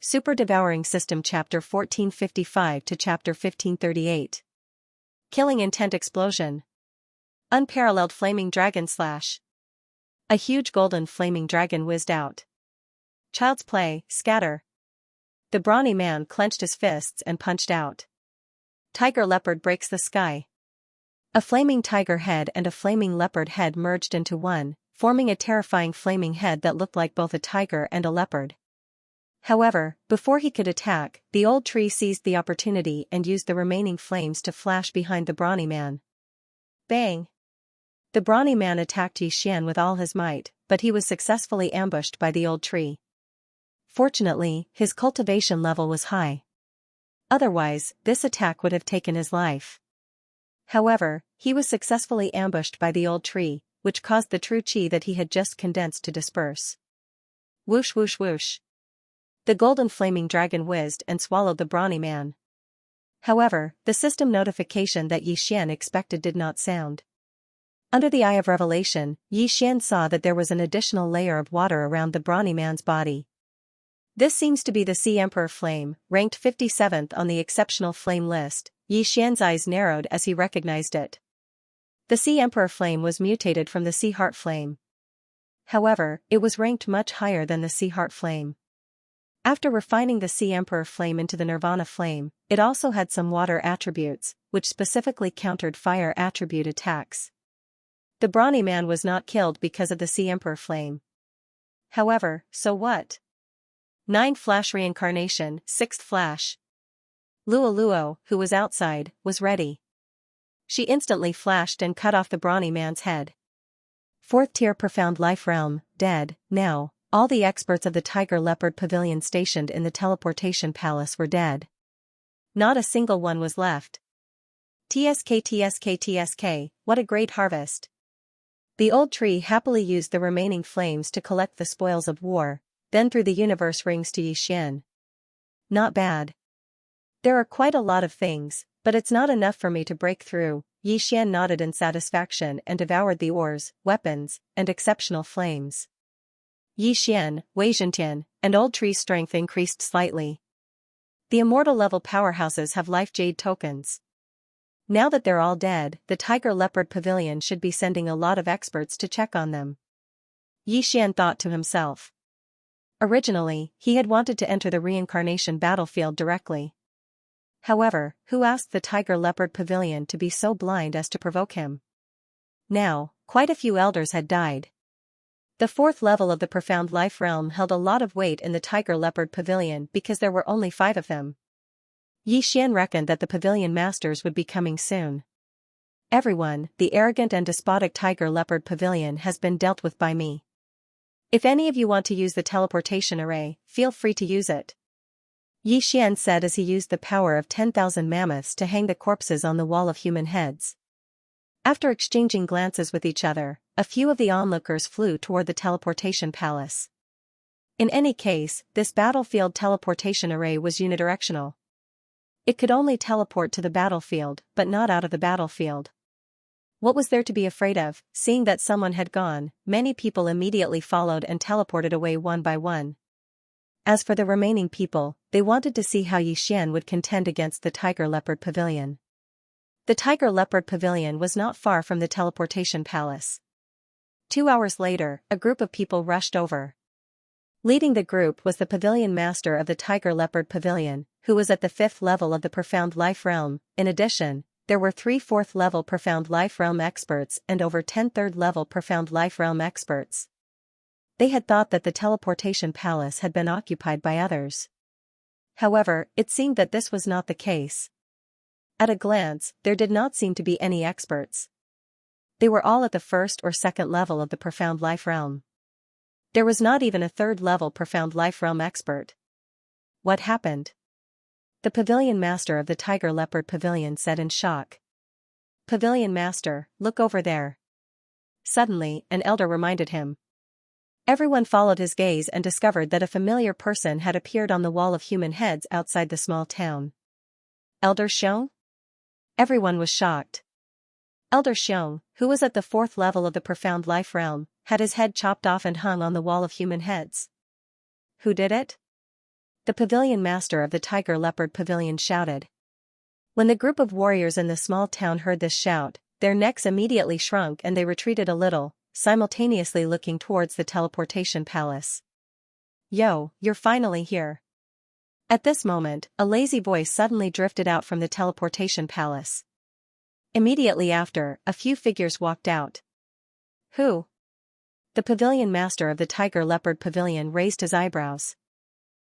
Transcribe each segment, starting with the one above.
Super Devouring System Chapter 1455 to Chapter 1538. Killing Intent Explosion. Unparalleled Flaming Dragon Slash. A huge golden flaming dragon whizzed out. Child's play, scatter. The brawny man clenched his fists and punched out. Tiger leopard breaks the sky. A flaming tiger head and a flaming leopard head merged into one, forming a terrifying flaming head that looked like both a tiger and a leopard. However, before he could attack, the old tree seized the opportunity and used the remaining flames to flash behind the brawny man. Bang! The brawny man attacked Xianxia with all his might, but he was successfully ambushed by the old tree. Fortunately, his cultivation level was high. Otherwise, this attack would have taken his life. However, he was successfully ambushed by the old tree, which caused the true chi that he had just condensed to disperse. Whoosh whoosh whoosh. The golden flaming dragon whizzed and swallowed the brawny man. However, the system notification that Xianxia expected did not sound. Under the eye of revelation, Xianxia saw that there was an additional layer of water around the brawny man's body. This seems to be the Sea Emperor Flame, ranked 57th on the exceptional flame list. Xianxia's eyes narrowed as he recognized it. The Sea Emperor Flame was mutated from the Sea Heart Flame. However, it was ranked much higher than the Sea Heart Flame. After refining the Sea Emperor Flame into the Nirvana Flame, it also had some water attributes, which specifically countered fire attribute attacks. The brawny man was not killed because of the Sea Emperor Flame. However, so what? 9 Flash Reincarnation, 6th Flash. Luo, who was outside, was ready. She instantly flashed and cut off the brawny man's head. 4th Tier Profound Life Realm, dead. Now, all the experts of the Tiger Leopard Pavilion stationed in the Teleportation Palace were dead. Not a single one was left. TSK, what a great harvest. The old tree happily used the remaining flames to collect the spoils of war, then threw the universe rings to Xianxia. Not bad. There are quite a lot of things, but it's not enough for me to break through. Xianxia nodded in satisfaction and devoured the ores, weapons, and exceptional flames. Xianxia, Weizhentian, and Old Tree's strength increased slightly. The immortal level powerhouses have life jade tokens. Now that they're all dead, the Tiger Leopard Pavilion should be sending a lot of experts to check on them. Xianxia thought to himself. Originally, he had wanted to enter the reincarnation battlefield directly. However, who asked the Tiger Leopard Pavilion to be so blind as to provoke him? Now, quite a few elders had died. The 4th level of the Profound Life Realm held a lot of weight in the Tiger Leopard Pavilion because there were only 5 of them. Xianxia reckoned that the Pavilion Masters would be coming soon. Everyone, the arrogant and despotic Tiger Leopard Pavilion has been dealt with by me. If any of you want to use the teleportation array, feel free to use it. Xianxia said as he used the power of 10,000 mammoths to hang the corpses on the wall of human heads. After exchanging glances with each other, a few of the onlookers flew toward the teleportation palace. In any case, this battlefield teleportation array was unidirectional. It could only teleport to the battlefield, but not out of the battlefield. What was there to be afraid of? Seeing that someone had gone, many people immediately followed and teleported away one by one. As for the remaining people, they wanted to see how Xianxia would contend against the Tiger Leopard Pavilion. The Tiger Leopard Pavilion was not far from the teleportation palace. 2 hours later, a group of people rushed over. Leading the group was the Pavilion Master of the Tiger Leopard Pavilion, who was at the 5th level of the Profound Life Realm. In addition, there were 3 4th level Profound Life Realm experts and over 10 3rd level Profound Life Realm experts. They had thought that the teleportation palace had been occupied by others. However, it seemed that this was not the case. At a glance, there did not seem to be any experts. They were all at the 1st or 2nd level of the Profound Life Realm. There was not even a 3rd level Profound Life Realm expert. What happened? The Pavilion Master of the Tiger Leopard Pavilion said in shock. Pavilion Master, look over there. Suddenly, an elder reminded him. Everyone followed his gaze and discovered that a familiar person had appeared on the wall of human heads outside the small town. Elder Xiong? Everyone was shocked. Elder Xiong, who was at the 4th level of the Profound Life Realm, had his head chopped off and hung on the wall of human heads. Who did it? the pavilion master of the Tiger Leopard Pavilion shouted. When the group of warriors in the small town heard this shout, their necks immediately shrunk and they retreated a little, simultaneously looking towards the teleportation palace. Yo, you're finally here. At this moment, a lazy voice suddenly drifted out from the teleportation palace. Immediately after, a few figures walked out. Who? The pavilion master of the Tiger Leopard Pavilion raised his eyebrows.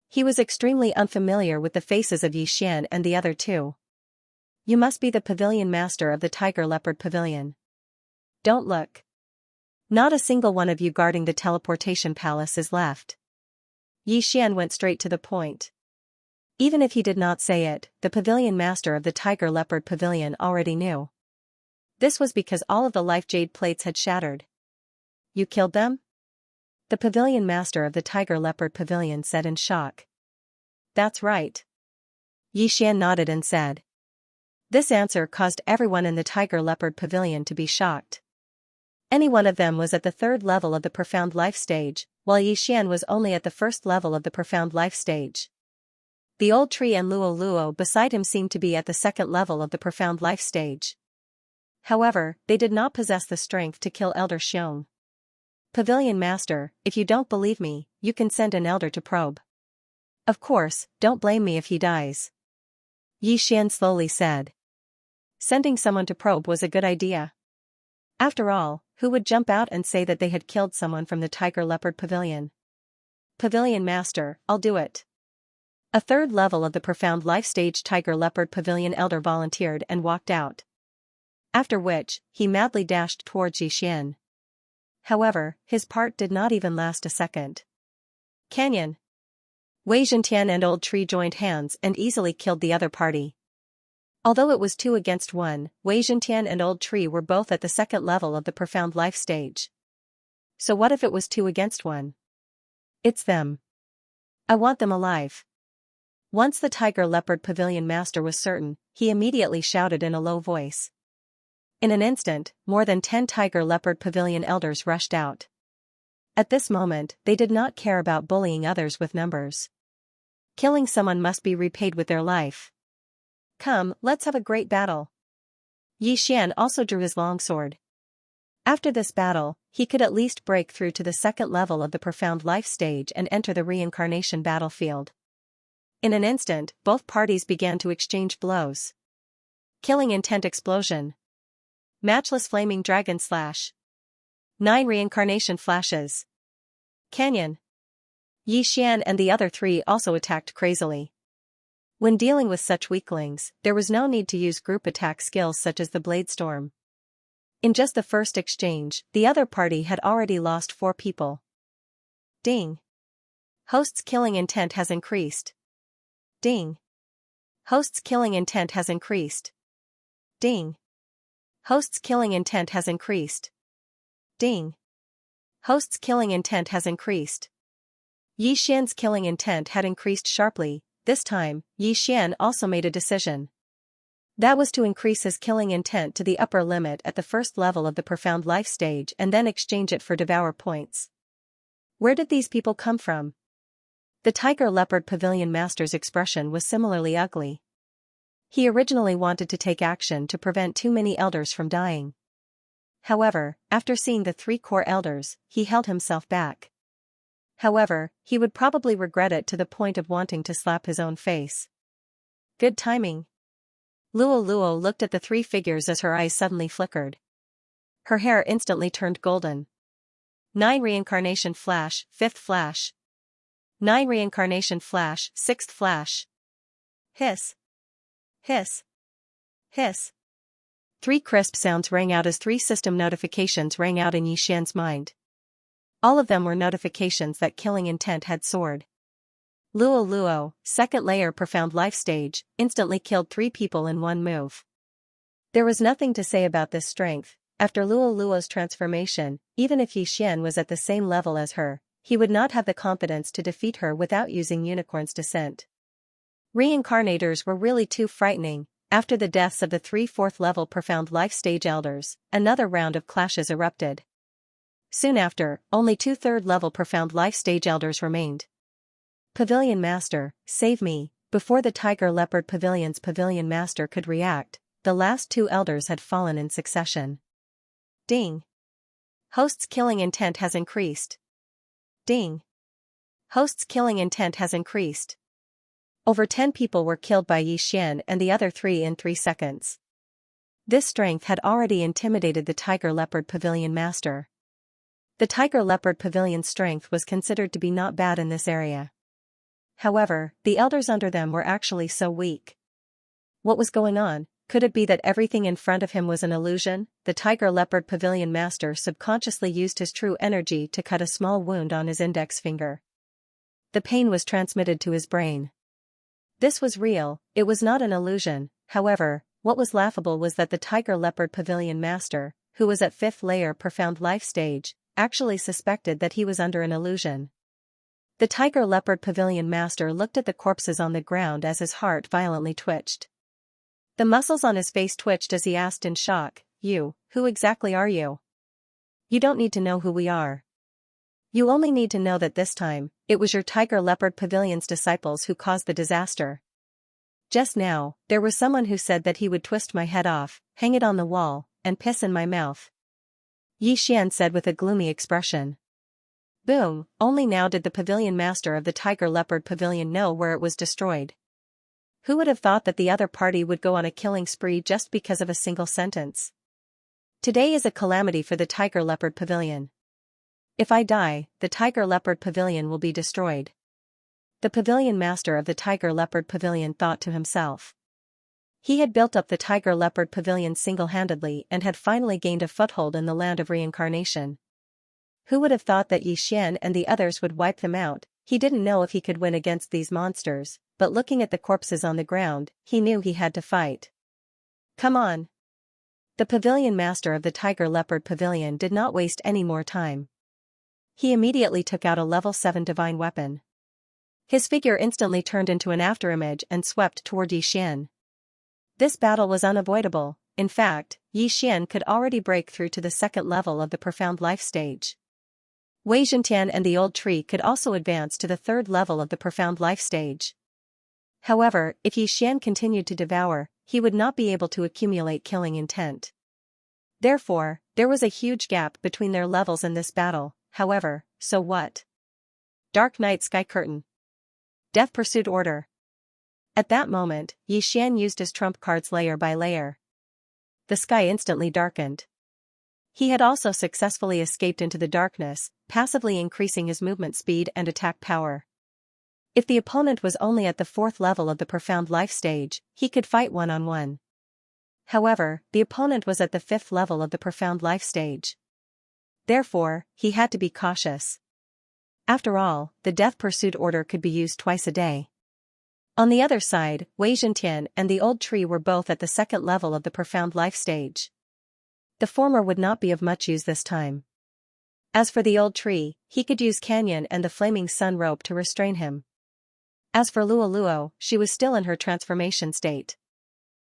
He was extremely unfamiliar with the faces of Xianxia and the other two. You must be the pavilion master of the Tiger Leopard Pavilion. Don't look. Not a single one of you guarding the teleportation palace is left. Xianxia went straight to the point. Even if he did not say it, the pavilion master of the Tiger Leopard Pavilion already knew. This was because all of the life jade plates had shattered. You killed them? The pavilion master of the Tiger Leopard Pavilion said in shock. That's right. Xianxia nodded and said. This answer caused everyone in the Tiger Leopard Pavilion to be shocked. Any one of them was at the third level of the profound life stage, while Xianxia was only at the first level of the profound life stage. The old tree and Luo beside him seemed to be at the second level of the profound life stage. However, they did not possess the strength to kill Elder Xiong. Pavilion Master, if you don't believe me, you can send an elder to probe. Of course, don't blame me if he dies. Xianxia slowly said. Sending someone to probe was a good idea. After all, who would jump out and say that they had killed someone from the Tiger Leopard Pavilion? Pavilion Master, I'll do it. A third level of the profound life stage Tiger Leopard Pavilion elder volunteered and walked out. After which, he madly dashed towards Xianxia. However, his part did not even last a second. Canyon. Wei Zhentian and Old Tree joined hands and easily killed the other party. Although it was 2 against 1, Wei Zhentian and Old Tree were both at the second level of the profound life stage. So what if it was 2 against 1? It's them. I want them alive. Once the Tiger Leopard Pavilion master was certain, he immediately shouted in a low voice. In an instant, more than 10 Tiger Leopard Pavilion elders rushed out. At this moment, they did not care about bullying others with numbers. Killing someone must be repaid with their life. Come, let's have a great battle. Xianxia also drew his longsword. After this battle, he could at least break through to the second level of the profound life stage and enter the reincarnation battlefield. In an instant, both parties began to exchange blows. Killing intent explosion. Matchless flaming dragon slash. 9 reincarnation flashes. Canyon. Xianxia and the other 3 also attacked crazily. When dealing with such weaklings, there was no need to use group attack skills such as the Blade Storm. In just the first exchange, the other party had already lost 4 people. Ding. Host's killing intent has increased. Ding. Host's killing intent has increased. Ding. Host's killing intent has increased. Ding. Host's killing intent has increased. Xianxia's killing intent had increased sharply. This time, Xianxia also made a decision. That was to increase his killing intent to the upper limit at the first level of the profound life stage and then exchange it for devour points. Where did these people come from? The Tiger Leopard Pavilion master's expression was similarly ugly. He originally wanted to take action to prevent too many elders from dying. However, after seeing the 3 core elders, he held himself back. However, he would probably regret it to the point of wanting to slap his own face. Good timing. Luo looked at the 3 figures as her eyes suddenly flickered. Her hair instantly turned golden. 9 reincarnation flash, 5th flash. 9 reincarnation flash, 6th flash. Hiss. Hiss. Hiss. 3 crisp sounds rang out as 3 system notifications rang out in Xianxia's mind. All of them were notifications that killing intent had soared. Luo, second layer profound life stage, instantly killed 3 people in one move. There was nothing to say about this strength. After Luo's transformation, even if Xianxia was at the same level as her, he would not have the confidence to defeat her without using Unicorn's Descent. Reincarnators were really too frightening. After the deaths of the 3 4th-level profound life stage elders, another round of clashes erupted. Soon after, only 2 3rd-level profound life stage elders remained. Pavilion Master, save me. Before the Tiger Leopard Pavilion's Pavilion Master could react, the last two elders had fallen in succession. Ding. Host's killing intent has increased. Ding. Host's killing intent has increased. Over 10 people were killed by Xianxia and the other 3 in 3 seconds. This strength had already intimidated the Tiger Leopard Pavilion Master. The Tiger Leopard Pavilion's strength was considered to be not bad in this area. However, the elders under them were actually so weak. What was going on? Could it be that everything in front of him was an illusion? The Tiger Leopard Pavilion Master subconsciously used his true energy to cut a small wound on his index finger. The pain was transmitted to his brain. This was real, it was not an illusion. However, what was laughable was that the Tiger Leopard Pavilion Master, who was at 5th layer Profound Life stage, actually suspected that he was under an illusion. The Tiger Leopard Pavilion Master looked at the corpses on the ground as his heart violently twitched. The muscles on his face twitched as he asked in shock, who exactly are you? You don't need to know who we are. You only need to know that this time, it was your Tiger Leopard Pavilion's disciples who caused the disaster. Just now, there was someone who said that he would twist my head off, hang it on the wall, and piss in my mouth. Xianxia said with a gloomy expression. Boom, only now did the Pavilion Master of the Tiger Leopard Pavilion know where it was destroyed. Who would have thought that the other party would go on a killing spree just because of a single sentence? Today is a calamity for the Tiger Leopard Pavilion. If I die, the Tiger Leopard Pavilion will be destroyed. The Pavilion Master of the Tiger Leopard Pavilion thought to himself. He had built up the Tiger Leopard Pavilion single-handedly and had finally gained a foothold in the land of reincarnation. Who would have thought that Xianxia and the others would wipe them out? He didn't know if he could win against these monsters, but looking at the corpses on the ground, he knew he had to fight. Come on! The Pavilion Master of the Tiger Leopard Pavilion did not waste any more time. He immediately took out a level 7 divine weapon. His figure instantly turned into an afterimage and swept toward Xianxia. This battle was unavoidable. In fact, Xianxia could already break through to the 2nd level of the Profound Life stage. Xianxia and the old tree could also advance to the 3rd level of the Profound Life stage. However, if Xianxia continued to devour, he would not be able to accumulate killing intent. Therefore, there was a huge gap between their levels in this battle. However, so what? Dark Night Sky Curtain. Death Pursuit Order. At that moment, Xianxia used his trump cards layer by layer. The sky instantly darkened. He had also successfully escaped into the darkness, passively increasing his movement speed and attack power. If the opponent was only at the 4th level of the Profound Life stage, he could fight one-on-one. However, the opponent was at the 5th level of the Profound Life stage. Therefore, he had to be cautious. After all, the Death Pursuit Order could be used twice a day. On the other side, Xianxia and the old tree were both at the 2nd level of the Profound Life stage. The former would not be of much use this time. As for the old tree, he could use Canyon and the Flaming Sun rope to restrain him. As for Luo, she was still in her transformation state.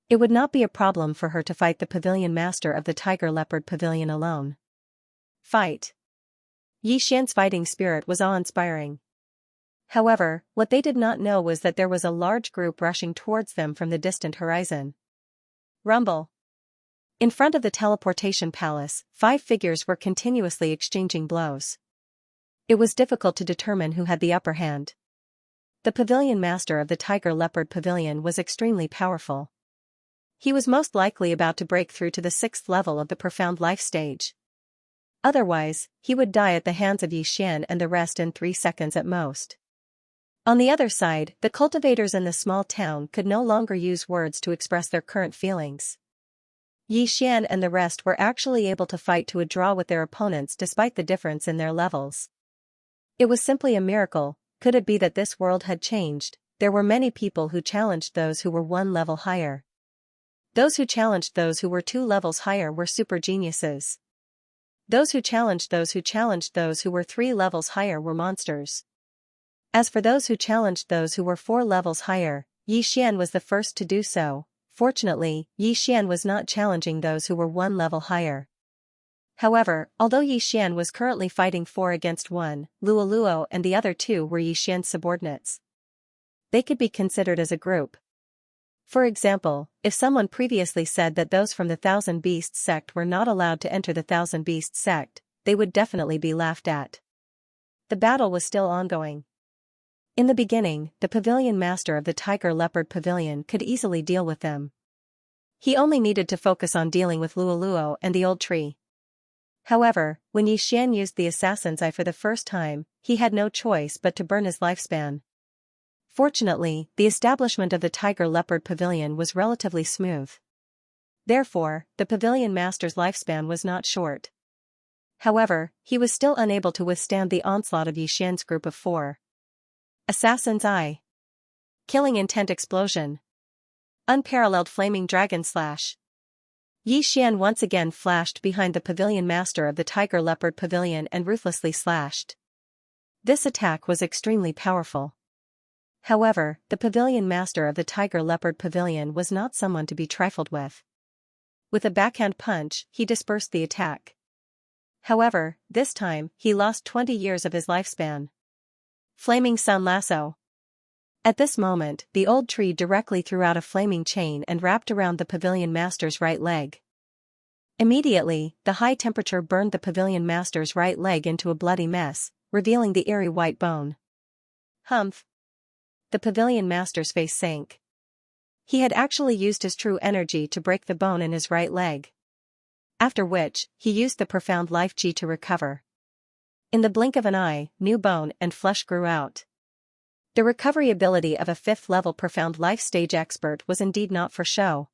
It would not be a problem for her to fight the Pavilion Master of the Tiger Leopard Pavilion alone. Fight! Xianxia's fighting spirit was awe-inspiring. However, what they did not know was that there was a large group rushing towards them from the distant horizon. Rumble! In front of the teleportation palace, 5 figures were continuously exchanging blows. It was difficult to determine who had the upper hand. The Pavilion Master of the Tiger Leopard Pavilion was extremely powerful. He was most likely about to break through to the 6th level of the Profound Life stage. Otherwise, he would die at the hands of Xianxia and the rest in 3 seconds at most. On the other side, the cultivators in the small town could no longer use words to express their current feelings. Xianxia and the rest were actually able to fight to a draw with their opponents despite the difference in their levels. It was simply a miracle. Could it be that this world had changed? There were many people who challenged those who were 1 level higher. Those who challenged those who were 2 levels higher were super geniuses. Those who challenged those who were 3 levels higher were monsters. As for those who challenged those who were 4 levels higher, Xianxia was the first to do so. Fortunately, Xianxia was not challenging those who were 1 level higher. However, although Yi Xian was currently fighting 4 against 1, Luo Luo and the other 2 were Yi Xian's subordinates. They could be considered as a group. For example, if someone previously said that those from the Thousand Beasts sect were not allowed to enter the Thousand Beasts sect, they would definitely be laughed at. The battle was still ongoing. In the beginning, the pavilion master of the Tiger Leopard Pavilion could easily deal with them. He only needed to focus on dealing with Luo Luo and the old tree. However, when Yi Xian used the assassin's eye for the first time, he had no choice but to burn his lifespan. Fortunately, the establishment of the Tiger Leopard Pavilion was relatively smooth. Therefore, the pavilion master's lifespan was not short. However, he was still unable to withstand the onslaught of Yi Xian's group of 4. Assassin's Eye. Killing Intent Explosion. Unparalleled Flaming Dragon Slash. Yi Xian once again flashed behind the pavilion master of the Tiger Leopard Pavilion and ruthlessly slashed. This attack was extremely powerful. However, the pavilion master of the Tiger Leopard Pavilion was not someone to be trifled with. With a backhand punch, he dispersed the attack. However, this time, he lost 20 years of his lifespan. Flaming Sun Lasso. At this moment, the old tree directly threw out a flaming chain and wrapped around the pavilion master's right leg. Immediately, the high temperature burned the pavilion master's right leg into a bloody mess, revealing the eerie white bone. Humph! The pavilion master's face sank. He had actually used his true energy to break the bone in his right leg. After which, he used the profound life chi to recover. In the blink of an eye, new bone and flesh grew out. The recovery ability of a 5th-level profound life stage expert was indeed not for show.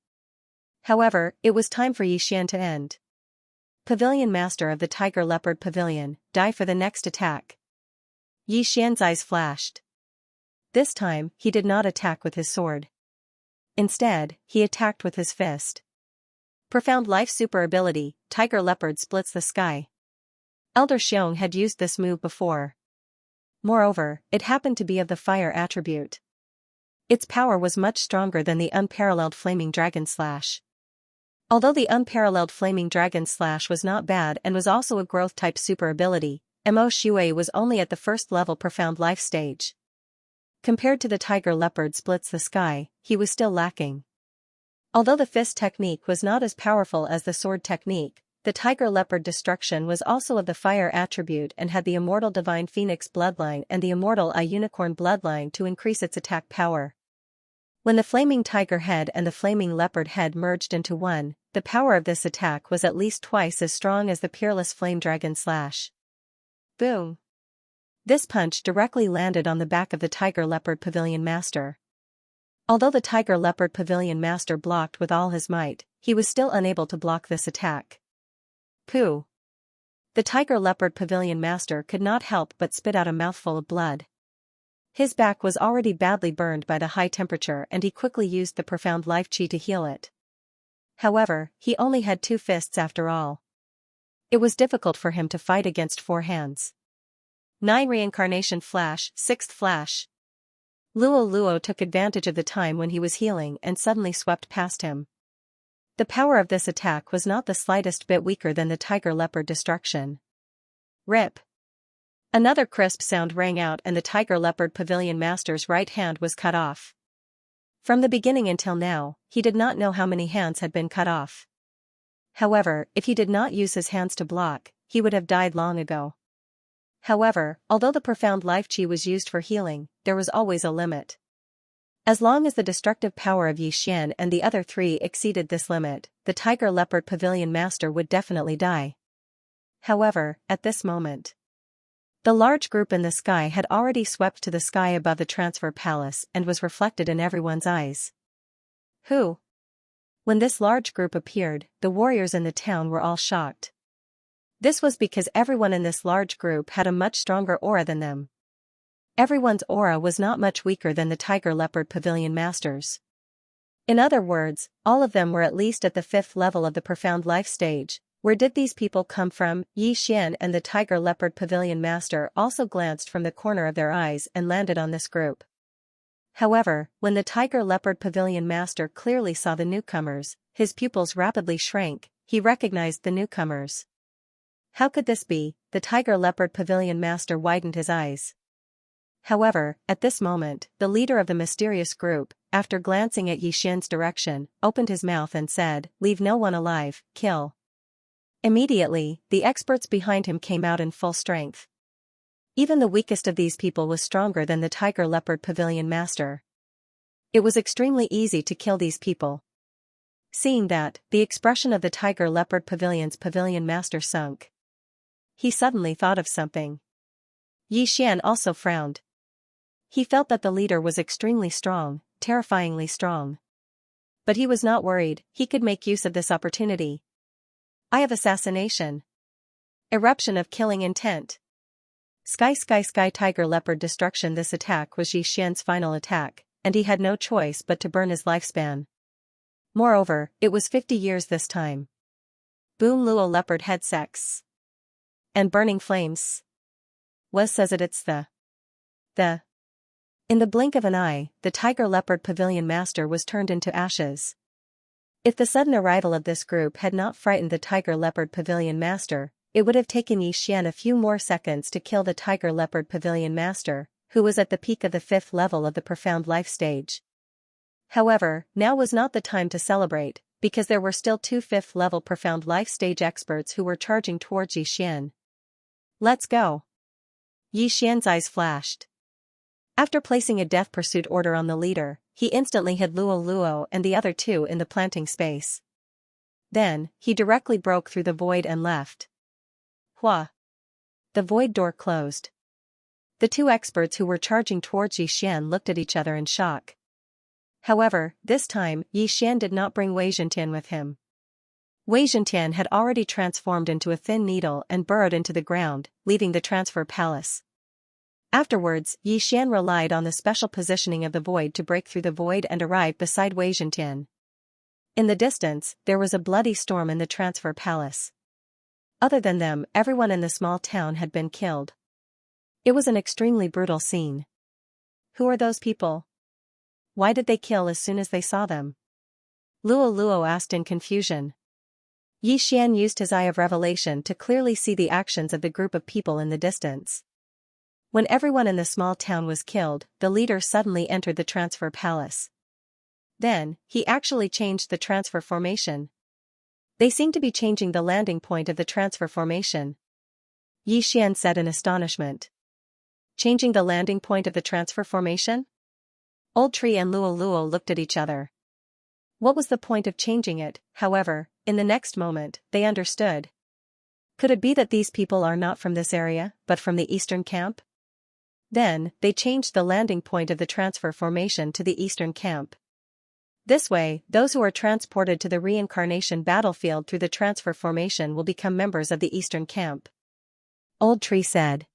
However, it was time for Yi Xian to end. Pavilion master of the Tiger Leopard Pavilion, die for the next attack. Yi Xian's eyes flashed. This time, he did not attack with his sword. Instead, he attacked with his fist. Profound life super ability, Tiger Leopard splits the sky. Elder Xiong had used this move before. Moreover, it happened to be of the fire attribute. Its power was much stronger than the unparalleled Flaming Dragon Slash. Although the unparalleled Flaming Dragon Slash was not bad and was also a growth-type super ability, Mo Shui was only at the 1st-level Profound Life stage. Compared to the Tiger Leopard splits the sky, he was still lacking. Although the fist technique was not as powerful as the sword technique, the Tiger Leopard destruction was also of the fire attribute and had the Immortal Divine Phoenix bloodline and the Immortal Eye Unicorn bloodline to increase its attack power. When the Flaming Tiger head and the Flaming Leopard head merged into one, the power of this attack was at least twice as strong as the Peerless Flame Dragon Slash. Boom! This punch directly landed on the back of the Tiger Leopard Pavilion Master. Although the Tiger Leopard Pavilion Master blocked with all his might, he was still unable to block this attack. Pooh! The Tiger Leopard Pavilion Master could not help but spit out a mouthful of blood. His back was already badly burned by the high temperature and he quickly used the profound life chi to heal it. However, he only had 2 fists after all. It was difficult for him to fight against 4 hands. 9 Reincarnation Flash, 6th Flash. Luo Luo took advantage of the time when he was healing and suddenly swept past him. The power of this attack was not the slightest bit weaker than the Tiger Leopard destruction. Rip! Another crisp sound rang out and the Tiger Leopard Pavilion Master's right hand was cut off. From the beginning until now, he did not know how many hands had been cut off. However, if he did not use his hands to block, he would have died long ago. However, although the profound life chi was used for healing, there was always a limit. As long as the destructive power of Yi Xian and the other 3 exceeded this limit, the Tiger Leopard Pavilion Master would definitely die. However, at this moment, the large group in the sky had already swept to the sky above the transfer palace and was reflected in everyone's eyes. Who? When this large group appeared, the warriors in the town were all shocked. This was because everyone in this large group had a much stronger aura than them. Everyone's aura was not much weaker than the Tiger Leopard Pavilion Master's. In other words, all of them were at least at the 5th level of the Profound Life stage. Where did these people come from? Yi Xian and the Tiger Leopard Pavilion Master also glanced from the corner of their eyes and landed on this group. However, when the Tiger Leopard Pavilion Master clearly saw the newcomers, his pupils rapidly shrank. He recognized the newcomers. How could this be? The Tiger Leopard Pavilion Master widened his eyes. However, at this moment, the leader of the mysterious group, after glancing at Xian's direction, opened his mouth and said, "Leave no one alive, kill." Immediately, the experts behind him came out in full strength. Even the weakest of these people was stronger than the Tiger Leopard Pavilion Master. It was extremely easy to kill these people. Seeing that, the expression of the Tiger Leopard Pavilion's Pavilion Master sunk. He suddenly thought of something. Xian also frowned. He felt that the leader was extremely strong, terrifyingly strong. But he was not worried, he could make use of this opportunity. I have assassination. Eruption of killing intent. Sky Tiger Leopard Destruction. This attack was Xian's final attack, and he had no choice but to burn his lifespan. Moreover, it was 50 years this time. Boom Luo Leopard Head Sex. And burning flames. Was says it's the. In the blink of an eye, the Tiger Leopard Pavilion Master was turned into ashes. If the sudden arrival of this group had not frightened the Tiger Leopard Pavilion Master, it would have taken Xian a few more seconds to kill the Tiger Leopard Pavilion Master, who was at the peak of the 5th level of the Profound Life stage. However, now was not the time to celebrate, because there were still 2 5th level Profound Life stage experts who were charging towards Xian. Let's go. Xian's eyes flashed. After placing a death pursuit order on the leader, he instantly hid Luo and the other 2 in the planting space. Then, he directly broke through the void and left. Hua! The void door closed. The 2 experts who were charging towards Xian looked at each other in shock. However, this time, Xian did not bring Wei Zhentian with him. Wei Zhentian had already transformed into a thin needle and burrowed into the ground, leaving the transfer palace. Afterwards, Xian relied on the special positioning of the void to break through the void and arrive beside Wei Zhentian. In the distance, there was a bloody storm in the transfer palace. Other than them, everyone in the small town had been killed. It was an extremely brutal scene. Who are those people? Why did they kill as soon as they saw them? Luo asked in confusion. Xian used his eye of revelation to clearly see the actions of the group of people in the distance. When everyone in the small town was killed, the leader suddenly entered the transfer palace. Then, he actually changed the transfer formation. They seemed to be changing the landing point of the transfer formation. Xian said in astonishment. Changing the landing point of the transfer formation? Old Tree and Luo looked at each other. What was the point of changing it? However, in the next moment, they understood. Could it be that these people are not from this area, but from the eastern camp? Then, they changed the landing point of the transfer formation to the eastern camp. This way, those who are transported to the reincarnation battlefield through the transfer formation will become members of the eastern camp. Old Tree said.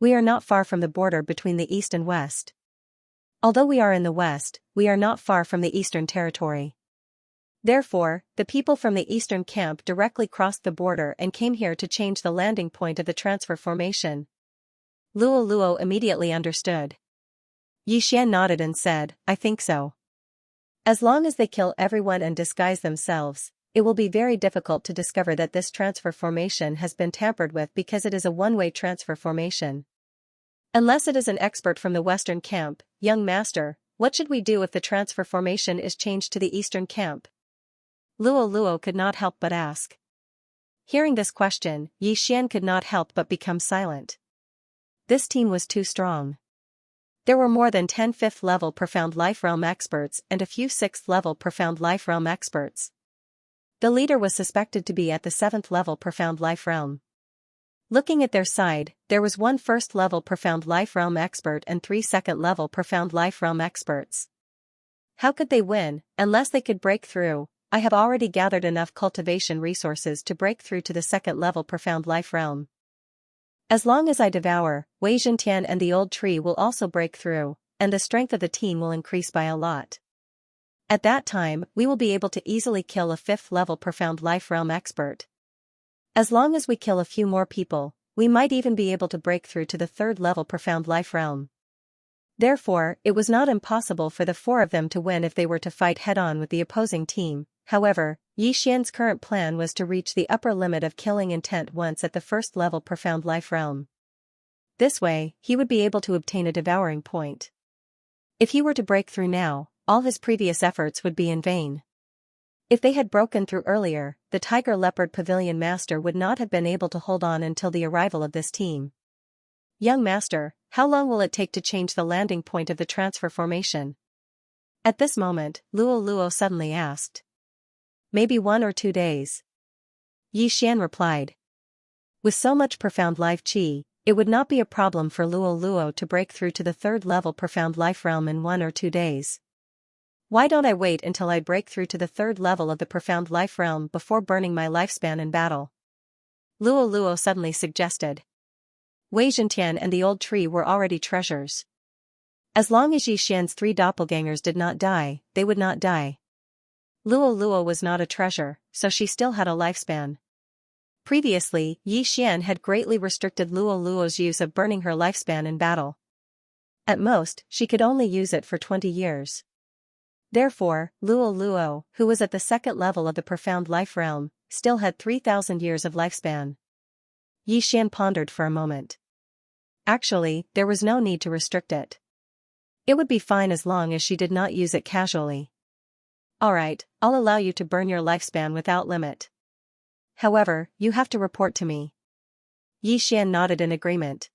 We are not far from the border between the east and west. Although we are in the west, we are not far from the eastern territory. Therefore, the people from the eastern camp directly crossed the border and came here to change the landing point of the transfer formation. Luo immediately understood. Xian nodded and said, I think so. As long as they kill everyone and disguise themselves, it will be very difficult to discover that this transfer formation has been tampered with because it is a one-way transfer formation. Unless it is an expert from the western camp, young master, what should we do if the transfer formation is changed to the eastern camp? Luo could not help but ask. Hearing this question, Xian could not help but become silent. This team was too strong. There were more than 10 5th level Profound Life Realm experts and a few 6th level Profound Life Realm experts. The leader was suspected to be at the 7th level Profound Life Realm. Looking at their side, there was 1 1st level Profound Life Realm expert and 3 2nd level Profound Life Realm experts. How could they win, unless they could break through? I have already gathered enough cultivation resources to break through to the 2nd level Profound Life Realm. As long as I devour, Wei Zhentian and the Old Tree will also break through, and the strength of the team will increase by a lot. At that time, we will be able to easily kill a 5th level Profound Life Realm expert. As long as we kill a few more people, we might even be able to break through to the 3rd level Profound Life Realm. Therefore, it was not impossible for the 4 of them to win if they were to fight head-on with the opposing team. However, Yi Xian's current plan was to reach the upper limit of killing intent once at the first level profound life realm. This way, he would be able to obtain a devouring point. If he were to break through now, all his previous efforts would be in vain. If they had broken through earlier, the Tiger Leopard Pavilion Master would not have been able to hold on until the arrival of this team. Young Master, how long will it take to change the landing point of the transfer formation? At this moment, Luo Luo suddenly asked. Maybe 1 or 2 days. Yi Xian replied. With so much profound life qi, it would not be a problem for Luo Luo to break through to the 3rd level profound life realm in 1 or 2 days. Why don't I wait until I break through to the 3rd level of the profound life realm before burning my lifespan in battle? Luo Luo suddenly suggested. Wei Zhentian and the old tree were already treasures. As long as Yi Xian's 3 doppelgangers did not die, they would not die. Luo Luo was not a treasure, so she still had a lifespan. Previously, Yi Xian had greatly restricted Luo Luo's use of burning her lifespan in battle. At most, she could only use it for 20 years. Therefore, Luo Luo, who was at the 2nd level of the profound life realm, still had 3,000 years of lifespan. Yi Xian pondered for a moment. Actually, there was no need to restrict it. It would be fine as long as she did not use it casually. Alright, I'll allow you to burn your lifespan without limit. However, you have to report to me. Yi Xian nodded in agreement.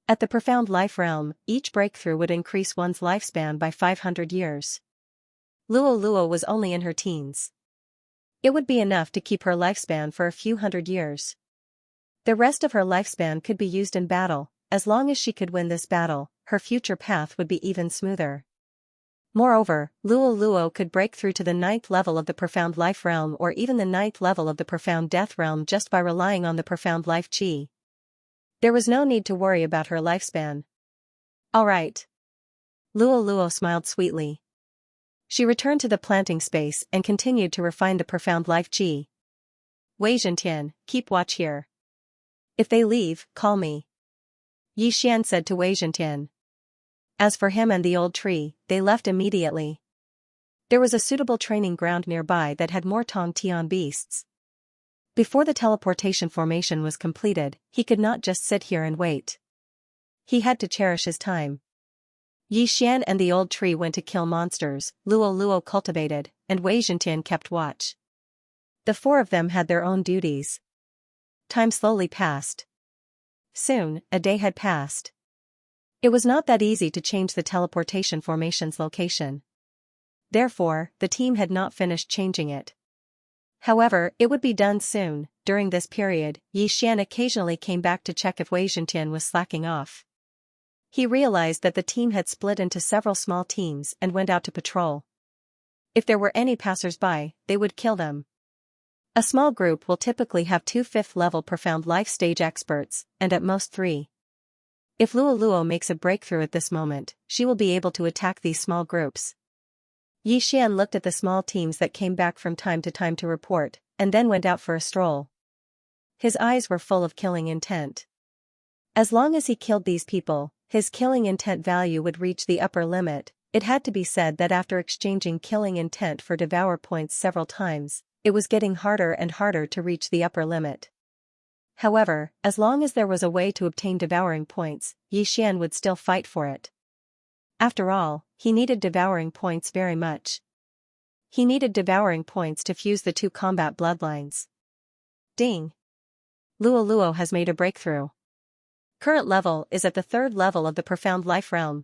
At the profound life realm, each breakthrough would increase one's lifespan by 500 years. Luo Luo was only in her teens. It would be enough to keep her lifespan for a few hundred years. The rest of her lifespan could be used in battle. As long as she could win this battle, her future path would be even smoother. Moreover, Luo Luo could break through to the 9th level of the profound life realm or even the 9th level of the profound death realm just by relying on the profound life qi. There was no need to worry about her lifespan. Alright. Luo Luo smiled sweetly. She returned to the planting space and continued to refine the profound life qi. Wei Zhentian, keep watch here. If they leave, call me. Yi Xian said to Wei Zhentian. As for him and the old tree, they left immediately. There was a suitable training ground nearby that had more Tong Tian beasts. Before the teleportation formation was completed, he could not just sit here and wait. He had to cherish his time. Yi Xian and the old tree went to kill monsters, Luo Luo cultivated, and Wei Zhentian kept watch. The 4 of them had their own duties. Time slowly passed. Soon, a day had passed. It was not that easy to change the teleportation formation's location. Therefore, the team had not finished changing it. However, it would be done soon. During this period, Yi Xian occasionally came back to check if Wei Zhentian was slacking off. He realized that the team had split into several small teams and went out to patrol. If there were any passers-by, they would kill them. A small group will typically have 2 5th-level profound life stage experts, and at most 3. If Luo Luo makes a breakthrough at this moment, she will be able to attack these small groups. Yi Xian looked at the small teams that came back from time to time to report, and then went out for a stroll. His eyes were full of killing intent. As long as he killed these people, his killing intent value would reach the upper limit. It had to be said that after exchanging killing intent for devour points several times, it was getting harder and harder to reach the upper limit. However, as long as there was a way to obtain devouring points, Yi Xian would still fight for it. After all, he needed devouring points very much. He needed devouring points to fuse the 2 combat bloodlines. Ding! Luo Luo has made a breakthrough. Current level is at the 3rd level of the profound life realm.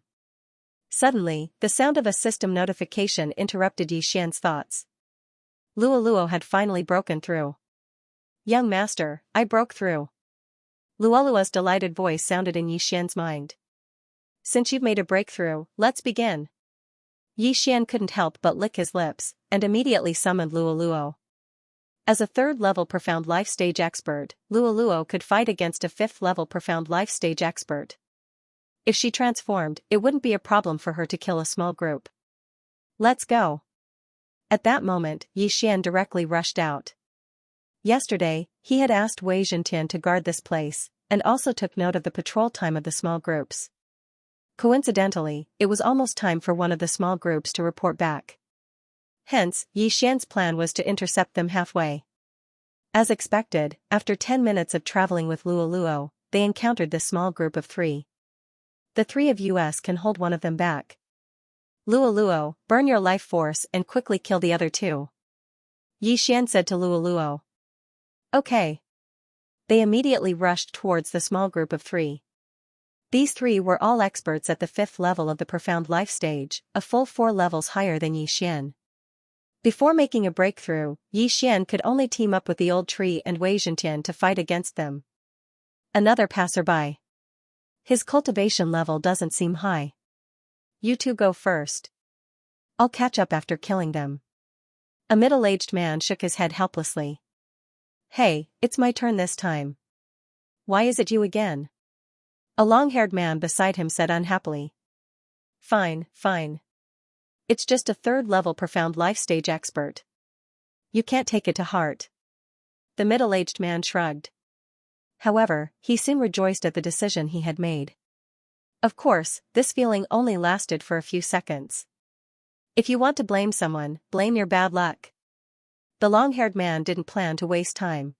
Suddenly, the sound of a system notification interrupted Yi Xian's thoughts. Luo Luo had finally broken through. Young master, I broke through. Luolua's delighted voice sounded in Yi Xian's mind. Since you've made a breakthrough, let's begin. Yi Xian couldn't help but lick his lips, and immediately summoned Luo Luo. As a 3rd-level profound life stage expert, Luo Luo could fight against a 5th-level profound life stage expert. If she transformed, it wouldn't be a problem for her to kill a small group. Let's go. At that moment, Yi Xian directly rushed out. Yesterday, he had asked Wei Zhentian to guard this place, and also took note of the patrol time of the small groups. Coincidentally, it was almost time for one of the small groups to report back. Hence, Yi Xian's plan was to intercept them halfway. As expected, after 10 minutes of traveling with Luoluo, they encountered this small group of 3. The 3 of us can hold one of them back. Luoluo, burn your life force and quickly kill the other 2. Yi Xian said to Luoluo. Okay. They immediately rushed towards the small group of 3. These 3 were all experts at the 5th level of the profound life stage, a full 4 levels higher than Yi Xian. Before making a breakthrough, Yi Xian could only team up with the old tree and Wei Zhentian to fight against them. Another passerby. His cultivation level doesn't seem high. You 2 go first. I'll catch up after killing them. A middle-aged man shook his head helplessly. Hey, it's my turn this time. Why is it you again? A long-haired man beside him said unhappily. Fine, fine. It's just a 3rd level profound life stage expert. You can't take it to heart. The middle-aged man shrugged. However, he soon rejoiced at the decision he had made. Of course, this feeling only lasted for a few seconds. If you want to blame someone, blame your bad luck. The long-haired man didn't plan to waste time.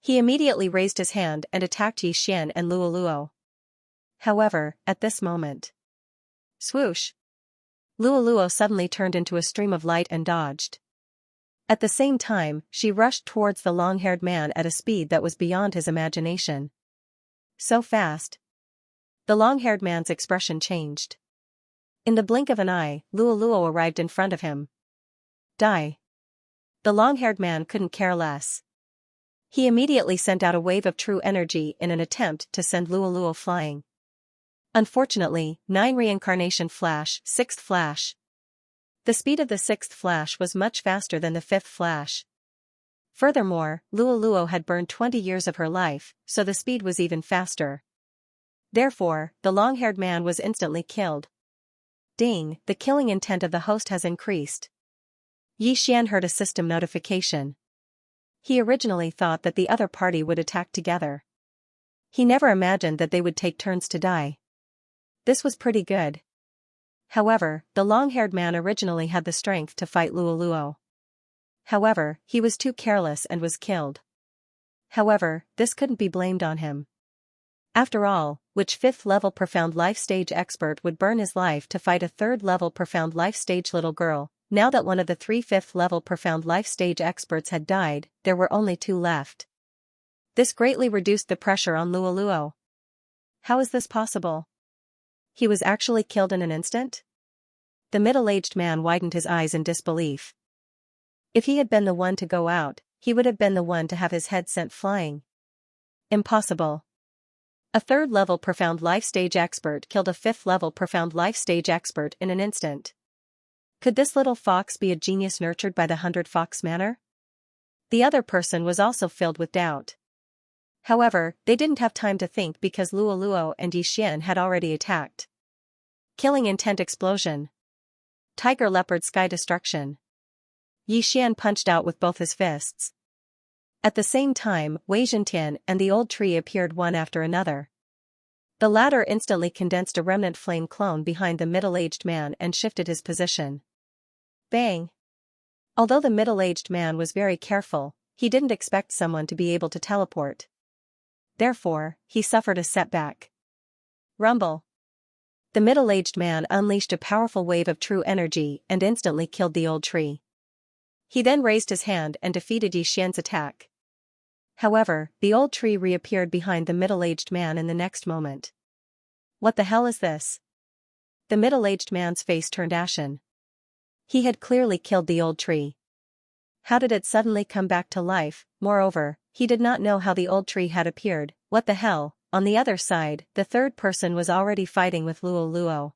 He immediately raised his hand and attacked Yi Xian and Luoluo. However, at this moment. Swoosh! Luoluo suddenly turned into a stream of light and dodged. At the same time, she rushed towards the long-haired man at a speed that was beyond his imagination. So fast. The long-haired man's expression changed. In the blink of an eye, Luoluo arrived in front of him. Die. The long-haired man couldn't care less. He immediately sent out a wave of true energy in an attempt to send Luoluo flying. Unfortunately, 9 reincarnation flash, 6th flash. The speed of the 6th flash was much faster than the 5th flash. Furthermore, Luoluo had burned 20 years of her life, so the speed was even faster. Therefore, the long-haired man was instantly killed. Ding, the killing intent of the host has increased. Yi Xian heard a system notification. He originally thought that the other party would attack together. He never imagined that they would take turns to die. This was pretty good. However, the long-haired man originally had the strength to fight Luoluo. However, he was too careless and was killed. However, this couldn't be blamed on him. After all, which 5th level profound life stage expert would burn his life to fight a 3rd level profound life stage little girl? Now that one of the 3 5th level profound life stage experts had died, there were only 2 left. This greatly reduced the pressure on Luoluo. How is this possible? He was actually killed in an instant? The middle-aged man widened his eyes in disbelief. If he had been the one to go out, he would have been the one to have his head sent flying. Impossible. A 3rd level profound life stage expert killed a 5th level profound life stage expert in an instant. Could this little fox be a genius nurtured by the 100 Fox Manor? The other person was also filled with doubt. However, they didn't have time to think because Luoluo and Yi Xian had already attacked. Killing intent explosion. Tiger leopard sky destruction. Yi Xian punched out with both his fists. At the same time, Wei Zhentian and the old tree appeared one after another. The latter instantly condensed a remnant flame clone behind the middle-aged man and shifted his position. Bang! Although the middle-aged man was very careful, he didn't expect someone to be able to teleport. Therefore, he suffered a setback. Rumble! The middle-aged man unleashed a powerful wave of true energy and instantly killed the old tree. He then raised his hand and defeated Yi Xian's attack. However, the old tree reappeared behind the middle-aged man in the next moment. What the hell is this? The middle-aged man's face turned ashen. He had clearly killed the old tree. How did it suddenly come back to life? Moreover, he did not know how the old tree had appeared. What the hell? On the other side, the third person was already fighting with Luoluo.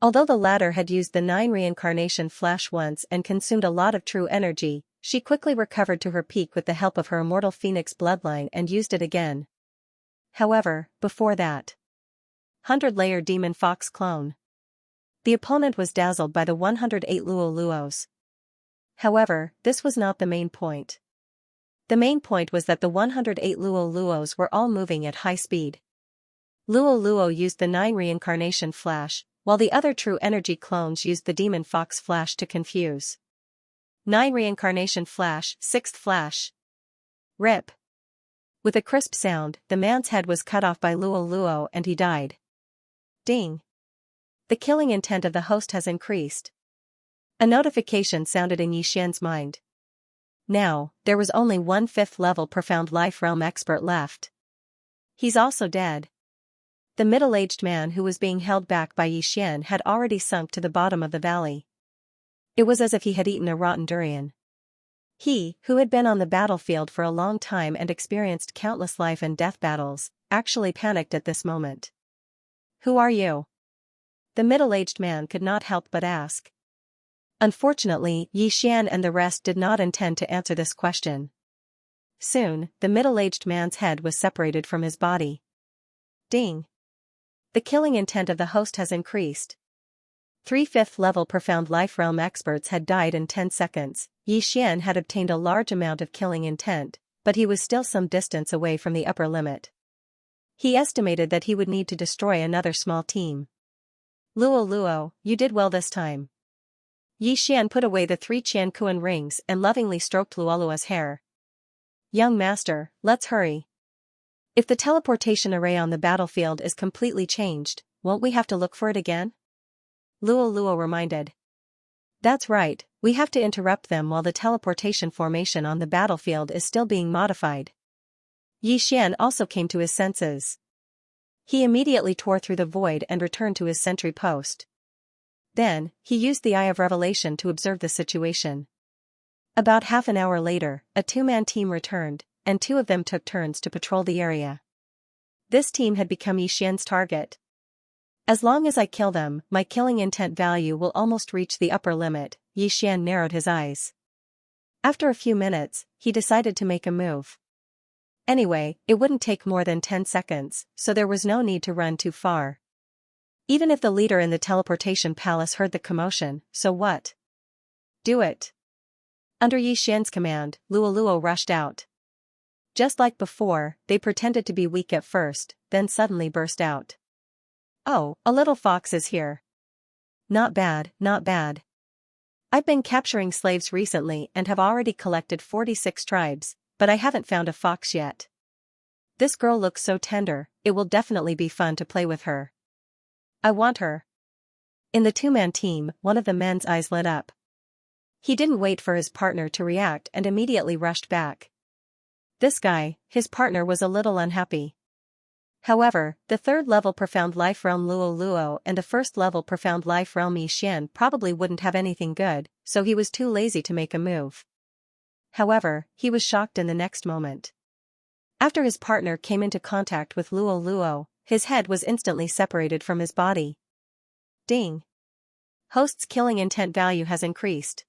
Although the latter had used the 9 reincarnation flash once and consumed a lot of true energy, she quickly recovered to her peak with the help of her immortal phoenix bloodline and used it again. However, before that, 100-layer demon fox clone. The opponent was dazzled by the 108 Luoluos. However, this was not the main point. The main point was that the 108 Luoluos were all moving at high speed. Luoluo used the 9 reincarnation flash, while the other true energy clones used the demon fox flash to confuse. 9 Reincarnation Flash, 6th Flash. Rip. With a crisp sound, the man's head was cut off by Luo Luo and he died. Ding. The killing intent of the host has increased. A notification sounded in Yixian's mind. Now, there was only one 5th level Profound Life Realm expert left. He's also dead. The middle-aged man who was being held back by Yixian had already sunk to the bottom of the valley. It was as if he had eaten a rotten durian. He, who had been on the battlefield for a long time and experienced countless life and death battles, actually panicked at this moment. Who are you? The middle-aged man could not help but ask. Unfortunately, Yixian and the rest did not intend to answer this question. Soon, the middle-aged man's head was separated from his body. Ding. The killing intent of the host has increased. 3 5th level Profound Life Realm experts had died in 10 seconds. Yixian had obtained a large amount of killing intent, but he was still some distance away from the upper limit. He estimated that he would need to destroy another small team. Luo Luo, you did well this time. Yixian put away the 3 Qiankuan rings and lovingly stroked Luolua's hair. Young master, let's hurry. If the teleportation array on the battlefield is completely changed, won't we have to look for it again? Luo Luo reminded. That's right, we have to interrupt them while the teleportation formation on the battlefield is still being modified. Yixian also came to his senses. He immediately tore through the void and returned to his sentry post. Then, he used the Eye of Revelation to observe the situation. About half an hour later, a 2-man team returned, and 2 of them took turns to patrol the area. This team had become Yixian's target. As long as I kill them, my killing intent value will almost reach the upper limit. Yixian narrowed his eyes. After a few minutes, he decided to make a move. Anyway, it wouldn't take more than 10 seconds, so there was no need to run too far. Even if the leader in the teleportation palace heard the commotion, so what? Do it. Under Yixian's command, Luo Luo rushed out. Just like before, they pretended to be weak at first, then suddenly burst out. Oh, a little fox is here. Not bad, not bad. I've been capturing slaves recently and have already collected 46 tribes, but I haven't found a fox yet. This girl looks so tender, it will definitely be fun to play with her. I want her. In the 2-man team, one of the men's eyes lit up. He didn't wait for his partner to react and immediately rushed back. This guy, his partner, was a little unhappy. However, the 3rd level Profound Life Realm Luo Luo and the 1st level Profound Life Realm Yixian probably wouldn't have anything good, so he was too lazy to make a move. However, he was shocked in the next moment. After his partner came into contact with Luo Luo, his head was instantly separated from his body. Ding. Host's killing intent value has increased.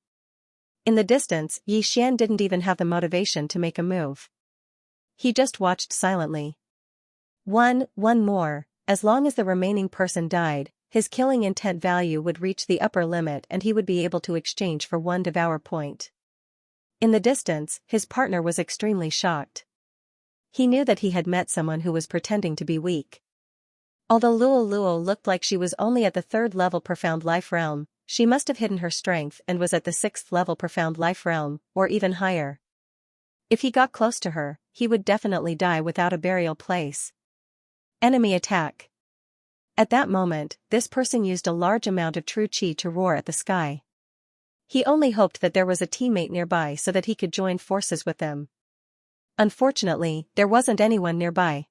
In the distance, Yixian didn't even have the motivation to make a move. He just watched silently. One more, as long as the remaining person died, his killing intent value would reach the upper limit and he would be able to exchange for 1 Devour point. In the distance, his partner was extremely shocked. He knew that he had met someone who was pretending to be weak. Although Luo Luo looked like she was only at the 3rd level Profound Life Realm, she must have hidden her strength and was at the 6th level Profound Life Realm, or even higher. If he got close to her, he would definitely die without a burial place. Enemy attack. At that moment, this person used a large amount of true chi to roar at the sky. He only hoped that there was a teammate nearby so that he could join forces with them. Unfortunately, there wasn't anyone nearby.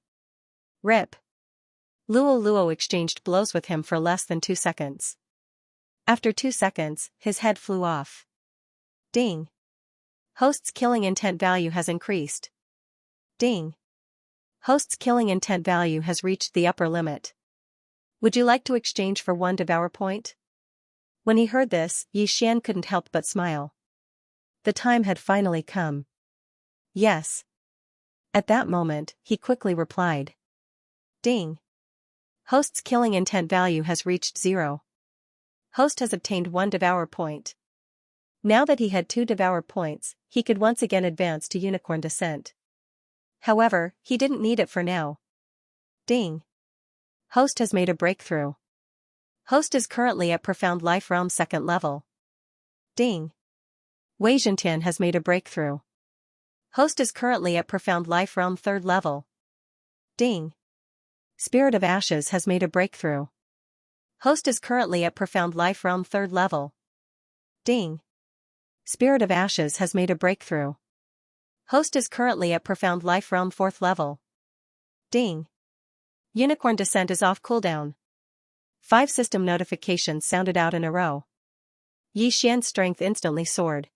Rip. Luo Luo exchanged blows with him for less than 2 seconds. After 2 seconds, his head flew off. Ding. Host's killing intent value has increased. Ding. Host's killing intent value has reached the upper limit. Would you like to exchange for 1 Devour point? When he heard this, Yixian couldn't help but smile. The time had finally come. Yes. At that moment, he quickly replied. Ding. Host's killing intent value has reached 0. Host has obtained 1 Devour point. Now that he had 2 Devour points, he could once again advance to Unicorn Descent. However, he didn't need it for now. Ding. Host has made a breakthrough. Host is currently at Profound Life Realm 2nd level. Ding. Wei Zhentian has made a breakthrough. Host is currently at Profound Life Realm 3rd level. Ding. Spirit of Ashes has made a breakthrough. Host is currently at Profound Life Realm 3rd level. Ding. Spirit of Ashes has made a breakthrough. Host is currently at Profound Life Realm 4th level. Ding. Unicorn Descent is off cooldown. 5 system notifications sounded out in a row. Yi Xian's strength instantly soared.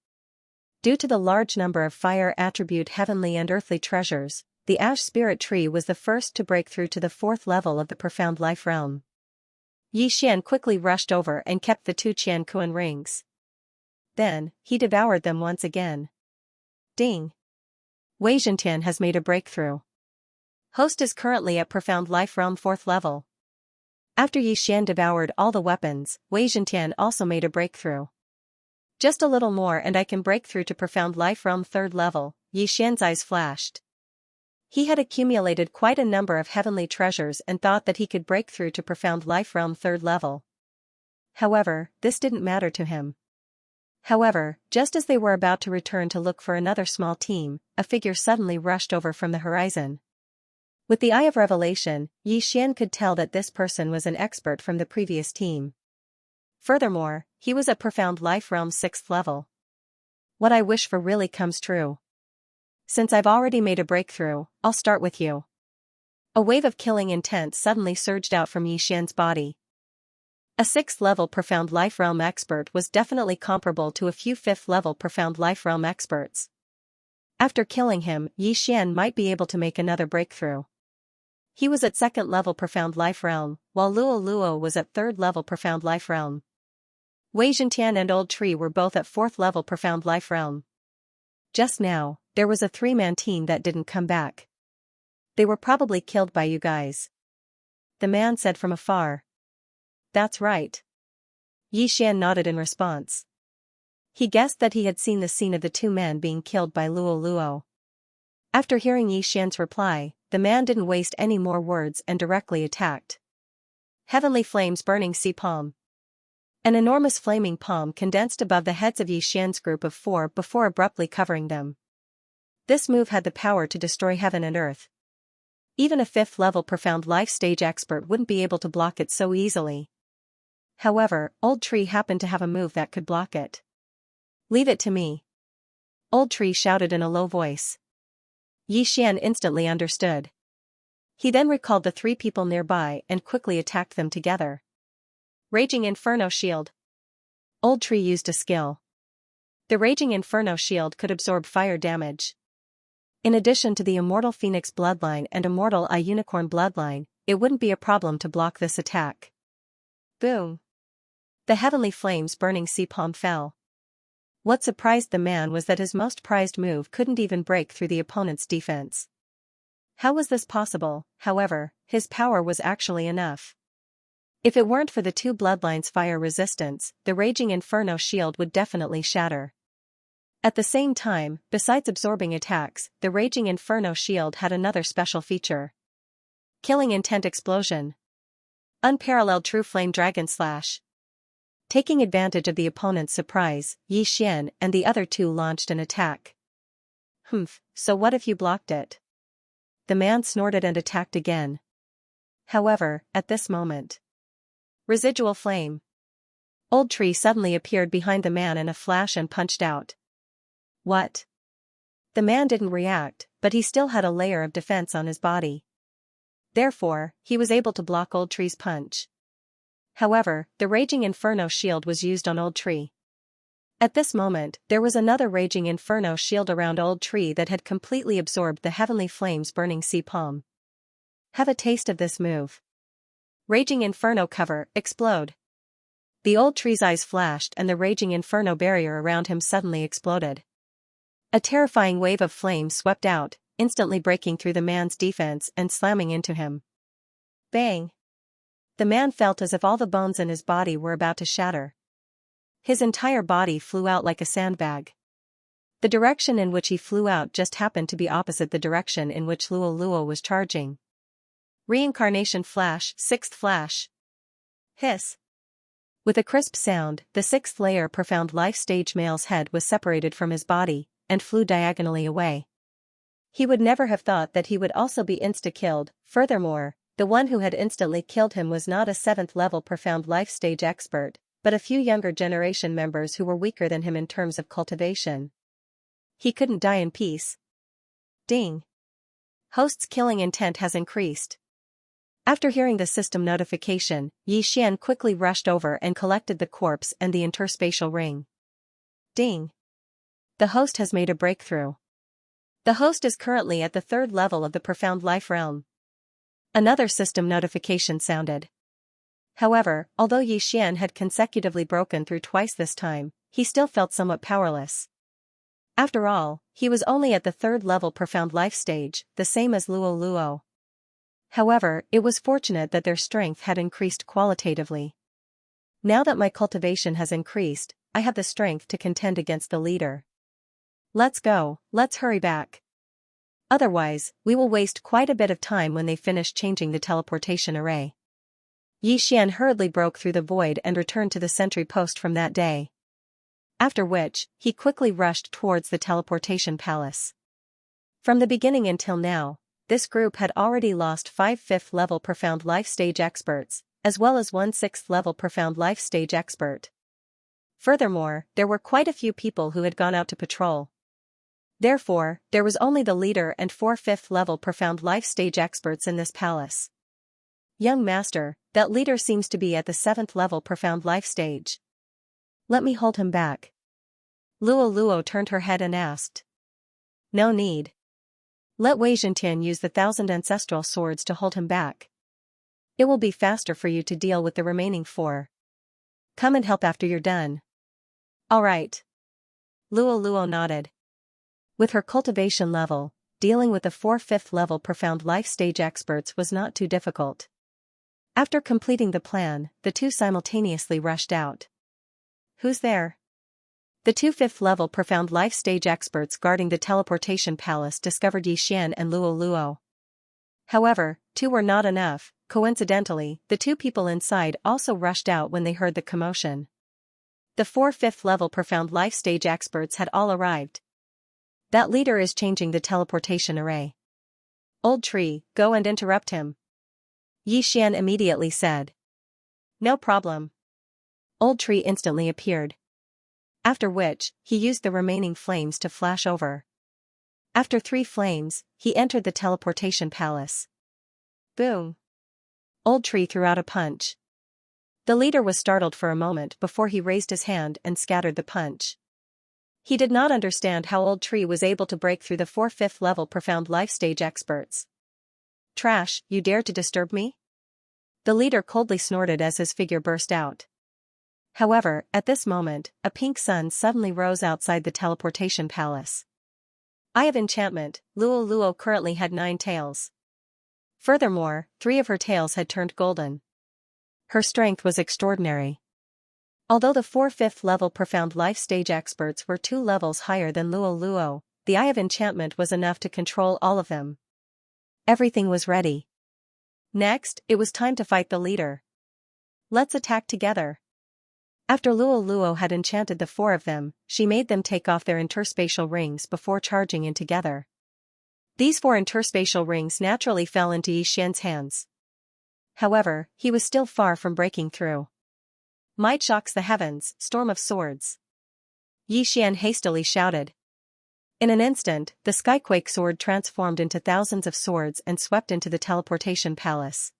Due to the large number of fire attribute heavenly and earthly treasures, the Ash Spirit Tree was the first to break through to the 4th level of the Profound Life Realm. Yi Xian quickly rushed over and kept the 2 Qian Kuan rings. Then, he devoured them once again. Ding. Wei Zhentian has made a breakthrough. Host is currently at Profound Life Realm 4th level. After Yi Xian devoured all the weapons, Wei Zhentian also made a breakthrough. Just a little more and I can break through to Profound Life Realm 3rd level, Yi Xian's eyes flashed. He had accumulated quite a number of heavenly treasures and thought that he could break through to Profound Life Realm 3rd level. However, this didn't matter to him. However, just as they were about to return to look for another small team, a figure suddenly rushed over from the horizon. With the Eye of Revelation, Yi Xian could tell that this person was an expert from the previous team. Furthermore, he was at Profound Life Realm 6th level. What I wish for really comes true. Since I've already made a breakthrough, I'll start with you. A wave of killing intent suddenly surged out from Yi Xian's body. A 6th level Profound Life Realm expert was definitely comparable to a few 5th level Profound Life Realm experts. After killing him, Yi Xian might be able to make another breakthrough. He was at 2nd level Profound Life Realm, while Luo Luo was at 3rd level Profound Life Realm. Wei Zhentian and Old Tree were both at 4th level Profound Life Realm. Just now, there was a 3-man team that didn't come back. They were probably killed by you guys. The man said from afar. That's right. Yi Xian nodded in response. He guessed that he had seen the scene of the 2 men being killed by Luo Luo. After hearing Yi Xian's reply, the man didn't waste any more words and directly attacked. Heavenly Flames Burning Sea Palm. An enormous flaming palm condensed above the heads of Yi Xian's group of 4 before abruptly covering them. This move had the power to destroy heaven and earth. Even a 5th level Profound Life stage expert wouldn't be able to block it so easily. However, Old Tree happened to have a move that could block it. Leave it to me. Old Tree shouted in a low voice. Yi Xian instantly understood. He then recalled the 3 people nearby and quickly attacked them together. Raging Inferno Shield. Old Tree used a skill. The Raging Inferno Shield could absorb fire damage. In addition to the Immortal Phoenix bloodline and Immortal Eye Unicorn bloodline, it wouldn't be a problem to block this attack. Boom. The Heavenly Flames Burning Sea Palm fell. What surprised the man was that his most prized move couldn't even break through the opponent's defense. How was this possible? However, his power was actually enough. If it weren't for the 2 bloodlines' fire resistance, the Raging Inferno Shield would definitely shatter. At the same time, besides absorbing attacks, the Raging Inferno Shield had another special feature. Killing Intent Explosion. Unparalleled True Flame Dragon Slash. Taking advantage of the opponent's surprise, Yi Xian and the other 2 launched an attack. So what if you blocked it? The man snorted and attacked again. However, at this moment. Residual Flame. Old Tree suddenly appeared behind the man in a flash and punched out. What? The man didn't react, but he still had a layer of defense on his body. Therefore, he was able to block Old Tree's punch. However, the Raging Inferno Shield was used on Old Tree. At this moment, there was another Raging Inferno Shield around Old Tree that had completely absorbed the Heavenly Flames Burning Sea Palm. Have a taste of this move. Raging Inferno Cover, Explode. The Old Tree's eyes flashed and the Raging Inferno barrier around him suddenly exploded. A terrifying wave of flame swept out, instantly breaking through the man's defense and slamming into him. Bang! The man felt as if all the bones in his body were about to shatter. His entire body flew out like a sandbag. The direction in which he flew out just happened to be opposite the direction in which Luo Luo was charging. Reincarnation Flash, 6th Flash. Hiss. With a crisp sound, the sixth layer profound life stage male's head was separated from his body, and flew diagonally away. He would never have thought that he would also be insta-killed. Furthermore, the one who had instantly killed him was not a 7th level profound life stage expert, but a few younger generation members who were weaker than him in terms of cultivation. He couldn't die in peace. Ding. Host's killing intent has increased. After hearing the system notification, Xian quickly rushed over and collected the corpse and the interspatial ring. Ding. The host has made a breakthrough. The host is currently at the 3rd level of the profound life realm. Another system notification sounded. However, although Xian had consecutively broken through twice this time, he still felt somewhat powerless. After all, he was only at the 3rd level profound life stage, the same as Luo Luo. However, it was fortunate that their strength had increased qualitatively. Now that my cultivation has increased, I have the strength to contend against the leader. Let's go, let's hurry back. Otherwise, we will waste quite a bit of time when they finish changing the teleportation array. Xian hurriedly broke through the void and returned to the sentry post from that day. After which, he quickly rushed towards the teleportation palace. From the beginning until now, this group had already lost 5 5th level profound life stage experts, as well as 1 6th level profound life stage expert. Furthermore, there were quite a few people who had gone out to patrol. Therefore, there was only the leader and 4 5th level profound life stage experts in this palace. Young master, that leader seems to be at the 7th level profound life stage. Let me hold him back. Luo Luo turned her head and asked. No need. Let Wei Zhentian use the 1,000 ancestral swords to hold him back. It will be faster for you to deal with the remaining 4. Come and help after you're done. All right. Luo Luo nodded. With her cultivation level, dealing with the 4 5th level profound life stage experts was not too difficult. After completing the plan, the two simultaneously rushed out. Who's there? The 2 5th level profound life stage experts guarding the teleportation palace discovered Xian and Luo Luo. However, 2 were not enough. Coincidentally, the 2 people inside also rushed out when they heard the commotion. The 4 5th level profound life stage experts had all arrived. That leader is changing the teleportation array. Old tree, go and interrupt him. Xian immediately said. No problem. Old tree instantly appeared. After which, he used the remaining flames to flash over. After 3 flames, he entered the teleportation palace. Boom. Old tree threw out a punch. The leader was startled for a moment before he raised his hand and scattered the punch. He did not understand how Old Tree was able to break through the 4 5th level profound life stage experts. Trash, you dare to disturb me? The leader coldly snorted as his figure burst out. However, at this moment, a pink sun suddenly rose outside the teleportation palace. Eye of Enchantment, Luo Luo currently had 9 tails. Furthermore, 3 of her tails had turned golden. Her strength was extraordinary. Although the 4 5th level profound life stage experts were 2 levels higher than Luo Luo, the Eye of Enchantment was enough to control all of them. Everything was ready. Next, it was time to fight the leader. Let's attack together. After Luo Luo had enchanted the 4 of them, she made them take off their interspatial rings before charging in together. These 4 interspatial rings naturally fell into Xian's hands. However, he was still far from breaking through. Might shocks the heavens, storm of swords. Xian hastily shouted. In an instant, the Skyquake sword transformed into thousands of swords and swept into the teleportation palace.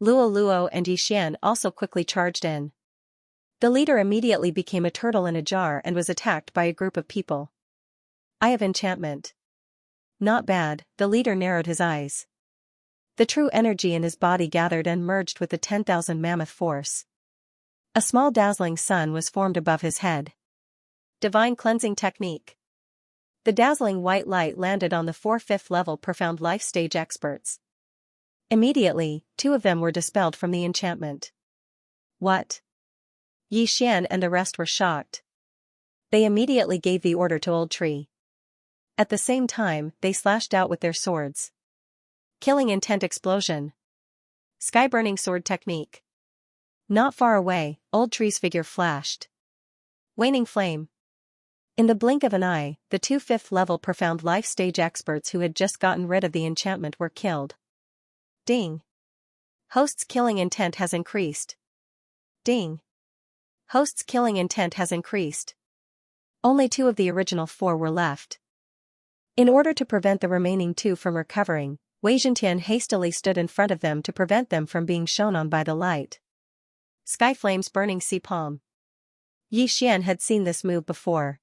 Luo Luo and Xian also quickly charged in. The leader immediately became a turtle in a jar and was attacked by a group of people. Eye of Enchantment. Not bad, the leader narrowed his eyes. The true energy in his body gathered and merged with the 10,000 mammoth force. A small dazzling sun was formed above his head. Divine Cleansing Technique. The dazzling white light landed on the 4 5th level profound life stage experts. Immediately, 2 of them were dispelled from the enchantment. What? Xian and the rest were shocked. They immediately gave the order to Old Tree. At the same time, they slashed out with their swords. Killing Intent Explosion. Sky Burning Sword Technique. Not far away, Old Tree's figure flashed. Waning flame. In the blink of an eye, the two 5th-level Profound Life stage experts who had just gotten rid of the enchantment were killed. Ding. Host's killing intent has increased. Ding. Host's killing intent has increased. Only 2 of the original 4 were left. In order to prevent the remaining 2 from recovering, Xianxia hastily stood in front of them to prevent them from being shone on by the light. Sky Flame's Burning Sea Palm. Xian had seen this move before.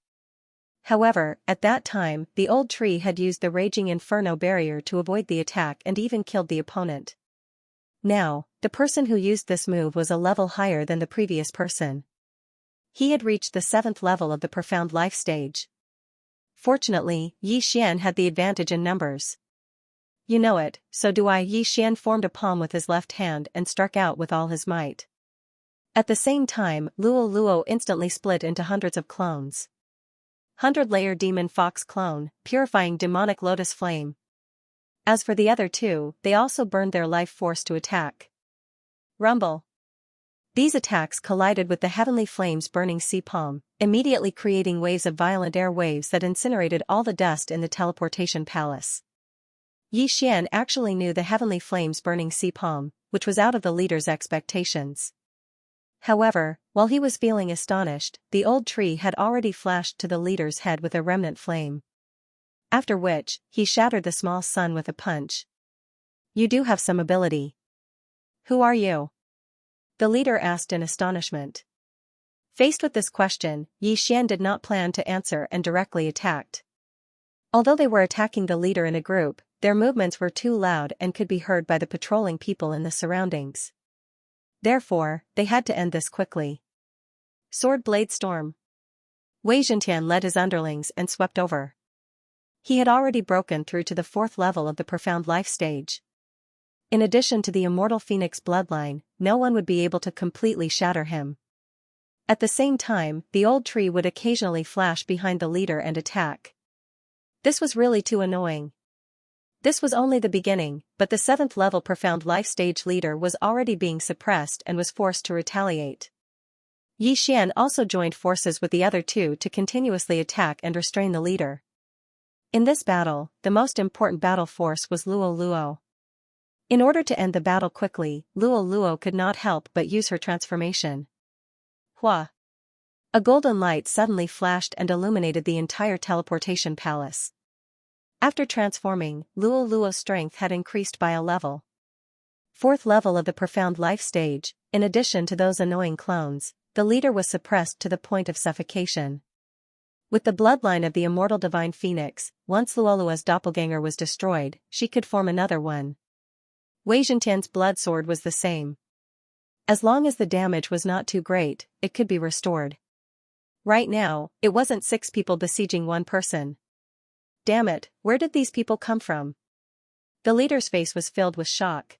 However, at that time, the old tree had used the Raging Inferno barrier to avoid the attack and even killed the opponent. Now, the person who used this move was a level higher than the previous person. He had reached the 7th level of the Profound Life stage. Fortunately, Xian had the advantage in numbers. You know it, so do I. Xian formed a palm with his left hand and struck out with all his might. At the same time, Luo instantly split into hundreds of clones. 100-layer Demon Fox clone, purifying demonic lotus flame. As for the other 2, they also burned their life force to attack. Rumble. These attacks collided with the heavenly flame's burning sea palm, immediately creating waves of violent air waves that incinerated all the dust in the teleportation palace. Xian actually knew the heavenly flame's burning sea palm, which was out of the leader's expectations. However, while he was feeling astonished, the old tree had already flashed to the leader's head with a remnant flame. After which, he shattered the small sun with a punch. You do have some ability. Who are you? The leader asked in astonishment. Faced with this question, Xian did not plan to answer and directly attacked. Although they were attacking the leader in a group, their movements were too loud and could be heard by the patrolling people in the surroundings. Therefore, they had to end this quickly. Sword Blade Storm. Xianxia led his underlings and swept over. He had already broken through to the 4th level of the Profound Life stage. In addition to the immortal Phoenix bloodline, no one would be able to completely shatter him. At the same time, the old tree would occasionally flash behind the leader and attack. This was really too annoying. This was only the beginning, but the 7th level Profound Life stage leader was already being suppressed and was forced to retaliate. Xian also joined forces with the other 2 to continuously attack and restrain the leader. In this battle, the most important battle force was Luo. In order to end the battle quickly, Luo could not help but use her transformation. Hua! A golden light suddenly flashed and illuminated the entire teleportation palace. After transforming, Luo's strength had increased by a level. 4th level of the Profound Life stage, in addition to those annoying clones, the leader was suppressed to the point of suffocation. With the bloodline of the immortal divine Phoenix, once Luo's doppelganger was destroyed, she could form another one. Xianxia's blood sword was the same. As long as the damage was not too great, it could be restored. Right now, it wasn't 6 people besieging one person. Damn it, where did these people come from? The leader's face was filled with shock.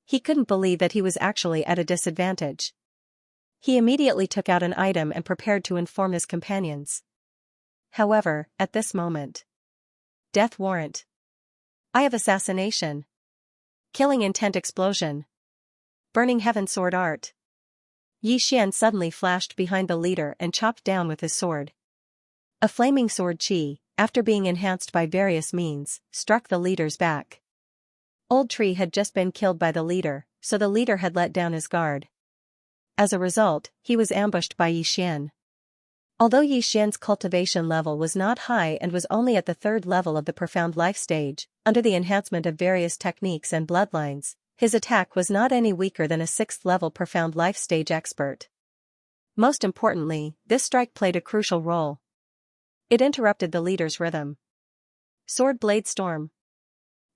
He couldn't believe that he was actually at a disadvantage. He immediately took out an item and prepared to inform his companions. However, at this moment. Death warrant. I have assassination. Killing intent explosion. Burning heaven sword art. Xian suddenly flashed behind the leader and chopped down with his sword. A flaming sword chi, after being enhanced by various means, struck the leader's back. Old Tree had just been killed by the leader, so the leader had let down his guard. As a result, he was ambushed by Xian. Although Xian's cultivation level was not high and was only at the 3rd level of the Profound Life stage, under the enhancement of various techniques and bloodlines, his attack was not any weaker than a 6th level Profound Life stage expert. Most importantly, this strike played a crucial role. It interrupted the leader's rhythm. Sword Blade Storm.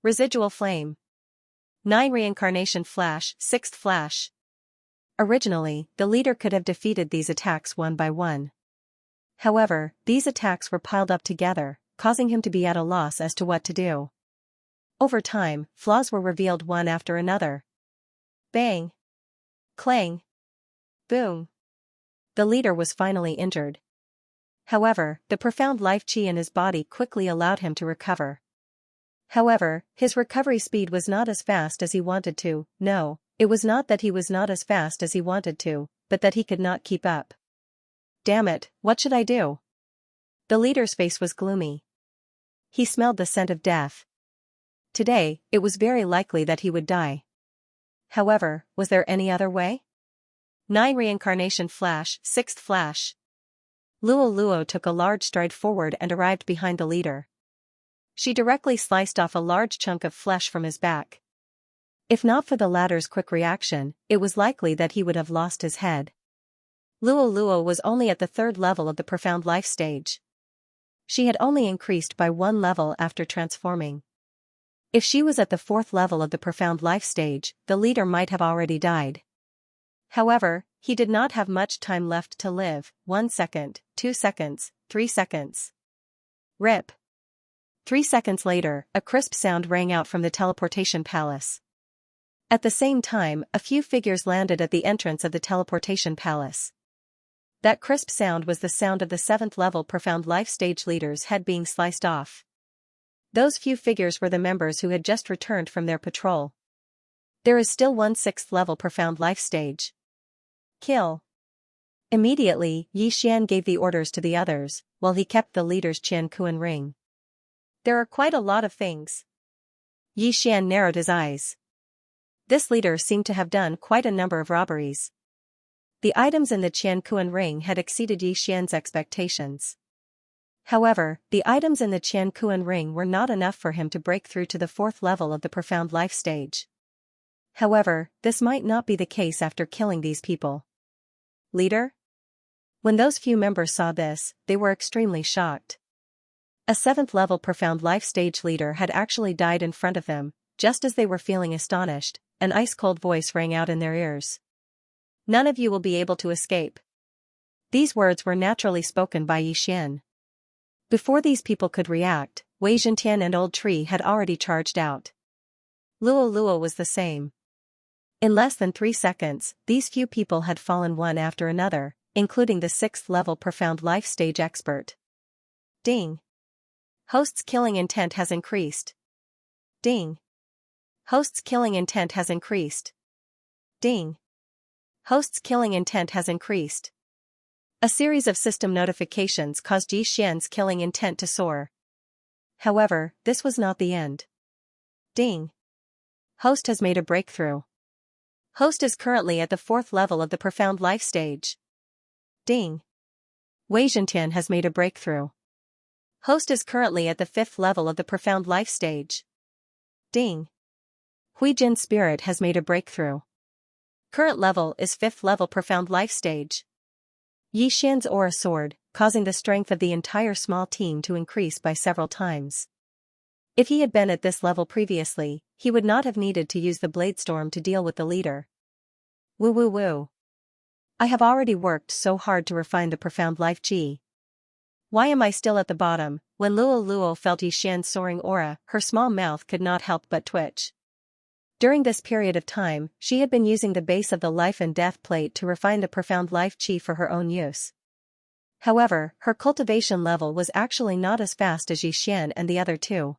Residual Flame. 9 Reincarnation Flash, 6th Flash. Originally, the leader could have defeated these attacks one by one. However, these attacks were piled up together, causing him to be at a loss as to what to do. Over time, flaws were revealed one after another. Bang! Clang! Boom! The leader was finally injured. However, the profound life chi in his body quickly allowed him to recover. However, his recovery speed was not as fast as he wanted to. No, It was not that he was not as fast as he wanted to, but that he could not keep up. Damn it, what should I do? The leader's face was gloomy. He smelled the scent of death. Today, it was very likely that he would die. However, was there any other way? 9 Reincarnation Flash, 6th Flash. Luo took a large stride forward and arrived behind the leader. She directly sliced off a large chunk of flesh from his back. If not for the latter's quick reaction, it was likely that he would have lost his head. Luo was only at the 3rd level of the profound life stage. She had only increased by 1 level after transforming. If she was at the 4th level of the profound life stage, the leader might have already died. However, he did not have much time left to live. 1 second, 2 seconds, 3 seconds. Rip. 3 seconds later, a crisp sound rang out from the teleportation palace. At the same time, a few figures landed at the entrance of the teleportation palace. That crisp sound was the sound of the 7th level profound life stage leader's head being sliced off. Those few figures were the members who had just returned from their patrol. There is still one 6th level profound life stage. Kill. Immediately, Xian gave the orders to the others, while he kept the leader's Qianquan ring. There are quite a lot of things. Xian narrowed his eyes. This leader seemed to have done quite a number of robberies. The items in the Qianquan ring had exceeded Xian's expectations. However, the items in the Qianquan ring were not enough for him to break through to the 4th level of the profound life stage. However, this might not be the case after killing these people. Leader? When those few members saw this, they were extremely shocked. A 7th level profound life stage leader had actually died in front of them. Just as they were feeling astonished, an ice-cold voice rang out in their ears. None of you will be able to escape. These words were naturally spoken by Xian. Before these people could react, Wei Zhentian and Old Tree had already charged out. Luo was the same. In less than 3 seconds, these few people had fallen one after another, including the 6th level profound life stage expert. Ding. Host's killing intent has increased. Ding. Host's killing intent has increased. Ding. Host's killing intent has increased. A series of system notifications caused Xian's killing intent to soar. However, this was not the end. Ding. Host has made a breakthrough. Host is currently at the 4th level of the profound life stage. Ding. Wei Zhentian has made a breakthrough. Host is currently at the 5th level of the profound life stage. Ding. Huijin's spirit has made a breakthrough. Current level is 5th level profound life stage. Xian's aura soared, causing the strength of the entire small team to increase by several times. If he had been at this level previously, he would not have needed to use the Blade Storm to deal with the leader. Woo. I have already worked so hard to refine the profound life G. Why am I still at the bottom? When Luo felt Xian's soaring aura, her small mouth could not help but twitch. During this period of time, she had been using the base of the life and death plate to refine the profound life Qi for her own use. However, her cultivation level was actually not as fast as Xian and the other two.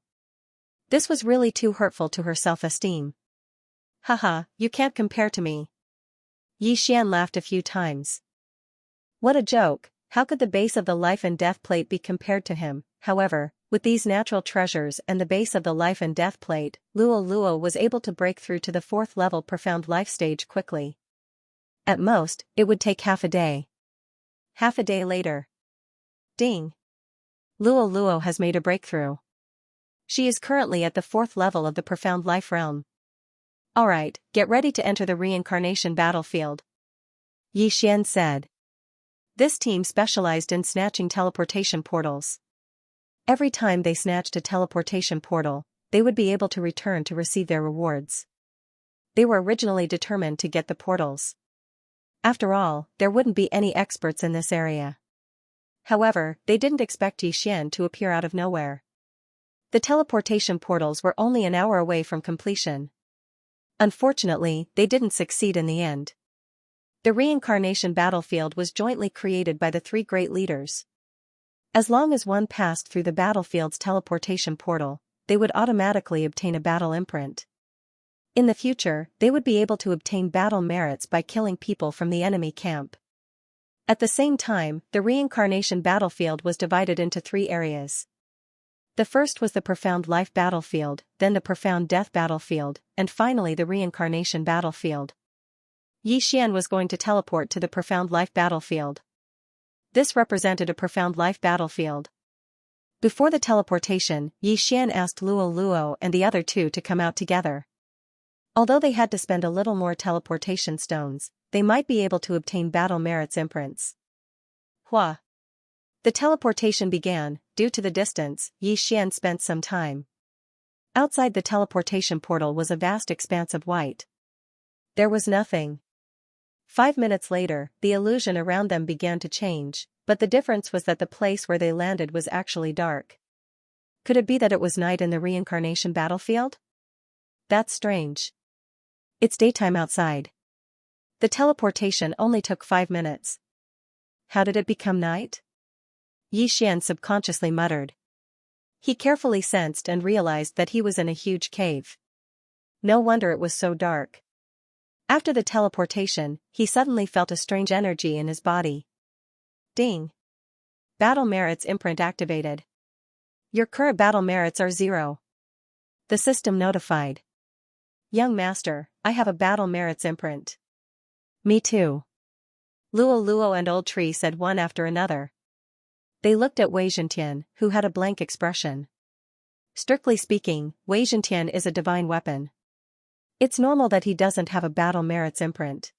This was really too hurtful to her self-esteem. Haha, you can't compare to me. Xian laughed a few times. What a joke, how could the base of the life and death plate be compared to him? However, with these natural treasures and the base of the life and death plate, Luo was able to break through to the 4th level profound life stage quickly. At most, it would take half a day. Half a day later. Ding. Luo has made a breakthrough. She is currently at the 4th level of the profound life realm. Alright, get ready to enter the reincarnation battlefield. Xian said. This team specialized in snatching teleportation portals. Every time they snatched a teleportation portal, they would be able to return to receive their rewards. They were originally determined to get the portals. After all, there wouldn't be any experts in this area. However, they didn't expect Xian to appear out of nowhere. The teleportation portals were only an hour away from completion. Unfortunately, they didn't succeed in the end. The reincarnation battlefield was jointly created by the 3 great leaders. As long as one passed through the battlefield's teleportation portal, they would automatically obtain a battle imprint. In the future, they would be able to obtain battle merits by killing people from the enemy camp. At the same time, the reincarnation battlefield was divided into 3 areas. The first was the profound life battlefield, then the profound death battlefield, and finally the reincarnation battlefield. Xian was going to teleport to the profound life battlefield. This represented a profound life battlefield. Before the teleportation, Xian asked Luo and the other 2 to come out together. Although they had to spend a little more teleportation stones, they might be able to obtain battle merits imprints. Hua. The teleportation began. Due to the distance, Xian spent some time. Outside the teleportation portal was a vast expanse of white. There was nothing. 5 minutes later, the illusion around them began to change, but the difference was that the place where they landed was actually dark. Could it be that it was night in the reincarnation battlefield? That's strange. It's daytime outside. The teleportation only took 5 minutes. How did it become night? Xian subconsciously muttered. He carefully sensed and realized that he was in a huge cave. No wonder it was so dark. After the teleportation, he suddenly felt a strange energy in his body. Ding! Battle merits imprint activated. Your current battle merits are 0. The system notified. Young master, I have a battle merits imprint. Me too. Luo and Old Tree said one after another. They looked at Wei Zhentian, who had a blank expression. Strictly speaking, Wei Zhentian is a divine weapon. It's normal that he doesn't have a battle merits imprint.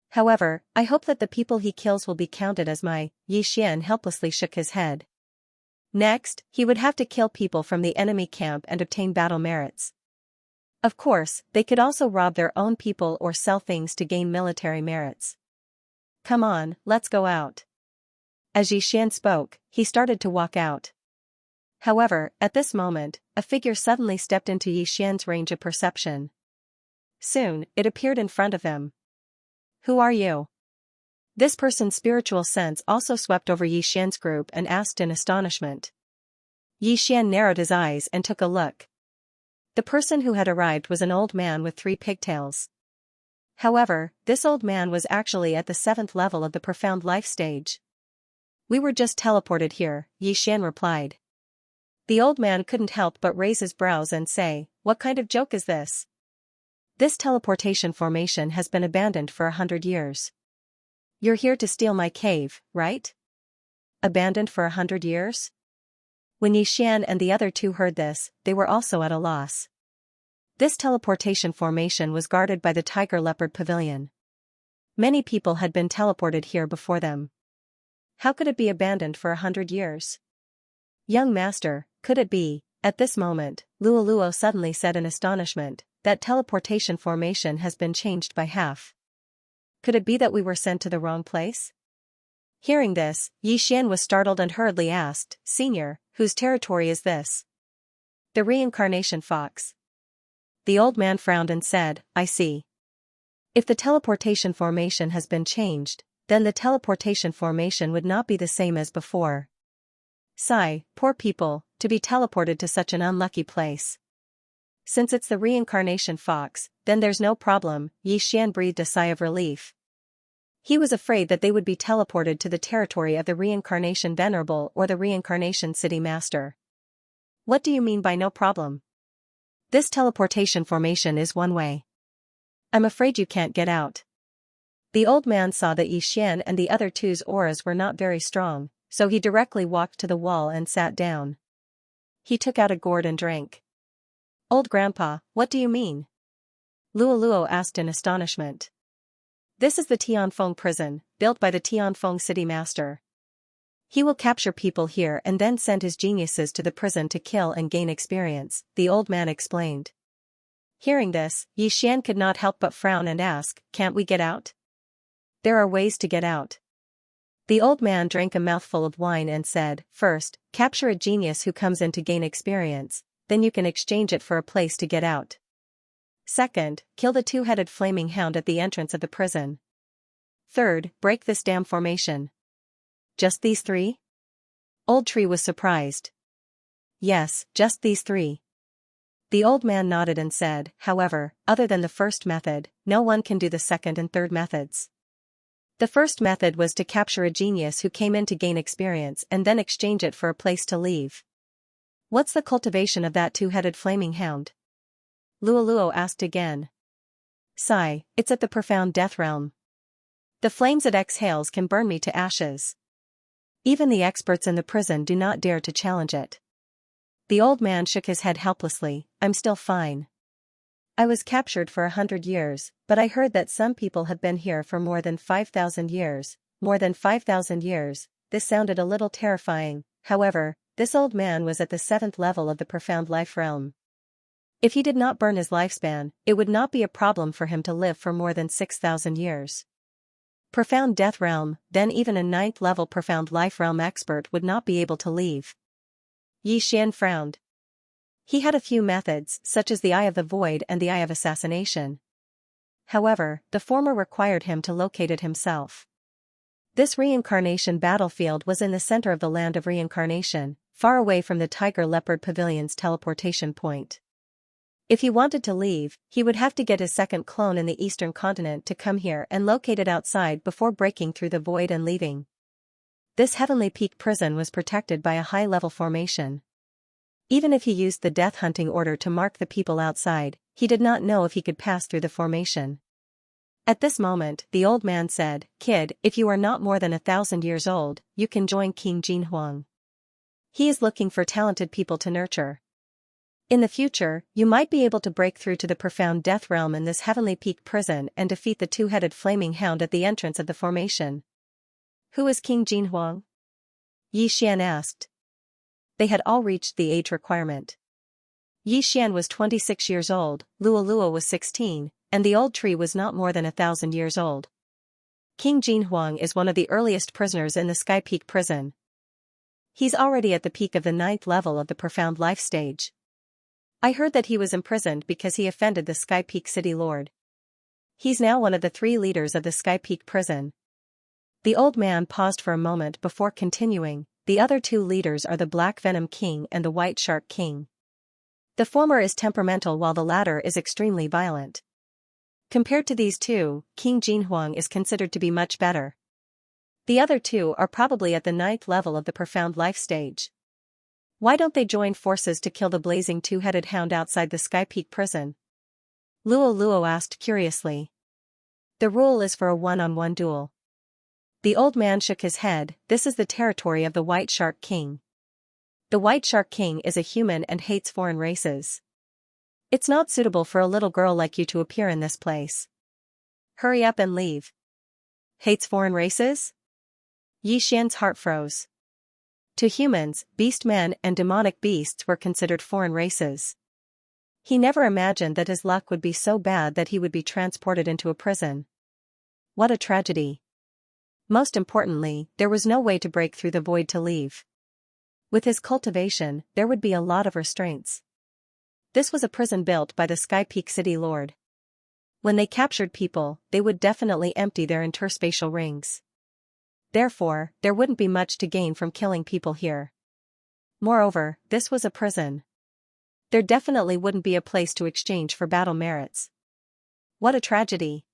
However, I hope that the people he kills will be counted as my. Xian helplessly shook his head. Next, he would have to kill people from the enemy camp and obtain battle merits. Of course, they could also rob their own people or sell things to gain military merits. Come on, let's go out. As Xian spoke, he started to walk out. However, at this moment, a figure suddenly stepped into Xian's range of perception. Soon, it appeared in front of him. Who are you? This person's spiritual sense also swept over Xian's group and asked in astonishment. Xian narrowed his eyes and took a look. The person who had arrived was an old man with 3 pigtails. However, this old man was actually at the 7th level of the profound life stage. We were just teleported here, Xian replied. The old man couldn't help but raise his brows and say, what kind of joke is this? This teleportation formation has been abandoned for 100 years. You're here to steal my cave, right? Abandoned for 100 years? When Xian and the other 2 heard this, they were also at a loss. This teleportation formation was guarded by the Tiger Leopard Pavilion. Many people had been teleported here before them. How could it be abandoned for 100 years? Young master, could it be? At this moment, Luo suddenly said in astonishment, that teleportation formation has been changed by half. Could it be that we were sent to the wrong place? Hearing this, Xian was startled and hurriedly asked, Senior, whose territory is this? The reincarnation fox. The old man frowned and said, I see. If the teleportation formation has been changed, then the teleportation formation would not be the same as before. Sigh, poor people, to be teleported to such an unlucky place. Since it's the reincarnation fox, then there's no problem, Xian breathed a sigh of relief. He was afraid that they would be teleported to the territory of the reincarnation venerable or the reincarnation city master. What do you mean by no problem? This teleportation formation is one way. I'm afraid you can't get out. The old man saw that Xian and the other 2's auras were not very strong, so he directly walked to the wall and sat down. He took out a gourd and drank. Old grandpa, what do you mean? Luo asked in astonishment. This is the Tianfeng prison, built by the Tianfeng city master. He will capture people here and then send his geniuses to the prison to kill and gain experience, the old man explained. Hearing this, Xian could not help but frown and ask, can't we get out? There are ways to get out. The old man drank a mouthful of wine and said, first, capture a genius who comes in to gain experience, then you can exchange it for a place to get out. Second, kill the 2-headed flaming hound at the entrance of the prison. Third, break this dam formation. Just these 3? Old Tree was surprised. Yes, just these 3. The old man nodded and said, however, other than the first method, no one can do the second and third methods. The first method was to capture a genius who came in to gain experience and then exchange it for a place to leave. What's the cultivation of that two-headed flaming hound? Luoluo asked again. Sigh, it's at the profound death realm. The flames it exhales can burn me to ashes. Even the experts in the prison do not dare to challenge it. The old man shook his head helplessly. I'm still fine. I was captured for 100 years, but I heard that some people have been here for more than 5,000 years. More than 5,000 years, this sounded a little terrifying. However, this old man was at the 7th level of the profound life realm. If he did not burn his lifespan, it would not be a problem for him to live for more than 6,000 years. Profound death realm, then even a 9th level profound life realm expert would not be able to leave. Xian frowned. He had a few methods, such as the Eye of the Void and the Eye of Assassination. However, the former required him to locate it himself. This reincarnation battlefield was in the center of the land of reincarnation, far away from the Tiger Leopard Pavilion's teleportation point. If he wanted to leave, he would have to get his second clone in the eastern continent to come here and locate it outside before breaking through the void and leaving. This Heavenly Peak prison was protected by a high-level formation. Even if he used the death hunting order to mark the people outside, he did not know if he could pass through the formation. At this moment, the old man said, Kid, if you are not more than 1,000 years old, you can join King Jinhuang. He is looking for talented people to nurture. In the future, you might be able to break through to the profound death realm in this Heavenly Peak prison and defeat the two-headed flaming hound at the entrance of the formation. Who is King Jinhuang? Xian asked. They had all reached the age requirement. Xian was 26 years old, Luoluo was 16, and the old tree was not more than 1,000 years old. King Jinhuang is one of the earliest prisoners in the Sky Peak prison. He's already at the peak of the 9th level of the profound life stage. I heard that he was imprisoned because he offended the Sky Peak City Lord. He's now one of the 3 leaders of the Sky Peak prison. The old man paused for a moment before continuing. The other 2 leaders are the Black Venom King and the White Shark King. The former is temperamental while the latter is extremely violent. Compared to these 2, King Jinhuang is considered to be much better. The other 2 are probably at the 9th level of the profound life stage. Why don't they join forces to kill the blazing two-headed hound outside the Sky Peak prison? Luoluo asked curiously. The rule is for a one-on-one duel. The old man shook his head. This is the territory of the White Shark King. The White Shark King is a human and hates foreign races. It's not suitable for a little girl like you to appear in this place. Hurry up and leave. Hates foreign races? Xian's heart froze. To humans, beast men and demonic beasts were considered foreign races. He never imagined that his luck would be so bad that he would be transported into a prison. What a tragedy. Most importantly, there was no way to break through the void to leave. With his cultivation, there would be a lot of restraints. This was a prison built by the Sky Peak City Lord. When they captured people, they would definitely empty their interspatial rings. Therefore, there wouldn't be much to gain from killing people here. Moreover, this was a prison. There definitely wouldn't be a place to exchange for battle merits. What a tragedy.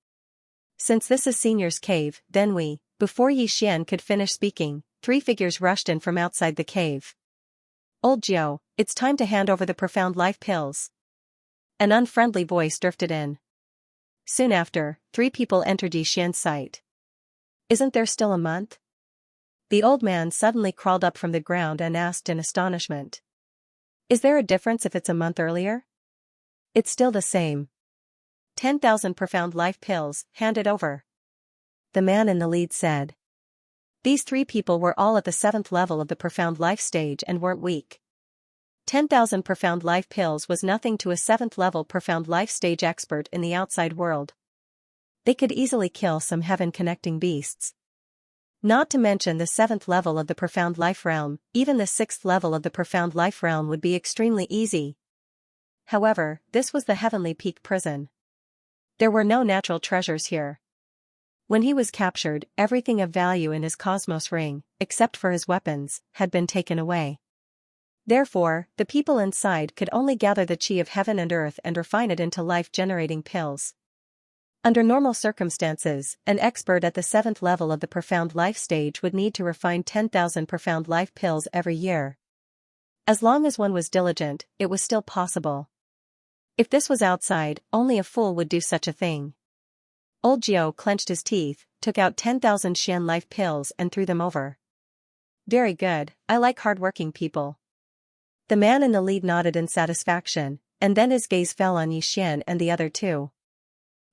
Since this is Senior's Cave, then we. Before Xian could finish speaking, 3 figures rushed in from outside the cave. Old Jiao, it's time to hand over the profound life pills. An unfriendly voice drifted in. Soon after, 3 people entered Xian's sight. Isn't there still a month? The old man suddenly crawled up from the ground and asked in astonishment. Is there a difference if it's a month earlier? It's still the same. 10,000 profound life pills, hand it over. The man in the lead said. These 3 people were all at the 7th level of the profound life stage and weren't weak. 10,000 profound life pills was nothing to a 7th level profound life stage expert in the outside world. They could easily kill some heaven-connecting beasts. Not to mention the 7th level of the profound life realm, even the 6th level of the profound life realm would be extremely easy. However, this was the Heavenly Peak prison. There were no natural treasures here. When he was captured, everything of value in his cosmos ring, except for his weapons, had been taken away. Therefore, the people inside could only gather the chi of heaven and earth and refine it into life-generating pills. Under normal circumstances, an expert at the 7th level of the profound life stage would need to refine 10,000 profound life pills every year. As long as one was diligent, it was still possible. If this was outside, only a fool would do such a thing. Old Jiao clenched his teeth, took out 10,000 Xian life pills and threw them over. Very good, I like hard-working people. The man in the lead nodded in satisfaction, and then his gaze fell on Yi Xian and the other two.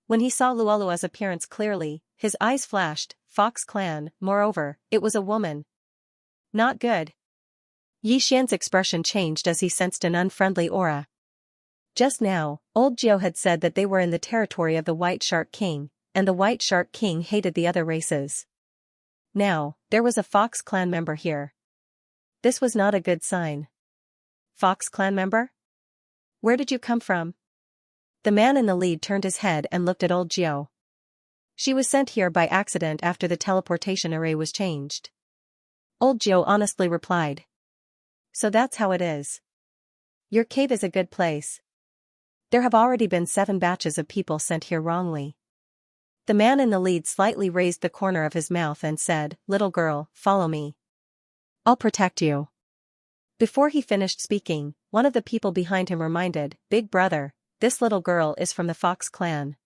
When he saw Luolua's appearance clearly, his eyes flashed. Fox clan, moreover, it was a woman. Not good. Yi Xian's expression changed as he sensed an unfriendly aura. Just now, old Jiao had said that they were in the territory of the White Shark King, and the White Shark King hated the other races. Now, there was a Fox clan member here. This was not a good sign. Fox clan member? Where did you come from? The man in the lead turned his head and looked at old Jiao. She was sent here by accident after the teleportation array was changed. Old Jiao honestly replied. So that's how it is. Your cave is a good place. There have already been 7 batches of people sent here wrongly. The man in the lead slightly raised the corner of his mouth and said, Little girl, follow me. I'll protect you. Before he finished speaking, one of the people behind him reminded, Big brother, this little girl is from the Fox clan.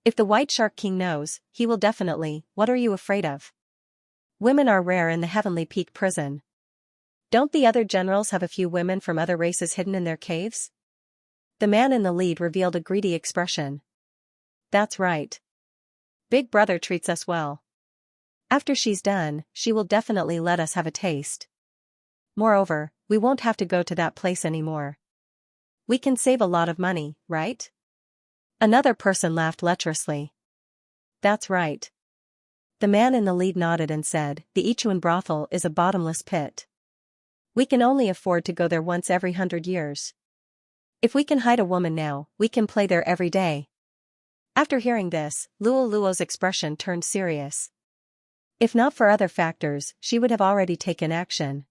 If the White Shark King knows, he will definitely. What are you afraid of? Women are rare in the Heavenly Peak prison. Don't the other generals have a few women from other races hidden in their caves? The man in the lead revealed a greedy expression. That's right. Big brother treats us well. After she's done, she will definitely let us have a taste. Moreover, we won't have to go to that place anymore. We can save a lot of money, right? Another person laughed lecherously. That's right. The man in the lead nodded and said, The Ichuan brothel is a bottomless pit. We can only afford to go there once every 100 years. If we can hide a woman now, we can play there every day. After hearing this, Luoluo's expression turned serious. If not for other factors, she would have already taken action.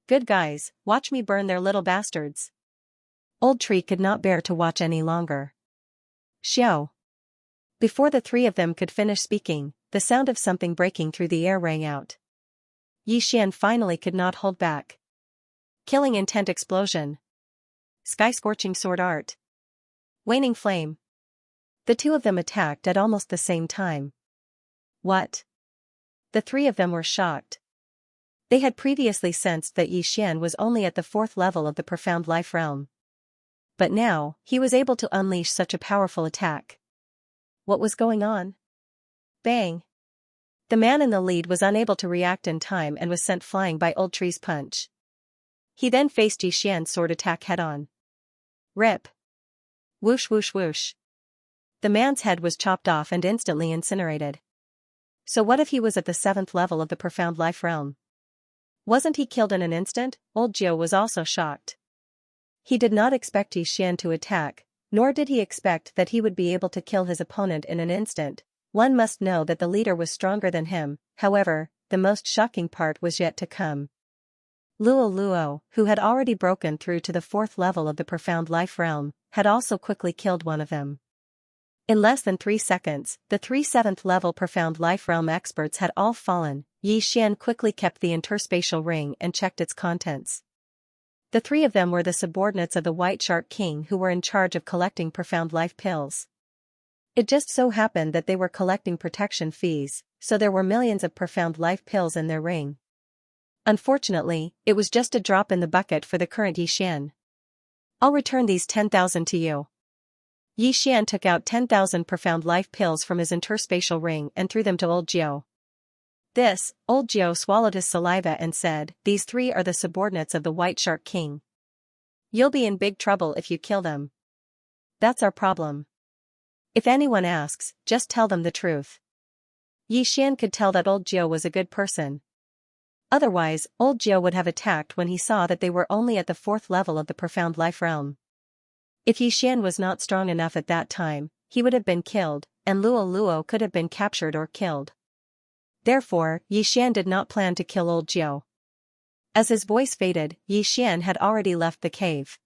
Good guys, watch me burn their little bastards. Old Tree could not bear to watch any longer. Xiao. Before the 3 of them could finish speaking, the sound of something breaking through the air rang out. Yi Xian finally could not hold back. Killing intent explosion. Sky-scorching sword art. Waning flame. The 2 of them attacked at almost the same time. What? The 3 of them were shocked. They had previously sensed that Yi Xian was only at the 4th level of the profound life realm. But now, he was able to unleash such a powerful attack. What was going on? Bang! The man in the lead was unable to react in time and was sent flying by Old Tree's punch. He then faced Yi Xian's sword attack head-on. Rip! Whoosh whoosh whoosh. The man's head was chopped off and instantly incinerated. So what if he was at the 7th level of the profound life realm? Wasn't he killed in an instant? Old Jiao was also shocked. He did not expect Yi Xian to attack, nor did he expect that he would be able to kill his opponent in an instant. One must know that the leader was stronger than him. However, the most shocking part was yet to come. Luo, who had already broken through to the 4th level of the profound life realm, had also quickly killed one of them. In less than 3 seconds, the 3 7th level profound life realm experts had all fallen. Yi Xian quickly kept the interspatial ring and checked its contents. The 3 of them were the subordinates of the White Shark King who were in charge of collecting profound life pills. It just so happened that they were collecting protection fees, so there were millions of profound life pills in their ring. Unfortunately, it was just a drop in the bucket for the current Yi Xian. I'll return these 10,000 to you. Yi Xian took out 10,000 profound life pills from his interspatial ring and threw them to Old Jiao. Old Jiao swallowed his saliva and said, These 3 are the subordinates of the White Shark King. You'll be in big trouble if you kill them. That's our problem. If anyone asks, just tell them the truth. Yi Xian could tell that Old Jiao was a good person. Otherwise, Old Jiao would have attacked when he saw that they were only at the 4th level of the profound life realm. If Yi Xian was not strong enough at that time, he would have been killed, and Luo could have been captured or killed. Therefore, Yi Xian did not plan to kill Old Jiao. As his voice faded, Xian had already left the cave.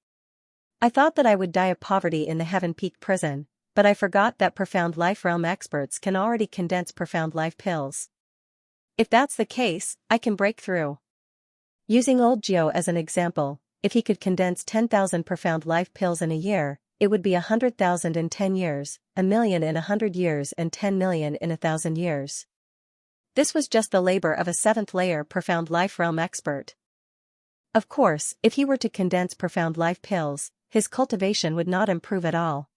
I thought that I would die of poverty in the Heaven Peak prison, but I forgot that Profound Life Realm experts can already condense Profound Life pills. If that's the case, I can break through. Using old Geo as an example, if he could condense 10,000 Profound Life pills in a year, it would be 100,000 in 10 years, 1,000,000 in 100 years and 10 million in 1,000 years. This was just the labor of a 7th layer Profound Life Realm expert. Of course, if he were to condense Profound Life pills, his cultivation would not improve at all.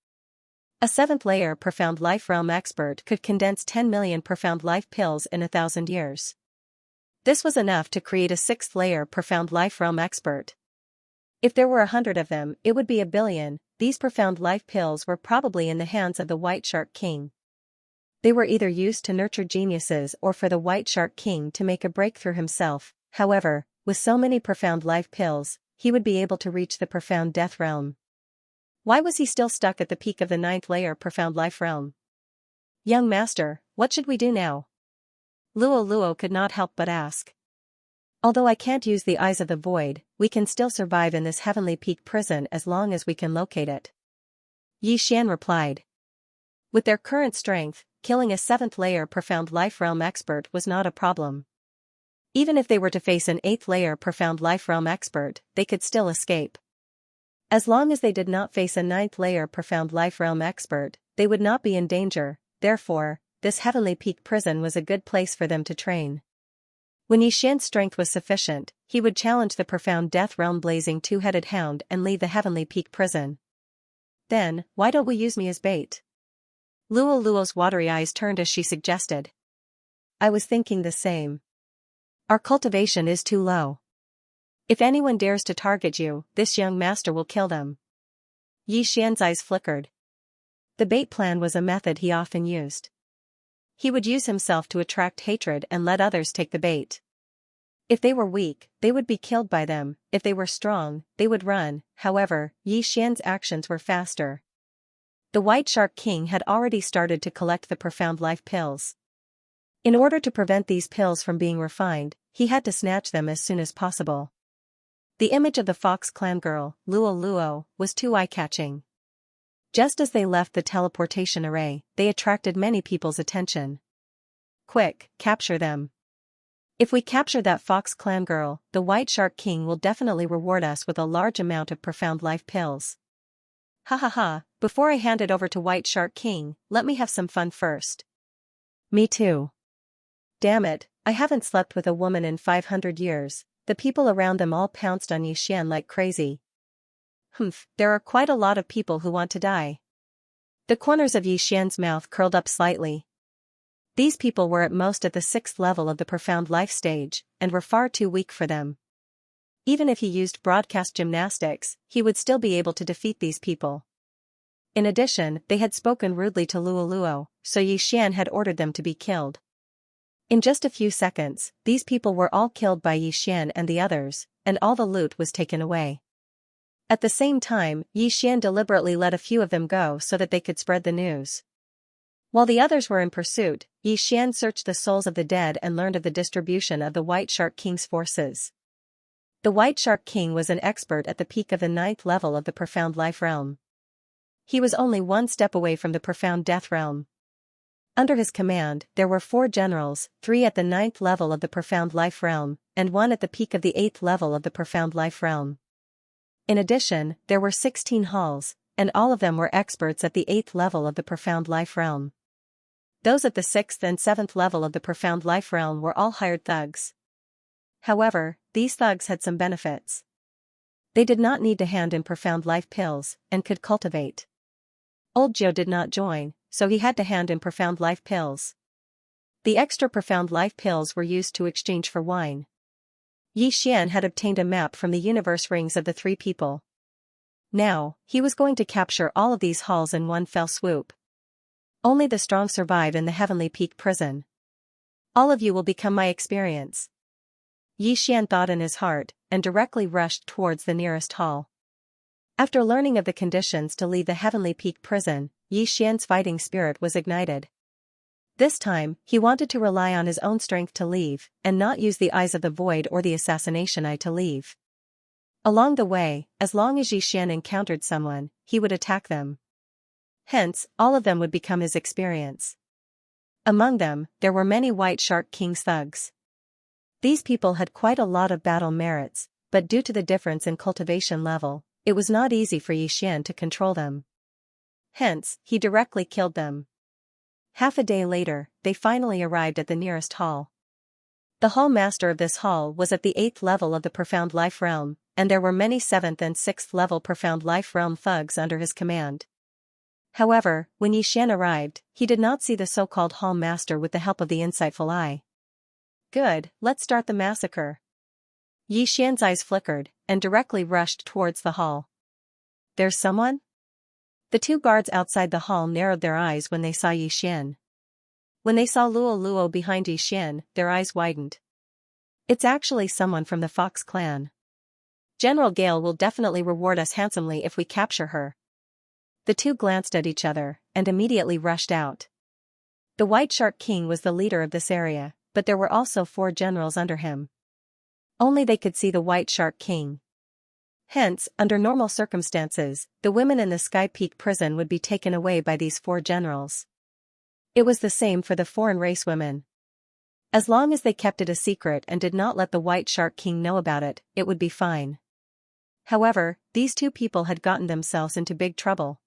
A 7th layer Profound Life Realm expert could condense 10 million Profound Life pills in 1,000 years. This was enough to create a 6th layer Profound Life Realm expert. If there were 100 of them, it would be 1,000,000,000. These Profound Life pills were probably in the hands of the White Shark King. They were either used to nurture geniuses or for the White Shark King to make a breakthrough himself. However, with so many Profound Life pills, he would be able to reach the Profound Death Realm. Why was he still stuck at the peak of the 9th layer Profound Life Realm? Young Master, what should we do now? Luo could not help but ask. Although I can't use the Eyes of the Void, we can still survive in this Heavenly Peak prison as long as we can locate it. Xian replied. With their current strength, killing a 7th layer Profound Life Realm expert was not a problem. Even if they were to face an 8th layer Profound Life Realm expert, they could still escape. As long as they did not face a 9th layer Profound Life Realm expert, they would not be in danger. Therefore, this Heavenly Peak prison was a good place for them to train. When Xian's strength was sufficient, he would challenge the Profound Death Realm Blazing Two-Headed Hound and leave the Heavenly Peak prison. Then, why don't we use me as bait? Luo's watery eyes turned as she suggested. I was thinking the same. Our cultivation is too low. If anyone dares to target you, this young master will kill them. Xian's eyes flickered. The bait plan was a method he often used. He would use himself to attract hatred and let others take the bait. If they were weak, they would be killed by them. If they were strong, they would run. However, Xian's actions were faster. The White Shark King had already started to collect the Profound Life pills. In order to prevent these pills from being refined, he had to snatch them as soon as possible. The image of the Fox Clan girl, Luo, was too eye-catching. Just as they left the teleportation array, they attracted many people's attention. Quick, capture them. If we capture that Fox Clan girl, the White Shark King will definitely reward us with a large amount of Profound Life pills. Ha ha ha, before I hand it over to White Shark King, let me have some fun first. Me too. Damn it, I haven't slept with a woman in 500 years, the people around them all pounced on Xian like crazy. There are quite a lot of people who want to die. The corners of Xian's mouth curled up slightly. These people were at most at the 6th level of the Profound Life stage, and were far too weak for them. Even if he used broadcast gymnastics, he would still be able to defeat these people. In addition, they had spoken rudely to Luo, so Xian had ordered them to be killed. In just a few seconds, these people were all killed by Xian and the others, and all the loot was taken away. At the same time, Xian deliberately let a few of them go so that they could spread the news. While the others were in pursuit, Xian searched the souls of the dead and learned of the distribution of the White Shark King's forces. The White Shark King was an expert at the peak of the 9th level of the Profound Life Realm. He was only one step away from the Profound Death Realm. Under his command, there were 4 generals, 3 at the 9th level of the Profound Life Realm, and 1 at the peak of the 8th level of the Profound Life Realm. In addition, there were 16 halls, and all of them were experts at the 8th level of the Profound Life Realm. Those at the 6th and 7th level of the Profound Life Realm were all hired thugs. However, these thugs had some benefits. They did not need to hand in Profound Life pills, and could cultivate. Old Joe did not join, so he had to hand in Profound Life pills. The extra Profound Life pills were used to exchange for wine. Xian had obtained a map from the universe rings of the 3 people. Now, he was going to capture all of these halls in one fell swoop. Only the strong survive in the Heavenly Peak prison. All of you will become my experience. Xian thought in his heart, and directly rushed towards the nearest hall. After learning of the conditions to leave the Heavenly Peak prison, Xian's fighting spirit was ignited. This time, he wanted to rely on his own strength to leave, and not use the eyes of the void or the assassination eye to leave. Along the way, as long as Yixian encountered someone, he would attack them. Hence, all of them would become his experience. Among them, there were many White Shark King's thugs. These people had quite a lot of battle merits, but due to the difference in cultivation level, it was not easy for Yixian to control them. Hence, he directly killed them. Half a day later, they finally arrived at the nearest hall. The hall master of this hall was at the 8th level of the Profound Life Realm, and there were many 7th and 6th level Profound Life Realm thugs under his command. However, when Yixian arrived, he did not see the so-called hall master with the help of the insightful eye. Good, let's start the massacre. Yixian's eyes flickered, and directly rushed towards the hall. There's someone? The two guards outside the hall narrowed their eyes when they saw Yixian. When they saw Luo behind Yixian, their eyes widened. It's actually someone from the Fox clan. General Gale will definitely reward us handsomely if we capture her. The two glanced at each other, and immediately rushed out. The White Shark King was the leader of this area, but there were also 4 generals under him. Only they could see the White Shark King. Hence, under normal circumstances, the women in the Sky Peak prison would be taken away by these 4 generals. It was the same for the foreign race women. As long as they kept it a secret and did not let the White Shark King know about it, it would be fine. However, these 2 people had gotten themselves into big trouble.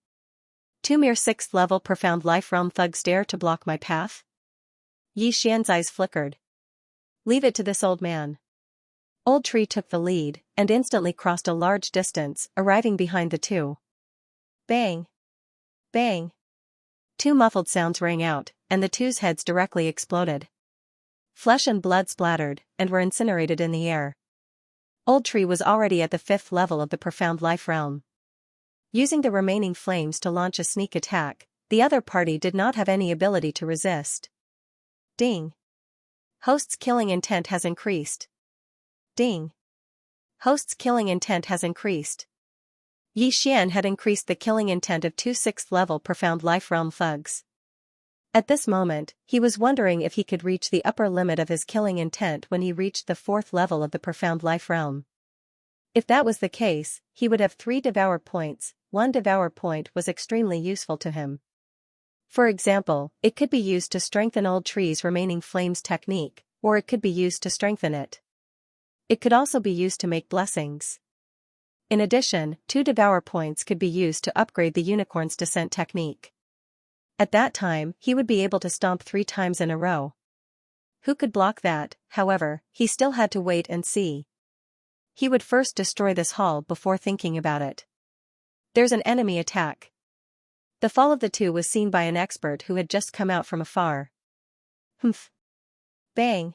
2 mere 6th level Profound Life Realm thugs dare to block my path? Yixian's eyes flickered. Leave it to this old man. Old Tree took the lead, and instantly crossed a large distance, arriving behind the 2. Bang! Bang! 2 muffled sounds rang out, and the 2's heads directly exploded. Flesh and blood splattered, and were incinerated in the air. Old Tree was already at the 5th level of the Profound Life Realm. Using the remaining flames to launch a sneak attack, the other party did not have any ability to resist. Ding! Host's killing intent has increased. Ding! Host's killing intent has increased. Yixian had increased the killing intent of 2 6th level Profound Life Realm thugs. At this moment, he was wondering if he could reach the upper limit of his killing intent when he reached the 4th level of the Profound Life Realm. If that was the case, he would have 3 devour points. 1 devour point was extremely useful to him. For example, it could be used to strengthen Old Tree's remaining flames technique, or it could be used to strengthen it. It could also be used to make blessings. In addition, 2 devour points could be used to upgrade the unicorn's descent technique. At that time, he would be able to stomp 3 times in a row. Who could block that? However, he still had to wait and see. He would first destroy this hall before thinking about it. There's an enemy attack. The fall of the 2 was seen by an expert who had just come out from afar. Humph! Bang!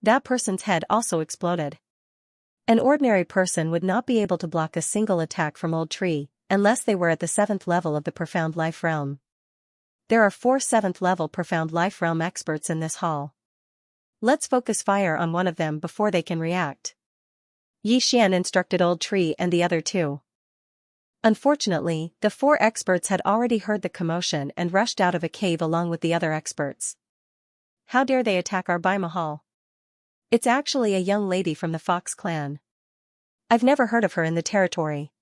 That person's head also exploded. An ordinary person would not be able to block a single attack from Old Tree, unless they were at the 7th level of the Profound Life Realm. There are 4 7th level Profound Life Realm experts in this hall. Let's focus fire on one of them before they can react. Yixian instructed Old Tree and the other 2. Unfortunately, the 4 experts had already heard the commotion and rushed out of a cave along with the other experts. How dare they attack our Bai Mahal? It's actually a young lady from the Fox clan. I've never heard of her in the territory.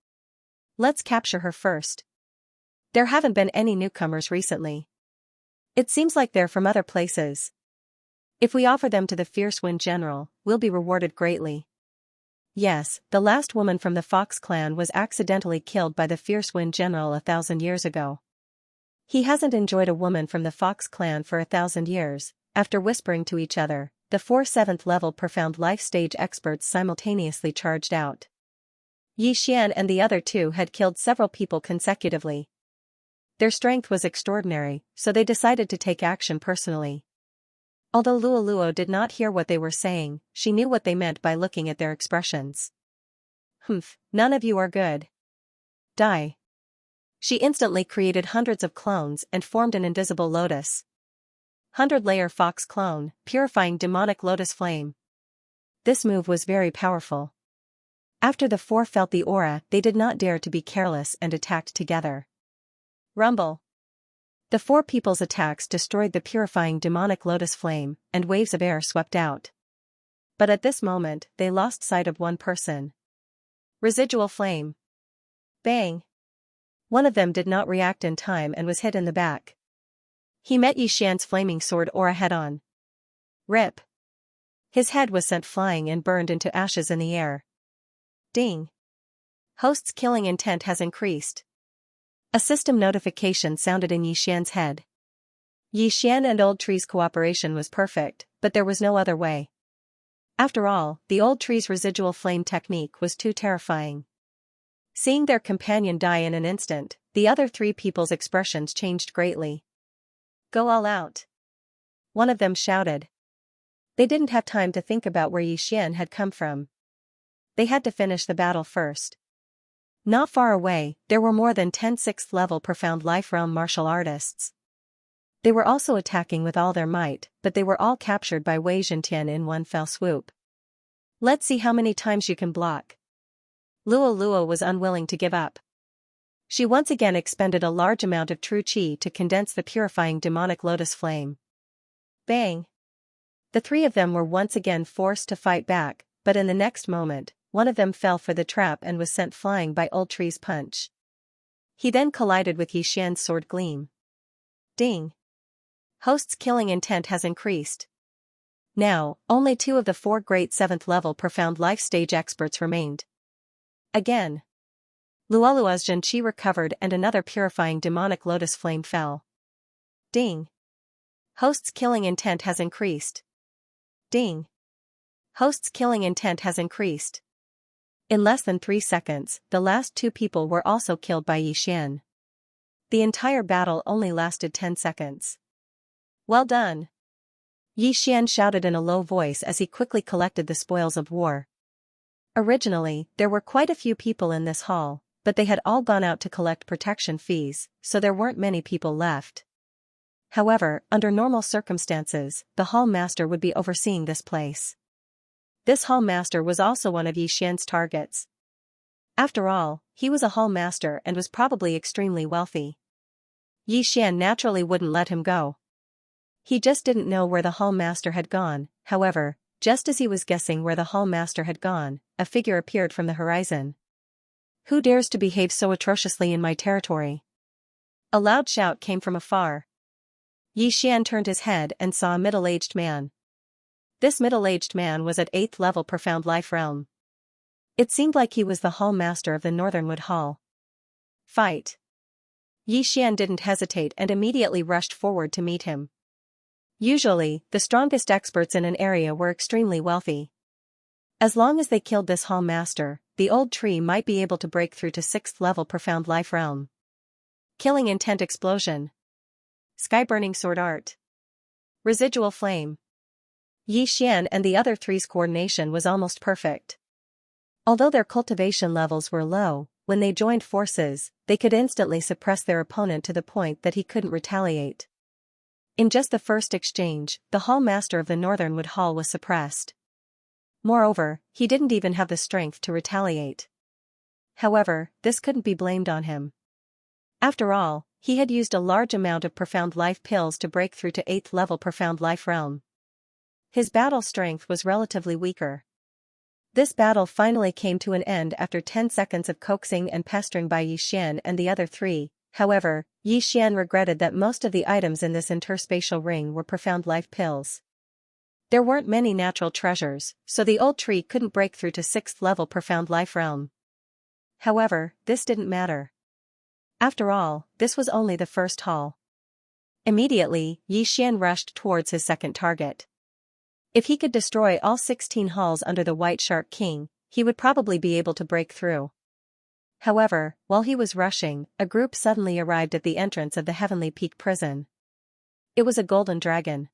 Let's capture her first. There haven't been any newcomers recently. It seems like they're from other places. If we offer them to the Fierce Wind General, we'll be rewarded greatly. Yes, the last woman from the Fox clan was accidentally killed by the Fierce Wind General 1,000 years ago. He hasn't enjoyed a woman from the Fox clan for 1,000 years. After whispering to each other, the 4 7th level Profound Life stage experts simultaneously charged out. Yixian and the other 2 had killed several people consecutively. Their strength was extraordinary, so they decided to take action personally. Although Luo did not hear what they were saying, she knew what they meant by looking at their expressions. Humph, none of you are good. Die. She instantly created hundreds of clones and formed an invisible lotus. 100-layer fox clone, purifying demonic lotus flame. This move was very powerful. After the 4 felt the aura, they did not dare to be careless and attacked together. Rumble. The four people's attacks destroyed the purifying demonic lotus flame, and waves of air swept out. But at this moment, they lost sight of one person. Residual flame. Bang! One of them did not react in time and was hit in the back. He met Yixian's flaming sword aura head-on. Rip! His head was sent flying and burned into ashes in the air. Ding! Host's killing intent has increased. A system notification sounded in Yixian's head. Yixian and Old Tree's cooperation was perfect, but there was no other way. After all, the Old Tree's residual flame technique was too terrifying. Seeing their companion die in an instant, the other three people's expressions changed greatly. Go all out! One of them shouted. They didn't have time to think about where Yixian had come from. They had to finish the battle first. Not far away, there were more than 10 6th-level Profound Life Realm martial artists. They were also attacking with all their might, but they were all captured by Wei Zhentian in one fell swoop. Let's see how many times you can block. Lua was unwilling to give up. She once again expended a large amount of true qi to condense the purifying demonic lotus flame. Bang! The three of them were once again forced to fight back, but in the next moment, one of them fell for the trap and was sent flying by Old Tree's punch. He then collided with Yixian's sword gleam. Ding! Host's killing intent has increased. Now, only 2 of the 4 great 7th-level Profound Life stage experts remained. Again. Lualua's Zhenqi recovered and another purifying demonic lotus flame fell. Ding! Host's killing intent has increased. Ding! Host's killing intent has increased. In less than 3 seconds, the last 2 people were also killed by Yixian. The entire battle only lasted 10 seconds. Well done! Yixian shouted in a low voice as he quickly collected the spoils of war. Originally, there were quite a few people in this hall, but they had all gone out to collect protection fees, so there weren't many people left. However, under normal circumstances, the hall master would be overseeing this place. This hall master was also one of Yixian's targets. After all, he was a hall master and was probably extremely wealthy. Yixian naturally wouldn't let him go. He just didn't know where the hall master had gone. However, just as he was guessing where the hall master had gone, a figure appeared from the horizon. Who dares to behave so atrociously in my territory? A loud shout came from afar. Yixian turned his head and saw a middle-aged man. This middle-aged man was at 8th level Profound Life Realm. It seemed like he was the hall master of the Northernwood Hall. Fight! Yixian didn't hesitate and immediately rushed forward to meet him. Usually, the strongest experts in an area were extremely wealthy. As long as they killed this hall master, the Old Tree might be able to break through to 6th level Profound Life Realm. Killing intent explosion. Sky-burning sword art. Residual flame. Yixian and the other three's coordination was almost perfect. Although their cultivation levels were low, when they joined forces, they could instantly suppress their opponent to the point that he couldn't retaliate. In just the first exchange, the hall master of the Northernwood Hall was suppressed. Moreover, he didn't even have the strength to retaliate. However, this couldn't be blamed on him. After all, he had used a large amount of Profound Life pills to break through to 8th level Profound Life Realm. His battle strength was relatively weaker. This battle finally came to an end after 10 seconds of coaxing and pestering by Yixian and the other three. However, Yixian regretted that most of the items in this interspatial ring were Profound Life pills. There weren't many natural treasures, so the Old Tree couldn't break through to 6th level Profound Life Realm. However, this didn't matter. After all, this was only the first hall. Immediately, Yixian rushed towards his second target. If he could destroy all 16 halls under the White Shark King, he would probably be able to break through. However, while he was rushing, a group suddenly arrived at the entrance of the Heavenly Peak prison. It was a golden dragon.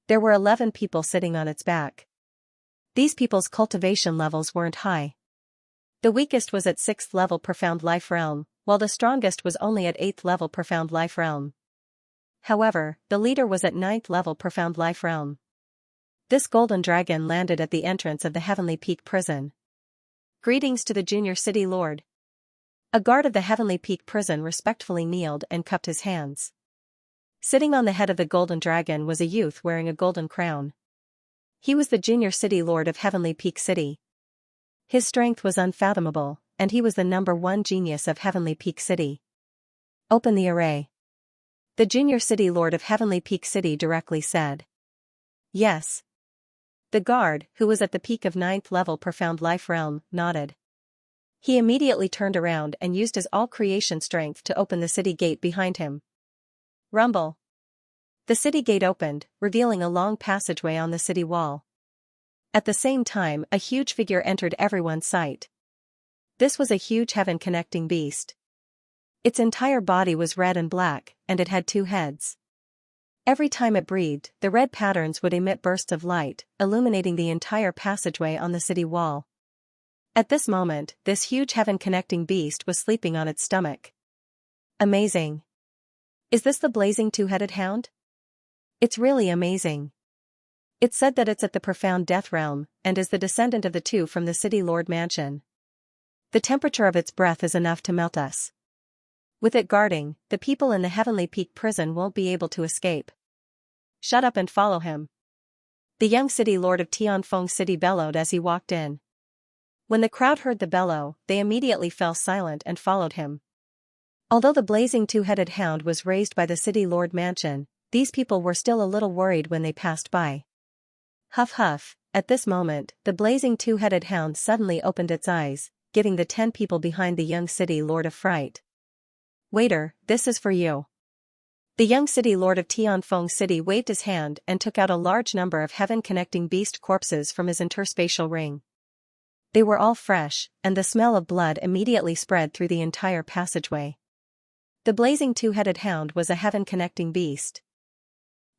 There were 11 people sitting on its back. These people's cultivation levels weren't high. The weakest was at 6th level Profound Life Realm, while the strongest was only at 8th level Profound Life Realm. However, the leader was at 9th level Profound Life Realm. This golden dragon landed at the entrance of the Heavenly Peak prison. Greetings to the Junior City Lord. A guard of the Heavenly Peak prison respectfully kneeled and cupped his hands. Sitting on the head of the golden dragon was a youth wearing a golden crown. He was the junior city lord of Heavenly Peak City. His strength was unfathomable, and he was the #1 genius of Heavenly Peak City. Open the array. The junior city lord of Heavenly Peak City directly said. Yes. The guard, who was at the peak of 9th level Profound Life Realm, nodded. He immediately turned around and used his all-creation strength to open the city gate behind him. Rumble. The city gate opened, revealing a long passageway on the city wall. At the same time, a huge figure entered everyone's sight. This was a huge heaven-connecting beast. Its entire body was red and black, and it had 2 heads. Every time it breathed, the red patterns would emit bursts of light, illuminating the entire passageway on the city wall. At this moment, this huge heaven-connecting beast was sleeping on its stomach. Amazing. Is this the blazing 2-headed hound? It's really amazing. It's said that it's at the profound death realm, and is the descendant of the 2 from the city lord mansion. The temperature of its breath is enough to melt us. With it guarding, the people in the Heavenly Peak prison won't be able to escape. Shut up and follow him. The young city lord of Tianfeng City bellowed as he walked in. When the crowd heard the bellow, they immediately fell silent and followed him. Although the blazing 2-headed hound was raised by the city lord mansion, these people were still a little worried when they passed by. Huff huff, at this moment, the blazing 2-headed hound suddenly opened its eyes, giving the 10 people behind the young city lord a fright. Waiter, this is for you. The young city lord of Tianfeng City waved his hand and took out a large number of heaven-connecting beast corpses from his interspatial ring. They were all fresh, and the smell of blood immediately spread through the entire passageway. The blazing 2-headed hound was a heaven-connecting beast.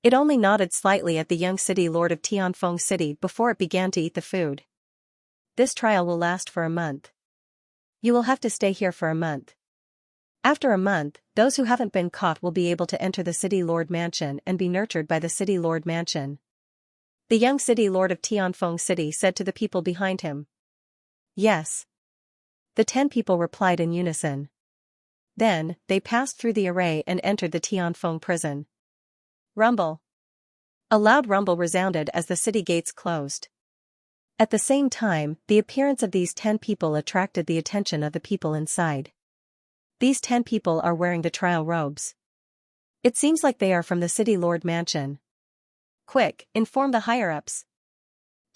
It only nodded slightly at the young city lord of Tianfeng City before it began to eat the food. This trial will last for a month. You will have to stay here for a month. After a month, those who haven't been caught will be able to enter the city lord mansion and be nurtured by the city lord mansion. The young city lord of Tianfeng City said to the people behind him. Yes. The 10 people replied in unison. Then, they passed through the array and entered the Tianfeng prison. Rumble. A loud rumble resounded as the city gates closed. At the same time, the appearance of these 10 people attracted the attention of the people inside. These 10 people are wearing the trial robes. It seems like they are from the city lord mansion. Quick, inform the higher-ups.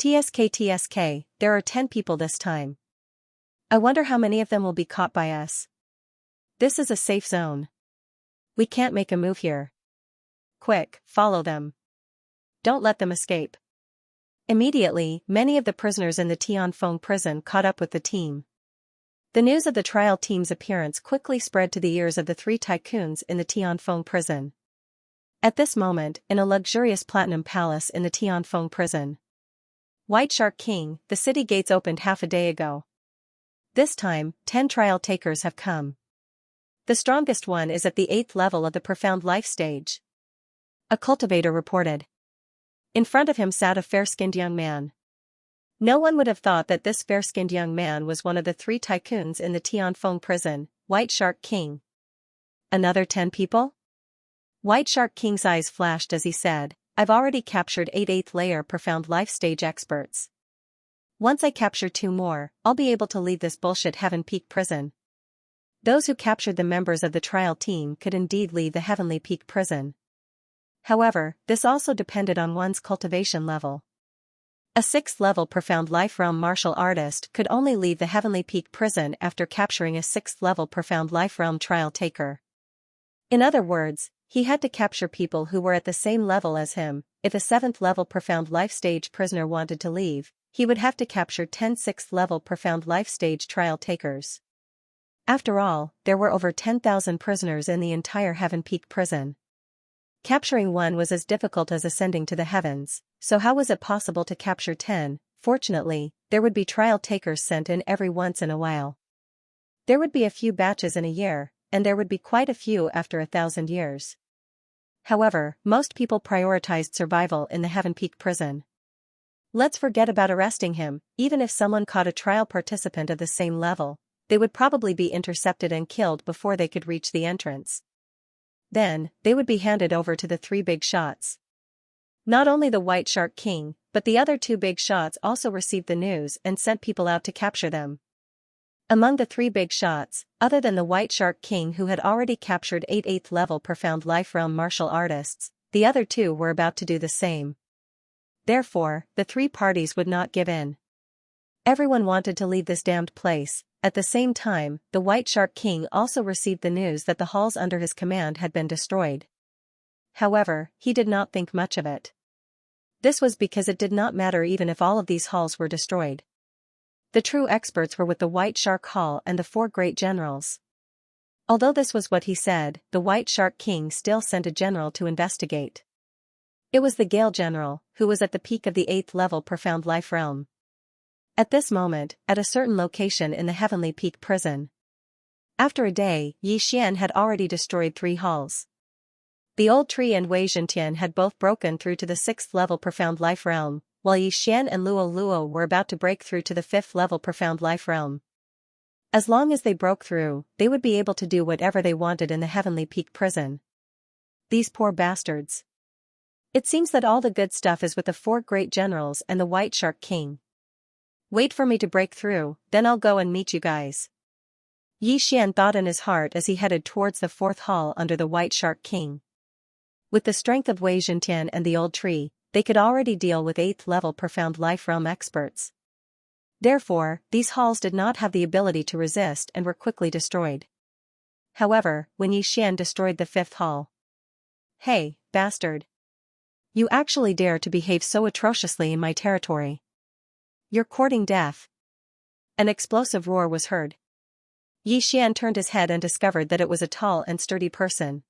TSK, there are 10 people this time. I wonder how many of them will be caught by us. This is a safe zone. We can't make a move here. Quick, follow them. Don't let them escape. Immediately, many of the prisoners in the Tianfeng prison caught up with the team. The news of the trial team's appearance quickly spread to the ears of the 3 tycoons in the Tianfeng prison. At this moment, in a luxurious platinum palace in the Tianfeng prison. White Shark King, the city gates opened half a day ago. This time, 10 trial takers have come. The strongest one is at the 8th level of the Profound Life stage. A cultivator reported. In front of him sat a fair-skinned young man. No one would have thought that this fair-skinned young man was one of the 3 tycoons in the Tianfeng prison, White Shark King. Another 10 people? White Shark King's eyes flashed as he said, I've already captured 8 8th layer Profound Life stage experts. Once I capture 2 more, I'll be able to leave this bullshit Heaven Peak prison. Those who captured the members of the trial team could indeed leave the Heavenly Peak prison. However, this also depended on one's cultivation level. A 6th level Profound Life Realm martial artist could only leave the Heavenly Peak prison after capturing a 6th level Profound Life Realm trial taker. In other words, he had to capture people who were at the same level as him. If a 7th level Profound Life stage prisoner wanted to leave, he would have to capture 10 6th level Profound Life stage trial takers. After all, there were over 10,000 prisoners in the entire Heaven Peak prison. Capturing one was as difficult as ascending to the heavens, so how was it possible to capture 10? Fortunately, there would be trial takers sent in every once in a while. There would be a few batches in a year, and there would be quite a few after 1,000 years. However, most people prioritized survival in the Heaven Peak prison. Let's forget about arresting him. Even if someone caught a trial participant of the same level, they would probably be intercepted and killed before they could reach the entrance. Then, they would be handed over to the three big shots. Not only the White Shark King, but the other two big shots also received the news and sent people out to capture them. Among the three big shots, other than the White Shark King who had already captured 8 8th level Profound Life Realm martial artists, the other two were about to do the same. Therefore, the three parties would not give in. Everyone wanted to leave this damned place. At the same time, the White Shark King also received the news that the halls under his command had been destroyed. However, he did not think much of it. This was because it did not matter even if all of these halls were destroyed. The true experts were with the White Shark Hall and the four great generals. Although this was what he said, the White Shark King still sent a general to investigate. It was the Gale General, who was at the peak of the 8th level Profound Life Realm. At this moment, at a certain location in the Heavenly Peak prison. After a day, Xianxia had already destroyed 3 halls. The Old Tree and Wei Zhentian had both broken through to the 6th level Profound Life Realm, while Xianxia and Luo Luo were about to break through to the 5th level Profound Life Realm. As long as they broke through, they would be able to do whatever they wanted in the Heavenly Peak prison. These poor bastards. It seems that all the good stuff is with the 4 great generals and the White Shark King. Wait for me to break through, then I'll go and meet you guys. Xianxia thought in his heart as he headed towards the 4th hall under the White Shark King. With the strength of Wei Zhentian and the Old Tree, they could already deal with 8th level Profound Life Realm experts. Therefore, these halls did not have the ability to resist and were quickly destroyed. However, when Xianxia destroyed the 5th hall. Hey, bastard! You actually dare to behave so atrociously in my territory. You're courting death. An explosive roar was heard. Xianxia turned his head and discovered that it was a tall and sturdy person.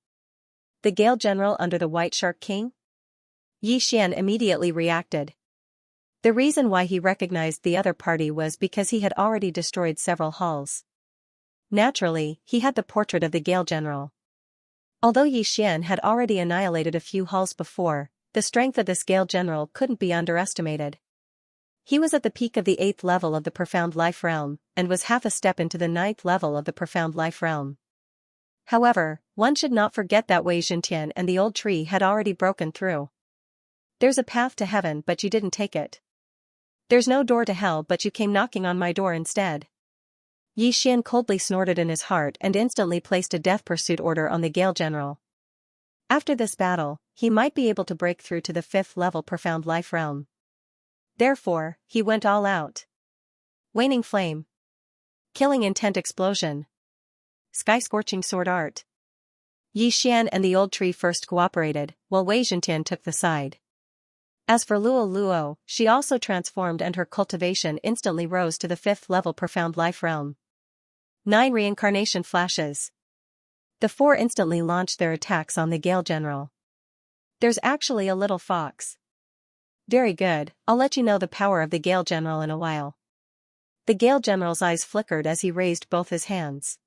The Gale General under the White Shark King? Xianxia immediately reacted. The reason why he recognized the other party was because he had already destroyed several halls. Naturally, he had the portrait of the Gale General. Although Xianxia had already annihilated a few halls before, the strength of this Gale General couldn't be underestimated. He was at the peak of the 8th level of the Profound Life Realm, and was half a step into the 9th level of the Profound Life Realm. However, one should not forget that Wei Zhentian and the Old Tree had already broken through. There's a path to heaven but you didn't take it. There's no door to hell but you came knocking on my door instead. Xianxia coldly snorted in his heart and instantly placed a death pursuit order on the Gale General. After this battle, he might be able to break through to the 5th level Profound Life Realm. Therefore, he went all out. Waning Flame. Killing Intent Explosion. Sky-scorching Sword Art. Xianxia and the Old Tree first cooperated, while Wei Zhentian took the side. As for Luo Luo, she also transformed and her cultivation instantly rose to the 5th level Profound Life Realm. 9 reincarnation flashes. The 4 instantly launched their attacks on the Gale General. There's actually a little fox. Very good, I'll let you know the power of the Gale General in a while. The Gale General's eyes flickered as he raised both his hands.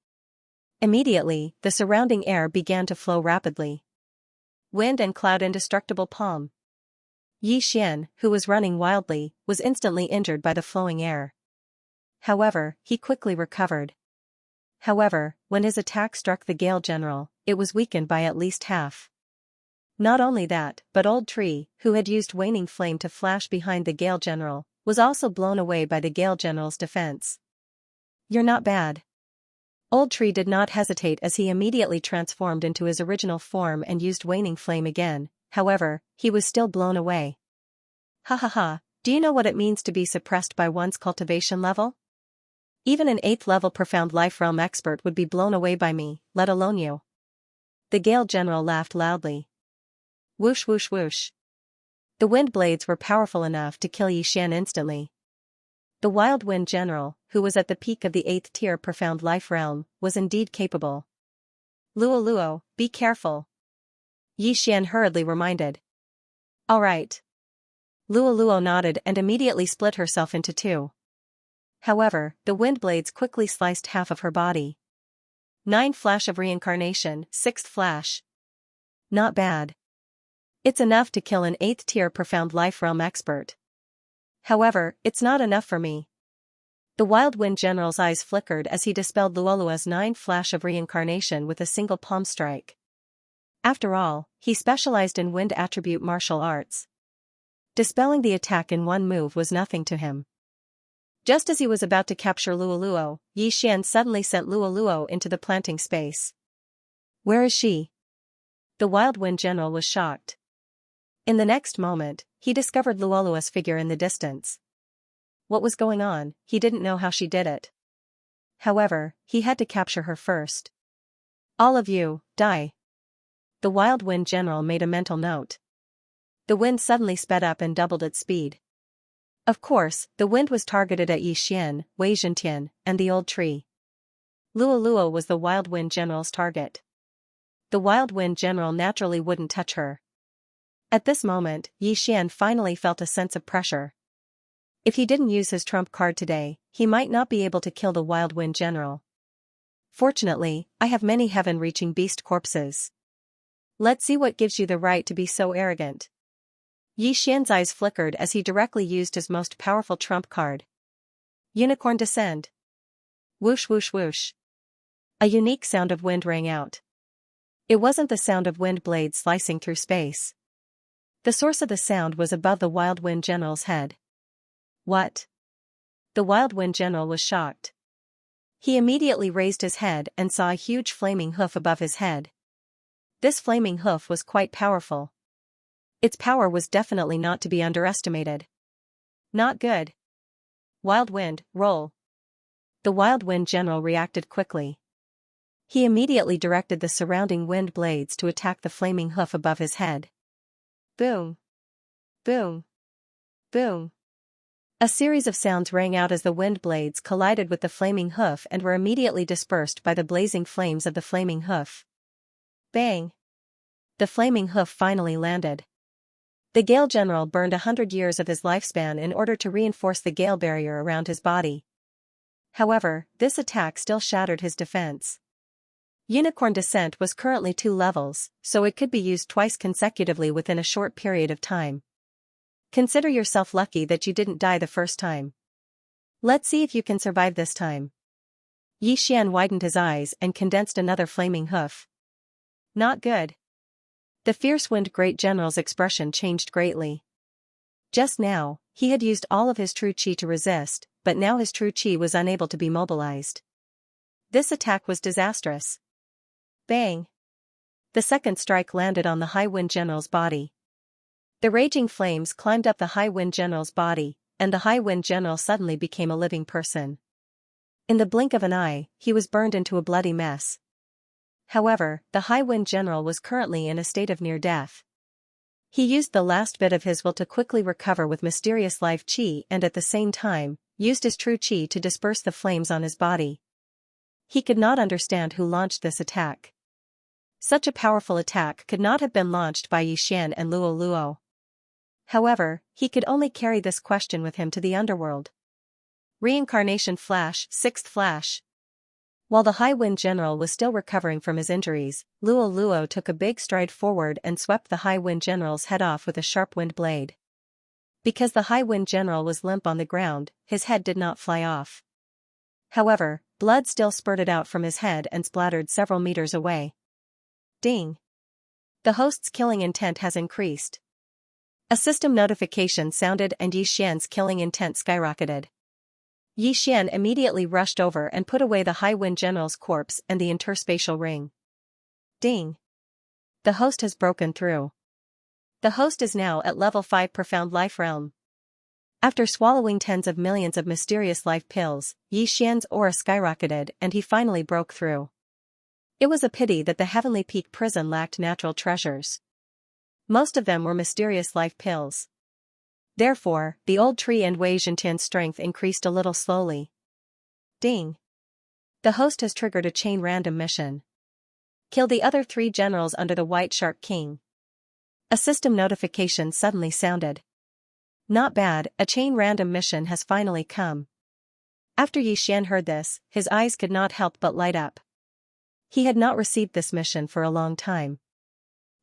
Immediately, the surrounding air began to flow rapidly. Wind and cloud indestructible palm. Xianxia, who was running wildly, was instantly injured by the flowing air. However, he quickly recovered. However, when his attack struck the Gale General, it was weakened by at least half. Not only that, but Old Tree, who had used Waning Flame to flash behind the Gale General, was also blown away by the Gale General's defense. You're not bad. Old Tree did not hesitate as he immediately transformed into his original form and used Waning Flame again. However, he was still blown away. Ha ha ha, do you know what it means to be suppressed by one's cultivation level? Even an 8th level Profound Life Realm expert would be blown away by me, let alone you. The Gale General laughed loudly. Whoosh whoosh whoosh. The wind blades were powerful enough to kill Xianxia instantly. The Wild Wind General, who was at the peak of the 8th tier Profound Life Realm, was indeed capable. Luo Luo, be careful. Xianxia hurriedly reminded. All right. Luo Luo nodded and immediately split herself into 2. However, the wind blades quickly sliced half of her body. 9 flash of reincarnation, 6th flash. Not bad. It's enough to kill an 8th tier Profound Life Realm expert. However, it's not enough for me. The Wild Wind General's eyes flickered as he dispelled Luolua's 9 flash of reincarnation with a single palm strike. After all, he specialized in wind attribute martial arts. Dispelling the attack in one move was nothing to him. Just as he was about to capture Luoluo, Yi Xian suddenly sent Luoluo into the planting space. Where is she? The Wild Wind General was shocked. In the next moment, he discovered Luoluo's figure in the distance. What was going on? He didn't know how she did it. However, he had to capture her first. All of you, die. The Wild Wind General made a mental note. The wind suddenly sped up and doubled its speed. Of course, the wind was targeted at Yi Xian, Wei Zhentian, and the old tree. Luoluo was the Wild Wind General's target. The Wild Wind General naturally wouldn't touch her. At this moment, Yi Xian finally felt a sense of pressure. If he didn't use his trump card today, he might not be able to kill the Wild Wind General. Fortunately, I have many heaven-reaching beast corpses. Let's see what gives you the right to be so arrogant. Yi Xian's eyes flickered as he directly used his most powerful trump card. Unicorn Descend. Whoosh whoosh whoosh. A unique sound of wind rang out. It wasn't the sound of wind blades slicing through space. The source of the sound was above the Wild Wind General's head. What? The Wild Wind General was shocked. He immediately raised his head and saw a huge flaming hoof above his head. This flaming hoof was quite powerful. Its power was definitely not to be underestimated. Not good. Wild Wind, roll. The Wild Wind General reacted quickly. He immediately directed the surrounding wind blades to attack the flaming hoof above his head. Boom. Boom. Boom. A series of sounds rang out as the wind blades collided with the flaming hoof and were immediately dispersed by the blazing flames of the flaming hoof. Bang. The flaming hoof finally landed. The Gale General burned 100 years of his lifespan in order to reinforce the Gale barrier around his body. However, this attack still shattered his defense. Unicorn Descent was currently 2 levels, so it could be used twice consecutively within a short period of time. Consider yourself lucky that you didn't die the first time. Let's see if you can survive this time. Yi Xian widened his eyes and condensed another flaming hoof. Not good. The fierce Wind Great General's expression changed greatly. Just now, he had used all of his true chi to resist, but now his true chi was unable to be mobilized. This attack was disastrous. Bang! The second strike landed on the High Wind General's body. The raging flames climbed up the High Wind General's body, and the High Wind General suddenly became a living person. In the blink of an eye, he was burned into a bloody mess. However, the High Wind General was currently in a state of near death. He used the last bit of his will to quickly recover with mysterious life chi and at the same time, used his true chi to disperse the flames on his body. He could not understand who launched this attack. Such a powerful attack could not have been launched by Yi Xian and Luoluo. However, he could only carry this question with him to the underworld. Reincarnation Flash, 6th Flash. While the High Wind General was still recovering from his injuries, Luoluo took a big stride forward and swept the High Wind General's head off with a sharp wind blade. Because the High Wind General was limp on the ground, his head did not fly off. However, blood still spurted out from his head and splattered several meters away. Ding! The host's killing intent has increased. A system notification sounded and Yi Xian's killing intent skyrocketed. Yi Xian immediately rushed over and put away the High Wind General's corpse and the interspatial ring. Ding! The host has broken through. The host is now at level 5 Profound Life Realm. After swallowing tens of millions of mysterious life pills, Yi Xian's aura skyrocketed and he finally broke through. It was a pity that the Heavenly Peak prison lacked natural treasures. Most of them were mysterious life pills. Therefore, the old tree and Wei Zhentian's strength increased a little slowly. Ding! The host has triggered a chain random mission. Kill the other 3 generals under the White Shark King. A system notification suddenly sounded. Not bad, a chain random mission has finally come. After Yi Xian heard this, his eyes could not help but light up. He had not received this mission for a long time.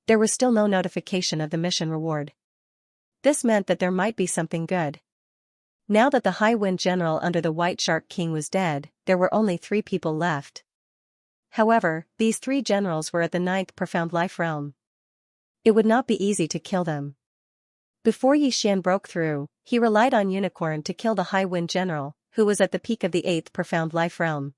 There was still no notification of the mission reward. This meant that there might be something good. Now that the High Wind General under the White Shark King was dead, there were only 3 people left. However, these three generals were at the ninth profound life realm. It would not be easy to kill them. Before Xian broke through, he relied on Unicorn to kill the High Wind General, who was at the peak of the 8th profound life realm.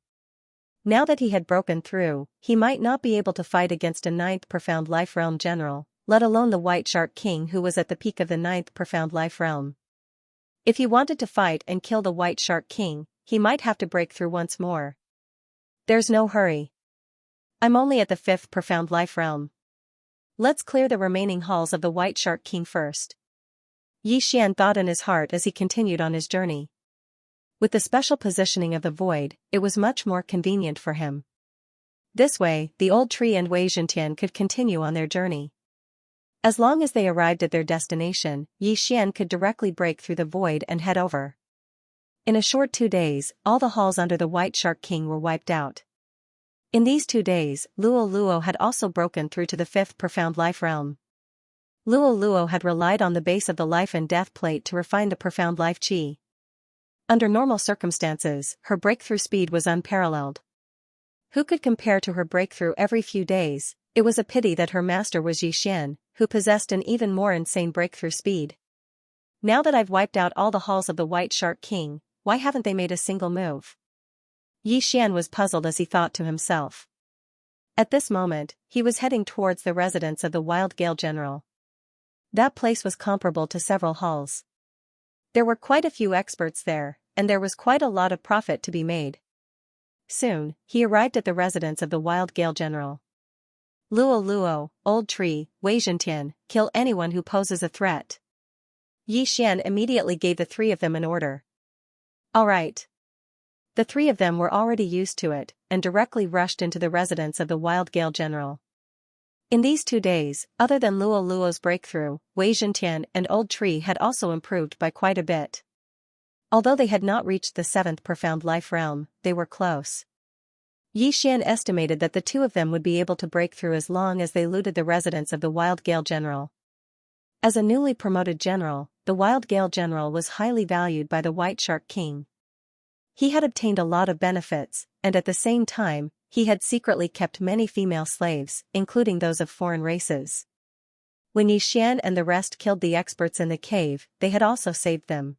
Now that he had broken through, he might not be able to fight against a 9th profound life realm general, let alone the White Shark King who was at the peak of the 9th profound life realm. If he wanted to fight and kill the White Shark King, he might have to break through once more. There's no hurry. I'm only at the 5th profound life realm. Let's clear the remaining halls of the White Shark King first. Xian thought in his heart as he continued on his journey. With the special positioning of the void, it was much more convenient for him. This way, the old tree and Wei Zhentian could continue on their journey. As long as they arrived at their destination, Xian could directly break through the void and head over. In a short 2 days, all the halls under the White Shark King were wiped out. In these 2 days, Luo had also broken through to the 5th profound life realm. Luo had relied on the base of the life and death plate to refine the profound life chi. Under normal circumstances, her breakthrough speed was unparalleled. Who could compare to her breakthrough every few days? It was a pity that her master was Xian, who possessed an even more insane breakthrough speed. Now that I've wiped out all the halls of the White Shark King, why haven't they made a single move? Xian was puzzled as he thought to himself. At this moment, he was heading towards the residence of the Wild Gale General. That place was comparable to several halls. There were quite a few experts there, and there was quite a lot of profit to be made. Soon, he arrived at the residence of the Wild Gale General. Luo, Old Tree, Wei Zhentian, kill anyone who poses a threat. Xian immediately gave the 3 of them an order. All right. The 3 of them were already used to it, and directly rushed into the residence of the Wild Gale General. In these 2 days, other than Luo's breakthrough, Wei Zhentian and Old Tree had also improved by quite a bit. Although they had not reached the 7th profound life realm, they were close. Xian estimated that the 2 of them would be able to break through as long as they looted the residence of the Wild Gale General. As a newly promoted general, the Wild Gale General was highly valued by the White Shark King. He had obtained a lot of benefits, and at the same time, he had secretly kept many female slaves, including those of foreign races. When Xian and the rest killed the experts in the cave, they had also saved them.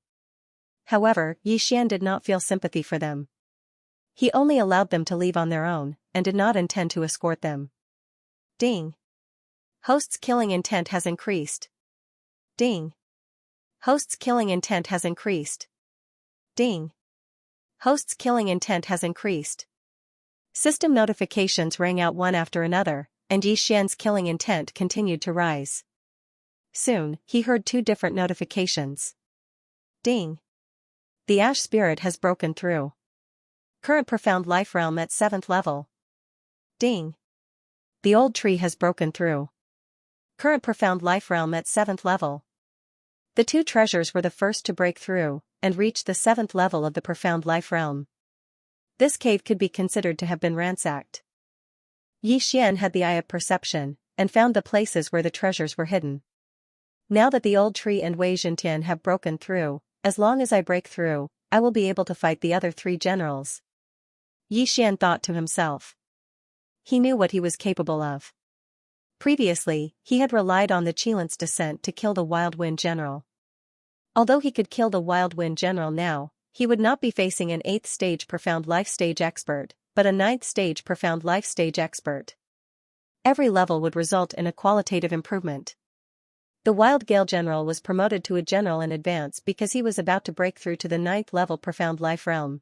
However, Xian did not feel sympathy for them. He only allowed them to leave on their own, and did not intend to escort them. Ding. Host's killing intent has increased. Ding. Host's killing intent has increased. Ding. Host's killing intent has increased. System notifications rang out one after another, and Xian's killing intent continued to rise. Soon, he heard 2 different notifications. Ding. The Ash Spirit has broken through. Current profound life realm at 7th level. Ding. The Old Tree has broken through. Current profound life realm at 7th level. The 2 treasures were the first to break through, and reach the 7th level of the profound life realm. This cave could be considered to have been ransacked. Xian had the eye of perception, and found the places where the treasures were hidden. Now that the Old Tree and Wei Zhentian have broken through, as long as I break through, I will be able to fight the other 3 generals. Xian thought to himself. He knew what he was capable of. Previously, he had relied on the Qilance descent to kill the Wild Wind General. Although he could kill the Wild Wind General now, he would not be facing an 8th stage profound life stage expert, but a 9th stage profound life stage expert. Every level would result in a qualitative improvement. The Wild Gale General was promoted to a general in advance because he was about to break through to the 9th level profound life realm.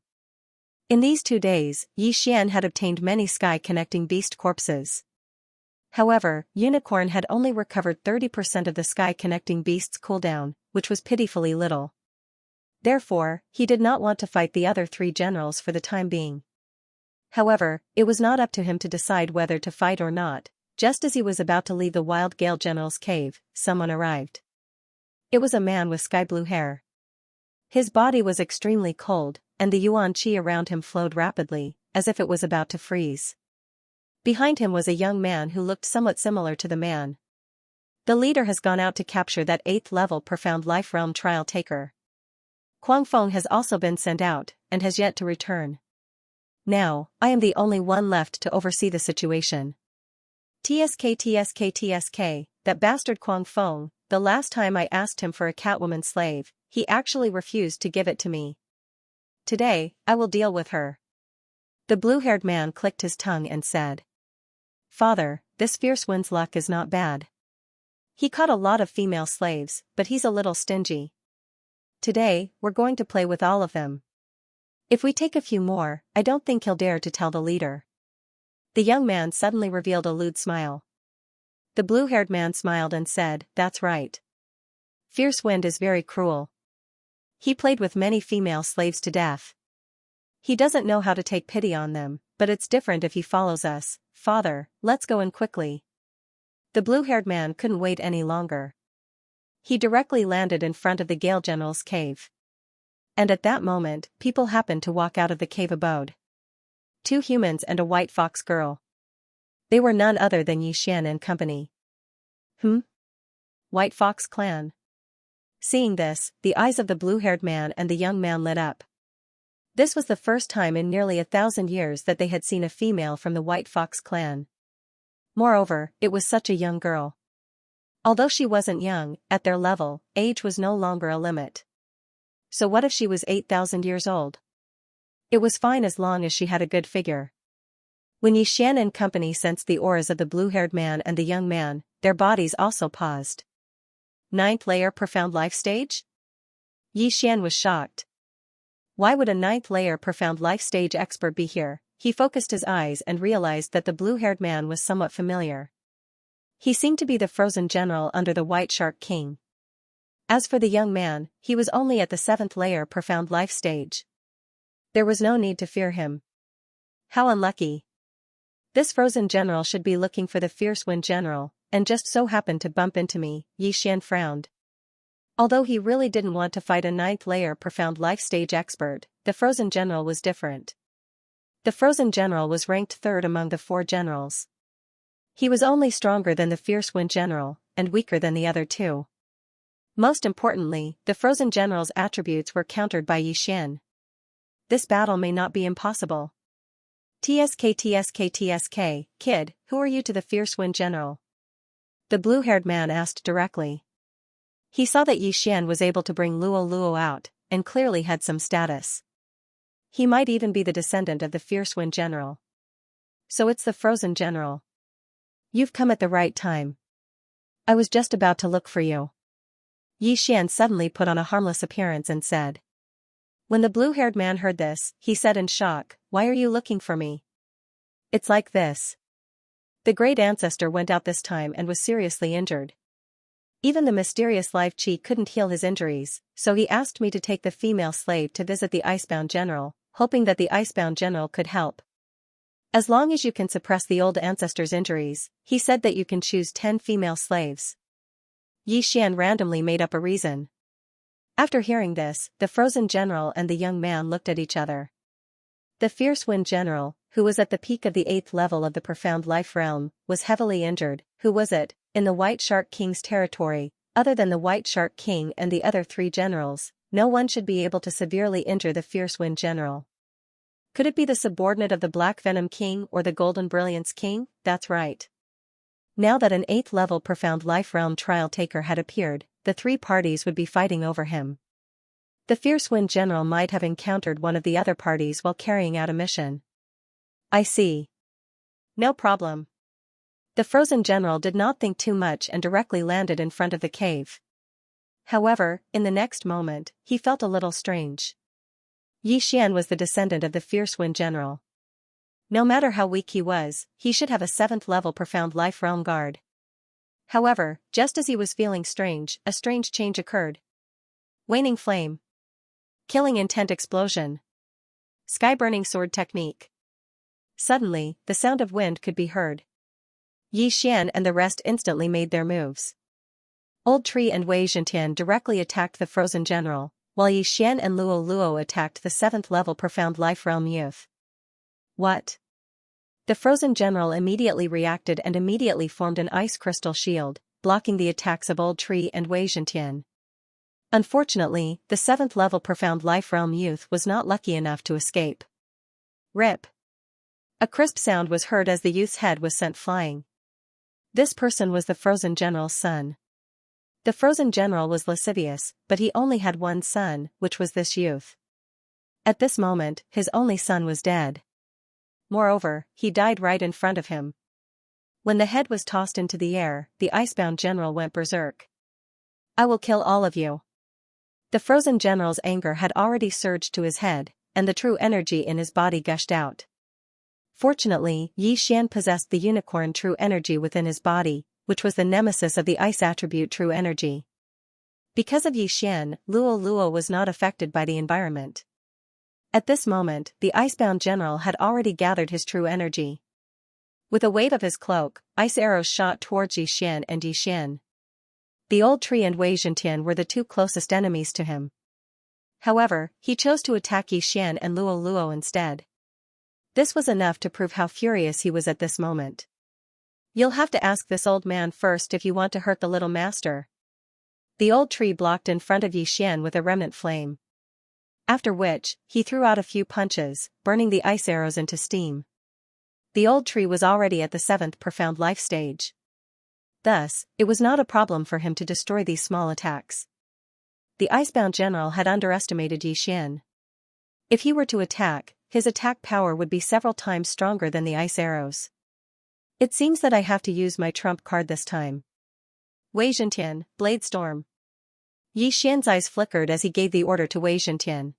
In these 2 days, Xian had obtained many sky-connecting beast corpses. However, Unicorn had only recovered 30% of the sky-connecting beast's cooldown, which was pitifully little. Therefore, he did not want to fight the other 3 generals for the time being. However, it was not up to him to decide whether to fight or not. Just as he was about to leave the Wild Gale General's cave, someone arrived. It was a man with sky-blue hair. His body was extremely cold, and the yuan qi around him flowed rapidly, as if it was about to freeze. Behind him was a young man who looked somewhat similar to the man. The leader has gone out to capture that 8th level profound life realm trial taker. Kuang Feng has also been sent out, and has yet to return. Now, I am the only one left to oversee the situation. TSK, that bastard Kuang Feng, the last time I asked him for a Catwoman slave, he actually refused to give it to me. Today, I will deal with her. The blue-haired man clicked his tongue and said. Father, this fierce wind's luck is not bad. He caught a lot of female slaves, but he's a little stingy. Today, we're going to play with all of them. If we take a few more, I don't think he'll dare to tell the leader. The young man suddenly revealed a lewd smile. The blue-haired man smiled and said, That's right. Fierce Wind is very cruel. He played with many female slaves to death. He doesn't know how to take pity on them, but it's different if he follows us. Father, let's go in quickly. The blue-haired man couldn't wait any longer. He directly landed in front of the Gale General's cave. And at that moment, people happened to walk out of the cave abode. 2 humans and a white fox girl. They were none other than Xianxia and company. White Fox clan. Seeing this, the eyes of the blue-haired man and the young man lit up. This was the first time in nearly 1,000 years that they had seen a female from the White Fox clan. Moreover, it was such a young girl. Although she wasn't young, at their level, age was no longer a limit. So what if she was 8,000 years old? It was fine as long as she had a good figure. When Xianxia and company sensed the auras of the blue-haired man and the young man, their bodies also paused. 9th layer profound life stage? Xianxia was shocked. Why would a 9th layer profound life stage expert be here? He focused his eyes and realized that the blue-haired man was somewhat familiar. He seemed to be the frozen general under the White Shark King. As for the young man, he was only at the 7th layer profound life stage. There was no need to fear him. How unlucky. This frozen general should be looking for the fierce wind general, and just so happened to bump into me. Xianxia frowned. Although he really didn't want to fight a 9th layer profound life stage expert, the frozen general was different. The frozen general was ranked 3rd among the 4 generals. He was only stronger than the fierce wind general, and weaker than the other 2. Most importantly, the frozen general's attributes were countered by Xianxia. This battle may not be impossible. TSK, kid, who are you to the fierce wind general? The blue-haired man asked directly. He saw that Xianxia was able to bring Luo out, and clearly had some status. He might even be the descendant of the fierce wind general. So it's the frozen general. You've come at the right time. I was just about to look for you. Xianxia suddenly put on a harmless appearance and said. When the blue-haired man heard this, he said in shock, Why are you looking for me? It's like this. The great ancestor went out this time and was seriously injured. Even the mysterious live chi couldn't heal his injuries, so he asked me to take the female slave to visit the icebound general, hoping that the icebound general could help. As long as you can suppress the old ancestor's injuries, he said that you can choose 10 female slaves. Xianxia randomly made up a reason. After hearing this, the frozen general and the young man looked at each other. The fierce wind general, who was at the peak of the 8th level of the profound life realm, was heavily injured. Who was it? In the White Shark King's territory, other than the White Shark King and the other 3 generals, no one should be able to severely injure the fierce wind general. Could it be the subordinate of the Black Venom King or the Golden Brilliance King? That's right. Now that an 8th level profound life realm trial taker had appeared, the 3 parties would be fighting over him. The fierce wind general might have encountered one of the other parties while carrying out a mission. I see. No problem. The frozen general did not think too much and directly landed in front of the cave. However, in the next moment, he felt a little strange. Xianxia was the descendant of the fierce wind general. No matter how weak he was, he should have a 7th level profound life realm guard. However, just as he was feeling strange, a strange change occurred. Waning flame. Killing intent explosion. Sky-burning sword technique. Suddenly, the sound of wind could be heard. Xianxia and the rest instantly made their moves. Old Tree and Wei Zhentian directly attacked the frozen general, while Xianxia and Luo attacked the 7th level profound life realm youth. What? The frozen general immediately reacted and immediately formed an ice crystal shield, blocking the attacks of Old Tree and Wei Zhentian. Unfortunately, the 7th level profound life realm youth was not lucky enough to escape. Rip. A crisp sound was heard as the youth's head was sent flying. This person was the frozen general's son. The frozen general was lascivious, but he only had one son, which was this youth. At this moment, his only son was dead. Moreover, he died right in front of him. When the head was tossed into the air, the icebound general went berserk. "I will kill all of you." The frozen general's anger had already surged to his head, and the true energy in his body gushed out. Fortunately, Xian possessed the unicorn true energy within his body, which was the nemesis of the ice attribute true energy. Because of Xian, Luo was not affected by the environment. At this moment, the icebound general had already gathered his true energy. With a wave of his cloak, ice arrows shot towards Xian and Xian. The old tree and Wei Zhentian were the two closest enemies to him. However, he chose to attack Xian and Luo instead. This was enough to prove how furious he was at this moment. "You'll have to ask this old man first if you want to hurt the little master." The old tree blocked in front of Xian with a remnant flame. After which, he threw out a few punches, burning the ice arrows into steam. The old tree was already at the 7th profound life stage. Thus, it was not a problem for him to destroy these small attacks. The icebound general had underestimated Xian. If he were to attack, his attack power would be several times stronger than the ice arrows. "It seems that I have to use my trump card this time." Wei Zhentian, Blade Storm. Xian's eyes flickered as he gave the order to Wei Zhentian.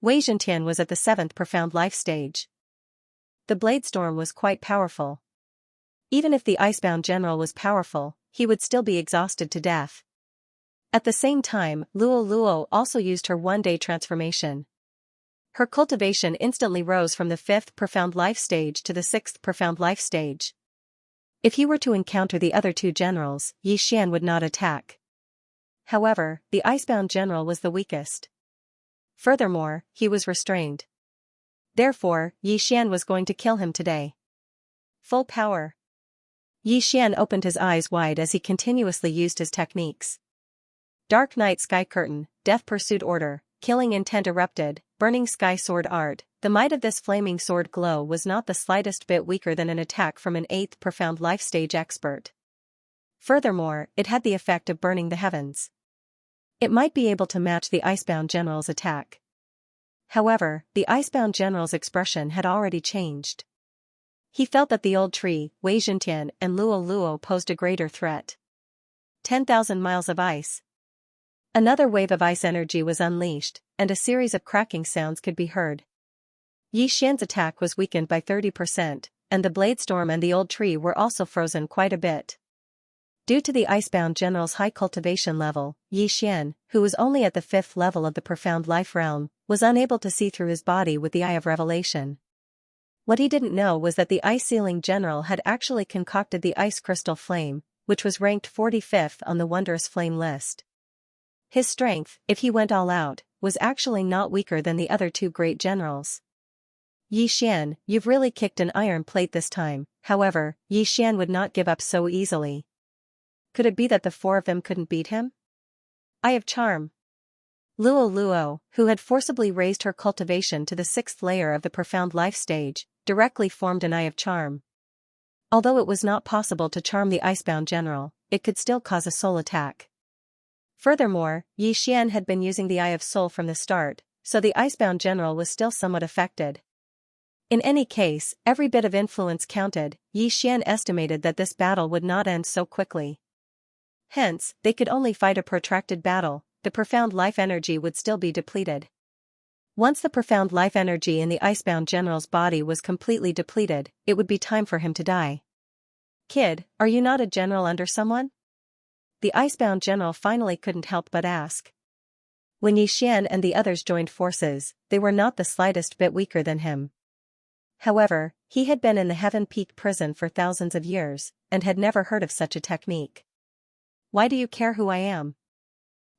Wei Zhentian was at the 7th profound life stage. The Blade Storm was quite powerful. Even if the icebound general was powerful, he would still be exhausted to death. At the same time, Luo also used her one-day transformation. Her cultivation instantly rose from the 5th profound life stage to the 6th profound life stage. If he were to encounter the other two generals, Xian would not attack. However, the icebound general was the weakest. Furthermore, he was restrained. Therefore, Xian was going to kill him today. Full power. Xian opened his eyes wide as he continuously used his techniques. Dark Night Sky Curtain, Death Pursuit Order, Killing Intent Erupted, Burning Sky Sword Art. The might of this flaming sword glow was not the slightest bit weaker than an attack from an 8th profound life stage expert. Furthermore, it had the effect of burning the heavens. It might be able to match the icebound general's attack. However, the icebound general's expression had already changed. He felt that the old tree, Wei Zhentian and Luo posed a greater threat. 10,000 miles of ice. Another wave of ice energy was unleashed, and a series of cracking sounds could be heard. Xian's attack was weakened by 30%, and the Blade Storm and the old tree were also frozen quite a bit. Due to the icebound general's high cultivation level, Xian, who was only at the 5th level of the profound life realm, was unable to see through his body with the eye of revelation. What he didn't know was that the ice-sealing general had actually concocted the ice crystal flame, which was ranked 45th on the wondrous flame list. His strength, if he went all out, was actually not weaker than the other two great generals. "Xian, you've really kicked an iron plate this time." However, Xian would not give up so easily. Could it be that the four of them couldn't beat him? Eye of Charm. Luo, who had forcibly raised her cultivation to the 6th layer of the profound life stage, directly formed an Eye of Charm. Although it was not possible to charm the icebound general, it could still cause a soul attack. Furthermore, Xian had been using the Eye of Soul from the start, so the icebound general was still somewhat affected. In any case, every bit of influence counted. Xian estimated that this battle would not end so quickly. Hence, they could only fight a protracted battle. The profound life energy would still be depleted. Once the profound life energy in the icebound general's body was completely depleted, it would be time for him to die. "Kid, are you not a general under someone?" The icebound general finally couldn't help but ask. When Xian and the others joined forces, they were not the slightest bit weaker than him. However, he had been in the Heaven Peak prison for thousands of years, and had never heard of such a technique. "Why do you care who I am?"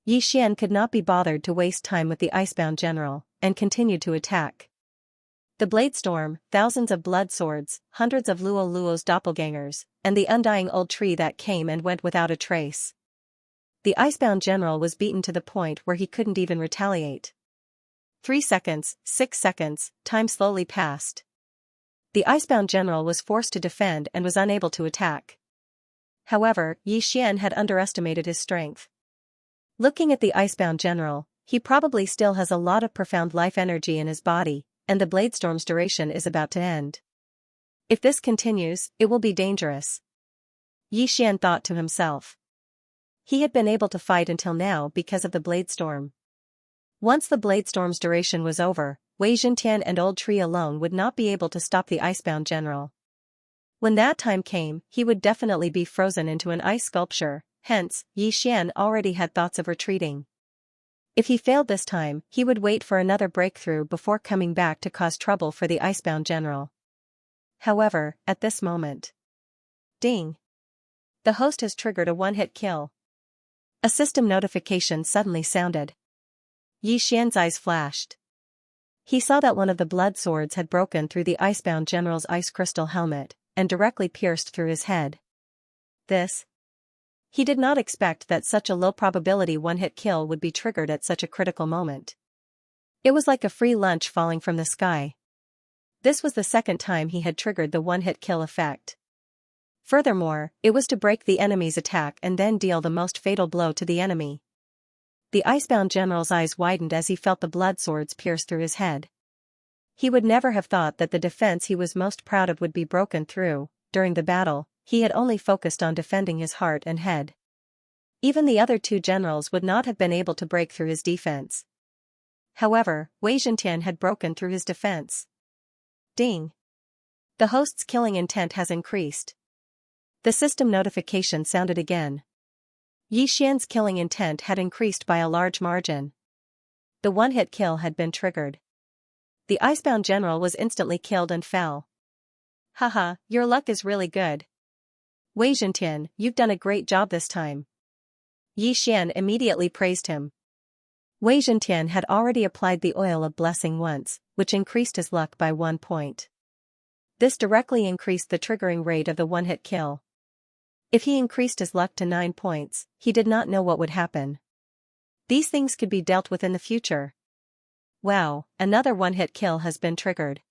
Xian could not be bothered to waste time with the icebound general, and continued to attack. The Blade Storm, thousands of blood swords, hundreds of Luo's doppelgangers, and the undying old tree that came and went without a trace. The icebound general was beaten to the point where he couldn't even retaliate. 3 seconds, 6 seconds, time slowly passed. The icebound general was forced to defend and was unable to attack. However, Xian had underestimated his strength. Looking at the icebound general, he probably still has a lot of profound life energy in his body, and the bladestorm's duration is about to end. If this continues, it will be dangerous. Xian thought to himself. He had been able to fight until now because of the bladestorm. Once the bladestorm's duration was over, Wei Zhentian and Old Tree alone would not be able to stop the icebound general. When that time came, he would definitely be frozen into an ice sculpture, hence, Xian already had thoughts of retreating. If he failed this time, he would wait for another breakthrough before coming back to cause trouble for the icebound general. However, at this moment. Ding! The host has triggered a one-hit kill. A system notification suddenly sounded. Xian's eyes flashed. He saw that one of the blood swords had broken through the icebound general's ice crystal helmet, and directly pierced through his head. This? He did not expect that such a low probability one-hit kill would be triggered at such a critical moment. It was like a free lunch falling from the sky. This was the second time he had triggered the one-hit kill effect. Furthermore, it was to break the enemy's attack and then deal the most fatal blow to the enemy. The icebound general's eyes widened as he felt the blood swords pierce through his head. He would never have thought that the defense he was most proud of would be broken through. During the battle, he had only focused on defending his heart and head. Even the other two generals would not have been able to break through his defense. However, Wei Zhentian had broken through his defense. Ding! The host's killing intent has increased. The system notification sounded again. Xian's killing intent had increased by a large margin. The one-hit kill had been triggered. The icebound general was instantly killed and fell. Haha, your luck is really good. Wei Zhentian, you've done a great job this time. Xian immediately praised him. Wei Zhentian had already applied the oil of blessing once, which increased his luck by 1 point. This directly increased the triggering rate of the one-hit kill. If he increased his luck to 9 points, he did not know what would happen. These things could be dealt with in the future. Wow, another one-hit kill has been triggered.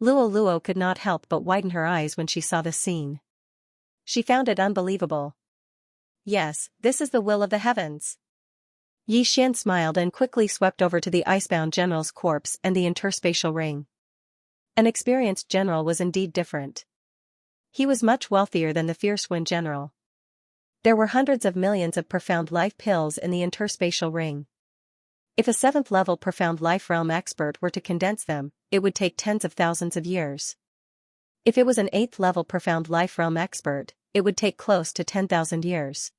Luo could not help but widen her eyes when she saw this scene. She found it unbelievable. Yes, this is the will of the heavens. Xian smiled and quickly swept over to the icebound general's corpse and the interspatial ring. An experienced general was indeed different. He was much wealthier than the fierce wind general. There were hundreds of millions of profound life pills in the interspatial ring. If a 7th level profound life realm expert were to condense them, it would take tens of thousands of years. If it was an 8th level profound life realm expert, it would take close to 10,000 years.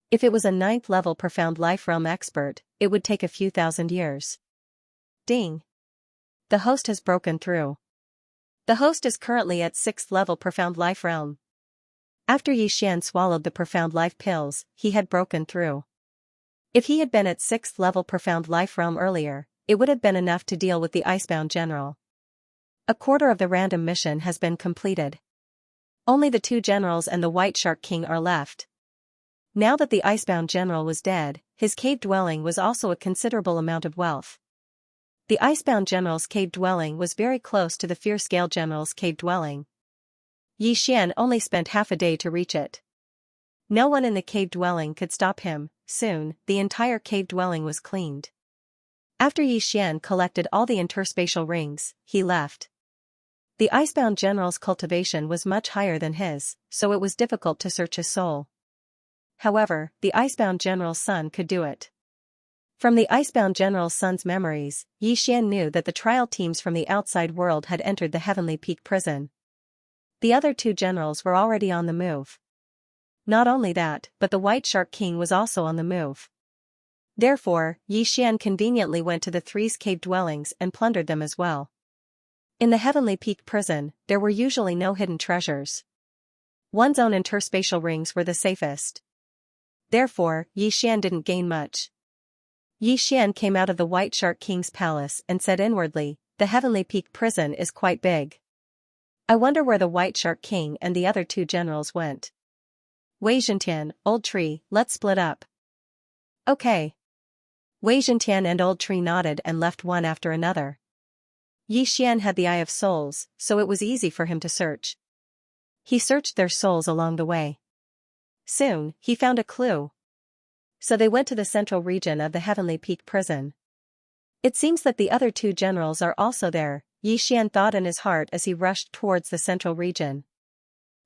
If it was a 9th level profound life realm expert, it would take a few thousand years. Ding! The host has broken through. The host is currently at 6th level profound life realm. After Xian swallowed the profound life pills, he had broken through. If he had been at 6th level profound life realm earlier, it would have been enough to deal with the icebound general. A quarter of the random mission has been completed. Only the 2 generals and the White Shark King are left. Now that the icebound general was dead, his cave dwelling was also a considerable amount of wealth. The icebound general's cave dwelling was very close to the fierce gale general's cave dwelling. Xian only spent half a day to reach it. No one in the cave dwelling could stop him. Soon, the entire cave dwelling was cleaned. After Xian collected all the interspatial rings, he left. The icebound general's cultivation was much higher than his, so it was difficult to search his soul. However, the icebound general's son could do it. From the icebound general's son's memories, Xian knew that the trial teams from the outside world had entered the Heavenly Peak prison. The other 2 generals were already on the move. Not only that, but the White Shark King was also on the move. Therefore, Xian conveniently went to the 3's cave dwellings and plundered them as well. In the Heavenly Peak prison, there were usually no hidden treasures. One's own interspatial rings were the safest. Therefore, Xian didn't gain much. Xian came out of the White Shark King's palace and said inwardly, the Heavenly Peak prison is quite big. I wonder where the White Shark King and the other 2 generals went. Wei Zhentian, Old Tree, let's split up. Okay. Wei Zhentian and Old Tree nodded and left one after another. Yi Xian had the Eye of Souls, so it was easy for him to search. He searched their souls along the way. Soon, he found a clue. So they went to the central region of the Heavenly Peak prison. It seems that the other two generals are also there, Yi Xian thought in his heart as he rushed towards the central region.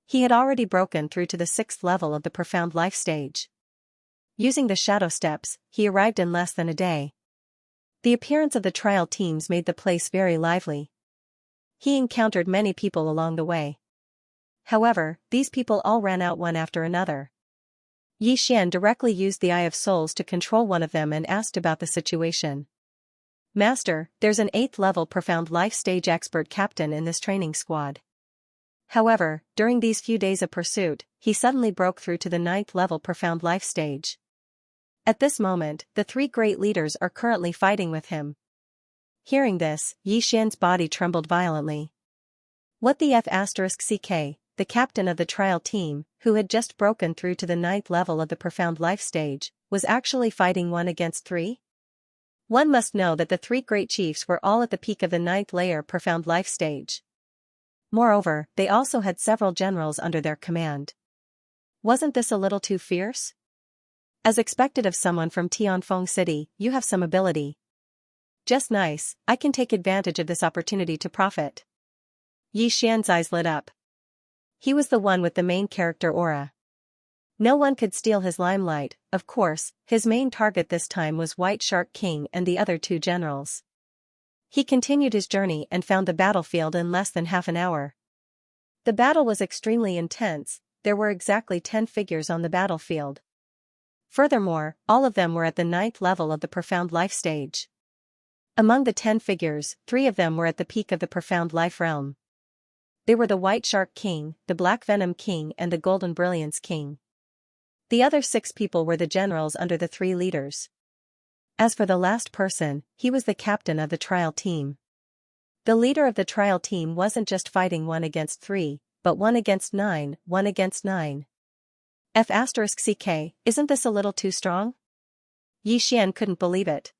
He had already broken through to the 6th level of the Profound Life stage. Using the shadow steps, he arrived in less than a day. The appearance of the trial teams made the place very lively. He encountered many people along the way. However, these people all ran out one after another. Yi Xian directly used the Eye of Souls to control one of them and asked about the situation. Master, there's an 8th level Profound Life stage expert captain in this training squad. However, during these few days of pursuit, he suddenly broke through to the 9th level Profound Life stage. At this moment, the 3 great leaders are currently fighting with him. Hearing this, Yi Xian's body trembled violently. What the F***ck, the captain of the trial team, who had just broken through to the 9th level of the Profound Life stage, was actually fighting 1 against 3? One must know that the 3 great chiefs were all at the peak of the 9th layer Profound Life stage. Moreover, they also had several generals under their command. Wasn't this a little too fierce? As expected of someone from Tianfeng City, you have some ability. Just nice, I can take advantage of this opportunity to profit. Yi Xian's eyes lit up. He was the one with the main character aura. No one could steal his limelight. Of course, his main target this time was White Shark King and the other 2 generals. He continued his journey and found the battlefield in less than half an hour. The battle was extremely intense, there were exactly 10 figures on the battlefield. Furthermore, all of them were at the 9th level of the Profound Life stage. Among the 10 figures, 3 of them were at the peak of the Profound Life realm. They were the White Shark King, the Black Venom King and the Golden Brilliance King. The other 6 people were the generals under the 3 leaders. As for the last person, he was the captain of the trial team. The leader of the trial team wasn't just fighting 1 against 3, but 1 against 9, 1 against 9. F***ck, isn't this a little too strong? Yi Xian couldn't believe it.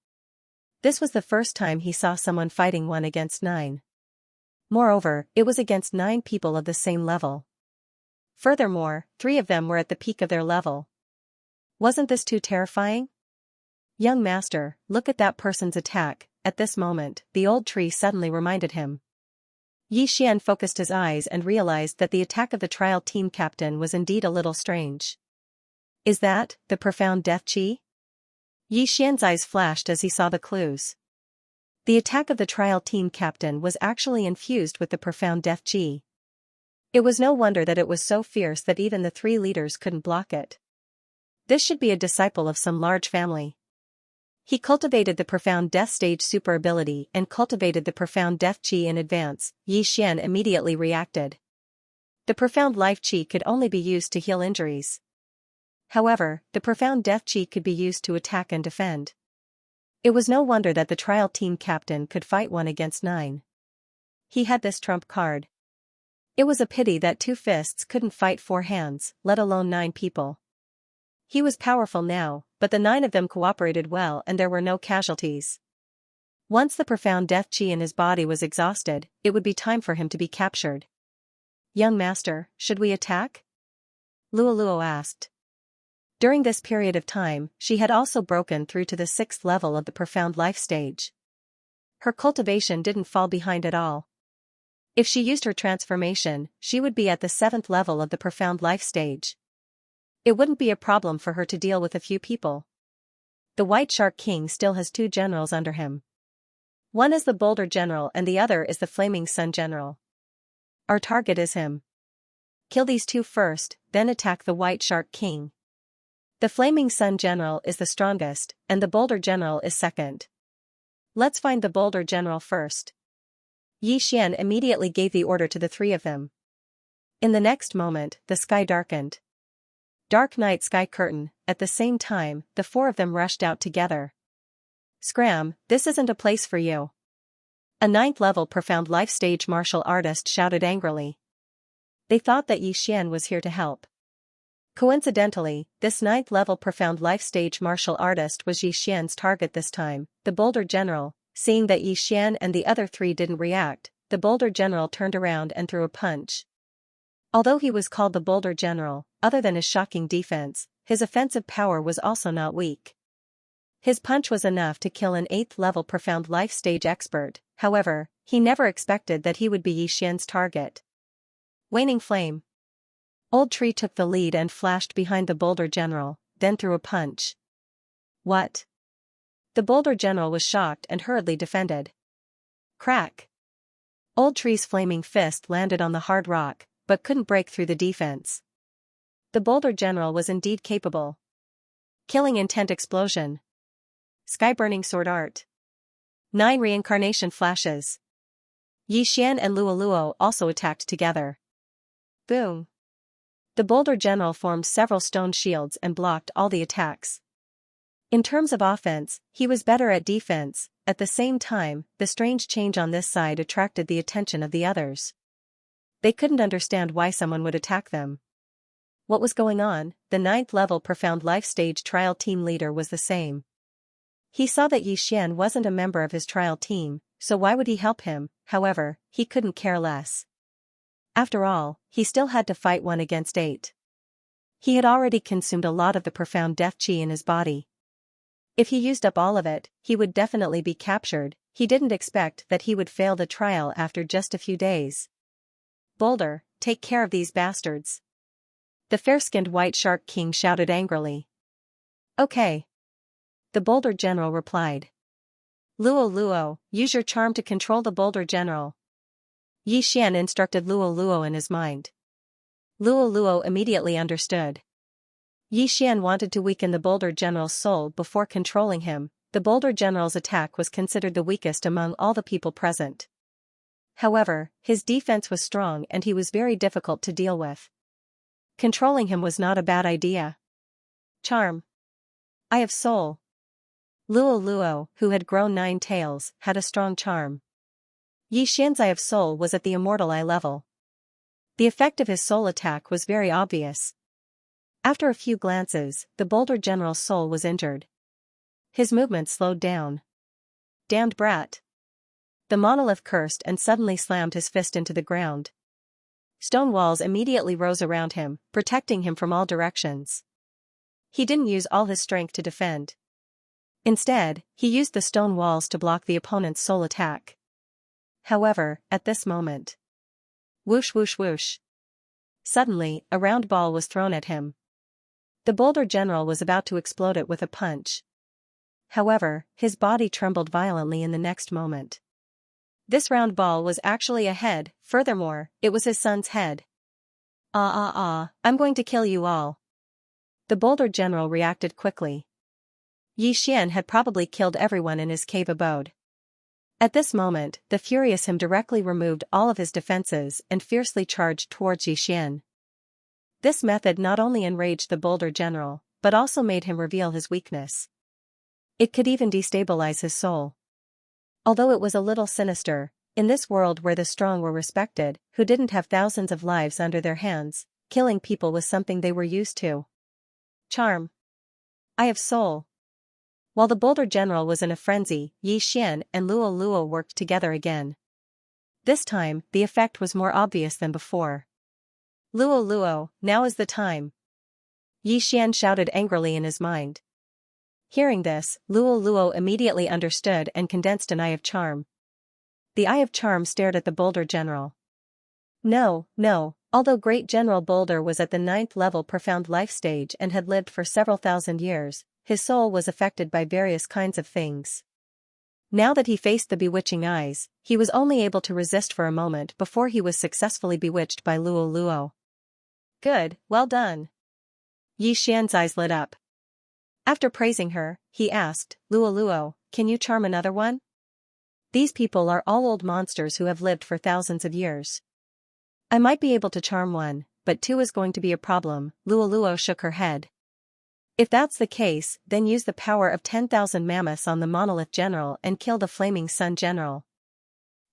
This was the first time he saw someone fighting 1 against 9. Moreover, it was against 9 people of the same level. Furthermore, 3 of them were at the peak of their level. Wasn't this too terrifying? Young master, look at that person's attack. At this moment, the old tree suddenly reminded him. Yi Xian focused his eyes and realized that the attack of the trial team captain was indeed a little strange. Is that the profound death chi? Yi Xian's eyes flashed as he saw the clues. The attack of the trial team captain was actually infused with the profound death chi. It was no wonder that it was so fierce that even the 3 leaders couldn't block it. This should be a disciple of some large family. He cultivated the profound death stage super ability and cultivated the profound death chi in advance. Yi Xian immediately reacted. The profound life chi could only be used to heal injuries. However, the profound death chi could be used to attack and defend. It was no wonder that the trial team captain could fight 1 against 9. He had this trump card. It was a pity that 2 fists couldn't fight 4 hands, let alone 9 people. He was powerful now, but the 9 of them cooperated well and there were no casualties. Once the profound death chi in his body was exhausted, it would be time for him to be captured. Young master, should we attack? Luoluo asked. During this period of time, she had also broken through to the 6th level of the profound life stage. Her cultivation didn't fall behind at all. If she used her transformation, she would be at the 7th level of the profound life stage. It wouldn't be a problem for her to deal with a few people. The White Shark King still has 2 generals under him. One is the Boulder General and the other is the Flaming Sun General. Our target is him. Kill these 2 first, then attack the White Shark King. The Flaming Sun General is the strongest, and the Boulder General is second. Let's find the Boulder General first. Yi Xian immediately gave the order to the 3 of them. In the next moment, the sky darkened. Dark night sky curtain, at the same time, the 4 of them rushed out together. Scram, this isn't a place for you. A 9th level profound life stage martial artist shouted angrily. They thought that Yi Xian was here to help. Coincidentally, this 9th-level Profound Life stage martial artist was Yi Xian's target this time. The Boulder General, seeing that Yi Xian and the other three didn't react, the Boulder General turned around and threw a punch. Although he was called the Boulder General, other than his shocking defense, his offensive power was also not weak. His punch was enough to kill an 8th-level Profound Life stage expert. However, he never expected that he would be Yi Xian's target. Waning Flame. Old Tree took the lead and flashed behind the Boulder General, then threw a punch. What? The Boulder General was shocked and hurriedly defended. Crack. Old Tree's flaming fist landed on the hard rock, but couldn't break through the defense. The Boulder General was indeed capable. Killing Intent Explosion. Sky-burning sword art. 9 reincarnation flashes. Yi Xian and Luo also attacked together. Boom. The Boulder General formed several stone shields and blocked all the attacks. In terms of offense, he was better at defense. At the same time, the strange change on this side attracted the attention of the others. They couldn't understand why someone would attack them. What was going on? The 9th-level Profound Life stage trial team leader was the same. He saw that Yi Xian wasn't a member of his trial team, so why would he help him? However, he couldn't care less. After all, he still had to fight 1 against 8. He had already consumed a lot of the profound death chi in his body. If he used up all of it, he would definitely be captured. He didn't expect that he would fail the trial after just a few days. Boulder, take care of these bastards. The fair-skinned White Shark King shouted angrily. Okay. The Boulder General replied. Luo, use your charm to control the Boulder General. Yi Xian instructed Luo in his mind. Luo immediately understood. Yi Xian wanted to weaken the Boulder General's soul before controlling him. The Boulder General's attack was considered the weakest among all the people present. However, his defense was strong and he was very difficult to deal with. Controlling him was not a bad idea. Charm. Eye of Soul. Luo, who had grown 9 tails, had a strong charm. Yi Xian's Eye of Soul was at the Immortal Eye level. The effect of his soul attack was very obvious. After a few glances, the Boulder General's soul was injured. His movement slowed down. Damned brat. The monolith cursed and suddenly slammed his fist into the ground. Stone walls immediately rose around him, protecting him from all directions. He didn't use all his strength to defend. Instead, he used the stone walls to block the opponent's soul attack. However, at this moment. Whoosh whoosh whoosh. Suddenly, a round ball was thrown at him. The Boulder General was about to explode it with a punch. However, his body trembled violently in the next moment. This round ball was actually a head. Furthermore, it was his son's head. I'm going to kill you all. The Boulder General reacted quickly. Yi Xian had probably killed everyone in his cave abode. At this moment, the furious him directly removed all of his defenses and fiercely charged towards Yi Xian. This method not only enraged the Boulder General, but also made him reveal his weakness. It could even destabilize his soul. Although it was a little sinister, in this world where the strong were respected, who didn't have thousands of lives under their hands, killing people was something they were used to. Charm. Eye of Soul. While the Boulder General was in a frenzy, Yi Xian and Luo worked together again. This time, the effect was more obvious than before. Luo, now is the time. Yi Xian shouted angrily in his mind. Hearing this, Luo immediately understood and condensed an Eye of Charm. The Eye of Charm stared at the Boulder General. No, although Great General Boulder was at the 9th level Profound Life stage and had lived for several thousand years, his soul was affected by various kinds of things. Now that he faced the bewitching eyes, he was only able to resist for a moment before he was successfully bewitched by Luo. Good, well done. Yi Xian's eyes lit up. After praising her, he asked, Luo, can you charm another one? These people are all old monsters who have lived for thousands of years. I might be able to charm one, but 2 is going to be a problem. Luo shook her head. If that's the case, then use the power of 10,000 mammoths on the Monolith General and kill the Flaming Sun General.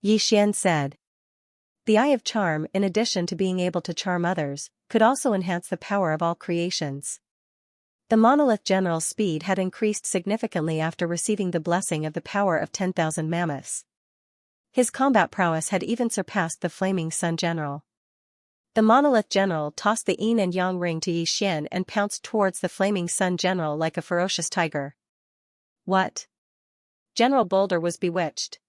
Yi Xian said. The Eye of Charm, in addition to being able to charm others, could also enhance the power of all creations. The monolith general's speed had increased significantly after receiving the blessing of the power of 10,000 mammoths. His combat prowess had even surpassed the flaming sun general. The monolith general tossed the yin and yang ring to Xian and pounced towards the flaming sun general like a ferocious tiger. What? General Boulder was bewitched.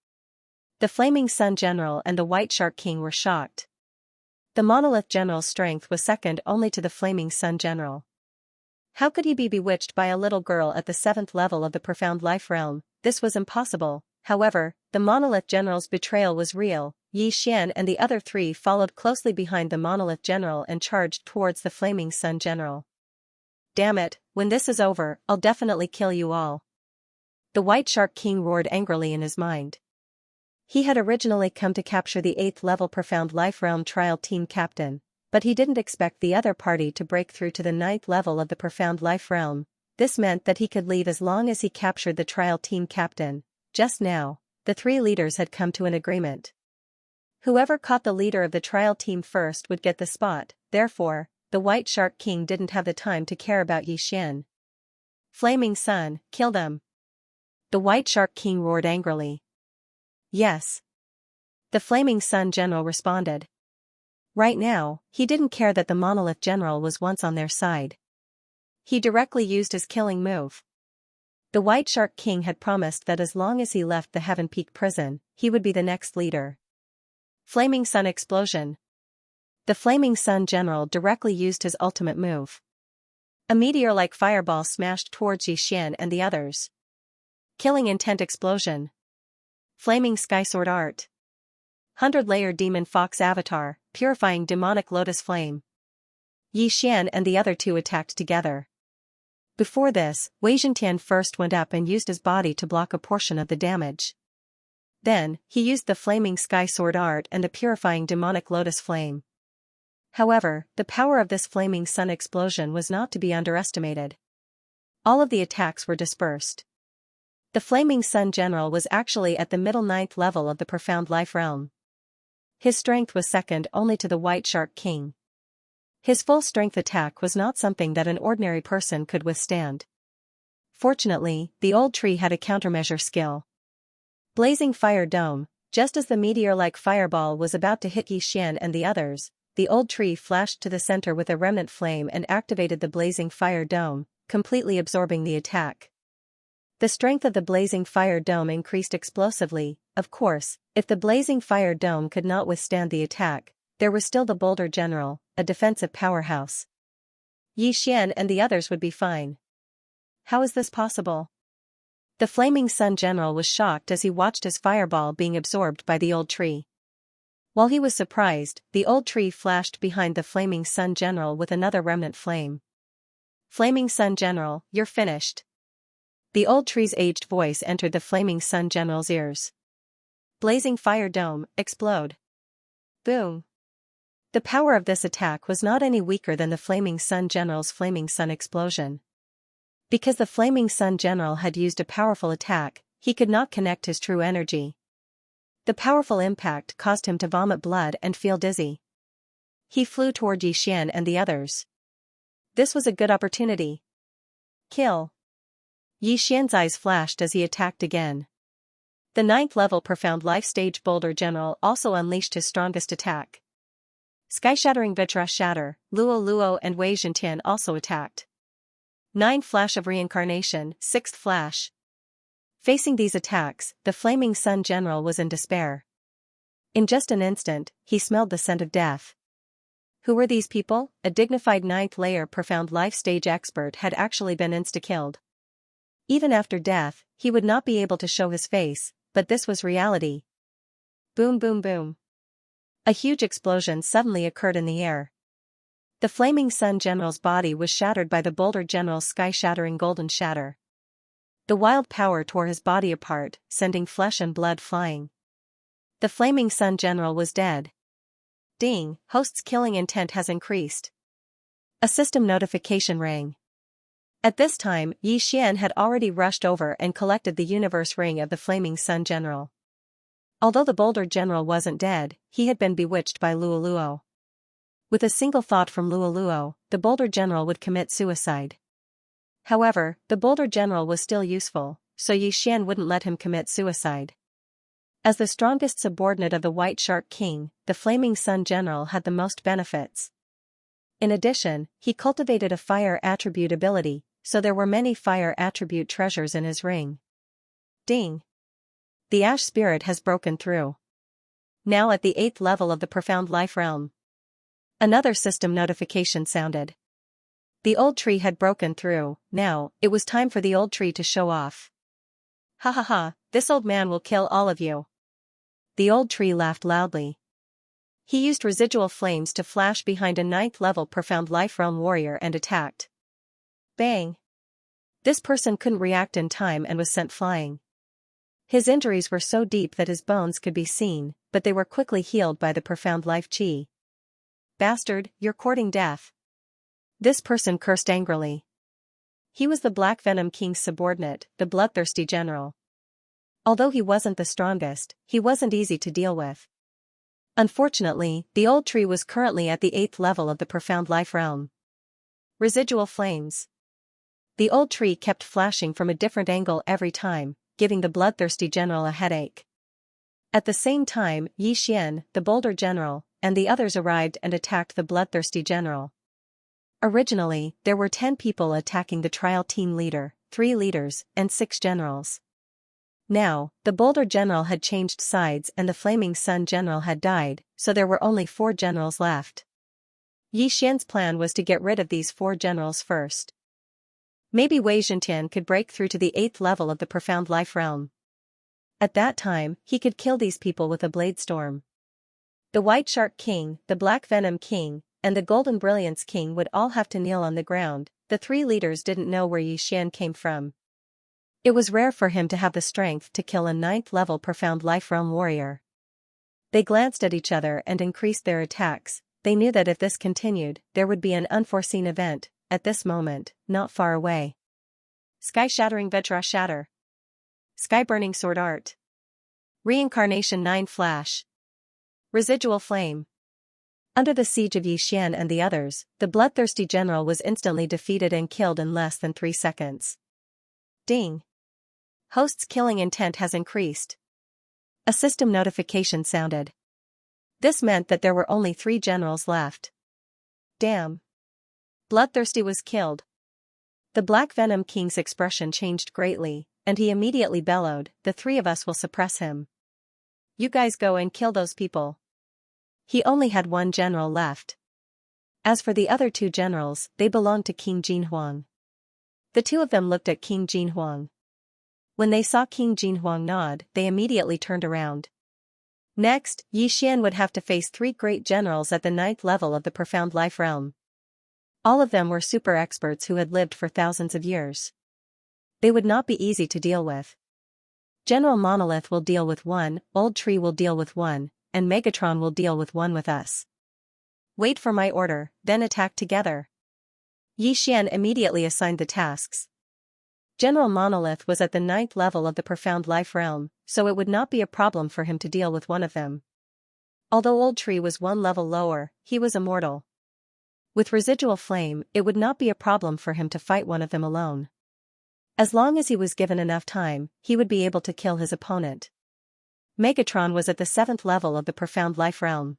The flaming sun general and the white shark king were shocked. The monolith general's strength was second only to the flaming sun general. How could he be bewitched by a little girl at the 7th level of the profound life realm? This was impossible. However, the monolith general's betrayal was real. Yi Xian and the other three followed closely behind the monolith general and charged towards the flaming sun general. Damn it, when this is over, I'll definitely kill you all. The white shark king roared angrily in his mind. He had originally come to capture the 8th level profound life realm trial team captain, but he didn't expect the other party to break through to the 9th level of the profound life realm. This meant that he could leave as long as he captured the trial team captain. Just now, the three leaders had come to an agreement. Whoever caught the leader of the trial team first would get the spot, therefore, the white shark king didn't have the time to care about Yi Xian. Flaming sun, kill them! The white shark king roared angrily. Yes. The flaming sun general responded. Right now, he didn't care that the monolith general was once on their side. He directly used his killing move. The white shark king had promised that as long as he left the Heaven Peak prison, he would be the next leader. Flaming sun explosion. The flaming sun general directly used his ultimate move. A meteor-like fireball smashed towards Yi Xian and the others. Killing intent explosion. Flaming sky sword art. 100-layer demon fox avatar, purifying demonic lotus flame. Yi Xian and the other two attacked together. Before this, Wei Zhentian first went up and used his body to block a portion of the damage. Then, he used the flaming sky sword art and the purifying demonic lotus flame. However, the power of this flaming sun explosion was not to be underestimated. All of the attacks were dispersed. The flaming sun general was actually at the middle 9th level of the profound life realm. His strength was second only to the white shark king. His full strength attack was not something that an ordinary person could withstand. Fortunately, the old tree had a countermeasure skill. Blazing fire dome. Just as the meteor-like fireball was about to hit Yi Xian and the others, the old tree flashed to the center with a remnant flame and activated the blazing fire dome, completely absorbing the attack. The strength of the blazing fire dome increased explosively. Of course, if the blazing fire dome could not withstand the attack, there was still the Boulder General, a defensive powerhouse. Yi Xian and the others would be fine. How is this possible? The flaming sun general was shocked as he watched his fireball being absorbed by the old tree. While he was surprised, the old tree flashed behind the flaming sun general with another remnant flame. Flaming sun general, you're finished. The old tree's aged voice entered the flaming sun general's ears. Blazing fire dome, explode. Boom. The power of this attack was not any weaker than the flaming sun general's flaming sun explosion. Because the flaming sun general had used a powerful attack, he could not connect his true energy. The powerful impact caused him to vomit blood and feel dizzy. He flew toward Yi Xian and the others. This was a good opportunity. Kill. Yi Xian's eyes flashed as he attacked again. The 9th level profound life stage Boulder General also unleashed his strongest attack. Sky-shattering Vitra Shatter, Luo Luo and Wei Zhentian also attacked. 9 Flash of Reincarnation, 6th Flash. Facing these attacks, the flaming sun general was in despair. In just an instant, he smelled the scent of death. Who were these people? A dignified 9th layer profound life stage expert had actually been insta-killed. Even after death, he would not be able to show his face, but this was reality. Boom boom boom. A huge explosion suddenly occurred in the air. The flaming sun general's body was shattered by the Boulder General's sky-shattering golden shatter. The wild power tore his body apart, sending flesh and blood flying. The flaming sun general was dead. Ding, host's killing intent has increased. A system notification rang. At this time, Yi Xian had already rushed over and collected the universe ring of the flaming sun general. Although the Boulder General wasn't dead, he had been bewitched by Luoluo. With a single thought from Luoluo, the Boulder General would commit suicide. However, the Boulder General was still useful, so Yixian wouldn't let him commit suicide. As the strongest subordinate of the White Shark King, the Flaming Sun General had the most benefits. In addition, he cultivated a fire attribute ability, so there were many fire attribute treasures in his ring. Ding! The Ash Spirit has broken through. Now at the 8th level of the Profound Life Realm. Another system notification sounded. The old tree had broken through. Now, it was time for the old tree to show off. Ha ha ha, this old man will kill all of you. The old tree laughed loudly. He used residual flames to flash behind a 9th level Profound Life Realm warrior and attacked. Bang! This person couldn't react in time and was sent flying. His injuries were so deep that his bones could be seen, but they were quickly healed by the Profound Life Chi. Bastard, you're courting death. This person cursed angrily. He was the Black Venom King's subordinate, the Bloodthirsty General. Although he wasn't the strongest, he wasn't easy to deal with. Unfortunately, the old tree was currently at the 8th level of the Profound Life Realm. Residual flames. The old tree kept flashing from a different angle every time, giving the Bloodthirsty General a headache. At the same time, Yixian, the Boulder General, and the others arrived and attacked the Bloodthirsty General. Originally, there were 10 people attacking the trial team leader, 3 leaders, and 6 generals. Now, the Boulder General had changed sides and the Flaming Sun General had died, so there were only 4 generals left. Yixian's plan was to get rid of these 4 generals first. Maybe Wei Zhentian could break through to the 8th level of the Profound Life Realm. At that time, he could kill these people with a blade storm. The White Shark King, the Black Venom King, and the Golden Brilliance King would all have to kneel on the ground. The 3 leaders didn't know where Yixian came from. It was rare for him to have the strength to kill a 9th level Profound Life Realm warrior. They glanced at each other and increased their attacks. They knew that if this continued, there would be an unforeseen event, at this moment, not far away. Sky-shattering Vajra Shatter. Sky-burning Sword Art. Reincarnation 9 Flash. Residual Flame. Under the siege of Yixian and the others, the Bloodthirsty General was instantly defeated and killed in less than 3 seconds. Ding! Host's killing intent has increased. A system notification sounded. This meant that there were only 3 generals left. Damn! Bloodthirsty was killed. The Black Venom King's expression changed greatly, and he immediately bellowed, "The 3 of us will suppress him. You guys go and kill those people." He only had 1 general left. As for the other 2 generals, they belonged to King Jinhuang. The 2 of them looked at King Jinhuang. When they saw King Jinhuang nod, they immediately turned around. Next, Yixian would have to face 3 great generals at the 9th level of the Profound Life Realm. All of them were super experts who had lived for thousands of years. They would not be easy to deal with. General Monolith will deal with 1, Old Tree will deal with 1, and Megatron will deal with 1 with us. Wait for my order, then attack together. Yixian immediately assigned the tasks. General Monolith was at the 9th level of the Profound Life Realm, so it would not be a problem for him to deal with 1 of them. Although Old Tree was 1 level lower, he was immortal. With residual flame, it would not be a problem for him to fight 1 of them alone. As long as he was given enough time, he would be able to kill his opponent. Megatron was at the 7th level of the Profound Life Realm.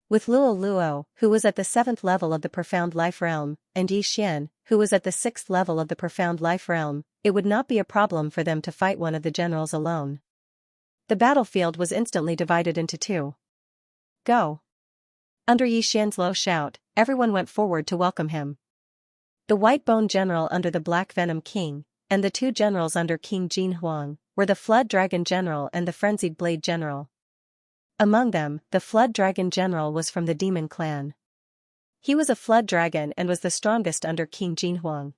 With Luoluo, who was at the 7th level of the Profound Life Realm, and Yixian, who was at the 6th level of the Profound Life Realm, it would not be a problem for them to fight 1 of the generals alone. The battlefield was instantly divided into 2. Go! Under Yixian's low shout, everyone went forward to welcome him. The White Bone General under the Black Venom King, and the 2 generals under King Jinhuang, were the Flood Dragon General and the Frenzied Blade General. Among them, the Flood Dragon General was from the Demon Clan. He was a Flood Dragon and was the strongest under King Jinhuang.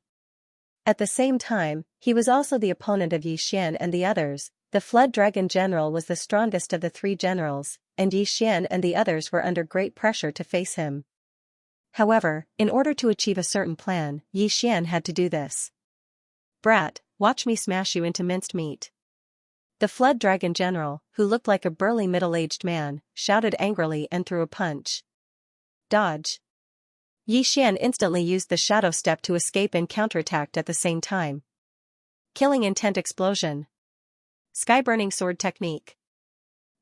At the same time, he was also the opponent of Yixian and the others. The Flood Dragon General was the strongest of the 3 generals, and Yixian and the others were under great pressure to face him. However, in order to achieve a certain plan, Yixian had to do this. Brat, watch me smash you into minced meat. The Flood Dragon General, who looked like a burly middle-aged man, shouted angrily and threw a punch. Dodge. Xian instantly used the shadow step to escape and counterattacked at the same time. Killing intent explosion. Sky-burning sword technique.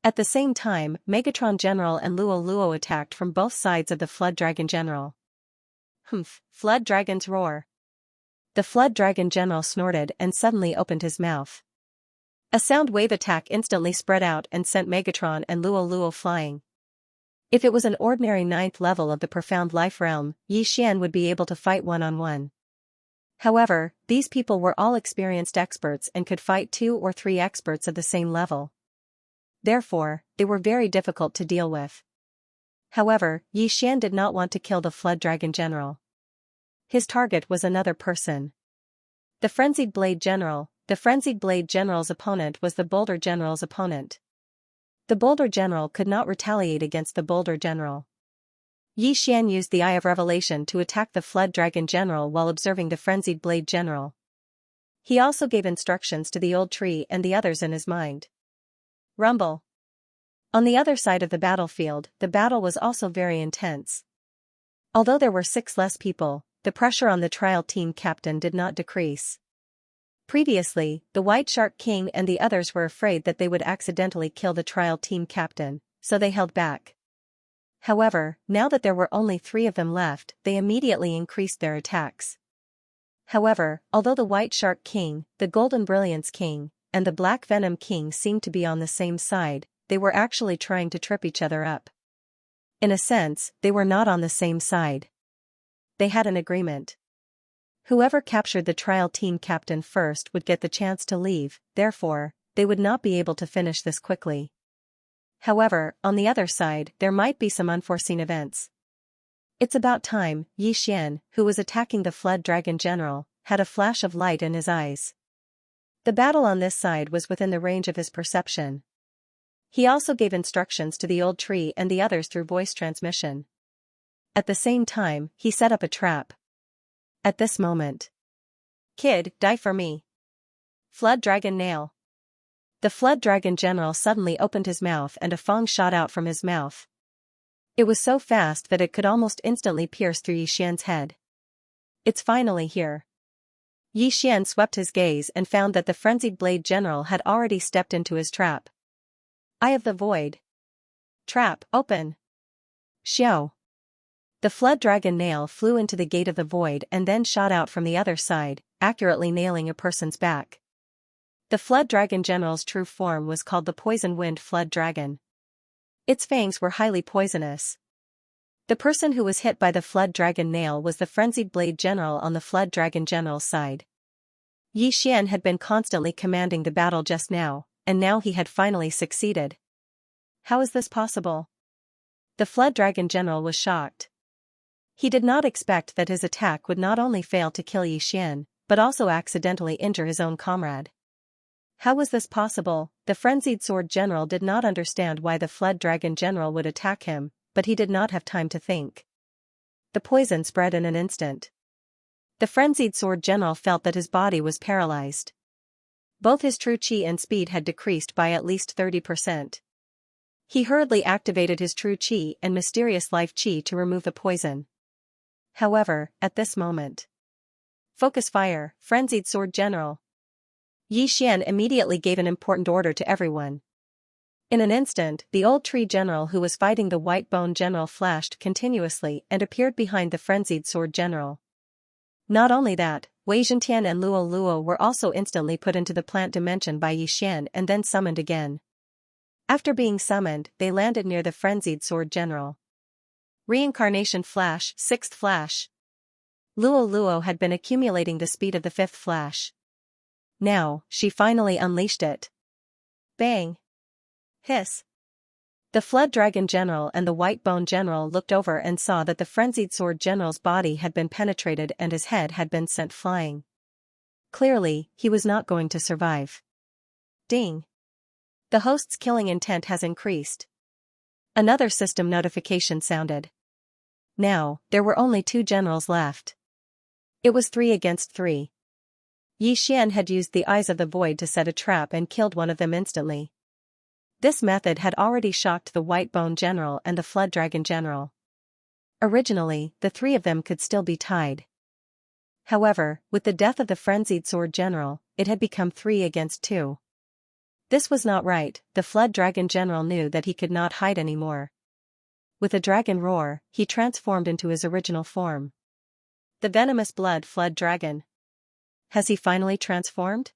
At the same time, Megatron General and Luo Luo attacked from both sides of the Flood Dragon General. Humph, Flood Dragon's roar. The Flood Dragon General snorted and suddenly opened his mouth. A sound wave attack instantly spread out and sent Megatron and Luo Luo flying. If it was an ordinary 9th level of the Profound Life Realm, Xian would be able to fight one-on-one. However, these people were all experienced experts and could fight 2 or 3 experts of the same level. Therefore, they were very difficult to deal with. However, Xian did not want to kill the Flood Dragon General. His target was another person. The Frenzied Blade General. The Frenzied Blade General's opponent was the Boulder General's opponent. The Boulder General could not retaliate against the Boulder General. Xian used the Eye of Revelation to attack the Flood Dragon General while observing the Frenzied Blade General. He also gave instructions to the old tree and the others in his mind. Rumble. On the other side of the battlefield, the battle was also very intense. Although there were 6 less people, the pressure on the trial team captain did not decrease. Previously, the White Shark King and the others were afraid that they would accidentally kill the trial team captain, so they held back. However, now that there were only 3 of them left, they immediately increased their attacks. However, although the White Shark King, the Golden Brilliance King, and the Black Venom King seemed to be on the same side, they were actually trying to trip each other up. In a sense, they were not on the same side. They had an agreement. Whoever captured the trial team captain first would get the chance to leave, therefore, they would not be able to finish this quickly. However, on the other side, there might be some unforeseen events. It's about time. Xian, who was attacking the Flood Dragon General, had a flash of light in his eyes. The battle on this side was within the range of his perception. He also gave instructions to the old tree and the others through voice transmission. At the same time, he set up a trap. At this moment. Kid, die for me. Flood Dragon Nail. The Flood Dragon General suddenly opened his mouth and a fang shot out from his mouth. It was so fast that it could almost instantly pierce through Yixian's head. It's finally here. Yixian swept his gaze and found that the Frenzied Blade General had already stepped into his trap. Eye of the Void. Trap, open. Xiao. The Flood Dragon Nail flew into the Gate of the Void and then shot out from the other side, accurately nailing a person's back. The Flood Dragon General's true form was called the Poison Wind Flood Dragon. Its fangs were highly poisonous. The person who was hit by the Flood Dragon Nail was the Frenzied Blade General on the Flood Dragon General's side. Yixian had been constantly commanding the battle just now, and now he had finally succeeded. How is this possible? The Flood Dragon General was shocked. He did not expect that his attack would not only fail to kill Yixian, but also accidentally injure his own comrade. How was this possible? The Frenzied Sword General did not understand why the Flood Dragon General would attack him, but he did not have time to think. The poison spread in an instant. The Frenzied Sword General felt that his body was paralyzed. Both his true chi and speed had decreased by at least 30%. He hurriedly activated his true chi and mysterious life chi to remove the poison. However, at this moment. Focus fire, Frenzied Sword General. Yixian immediately gave an important order to everyone. In an instant, the old tree general who was fighting the White Bone General flashed continuously and appeared behind the Frenzied Sword General. Not only that, Wei Zhentian and Luo Luo were also instantly put into the plant dimension by Yixian and then summoned again. After being summoned, they landed near the Frenzied Sword General. Reincarnation Flash, 6th Flash. Luo Luo had been accumulating the speed of the 5th Flash. Now, she finally unleashed it. Bang! Hiss! The Flood Dragon General and the White Bone General looked over and saw that the Frenzied Sword General's body had been penetrated and his head had been sent flying. Clearly, he was not going to survive. Ding! The host's killing intent has increased. Another system notification sounded. Now, there were only 2 generals left. It was 3 against 3. Yi Xian had used the Eyes of the Void to set a trap and killed one of them instantly. This method had already shocked the White Bone General and the Flood Dragon General. Originally, the three of them could still be tied. However, with the death of the Frenzied Sword General, it had become 3 against 2. This was not right. The Flood Dragon General knew that he could not hide anymore. With a dragon roar, he transformed into his original form. The venomous blood flood dragon. Has he finally transformed?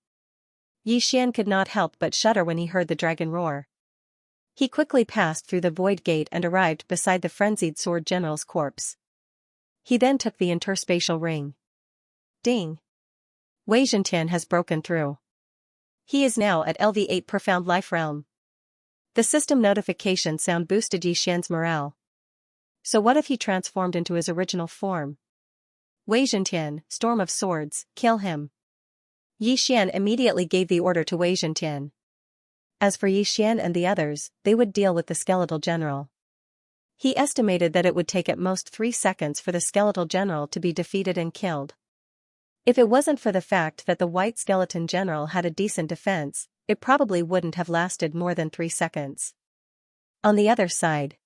Yi Xian could not help but shudder when he heard the dragon roar. He quickly passed through the void gate and arrived beside the Frenzied Sword General's corpse. He then took the interspatial ring. Ding! Wei Zhentian has broken through. He is now at LV8 Profound Life Realm. The system notification sound boosted Yi Xian's morale. So what if he transformed into his original form? Wei Zhentian, Storm of Swords, kill him. Yi Xian immediately gave the order to Wei Zhentian. As for Yi Xian and the others, they would deal with the skeletal general. He estimated that it would take at most 3 seconds for the skeletal general to be defeated and killed. If it wasn't for the fact that the white skeleton general had a decent defense, it probably wouldn't have lasted more than 3 seconds. On the other side,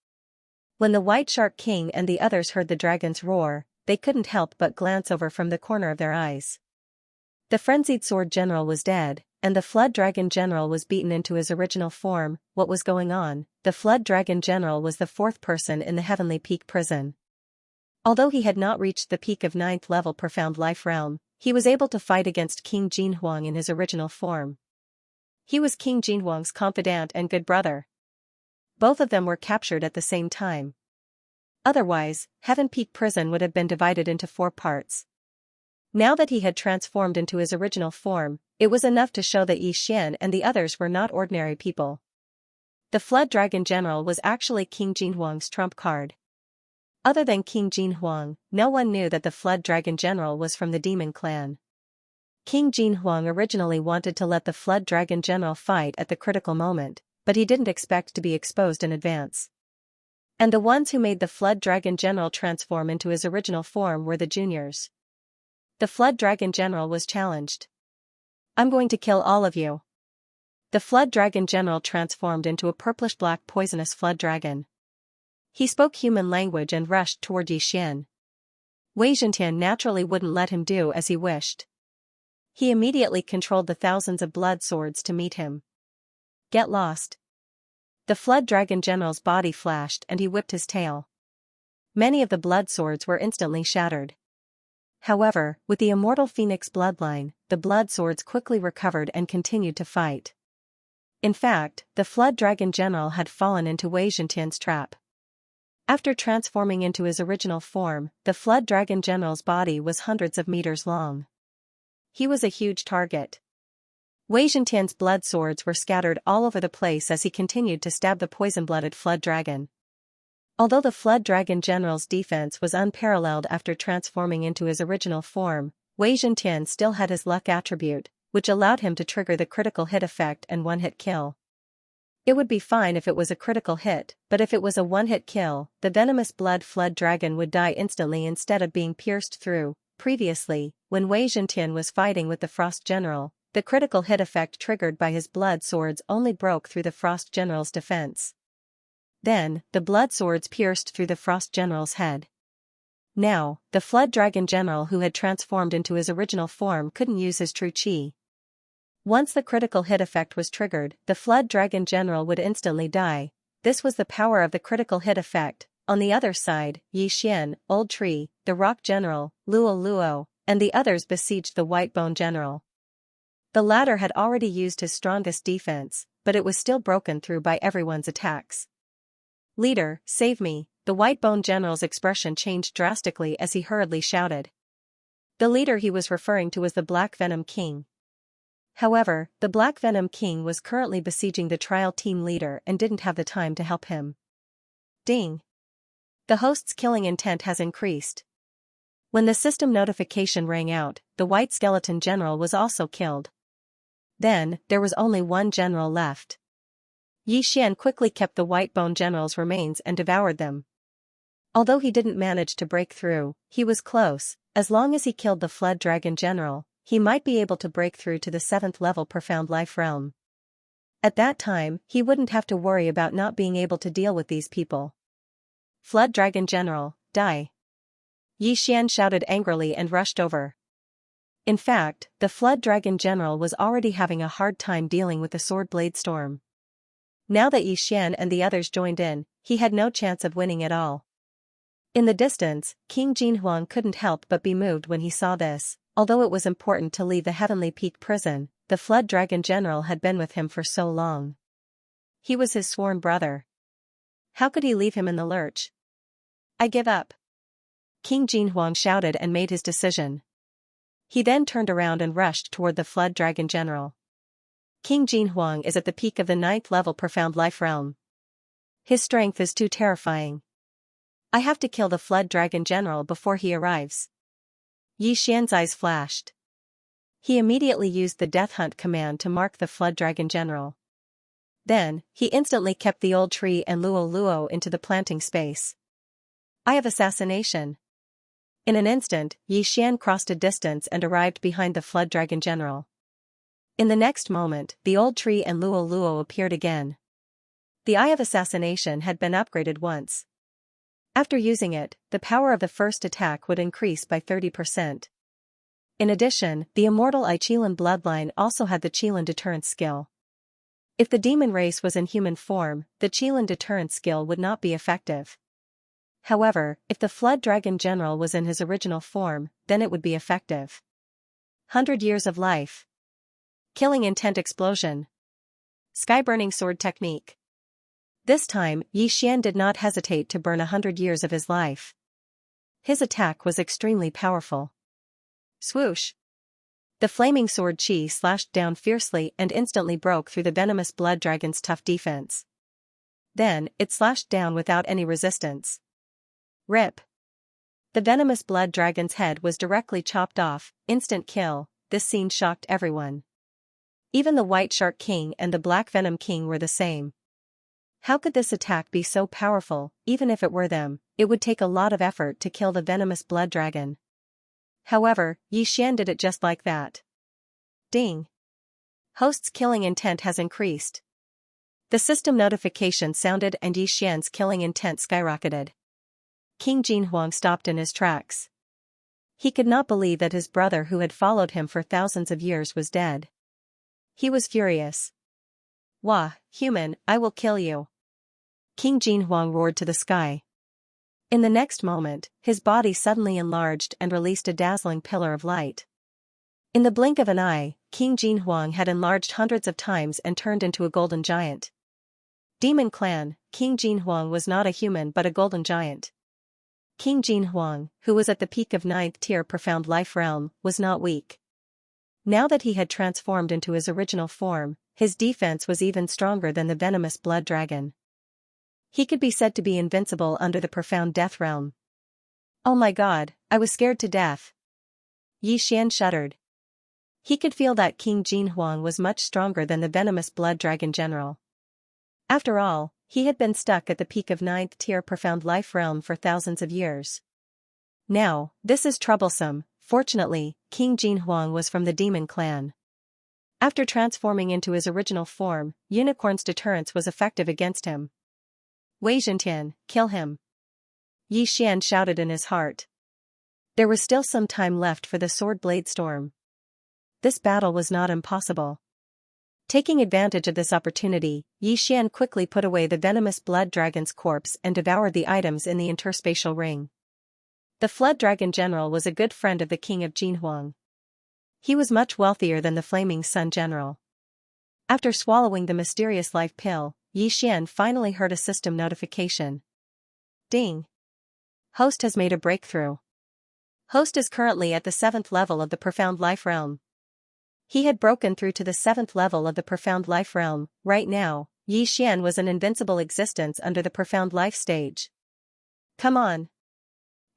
when the White Shark King and the others heard the dragon's roar, they couldn't help but glance over from the corner of their eyes. The Frenzied Sword General was dead, and the Flood Dragon General was beaten into his original form. What was going on? The Flood Dragon General was the 4th person in the Heavenly Peak prison. Although he had not reached the peak of 9th level Profound Life Realm, he was able to fight against King Jinhuang in his original form. He was King Jinhuang's confidant and good brother. Both of them were captured at the same time. Otherwise, Heaven Peak Prison would have been divided into 4 parts. Now that he had transformed into his original form, it was enough to show that Yi Xian and the others were not ordinary people. The Flood Dragon General was actually King Jinhuang's trump card. Other than King Jinhuang, no one knew that the Flood Dragon General was from the Demon Clan. King Jinhuang originally wanted to let the Flood Dragon General fight at the critical moment, but he didn't expect to be exposed in advance. And the ones who made the Flood Dragon General transform into his original form were the juniors. The Flood Dragon General was challenged. I'm going to kill all of you. The Flood Dragon General transformed into a purplish-black poisonous flood dragon. He spoke human language and rushed toward Yi Xian. Wei Zhentian naturally wouldn't let him do as he wished. He immediately controlled the thousands of blood swords to meet him. Get lost. The Flood Dragon General's body flashed and he whipped his tail. Many of the blood swords were instantly shattered. However, with the immortal Phoenix bloodline, the blood swords quickly recovered and continued to fight. In fact, the Flood Dragon General had fallen into Wei Zhentian's trap. After transforming into his original form, the Flood Dragon General's body was hundreds of meters long. He was a huge target. Wei Zhentian's blood swords were scattered all over the place as he continued to stab the poison-blooded Flood Dragon. Although the Flood Dragon General's defense was unparalleled after transforming into his original form, Wei Zhentian still had his luck attribute, which allowed him to trigger the critical hit effect and one-hit kill. It would be fine if it was a critical hit, but if it was a one-hit kill, the venomous blood Flood Dragon would die instantly instead of being pierced through. Previously, when Wei Zhentian was fighting with the Frost General, the critical hit effect triggered by his blood swords only broke through the Frost General's defense. Then, the blood swords pierced through the Frost General's head. Now, the Flood Dragon General who had transformed into his original form couldn't use his true chi. Once the critical hit effect was triggered, the Flood Dragon General would instantly die. This was the power of the critical hit effect. On the other side, Yi Xian, Old Tree, the Rock General, Luo Luo, and the others besieged the White Bone General. The latter had already used his strongest defense, but it was still broken through by everyone's attacks. Leader, save me, the White Bone General's expression changed drastically as he hurriedly shouted. The leader he was referring to was the Black Venom King. However, the Black Venom King was currently besieging the trial team leader and didn't have the time to help him. Ding! The host's killing intent has increased. When the system notification rang out, the White Skeleton General was also killed. Then, there was only one general left. Yi Xian quickly kept the White Bone General's remains and devoured them. Although he didn't manage to break through, he was close. As long as he killed the Flood Dragon General, he might be able to break through to the 7th level profound life realm. At that time, he wouldn't have to worry about not being able to deal with these people. Flood Dragon General, die! Xian shouted angrily and rushed over. In fact, the Flood Dragon General was already having a hard time dealing with the Sword Blade Storm. Now that Xian and the others joined in, he had no chance of winning at all. In the distance, King Jinhuang couldn't help but be moved when he saw this. Although it was important to leave the Heavenly Peak prison, the Flood Dragon General had been with him for so long. He was his sworn brother. How could he leave him in the lurch? I give up. King Jinhuang shouted and made his decision. He then turned around and rushed toward the Flood Dragon General. King Jinhuang is at the peak of the 9th level profound life realm. His strength is too terrifying. I have to kill the Flood Dragon General before he arrives. Xian's eyes flashed. He immediately used the Death Hunt command to mark the Flood Dragon General. Then, he instantly kept the old tree and Luo into the planting space. Eye of Assassination. In an instant, Xian crossed a distance and arrived behind the Flood Dragon General. In the next moment, the old tree and Luo appeared again. The Eye of Assassination had been upgraded once. After using it, the power of the first attack would increase by 30%. In addition, the immortal Qilin bloodline also had the Qilin deterrence skill. If the demon race was in human form, the Qilin deterrence skill would not be effective. However, if the Flood Dragon General was in his original form, then it would be effective. 100 Years of Life. Killing Intent Explosion. Sky-Burning Sword Technique. This time, Xian did not hesitate to burn 100 years of his life. His attack was extremely powerful. Swoosh! The flaming sword Qi slashed down fiercely and instantly broke through the venomous blood dragon's tough defense. Then, it slashed down without any resistance. Rip! The venomous blood dragon's head was directly chopped off, instant kill. This scene shocked everyone. Even the White Shark King and the Black Venom King were the same. How could this attack be so powerful? Even if it were them, it would take a lot of effort to kill the venomous blood dragon. However, Xian did it just like that. Ding! Host's killing intent has increased. The system notification sounded and Xian's killing intent skyrocketed. King Jinhuang stopped in his tracks. He could not believe that his brother who had followed him for thousands of years was dead. He was furious. Wah, human, I will kill you! King Jinhuang roared to the sky. In the next moment, his body suddenly enlarged and released a dazzling pillar of light. In the blink of an eye, King Jinhuang had enlarged hundreds of times and turned into a golden giant. Demon Clan, King Jinhuang was not a human but a golden giant. King Jinhuang, who was at the peak of 9th tier profound life realm, was not weak. Now that he had transformed into his original form, his defense was even stronger than the venomous blood dragon. He could be said to be invincible under the profound death realm. Oh my god, I was scared to death. Xian shuddered. He could feel that King Jinhuang was much stronger than the venomous blood dragon general. After all, he had been stuck at the peak of 9th tier profound life realm for thousands of years. Now, this is troublesome. Fortunately, King Jinhuang was from the demon clan. After transforming into his original form, Unicorn's deterrence was effective against him. Wei Zhentian, kill him! Xian shouted in his heart. There was still some time left for the sword blade storm. This battle was not impossible. Taking advantage of this opportunity, Xian quickly put away the venomous blood dragon's corpse and devoured the items in the interspatial ring. The Flood Dragon General was a good friend of the King of Jinhuang. He was much wealthier than the Flaming Sun General. After swallowing the mysterious life pill, Xian finally heard a system notification. Ding! Host has made a breakthrough. Host is currently at the 7th level of the Profound Life Realm. He had broken through to the 7th level of the Profound Life Realm. Right now, Xian was an invincible existence under the Profound Life stage. Come on!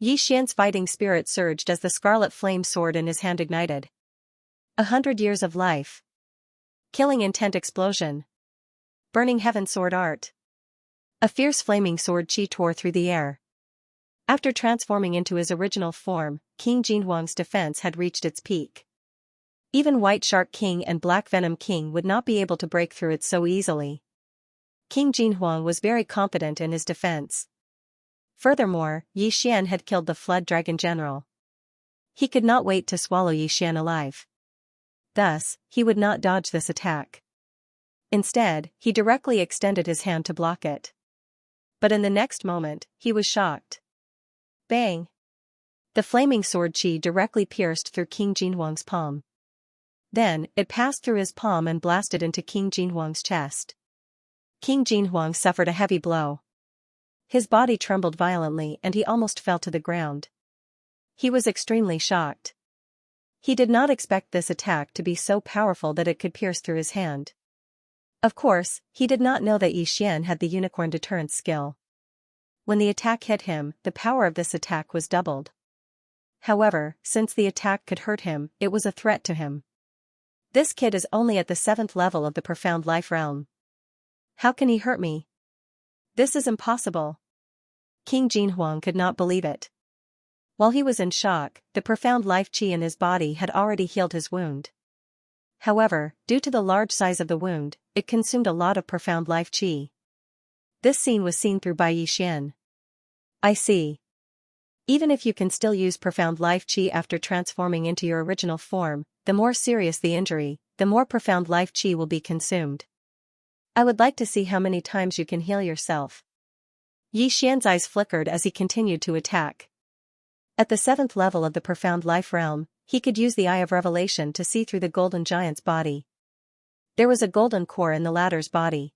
Xian's fighting spirit surged as the scarlet flame sword in his hand ignited. 100 years of life. Killing intent explosion. Burning heaven sword art. A fierce flaming sword Qi tore through the air. After transforming into his original form, King Jinhuang's defense had reached its peak. Even White Shark King and Black Venom King would not be able to break through it so easily. King Jinhuang was very confident in his defense. Furthermore, Yi Xian had killed the Flood Dragon General. He could not wait to swallow Yi Xian alive. Thus, he would not dodge this attack. Instead, he directly extended his hand to block it. But in the next moment, he was shocked. Bang! The flaming sword qi directly pierced through King Jinhuang's palm. Then, it passed through his palm and blasted into King Jinhuang's chest. King Jinhuang suffered a heavy blow. His body trembled violently and he almost fell to the ground. He was extremely shocked. He did not expect this attack to be so powerful that it could pierce through his hand. Of course, he did not know that Yi Xian had the unicorn deterrence skill. When the attack hit him, the power of this attack was doubled. However, since the attack could hurt him, it was a threat to him. This kid is only at the 7th level of the Profound Life realm. How can he hurt me? This is impossible. King Jinhuang could not believe it. While he was in shock, the Profound Life Qi in his body had already healed his wound. However, due to the large size of the wound, it consumed a lot of Profound Life Qi. This scene was seen through by Yi Xian. I see. Even if you can still use Profound Life Qi after transforming into your original form, the more serious the injury, the more Profound Life Qi will be consumed. I would like to see how many times you can heal yourself. Yi Xian's eyes flickered as he continued to attack. At the 7th level of the Profound Life realm, he could use the Eye of Revelation to see through the Golden Giant's body. There was a golden core in the latter's body.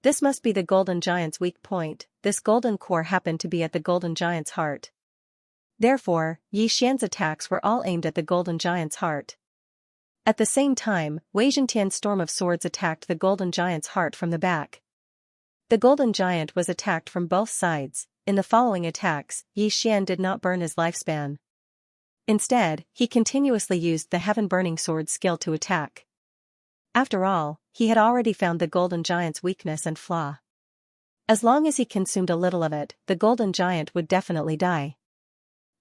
This must be the Golden Giant's weak point. This golden core happened to be at the Golden Giant's heart. Therefore, Yi Xian's attacks were all aimed at the Golden Giant's heart. At the same time, Wei Zhentian's storm of swords attacked the Golden Giant's heart from the back. The Golden Giant was attacked from both sides. In the following attacks, Yi Xian did not burn his lifespan. Instead, he continuously used the Heaven Burning Sword skill to attack. After all, he had already found the Golden Giant's weakness and flaw. As long as he consumed a little of it, the Golden Giant would definitely die.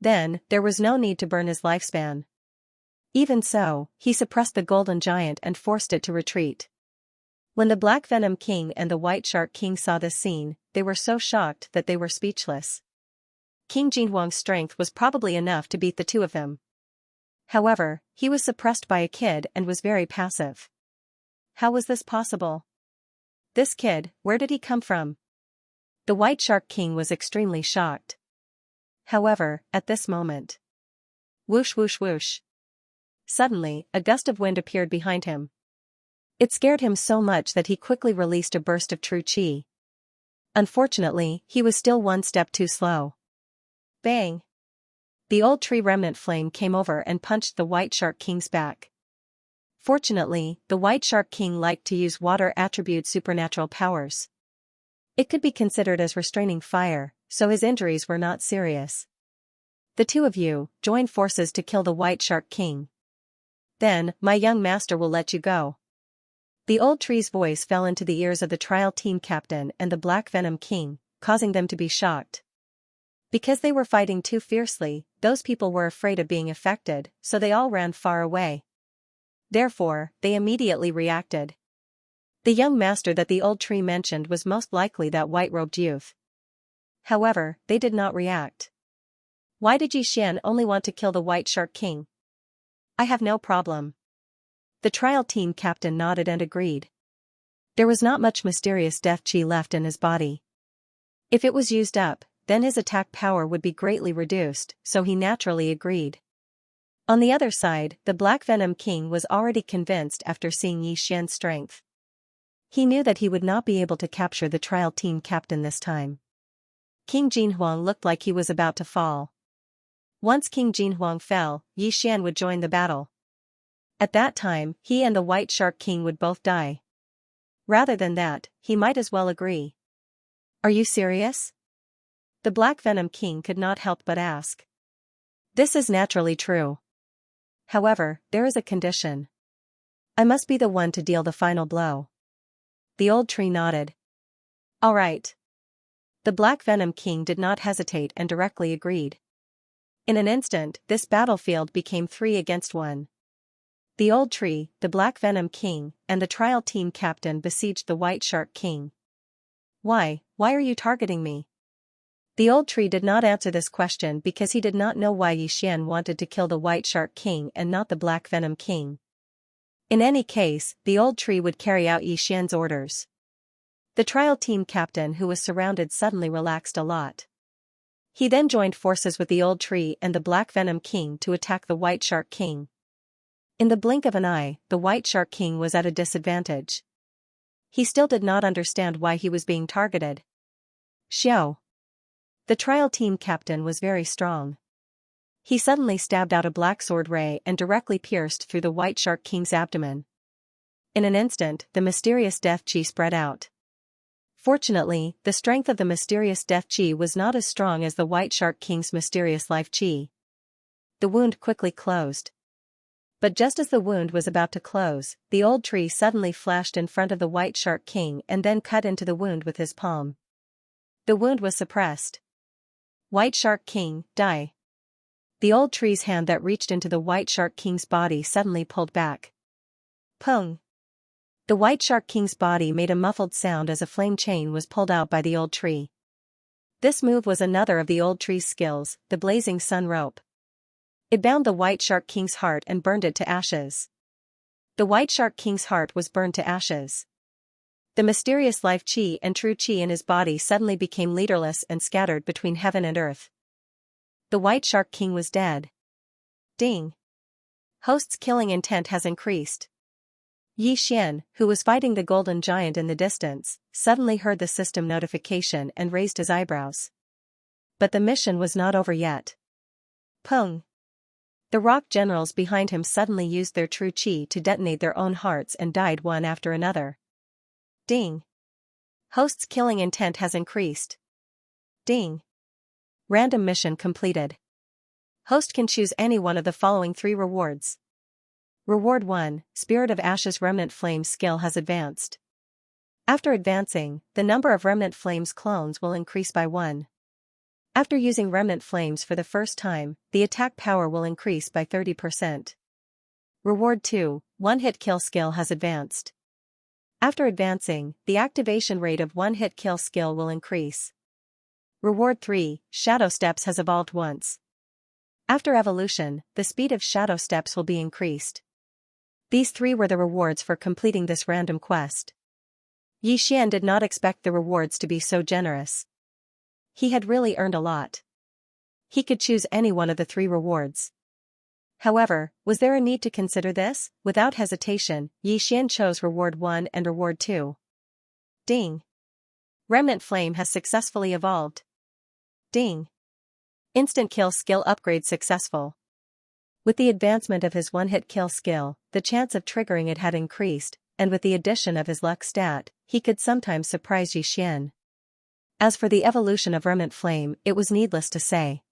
Then, there was no need to burn his lifespan. Even so, he suppressed the Golden Giant and forced it to retreat. When the Black Venom King and the White Shark King saw this scene, they were so shocked that they were speechless. King Jinhuang's strength was probably enough to beat the two of them. However, he was suppressed by a kid and was very passive. How was this possible? This kid, where did he come from? The White Shark King was extremely shocked. However, at this moment. Whoosh whoosh whoosh. Suddenly, a gust of wind appeared behind him. It scared him so much that he quickly released a burst of true qi. Unfortunately, he was still one step too slow. Bang! The old tree remnant flame came over and punched the White Shark King's back. Fortunately, the White Shark King liked to use water attribute supernatural powers. It could be considered as restraining fire, so his injuries were not serious. The two of you, join forces to kill the White Shark King. Then, my young master will let you go. The old tree's voice fell into the ears of the trial team captain and the Black Venom King, causing them to be shocked. Because they were fighting too fiercely, those people were afraid of being affected, so they all ran far away. Therefore, they immediately reacted. The young master that the old tree mentioned was most likely that white-robed youth. However, they did not react. Why did Yi Xian only want to kill the White Shark King? I have no problem. The trial team captain nodded and agreed. There was not much mysterious death qi left in his body. If it was used up, then his attack power would be greatly reduced, so he naturally agreed. On the other side, the Black Venom King was already convinced after seeing Yi Xian's strength. He knew that he would not be able to capture the trial team captain this time. King Jinhuang looked like he was about to fall. Once King Jinhuang fell, Yi Xian would join the battle. At that time, he and the White Shark King would both die. Rather than that, he might as well agree. Are you serious? The Black Venom King could not help but ask. This is naturally true. However, there is a condition. I must be the one to deal the final blow. The old tree nodded. All right. The Black Venom King did not hesitate and directly agreed. In an instant, this battlefield became 3 against 1. The old tree, the Black Venom King, and the trial team captain besieged the White Shark King. Why are you targeting me? The old tree did not answer this question because he did not know why Xian wanted to kill the White Shark King and not the Black Venom King. In any case, the old tree would carry out Xian's orders. The trial team captain, who was surrounded, suddenly relaxed a lot. He then joined forces with the old tree and the Black Venom King to attack the White Shark King. In the blink of an eye, the White Shark King was at a disadvantage. He still did not understand why he was being targeted. Xiao. The trial team captain was very strong. He suddenly stabbed out a black sword ray and directly pierced through the White Shark King's abdomen. In an instant, the mysterious death chi spread out. Fortunately, the strength of the mysterious death chi was not as strong as the White Shark King's mysterious life chi. The wound quickly closed. But just as the wound was about to close, the old tree suddenly flashed in front of the White Shark King and then cut into the wound with his palm. The wound was suppressed. White Shark King, die. The old tree's hand that reached into the White Shark King's body suddenly pulled back. Pung. The White Shark King's body made a muffled sound as a flame chain was pulled out by the old tree. This move was another of the old tree's skills, the blazing sun rope. It bound the White Shark King's heart and burned it to ashes. The White Shark King's heart was burned to ashes. The mysterious life chi and true chi in his body suddenly became leaderless and scattered between heaven and earth. The White Shark King was dead. Ding. Host's killing intent has increased. Xian, who was fighting the golden giant in the distance, suddenly heard the system notification and raised his eyebrows. But the mission was not over yet. Pung. The rock generals behind him suddenly used their true chi to detonate their own hearts and died one after another. Ding. Host's killing intent has increased. Ding. Random mission completed. Host can choose any one of the following 3 rewards. Reward 1, Spirit of Ashes Remnant Flame skill has advanced. After advancing, the number of Remnant Flames clones will increase by 1. After using Remnant Flames for the first time, the attack power will increase by 30%. Reward 2, One-Hit Kill skill has advanced. After advancing, the activation rate of one-hit kill skill will increase. Reward 3, Shadow Steps has evolved once. After evolution, the speed of Shadow Steps will be increased. These 3 were the rewards for completing this random quest. Xian did not expect the rewards to be so generous. He had really earned a lot. He could choose any one of the 3 rewards. However, was there a need to consider this? Without hesitation, Xian chose Reward 1 and Reward 2. Ding. Remnant Flame has successfully evolved. Ding. Instant Kill skill upgrade successful. With the advancement of his one-hit kill skill, the chance of triggering it had increased, and with the addition of his luck stat, he could sometimes surprise Xian. As for the evolution of Remnant Flame, it was needless to say.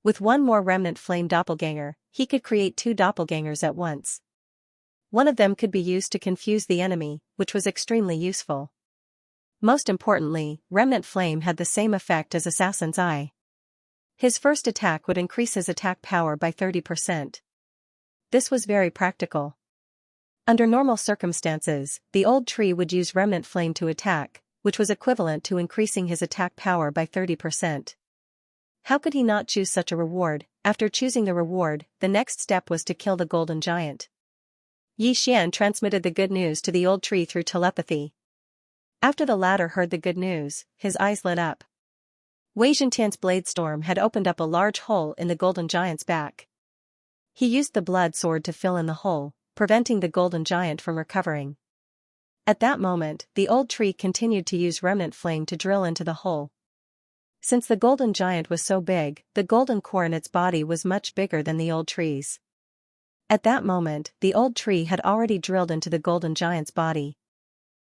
With one more Remnant Flame doppelganger, he could create 2 doppelgangers at once. One of them could be used to confuse the enemy, which was extremely useful. Most importantly, Remnant Flame had the same effect as Assassin's Eye. His first attack would increase his attack power by 30%. This was very practical. Under normal circumstances, the old tree would use Remnant Flame to attack, which was equivalent to increasing his attack power by 30%. How could he not choose such a reward? After choosing the reward, the next step was to kill the golden giant. Xian transmitted the good news to the old tree through telepathy. After the latter heard the good news, his eyes lit up. Wei Zhentian's blade storm had opened up a large hole in the golden giant's back. He used the blood sword to fill in the hole, preventing the golden giant from recovering. At that moment, the old tree continued to use Remnant Flame to drill into the hole. Since the golden giant was so big, the golden core in its body was much bigger than the old tree's. At that moment, the old tree had already drilled into the golden giant's body.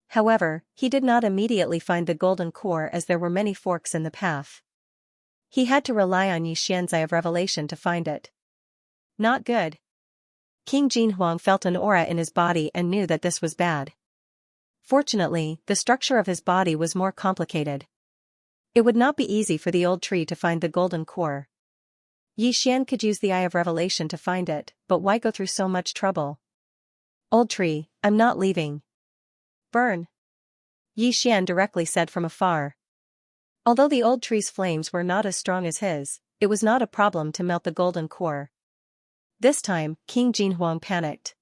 However, he did not immediately find the golden core as there were many forks in the path. He had to rely on Xian's Eye of Revelation to find it. Not good. King Jinhuang felt an aura in his body and knew that this was bad. Fortunately, the structure of his body was more complicated. It would not be easy for the old tree to find the golden core. Xian could use the Eye of Revelation to find it, but why go through so much trouble? Old tree, I'm not leaving. Burn. Yi Xian directly said from afar. Although the old tree's flames were not as strong as his, it was not a problem to melt the golden core. This time, King Jinhuang panicked.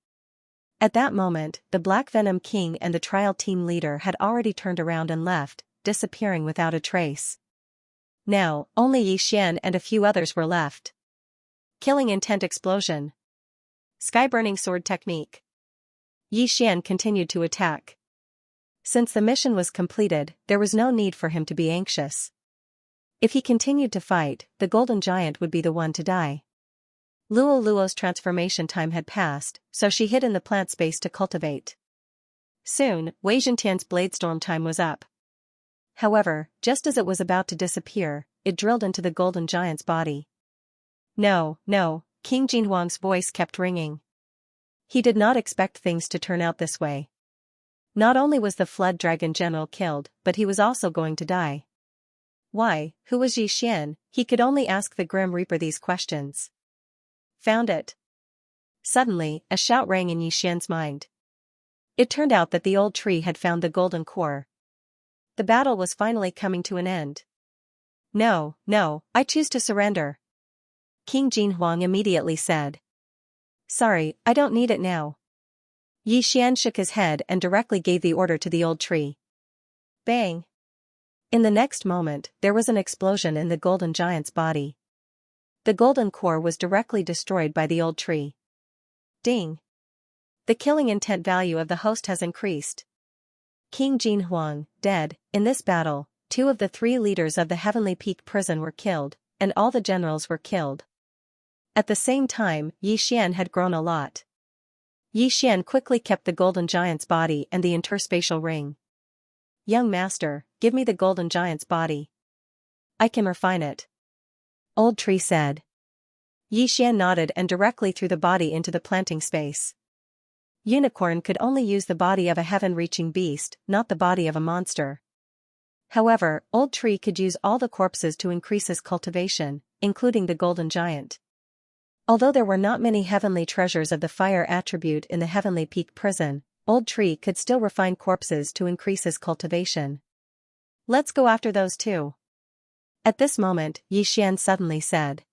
At that moment, the Black Venom King and the trial team leader had already turned around and left, disappearing without a trace. Now, only Yi Xian and a few others were left. Killing intent explosion. Sky-burning sword technique. Yi Xian continued to attack. Since the mission was completed, there was no need for him to be anxious. If he continued to fight, the golden giant would be the one to die. Luo Luo's transformation time had passed, so she hid in the plant space to cultivate. Soon, Wei Zhentian's bladestorm time was up. However, just as it was about to disappear, it drilled into the golden giant's body. No, no, King Jinhuang's voice kept ringing. He did not expect things to turn out this way. Not only was the flood dragon general killed, but he was also going to die. Why, who was Yi Xian? He could only ask the Grim Reaper these questions. Found it. Suddenly, a shout rang in Yi Xian's mind. It turned out that the old tree had found the golden core. The battle was finally coming to an end. No, no, I choose to surrender. King Jinhuang immediately said. Sorry, I don't need it now. Yi Xian shook his head and directly gave the order to the old tree. Bang! In the next moment, there was an explosion in the golden giant's body. The golden core was directly destroyed by the old tree. Ding! The killing intent value of the host has increased. King Jinhuang, dead. In this battle, 2 of the 3 leaders of the Heavenly Peak prison were killed, and all the generals were killed. At the same time, Yi Xian had grown a lot. Yi Xian quickly kept the golden giant's body and the interspatial ring. Young master, give me the golden giant's body. I can refine it. Old tree said. Yi Xian nodded and directly threw the body into the planting space. Unicorn could only use the body of a heaven-reaching beast, not the body of a monster. However, Old Tree could use all the corpses to increase his cultivation, including the golden giant. Although there were not many heavenly treasures of the fire attribute in the Heavenly Peak prison, Old Tree could still refine corpses to increase his cultivation. Let's go after those too. At this moment, Yi Xian suddenly said.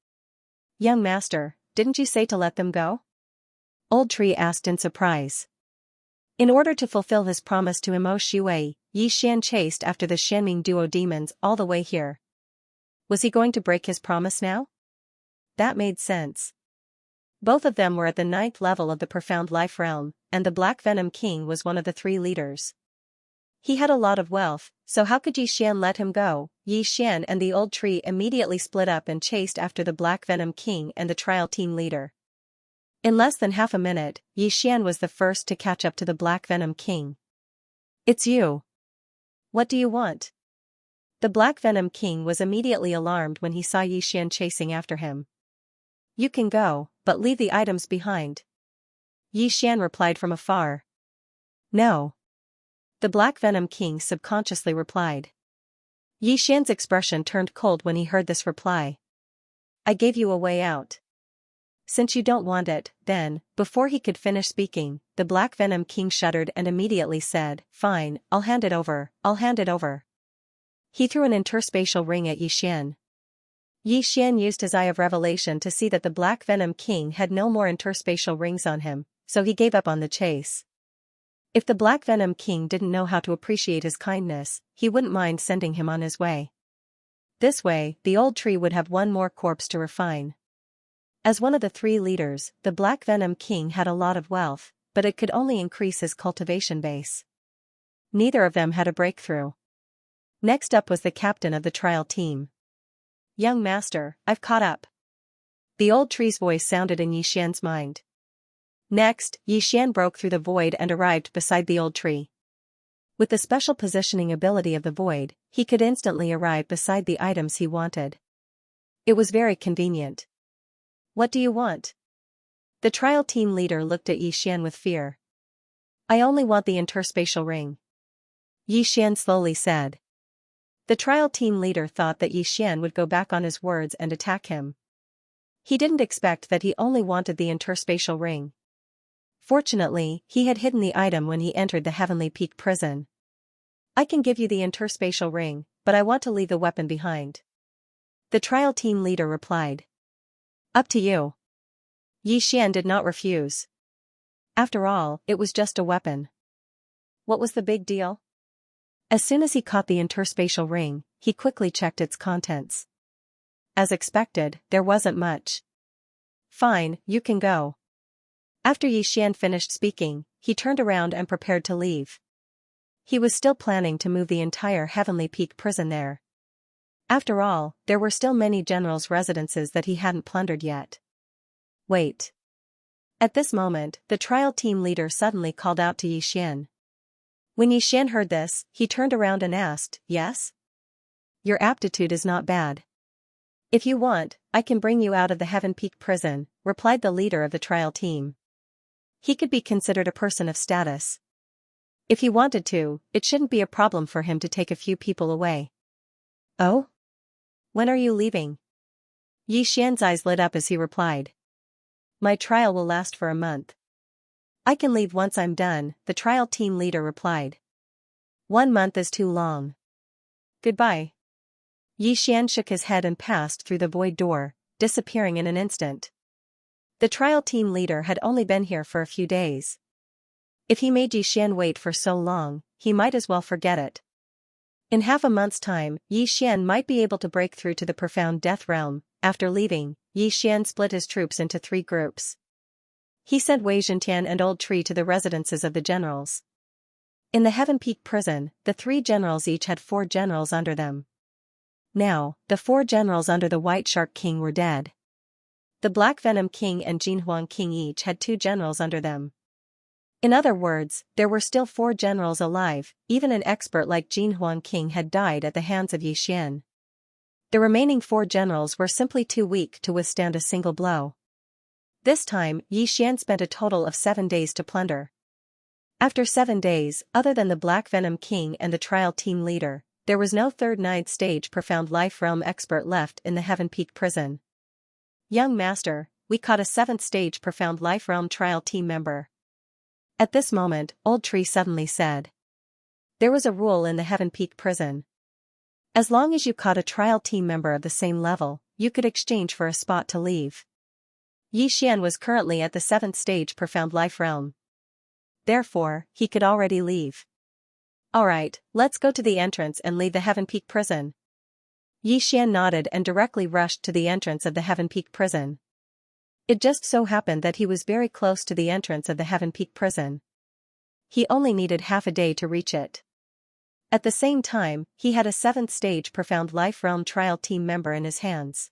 Young master, didn't you say to let them go? Old Tree asked in surprise. In order to fulfill his promise to Imo Shui, Yi Xian chased after the Shanming duo demons all the way here. Was he going to break his promise now? That made sense. Both of them were at the 9th level of the Profound Life Realm, and the Black Venom King was one of the 3 leaders. He had a lot of wealth, so how could Yi Xian let him go? Yi Xian and the Old Tree immediately split up and chased after the Black Venom King and the trial team leader. In less than half a minute, Yi Xian was the first to catch up to the Black Venom King. It's you. What do you want? The Black Venom King was immediately alarmed when he saw Yi Xian chasing after him. You can go, but leave the items behind. Yi Xian replied from afar. No. The Black Venom King subconsciously replied. Yi Xian's expression turned cold when he heard this reply. I gave you a way out. Since you don't want it, then, before he could finish speaking, the Black Venom King shuddered and immediately said, Fine, I'll hand it over, I'll hand it over. He threw an interspatial ring at Yi Xian. Yi Xian used his eye of revelation to see that the Black Venom King had no more interspatial rings on him, so he gave up on the chase. If the Black Venom King didn't know how to appreciate his kindness, he wouldn't mind sending him on his way. This way, the Old Tree would have one more corpse to refine. As one of the 3 leaders, the Black Venom King had a lot of wealth, but it could only increase his cultivation base. Neither of them had a breakthrough. Next up was the captain of the trial team. Young master, I've caught up. The Old Tree's voice sounded in Yi Xian's mind. Next, Yi Xian broke through the void and arrived beside the Old Tree. With the special positioning ability of the void, he could instantly arrive beside the items he wanted. It was very convenient. What do you want? The trial team leader looked at Yi Xian with fear. I only want the interspatial ring. Yi Xian slowly said. The trial team leader thought that Yi Xian would go back on his words and attack him. He didn't expect that he only wanted the interspatial ring. Fortunately, he had hidden the item when he entered the Heavenly Peak prison. I can give you the interspatial ring, but I want to leave the weapon behind. The trial team leader replied. Up to you. Xian did not refuse. After all, it was just a weapon. What was the big deal? As soon as he caught the interspatial ring, he quickly checked its contents. As expected, there wasn't much. Fine, you can go. After Xian finished speaking, he turned around and prepared to leave. He was still planning to move the entire Heavenly Peak prison there. After all, there were still many generals' residences that he hadn't plundered yet. Wait. At this moment, the trial team leader suddenly called out to Xian. When Xian heard this, he turned around and asked, Yes? Your aptitude is not bad. If you want, I can bring you out of the Heaven Peak prison, replied the leader of the trial team. He could be considered a person of status. If he wanted to, it shouldn't be a problem for him to take a few people away. Oh? When are you leaving? Xian's eyes lit up as he replied. My trial will last for a month. I can leave once I'm done, the trial team leader replied. 1 month is too long. Goodbye. Xian shook his head and passed through the void door, disappearing in an instant. The trial team leader had only been here for a few days. If he made Xian wait for so long, he might as well forget it. In half a month's time, Xian might be able to break through to the profound death realm. After leaving, Xian split his troops into 3 groups. He sent Wei Zhentian and Old Tree to the residences of the generals. In the Heaven Peak prison, the 3 generals each had 4 generals under them. Now, the 4 generals under the White Shark King were dead. The Black Venom King and Jinhuang King each had 2 generals under them. In other words, there were still 4 generals alive, even an expert like Jinhuang King had died at the hands of Xian. The remaining 4 generals were simply too weak to withstand a single blow. This time, Xian spent a total of 7 days to plunder. After 7 days, other than the Black Venom King and the trial team leader, there was no 3rd 9th stage Profound Life Realm expert left in the Heaven Peak prison. Young Master, we caught a 7th stage Profound Life Realm trial team member. At this moment, Old Tree suddenly said. There was a rule in the Heaven Peak prison. As long as you caught a trial team member of the same level, you could exchange for a spot to leave. Xian was currently at the 7th stage Profound Life Realm. Therefore, he could already leave. Alright, let's go to the entrance and leave the Heaven Peak prison. Xian nodded and directly rushed to the entrance of the Heaven Peak prison. It just so happened that he was very close to the entrance of the Heaven Peak prison. He only needed half a day to reach it. At the same time, he had a 7th stage Profound Life Realm trial team member in his hands.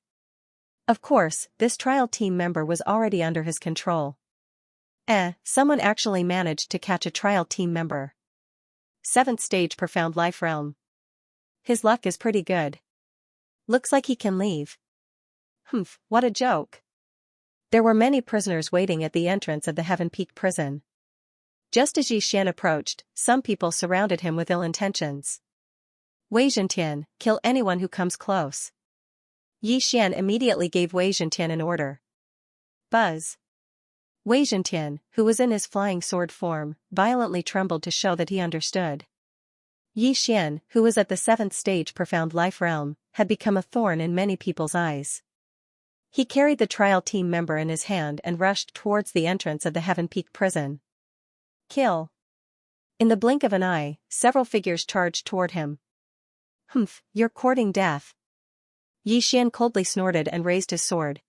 Of course, this trial team member was already under his control. Someone actually managed to catch a trial team member. 7th stage Profound Life Realm. His luck is pretty good. Looks like he can leave. Humph, what a joke. There were many prisoners waiting at the entrance of the Heaven Peak prison. Just as Xian approached, some people surrounded him with ill intentions. Wei Zhentian, kill anyone who comes close. Xian immediately gave Wei Zhentian an order. Buzz. Wei Zhentian, who was in his flying sword form, violently trembled to show that he understood. Xian, who was at the 7th stage Profound Life Realm, had become a thorn in many people's eyes. He carried the trial team member in his hand and rushed towards the entrance of the Heaven Peak prison. Kill. In the blink of an eye, several figures charged toward him. Humph, you're courting death. Xian coldly snorted and raised his sword.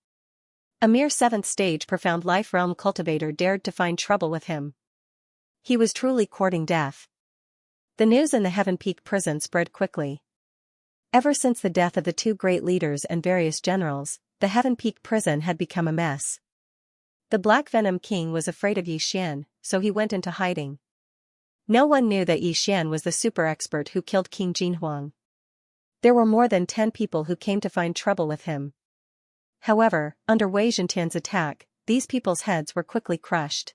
A mere 7th stage Profound Life Realm cultivator dared to find trouble with him. He was truly courting death. The news in the Heaven Peak prison spread quickly. Ever since the death of the 2 great leaders and various generals, the Heaven Peak prison had become a mess. The Black Venom King was afraid of Xian, so he went into hiding. No one knew that Xian was the super expert who killed King Jinhuang. There were more than 10 people who came to find trouble with him. However, under Wei Zhentian's attack, these people's heads were quickly crushed.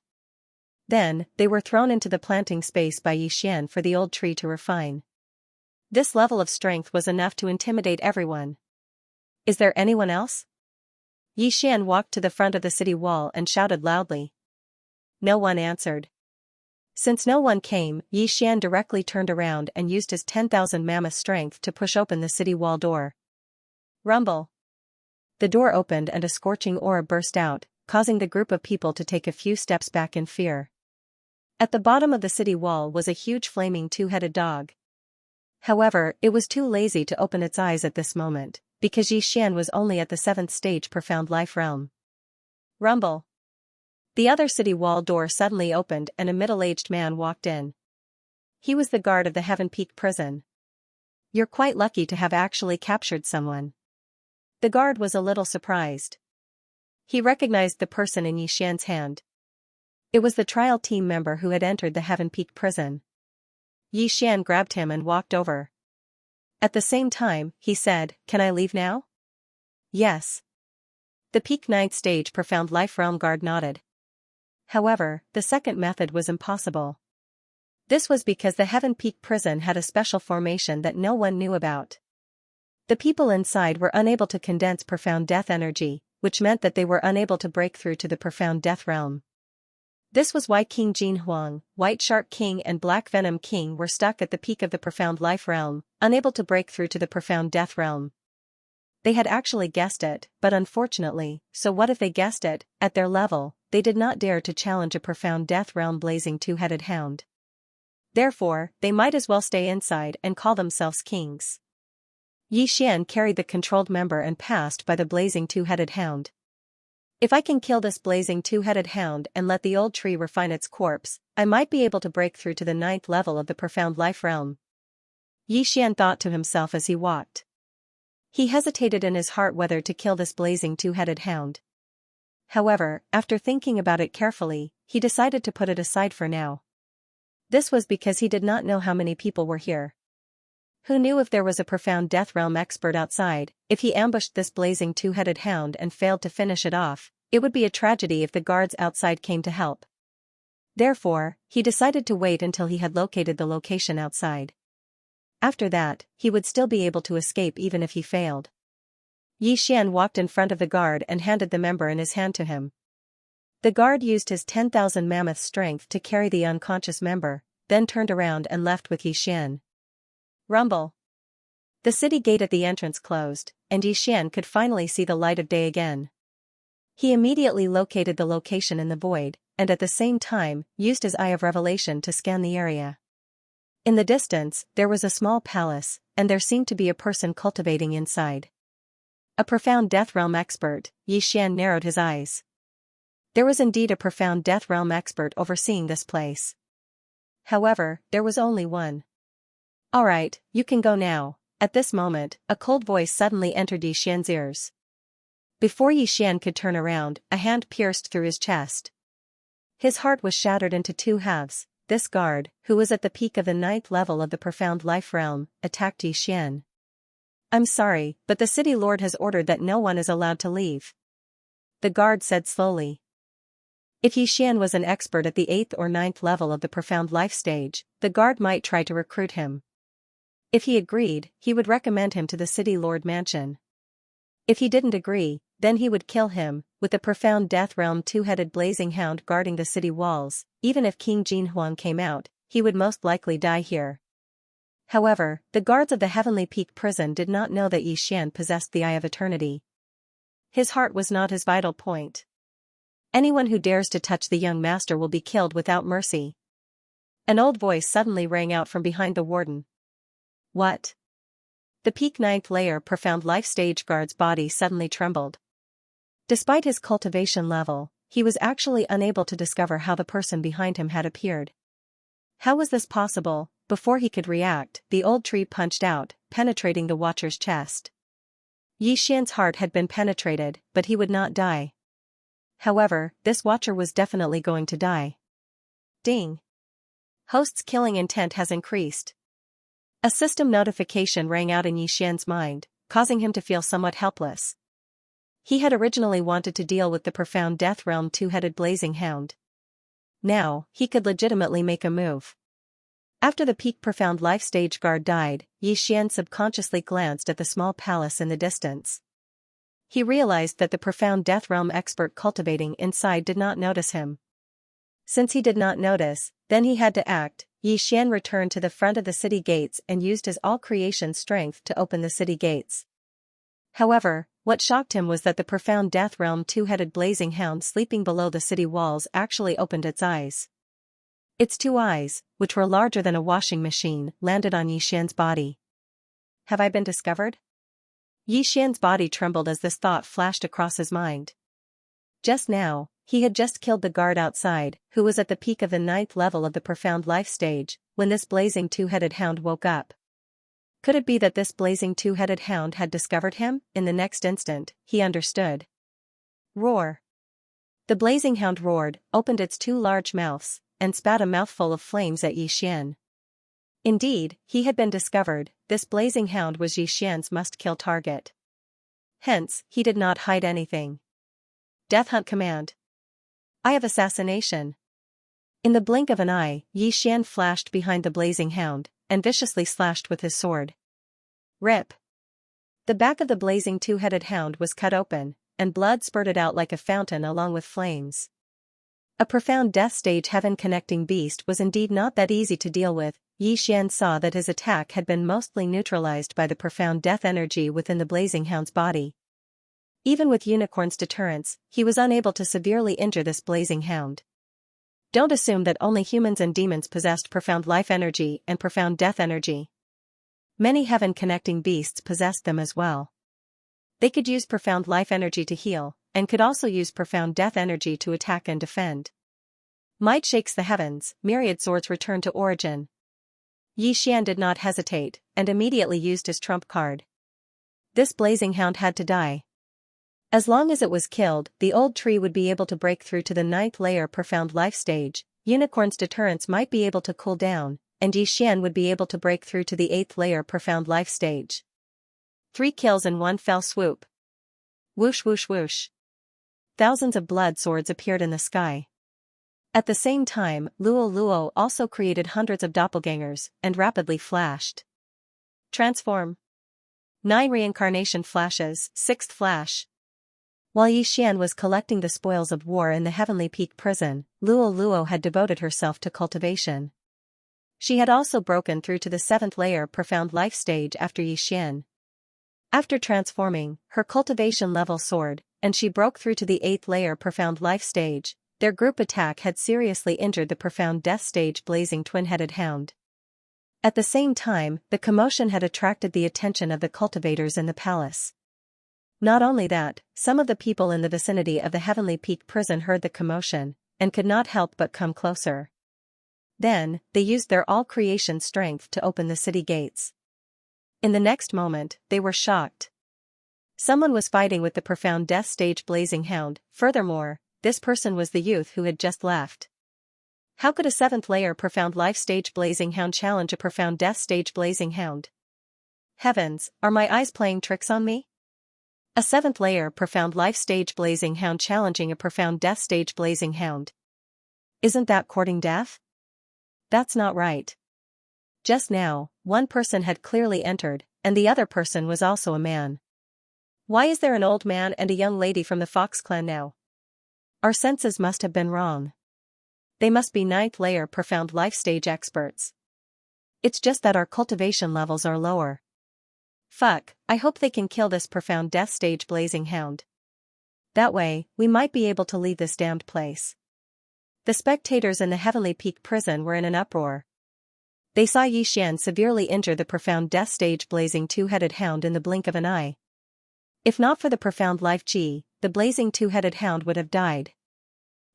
Then, they were thrown into the planting space by Xian for the Old Tree to refine. This level of strength was enough to intimidate everyone. Is there anyone else? Xian walked to the front of the city wall and shouted loudly. No one answered. Since no one came, Xian directly turned around and used his 10,000 mammoth strength to push open the city wall door. Rumble. The door opened and a scorching aura burst out, causing the group of people to take a few steps back in fear. At the bottom of the city wall was a huge flaming two-headed dog. However, it was too lazy to open its eyes at this moment, because Xian was only at the 7th stage profound life realm. Rumble. The other city wall door suddenly opened and a middle-aged man walked in. He was the guard of the Heaven Peak prison. You're quite lucky to have actually captured someone. The guard was a little surprised. He recognized the person in Xian's hand. It was the trial team member who had entered the Heaven Peak prison. Xian grabbed him and walked over. At the same time, he said, "Can I leave now?" "Yes." The Peak 9th stage profound life realm guard nodded. However, the second method was impossible. This was because the Heaven Peak prison had a special formation that no one knew about. The people inside were unable to condense profound death energy, which meant that they were unable to break through to the profound death realm. This was why King Jin Huang, White Shark King and Black Venom King were stuck at the peak of the profound life realm, unable to break through to the profound death realm. They had actually guessed it, but unfortunately, so what if they guessed it, at their level, they did not dare to challenge a profound death realm blazing two-headed hound. Therefore, they might as well stay inside and call themselves kings. Xian carried the controlled member and passed by the blazing two-headed hound. If I can kill this blazing two-headed hound and let the old tree refine its corpse, I might be able to break through to the 9th level of the profound life realm. Xian thought to himself as he walked. He hesitated in his heart whether to kill this blazing two-headed hound. However, after thinking about it carefully, he decided to put it aside for now. This was because he did not know how many people were here. Who knew if there was a profound death realm expert outside? If he ambushed this blazing two-headed hound and failed to finish it off, it would be a tragedy if the guards outside came to help. Therefore, he decided to wait until he had located the location outside. After that, he would still be able to escape even if he failed. Xian walked in front of the guard and handed the member in his hand to him. The guard used his 10,000 mammoth strength to carry the unconscious member, then turned around and left with Xian. Rumble. The city gate at the entrance closed, and Xian could finally see the light of day again. He immediately located the location in the void, and at the same time, used his Eye of Revelation to scan the area. In the distance, there was a small palace, and there seemed to be a person cultivating inside. A profound death realm expert, Xian narrowed his eyes. There was indeed a profound death realm expert overseeing this place. However, there was only one. "Alright, you can go now." At this moment, a cold voice suddenly entered Xian's ears. Before Xian could turn around, a hand pierced through his chest. His heart was shattered into two halves. This guard, who was at the peak of the 9th level of the profound life realm, attacked Xian. "I'm sorry, but the city lord has ordered that no one is allowed to leave," the guard said slowly. If Xian was an expert at the 8th or 9th level of the profound life stage, the guard might try to recruit him. If he agreed, he would recommend him to the city lord mansion. If he didn't agree, then he would kill him, with the profound death realm two-headed blazing hound guarding the city walls. Even if King Jin Huang came out, he would most likely die here. However, the guards of the Heavenly Peak prison did not know that Xian possessed the Eye of Eternity. His heart was not his vital point. Anyone who dares to touch the young master will be killed without mercy. An old voice suddenly rang out from behind the warden. What? The Peak 9th layer profound life stage guard's body suddenly trembled. Despite his cultivation level, he was actually unable to discover how the person behind him had appeared. How was this possible? Before he could react, the old tree punched out, penetrating the watcher's chest. Xian's heart had been penetrated, but he would not die. However, this watcher was definitely going to die. Ding! Host's killing intent has increased. A system notification rang out in Xian's mind, causing him to feel somewhat helpless. He had originally wanted to deal with the profound death realm two-headed blazing hound. Now, he could legitimately make a move. After the peak profound life stage guard died, Xian subconsciously glanced at the small palace in the distance. He realized that the profound death realm expert cultivating inside did not notice him. Since he did not notice, then he had to act. Xian returned to the front of the city gates and used his all-creation strength to open the city gates. However, what shocked him was that the profound death realm two-headed blazing hound sleeping below the city walls actually opened its eyes. Its two eyes, which were larger than a washing machine, landed on Xian's body. Have I been discovered? Xian's body trembled as this thought flashed across his mind. Just now, he had just killed the guard outside, who was at the peak of the 9th level of the profound life stage, when this blazing two-headed hound woke up. Could it be that this blazing two-headed hound had discovered him? In the next instant, he understood. Roar! The blazing hound roared, opened its two large mouths, and spat a mouthful of flames at Xian. Indeed, he had been discovered. This blazing hound was Xian's must-kill target. Hence, he did not hide anything. Death Hunt command. Eye of Assassination. In the blink of an eye, Xian flashed behind the blazing hound, and viciously slashed with his sword. Rip! The back of the blazing two-headed hound was cut open, and blood spurted out like a fountain along with flames. A profound death stage heaven-connecting beast was indeed not that easy to deal with. Xian saw that his attack had been mostly neutralized by the profound death energy within the blazing hound's body. Even with Unicorn's deterrence, he was unable to severely injure this blazing hound. Don't assume that only humans and demons possessed profound life energy and profound death energy. Many heaven-connecting beasts possessed them as well. They could use profound life energy to heal, and could also use profound death energy to attack and defend. Might shakes the heavens, myriad swords returned to origin. Xian did not hesitate, and immediately used his trump card. This blazing hound had to die. As long as it was killed, the old tree would be able to break through to the 9th layer profound life stage, Unicorn's deterrence might be able to cool down, and Xian would be able to break through to the 8th layer profound life stage. 3 kills in one fell swoop. Whoosh whoosh whoosh. Thousands of blood swords appeared in the sky. At the same time, Luo also created hundreds of doppelgangers, and rapidly flashed. Transform. 9 reincarnation flashes, 6th flash. While Xian was collecting the spoils of war in the Heavenly Peak prison, Luo had devoted herself to cultivation. She had also broken through to the 7th layer profound life stage after Xian. After transforming, her cultivation level soared, and she broke through to the 8th layer profound life stage. Their group attack had seriously injured the profound death stage blazing twin-headed hound. At the same time, the commotion had attracted the attention of the cultivators in the palace. Not only that, some of the people in the vicinity of the Heavenly Peak prison heard the commotion, and could not help but come closer. Then, they used their all-creation strength to open the city gates. In the next moment, they were shocked. Someone was fighting with the profound death stage blazing hound. Furthermore, this person was the youth who had just left. How could a 7th layer profound life stage blazing hound challenge a profound death stage blazing hound? Heavens, are my eyes playing tricks on me? A 7th layer profound life stage blazing hound challenging a profound death stage blazing hound. Isn't that courting death? That's not right. Just now, one person had clearly entered, and the other person was also a man. Why is there an old man and a young lady from the Fox clan now? Our senses must have been wrong. They must be 9th layer profound life stage experts. It's just that our cultivation levels are lower. Fuck, I hope they can kill this profound death stage blazing hound. That way, we might be able to leave this damned place. The spectators in the Heavenly Peak prison were in an uproar. They saw Xian severely injure the profound death stage blazing two-headed hound in the blink of an eye. If not for the profound life chi, the blazing two-headed hound would have died.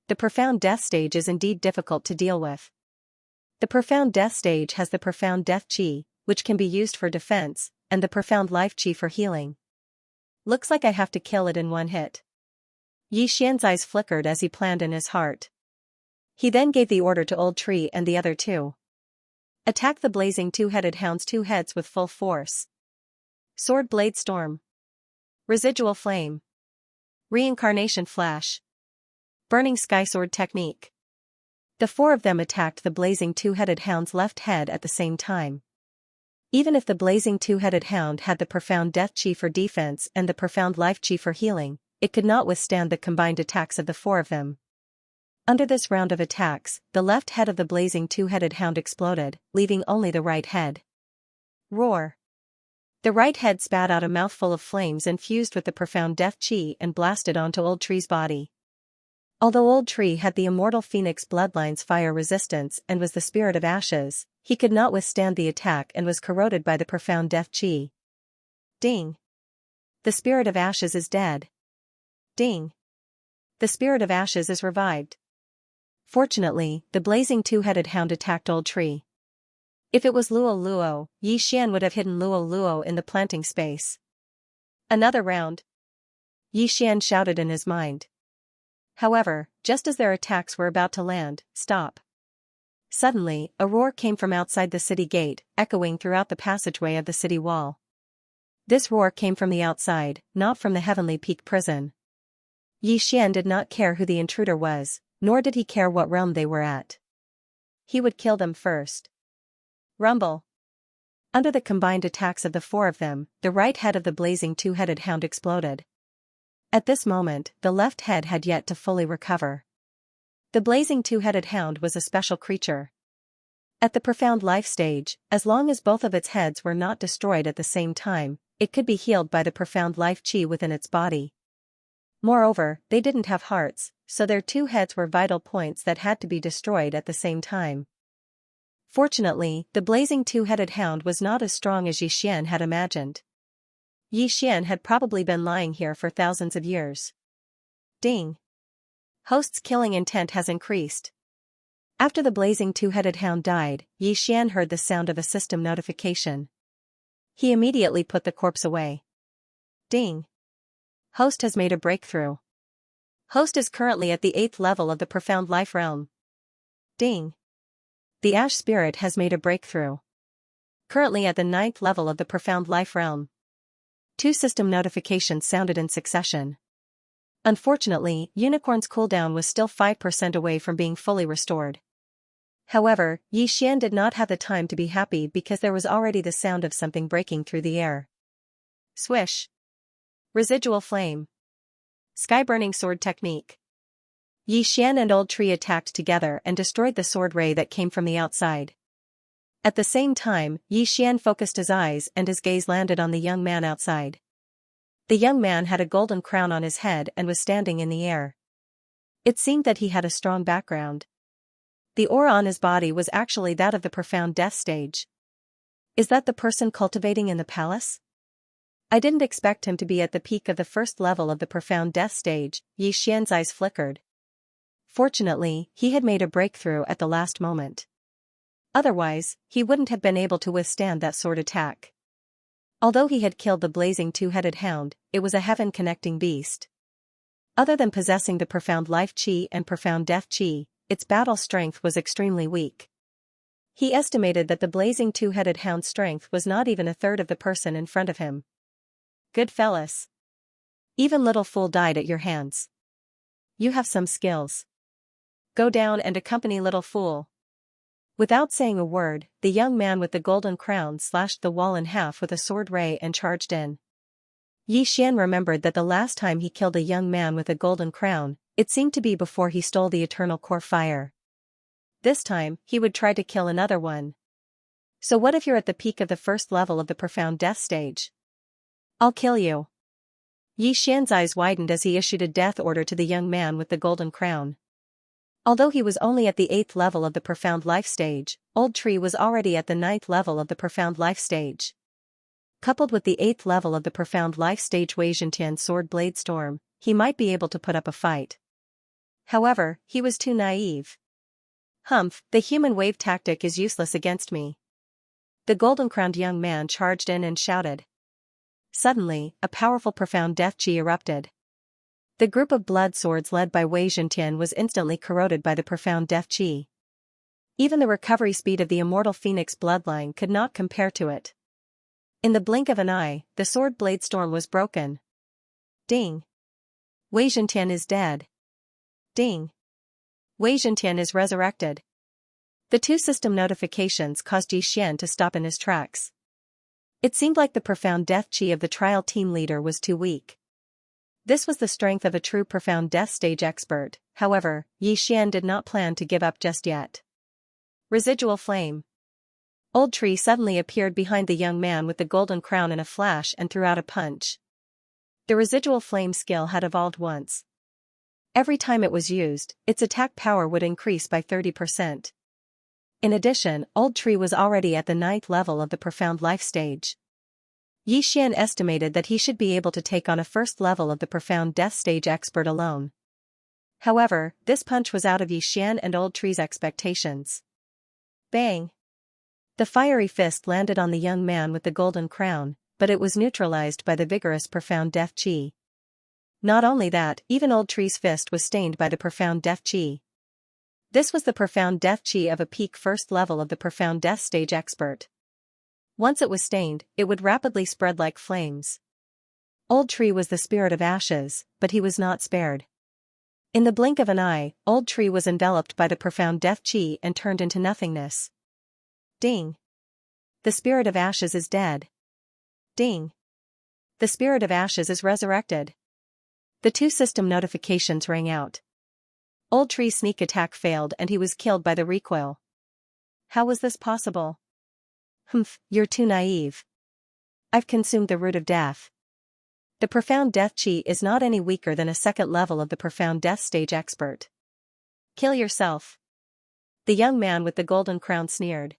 The profound death stage is indeed difficult to deal with. The profound death stage has the profound death chi, which can be used for defense, and the profound life chi for healing. Looks like I have to kill it in one hit. Xian's eyes flickered as he planned in his heart. He then gave the order to Old Tree and the other two. Attack the blazing two-headed hound's two heads with full force. Sword Blade Storm. Residual Flame. Reincarnation Flash. Burning Sky Sword Technique. The 4 of them attacked the blazing two-headed hound's left head at the same time. Even if the blazing two-headed hound had the profound death chi for defense and the profound life chi for healing, it could not withstand the combined attacks of the 4 of them. Under this round of attacks, the left head of the blazing two-headed hound exploded, leaving only the right head. Roar! The right head spat out a mouthful of flames infused with the profound death chi and blasted onto Old Tree's body. Although Old Tree had the immortal phoenix bloodline's fire resistance and was the spirit of ashes, he could not withstand the attack and was corroded by the profound death chi. Ding! The spirit of ashes is dead. Ding! The spirit of ashes is revived. Fortunately, the blazing two-headed hound attacked Old Tree. If it was Luo Luo, Yi Xian would have hidden Luo Luo in the planting space. Another round! Yi Xian shouted in his mind. However, just as their attacks were about to land, stop. Suddenly, a roar came from outside the city gate, echoing throughout the passageway of the city wall. This roar came from the outside, not from the Heavenly Peak prison. Yi Xian did not care who the intruder was, nor did he care what realm they were at. He would kill them first. Rumble! Under the combined attacks of the four of them, the right head of the blazing two-headed hound exploded. At this moment, the left head had yet to fully recover. The blazing two-headed hound was a special creature. At the profound life stage, as long as both of its heads were not destroyed at the same time, it could be healed by the profound life chi within its body. Moreover, they didn't have hearts, so their two heads were vital points that had to be destroyed at the same time. Fortunately, the blazing two-headed hound was not as strong as Yi Xian had imagined. Yi Xian had probably been lying here for thousands of years. Ding! Host's killing intent has increased. After the blazing two-headed hound died, Yi Xian heard the sound of a system notification. He immediately put the corpse away. Ding! Host has made a breakthrough. Host is currently at the 8th level of the profound life realm. Ding! The ash spirit has made a breakthrough. Currently at the 9th level of the profound life realm. 2 system notifications sounded in succession. Unfortunately, Unicorn's cooldown was still 5% away from being fully restored. However, Yi Xian did not have the time to be happy because there was already the sound of something breaking through the air. Swish! Residual flame. Sky-burning sword technique. Yi Xian and Old Tree attacked together and destroyed the sword ray that came from the outside. At the same time, Yi Xian focused his eyes and his gaze landed on the young man outside. The young man had a golden crown on his head and was standing in the air. It seemed that he had a strong background. The aura on his body was actually that of the profound death stage. Is that the person cultivating in the palace? I didn't expect him to be at the peak of the first level of the profound death stage. Yi Xian's eyes flickered. Fortunately, he had made a breakthrough at the last moment. Otherwise, he wouldn't have been able to withstand that sword attack. Although he had killed the blazing two-headed hound, it was a heaven-connecting beast. Other than possessing the profound life chi and profound death chi, its battle strength was extremely weak. He estimated that the blazing two-headed hound's strength was not even a third of the person in front of him. Good fellas. Even little fool died at your hands. You have some skills. Go down and accompany little fool. Without saying a word, the young man with the golden crown slashed the wall in half with a sword ray and charged in. Yi Xian remembered that the last time he killed a young man with a golden crown, it seemed to be before he stole the eternal core fire. This time, he would try to kill another one. So what if you're at the peak of the first level of the profound death stage? I'll kill you. Yi Xian's eyes widened as he issued a death order to the young man with the golden crown. Although he was only at the 8th level of the profound life stage, Old Tree was already at the 9th level of the profound life stage. Coupled with the 8th level of the profound life stage Wei Zhentian's sword blade storm, he might be able to put up a fight. However, he was too naive. Humph, the human wave tactic is useless against me. The golden-crowned young man charged in and shouted. Suddenly, a powerful profound death chi erupted. The group of blood swords led by Wei Zhentian was instantly corroded by the profound death chi. Even the recovery speed of the immortal phoenix bloodline could not compare to it. In the blink of an eye, the sword blade storm was broken. Ding! Wei Zhentian is dead. Ding! Wei Zhentian is resurrected. The 2 system notifications caused Yi Xian to stop in his tracks. It seemed like the profound death chi of the trial team leader was too weak. This was the strength of a true profound death stage expert. However, Xian did not plan to give up just yet. Residual flame. Old Tree suddenly appeared behind the young man with the golden crown in a flash and threw out a punch. The residual flame skill had evolved once. Every time it was used, its attack power would increase by 30%. In addition, Old Tree was already at the 9th level of the profound life stage. Xian estimated that he should be able to take on a first level of the profound death stage expert alone. However, this punch was out of Xian and Old Tree's expectations. Bang! The fiery fist landed on the young man with the golden crown, but it was neutralized by the vigorous profound death chi. Not only that, even Old Tree's fist was stained by the profound death chi. This was the profound death chi of a peak first level of the profound death stage expert. Once it was stained, it would rapidly spread like flames. Old Tree was the spirit of ashes, but he was not spared. In the blink of an eye, Old Tree was enveloped by the profound death chi and turned into nothingness. Ding! The spirit of ashes is dead. Ding! The spirit of ashes is resurrected. The two system notifications rang out. Old Tree's sneak attack failed and he was killed by the recoil. How was this possible? Humph, you're too naive. I've consumed the root of death. The profound death chi is not any weaker than a second level of the profound death stage expert. Kill yourself. The young man with the golden crown sneered.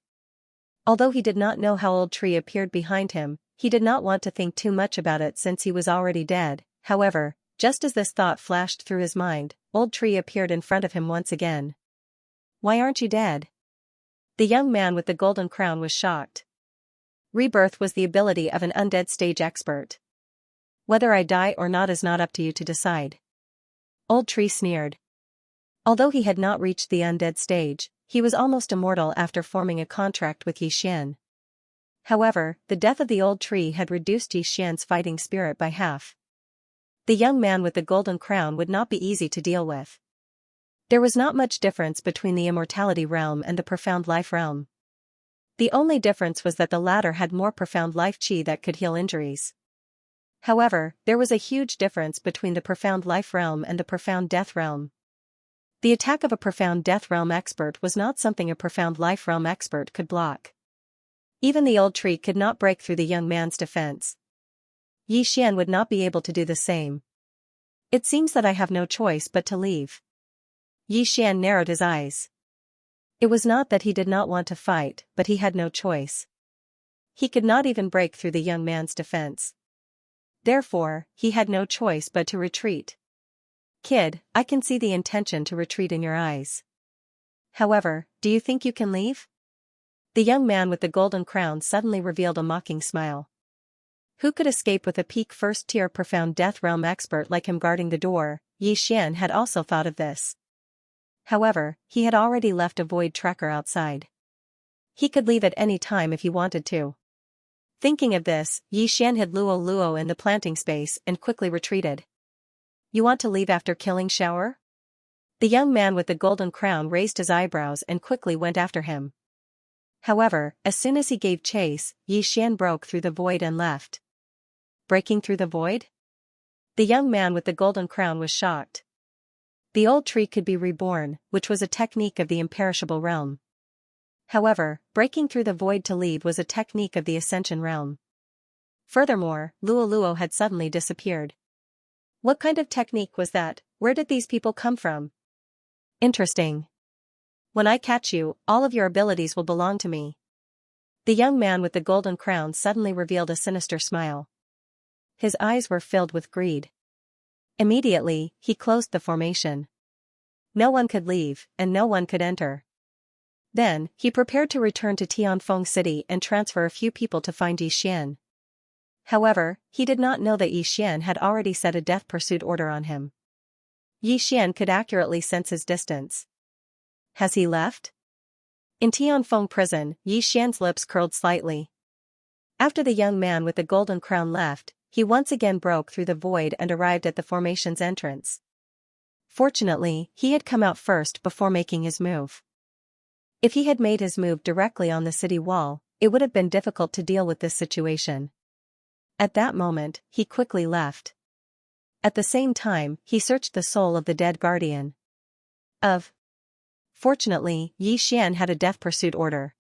Although he did not know how Old Tree appeared behind him, he did not want to think too much about it since he was already dead. However, just as this thought flashed through his mind, Old Tree appeared in front of him once again. Why aren't you dead? The young man with the golden crown was shocked. Rebirth was the ability of an undead stage expert. Whether I die or not is not up to you to decide. Old Tree sneered. Although he had not reached the undead stage, he was almost immortal after forming a contract with Xian. However, the death of the Old Tree had reduced Xian's fighting spirit by half. The young man with the golden crown would not be easy to deal with. There was not much difference between the immortality realm and the profound life realm. The only difference was that the latter had more profound life chi that could heal injuries. However, there was a huge difference between the profound life realm and the profound death realm. The attack of a profound death realm expert was not something a profound life realm expert could block. Even the Old Tree could not break through the young man's defense. Xian would not be able to do the same. It seems that I have no choice but to leave. Xian narrowed his eyes. It was not that he did not want to fight, but he had no choice. He could not even break through the young man's defense. Therefore, he had no choice but to retreat. Kid, I can see the intention to retreat in your eyes. However, do you think you can leave? The young man with the golden crown suddenly revealed a mocking smile. Who could escape with a peak first-tier profound death realm expert like him guarding the door? Xian had also thought of this. However, he had already left a void tracker outside. He could leave at any time if he wanted to. Thinking of this, Xian hid Luo in the planting space and quickly retreated. You want to leave after killing Shower? The young man with the golden crown raised his eyebrows and quickly went after him. However, as soon as he gave chase, Xian broke through the void and left. Breaking through the void? The young man with the golden crown was shocked. The Old Tree could be reborn, which was a technique of the imperishable realm. However, breaking through the void to leave was a technique of the Ascension realm. Furthermore, Luo had suddenly disappeared. What kind of technique was that? Where did these people come from? Interesting. When I catch you, all of your abilities will belong to me. The young man with the golden crown suddenly revealed a sinister smile. His eyes were filled with greed. Immediately, he closed the formation. No one could leave, and no one could enter. Then, he prepared to return to Tianfeng City and transfer a few people to find Xian. However, he did not know that Xian had already set a death pursuit order on him. Xian could accurately sense his distance. Has he left? In Tianfeng prison, Xian's lips curled slightly. After the young man with the golden crown left, he once again broke through the void and arrived at the formation's entrance. Fortunately, he had come out first before making his move. If he had made his move directly on the city wall, it would have been difficult to deal with this situation. At that moment, he quickly left. At the same time, he searched the soul of the dead guardian of. Fortunately, Yi Xian had a death pursuit order.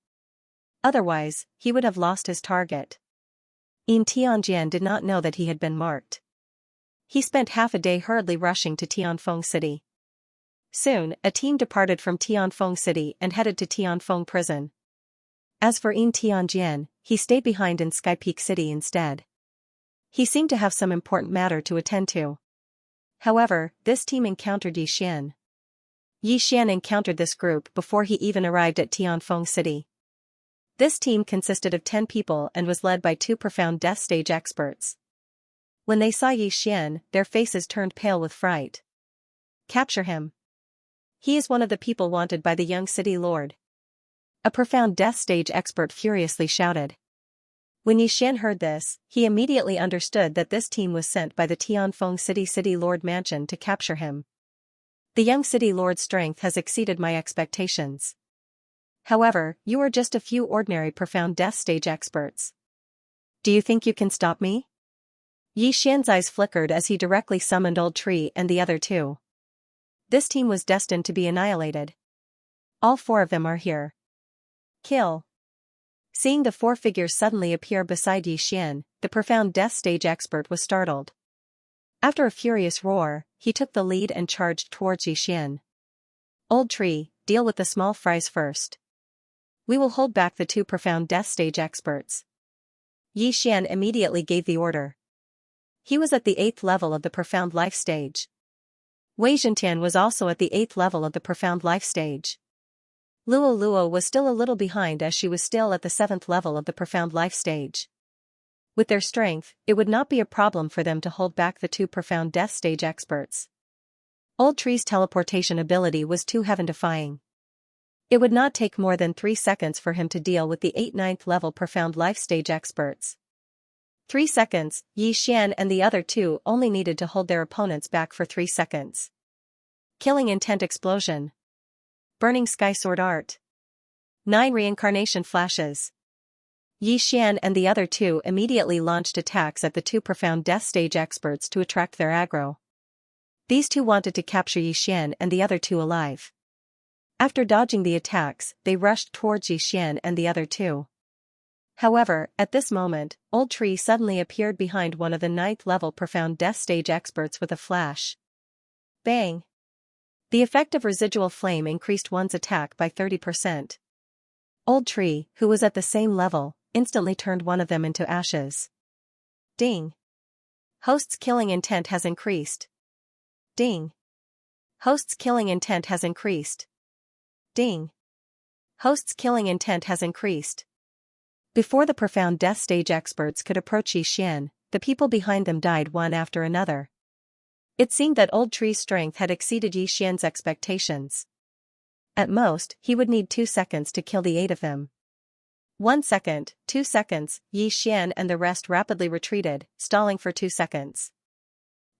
Otherwise, he would have lost his target. In Tianjian did not know that he had been marked. He spent half a day hurriedly rushing to Tianfeng City. Soon, a team departed from Tianfeng City and headed to Tianfeng Prison. As for In Tianjian, he stayed behind in Sky Peak City instead. He seemed to have some important matter to attend to. However, this team encountered Yi Xian. Yi Xian encountered this group before he even arrived at Tianfeng City. This team consisted of 10 people and was led by 2 profound death stage experts. When they saw Yi Xian, their faces turned pale with fright. Capture him. He is one of the people wanted by the young city lord. A profound death stage expert furiously shouted. When Yi Xian heard this, he immediately understood that this team was sent by the Tianfeng City Lord Mansion to capture him. The young city lord's strength has exceeded my expectations. However, you are just a few ordinary profound death stage experts. Do you think you can stop me? Yi Xian's eyes flickered as he directly summoned Old Tree and the other 2. This team was destined to be annihilated. All 4 of them are here. Kill. Seeing the 4 figures suddenly appear beside Yi Xian, the profound death stage expert was startled. After a furious roar, he took the lead and charged towards Yi Xian. Old Tree, deal with the small fries first. We will hold back the 2 profound death stage experts. Yi Xian immediately gave the order. He was at the 8th level of the profound life stage. Wei Zhentian was also at the 8th level of the profound life stage. Luo Luo was still a little behind as she was still at the 7th level of the profound life stage. With their strength, it would not be a problem for them to hold back the 2 profound death stage experts. Old Tree's teleportation ability was too heaven-defying. It would not take more than 3 seconds for him to deal with the 8th 9th level profound life stage experts. 3 seconds, Yi Xian and the other 2 only needed to hold their opponents back for 3 seconds. Killing Intent Explosion. Burning Sky Sword Art. 9 Reincarnation Flashes. Yi Xian and the other 2 immediately launched attacks at the 2 profound death stage experts to attract their aggro. These 2 wanted to capture Yi Xian and the other 2 alive. After dodging the attacks, they rushed towards Yi Xian and the other 2. However, at this moment, Old Tree suddenly appeared behind one of the 9th level profound death stage experts with a flash. Bang! The effect of residual flame increased one's attack by 30%. Old Tree, who was at the same level, instantly turned one of them into ashes. Ding! Host's killing intent has increased. Ding! Host's killing intent has increased. Ding! Host's killing intent has increased. Before the profound death stage experts could approach Yi Xian, the people behind them died one after another. It seemed that Old Tree's strength had exceeded Yi Xian's expectations. At most, he would need 2 seconds to kill the 8 of them. 1 second, 2 seconds, Yi Xian and the rest rapidly retreated, stalling for 2 seconds.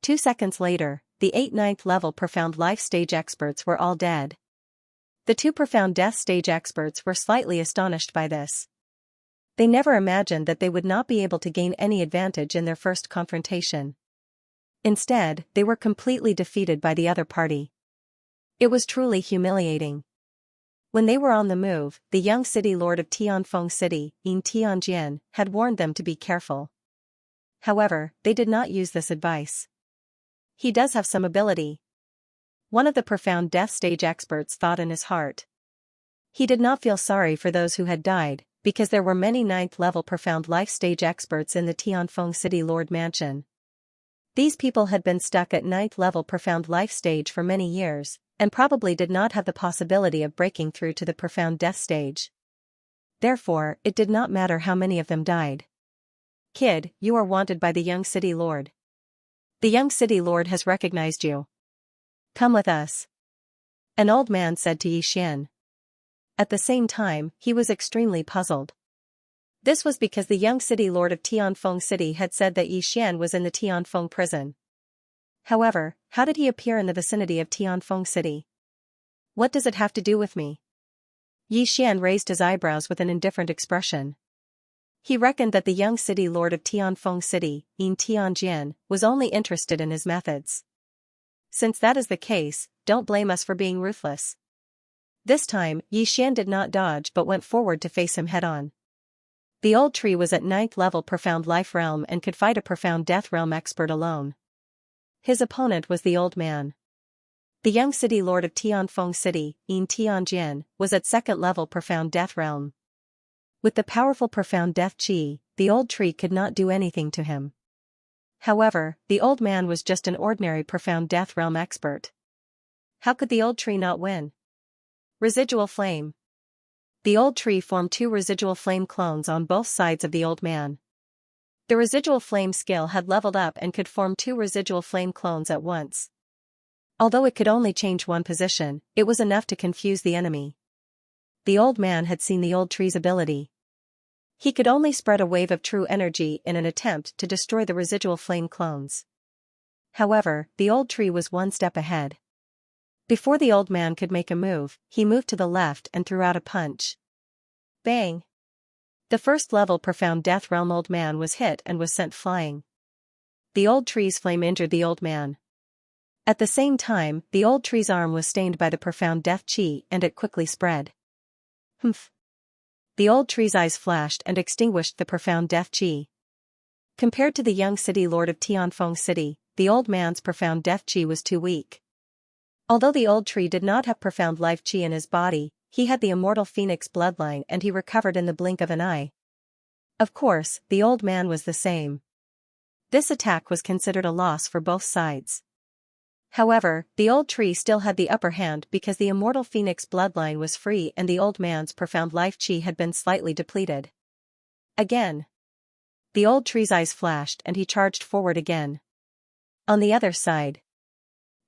2 seconds later, the 8th 9th level profound life stage experts were all dead. The 2 profound death stage experts were slightly astonished by this. They never imagined that they would not be able to gain any advantage in their first confrontation. Instead, they were completely defeated by the other party. It was truly humiliating. When they were on the move, the young city lord of Tianfeng City, In Tianjian, had warned them to be careful. However, they did not use this advice. He does have some ability. One of the profound death stage experts thought in his heart. He did not feel sorry for those who had died, because there were many 9th level profound life stage experts in the Tianfeng City Lord Mansion. These people had been stuck at 9th level profound life stage for many years, and probably did not have the possibility of breaking through to the profound death stage. Therefore, it did not matter how many of them died. Kid, you are wanted by the young city lord. The young city lord has recognized you. Come with us. An old man said to Yi Xian. At the same time, he was extremely puzzled. This was because the young city lord of Tianfeng City had said that Yi Xian was in the Tianfeng prison. However, how did he appear in the vicinity of Tianfeng City? What does it have to do with me? Yi Xian raised his eyebrows with an indifferent expression. He reckoned that the young city lord of Tianfeng City, Yin Tianjian, was only interested in his methods. Since that is the case, don't blame us for being ruthless. This time, Yi Xian did not dodge but went forward to face him head-on. The old tree was at 9th level Profound Life Realm and could fight a Profound Death Realm expert alone. His opponent was the old man. The young city lord of Tianfeng City, Yin Tianjian, was at 2nd level Profound Death Realm. With the powerful Profound Death Qi, the old tree could not do anything to him. However, the old man was just an ordinary Profound Death Realm expert. How could the old tree not win? Residual Flame. The old tree formed 2 residual flame clones on both sides of the old man. The residual flame skill had leveled up and could form 2 residual flame clones at once. Although it could only change one position, it was enough to confuse the enemy. The old man had seen the old tree's ability. He could only spread a wave of true energy in an attempt to destroy the residual flame clones. However, the old tree was one step ahead. Before the old man could make a move, he moved to the left and threw out a punch. Bang! The 1st level Profound Death Realm old man was hit and was sent flying. The old tree's flame injured the old man. At the same time, the old tree's arm was stained by the Profound Death Qi and it quickly spread. Humph! The old tree's eyes flashed and extinguished the Profound Death Qi. Compared to the young city lord of Tianfeng City, the old man's Profound Death Qi was too weak. Although the old tree did not have Profound Life Qi in his body, he had the immortal phoenix bloodline and he recovered in the blink of an eye. Of course, the old man was the same. This attack was considered a loss for both sides. However, the old tree still had the upper hand because the immortal phoenix bloodline was free and the old man's Profound Life Qi had been slightly depleted. Again. The old tree's eyes flashed and he charged forward again. On the other side,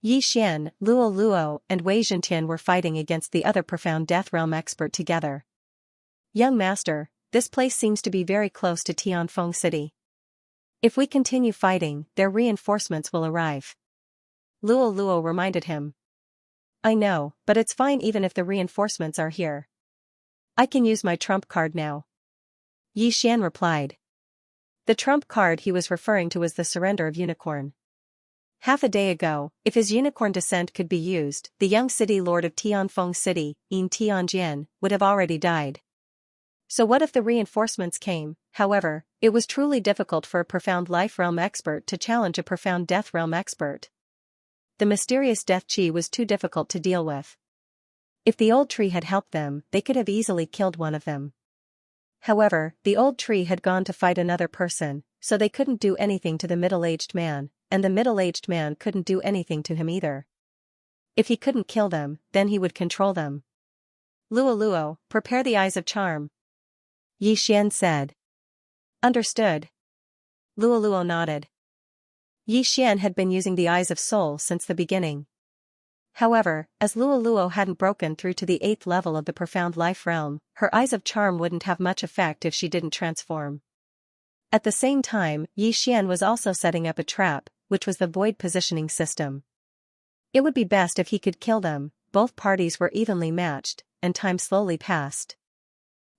Yi Xian, Luo Luo, and Wei Zhentian were fighting against the other Profound Death Realm expert together. Young master, this place seems to be very close to Tianfeng City. If we continue fighting, their reinforcements will arrive. Luo Luo reminded him. I know, but it's fine even if the reinforcements are here. I can use my trump card now. Yi Xian replied. The trump card he was referring to was the surrender of Unicorn. Half a day ago, if his unicorn descent could be used, the young city lord of Tianfeng City, Yin Tianjian, would have already died. So what if the reinforcements came? However, it was truly difficult for a Profound Life Realm expert to challenge a Profound Death Realm expert. The mysterious Death Qi was too difficult to deal with. If the old tree had helped them, they could have easily killed one of them. However, the old tree had gone to fight another person, so they couldn't do anything to the middle-aged man, and the middle-aged man couldn't do anything to him either. If he couldn't kill them, then he would control them. Luo Luo, prepare the Eyes of Charm. Yi Xian said. Understood. Luo Luo nodded. Yi Xian had been using the Eyes of Soul since the beginning. However, as Luo Luo hadn't broken through to the 8th level of the Profound Life Realm, her Eyes of Charm wouldn't have much effect if she didn't transform. At the same time, Yi Xian was also setting up a trap, which was the Void Positioning System. It would be best if he could kill them. Both parties were evenly matched, and time slowly passed.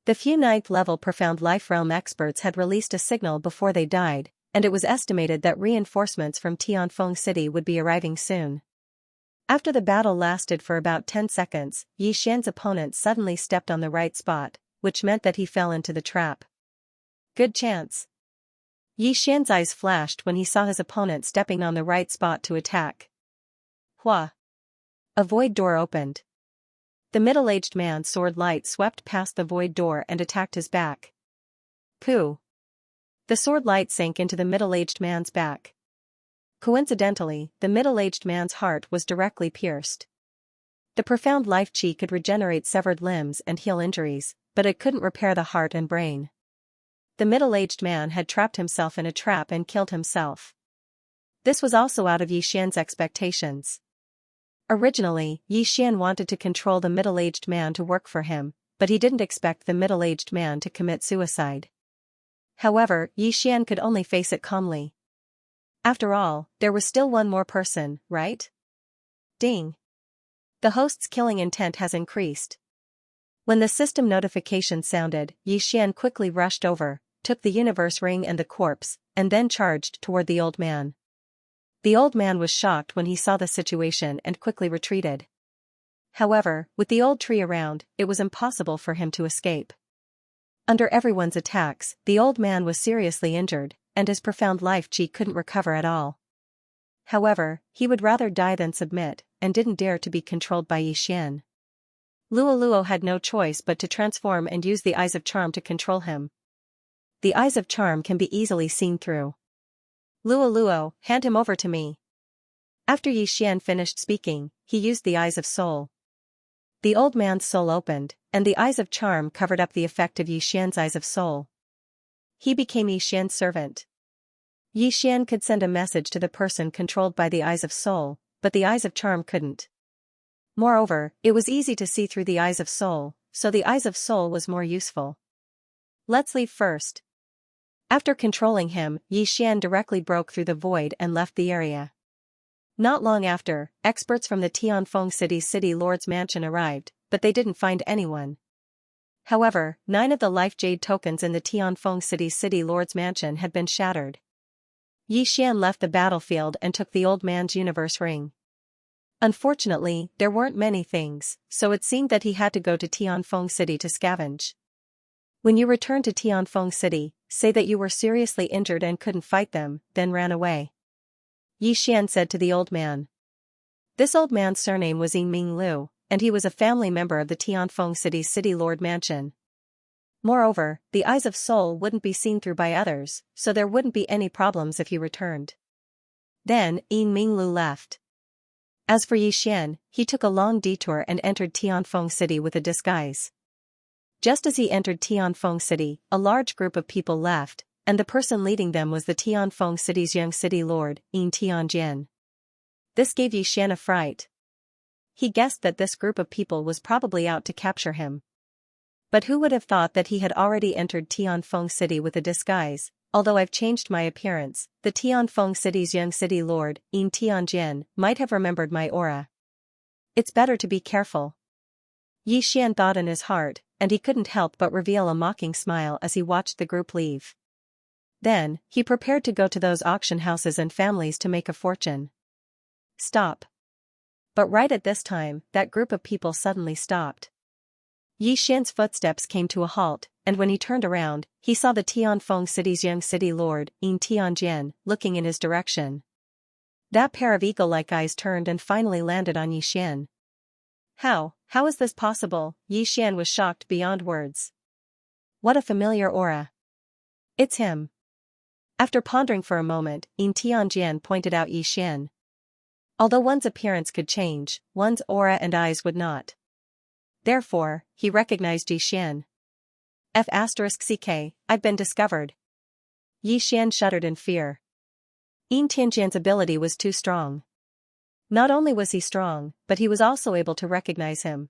The few 9th level Profound Life Realm experts had released a signal before they died, and it was estimated that reinforcements from Tianfeng City would be arriving soon. After the battle lasted for about 10 seconds, Yi Xian's opponent suddenly stepped on the right spot, which meant that he fell into the trap. Good chance. Yi Xian's eyes flashed when he saw his opponent stepping on the right spot to attack. Hua! A void door opened. The middle-aged man's sword light swept past the void door and attacked his back. Pooh! The sword light sank into the middle-aged man's back. Coincidentally, the middle-aged man's heart was directly pierced. The Profound Life Qi could regenerate severed limbs and heal injuries, but it couldn't repair the heart and brain. The middle-aged man had trapped himself in a trap and killed himself. This was also out of Yi Xian's expectations. Originally, Yi Xian wanted to control the middle-aged man to work for him, but he didn't expect the middle-aged man to commit suicide. However, Yi Xian could only face it calmly. After all, there was still one more person, right? Ding! The host's killing intent has increased. When the system notification sounded, Yi Xian quickly rushed over, took the universe ring and the corpse, and then charged toward the old man. The old man was shocked when he saw the situation and quickly retreated. However, with the old tree around, it was impossible for him to escape. Under everyone's attacks, the old man was seriously injured, and his profound life chi couldn't recover at all. However, he would rather die than submit, and didn't dare to be controlled by Xian. Luo had no choice but to transform and use the Eyes of Charm to control him. The Eyes of Charm can be easily seen through. Luo, hand him over to me. After Xian finished speaking, he used the Eyes of Soul. The old man's soul opened, and the Eyes of Charm covered up the effect of Xian's Eyes of Soul. He became Xian's servant. Xian could send a message to the person controlled by the Eyes of Soul, but the Eyes of Charm couldn't. Moreover, it was easy to see through the Eyes of Soul, so the Eyes of Soul was more useful. Let's leave first. After controlling him, Xian directly broke through the void and left the area. Not long after, experts from the Tianfeng City's City Lord's mansion arrived, but they didn't find anyone. However, 9 of the life jade tokens in the Tianfeng City's City Lord's mansion had been shattered. Xian left the battlefield and took the old man's universe ring. Unfortunately, there weren't many things, so it seemed that he had to go to Tianfeng City to scavenge. When you return to Tianfeng City, say that you were seriously injured and couldn't fight them, then ran away. Xian said to the old man. This old man's surname was Yingming Liu, and he was a family member of the Tianfeng City's City Lord Mansion. Moreover, the Eyes of Soul wouldn't be seen through by others, so there wouldn't be any problems if he returned. Then, Yingming Liu left. As for Xian, he took a long detour and entered Tianfeng City with a disguise. Just as he entered Tianfeng City, a large group of people left, and the person leading them was the Tianfeng City's young city lord, Yin Tianjian. This gave Xian a fright. He guessed that this group of people was probably out to capture him. But who would have thought that he had already entered Tianfeng City with a disguise? Although I've changed my appearance, the Tianfeng City's young city lord, Yin Tianjian, might have remembered my aura. It's better to be careful. Xian thought in his heart, and he couldn't help but reveal a mocking smile as he watched the group leave. Then, he prepared to go to those auction houses and families to make a fortune. Stop. But right at this time, that group of people suddenly stopped. Xian's footsteps came to a halt, and when he turned around, he saw the Tianfeng City's young city lord, Yin Tianjian, looking in his direction. That pair of eagle-like eyes turned and finally landed on Xian. How is this possible? Xian was shocked beyond words. What a familiar aura. It's him. After pondering for a moment, Yin Tianjian pointed out Xian. Although one's appearance could change, one's aura and eyes would not. Therefore, he recognized Xian. F***ck, I've been discovered. Xian shuddered in fear. Yin Tianjian's ability was too strong. Not only was he strong, but he was also able to recognize him.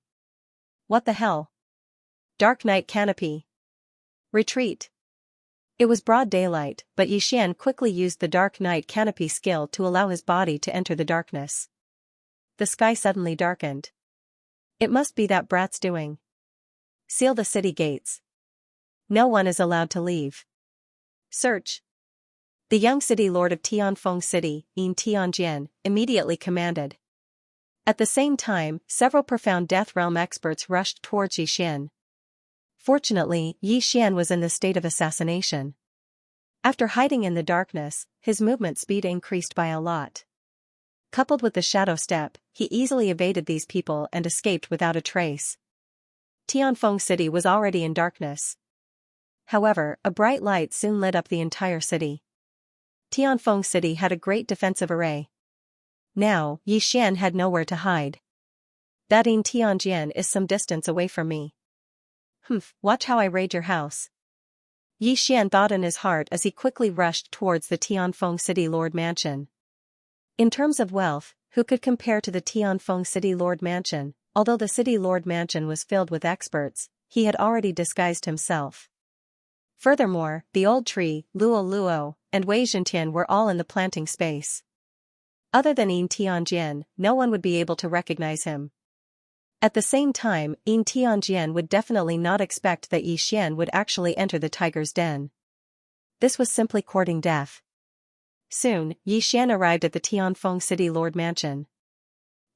What the hell? Dark Night Canopy. Retreat. It was broad daylight, but Xian quickly used the Dark Night Canopy skill to allow his body to enter the darkness. The sky suddenly darkened. It must be that brat's doing. Seal the city gates. No one is allowed to leave. Search. The young city lord of Tianfeng City, Yin Tianjian, immediately commanded. At the same time, several profound Death Realm experts rushed towards Xian. Fortunately, Xian was in the state of assassination. After hiding in the darkness, his movement speed increased by a lot. Coupled with the shadow step, he easily evaded these people and escaped without a trace. Tianfeng City was already in darkness. However, a bright light soon lit up the entire city. Tianfeng City had a great defensive array. Now, Xian had nowhere to hide. That Yin Tianjian is some distance away from me. Watch how I raid your house. Xian thought in his heart as he quickly rushed towards the Tianfeng City Lord Mansion. In terms of wealth, who could compare to the Tianfeng City Lord Mansion? Although the City Lord Mansion was filled with experts, he had already disguised himself. Furthermore, the old tree, Luo, and Wei Zhentian were all in the planting space. Other than Yin Tianjian, no one would be able to recognize him. At the same time, Yin Tianjian would definitely not expect that Xian would actually enter the tiger's den. this was simply courting death. Soon, Xian arrived at the Tianfeng City Lord Mansion.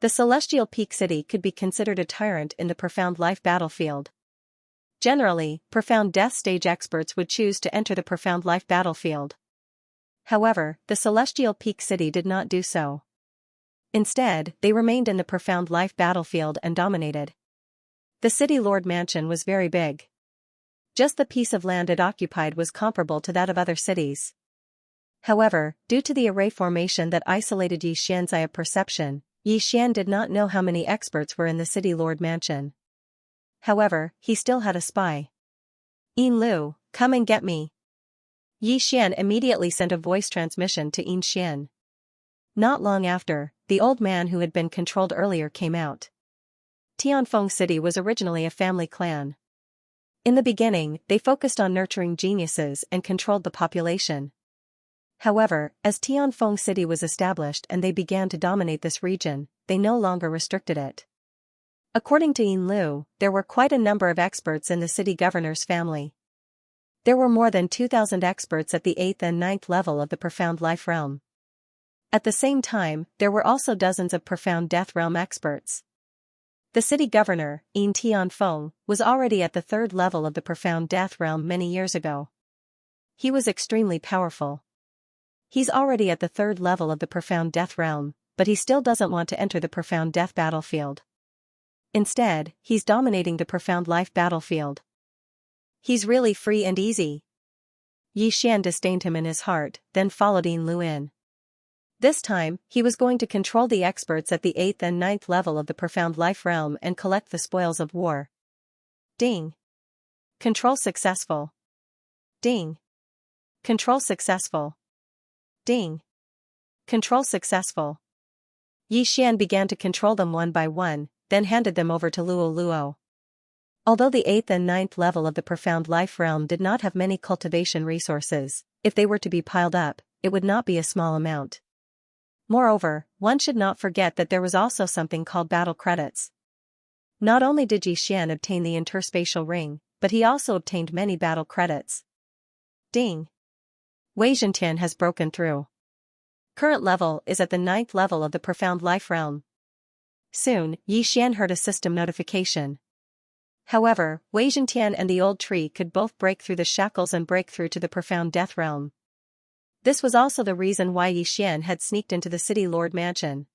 The celestial peak city could be considered a tyrant in the profound life battlefield. Generally, profound death stage experts would choose to enter the profound life battlefield. However, the celestial peak city did not do so. Instead, they remained in the profound life battlefield and dominated. The city lord mansion was very big. Just the piece of land it occupied was comparable to that of other cities. However, due to the array formation that isolated Xian's eye of perception, Xian did not know how many experts were in the city lord mansion. However, he still had a spy. "Yin Lu, come and get me." Xian immediately sent a voice transmission to Yin Xian. Not long after, the old man who had been controlled earlier came out. Tianfeng City was originally a family clan. In the beginning, they focused on nurturing geniuses and controlled the population. However, as Tianfeng City was established and they began to dominate this region, they no longer restricted it. According to Yin Lu, there were quite a number of experts in the city governor's family. There were more than 2,000 experts at the 8th and 9th level of the profound life realm. At the same time, there were also dozens of profound death realm experts. The city governor, Yin Tianfeng, was already at the 3rd level of the profound death realm many years ago. He was extremely powerful. He's already at the 3rd level of the profound death realm, but he still doesn't want to enter the profound death battlefield. Instead, he's dominating the profound life battlefield. He's really free and easy. Xian disdained him in his heart, then followed Yin Lu in. This time, he was going to control the experts at the 8th and 9th level of the profound life realm and collect the spoils of war. Ding. Control successful. Ding. Control successful. Ding. Control successful. Xian began to control them one by one, then handed them over to Luo Luo. Although the 8th and 9th level of the profound life realm did not have many cultivation resources, if they were to be piled up, it would not be a small amount. Moreover, one should not forget that there was also something called battle credits. Not only did Xian obtain the interspatial ring, but he also obtained many battle credits. Ding. Wei Zhentian has broken through. Current level is at the 9th level of the profound life realm. Soon, Xian heard a system notification. However, Wei Zhentian and the old tree could both break through the shackles and break through to the profound death realm. This was also the reason why Xian had sneaked into the city lord mansion.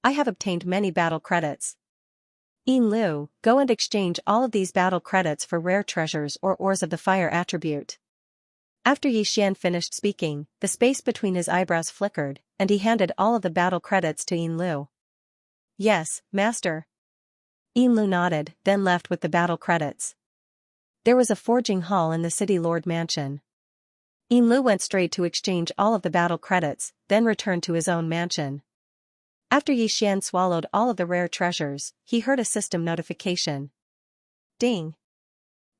I have obtained many battle credits. Yin Lu, go and exchange all of these battle credits for rare treasures or ores of the fire attribute. After Xian finished speaking, the space between his eyebrows flickered, and he handed all of the battle credits to Yin Lu. Yes, master. Yin Lu nodded, then left with the battle credits. There was a forging hall in the city lord mansion. Yin Lu went straight to exchange all of the battle credits, then returned to his own mansion. After Xian swallowed all of the rare treasures, he heard a system notification. Ding.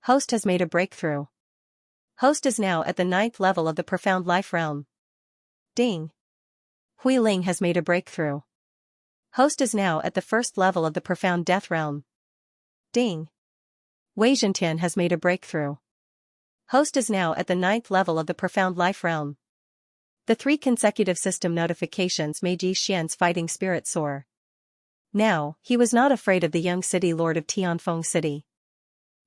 Host has made a breakthrough. Host is now at the 9th level of the profound life realm. Ding. Hui Ling has made a breakthrough. Host is now at the 1st level of the profound death realm. Ding. Wei Zhentian has made a breakthrough. Host is now at the 9th level of the profound life realm. The 3 consecutive system notifications made Xian's fighting spirit soar. Now, he was not afraid of the young city lord of Tianfeng City.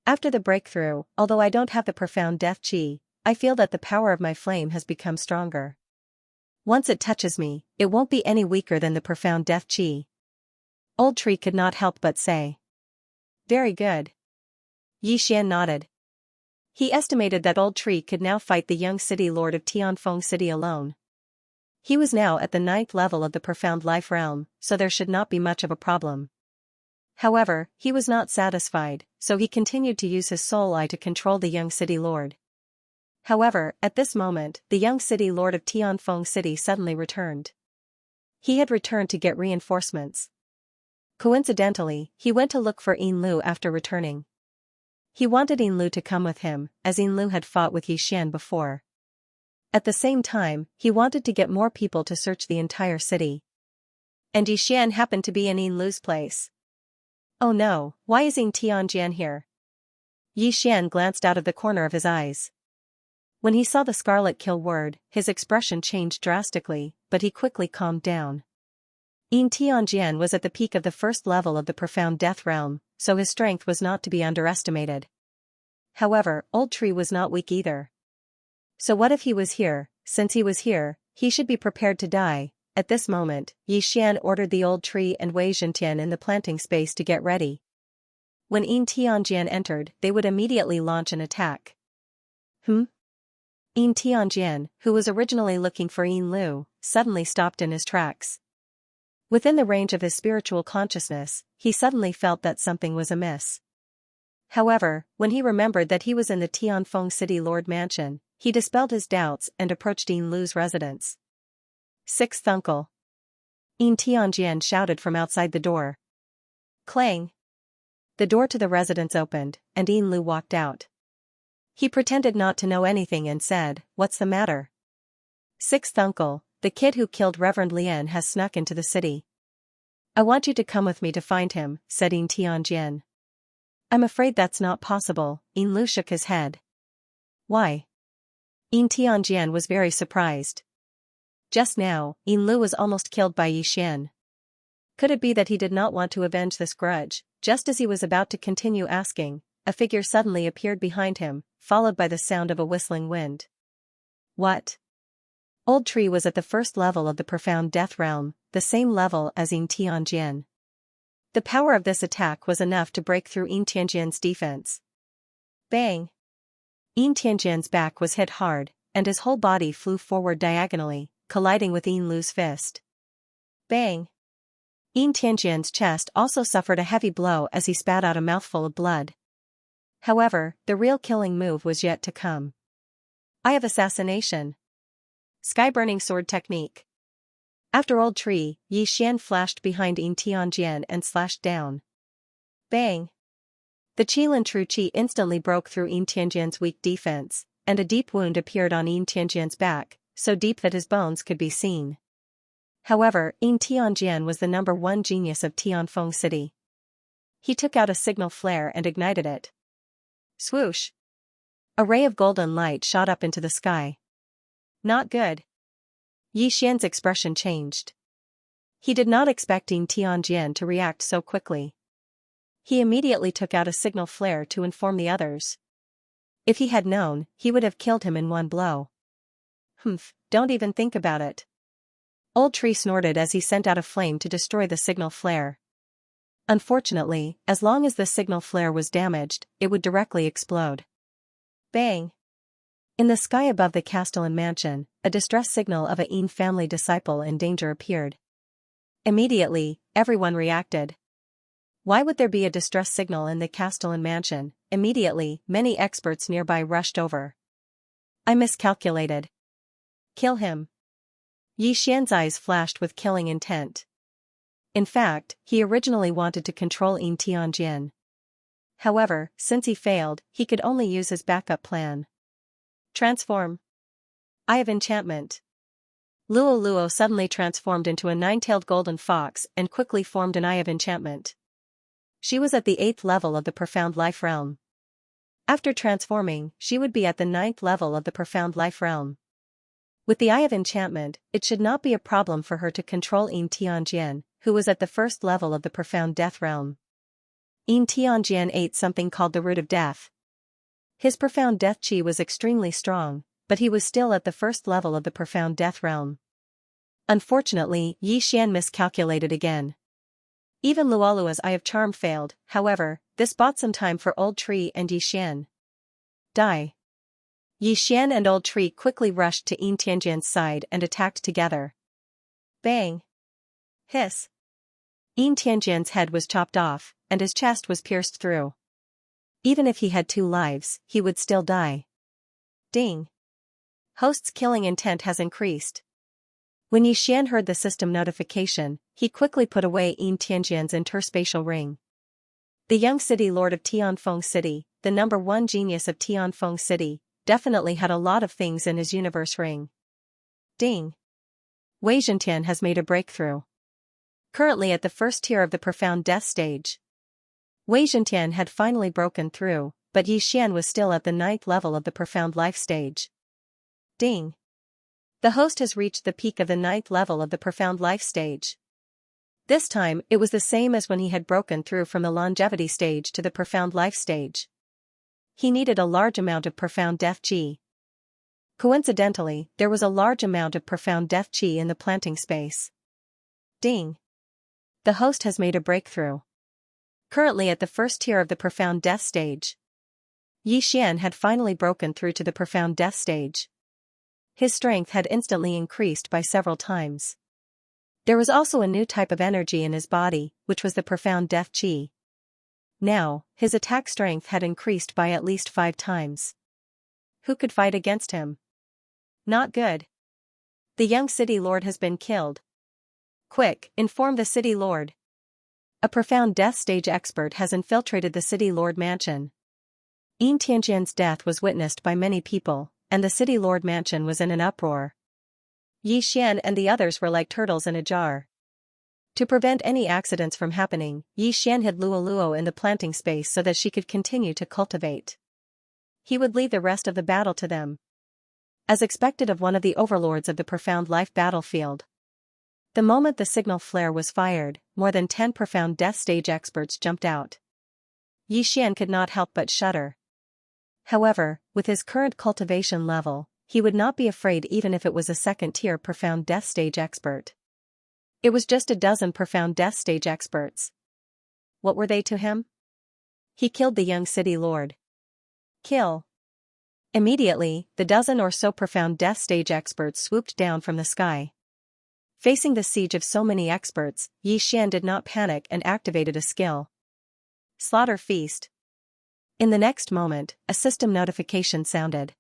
After the breakthrough, although I don't have the profound death chi, I feel that the power of my flame has become stronger. Once it touches me, it won't be any weaker than the profound death chi. Old Tree could not help but say. Very good. Xian nodded. He estimated that Old Tree could now fight the young city lord of Tianfeng City alone. He was now at the 9th level of the profound life realm, so there should not be much of a problem. However, he was not satisfied, so he continued to use his soul eye to control the young city lord. However, at this moment, the young city lord of Tianfeng City suddenly returned. He had returned to get reinforcements. Coincidentally, he went to look for Yin Lu after returning. He wanted Yin Lu to come with him, as Yin Lu had fought with Xian before. At the same time, he wanted to get more people to search the entire city. And Xian happened to be in Yin Lu's place. Oh no, why is Yin Tianjian here? Xian glanced out of the corner of his eyes. When he saw the scarlet kill word, his expression changed drastically, but he quickly calmed down. Yin Tianjian was at the peak of the first level of the profound death realm, so his strength was not to be underestimated. However, Old Tree was not weak either. So what if he was here? Since he was here, he should be prepared to die. At this moment, Yi Xian ordered the Old Tree and Wei Zhentian in the planting space to get ready. When Yin Tianjian entered, they would immediately launch an attack. Yin Tianjian, who was originally looking for Yin Lu, suddenly stopped in his tracks. Within the range of his spiritual consciousness, he suddenly felt that something was amiss. However, when he remembered that he was in the Tianfeng City Lord Mansion, he dispelled his doubts and approached Yin Lu's residence. Sixth uncle. Yin Tianjian shouted from outside the door. Clang. The door to the residence opened, and Yin Lu walked out. He pretended not to know anything and said, "What's the matter?" Sixth uncle, the kid who killed Reverend Lian has snuck into the city. I want you to come with me to find him, said Yin Tianjian. I'm afraid that's not possible, Yin Lu shook his head. Why? Yin Tianjian was very surprised. Just now, Yin Lu was almost killed by Yi Xian. Could it be that he did not want to avenge this grudge? Just as he was about to continue asking, a figure suddenly appeared behind him, followed by the sound of a whistling wind. What? Old Tree was at the first level of the profound death realm, the same level as Yin Tianjian. The power of this attack was enough to break through Yin Tianjian's defense. Bang! Yin Tianjian's back was hit hard, and his whole body flew forward diagonally, colliding with Yin Lu's fist. Bang! Yin Tianjian's chest also suffered a heavy blow as he spat out a mouthful of blood. However, the real killing move was yet to come. Eye of Assassination. Sky-burning sword technique. After Old Tree, Yi Xian flashed behind Yin Tianjian and slashed down. Bang! The Qilin True Qi instantly broke through Yin Tianjian's weak defense, and a deep wound appeared on Yin Tianjian's back, so deep that his bones could be seen. However, Yin Tianjian was the #1 genius of Tianfeng City. He took out a signal flare and ignited it. Swoosh! A ray of golden light shot up into the sky. Not good. Yi Xian's expression changed. He did not expect Yin Tianjian to react so quickly. He immediately took out a signal flare to inform the others. If he had known, he would have killed him in one blow. Don't even think about it. Old Tree snorted as he sent out a flame to destroy the signal flare. Unfortunately, as long as the signal flare was damaged, it would directly explode. Bang! In the sky above the Castellan mansion, a distress signal of a Yin family disciple in danger appeared. Immediately, everyone reacted. Why would there be a distress signal in the Castellan mansion? Immediately, many experts nearby rushed over. I miscalculated. Kill him. Yi Xian's eyes flashed with killing intent. In fact, he originally wanted to control Yin Tianjian. However, since he failed, he could only use his backup plan. Transform. Eye of Enchantment. Luo Luo suddenly transformed into a 9-tailed golden fox and quickly formed an Eye of Enchantment. She was at the 8th level of the Profound Life Realm. After transforming, she would be at the 9th level of the Profound Life Realm. With the Eye of Enchantment, it should not be a problem for her to control Yin Tianjian, who was at the 1st level of the Profound Death Realm. Yin Tianjian ate something called the Root of Death. His profound death chi was extremely strong, but he was still at the 1st level of the Profound Death Realm. Unfortunately, Yi Xian miscalculated again. Even Luolua's Eye of Charm failed, however, this bought some time for Old Tree and Yi Xian. Die. Yi Xian and Old Tree quickly rushed to Yin Tianjian's side and attacked together. Bang! Hiss! Yin Tianjian's head was chopped off, and his chest was pierced through. Even if he had 2 lives, he would still die. Ding! Host's killing intent has increased. When Yi Xian heard the system notification, he quickly put away Yin Tianjian's interspatial ring. The young city lord of Tianfeng City, the #1 genius of Tianfeng City, definitely had a lot of things in his universe ring. Ding! Wei Zhentian has made a breakthrough. Currently at the 1st tier of the Profound Death stage. Wei Zhentian had finally broken through, but Yi Xian was still at the 9th level of the Profound Life stage. Ding. The host has reached the peak of the 9th level of the profound life stage. This time, it was the same as when he had broken through from the longevity stage to the profound life stage. He needed a large amount of profound def chi. Coincidentally, there was a large amount of profound def chi in the planting space. Ding. The host has made a breakthrough. Currently at the first tier of the profound death stage. Yi Xian had finally broken through to the profound death stage. His strength had instantly increased by several times. There was also a new type of energy in his body, which was the profound def chi. Now, his attack strength had increased by at least 5 times. Who could fight against him? Not good. The young city lord has been killed. Quick, inform the city lord. A profound death stage expert has infiltrated the city lord mansion. Yin Tianjian's death was witnessed by many people, and the city lord mansion was in an uproar. Yi Xian and the others were like turtles in a jar. To prevent any accidents from happening, Yi Xian hid Luo in the planting space so that she could continue to cultivate. He would leave the rest of the battle to them. As expected of one of the overlords of the profound life battlefield. The moment the signal flare was fired, more than 10 profound death stage experts jumped out. Yi Xian could not help but shudder. However, with his current cultivation level, he would not be afraid even if it was a second-tier profound death stage expert. It was just a dozen profound death stage experts. What were they to him? He killed the young city lord. Kill. Immediately, the dozen or so profound death stage experts swooped down from the sky. Facing the siege of so many experts, Yi Xian did not panic and activated a skill. Slaughter Feast. In the next moment, a system notification sounded.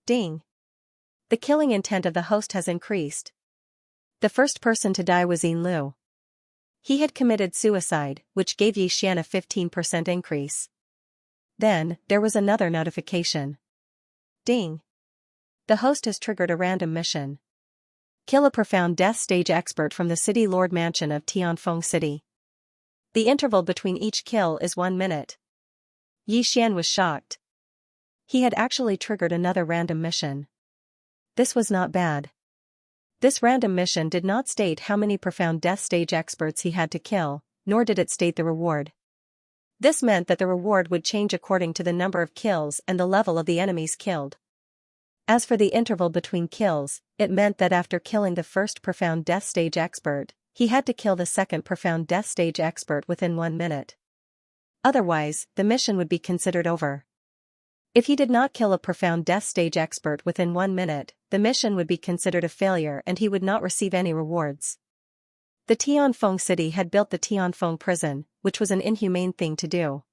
Ding. The killing intent of the host has increased. The first person to die was Yin Lu. He had committed suicide, which gave Yi Xian a 15% increase. Then, there was another notification. Ding. The host has triggered a random mission. Kill a profound death stage expert from the city lord mansion of Tianfeng City. The interval between each kill is 1 minute. Yi Xian was shocked. He had actually triggered another random mission. This was not bad. This random mission did not state how many profound death stage experts he had to kill, nor did it state the reward. This meant that the reward would change according to the number of kills and the level of the enemies killed. As for the interval between kills, it meant that after killing the first profound death stage expert, he had to kill the second profound death stage expert within 1 minute. Otherwise, the mission would be considered over. If he did not kill a profound death stage expert within 1 minute, the mission would be considered a failure and he would not receive any rewards. The Tianfeng city had built the Tianfeng prison, which was an inhumane thing to do.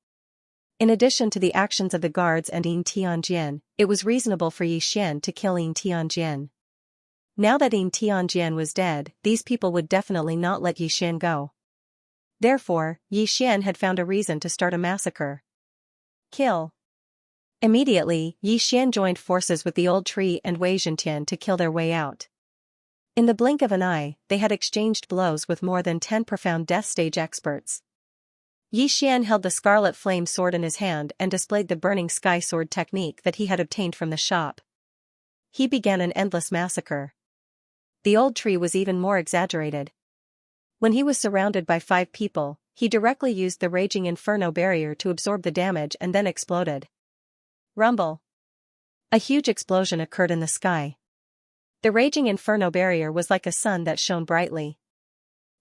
In addition to the actions of the guards and Yin Tianjian, it was reasonable for Yi Xian to kill Yin Tianjian. Now that Yin Tianjian was dead, these people would definitely not let Yi Xian go. Therefore, Yi Xian had found a reason to start a massacre. Kill. Immediately, Yi Xian joined forces with the old tree and Wei Zhentian to kill their way out. In the blink of an eye, they had exchanged blows with more than 10 profound death stage experts. Yi Xian held the scarlet flame sword in his hand and displayed the burning sky sword technique that he had obtained from the shop. He began an endless massacre. The old tree was even more exaggerated. When he was surrounded by 5 people, he directly used the raging inferno barrier to absorb the damage and then exploded. Rumble. A huge explosion occurred in the sky. The raging inferno barrier was like a sun that shone brightly.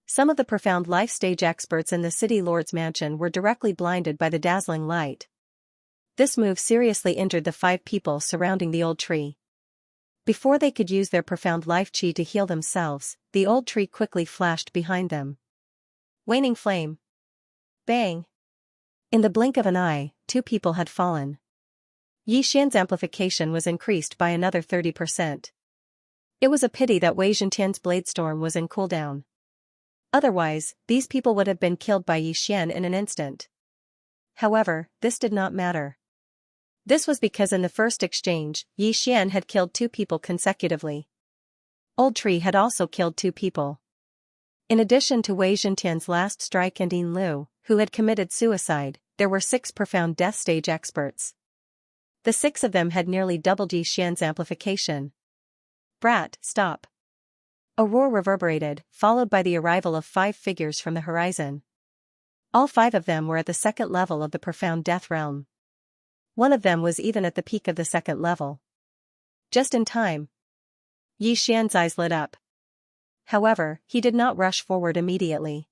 Some of the profound life stage experts in the city lord's mansion were directly blinded by the dazzling light. This move seriously injured the 5 people surrounding the old tree. Before they could use their profound life chi to heal themselves, the old tree quickly flashed behind them. Waning flame. Bang. In the blink of an eye, 2 people had fallen. Yi Xian's amplification was increased by another 30%. It was a pity that Wei Zhentian's bladestorm was in cooldown. Otherwise, these people would have been killed by Yi Xian in an instant. However, this did not matter. This was because in the first exchange, Yi Xian had killed 2 people consecutively. Old Tree had also killed 2 people. In addition to Wei Zhentian's last strike and Yin Lu, who had committed suicide, there were 6 profound death stage experts. The 6 of them had nearly doubled Yi Xian's amplification. Brat, stop. A roar reverberated, followed by the arrival of 5 figures from the horizon. All 5 of them were at the second level of the profound death realm. One of them was even at the peak of the second level. Just in time. Yi Xian's eyes lit up. However, he did not rush forward immediately.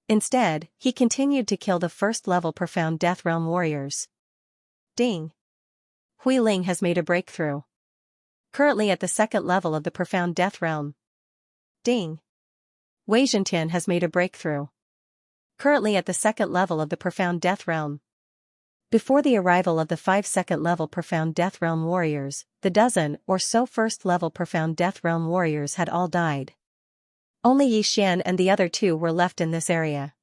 Instead, he continued to kill the first-level profound death realm warriors. Ding! Hui Ling has made a breakthrough. Currently at the second level of the profound death realm. Ding! Wei Zhentian has made a breakthrough. Currently at the second level of the profound death realm. Before the arrival of the 5 second-level profound death realm warriors, the dozen or so first-level profound death realm warriors had all died. Only Yi Xian and the other 2 were left in this area.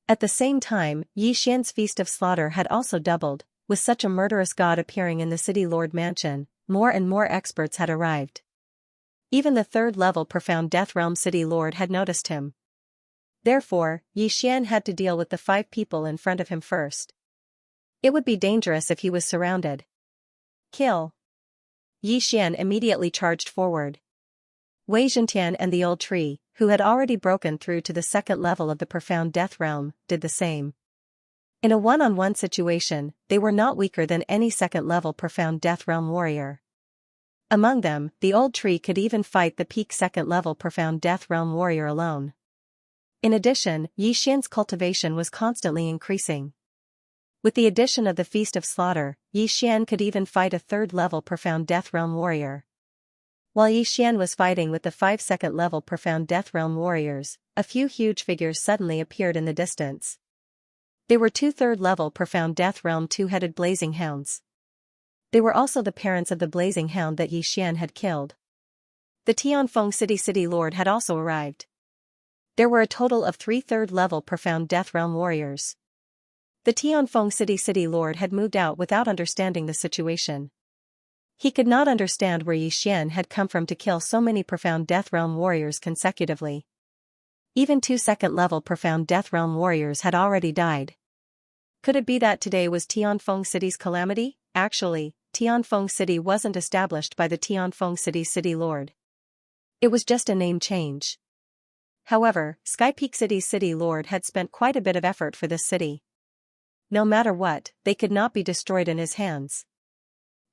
At the same time, Yi Xian's feast of slaughter had also doubled. With such a murderous god appearing in the City Lord Mansion, more and more experts had arrived. Even the third-level profound death realm City Lord had noticed him. Therefore, Yi Xian had to deal with the 5 people in front of him first. It would be dangerous if he was surrounded. Kill! Yi Xian immediately charged forward. Wei Zhentian and the old tree, who had already broken through to the second level of the profound death realm, did the same. In a one-on-one situation, they were not weaker than any second-level profound death realm warrior. Among them, the old tree could even fight the peak second-level profound death realm warrior alone. In addition, Yi Xian's cultivation was constantly increasing. With the addition of the Feast of Slaughter, Yi Xian could even fight a third-level profound death realm warrior. While Yi Xian was fighting with the 5 second-level profound death realm warriors, a few huge figures suddenly appeared in the distance. They were 2 third-level profound death realm 2-headed blazing hounds. They were also the parents of the blazing hound that Yi Xian had killed. The Tianfeng City Lord had also arrived. There were a total of 3 third-level profound death realm warriors. The Tianfeng City Lord had moved out without understanding the situation. He could not understand where Yi Xian had come from to kill so many profound death realm warriors consecutively. Even 2 second-level profound death realm warriors had already died. Could it be that today was Tianfeng City's calamity? Actually, Tianfeng City wasn't established by the Tianfeng City Lord. It was just a name change. However, Sky Peak City's City Lord had spent quite a bit of effort for this city. No matter what, they could not be destroyed in his hands.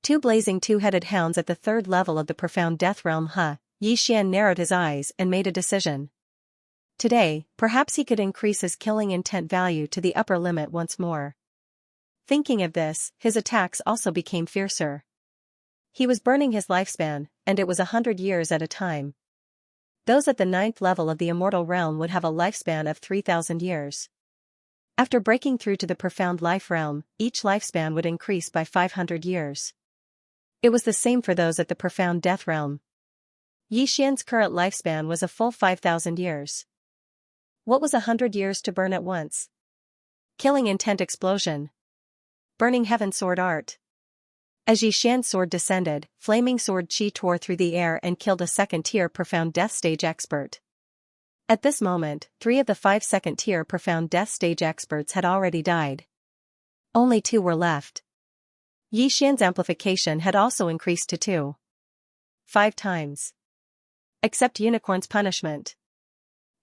2 blazing 2-headed hounds at the third level of the profound death realm. Yi Xian narrowed his eyes and made a decision. Today, perhaps he could increase his killing intent value to the upper limit once more. Thinking of this, his attacks also became fiercer. He was burning his lifespan, and it was 100 years at a time. Those at the 9th level of the immortal realm would have a lifespan of 3,000 years. After breaking through to the profound life realm, each lifespan would increase by 500 years. It was the same for those at the profound death realm. Yi Xian's current lifespan was a full 5,000 years. What was 100 years to burn at once? Killing intent explosion. Burning heaven sword art. As Yi Xian's sword descended, flaming sword chi tore through the air and killed a second-tier profound death stage expert. At this moment, 3 of the 5 second-tier profound death stage experts had already died. Only 2 were left. Yi Xian's amplification had also increased to 2.5 times. Except Unicorn's punishment.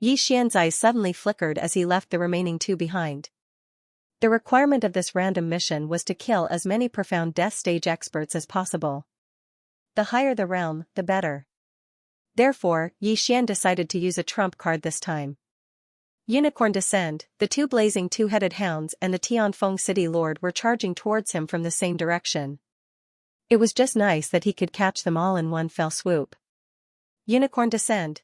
Yi Xian's eyes suddenly flickered as he left the remaining 2 behind. The requirement of this random mission was to kill as many profound death stage experts as possible. The higher the realm, the better. Therefore, Yi Xian decided to use a trump card this time. Unicorn Descend, the 2 blazing 2-headed hounds and the Tianfeng City Lord were charging towards him from the same direction. It was just nice that he could catch them all in one fell swoop. Unicorn Descend.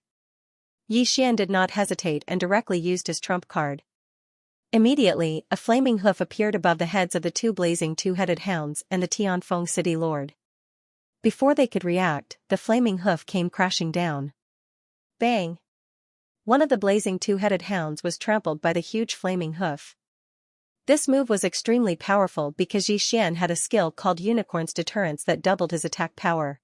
Yi Xian did not hesitate and directly used his trump card. Immediately, a flaming hoof appeared above the heads of the 2 blazing 2-headed hounds and the Tianfeng City Lord. Before they could react, the flaming hoof came crashing down. Bang! One of the blazing 2-headed hounds was trampled by the huge flaming hoof. This move was extremely powerful because Yi Xian had a skill called Unicorn's Deterrence that doubled his attack power.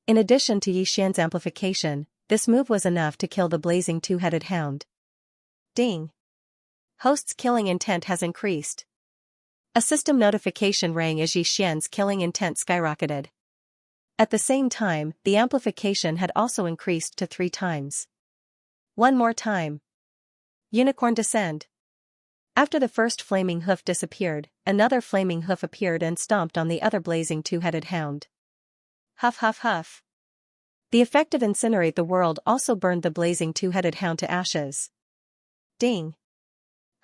In addition to Yi Xian's amplification, this move was enough to kill the blazing 2-headed hound. Ding! Host's killing intent has increased. A system notification rang as Yi Xian's killing intent skyrocketed. At the same time, the amplification had also increased to 3 times. One more time. Unicorn descend. After the first flaming hoof disappeared, another flaming hoof appeared and stomped on the other blazing two-headed hound. Huff huff huff. The effect of incinerate the world also burned the blazing two-headed hound to ashes. Ding.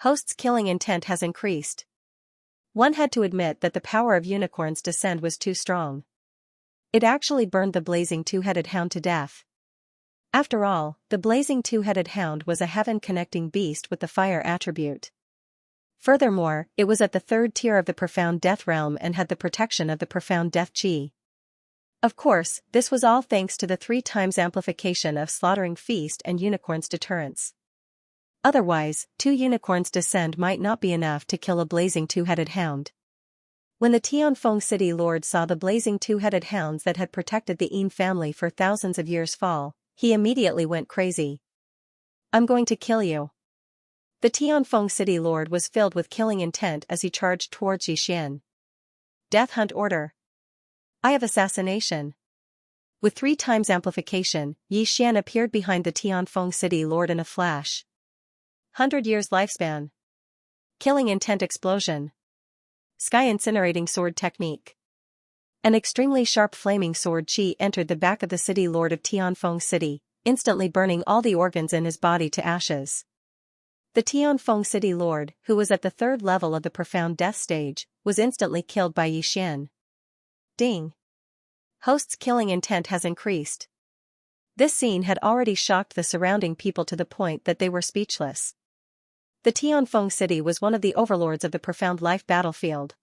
Host's killing intent has increased. One had to admit that the power of Unicorn's descend was too strong. It actually burned the blazing two-headed hound to death. After all, the blazing two-headed hound was a heaven-connecting beast with the fire attribute. Furthermore, it was at the 3rd tier of the profound death realm and had the protection of the profound death chi. Of course, this was all thanks to the 3 times amplification of slaughtering feast and Unicorn's deterrence. Otherwise, 2 unicorns descend might not be enough to kill a blazing two-headed hound. When the Tianfeng city lord saw the blazing two-headed hounds that had protected the Yin family for thousands of years fall, he immediately went crazy. I'm going to kill you. The Tianfeng city lord was filled with killing intent as he charged towards Yixian. Death hunt order. I have assassination. With 3 times amplification, Yixian appeared behind the Tianfeng city lord in a flash. 100 years lifespan. Killing intent explosion. Sky incinerating sword technique. An extremely sharp flaming sword chi entered the back of the city lord of Tianfeng city, instantly burning all the organs in his body to ashes. The Tianfeng city lord, who was at the 3rd level of the profound death stage, was instantly killed by Yixian. Ding. Host's killing intent has increased. This scene had already shocked the surrounding people to the point that they were speechless. The Tianfeng city was one of the overlords of the profound life battlefield.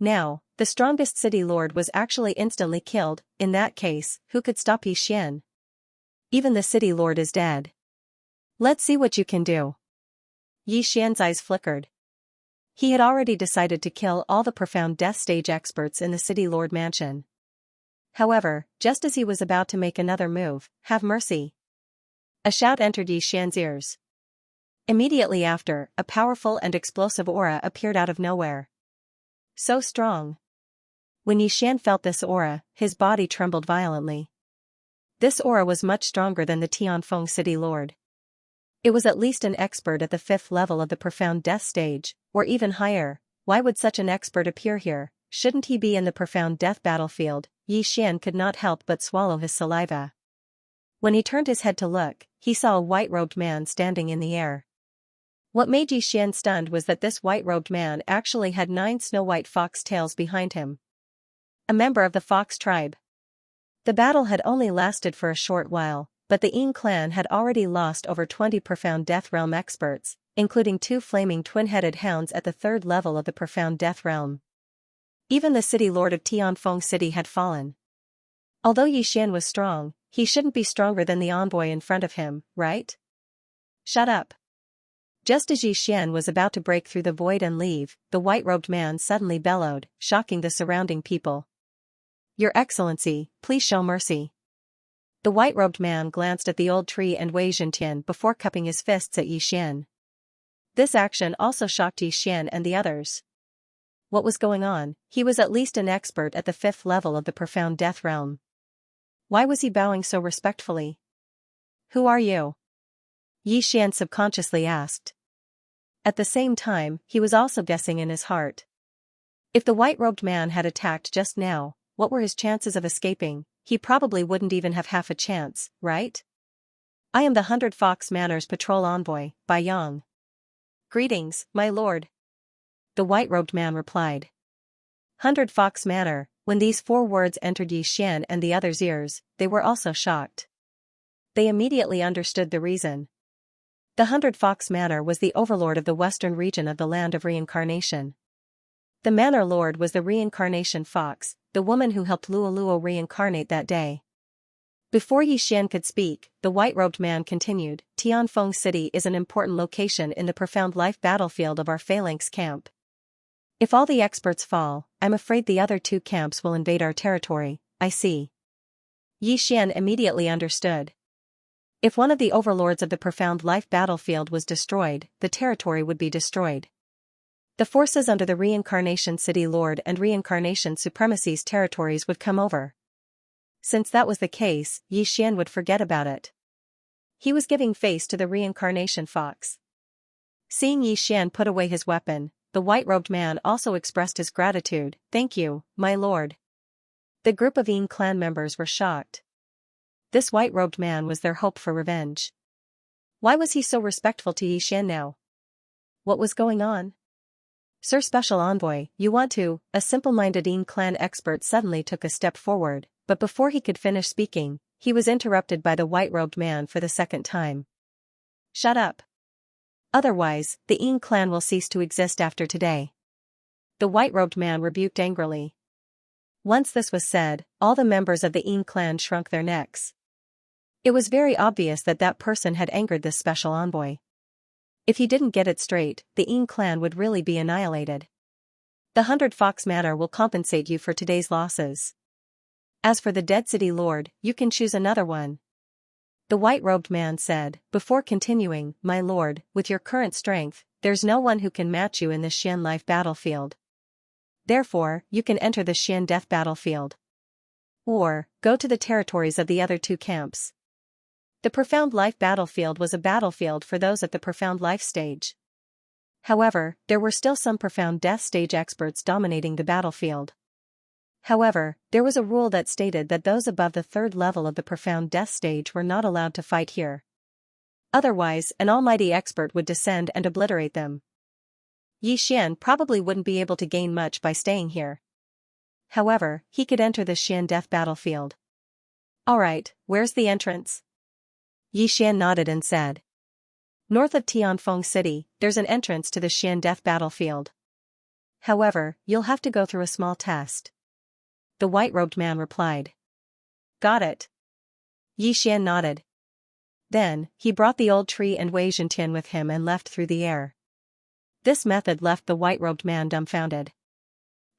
Now, the strongest city lord was actually instantly killed. In that case, who could stop Yixian? Even the city lord is dead. Let's see what you can do. Yixian's eyes flickered. He had already decided to kill all the profound death stage experts in the city lord mansion. However, just as he was about to make another move, have mercy. A shout entered Yixian's ears. Immediately after, a powerful and explosive aura appeared out of nowhere. So strong. When Yixian felt this aura, his body trembled violently. This aura was much stronger than the Tianfeng city lord. It was at least an expert at the 5th level of the profound death stage, or even higher. Why would such an expert appear here? Shouldn't he be in the profound death battlefield? Yixian could not help but swallow his saliva. When he turned his head to look, he saw a white-robed man standing in the air. What made Yixian stunned was that this white-robed man actually had 9 snow-white fox tails behind him. A member of the fox tribe. The battle had only lasted for a short while, but the Yin clan had already lost over 20 profound death realm experts, including 2 flaming twin-headed hounds at the 3rd level of the profound death realm. Even the city lord of Tianfeng city had fallen. Although Yixian was strong, he shouldn't be stronger than the envoy in front of him, right? Shut up. Just as Yixian was about to break through the void and leave, the white-robed man suddenly bellowed, shocking the surrounding people. Your Excellency, please show mercy. The white-robed man glanced at the old tree and Wei Zhentian before cupping his fists at Yixian. This action also shocked Yixian and the others. What was going on? He was at least an expert at the 5th level of the profound death realm. Why was he bowing so respectfully? Who are you? Yixian subconsciously asked. At the same time, he was also guessing in his heart. If the white-robed man had attacked just now, what were his chances of escaping? He probably wouldn't even have half a chance, right? I am the 100 Fox Manor's patrol envoy, Bai Yang. Greetings, my lord. The white-robed man replied. 100 Fox Manor. When these 4 words entered Yixian and the others' ears, they were also shocked. They immediately understood the reason. The 100 Fox Manor was the overlord of the western region of the land of reincarnation. The manor lord was the reincarnation fox, the woman who helped Luoluo reincarnate that day. Before Yixian could speak, the white-robed man continued, Tianfeng City is an important location in the profound life battlefield of our phalanx camp. If all the experts fall, I'm afraid the other 2 camps will invade our territory. I see. Yixian immediately understood. If one of the overlords of the profound life battlefield was destroyed, the territory would be destroyed. The forces under the Reincarnation City Lord and Reincarnation Supremacy's territories would come over. Since that was the case, Yi Xian would forget about it. He was giving face to the reincarnation fox. Seeing Yi Xian put away his weapon, the white-robed man also expressed his gratitude. "Thank you, my lord." The group of Yin clan members were shocked. This white-robed man was their hope for revenge. Why was he so respectful to Yi Xian now? What was going on? "Sir Special Envoy, you want to..." A simple-minded Yin clan expert suddenly took a step forward, but before he could finish speaking, he was interrupted by the white-robed man for the second time. "Shut up. Otherwise, the Yin clan will cease to exist after today." The white-robed man rebuked angrily. Once this was said, all the members of the Yin clan shrunk their necks. It was very obvious that that person had angered this special envoy. If he didn't get it straight, the Yin clan would really be annihilated. "The 100 Fox Manor will compensate you for today's losses. As for the Dead City Lord, you can choose another one," the white-robed man said, before continuing. "My lord, with your current strength, there's no one who can match you in the Xian life battlefield. Therefore, you can enter the Xian death battlefield. Or, go to the territories of the other two camps." The Profound Life battlefield was a battlefield for those at the Profound Life stage. However, there were still some Profound Death stage experts dominating the battlefield. However, there was a rule that stated that those above the third level of the Profound Death stage were not allowed to fight here. Otherwise, an almighty expert would descend and obliterate them. Yi Xian probably wouldn't be able to gain much by staying here. However, he could enter the Xian death battlefield. "Alright, where's the entrance?" Yi Xian nodded and said. "North of Tianfeng City, there's an entrance to the Xian death battlefield. However, you'll have to go through a small test," the white-robed man replied. "Got it." Yi Xian nodded. Then, he brought the old tree and Wei Zhentian with him and left through the air. This method left the white-robed man dumbfounded.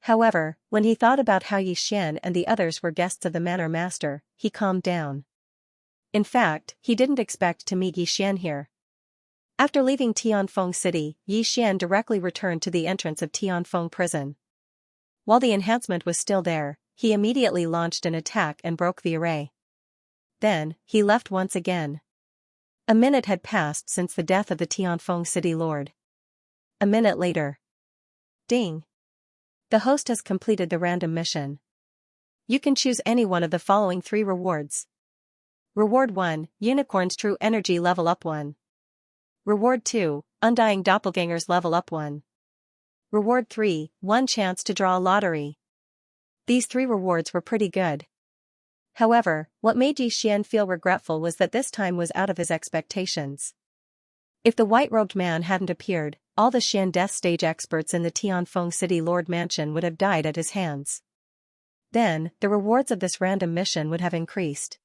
However, when he thought about how Yi Xian and the others were guests of the Manor Master, he calmed down. In fact, he didn't expect to meet Yi Xian here. After leaving Tianfeng City, Yi Xian directly returned to the entrance of Tianfeng Prison. While the enhancement was still there, he immediately launched an attack and broke the array. Then, he left once again. A minute had passed since the death of the Tianfeng City Lord. A minute later. Ding! The host has completed the random mission. You can choose any one of the following 3 rewards. Reward 1, Unicorn's True Energy Level Up 1. Reward 2, Undying Doppelgangers Level Up 1. Reward 3, 1 chance to draw a lottery. These 3 rewards were pretty good. However, what made Yi Xian feel regretful was that this time was out of his expectations. If the white-robed man hadn't appeared, all the Xian death stage experts in the Tianfeng City Lord Mansion would have died at his hands. Then, the rewards of this random mission would have increased.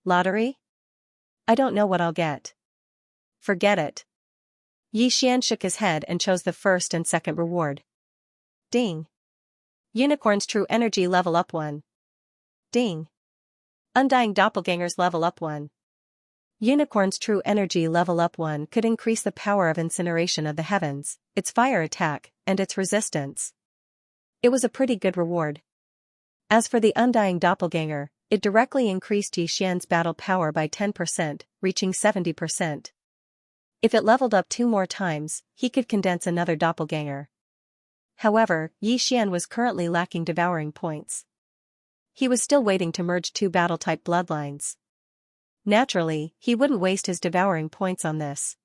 Lottery? I don't know what I'll get. Forget it. Yi Xian shook his head and chose the first and second reward. Ding! Unicorn's True Energy Level Up 1. Ding! Undying Doppelgangers Level Up 1. Unicorn's True Energy Level Up 1 could increase the power of incineration of the heavens, its fire attack, and its resistance. It was a pretty good reward. As for the Undying Doppelganger, it directly increased Yi Xian's battle power by 10%, reaching 70%. If it leveled up 2 more times, he could condense another doppelganger. However, Yi Xian was currently lacking devouring points. He was still waiting to merge 2 battle-type bloodlines. Naturally, he wouldn't waste his devouring points on this.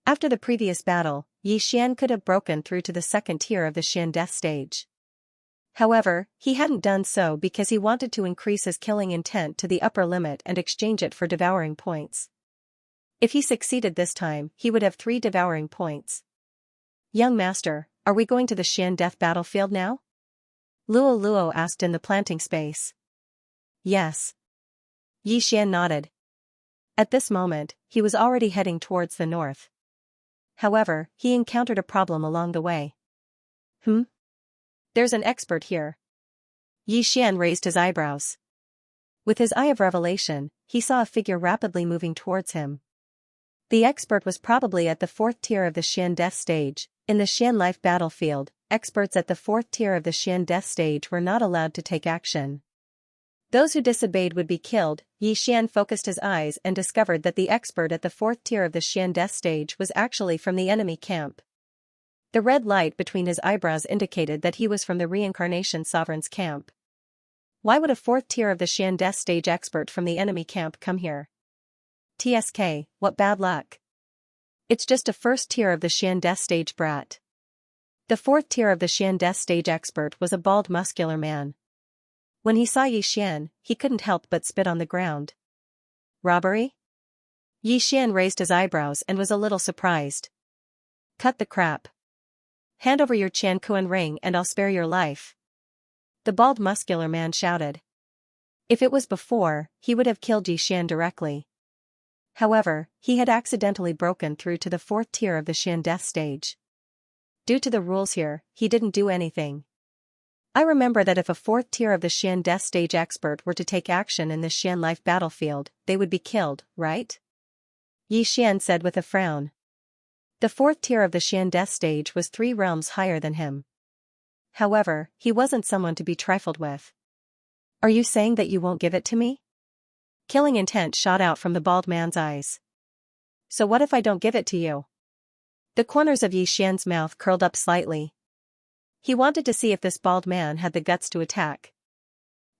After the previous battle, Yi Xian could have broken through to the second tier of the Xian death stage. However, he hadn't done so because he wanted to increase his killing intent to the upper limit and exchange it for devouring points. If he succeeded this time, he would have 3 devouring points. "Young master, are we going to the Xian death battlefield now?" Luo Luo asked in the planting space. Yes. Yi Xian nodded. At this moment, he was already heading towards the north. However, he encountered a problem along the way. There's an expert here. Yi Xian raised his eyebrows. With his eye of revelation, he saw a figure rapidly moving towards him. The expert was probably at the 4th tier of the Xian death stage. In the Xian life battlefield, experts at the 4th tier of the Xian death stage were not allowed to take action. Those who disobeyed would be killed. Yi Xian focused his eyes and discovered that the expert at the fourth tier of the Xian death stage was actually from the enemy camp. The red light between his eyebrows indicated that he was from the reincarnation sovereign's camp. Why would a fourth tier of the Xian death stage expert from the enemy camp come here? TSK, what bad luck. It's just a first tier of the Xian death stage brat. The fourth tier of the Xian death stage expert was a bald muscular man. When he saw Yi Xian, he couldn't help but spit on the ground. Robbery? Yi Xian raised his eyebrows and was a little surprised. Cut the crap. Hand over your Qianquan ring and I'll spare your life. The bald muscular man shouted. If it was before, he would have killed Yi Xian directly. However, he had accidentally broken through to the fourth tier of the Xian death stage. Due to the rules here, he didn't do anything. I remember that if a fourth tier of the Xian death stage expert were to take action in this Xian life battlefield, they would be killed, right? Yi Xian said with a frown. The fourth tier of the Xian death stage was 3 realms higher than him. However, he wasn't someone to be trifled with. Are you saying that you won't give it to me? Killing intent shot out from the bald man's eyes. So what if I don't give it to you? The corners of Yi Xian's mouth curled up slightly. He wanted to see if this bald man had the guts to attack.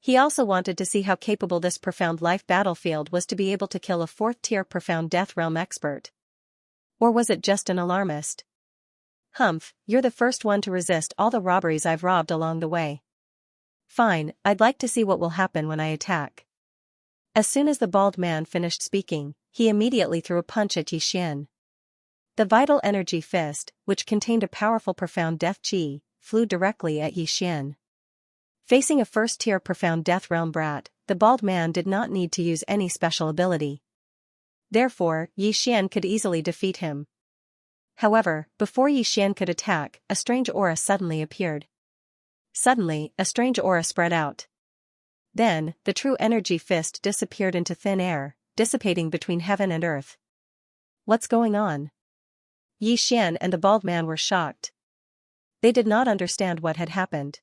He also wanted to see how capable this profound life battlefield was to be able to kill a fourth-tier profound death realm expert. Or was it just an alarmist? Humph, you're the first one to resist all the robberies I've robbed along the way. Fine, I'd like to see what will happen when I attack. As soon as the bald man finished speaking, he immediately threw a punch at Yi Xian. The vital energy fist, which contained a powerful profound death chi, flew directly at Yi Xian. Facing a first-tier profound death realm brat, the bald man did not need to use any special ability. Therefore, Yi Xian could easily defeat him. However, before Yi Xian could attack, a strange aura suddenly appeared. Suddenly, a strange aura spread out. Then, the true energy fist disappeared into thin air, dissipating between heaven and earth. What's going on? Yi Xian and the bald man were shocked. They did not understand what had happened.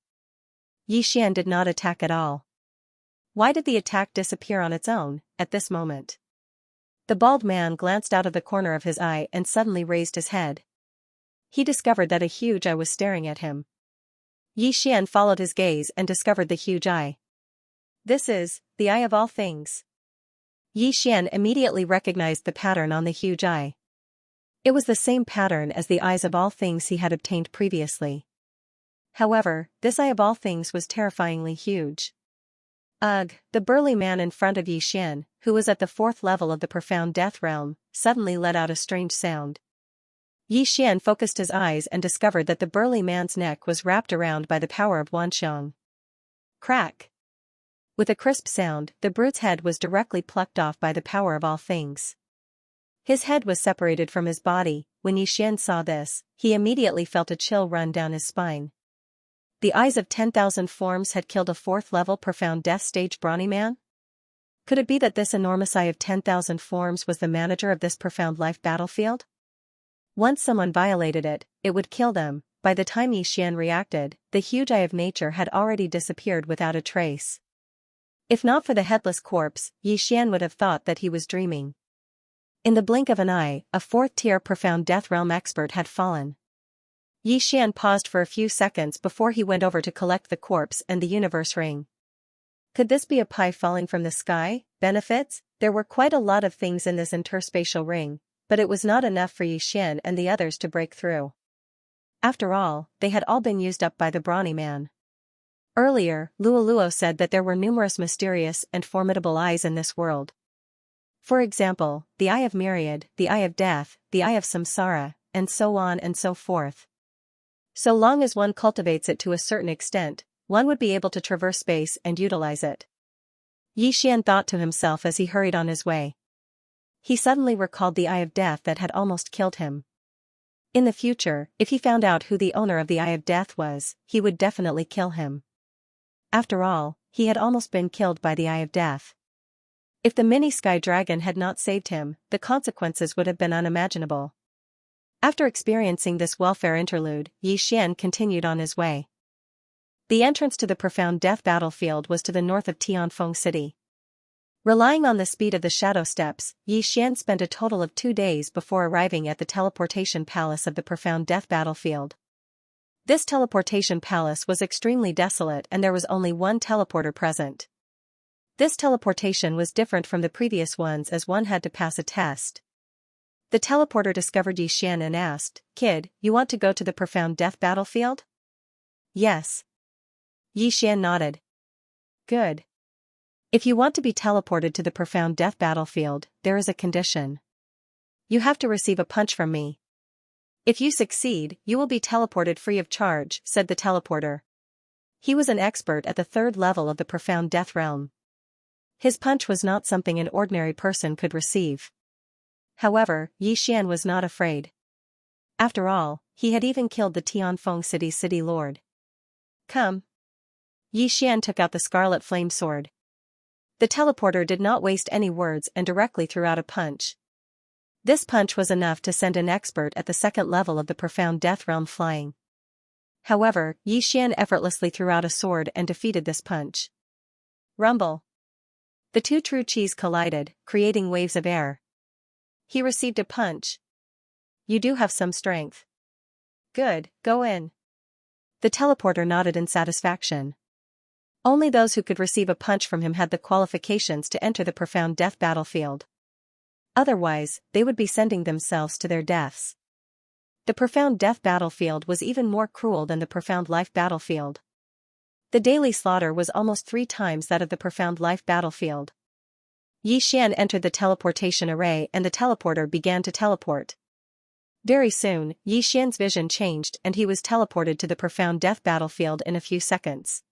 Yi Xian did not attack at all. Why did the attack disappear on its own, at this moment? The bald man glanced out of the corner of his eye and suddenly raised his head. He discovered that a huge eye was staring at him. Yi Xian followed his gaze and discovered the huge eye. This is the eye of all things. Yi Xian immediately recognized the pattern on the huge eye. It was the same pattern as the eyes of all things he had obtained previously. However, this eye of all things was terrifyingly huge. Ugh, the burly man in front of Yi Xian, who was at the 4th level of the profound death realm, suddenly let out a strange sound. Yi Xian focused his eyes and discovered that the burly man's neck was wrapped around by the power of Wanxiang. Crack! With a crisp sound, the brute's head was directly plucked off by the power of all things. His head was separated from his body. When Yi Xian saw this, he immediately felt a chill run down his spine. The eyes of 10,000 forms had killed a 4th-level profound death stage brawny man? Could it be that this enormous eye of 10,000 forms was the manager of this profound life battlefield? Once someone violated it, it would kill them. By the time Yi Xian reacted, the huge eye of nature had already disappeared without a trace. If not for the headless corpse, Yi Xian would have thought that he was dreaming. In the blink of an eye, a 4th-tier profound death realm expert had fallen. Yi Xian paused for a few seconds before he went over to collect the corpse and the universe ring. Could this be a pie falling from the sky? Benefits? There were quite a lot of things in this interspatial ring, but it was not enough for Yi Xian and the others to break through. After all, they had all been used up by the brawny man. Earlier, Luoluo said that there were numerous mysterious and formidable eyes in this world. For example, the Eye of Myriad, the Eye of Death, the Eye of Samsara, and so on and so forth. So long as one cultivates it to a certain extent, one would be able to traverse space and utilize it. Yi Xian thought to himself as he hurried on his way. He suddenly recalled the Eye of Death that had almost killed him. In the future, if he found out who the owner of the Eye of Death was, he would definitely kill him. After all, he had almost been killed by the Eye of Death. If the mini-sky dragon had not saved him, the consequences would have been unimaginable. After experiencing this welfare interlude, Yi Xian continued on his way. The entrance to the profound death battlefield was to the north of Tianfeng City. Relying on the speed of the shadow steps, Xian spent a total of 2 days before arriving at the teleportation palace of the profound death battlefield. This teleportation palace was extremely desolate and there was only one teleporter present. This teleportation was different from the previous ones as one had to pass a test. The teleporter discovered Xian and asked, "Kid, you want to go to the profound death battlefield?" "Yes." Xian nodded. "Good. If you want to be teleported to the profound death battlefield, there is a condition. You have to receive a punch from me. If you succeed, you will be teleported free of charge," said the teleporter. He was an expert at the 3rd level of the profound death realm. His punch was not something an ordinary person could receive. However, Xian was not afraid. After all, he had even killed the Tianfeng City's city lord. "Come." Xian took out the scarlet flame sword. The teleporter did not waste any words and directly threw out a punch. This punch was enough to send an expert at the 2nd level of the profound death realm flying. However, Xian effortlessly threw out a sword and defeated this punch. Rumble. The two true chis collided, creating waves of air. He received a punch. "You do have some strength." "Good, go in." The teleporter nodded in satisfaction. Only those who could receive a punch from him had the qualifications to enter the profound death battlefield. Otherwise, they would be sending themselves to their deaths. The profound death battlefield was even more cruel than the profound life battlefield. The daily slaughter was almost 3 times that of the profound life battlefield. Xian entered the teleportation array and the teleporter began to teleport. Very soon, Xian's vision changed and he was teleported to the profound death battlefield in a few seconds.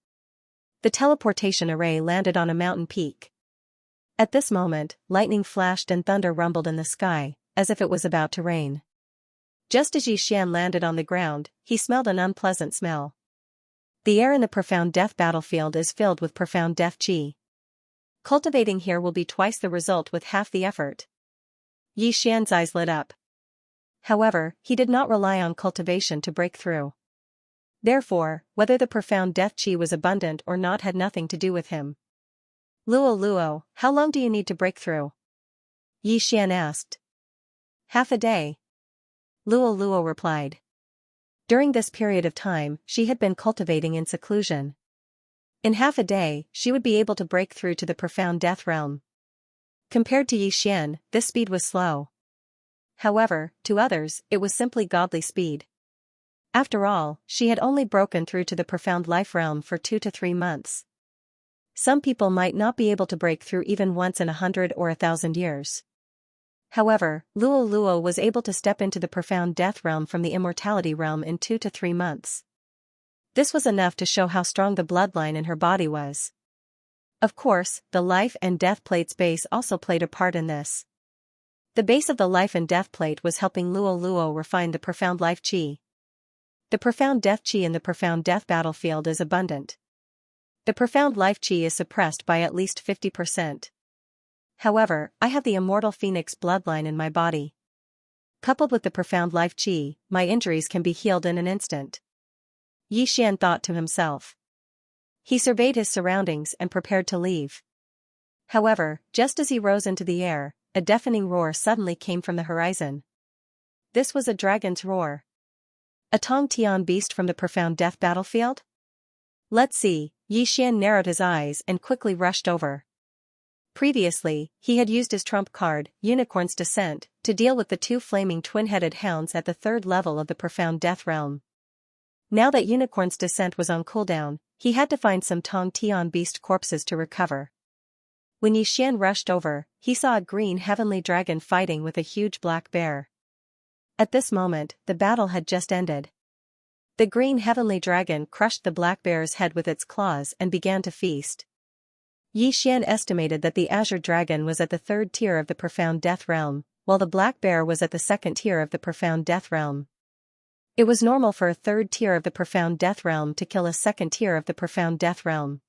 The teleportation array landed on a mountain peak. At this moment, lightning flashed and thunder rumbled in the sky, as if it was about to rain. Just as Xian landed on the ground, he smelled an unpleasant smell. The air in the profound death battlefield is filled with profound death chi. Cultivating here will be twice the result with half the effort. Xian's eyes lit up. However, he did not rely on cultivation to break through. Therefore, whether the profound death chi was abundant or not had nothing to do with him. "Luo, how long do you need to break through?" Xian asked. "Half a day." Luo replied. During this period of time, she had been cultivating in seclusion. In half a day, she would be able to break through to the profound death realm. Compared to Xian, this speed was slow. However, to others, it was simply godly speed. After all, she had only broken through to the profound life realm for 2 to 3 months. Some people might not be able to break through even once in 100 or 1,000 years. However, Luo was able to step into the profound death realm from the immortality realm in 2 to 3 months. This was enough to show how strong the bloodline in her body was. Of course, the life and death plate's base also played a part in this. The base of the life and death plate was helping Luo refine the profound life chi. The profound death chi in the profound death battlefield is abundant. The profound life chi is suppressed by at least 50%. However, I have the immortal phoenix bloodline in my body. Coupled with the profound life chi, my injuries can be healed in an instant. Xian thought to himself. He surveyed his surroundings and prepared to leave. However, just as he rose into the air, a deafening roar suddenly came from the horizon. This was a dragon's roar. A Tong Tian beast from the profound death battlefield? Let's see. Xian narrowed his eyes and quickly rushed over. Previously, he had used his trump card, Unicorn's Descent, to deal with the 2 flaming twin-headed hounds at the 3rd level of the profound death realm. Now that Unicorn's Descent was on cooldown, he had to find some Tong Tian beast corpses to recover. When Xian rushed over, he saw a green heavenly dragon fighting with a huge black bear. At this moment, the battle had just ended. The green heavenly dragon crushed the black bear's head with its claws and began to feast. Xian estimated that the azure dragon was at the 3rd tier of the profound death realm, while the black bear was at the 2nd tier of the profound death realm. It was normal for a 3rd tier of the profound death realm to kill a 2nd tier of the profound death realm.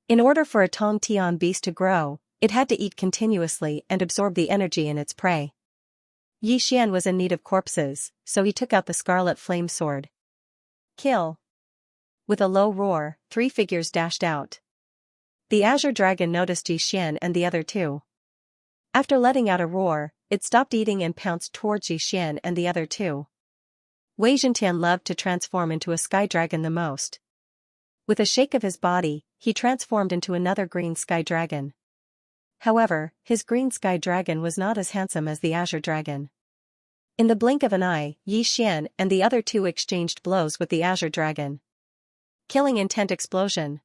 In order for a Tong Tian beast to grow, it had to eat continuously and absorb the energy in its prey. Xian was in need of corpses, so he took out the scarlet flame sword. Kill. With a low roar, 3 figures dashed out. The azure dragon noticed Xian and the other two. After letting out a roar, it stopped eating and pounced towards Xian and the other two. Wei Zhentian loved to transform into a sky dragon the most. With a shake of his body, he transformed into another green sky dragon. However, his green sky dragon was not as handsome as the azure dragon. In the blink of an eye, Xian and the other two exchanged blows with the azure dragon. Killing intent explosion.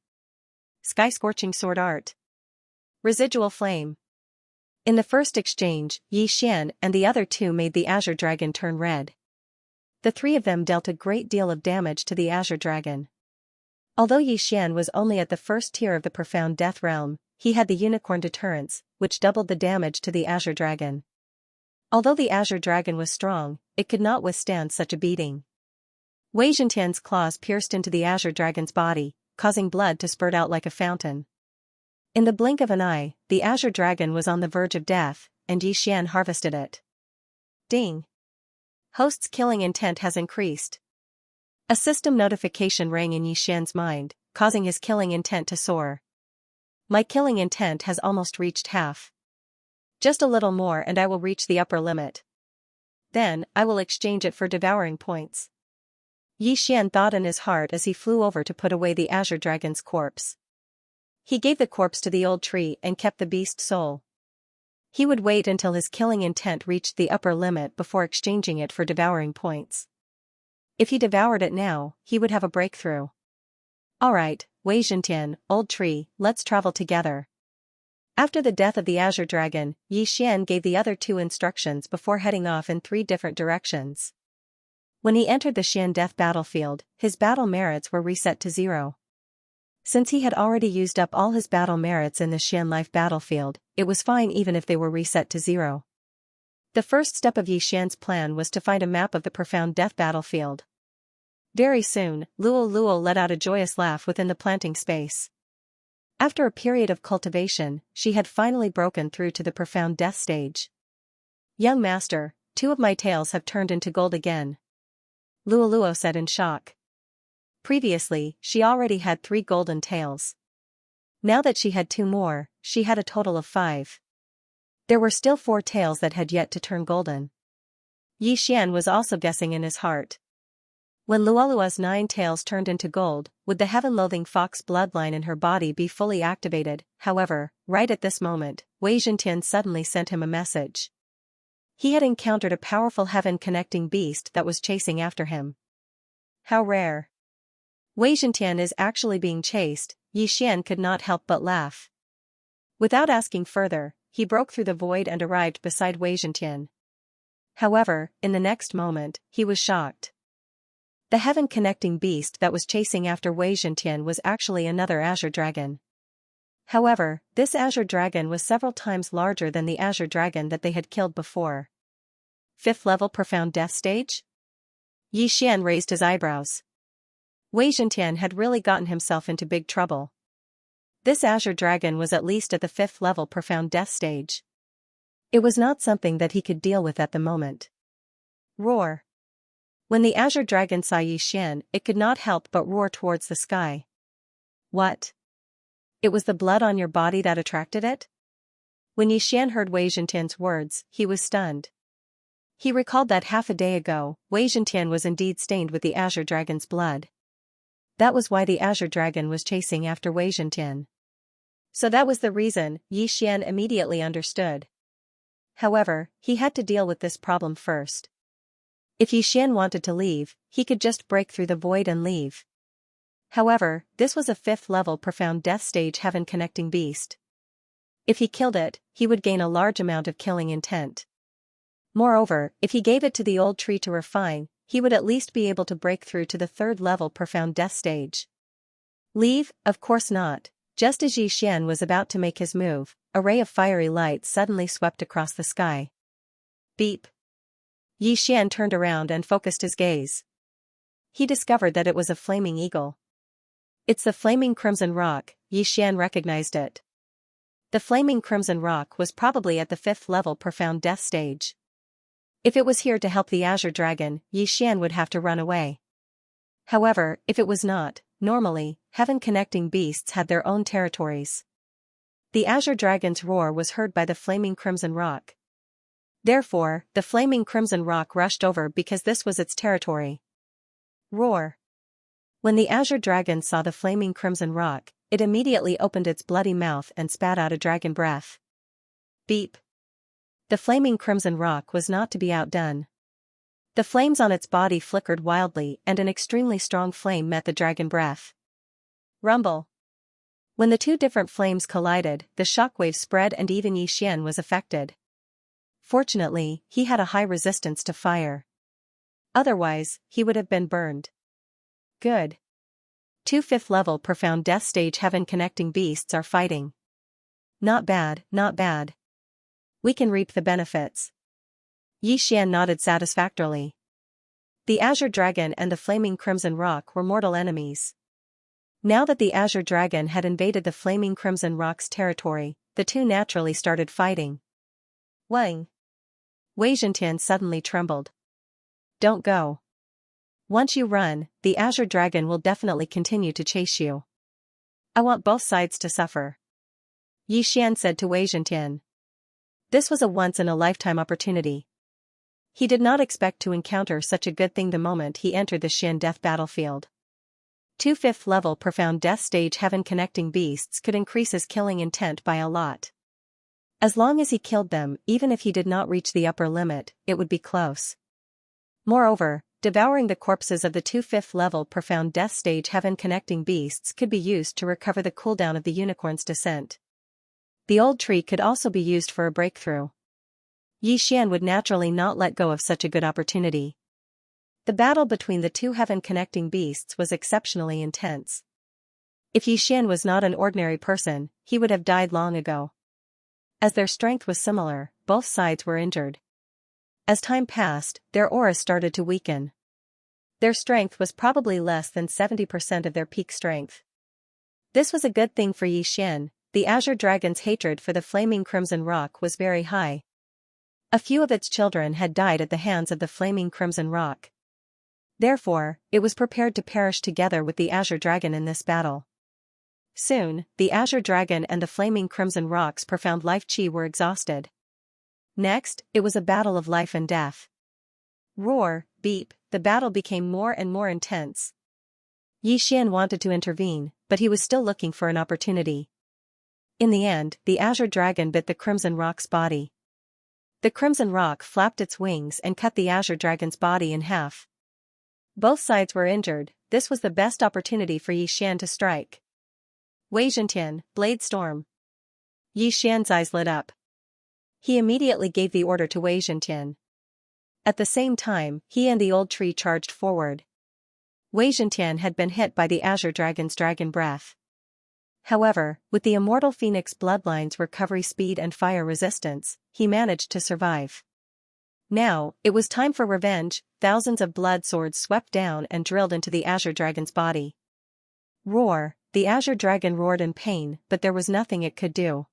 Sky scorching sword art. Residual flame. In the first exchange, Xian and the other two made the azure dragon turn red. The three of them dealt a great deal of damage to the azure dragon. Although Xian was only at the first tier of the profound death realm, he had the unicorn deterrence, which doubled the damage to the azure dragon. Although the azure dragon was strong, it could not withstand such a beating. Wei Zhentian's claws pierced into the azure dragon's body, causing blood to spurt out like a fountain. In the blink of an eye, the azure dragon was on the verge of death, and Xian harvested it. Ding! Host's killing intent has increased. A system notification rang in Xian's mind, causing his killing intent to soar. My killing intent has almost reached half. Just a little more and I will reach the upper limit. Then, I will exchange it for devouring points. Xian thought in his heart as he flew over to put away the azure dragon's corpse. He gave the corpse to the old tree and kept the beast's soul. He would wait until his killing intent reached the upper limit before exchanging it for devouring points. If he devoured it now, he would have a breakthrough. Alright, Wei Zhentian, old tree, let's travel together. After the death of the azure dragon, Xian gave the other two instructions before heading off in 3 different directions. When he entered the Xian death battlefield, his battle merits were reset to 0. Since he had already used up all his battle merits in the Xian life battlefield, it was fine even if they were reset to 0. The first step of Xian's plan was to find a map of the profound death battlefield. Very soon, Luo let out a joyous laugh within the planting space. After a period of cultivation, she had finally broken through to the profound death stage. Young master, 2 of my tails have turned into gold again. Luo said in shock. Previously, she already had 3 golden tails. Now that she had 2 more, she had a total of 5. There were still 4 tails that had yet to turn golden. Xian was also guessing in his heart. When Luolua's 9 tails turned into gold, would the heaven-loathing fox bloodline in her body be fully activated? However, right at this moment, Wei Zhentian suddenly sent him a message. He had encountered a powerful heaven-connecting beast that was chasing after him. How rare. Wei Zhentian is actually being chased, Xian could not help but laugh. Without asking further, he broke through the void and arrived beside Wei Zhentian. However, in the next moment, he was shocked. The heaven-connecting beast that was chasing after Wei Zhentian was actually another azure dragon. However, this azure dragon was several times larger than the azure dragon that they had killed before. 5th level profound death stage? Xian raised his eyebrows. Wei Zhentian had really gotten himself into big trouble. This azure dragon was at least at the 5th level profound death stage. It was not something that he could deal with at the moment. Roar. When the azure dragon saw Xian, it could not help but roar towards the sky. What? It was the blood on your body that attracted it? When Xian heard Wei Zhentian's words, he was stunned. He recalled that half a day ago, Wei Zhentian was indeed stained with the azure dragon's blood. That was why the azure dragon was chasing after Wei Zhentian. So that was the reason, Xian immediately understood. However, he had to deal with this problem first. If Xian wanted to leave, he could just break through the void and leave. However, this was a 5th level profound death stage heaven-connecting beast. If he killed it, he would gain a large amount of killing intent. Moreover, if he gave it to the old tree to refine, he would at least be able to break through to the 3rd level profound death stage. Leave? Of course not. Just as Xian was about to make his move, a ray of fiery light suddenly swept across the sky. Beep. Xian turned around and focused his gaze. He discovered that it was a flaming eagle. It's the flaming crimson rock, Xian recognized it. The flaming crimson rock was probably at the 5th level profound death stage. If it was here to help the azure dragon, Xian would have to run away. However, if it was not, Normally, heaven-connecting beasts had their own territories. The azure dragon's roar was heard by the flaming crimson rock. Therefore, the flaming crimson rock rushed over because this was its territory. Roar. When the azure dragon saw the flaming crimson rock, it immediately opened its bloody mouth and spat out a dragon breath. Beep. The flaming crimson rock was not to be outdone. The flames on its body flickered wildly and an extremely strong flame met the dragon breath. Rumble. When the two different flames collided, the shockwave spread and even Xianxia was affected. Fortunately, he had a high resistance to fire. Otherwise, he would have been burned. Good. 2 5th level profound death stage heaven connecting beasts are fighting. Not bad, not bad. We can reap the benefits. Xianxia nodded satisfactorily. The azure dragon and the flaming crimson rock were mortal enemies. Now that the azure dragon had invaded the flaming crimson rock's territory, the two naturally started fighting. Wang. Xianxia suddenly trembled. Don't go. Once you run, the azure dragon will definitely continue to chase you. I want both sides to suffer. Xianxia said to Xianxia. This was a once-in-a-lifetime opportunity. He did not expect to encounter such a good thing the moment he entered the Xian death battlefield. 2 5th level profound death stage heaven connecting beasts could increase his killing intent by a lot. As long as he killed them, even if he did not reach the upper limit, it would be close. Moreover, devouring the corpses of the 2 5th level profound death stage heaven connecting beasts could be used to recover the cooldown of the unicorn's descent. The old tree could also be used for a breakthrough. Xianxia would naturally not let go of such a good opportunity. The battle between the two heaven-connecting beasts was exceptionally intense. If Xianxia was not an ordinary person, he would have died long ago. As their strength was similar, both sides were injured. As time passed, their auras started to weaken. Their strength was probably less than 70% of their peak strength. This was a good thing for Xianxia. The azure dragon's hatred for the flaming crimson rock was very high. A few of its children had died at the hands of the flaming crimson rock. Therefore, it was prepared to perish together with the azure dragon in this battle. Soon, the azure dragon and the flaming crimson rock's profound life chi were exhausted. Next, it was a battle of life and death. Roar, beep, the battle became more and more intense. Xianxia wanted to intervene, but he was still looking for an opportunity. In the end, the azure dragon bit the crimson rock's body. The crimson rock flapped its wings and cut the azure dragon's body in half. Both sides were injured. This was the best opportunity for Xianxia to strike. Xianxia, Blade Storm. Xianxia's eyes lit up. He immediately gave the order to Xianxia. At the same time, he and the old tree charged forward. Xianxia had been hit by the azure dragon's dragon breath. However, with the immortal phoenix bloodline's recovery speed and fire resistance, he managed to survive. Now, it was time for revenge. Thousands of blood swords swept down and drilled into the azure dragon's body. Roar, the azure dragon roared in pain, but there was nothing it could do.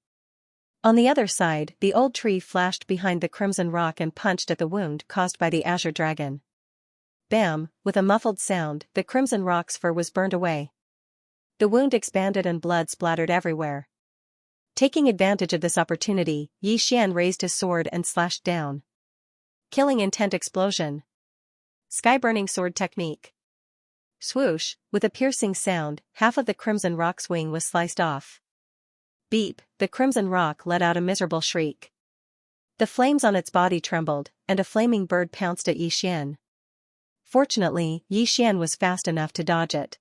On the other side, the old tree flashed behind the crimson rock and punched at the wound caused by the azure dragon. Bam, with a muffled sound, the crimson rock's fur was burned away. The wound expanded and blood splattered everywhere. Taking advantage of this opportunity, Xianxia raised his sword and slashed down. Killing intent explosion. Sky-burning sword technique. Swoosh, with a piercing sound, half of the crimson rock's wing was sliced off. Beep, the crimson rock let out a miserable shriek. The flames on its body trembled, and a flaming bird pounced at Xianxia. Fortunately, Xianxia was fast enough to dodge it.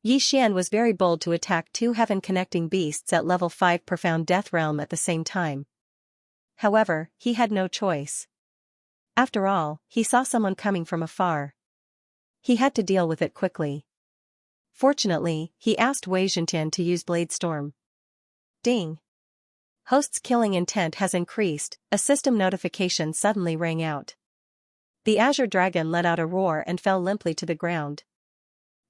Xianxia was very bold to attack two heaven-connecting beasts at level 5 profound death realm at the same time. However, he had no choice. After all, he saw someone coming from afar. He had to deal with it quickly. Fortunately, he asked Xianxia to use Blade Storm. Ding! Host's killing intent has increased, a system notification suddenly rang out. The azure dragon let out a roar and fell limply to the ground.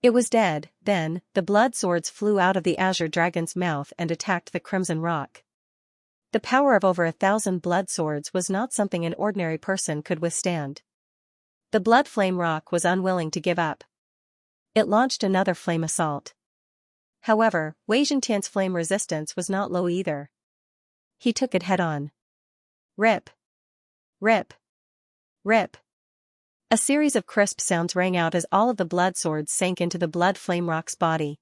It was dead. Then, the blood swords flew out of the azure dragon's mouth and attacked the crimson rock. The power of over 1,000 blood swords was not something an ordinary person could withstand. The blood flame rock was unwilling to give up. It launched another flame assault. However, Wei Zhentian's flame resistance was not low either. He took it head-on. Rip! Rip! Rip! A series of crisp sounds rang out as all of the blood swords sank into the blood flame rock's body.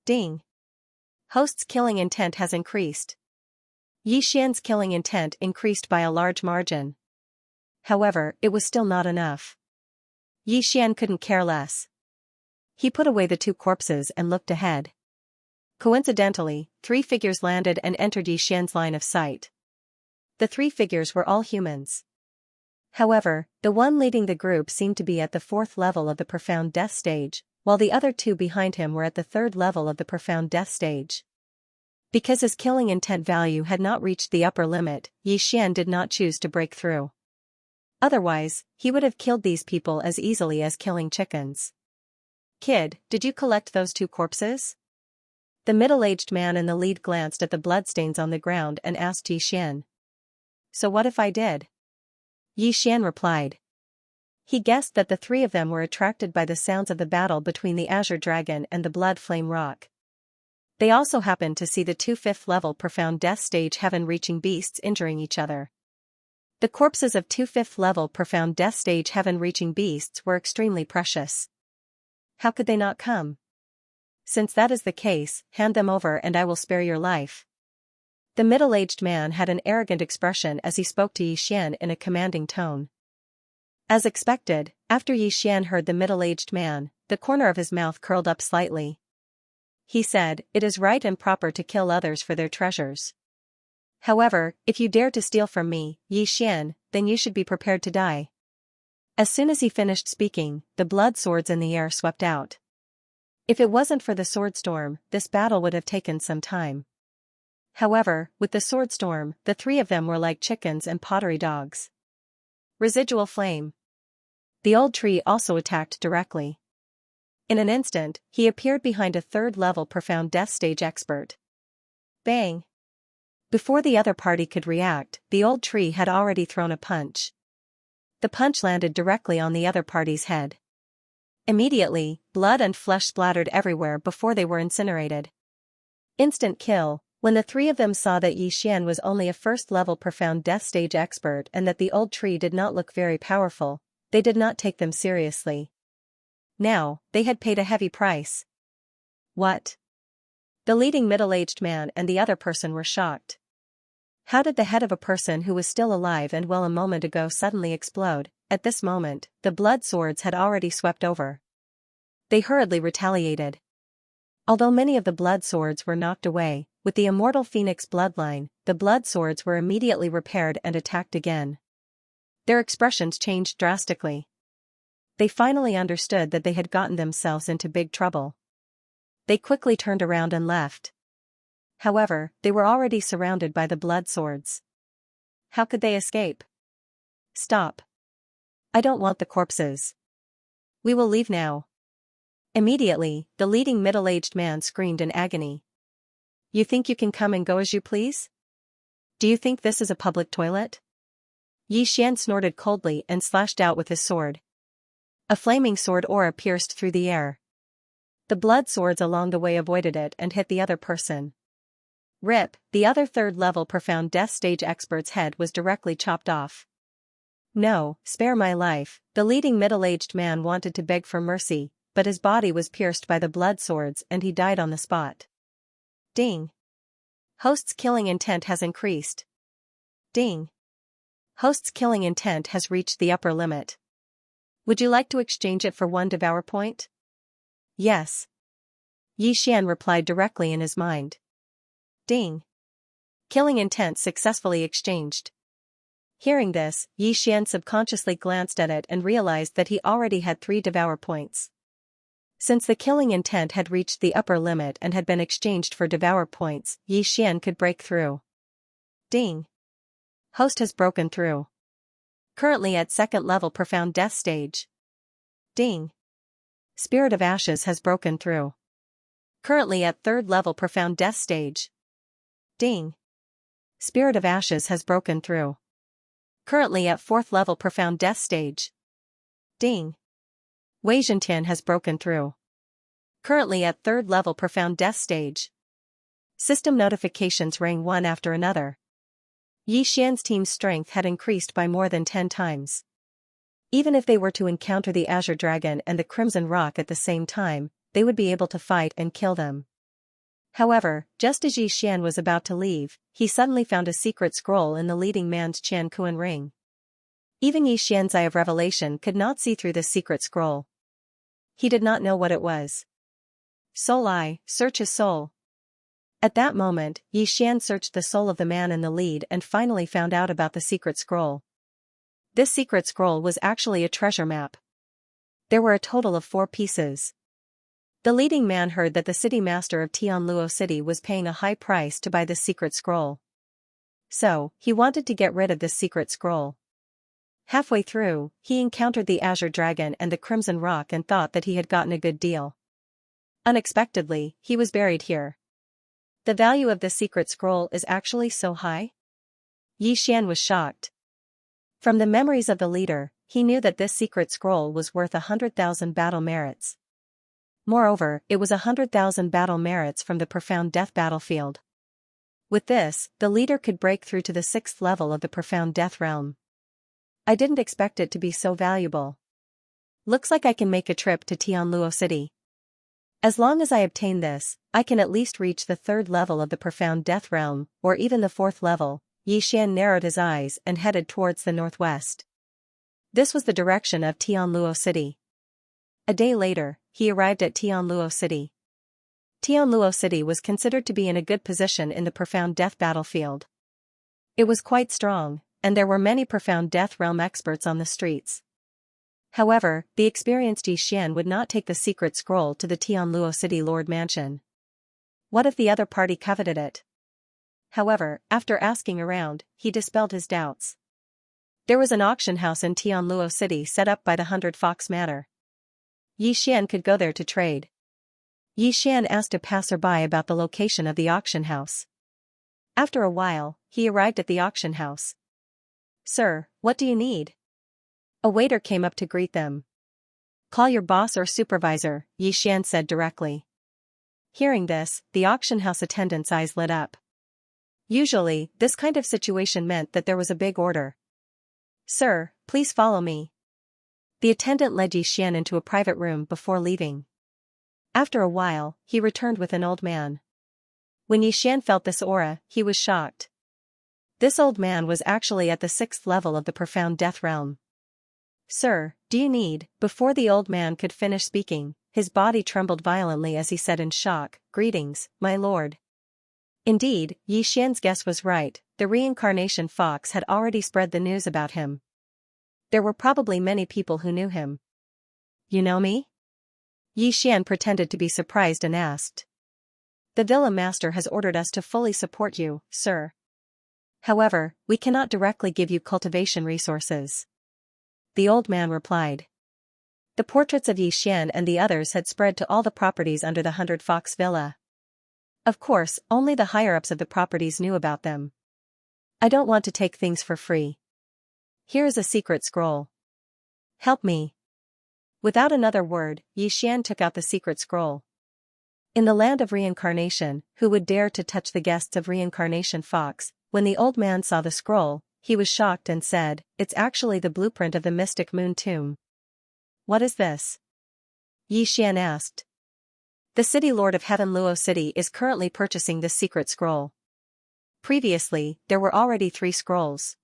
Ding! Host's killing intent has increased. Yi Xian's killing intent increased by a large margin. However, it was still not enough. Yi Xian couldn't care less. He put away the two corpses and looked ahead. Coincidentally, 3 figures landed and entered Yi Xian's line of sight. The 3 figures were all humans. However, the one leading the group seemed to be at the 4th level of the profound death stage, while the other 2 behind him were at the 3rd level of the profound death stage. Because his killing intent value had not reached the upper limit, Yi Xian did not choose to break through. Otherwise, he would have killed these people as easily as killing chickens. Kid, did you collect those 2 corpses? The middle-aged man in the lead glanced at the bloodstains on the ground and asked Yi Xian. So what if I did? Yi Xian replied. He guessed that the 3 of them were attracted by the sounds of the battle between the Azure Dragon and the Blood Flame Rock. They also happened to see the 2 5th-level profound death stage heaven-reaching beasts injuring each other. The corpses of 2 5th-level profound death stage heaven-reaching beasts were extremely precious. How could they not come? Since that is the case, hand them over and I will spare your life. The middle-aged man had an arrogant expression as he spoke to Yi Xian in a commanding tone. As expected, after Yi Xian heard the middle-aged man, the corner of his mouth curled up slightly. He said, "It is right and proper to kill others for their treasures. However, if you dare to steal from me, Yi Xian, then you should be prepared to die." As soon as he finished speaking, the blood swords in the air swept out. If it wasn't for the sword storm, this battle would have taken some time. However, with the sword storm, the 3 of them were like chickens and pottery dogs. Residual flame. The old tree also attacked directly. In an instant, he appeared behind a 3rd-level profound death stage expert. Bang! Before the other party could react, the old tree had already thrown a punch. The punch landed directly on the other party's head. Immediately, blood and flesh splattered everywhere before they were incinerated. Instant kill. When the 3 of them saw that Yi Xian was only a 1st-level profound death stage expert and that the old tree did not look very powerful, they did not take them seriously. Now, they had paid a heavy price. What? The leading middle-aged man and the other person were shocked. How did the head of a person who was still alive and well a moment ago suddenly explode? At this moment, the blood swords had already swept over. They hurriedly retaliated. Although many of the blood swords were knocked away, with the immortal phoenix bloodline, the blood swords were immediately repaired and attacked again. Their expressions changed drastically. They finally understood that they had gotten themselves into big trouble. They quickly turned around and left. However, they were already surrounded by the blood swords. How could they escape? Stop. I don't want the corpses. We will leave now. Immediately, the leading middle-aged man screamed in agony. You think you can come and go as you please? Do you think this is a public toilet? Yi Xian snorted coldly and slashed out with his sword. A flaming sword aura pierced through the air. The blood swords along the way avoided it and hit the other person. Rip, the other 3rd-level profound death stage expert's head was directly chopped off. No, spare my life. The leading middle-aged man wanted to beg for mercy, but his body was pierced by the blood swords and he died on the spot. Ding. Host's killing intent has increased. Ding. Host's killing intent has reached the upper limit. Would you like to exchange it for 1 devour point? Yes. Yi Xian replied directly in his mind. Ding. Killing intent successfully exchanged. Hearing this, Yi Xian subconsciously glanced at it and realized that he already had 3 devour points. Since the killing intent had reached the upper limit and had been exchanged for devour points, Yi Xian could break through. Ding. Host has broken through. Currently at 2nd level profound death stage. Ding. Spirit of Ashes has broken through. Currently at 3rd level profound death stage. Ding. Spirit of Ashes has broken through. Currently at 4th level profound death stage. Ding. Wei Zhentian has broken through. Currently at 3rd level profound death stage. System notifications rang one after another. Xian's team's strength had increased by more than 10 times. Even if they were to encounter the Azure Dragon and the Crimson Rock at the same time, they would be able to fight and kill them. However, just as Xian was about to leave, he suddenly found a secret scroll in the leading man's Qian Kuan ring. Even Xian's eye of revelation could not see through this secret scroll. He did not know what it was. Soul Eye, search his soul. At that moment, Xian searched the soul of the man in the lead and finally found out about the secret scroll. This secret scroll was actually a treasure map. There were a total of 4 pieces. The leading man heard that the city master of Tianluo City was paying a high price to buy this secret scroll. So, he wanted to get rid of this secret scroll. Halfway through, he encountered the Azure Dragon and the Crimson Rock and thought that he had gotten a good deal. Unexpectedly, he was buried here. The value of this secret scroll is actually so high? Xian was shocked. From the memories of the leader, he knew that this secret scroll was worth 100,000 battle merits. Moreover, it was 100,000 battle merits from the profound death battlefield. With this, the leader could break through to the 6th level of the profound death realm. I didn't expect it to be so valuable. Looks like I can make a trip to Tianluo City. As long as I obtain this, I can at least reach the 3rd level of the profound death realm, or even the 4th level. Xian narrowed his eyes and headed towards the northwest. This was the direction of Tianluo City. A day later, he arrived at Tianluo City. Tianluo City was considered to be in a good position in the profound death battlefield. It was quite strong, and there were many profound death realm experts on the streets. However, the experienced Xian would not take the secret scroll to the Tianluo City Lord Mansion. What if the other party coveted it? However, after asking around, he dispelled his doubts. There was an auction house in Tianluo City set up by the 100 Fox Manor. Xian could go there to trade. Xian asked a passerby about the location of the auction house. After a while, he arrived at the auction house. "Sir, what do you need?" A waiter came up to greet them. "Call your boss or supervisor," Xian said directly. Hearing this, the auction house attendant's eyes lit up. Usually, this kind of situation meant that there was a big order. "Sir, please follow me." The attendant led Xian into a private room before leaving. After a while, he returned with an old man. When Xian felt this aura, he was shocked. This old man was actually at the 6th level of the profound death realm. "Sir, do you need?" Before the old man could finish speaking, his body trembled violently as he said in shock, "Greetings, my lord." Indeed, Xian's guess was right, the reincarnation fox had already spread the news about him. There were probably many people who knew him. "You know me?" Xian pretended to be surprised and asked. "The villa master has ordered us to fully support you, sir. However, we cannot directly give you cultivation resources." The old man replied. The portraits of Xian and the others had spread to all the properties under the 100 Fox Villa. Of course, only the higher-ups of the properties knew about them. "I don't want to take things for free. Here is a secret scroll. Help me." Without another word, Xian took out the secret scroll. In the land of reincarnation, who would dare to touch the guests of reincarnation fox? When the old man saw the scroll, he was shocked and said, "It's actually the blueprint of the mystic moon tomb." "What is this?" Xian asked. "The city lord of Heaven Luo City is currently purchasing this secret scroll. Previously, there were already 3 scrolls.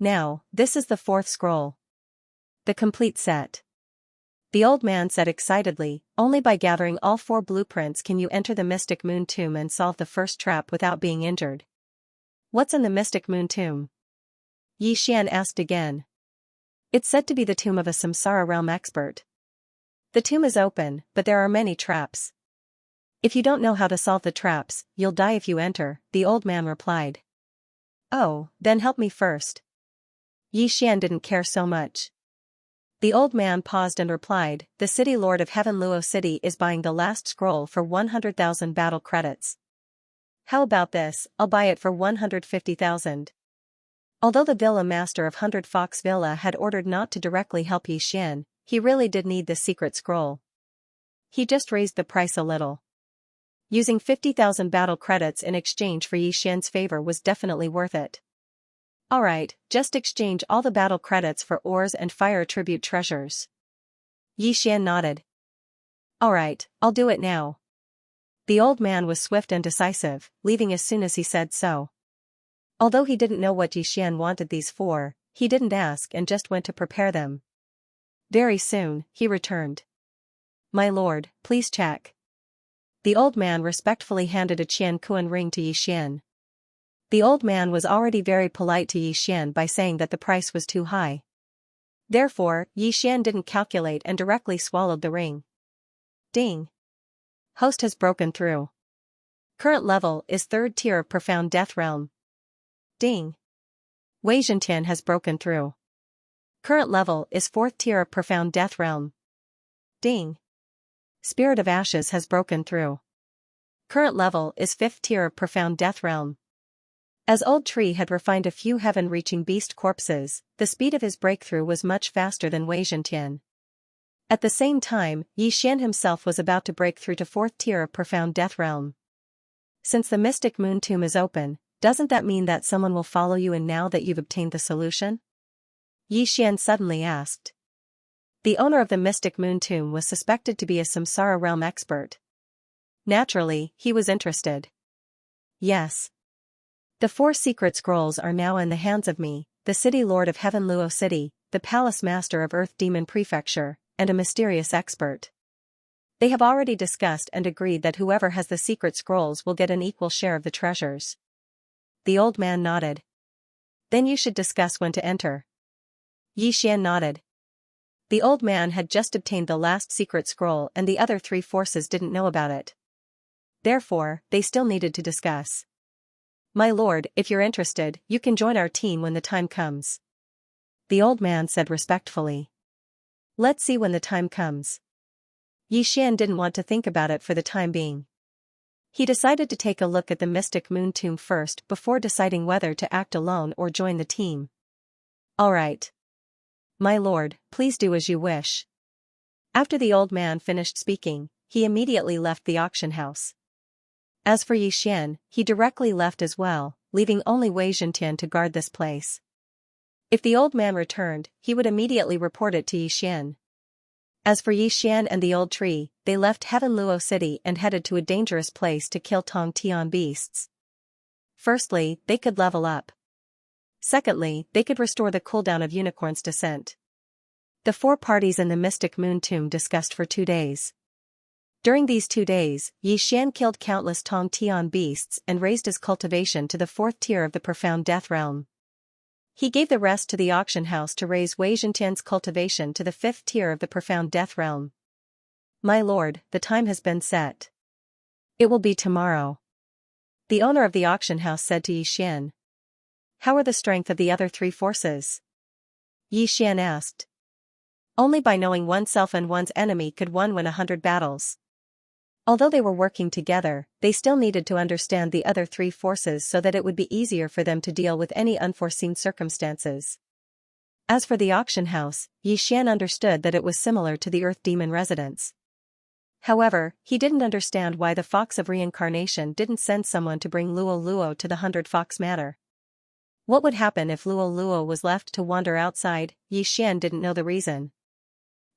Now, this is the 4th scroll. The complete set." The old man said excitedly, "Only by gathering all 4 blueprints can you enter the mystic moon tomb and solve the first trap without being injured." "What's in the mystic moon tomb?" Xian asked again. "It's said to be the tomb of a samsara realm expert. The tomb is open, but there are many traps. If you don't know how to solve the traps, you'll die if you enter," the old man replied. "Oh, then help me first." Xian didn't care so much. The old man paused and replied, "The city lord of Heaven Luo City is buying the last scroll for 100,000 battle credits. How about this? I'll buy it for 150,000. Although the villa master of 100 Fox Villa had ordered not to directly help Xian, he really did need this secret scroll. he just raised the price a little. Using 50,000 battle credits in exchange for Xian's favor was definitely worth it. Alright, just exchange all the battle credits for ores and fire attribute treasures. Xian nodded. Alright, I'll do it now. The old man was swift and decisive, leaving as soon as he said so. Although he didn't know what Xian wanted these for, he didn't ask and just went to prepare them. Very soon, he returned. My lord, please check. The old man respectfully handed a Qian Kuan ring to Xian. The old man was already very polite to Xian by saying that the price was too high. Therefore, Xian didn't calculate and directly swallowed the ring. Ding. Host has broken through. Current level is 3rd tier of Profound Death Realm. Ding. Wei Zhentian has broken through. Current level is 4th tier of Profound Death Realm. Ding. Spirit of Ashes has broken through. Current level is 5th tier of Profound Death Realm. As Old Tree had refined a few heaven-reaching beast corpses, the speed of his breakthrough was much faster than Wei Zhentian. At the same time, Xian himself was about to break through to 4th tier of Profound Death Realm. Since the Mystic Moon Tomb is open, doesn't that mean that someone will follow you in now that you've obtained the solution? Xian suddenly asked. The owner of the Mystic Moon Tomb was suspected to be a Samsara realm expert. Naturally, he was interested. Yes. The 4 secret scrolls are now in the hands of me, the City Lord of Heaven Luo City, the Palace Master of Earth Demon Prefecture, and a mysterious expert. They have already discussed and agreed that whoever has the secret scrolls will get an equal share of the treasures. The old man nodded. Then you should discuss when to enter. Xian nodded. The old man had just obtained the last secret scroll and the other 3 forces didn't know about it. Therefore, they still needed to discuss. My lord, if you're interested, you can join our team when the time comes. The old man said respectfully. Let's see when the time comes. Xian didn't want to think about it for the time being. He decided to take a look at the Mystic Moon Tomb first before deciding whether to act alone or join the team. Alright. My lord, please do as you wish. After the old man finished speaking, he immediately left the auction house. As for Xian, he directly left as well, leaving only Wei Zhentian to guard this place. If the old man returned, he would immediately report it to Xian. As for Xian and the old tree, they left Heaven Luo City and headed to a dangerous place to kill Tong Tian beasts. Firstly, they could level up. Secondly, they could restore the cooldown of Unicorn's descent. The 4 parties in the Mystic Moon Tomb discussed for 2 days. During these 2 days, Xian killed countless Tong Tian beasts and raised his cultivation to the 4th tier of the Profound Death Realm. He gave the rest to the auction house to raise Wei Zhentian's cultivation to the 5th tier of the Profound Death Realm. My lord, the time has been set. It will be tomorrow. The owner of the auction house said to Xian. How are the strength of the other 3 forces? Xian asked. Only by knowing oneself and one's enemy could one win 100 battles. Although they were working together, they still needed to understand the other 3 forces so that it would be easier for them to deal with any unforeseen circumstances. As for the auction house, Xian understood that it was similar to the Earth Demon residence. However, he didn't understand why the Fox of Reincarnation didn't send someone to bring Luo Luo to the 100 Fox Matter. What would happen if Luo Luo was left to wander outside? Xian didn't know the reason.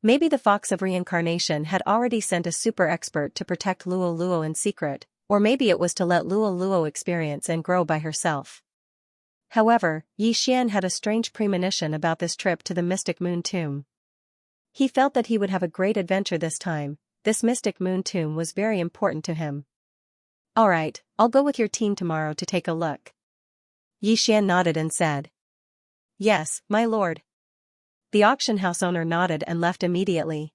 Maybe the Fox of Reincarnation had already sent a super expert to protect Luo Luo in secret, or maybe it was to let Luo Luo experience and grow by herself. However, Xian had a strange premonition about this trip to the Mystic Moon Tomb. He felt that he would have a great adventure this time. This Mystic Moon Tomb was very important to him. Alright, I'll go with your team tomorrow to take a look. Xian nodded and said. Yes, my lord. The auction house owner nodded and left immediately.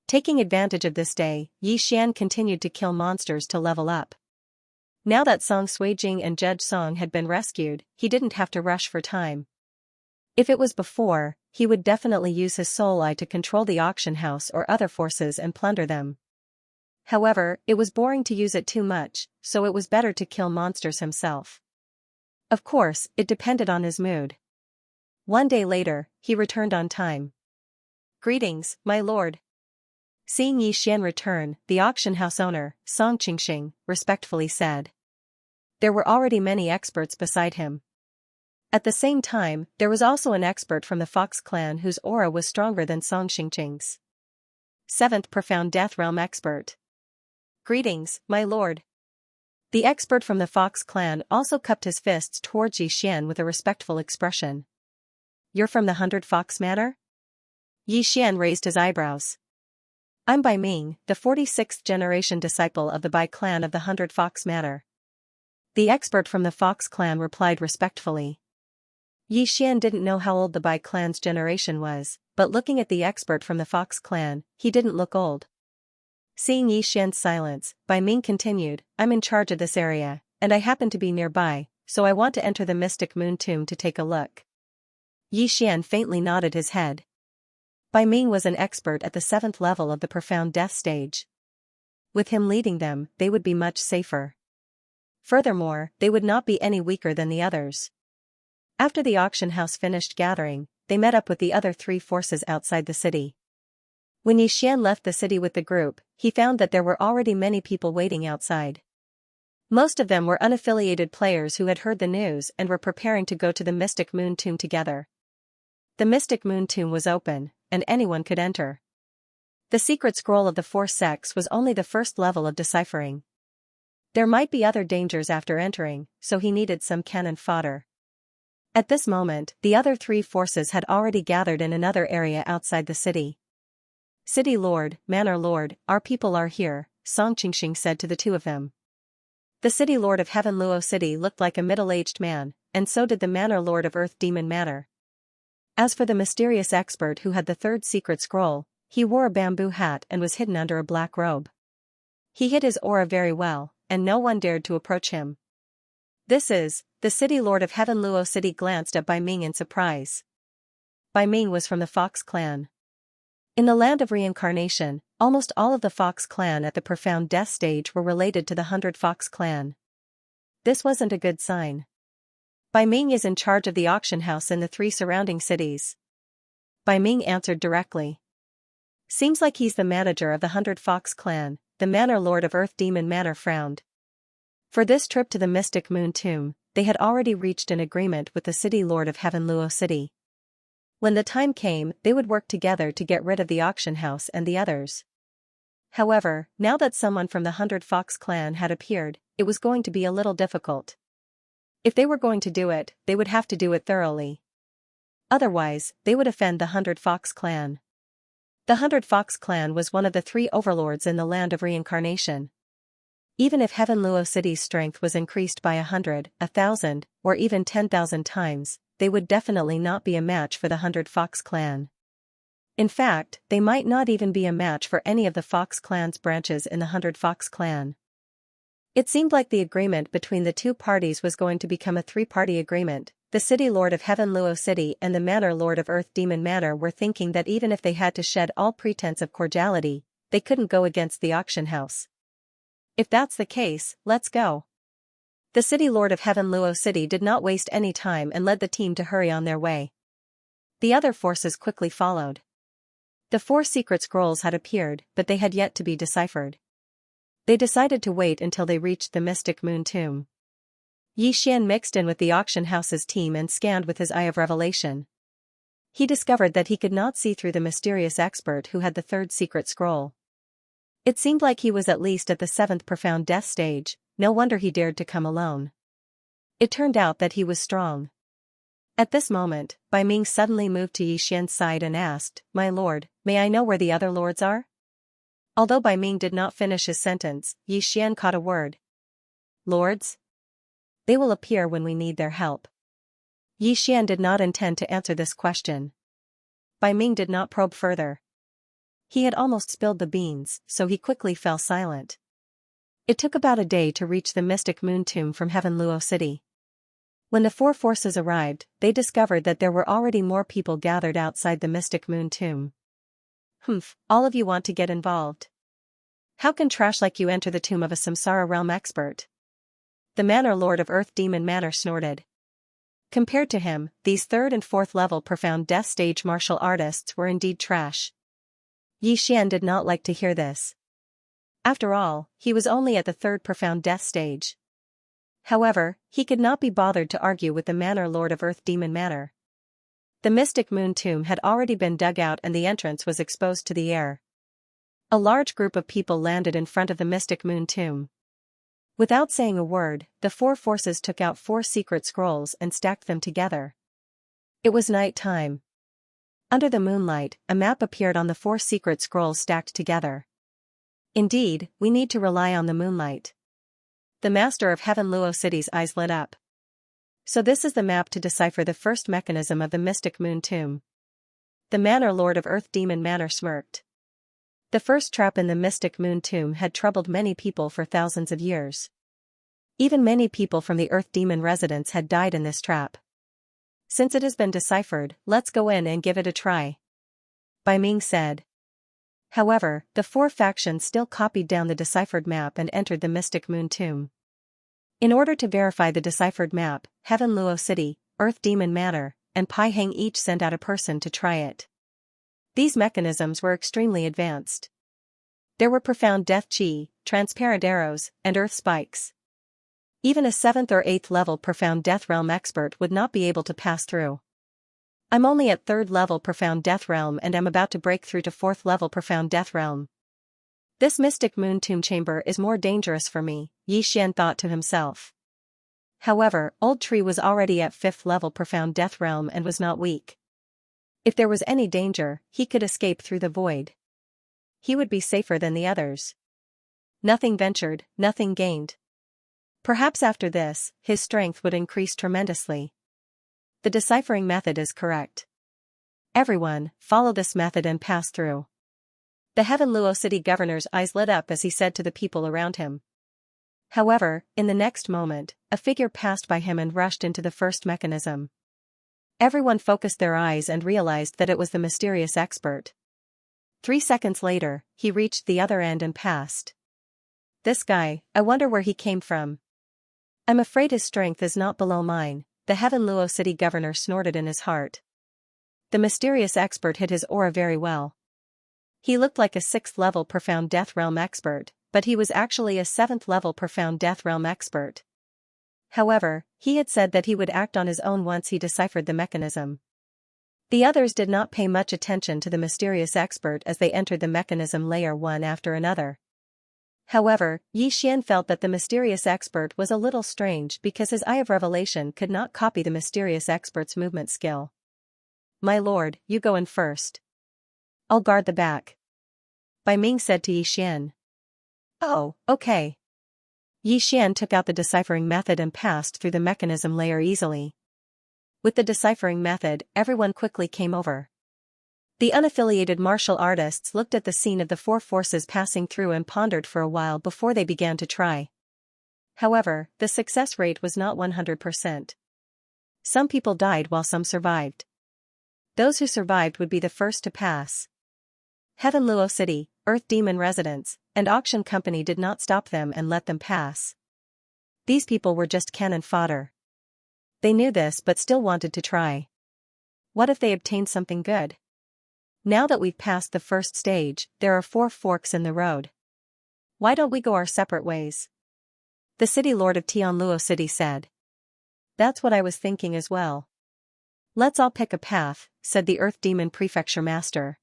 Taking advantage of this day, Xian continued to kill monsters to level up. Now that Song Suijing and Judge Song had been rescued, he didn't have to rush for time. If it was before, he would definitely use his soul eye to control the auction house or other forces and plunder them. However, it was boring to use it too much, so it was better to kill monsters himself. Of course, it depended on his mood. One day later, he returned on time. Greetings, my lord. Seeing Yi Xian return, the auction house owner, Song Qingxing, respectfully said. There were already many experts beside him. At the same time, there was also an expert from the Fox clan whose aura was stronger than Song Qingxing's. 7th Profound Death Realm Expert. Greetings, my lord. The expert from the Fox clan also cupped his fists towards Yi Xian with a respectful expression. You're from the 100 Fox Manor? Yi Xian raised his eyebrows. I'm Bai Ming, the 46th generation disciple of the Bai clan of the 100 Fox Manor. The expert from the Fox clan replied respectfully. Yi Xian didn't know how old the Bai clan's generation was, but looking at the expert from the Fox clan, he didn't look old. Seeing Yi Xian's silence, Bai Ming continued, I'm in charge of this area, and I happen to be nearby, so I want to enter the Mystic Moon Tomb to take a look. Yi Xian faintly nodded his head. Bai Ming was an expert at the 7th level of the Profound Death stage. With him leading them, they would be much safer. Furthermore, they would not be any weaker than the others. After the auction house finished gathering, they met up with the other 3 forces outside the city. When Yi Xian left the city with the group, he found that there were already many people waiting outside. Most of them were unaffiliated players who had heard the news and were preparing to go to the Mystic Moon Tomb together. The Mystic Moon Tomb was open, and anyone could enter. The secret scroll of the 4 sects was only the first level of deciphering. There might be other dangers after entering, so he needed some cannon fodder. At this moment, the other 3 forces had already gathered in another area outside the city. City Lord, Manor Lord, our people are here, Song Qingxing said to the 2 of them. The City Lord of Heaven Luo City looked like a middle-aged man, and so did the Manor Lord of Earth Demon Manor. As for the mysterious expert who had the 3rd secret scroll, he wore a bamboo hat and was hidden under a black robe. He hid his aura very well, and no one dared to approach him. This is, the City Lord of Heaven Luo City glanced at Bai Ming in surprise. Bai Ming was from the Fox clan. In the land of reincarnation, almost all of the Fox clan at the Profound Death stage were related to the 100 Fox clan. This wasn't a good sign. Bai Ming is in charge of the auction house in the 3 surrounding cities. Bai Ming answered directly. Seems like he's the manager of the 100 Fox clan, the Manor Lord of Earth Demon Manor frowned. For this trip to the Mystic Moon Tomb, they had already reached an agreement with the City Lord of Heaven Luo City. When the time came, they would work together to get rid of the auction house and the others. However, now that someone from the 100 Fox clan had appeared, it was going to be a little difficult. If they were going to do it, they would have to do it thoroughly. Otherwise, they would offend the 100 Fox clan. The 100 Fox clan was one of the 3 overlords in the land of reincarnation. Even if Heaven Luo City's strength was increased by 100, 1,000, or even 10,000 times, they would definitely not be a match for the 100 Fox clan. In fact, they might not even be a match for any of the Fox clan's branches in the 100 Fox clan. It seemed like the agreement between the 2 parties was going to become a 3-party agreement. The City Lord of Heaven Luo City and the Manor Lord of Earth Demon Manor were thinking that even if they had to shed all pretense of cordiality, they couldn't go against the auction house. If that's the case, let's go. The City Lord of Heaven Luo City did not waste any time and led the team to hurry on their way. The other forces quickly followed. The 4 secret scrolls had appeared, but they had yet to be deciphered. They decided to wait until they reached the Mystic Moon Tomb. Yi Xian mixed in with the auction house's team and scanned with his eye of revelation. He discovered that he could not see through the mysterious expert who had the 3rd secret scroll. It seemed like he was at least at the 7th Profound Death stage, no wonder he dared to come alone. It turned out that he was strong. At this moment, Bai Ming suddenly moved to Yi Xian's side and asked, My lord, may I know where the other lords are? Although Bai Ming did not finish his sentence, Yi Xian caught a word. Lords? They will appear when we need their help. Yi Xian did not intend to answer this question. Bai Ming did not probe further. He had almost spilled the beans, so he quickly fell silent. It took about a day to reach the Mystic Moon Tomb from Heaven Luo City. When the 4 forces arrived, they discovered that there were already more people gathered outside the Mystic Moon Tomb. All of you want to get involved. How can trash like you enter the tomb of a Samsara realm expert? The Manor Lord of Earth Demon Manor snorted. Compared to him, these 3rd and 4th level Profound Death stage martial artists were indeed trash. Yi Xian did not like to hear this. After all, he was only at the third profound death stage. However, he could not be bothered to argue with the Manor Lord of Earth Demon Manor. The mystic moon tomb had already been dug out and the entrance was exposed to the air. A large group of people landed in front of the mystic moon tomb. Without saying a word, the four forces took out 4 secret scrolls and stacked them together. It was night time. Under the moonlight, a map appeared on the 4 secret scrolls stacked together. Indeed, we need to rely on the moonlight. The master of Heaven Luo City's eyes lit up. So this is the map to decipher the first mechanism of the mystic moon tomb. The Manor Lord of Earth Demon Manor smirked. The first trap in the mystic moon tomb had troubled many people for thousands of years. Even many people from the Earth Demon residence had died in this trap. Since it has been deciphered, let's go in and give it a try. Bai Ming said. However, the 4 factions still copied down the deciphered map and entered the mystic moon tomb. In order to verify the deciphered map, Heaven Luo City, Earth Demon Manor, and Pai Heng each sent out a person to try it. These mechanisms were extremely advanced. There were profound death chi, transparent arrows, and earth spikes. Even a 7th or 8th level profound death realm expert would not be able to pass through. I'm only at 3rd level profound death realm and am about to break through to 4th level profound death realm. This mystic moon tomb chamber is more dangerous for me, Yi Xian thought to himself. However, Old Tree was already at 5th level profound death realm and was not weak. If there was any danger, he could escape through the void. He would be safer than the others. Nothing ventured, nothing gained. Perhaps after this, his strength would increase tremendously. The deciphering method is correct. Everyone, follow this method and pass through. The Heaven Luo City governor's eyes lit up as he said to the people around him. However, in the next moment, a figure passed by him and rushed into the first mechanism. Everyone focused their eyes and realized that it was the mysterious expert. 3 seconds later, he reached the other end and passed. This guy, I wonder where he came from. I'm afraid his strength is not below mine, the Heaven Luo City governor snorted in his heart. The mysterious expert hid his aura very well. He looked like a 6th level profound death realm expert, but he was actually a 7th level profound death realm expert. However, he had said that he would act on his own once he deciphered the mechanism. The others did not pay much attention to the mysterious expert as they entered the mechanism layer one after another. However, Yi Xian felt that the mysterious expert was a little strange because his Eye of Revelation could not copy the mysterious expert's movement skill. My lord, you go in first. I'll guard the back. Bai Ming said to Yi Xian. Oh, okay. Yi Xian took out the deciphering method and passed through the mechanism layer easily. With the deciphering method, everyone quickly came over. The unaffiliated martial artists looked at the scene of the 4 forces passing through and pondered for a while before they began to try. However, the success rate was not 100%. Some people died while some survived. Those who survived would be the first to pass. Heaven Luo City, Earth Demon Residence, and Auction Company did not stop them and let them pass. These people were just cannon fodder. They knew this but still wanted to try. What if they obtained something good? Now that we've passed the first stage, there are 4 forks in the road. Why don't we go our separate ways? The city lord of Tianluo City said. That's what I was thinking as well. Let's all pick a path, said the Earth Demon Prefecture Master.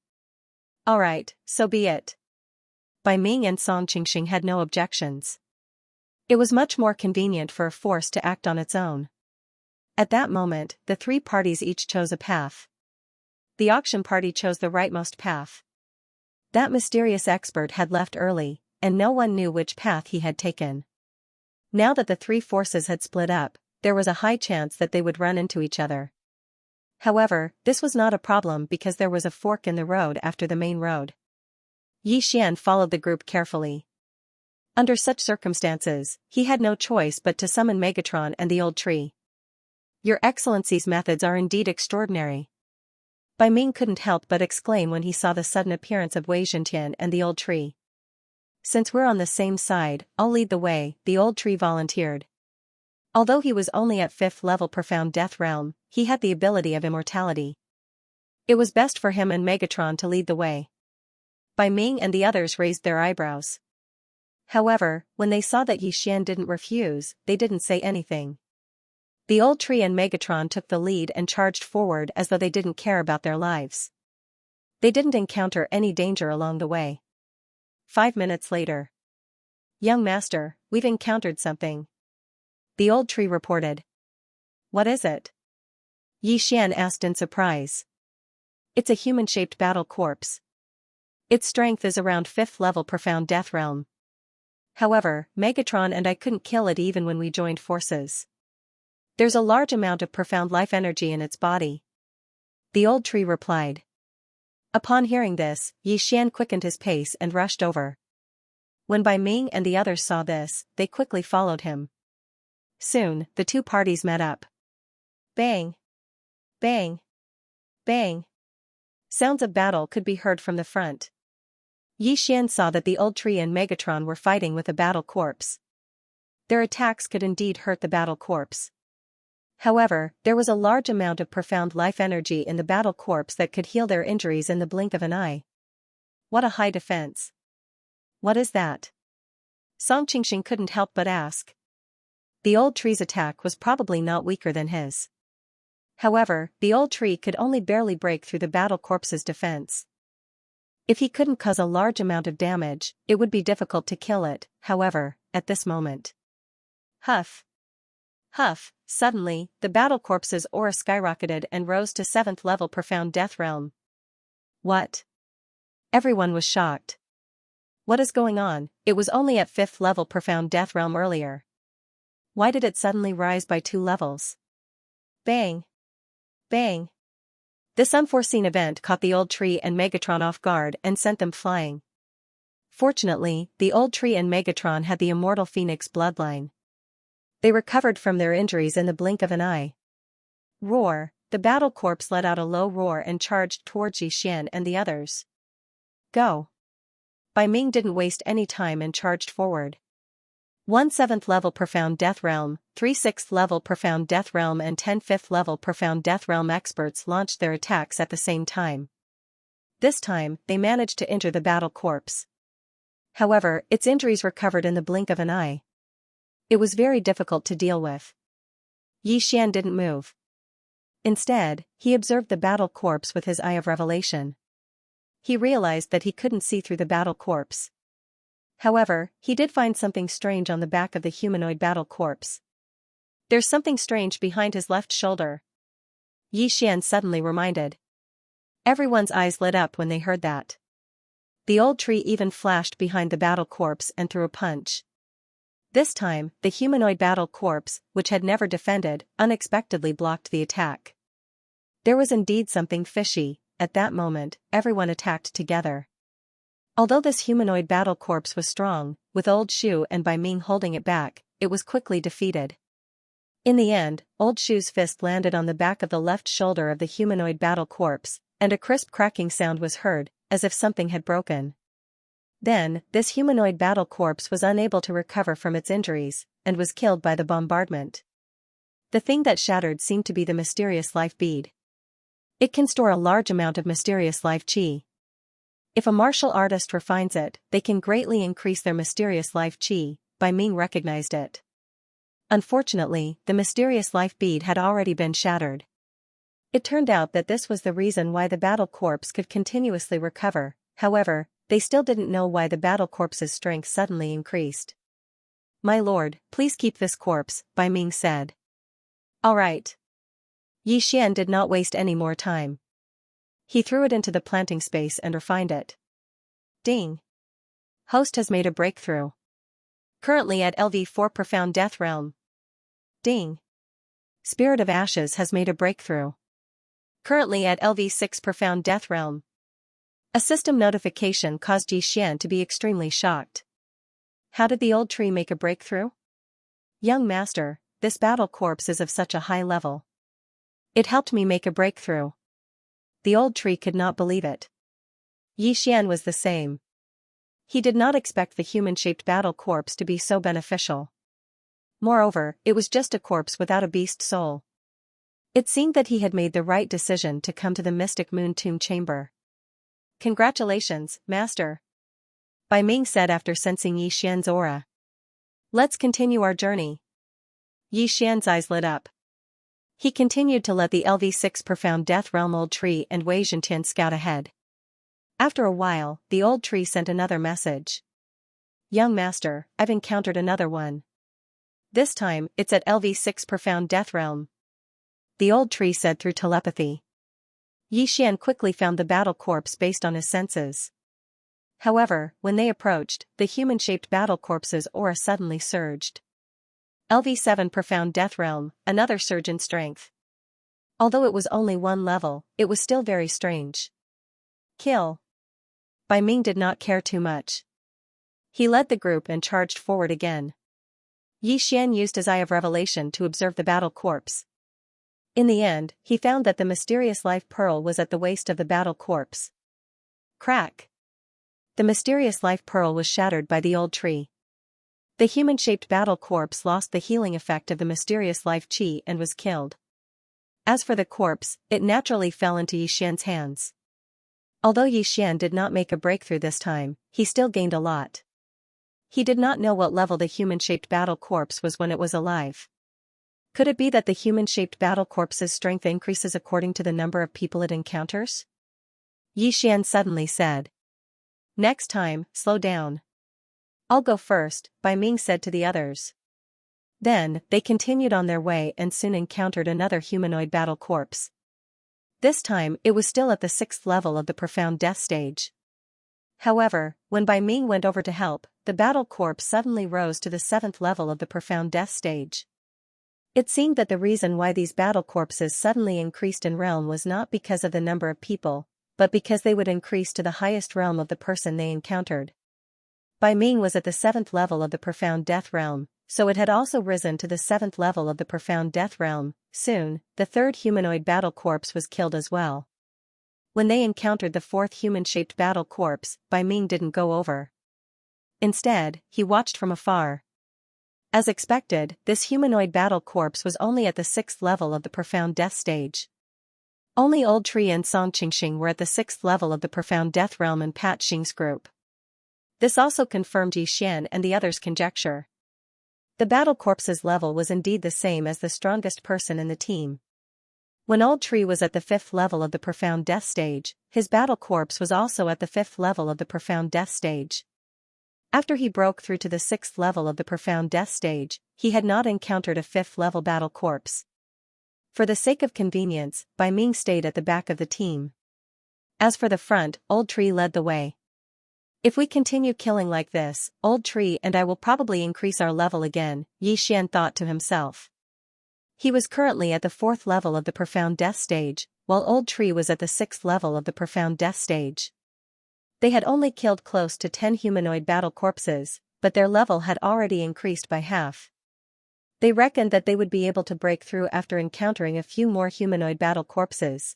Alright, so be it. Bai Ming and Song Qingxing had no objections. It was much more convenient for a force to act on its own. At that moment, the 3 parties each chose a path. The auction party chose the rightmost path. That mysterious expert had left early, and no one knew which path he had taken. Now that the 3 forces had split up, there was a high chance that they would run into each other. However, this was not a problem because there was a fork in the road after the main road. Yi Xian followed the group carefully. Under such circumstances, he had no choice but to summon Megatron and the old tree. Your Excellency's methods are indeed extraordinary. Bai Ming couldn't help but exclaim when he saw the sudden appearance of Wei Zhentian and the old tree. Since we're on the same side, I'll lead the way, the old tree volunteered. Although he was only at 5th level profound death realm, he had the ability of immortality. It was best for him and Megatron to lead the way. Bai Ming and the others raised their eyebrows. However, when they saw that Yixian didn't refuse, they didn't say anything. The old tree and Megatron took the lead and charged forward as though they didn't care about their lives. They didn't encounter any danger along the way. 5 minutes later. Young master, we've encountered something. The old tree reported. What is it? Yixian asked in surprise. It's a human-shaped battle corpse. Its strength is around 5th level profound death realm. However, Megatron and I couldn't kill it even when we joined forces. There's a large amount of profound life energy in its body. The old tree replied. Upon hearing this, Yixian quickened his pace and rushed over. When Bai Ming and the others saw this, they quickly followed him. Soon, the two parties met up. Bang! Bang! Bang! Sounds of battle could be heard from the front. Yixian saw that the old tree and Megatron were fighting with a battle corpse. Their attacks could indeed hurt the battle corpse. However, there was a large amount of profound life energy in the battle corpse that could heal their injuries in the blink of an eye. What a high defense. What is that? Song Qingxing couldn't help but ask. The old tree's attack was probably not weaker than his. However, the old tree could only barely break through the battle corpse's defense. If he couldn't cause a large amount of damage, it would be difficult to kill it, however, at this moment. Huff. Huff, suddenly, the battle corpse's aura skyrocketed and rose to 7th level profound death realm. What? Everyone was shocked. What is going on? It was only at 5th level profound death realm earlier. Why did it suddenly rise by 2 levels? Bang! Bang! This unforeseen event caught the old tree and Megatron off guard and sent them flying. Fortunately, the old tree and Megatron had the immortal Phoenix bloodline. They recovered from their injuries in the blink of an eye. Roar! The battle corpse let out a low roar and charged towards Yixian and the others. Go! Bai Ming didn't waste any time and charged forward. 1 7th level profound death realm, 3 6th level profound death realm and 10 5th level profound death realm experts launched their attacks at the same time. This time, they managed to injure the battle corpse. However, its injuries recovered in the blink of an eye. It was very difficult to deal with. Yixian didn't move. Instead, he observed the battle corpse with his eye of revelation. He realized that he couldn't see through the battle corpse. However, he did find something strange on the back of the humanoid battle corpse. There's something strange behind his left shoulder. Yixian suddenly reminded. Everyone's eyes lit up when they heard that. The old tree even flashed behind the battle corpse and threw a punch. This time, the humanoid battle corpse, which had never defended, unexpectedly blocked the attack. There was indeed something fishy. At that moment, everyone attacked together. Although this humanoid battle corpse was strong, with Old Shu and Bai Ming holding it back, it was quickly defeated. In the end, Old Shu's fist landed on the back of the left shoulder of the humanoid battle corpse, and a crisp cracking sound was heard, as if something had broken. Then, this humanoid battle corpse was unable to recover from its injuries, and was killed by the bombardment. The thing that shattered seemed to be the mysterious life bead. It can store a large amount of mysterious life chi. If a martial artist refines it, they can greatly increase their mysterious life chi. Bai Ming recognized it. Unfortunately, the mysterious life bead had already been shattered. It turned out that this was the reason why the battle corpse could continuously recover. However, they still didn't know why the battle corpse's strength suddenly increased. My lord, please keep this corpse, Bai Ming said. All right. Yixian did not waste any more time. He threw it into the planting space and refined it. Ding. Host has made a breakthrough. Currently at LV4 Profound Death Realm. Ding. Spirit of Ashes has made a breakthrough. Currently at LV6 Profound Death Realm. A system notification caused Yixian to be extremely shocked. How did the old tree make a breakthrough? Young master, this battle corpse is of such a high level. It helped me make a breakthrough. The old tree could not believe it. Yixian was the same. He did not expect the human-shaped battle corpse to be so beneficial. Moreover, it was just a corpse without a beast soul. It seemed that he had made the right decision to come to the mystic moon tomb chamber. Congratulations, Master. Bai Ming said after sensing Yi Xian's aura. Let's continue our journey. Yi Xian's eyes lit up. He continued to let the LV6 Profound Death Realm Old Tree and Wei Zhentian scout ahead. After a while, the old tree sent another message. Young Master, I've encountered another one. This time, it's at LV6 Profound Death Realm. The old tree said through telepathy. Yi Xian quickly found the battle corpse based on his senses. However, when they approached, the human-shaped battle corpse's aura suddenly surged. LV7 Profound Death Realm, another surge in strength. Although it was only one level, it was still very strange. Kill. Bai Ming did not care too much. He led the group and charged forward again. Yi Xian used his Eye of Revelation to observe the battle corpse. In the end, he found that the mysterious life pearl was at the waist of the battle corpse. Crack! The mysterious life pearl was shattered by the old tree. The human-shaped battle corpse lost the healing effect of the mysterious life chi and was killed. As for the corpse, it naturally fell into Yi Xian's hands. Although Yi Xian did not make a breakthrough this time, he still gained a lot. He did not know what level the human-shaped battle corpse was when it was alive. Could it be that the human-shaped battle corpse's strength increases according to the number of people it encounters? Yi Xian suddenly said. Next time, slow down. I'll go first, Bai Ming said to the others. Then, they continued on their way and soon encountered another humanoid battle corpse. This time, it was still at the 6th level of the Profound Death stage. However, when Bai Ming went over to help, the battle corpse suddenly rose to the 7th level of the Profound Death stage. It seemed that the reason why these battle corpses suddenly increased in realm was not because of the number of people, but because they would increase to the highest realm of the person they encountered. Bai Ming was at the 7th level of the Profound Death realm, so it had also risen to the 7th level of the Profound Death realm. Soon, the 3rd humanoid battle corpse was killed as well. When they encountered the 4th human-shaped battle corpse, Bai Ming didn't go over. Instead, he watched from afar. As expected, this humanoid battle corpse was only at the 6th level of the Profound Death stage. Only Old Tree and Song Qingxing were at the 6th level of the Profound Death realm in Pat Xing's group. This also confirmed Yi Xian and the others' conjecture. The battle corpse's level was indeed the same as the strongest person in the team. When Old Tree was at the 5th level of the Profound Death stage, his battle corpse was also at the 5th level of the Profound Death stage. After he broke through to the 6th level of the Profound Death stage, he had not encountered a 5th level battle corpse. For the sake of convenience, Bai Ming stayed at the back of the team. As for the front, Old Tree led the way. If we continue killing like this, Old Tree and I will probably increase our level again, Yi Xian thought to himself. He was currently at the 4th level of the Profound Death stage, while Old Tree was at the 6th level of the Profound Death stage. They had only killed close to 10 humanoid battle corpses, but their level had already increased by half. They reckoned that they would be able to break through after encountering a few more humanoid battle corpses.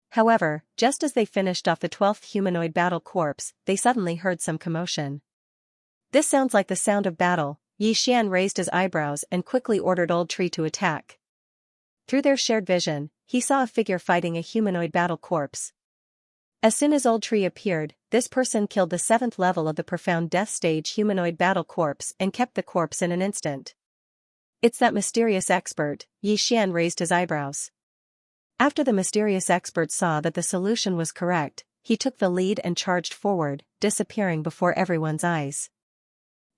However, just as they finished off the 12th humanoid battle corpse, they suddenly heard some commotion. This sounds like the sound of battle. Yi Xian raised his eyebrows and quickly ordered Old Tree to attack. Through their shared vision, he saw a figure fighting a humanoid battle corpse. As soon as Old Tree appeared, this person killed the 7th level of the Profound Death stage humanoid battle corpse and kept the corpse in an instant. It's that mysterious expert, Yi Xian raised his eyebrows. After the mysterious expert saw that the solution was correct, he took the lead and charged forward, disappearing before everyone's eyes.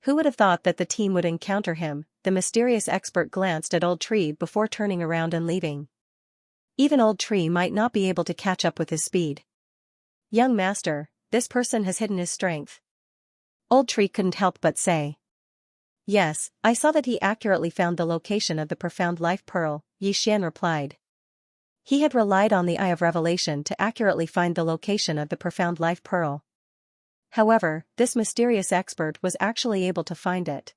Who would have thought that the team would encounter him? The mysterious expert glanced at Old Tree before turning around and leaving. Even Old Tree might not be able to catch up with his speed. Young Master, this person has hidden his strength. Old Tree couldn't help but say. Yes, I saw that he accurately found the location of the Profound Life Pearl, Yi Xian replied. He had relied on the Eye of Revelation to accurately find the location of the Profound Life Pearl. However, this mysterious expert was actually able to find it.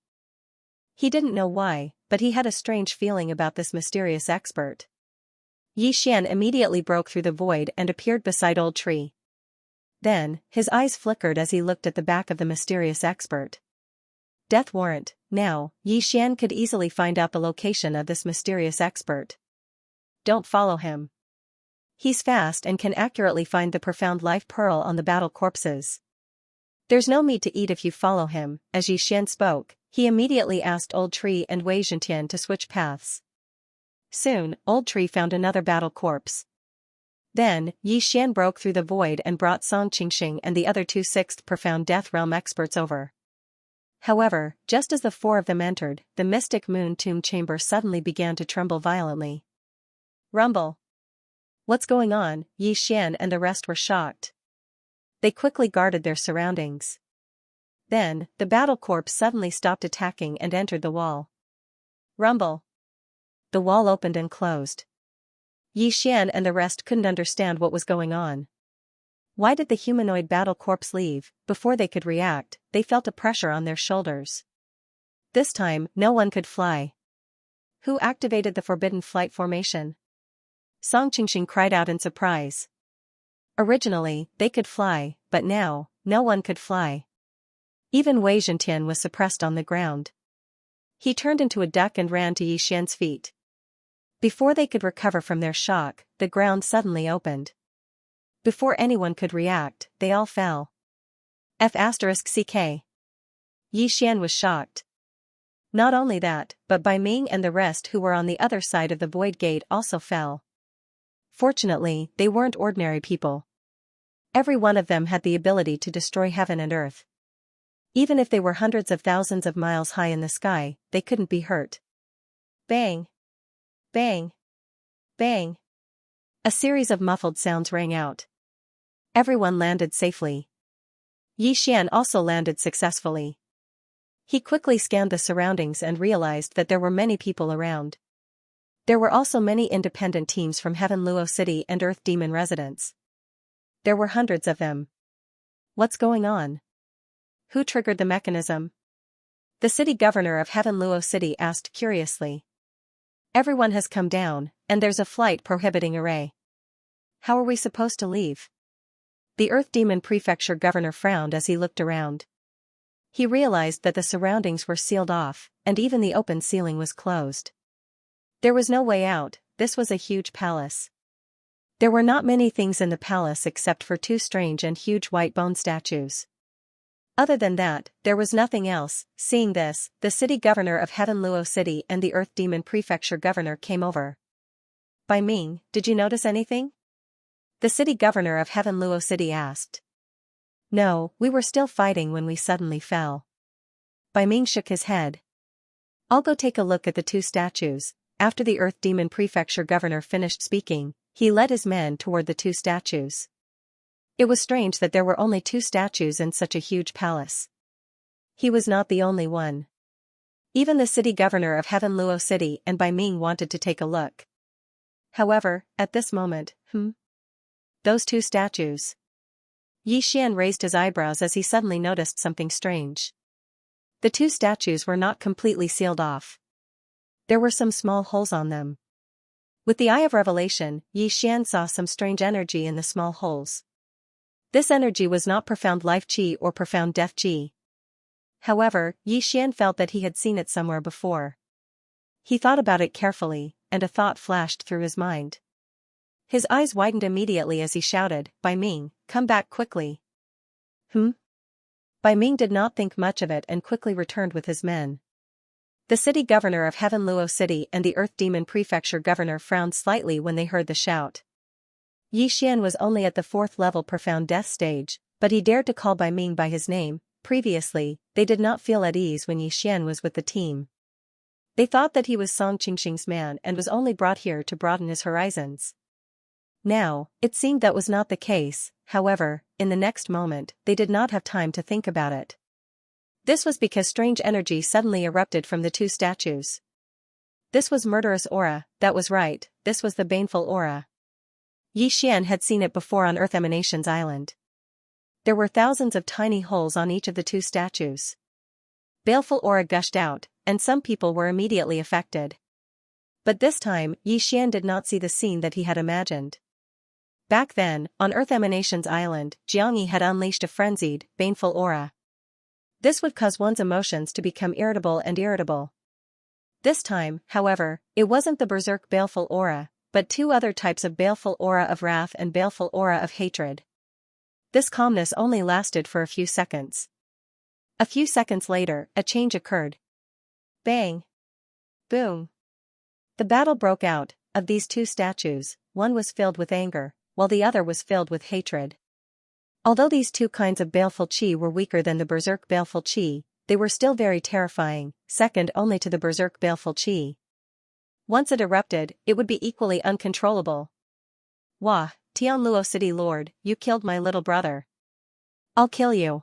He didn't know why, but he had a strange feeling about this mysterious expert. Yi Xian immediately broke through the void and appeared beside Old Tree. Then, his eyes flickered as he looked at the back of the mysterious expert. Death warrant. Now, Yi Xian could easily find out the location of this mysterious expert. Don't follow him. He's fast and can accurately find the profound life pearl on the battle corpses. There's no meat to eat if you follow him. As Xian spoke, he immediately asked Old Tree and Wei Zhentian to switch paths. Soon, Old Tree found another battle corpse. Then, Xian broke through the void and brought Song Qingxing and the other two sixth profound death realm experts over. However, just as the four of them entered, the mystic moon tomb chamber suddenly began to tremble violently. Rumble! What's going on? Xian and the rest were shocked. They quickly guarded their surroundings. Then, the battle corpse suddenly stopped attacking and entered the wall. Rumble! The wall opened and closed. Xian and the rest couldn't understand what was going on. Why did the humanoid battle corpse leave? Before they could react, they felt a pressure on their shoulders. This time, no one could fly. Who activated the forbidden flight formation? Song Qingxing cried out in surprise. Originally, they could fly, but now, no one could fly. Even Wei Zhentian was suppressed on the ground. He turned into a duck and ran to Xian's feet. Before they could recover from their shock, the ground suddenly opened. Before anyone could react, they all fell. F*CK. Xian was shocked. Not only that, but Bai Ming and the rest who were on the other side of the void gate also fell. Fortunately, they weren't ordinary people. Every one of them had the ability to destroy heaven and earth. Even if they were hundreds of thousands of miles high in the sky, they couldn't be hurt. Bang! Bang! Bang! A series of muffled sounds rang out. Everyone landed safely. Xian also landed successfully. He quickly scanned the surroundings and realized that there were many people around. There were also many independent teams from Heaven Luo City and Earth Demon residents. There were hundreds of them. What's going on? Who triggered the mechanism? The city governor of Heaven Luo City asked curiously. Everyone has come down, and there's a flight prohibiting array. How are we supposed to leave? The Earth Demon Prefecture governor frowned as he looked around. He realized that the surroundings were sealed off, and even the open ceiling was closed. There was no way out. This was a huge palace. There were not many things in the palace except for two strange and huge white bone statues. Other than that, there was nothing else. Seeing this, the city governor of Heaven Luo City and the Earth Demon Prefecture governor came over. Bai Ming, did you notice anything? The city governor of Heaven Luo City asked. No, we were still fighting when we suddenly fell. Bai Ming shook his head. I'll go take a look at the two statues. After the Earth Demon Prefecture governor finished speaking, he led his men toward the two statues. It was strange that there were only two statues in such a huge palace. He was not the only one. Even the city governor of Heaven Luo City and Bai Ming wanted to take a look. However, at this moment, those two statues. Xian raised his eyebrows as he suddenly noticed something strange. The two statues were not completely sealed off. There were some small holes on them. With the eye of revelation, Xian saw some strange energy in the small holes. This energy was not profound life qi or profound death qi. However, Xian felt that he had seen it somewhere before. He thought about it carefully, and a thought flashed through his mind. His eyes widened immediately as he shouted, Bai Ming, come back quickly. Bai Ming did not think much of it and quickly returned with his men. The city governor of Heaven Luo City and the Earth Demon Prefecture governor frowned slightly when they heard the shout. Xian was only at the 4th level profound death stage, but he dared to call Bai Ming by his name. Previously, they did not feel at ease when Xian was with the team. They thought that he was Song Qingxing's man and was only brought here to broaden his horizons. Now, it seemed that was not the case. However, in the next moment, they did not have time to think about it. This was because strange energy suddenly erupted from the two statues. This was murderous aura, that was right, this was the baneful aura. Xian had seen it before on Earth Emanations Island. There were thousands of tiny holes on each of the two statues. Baleful aura gushed out, and some people were immediately affected. But this time, Xian did not see the scene that he had imagined. Back then, on Earth Emanations Island, Xianxia had unleashed a frenzied, baneful aura. This would cause one's emotions to become irritable and irritable. This time, however, it wasn't the berserk baleful aura, but two other types of baleful aura of wrath and baleful aura of hatred. This calmness only lasted for a few seconds. A few seconds later, a change occurred. Bang! Boom! The battle broke out. Of these two statues, one was filled with anger, while the other was filled with hatred. Although these two kinds of baleful chi were weaker than the berserk baleful chi, they were still very terrifying, second only to the berserk baleful chi. Once it erupted, it would be equally uncontrollable. Wah, Tianluo City Lord, you killed my little brother. I'll kill you.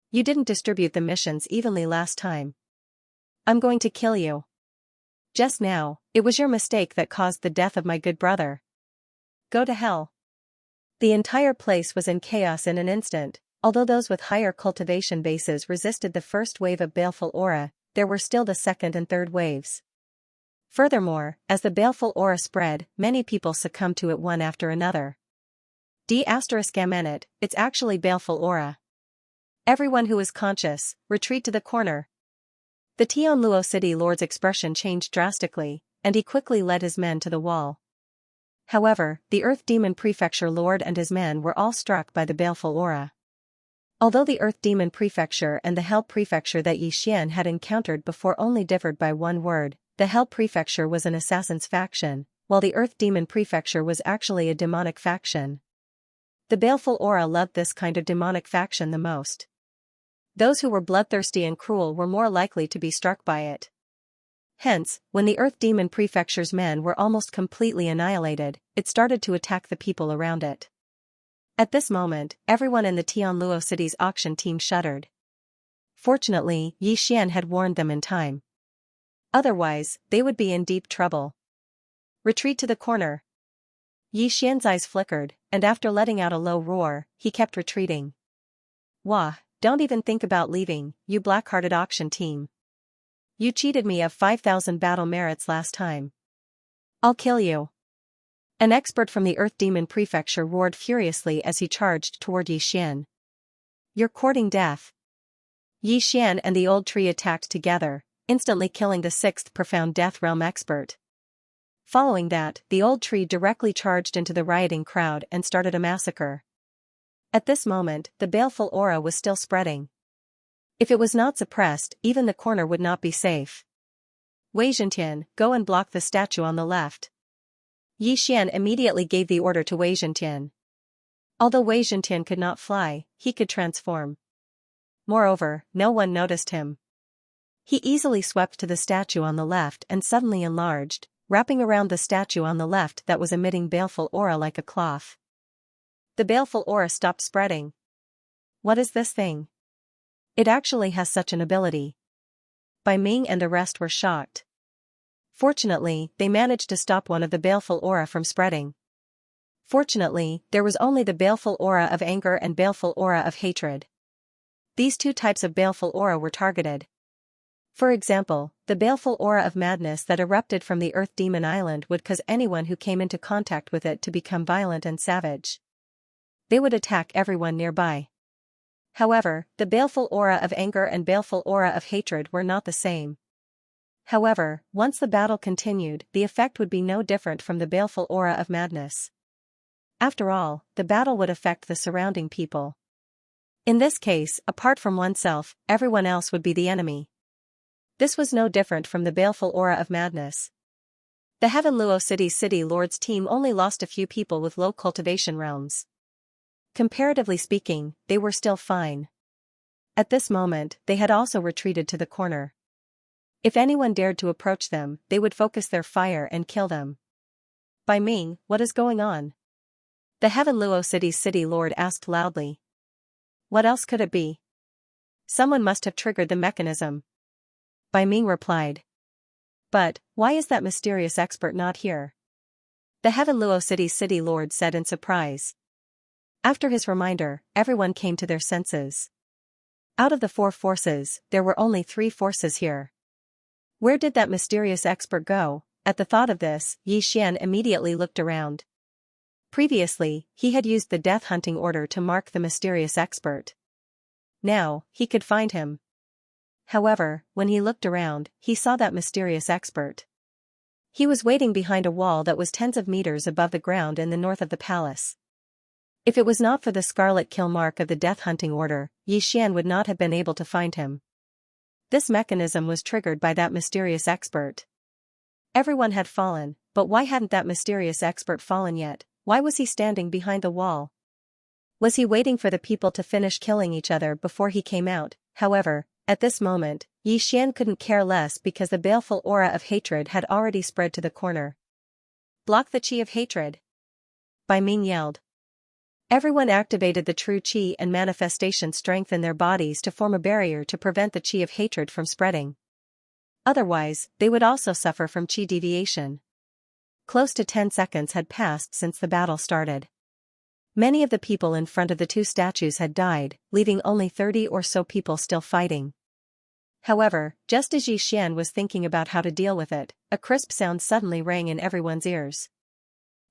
You didn't distribute the missions evenly last time. I'm going to kill you. Just now, it was your mistake that caused the death of my good brother. Go to hell. The entire place was in chaos in an instant. Although those with higher cultivation bases resisted the first wave of baleful aura, there were still the second and third waves. Furthermore, as the baleful aura spread, many people succumbed to it one after another. D***, it's actually baleful aura. Everyone who is conscious, retreat to the corner. The Tianluo City Lord's expression changed drastically, and he quickly led his men to the wall. However, the Earth Demon Prefecture Lord and his men were all struck by the baleful aura. Although the Earth Demon Prefecture and the Hell Prefecture that Xian had encountered before only differed by one word, the Hell Prefecture was an assassin's faction, while the Earth Demon Prefecture was actually a demonic faction. The baleful aura loved this kind of demonic faction the most. Those who were bloodthirsty and cruel were more likely to be struck by it. Hence, when the Earth Demon Prefecture's men were almost completely annihilated, it started to attack the people around it. At this moment, everyone in the Tianluo City's auction team shuddered. Fortunately, Xian had warned them in time. Otherwise, they would be in deep trouble. Retreat to the corner. Xian's eyes flickered, and after letting out a low roar, he kept retreating. Wah, don't even think about leaving, you black-hearted auction team. You cheated me of 5,000 battle merits last time. I'll kill you. An expert from the Earth Demon Prefecture roared furiously as he charged toward Xian. You're courting death. Xian and the old tree attacked together, instantly killing the sixth profound death realm expert. Following that, the old tree directly charged into the rioting crowd and started a massacre. At this moment, the baleful aura was still spreading. If it was not suppressed, even the corner would not be safe. Wei Zhentian, go and block the statue on the left. Xian immediately gave the order to Wei Zhentian. Although Wei Zhentian could not fly, he could transform. Moreover, no one noticed him. He easily swept to the statue on the left and suddenly enlarged, wrapping around the statue on the left that was emitting baleful aura like a cloth. The baleful aura stopped spreading. What is this thing? It actually has such an ability. Bai Ming and the rest were shocked. Fortunately, they managed to stop one of the baleful aura from spreading. Fortunately, there was only the baleful aura of anger and baleful aura of hatred. These two types of baleful aura were targeted. For example, the baleful aura of madness that erupted from the Earth Demon Island would cause anyone who came into contact with it to become violent and savage. They would attack everyone nearby. However, the baleful aura of anger and baleful aura of hatred were not the same. However, once the battle continued, the effect would be no different from the baleful aura of madness. After all, the battle would affect the surrounding people. In this case, apart from oneself, everyone else would be the enemy. This was no different from the baleful aura of madness. The Heavenluo City Lord's team only lost a few people with low cultivation realms. Comparatively speaking, they were still fine. At this moment, they had also retreated to the corner. If anyone dared to approach them, they would focus their fire and kill them. Bai Ming, what is going on? The Heavenluo City Lord asked loudly. What else could it be? Someone must have triggered the mechanism. Bai Ming replied. But, why is that mysterious expert not here? The Heavenluo City Lord said in surprise. After his reminder, everyone came to their senses. Out of the 4 forces, there were only 3 forces here. Where did that mysterious expert go? At the thought of this, Xian immediately looked around. Previously, he had used the death hunting order to mark the mysterious expert. Now, he could find him. However, when he looked around, he saw that mysterious expert. He was waiting behind a wall that was tens of meters above the ground in the north of the palace. If it was not for the scarlet kill mark of the death hunting order, Xian would not have been able to find him. This mechanism was triggered by that mysterious expert. Everyone had fallen, but why hadn't that mysterious expert fallen yet? Why was he standing behind the wall? Was he waiting for the people to finish killing each other before he came out? However, at this moment, Xian couldn't care less because the baleful aura of hatred had already spread to the corner. Block the Qi of hatred! Bai Ming yelled. Everyone activated the true Qi and manifestation strength in their bodies to form a barrier to prevent the Qi of hatred from spreading. Otherwise, they would also suffer from Qi deviation. Close to 10 seconds had passed since the battle started. Many of the people in front of the two statues had died, leaving only 30 or so people still fighting. However, just as Xian was thinking about how to deal with it, a crisp sound suddenly rang in everyone's ears.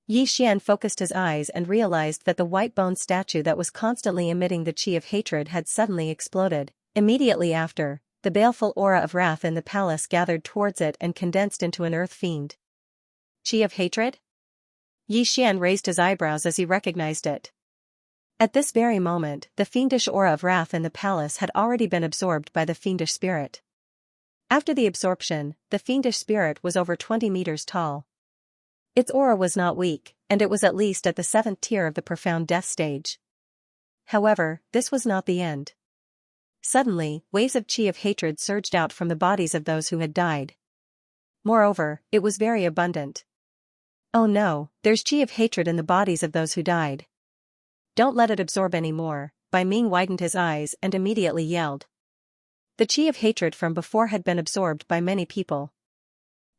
Xian focused his eyes and realized that the white bone statue that was constantly emitting the Qi of hatred had suddenly exploded. Immediately after, the baleful aura of wrath in the palace gathered towards it and condensed into an earth fiend. Qi of hatred? Xian raised his eyebrows as he recognized it. At this very moment, the fiendish aura of wrath in the palace had already been absorbed by the fiendish spirit. After the absorption, the fiendish spirit was over 20 meters tall. Its aura was not weak, and it was at least at the 7th tier of the profound death stage. However, this was not the end. Suddenly, waves of Qi of hatred surged out from the bodies of those who had died. Moreover, it was very abundant. Oh no, there's Qi of hatred in the bodies of those who died. Don't let it absorb any more. Bai Ming widened his eyes and immediately yelled. The Qi of hatred from before had been absorbed by many people.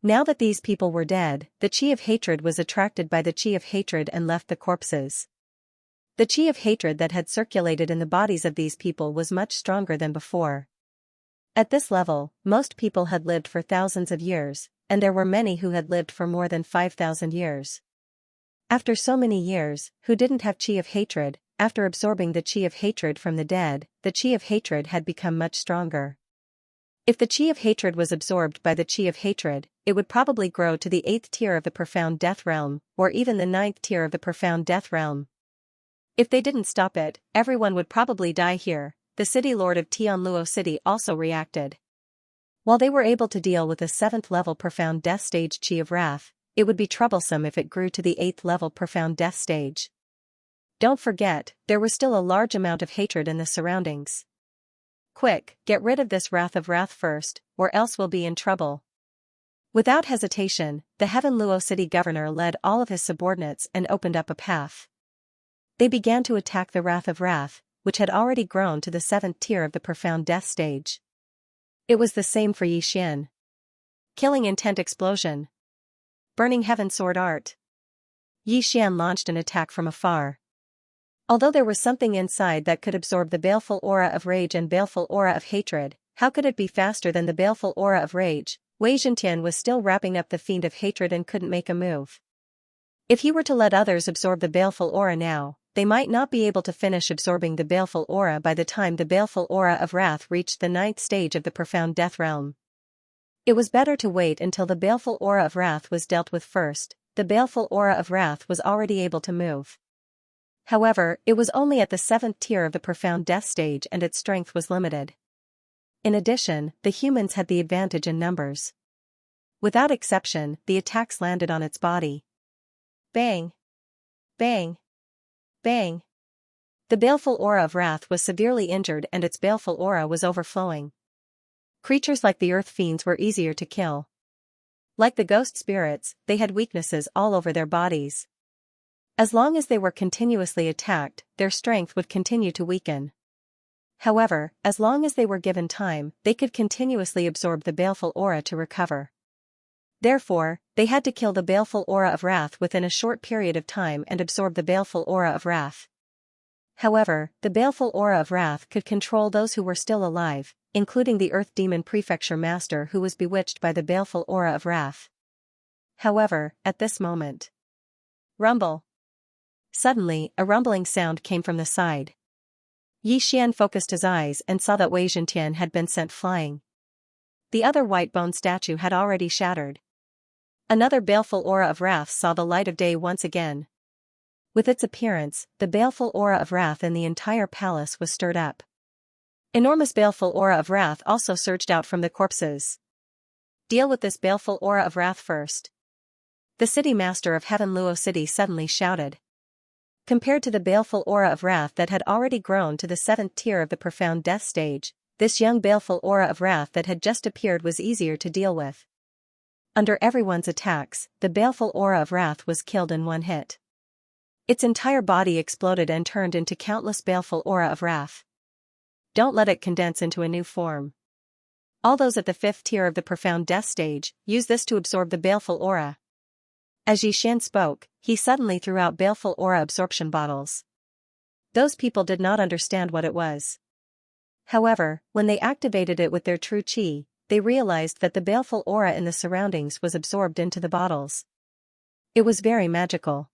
Now that these people were dead, the Qi of hatred was attracted by the Qi of hatred and left the corpses. The Qi of hatred that had circulated in the bodies of these people was much stronger than before. At this level, most people had lived for thousands of years, and there were many who had lived for more than 5,000 years. After so many years, who didn't have Qi of hatred, after absorbing the Qi of hatred from the dead, the Qi of hatred had become much stronger. If the Qi of hatred was absorbed by the Qi of hatred, it would probably grow to the 8th tier of the profound death realm, or even the 9th tier of the profound death realm. If they didn't stop it, everyone would probably die here. The city lord of Tianluo City also reacted. While they were able to deal with the 7th level profound death stage Qi of wrath, it would be troublesome if it grew to the 8th level profound death stage. Don't forget, there was still a large amount of hatred in the surroundings. Quick, get rid of this wrath of wrath first, or else we'll be in trouble. Without hesitation, the Heaven Luo City governor led all of his subordinates and opened up a path. They began to attack the wrath of wrath, which had already grown to the 7th tier of the profound death stage. It was the same for Xian. Killing intent explosion. Burning heaven sword art. Xian launched an attack from afar. Although there was something inside that could absorb the baleful aura of rage and baleful aura of hatred, how could it be faster than the baleful aura of rage? Wei Zhentian was still wrapping up the fiend of hatred and couldn't make a move. If he were to let others absorb the baleful aura now, they might not be able to finish absorbing the baleful aura by the time the baleful aura of wrath reached the 9th stage of the profound death realm. It was better to wait until the baleful aura of wrath was dealt with first. The baleful aura of wrath was already able to move. However, it was only at the 7th tier of the profound death stage and its strength was limited. In addition, the humans had the advantage in numbers. Without exception, the attacks landed on its body. Bang! Bang! Bang! The baleful aura of wrath was severely injured and its baleful aura was overflowing. Creatures like the earth fiends were easier to kill. Like the ghost spirits, they had weaknesses all over their bodies. As long as they were continuously attacked, their strength would continue to weaken. However, as long as they were given time, they could continuously absorb the baleful aura to recover. Therefore, they had to kill the baleful aura of wrath within a short period of time and absorb the baleful aura of wrath. However, the baleful aura of wrath could control those who were still alive, including the Earth Demon Prefecture Master who was bewitched by the baleful aura of wrath. However, at this moment. Rumble! Suddenly, a rumbling sound came from the side. Xian focused his eyes and saw that Wei Zhentian had been sent flying. The other white bone statue had already shattered. Another baleful aura of wrath saw the light of day once again. With its appearance, the baleful aura of wrath in the entire palace was stirred up. Enormous baleful aura of wrath also surged out from the corpses. Deal with this baleful aura of wrath first. The city master of Heaven Luo City suddenly shouted. Compared to the baleful aura of wrath that had already grown to the 7th tier of the profound death stage, this young baleful aura of wrath that had just appeared was easier to deal with. Under everyone's attacks, the baleful aura of wrath was killed in one hit. Its entire body exploded and turned into countless baleful aura of wrath. Don't let it condense into a new form. All those at the 5th tier of the profound death stage, use this to absorb the baleful aura. As Yixian spoke, he suddenly threw out baleful aura absorption bottles. Those people did not understand what it was. However, when they activated it with their true qi, they realized that the baleful aura in the surroundings was absorbed into the bottles. It was very magical.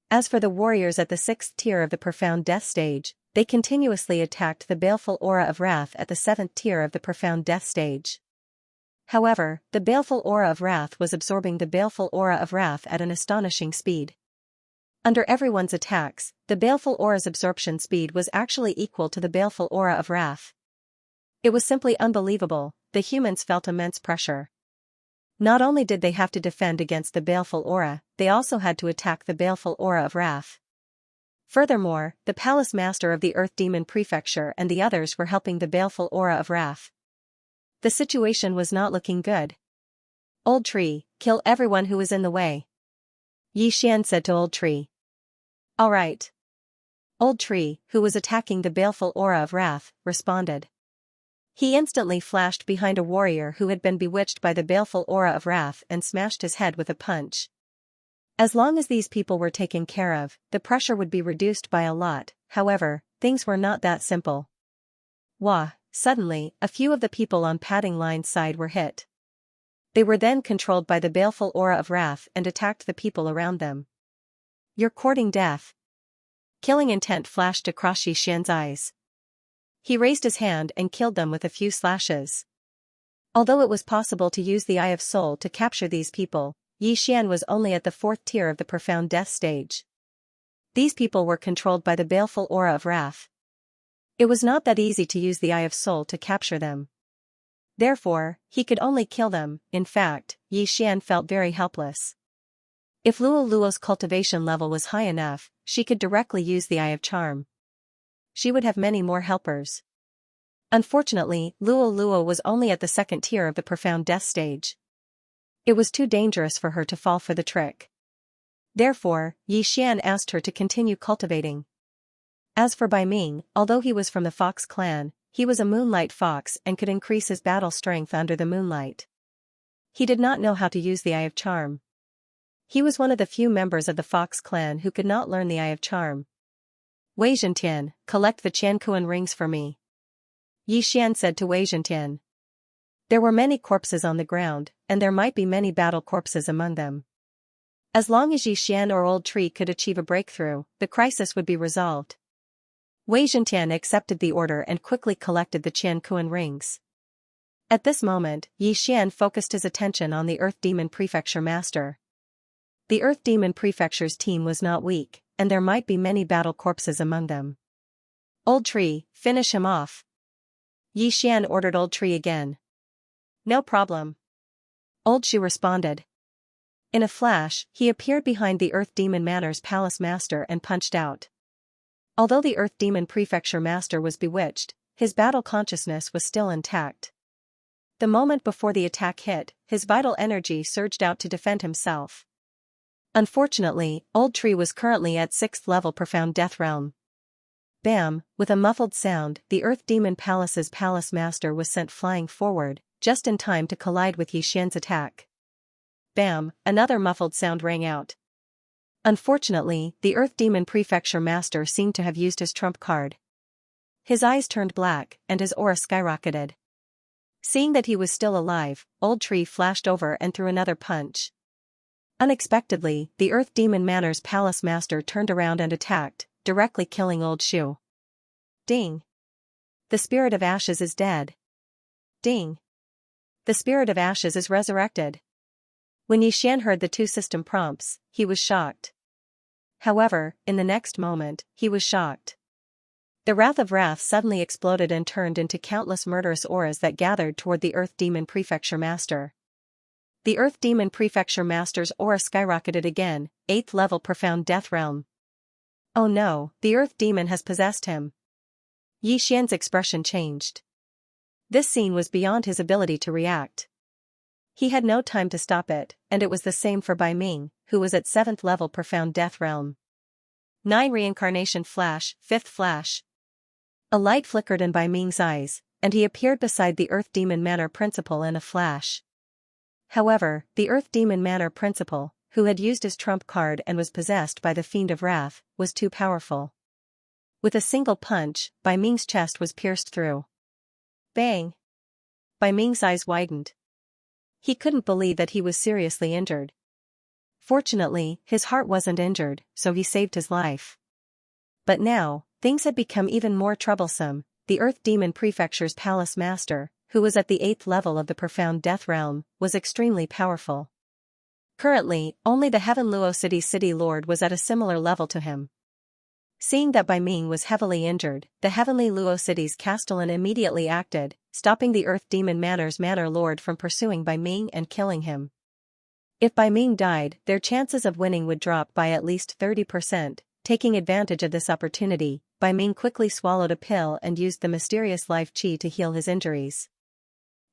As for the warriors at the 6th tier of the profound death stage, they continuously attacked the baleful aura of wrath at the 7th tier of the profound death stage. However, the baleful aura of wrath was absorbing the baleful aura of wrath at an astonishing speed. Under everyone's attacks, the baleful aura's absorption speed was actually equal to the baleful aura of wrath. It was simply unbelievable. The humans felt immense pressure. Not only did they have to defend against the baleful aura, they also had to attack the baleful aura of wrath. Furthermore, the palace master of the Earth Demon Prefecture and the others were helping the baleful aura of wrath. The situation was not looking good. Old Tree, kill everyone who is in the way. Yixian said to Old Tree. All right. Old Tree, who was attacking the baleful aura of wrath, responded. He instantly flashed behind a warrior who had been bewitched by the baleful aura of wrath and smashed his head with a punch. As long as these people were taken care of, the pressure would be reduced by a lot. However, things were not that simple. Wah! Suddenly, a few of the people on Padding Line's side were hit. They were then controlled by the baleful aura of wrath and attacked the people around them. You're courting death. Killing intent flashed across Yixian's eyes. He raised his hand and killed them with a few slashes. Although it was possible to use the Eye of Soul to capture these people, Yixian was only at the 4th tier of the profound death stage. These people were controlled by the baleful aura of wrath. It was not that easy to use the Eye of Soul to capture them. Therefore, he could only kill them. In fact, Yixian felt very helpless. If Luo Luo's cultivation level was high enough, she could directly use the Eye of Charm. She would have many more helpers. Unfortunately, Luo Luo was only at the 2nd tier of the profound death stage. It was too dangerous for her to fall for the trick. Therefore, Yixian asked her to continue cultivating. As for Bai Ming, although he was from the Fox clan, he was a moonlight fox and could increase his battle strength under the moonlight. He did not know how to use the Eye of Charm. He was one of the few members of the Fox clan who could not learn the Eye of Charm. Wei Zhentian, collect the Qiankuan rings for me. Yixian said to Wei Zhentian. There were many corpses on the ground, and there might be many battle corpses among them. As long as Yixian or Old Tree could achieve a breakthrough, the crisis would be resolved. Wei Zhentian accepted the order and quickly collected the Qiankuan rings. At this moment, Yixian focused his attention on the Earth Demon Prefecture Master. The Earth Demon Prefecture's team was not weak, and there might be many battle corpses among them. Old Tree, finish him off. Yixian ordered Old Tree again. No problem. Old Shu responded. In a flash, he appeared behind the Earth Demon Manor's palace master and punched out. Although the Earth Demon Prefecture Master was bewitched, his battle consciousness was still intact. The moment before the attack hit, his vital energy surged out to defend himself. Unfortunately, Old Tree was currently at 6th level Profound Death Realm. Bam! With a muffled sound, the Earth Demon Palace's palace master was sent flying forward, just in time to collide with Yixian's attack. Bam! Another muffled sound rang out. Unfortunately, the Earth Demon Prefecture Master seemed to have used his trump card. His eyes turned black, and his aura skyrocketed. Seeing that he was still alive, Old Tree flashed over and threw another punch. Unexpectedly, the Earth Demon Manor's palace master turned around and attacked, directly killing Old Shu. Ding! The Spirit of Ashes is dead. Ding! The Spirit of Ashes is resurrected. When Yixian heard the two system prompts, he was shocked. However, in the next moment, he was shocked. The wrath of Wrath suddenly exploded and turned into countless murderous auras that gathered toward the Earth Demon Prefecture Master. The Earth Demon Prefecture Master's aura skyrocketed again, 8th level Profound Death Realm. Oh no, the Earth Demon has possessed him. Yixian's expression changed. This scene was beyond his ability to react. He had no time to stop it, and it was the same for Bai Ming, who was at 7th level Profound Death Realm. 9 Reincarnation Flash, 5th Flash. A light flickered in Bai Ming's eyes, and he appeared beside the Earth Demon Manor Principal in a flash. However, the Earth Demon Manor Principal, who had used his trump card and was possessed by the Fiend of Wrath, was too powerful. With a single punch, Bai Ming's chest was pierced through. Bang! Bai Ming's eyes widened. He couldn't believe that he was seriously injured. Fortunately, his heart wasn't injured, so he saved his life. But now, things had become even more troublesome. The Earth Demon Prefecture's Palace Master, who was at the 8th level of the Profound Death Realm, was extremely powerful. Currently, only the Heaven Luo City's City Lord was at a similar level to him. Seeing that Bai Ming was heavily injured, the Heavenly Luo City's Castellan immediately acted, stopping the Earth Demon Manor's Manor Lord from pursuing Bai Ming and killing him. If Bai Ming died, their chances of winning would drop by at least 30%. Taking advantage of this opportunity, Bai Ming quickly swallowed a pill and used the mysterious life qi to heal his injuries.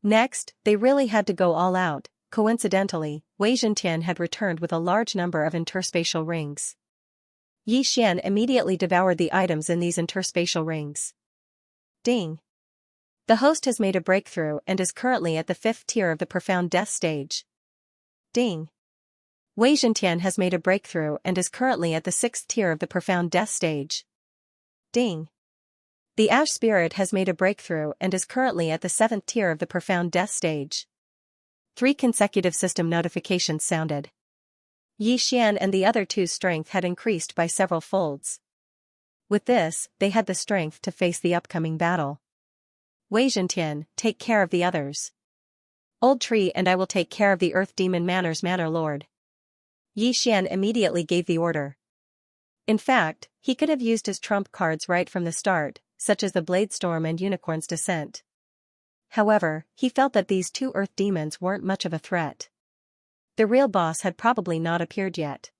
Next, they really had to go all out. Coincidentally, Wei Zhentian had returned with a large number of interspatial rings. Yixian immediately devoured the items in these interspatial rings. Ding! The host has made a breakthrough and is currently at the 5th tier of the Profound Death stage. Ding! Wei Zhentian has made a breakthrough and is currently at the 6th tier of the Profound Death stage. Ding! The Ash Spirit has made a breakthrough and is currently at the 7th tier of the Profound Death stage. 3 consecutive system notifications sounded. Yixian and the other two's strength had increased by several folds. With this, they had the strength to face the upcoming battle. Wei Zhentian, take care of the others. Old Tree and I will take care of the Earth Demon Manor's Manor Lord. Yixian immediately gave the order. In fact, he could have used his trump cards right from the start, such as the Blade Storm and Unicorn's Descent. However, he felt that these two Earth Demons weren't much of a threat. The real boss had probably not appeared yet.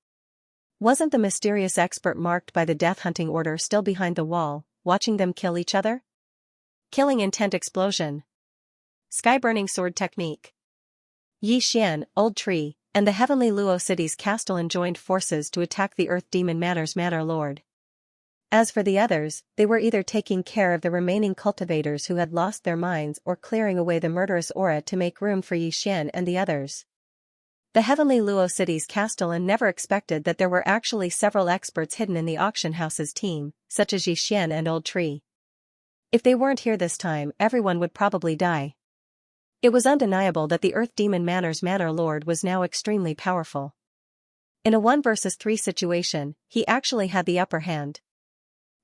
Wasn't the mysterious expert marked by the death hunting order still behind the wall, watching them kill each other? Killing Intent Explosion. Sky-burning sword technique. Yixian, Old Tree, and the Heavenly Luo City's Castellan joined forces to attack the Earth Demon Manor's Manor Lord. As for the others, they were either taking care of the remaining cultivators who had lost their minds or clearing away the murderous aura to make room for Yixian and the others. The Heavenly Luo City's Castellan never expected that there were actually several experts hidden in the auction house's team, such as Yixian and Old Tree. If they weren't here this time, everyone would probably die. It was undeniable that the Earth Demon Manor's Manor Lord was now extremely powerful. In a 1 versus 3 situation, he actually had the upper hand.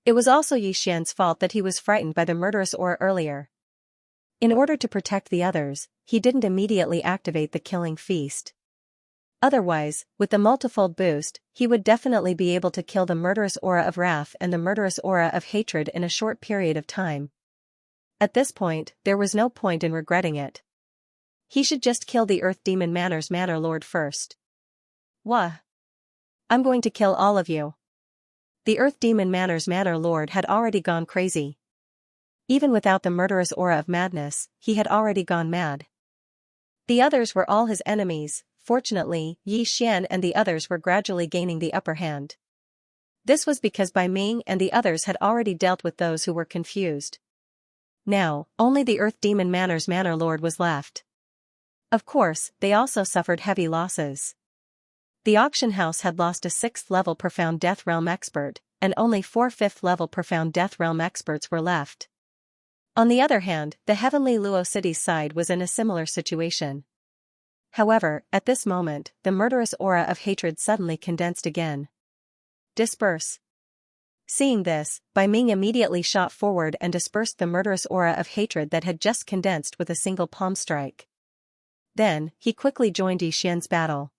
It was also Yixian's fault that he was frightened by the murderous aura earlier. In order to protect the others, he didn't immediately activate the killing feast. Otherwise, with the multifold boost, he would definitely be able to kill the murderous aura of wrath and the murderous aura of hatred in a short period of time. At this point, there was no point in regretting it. He should just kill the Earth Demon Manor's Manor Lord first. Wah! I'm going to kill all of you. The Earth Demon Manor's Manor Lord had already gone crazy. Even without the murderous aura of madness, he had already gone mad. The others were all his enemies. Fortunately, Yixian and the others were gradually gaining the upper hand. This was because Bai Ming and the others had already dealt with those who were confused. Now, only the Earth Demon Manor's Manor Lord was left. Of course, they also suffered heavy losses. The auction house had lost a 6th level Profound Death Realm expert, and only 4 5th level Profound Death Realm experts were left. On the other hand, the Heavenly Luo City's side was in a similar situation. However, at this moment, the murderous aura of hatred suddenly condensed again. Disperse. Seeing this, Bai Ming immediately shot forward and dispersed the murderous aura of hatred that had just condensed with a single palm strike. Then, he quickly joined Yixian's battle.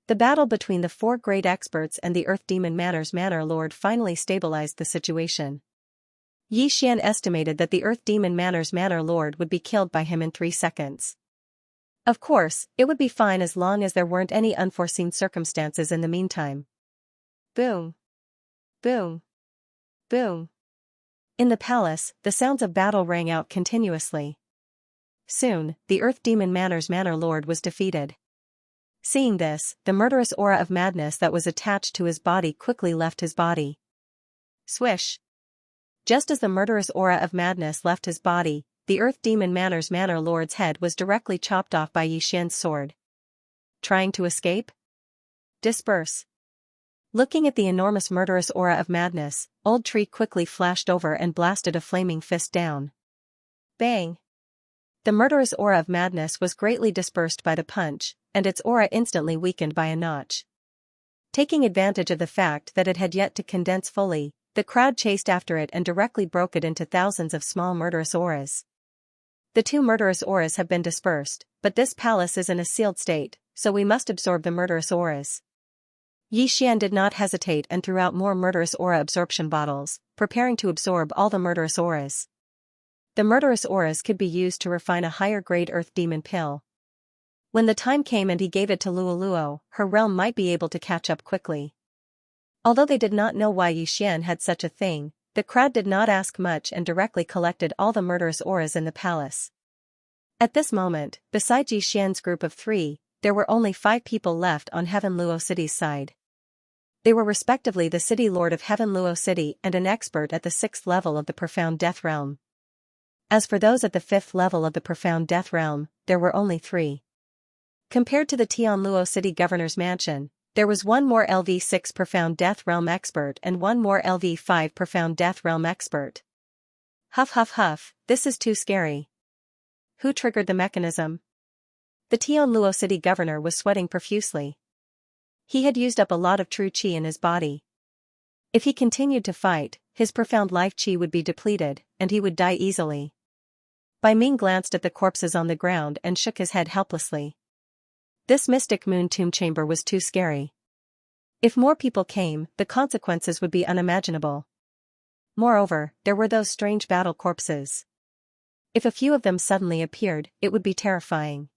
The battle between the four great experts and the Earth Demon Manor Lord finally stabilized the situation. Yixian estimated that the Earth Demon Manor Lord would be killed by him in 3 seconds. Of course, it would be fine as long as there weren't any unforeseen circumstances in the meantime. Boom. Boom. Boom. In the palace, the sounds of battle rang out continuously. Soon, the Earth Demon Manor Lord was defeated. Seeing this, the murderous aura of madness that was attached to his body quickly left his body. Swish! Just as the murderous aura of madness left his body, the Earth Demon Manor Lord's head was directly chopped off by Yixian's sword. Trying to escape? Disperse! Looking at the enormous murderous aura of madness, Old Tree quickly flashed over and blasted a flaming fist down. Bang! The murderous aura of madness was greatly dispersed by the punch, and its aura instantly weakened by a notch. Taking advantage of the fact that it had yet to condense fully, the crowd chased after it and directly broke it into thousands of small murderous auras. The 2 murderous auras have been dispersed, but this palace is in a sealed state, so we must absorb the murderous auras. Yixian did not hesitate and threw out more murderous aura absorption bottles, preparing to absorb all the murderous auras. The murderous auras could be used to refine a higher-grade Earth Demon pill. When the time came and he gave it to Luoluo, her realm might be able to catch up quickly. Although they did not know why Yixian had such a thing, the crowd did not ask much and directly collected all the murderous auras in the palace. At this moment, besides Yixian's group of 3, there were only 5 people left on Heaven Luo City's side. They were respectively the City Lord of Heaven Luo City and an expert at the 6th level of the Profound Death Realm. As for those at the 5th level of the Profound Death Realm, there were only 3. Compared to the Tian Luo City Governor's Mansion, there was one more LV6 Profound Death Realm expert and one more LV5 Profound Death Realm expert. Huff huff huff, this is too scary. Who triggered the mechanism? The Tian Luo City Governor was sweating profusely. He had used up a lot of true qi in his body. If he continued to fight, his profound life qi would be depleted, and he would die easily. Bai Ming glanced at the corpses on the ground and shook his head helplessly. This mystic moon tomb chamber was too scary. If more people came, the consequences would be unimaginable. Moreover, there were those strange battle corpses. If a few of them suddenly appeared, it would be terrifying.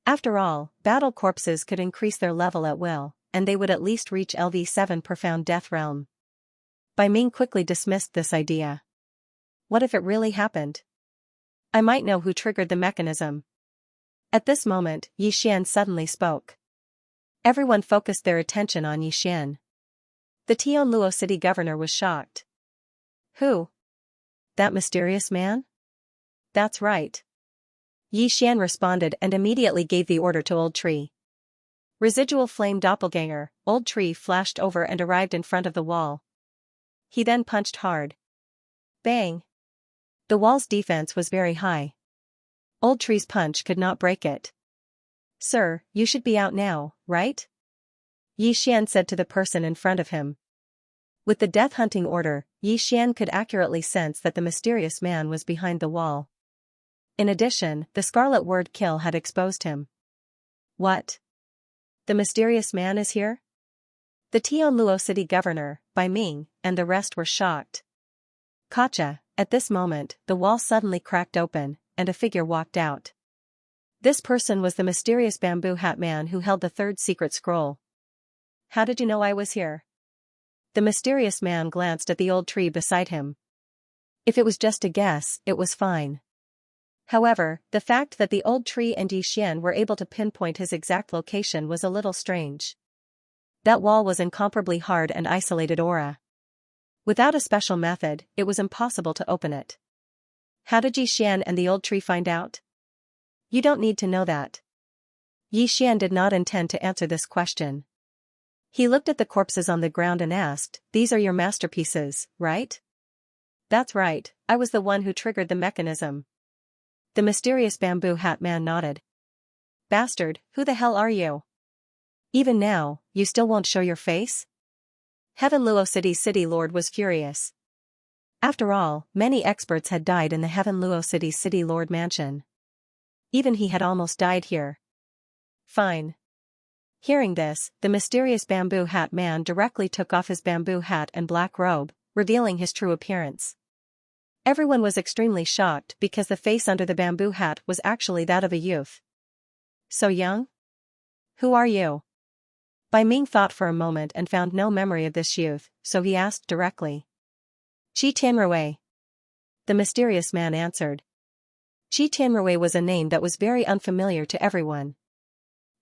After all, battle corpses could increase their level at will, and they would at least reach LV7 Profound Death Realm. Bai Ming quickly dismissed this idea. What if it really happened? I might know who triggered the mechanism. At this moment, Yixian suddenly spoke. Everyone focused their attention on Yixian. The Tian Luo City Governor was shocked. Who? That mysterious man? That's right. Yixian responded and immediately gave the order to Old Tree. Residual flame doppelganger, Old Tree flashed over and arrived in front of the wall. He then punched hard. Bang! The wall's defense was very high. Old Tree's punch could not break it. Sir, you should be out now, right? Yixian said to the person in front of him. With the death hunting order, Yixian could accurately sense that the mysterious man was behind the wall. In addition, the scarlet word kill had exposed him. What? The mysterious man is here? The Tian Luo City Governor, Bai Ming, and the rest were shocked. Gotcha! At this moment, the wall suddenly cracked open, and a figure walked out. This person was the mysterious bamboo hat man who held the 3rd secret scroll. How did you know I was here? The mysterious man glanced at the Old Tree beside him. If it was just a guess, it was fine. However, the fact that the Old Tree and Yixian were able to pinpoint his exact location was a little strange. That wall was incomparably hard and isolated aura. Without a special method, it was impossible to open it. How did Yixian and the Old Tree find out? You don't need to know that. Yixian did not intend to answer this question. He looked at the corpses on the ground and asked, "These are your masterpieces, right?" That's right, I was the one who triggered the mechanism. The mysterious bamboo hat man nodded. Bastard, who the hell are you? Even now, you still won't show your face? Heaven Luo City's City Lord was furious. After all, many experts had died in the Heaven Luo City's City Lord mansion. Even he had almost died here. Fine. Hearing this, the mysterious bamboo hat man directly took off his bamboo hat and black robe, revealing his true appearance. Everyone was extremely shocked because the face under the bamboo hat was actually that of a youth. So young? Who are you? Bai Ming thought for a moment and found no memory of this youth, so he asked directly. Qi Tianrui. The mysterious man answered. Qi Tianrui was a name that was very unfamiliar to everyone.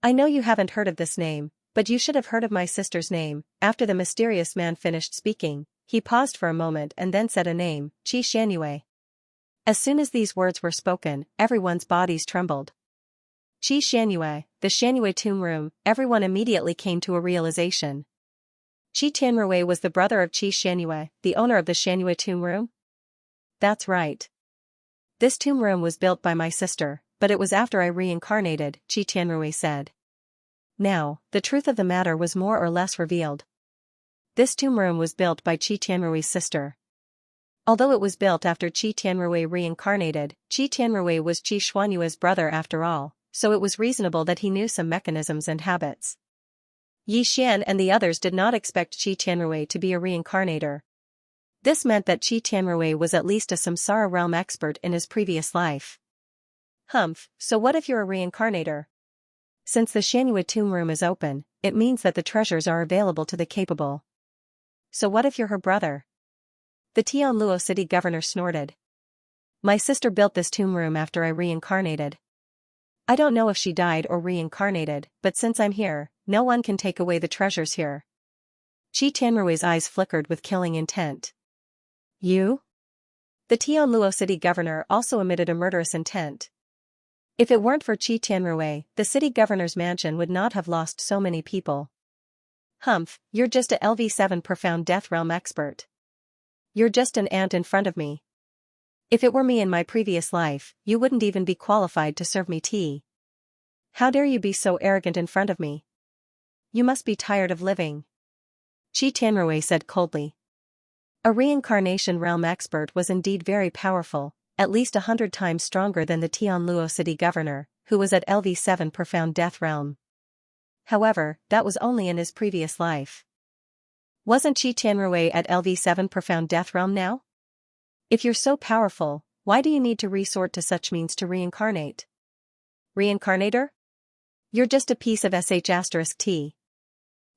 I know you haven't heard of this name, but you should have heard of my sister's name. After the mysterious man finished speaking, he paused for a moment and then said a name, Qi Xianxia. As soon as these words were spoken, everyone's bodies trembled. Qi Xianxia, the Xianxia tomb room, everyone immediately came to a realization. Qi Tianrui was the brother of Qi Xianxia, the owner of the Xianxia tomb room? That's right. This tomb room was built by my sister, but it was after I reincarnated, Qi Tianrui said. Now, the truth of the matter was more or less revealed. This tomb room was built by Qi Tianrui's sister. Although it was built after Qi Tianrui reincarnated, Qi Tianrui was Qi Xuanyue's brother after all, so it was reasonable that he knew some mechanisms and habits. Yi Xian and the others did not expect Qi Tianrui to be a reincarnator. This meant that Qi Tianrui was at least a samsara realm expert in his previous life. Humph, so what if you're a reincarnator? Since the Xianxia tomb room is open, it means that the treasures are available to the capable. So what if you're her brother? The Tianluo city governor snorted. My sister built this tomb room after I reincarnated. I don't know if she died or reincarnated, but since I'm here, no one can take away the treasures here. Qi Tianrui's eyes flickered with killing intent. You? The Tianluo city governor also emitted a murderous intent. If it weren't for Qi Tianrui, the city governor's mansion would not have lost so many people. Humph, you're just a LV7 profound death realm expert. You're just an ant in front of me. If it were me in my previous life, you wouldn't even be qualified to serve me tea. How dare you be so arrogant in front of me? You must be tired of living. Qi Tianrui said coldly. A reincarnation realm expert was indeed very powerful, at least 100 times stronger than the Tianluo city governor, who was at LV7 profound death realm. However, that was only in his previous life. Wasn't Qi Tianrui at LV7 profound death realm now? If you're so powerful, why do you need to resort to such means to reincarnate? Reincarnator? You're just a piece of sh*t.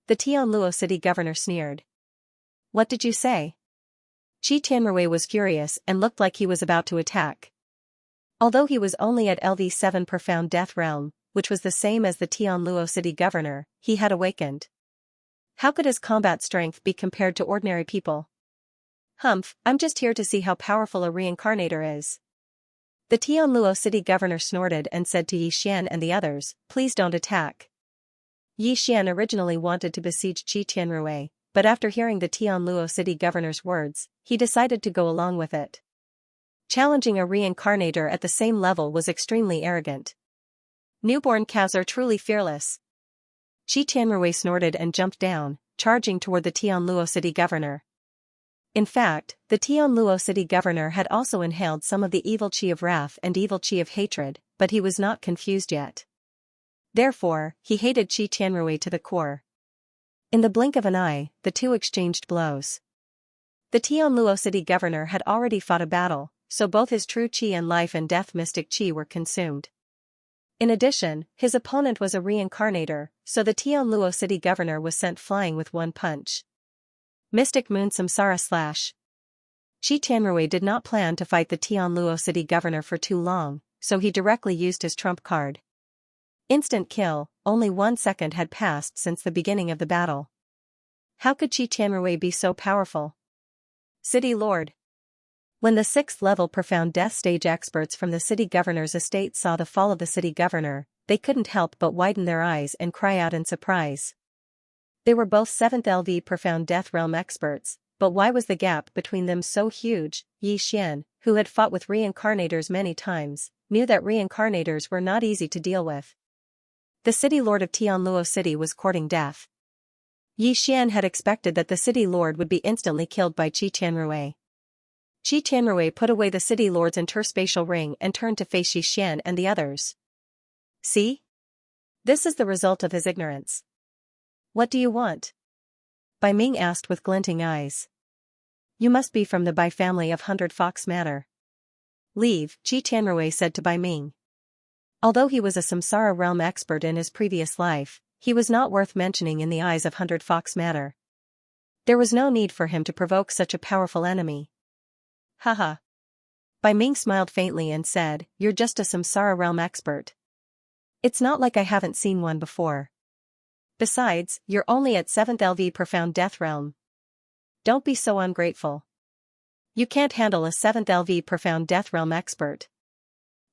The Tianluo city governor sneered. What did you say? Qi Tianrui was furious and looked like he was about to attack. Although he was only at LV7 profound death realm, which was the same as the Tianluo city governor, he had awakened. How could his combat strength be compared to ordinary people? Humph, I'm just here to see how powerful a reincarnator is. The Tianluo city governor snorted and said to Yi Xian and the others, please don't attack. Yi Xian originally wanted to besiege Qi Tianrui, but after hearing the Tianluo city governor's words, he decided to go along with it. Challenging a reincarnator at the same level was extremely arrogant. Newborn cows are truly fearless. Qi Tianrui snorted and jumped down, charging toward the Tianluo city governor. In fact, the Tianluo city governor had also inhaled some of the evil qi of wrath and evil qi of hatred, but he was not confused yet. Therefore, he hated Qi Tianrui to the core. In the blink of an eye, the two exchanged blows. The Tianluo city governor had already fought a battle, so both his true qi and life and death mystic qi were consumed. In addition, his opponent was a reincarnator, so the Tianluo city governor was sent flying with one punch. Mystic Moon Samsara Slash. Qi Tianrui did not plan to fight the Tianluo city governor for too long, so he directly used his trump card. Instant kill, only 1 second had passed since the beginning of the battle. How could Qi Tianrui be so powerful? City Lord. When the 6th level profound death stage experts from the city governor's estate saw the fall of the city governor, they couldn't help but widen their eyes and cry out in surprise. They were both 7th LV profound death realm experts, but why was the gap between them so huge? Yi Xian, who had fought with reincarnators many times, knew that reincarnators were not easy to deal with. The city lord of Tianluo city was courting death. Yi Xian had expected that the city lord would be instantly killed by Qi Tianrui. Qi Tianrui put away the city lord's interspatial ring and turned to face Yi Xian and the others. See? This is the result of his ignorance. What do you want? Bai Ming asked with glinting eyes. You must be from the Bai family of 100 Fox Matter. Leave, Qi Tianrui said to Bai Ming. Although he was a Samsara realm expert in his previous life, he was not worth mentioning in the eyes of 100 Fox Matter. There was no need for him to provoke such a powerful enemy. Haha. Bai Ming smiled faintly and said, You're just a Samsara realm expert. It's not like I haven't seen one before. Besides, you're only at 7th LV Profound Death Realm. Don't be so ungrateful. You can't handle a 7th LV Profound Death Realm expert.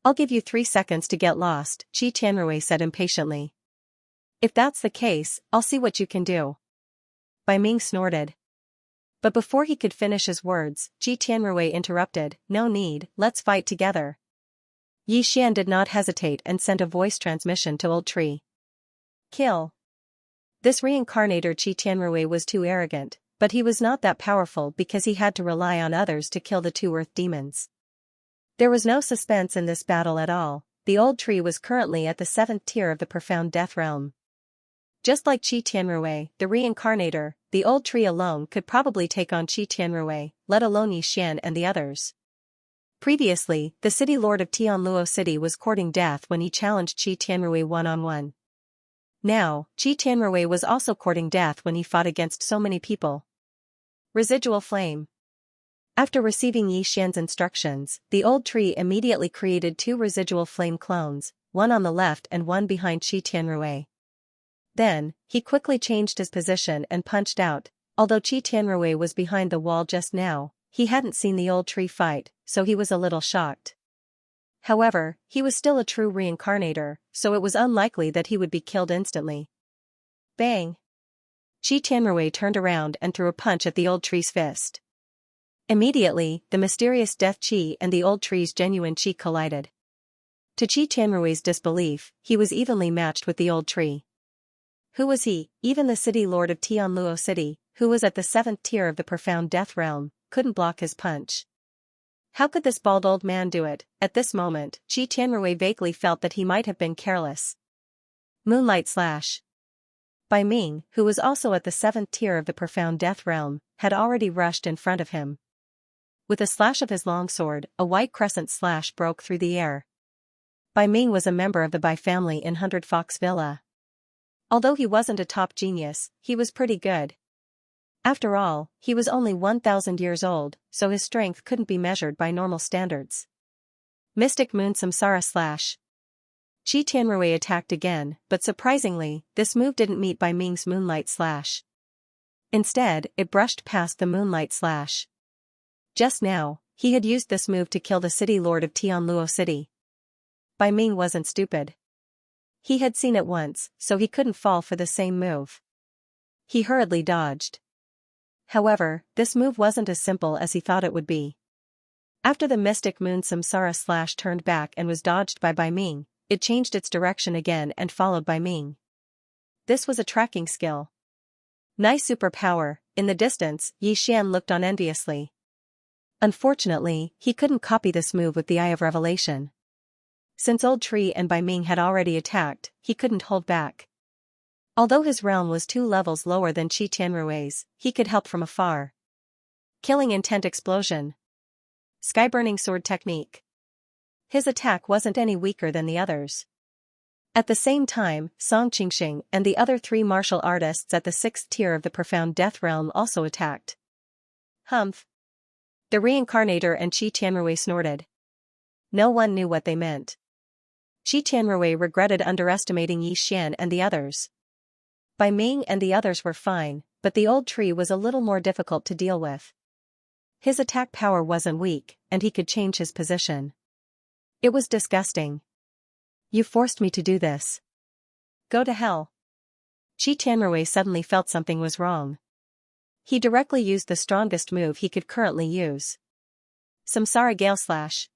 I'll give you 3 seconds to get lost, Qi Tianrui said impatiently. If that's the case, I'll see what you can do. Bai Ming snorted. But before he could finish his words, Qi Tianrui interrupted, No need, let's fight together. Yi Xian did not hesitate and sent a voice transmission to Old Tree. Kill. This reincarnator Qi Tianrui was too arrogant, but he was not that powerful because he had to rely on others to kill the 2 earth demons. There was no suspense in this battle at all. The Old Tree was currently at the 7th tier of the Profound Death Realm. Just like Qi Tianrui, the reincarnator, the Old Tree alone could probably take on Qi Tianrui, let alone Yi Xian and the others. Previously, the city lord of Tianluo City was courting death when he challenged Qi Tianrui one-on-one. Now, Qi Tianrui was also courting death when he fought against so many people. Residual flame. After receiving Yi Xian's instructions, the Old Tree immediately created 2 residual flame clones, one on the left and one behind Qi Tianrui. Then, he quickly changed his position and punched out. Although Qi Tianrui was behind the wall just now, he hadn't seen the Old Tree fight, so he was a little shocked. However, he was still a true reincarnator, so it was unlikely that he would be killed instantly. Bang! Qi Tianrui turned around and threw a punch at the Old Tree's fist. Immediately, the mysterious death Qi and the Old Tree's genuine Qi collided. To Qi Tianrui's disbelief, he was evenly matched with the Old Tree. Who was he? Even the city lord of Tianluo City, who was at the 7th tier of the Profound Death Realm, couldn't block his punch. How could this bald old man do it? At this moment, Qi Tianrui vaguely felt that he might have been careless. Moonlight Slash. Bai Ming, who was also at the 7th tier of the Profound Death Realm, had already rushed in front of him. With a slash of his longsword, a white crescent slash broke through the air. Bai Ming was a member of the Bai family in 100 Fox Villa. Although he wasn't a top genius, he was pretty good. After all, he was only 1,000 years old, so his strength couldn't be measured by normal standards. Mystic Moon Samsara Slash. Qi Tianrui attacked again, but surprisingly, this move didn't meet Bai Ming's Moonlight Slash. Instead, it brushed past the Moonlight Slash. Just now, he had used this move to kill the city lord of Tianluo City. Bai Ming wasn't stupid. He had seen it once, so he couldn't fall for the same move. He hurriedly dodged. However, this move wasn't as simple as he thought it would be. After the Mystic Moon Samsara Slash turned back and was dodged by Bai Ming, it changed its direction again and followed Bai Ming. This was a tracking skill. Nice superpower. In the distance, Yi Xian looked on enviously. Unfortunately, he couldn't copy this move with the Eye of Revelation. Since Old Tree and Bai Ming had already attacked, he couldn't hold back. Although his realm was 2 levels lower than Qi Tianrui's, he could help from afar. Killing Intent Explosion. Sky-Burning Sword Technique. His attack wasn't any weaker than the others. At the same time, Song Qingxing and the other 3 martial artists at the 6th tier of the Profound Death Realm also attacked. Humph. The reincarnator and Qi Tianrui snorted. No one knew what they meant. Qi Tianrui regretted underestimating Yi Xian and the others. Bai Ming and the others were fine, but the Old Tree was a little more difficult to deal with. His attack power wasn't weak, and he could change his position. It was disgusting. You forced me to do this. Go to hell. Qi Tianrui suddenly felt something was wrong. He directly used the strongest move he could currently use. Samsara Gale Slash.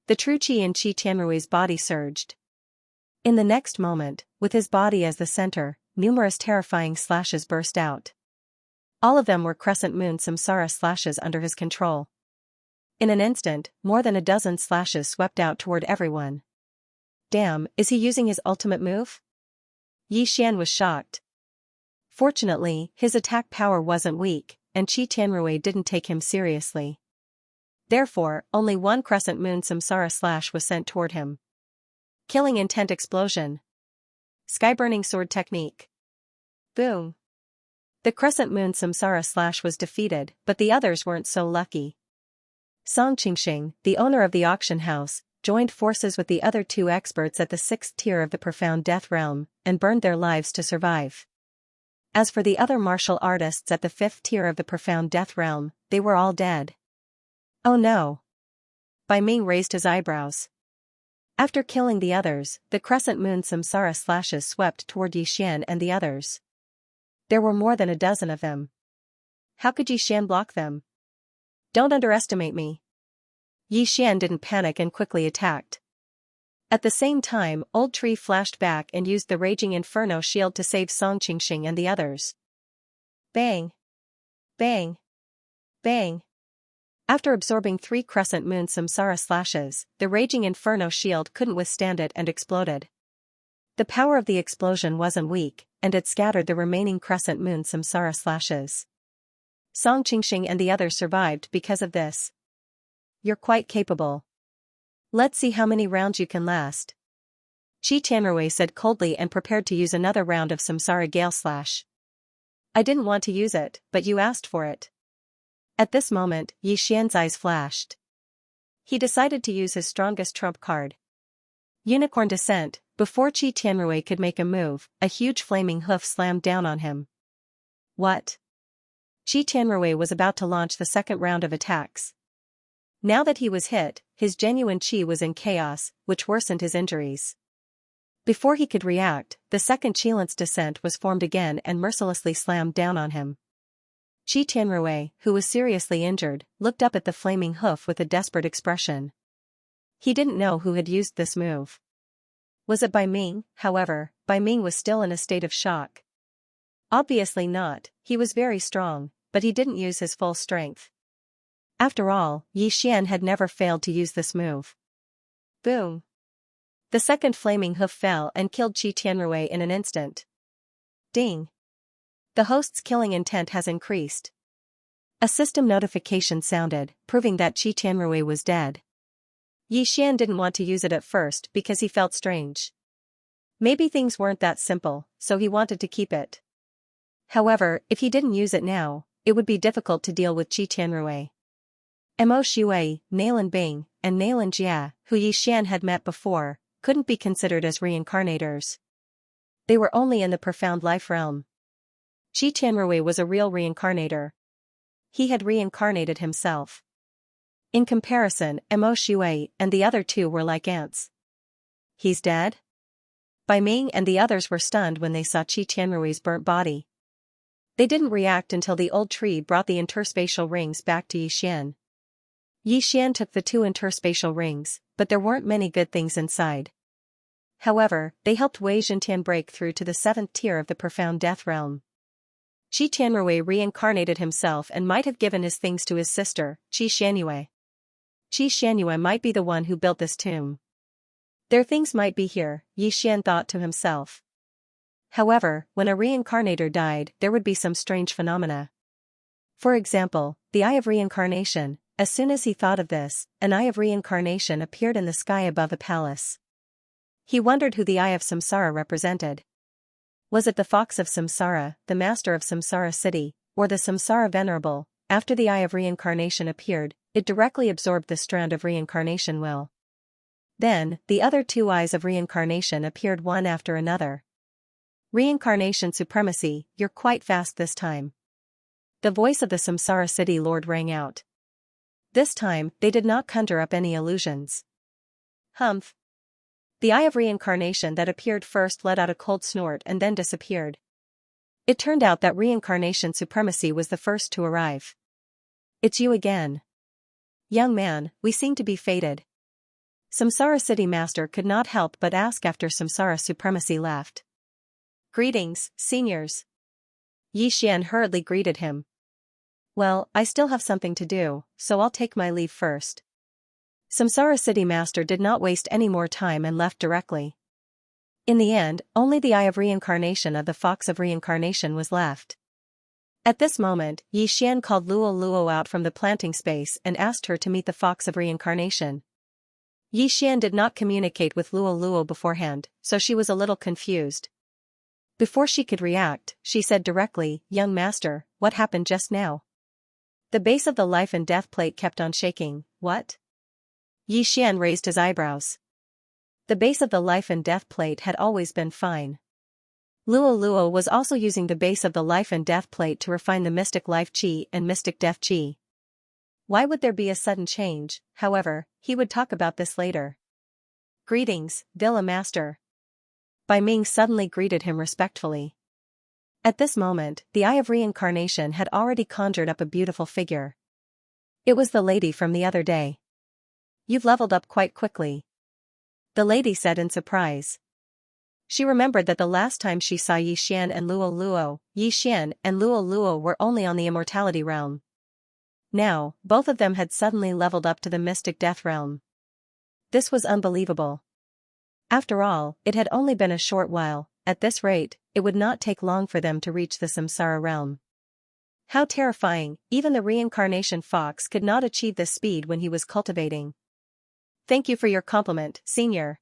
The true Qi in Qi Tianrui's body surged. In the next moment, with his body as the center, numerous terrifying slashes burst out. All of them were Crescent Moon Samsara slashes under his control. In an instant, more than a dozen slashes swept out toward everyone. Damn, is he using his ultimate move? Yi Xian was shocked. Fortunately, his attack power wasn't weak, and Qi Tianrui didn't take him seriously. Therefore, only one crescent moon samsara slash was sent toward him. Killing intent explosion. Skyburning sword technique. Boom. The crescent moon samsara slash was defeated, but the others weren't so lucky. Song Qingxing, the owner of the auction house, joined forces with the other two experts at the 6th tier of the profound death realm, and burned their lives to survive. As for the other martial artists at the 5th tier of the profound death realm, they were all dead. Oh no. Bai Ming raised his eyebrows. After killing the others, the crescent moon samsara slashes swept toward Yi Xian and the others. There were more than a dozen of them. How could Yi Xian block them? Don't underestimate me. Yi Xian didn't panic and quickly attacked. At the same time, Old Tree flashed back and used the Raging Inferno shield to save Song Qingxing and the others. Bang! Bang! Bang! After absorbing 3 crescent moon samsara slashes, the Raging Inferno shield couldn't withstand it and exploded. The power of the explosion wasn't weak, and it scattered the remaining crescent moon samsara slashes. Song Qingxing and the others survived because of this. You're quite capable. Let's see how many rounds you can last. Qi Tianrui said coldly and prepared to use another round of Samsara Gale Slash. I didn't want to use it, but you asked for it. At this moment, Yi Xian's eyes flashed. He decided to use his strongest trump card. Unicorn Descent. Before Qi Tianrui could make a move, a huge flaming hoof slammed down on him. What? Qi Tianrui was about to launch the second round of attacks. Now that he was hit, his genuine qi was in chaos, which worsened his injuries. Before he could react, the second Qilance descent was formed again and mercilessly slammed down on him. Qi Tianrui, who was seriously injured, looked up at the flaming hoof with a desperate expression. He didn't know who had used this move. Was it Bai Ming? However, Bai Ming was still in a state of shock. Obviously not, he was very strong, but he didn't use his full strength. After all, Yi Xian had never failed to use this move. Boom! The second flaming hoof fell and killed Qi Tianrui in an instant. Ding! The host's killing intent has increased. A system notification sounded, proving that Qi Tianrui was dead. Yi Xian didn't want to use it at first because he felt strange. Maybe things weren't that simple, so he wanted to keep it. However, if he didn't use it now, it would be difficult to deal with Qi Tianrui. Mo Shui, Nailin Bing, and Nailin Jia, who Yi Xian had met before, couldn't be considered as reincarnators. They were only in the profound life realm. Qi Tianrui was a real reincarnator. He had reincarnated himself. In comparison, Mo Shui and the other two were like ants. He's dead? Bai Ming and the others were stunned when they saw Qi Tianrui's burnt body. They didn't react until the old tree brought the interspatial rings back to Yi Xian. Yi Xian took the 2 interspatial rings, but there weren't many good things inside. However, they helped Wei Zhentian break through to the 7th tier of the profound death realm. Qi Tianrui reincarnated himself and might have given his things to his sister, Qi Xianyue. Qi Xianyue might be the one who built this tomb. Their things might be here, Yi Xian thought to himself. However, when a reincarnator died, there would be some strange phenomena. For example, the Eye of Reincarnation. As soon as he thought of this, an Eye of Reincarnation appeared in the sky above a palace. He wondered who the Eye of Samsara represented. Was it the Fox of Samsara, the Master of Samsara City, or the Samsara Venerable? After the Eye of Reincarnation appeared, it directly absorbed the strand of reincarnation will. Then, the other 2 eyes of reincarnation appeared one after another. Reincarnation supremacy, you're quite fast this time. The voice of the Samsara City Lord rang out. This time, they did not conjure up any illusions. Humph. The Eye of Reincarnation that appeared first let out a cold snort and then disappeared. It turned out that reincarnation supremacy was the first to arrive. It's you again. Young man, we seem to be fated. Samsara City Master could not help but ask after Samsara supremacy left. Greetings, seniors. Yi Xian hurriedly greeted him. Well, I still have something to do, so I'll take my leave first. Samsara City Master did not waste any more time and left directly. In the end, only the Eye of Reincarnation of the Fox of Reincarnation was left. At this moment, Xian called Luo Luo out from the planting space and asked her to meet the Fox of Reincarnation. Xian did not communicate with Luo Luo beforehand, so she was a little confused. Before she could react, she said directly, "Young master, what happened just now?" The base of the life and death plate kept on shaking. What? Xian raised his eyebrows. The base of the life and death plate had always been fine. Luo Luo was also using the base of the life and death plate to refine the mystic life chi and mystic death chi. Why would there be a sudden change? However, he would talk about this later. "Greetings, Villa Master." Bai Ming suddenly greeted him respectfully. At this moment, the Eye of Reincarnation had already conjured up a beautiful figure. It was the lady from the other day. "You've leveled up quite quickly," the lady said in surprise. She remembered that the last time she saw Xian and Luo Luo were only on the immortality realm. Now, both of them had suddenly leveled up to the mystic death realm. This was unbelievable. After all, it had only been a short while. At this rate, it would not take long for them to reach the samsara realm. How terrifying! Even the reincarnation fox could not achieve this speed when he was cultivating. "Thank you for your compliment, senior,"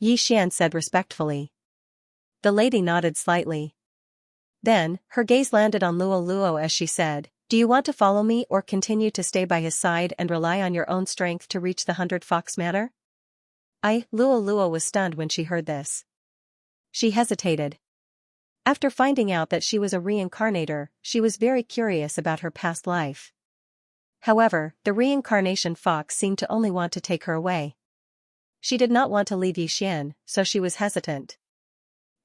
Xian said respectfully. The lady nodded slightly. Then, her gaze landed on Luo Luo as she said, "Do you want to follow me or continue to stay by his side and rely on your own strength to reach the 100 Fox Manor?" Luo Luo was stunned when she heard this. She hesitated. After finding out that she was a reincarnator, she was very curious about her past life. However, the reincarnation fox seemed to only want to take her away. She did not want to leave Xian, so she was hesitant.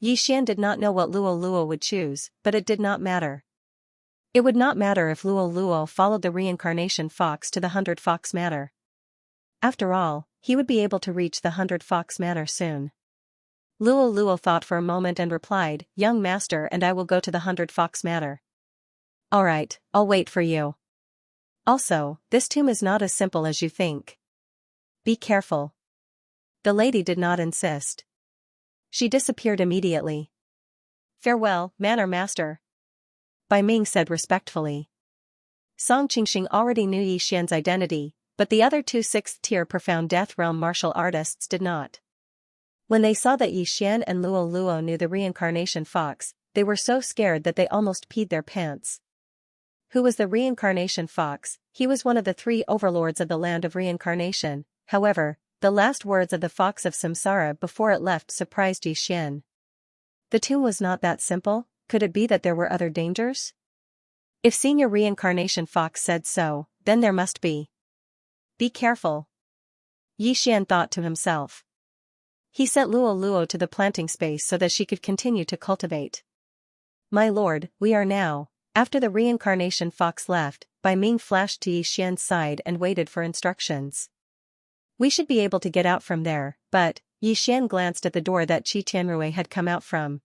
Xian did not know what Luo Luo would choose, but it did not matter. It would not matter if Luo Luo followed the reincarnation fox to the 100 Fox Manor. After all, he would be able to reach the 100 Fox Manor soon. Luo Luo thought for a moment and replied, "Young master, and I will go to the 100 Fox Manor." "Alright, I'll wait for you. Also, this tomb is not as simple as you think. Be careful." The lady did not insist. She disappeared immediately. "Farewell, Manor Master," Bai Ming said respectfully. Song Qingxing already knew Xian's identity, but the other two 6th-tier Profound Death Realm martial artists did not. When they saw that Xian and Luo Luo knew the reincarnation fox, they were so scared that they almost peed their pants. Who was the reincarnation fox? He was one of the 3 overlords of the land of reincarnation. However, the last words of the fox of samsara before it left surprised Xian. The tomb was not that simple. Could it be that there were other dangers? If senior reincarnation fox said so, then there must be. Be careful, Xian thought to himself. He sent Luo Luo to the planting space so that she could continue to cultivate. "My lord, we are now." After the reincarnation fox left, Bai Ming flashed to Xian's side and waited for instructions. "We should be able to get out from there," but Xian glanced at the door that Qi Tianrui had come out from.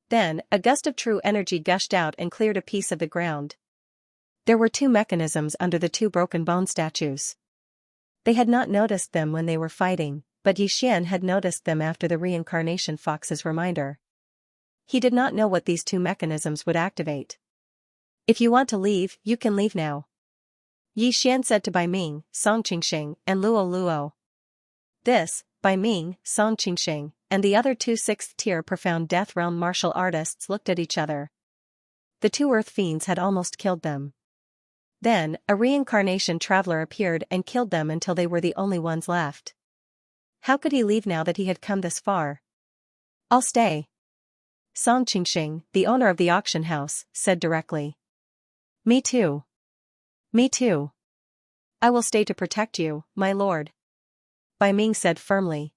Then, a gust of true energy gushed out and cleared a piece of the ground. There were 2 mechanisms under the 2 broken bone statues. They had not noticed them when they were fighting, but Xian had noticed them after the reincarnation fox's reminder. He did not know what these 2 mechanisms would activate. "If you want to leave, you can leave now," Xian said to Bai Ming, Song Qingxing, and Luo Luo. This, Bai Ming, Song Qingxing, and the other 2 6th-tier Profound Death Realm martial artists looked at each other. The 2 earth fiends had almost killed them. Then, a reincarnation traveler appeared and killed them until they were the only ones left. How could he leave now that he had come this far? "I'll stay," Song Qingxing, the owner of the auction house, said directly. Me too. Me too. I will stay to protect you, my lord," Bai Ming said firmly.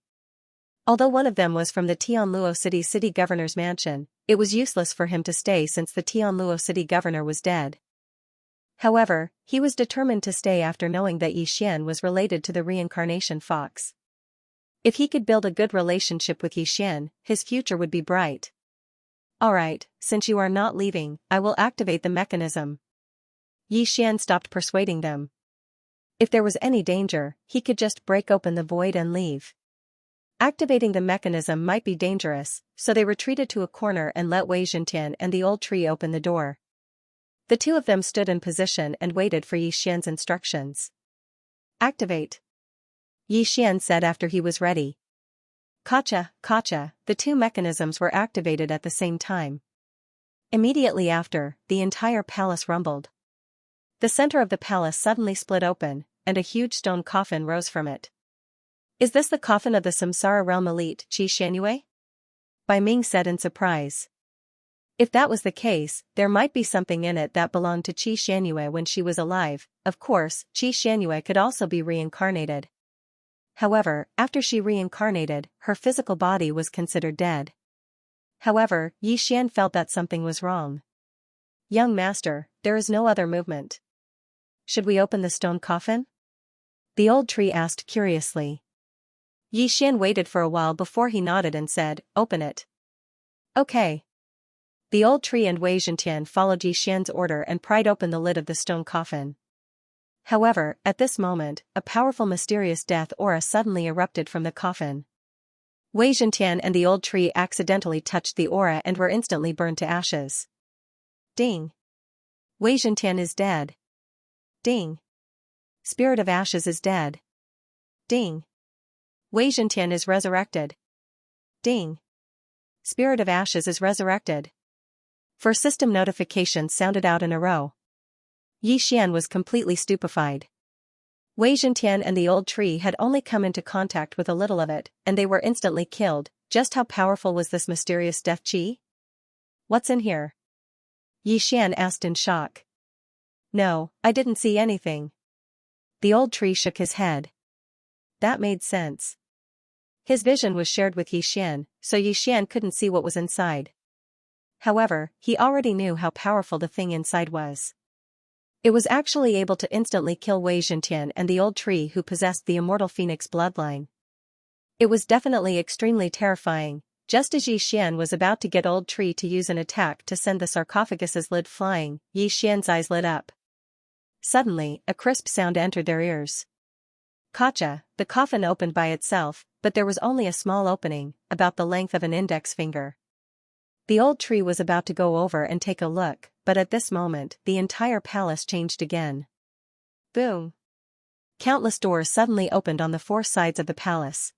Although one of them was from the Tianluo city governor's mansion, it was useless for him to stay since the Tianluo city governor was dead. However, he was determined to stay after knowing that Xian was related to the reincarnation fox. If he could build a good relationship with Xian, his future would be bright. "Alright, since you are not leaving, I will activate the mechanism." Xian stopped persuading them. If there was any danger, he could just break open the void and leave. Activating the mechanism might be dangerous, so they retreated to a corner and let Wei Zhentian and the old tree open the door. The two of them stood in position and waited for Yi Xian's instructions. Activate, Yi Xian said after he was ready. Kacha, kacha, the two mechanisms were activated at the same time. Immediately after, the entire palace rumbled. The center of the palace suddenly split open, and a huge stone coffin rose from it. Is this the coffin of the Samsara realm elite, Qi Xianyue? Bai Ming said in surprise. If that was the case, there might be something in it that belonged to Qi Xianyue when she was alive. Of course, Qi Xianyue could also be reincarnated. However, after she reincarnated, her physical body was considered dead. However, Yi Xian felt that something was wrong. Young master, there is no other movement. Should we open the stone coffin? The old tree asked curiously. Yi Xian waited for a while before he nodded and said, open it. Okay. The old tree and Wei Zhentian followed Yi Xian's order and pried open the lid of the stone coffin. However, at this moment, a powerful mysterious death aura suddenly erupted from the coffin. Wei Zhentian and the old tree accidentally touched the aura and were instantly burned to ashes. Ding. Wei Zhentian is dead. Ding. Spirit of Ashes is dead. Ding. Wei Zhentian is resurrected. Ding. Spirit of Ashes is resurrected. 4 system notifications sounded out in a row. Yi Xian was completely stupefied. Wei Zhentian and the old tree had only come into contact with a little of it, and they were instantly killed. Just how powerful was this mysterious death qi? What's in here? Yi Xian asked in shock. No, I didn't see anything. The old tree shook his head. That made sense. His vision was shared with Yi Xian, so Yi Xian couldn't see what was inside. However, he already knew how powerful the thing inside was. It was actually able to instantly kill Wei Zhentian and the old tree who possessed the immortal phoenix bloodline. It was definitely extremely terrifying. Just as Yi Xian was about to get old tree to use an attack to send the sarcophagus's lid flying, Yi Xian's eyes lit up. Suddenly, a crisp sound entered their ears. Kacha, the coffin opened by itself, but there was only a small opening, about the length of an index finger. The old tree was about to go over and take a look, but at this moment, the entire palace changed again. Boom! Countless doors suddenly opened on the 4 sides of the palace.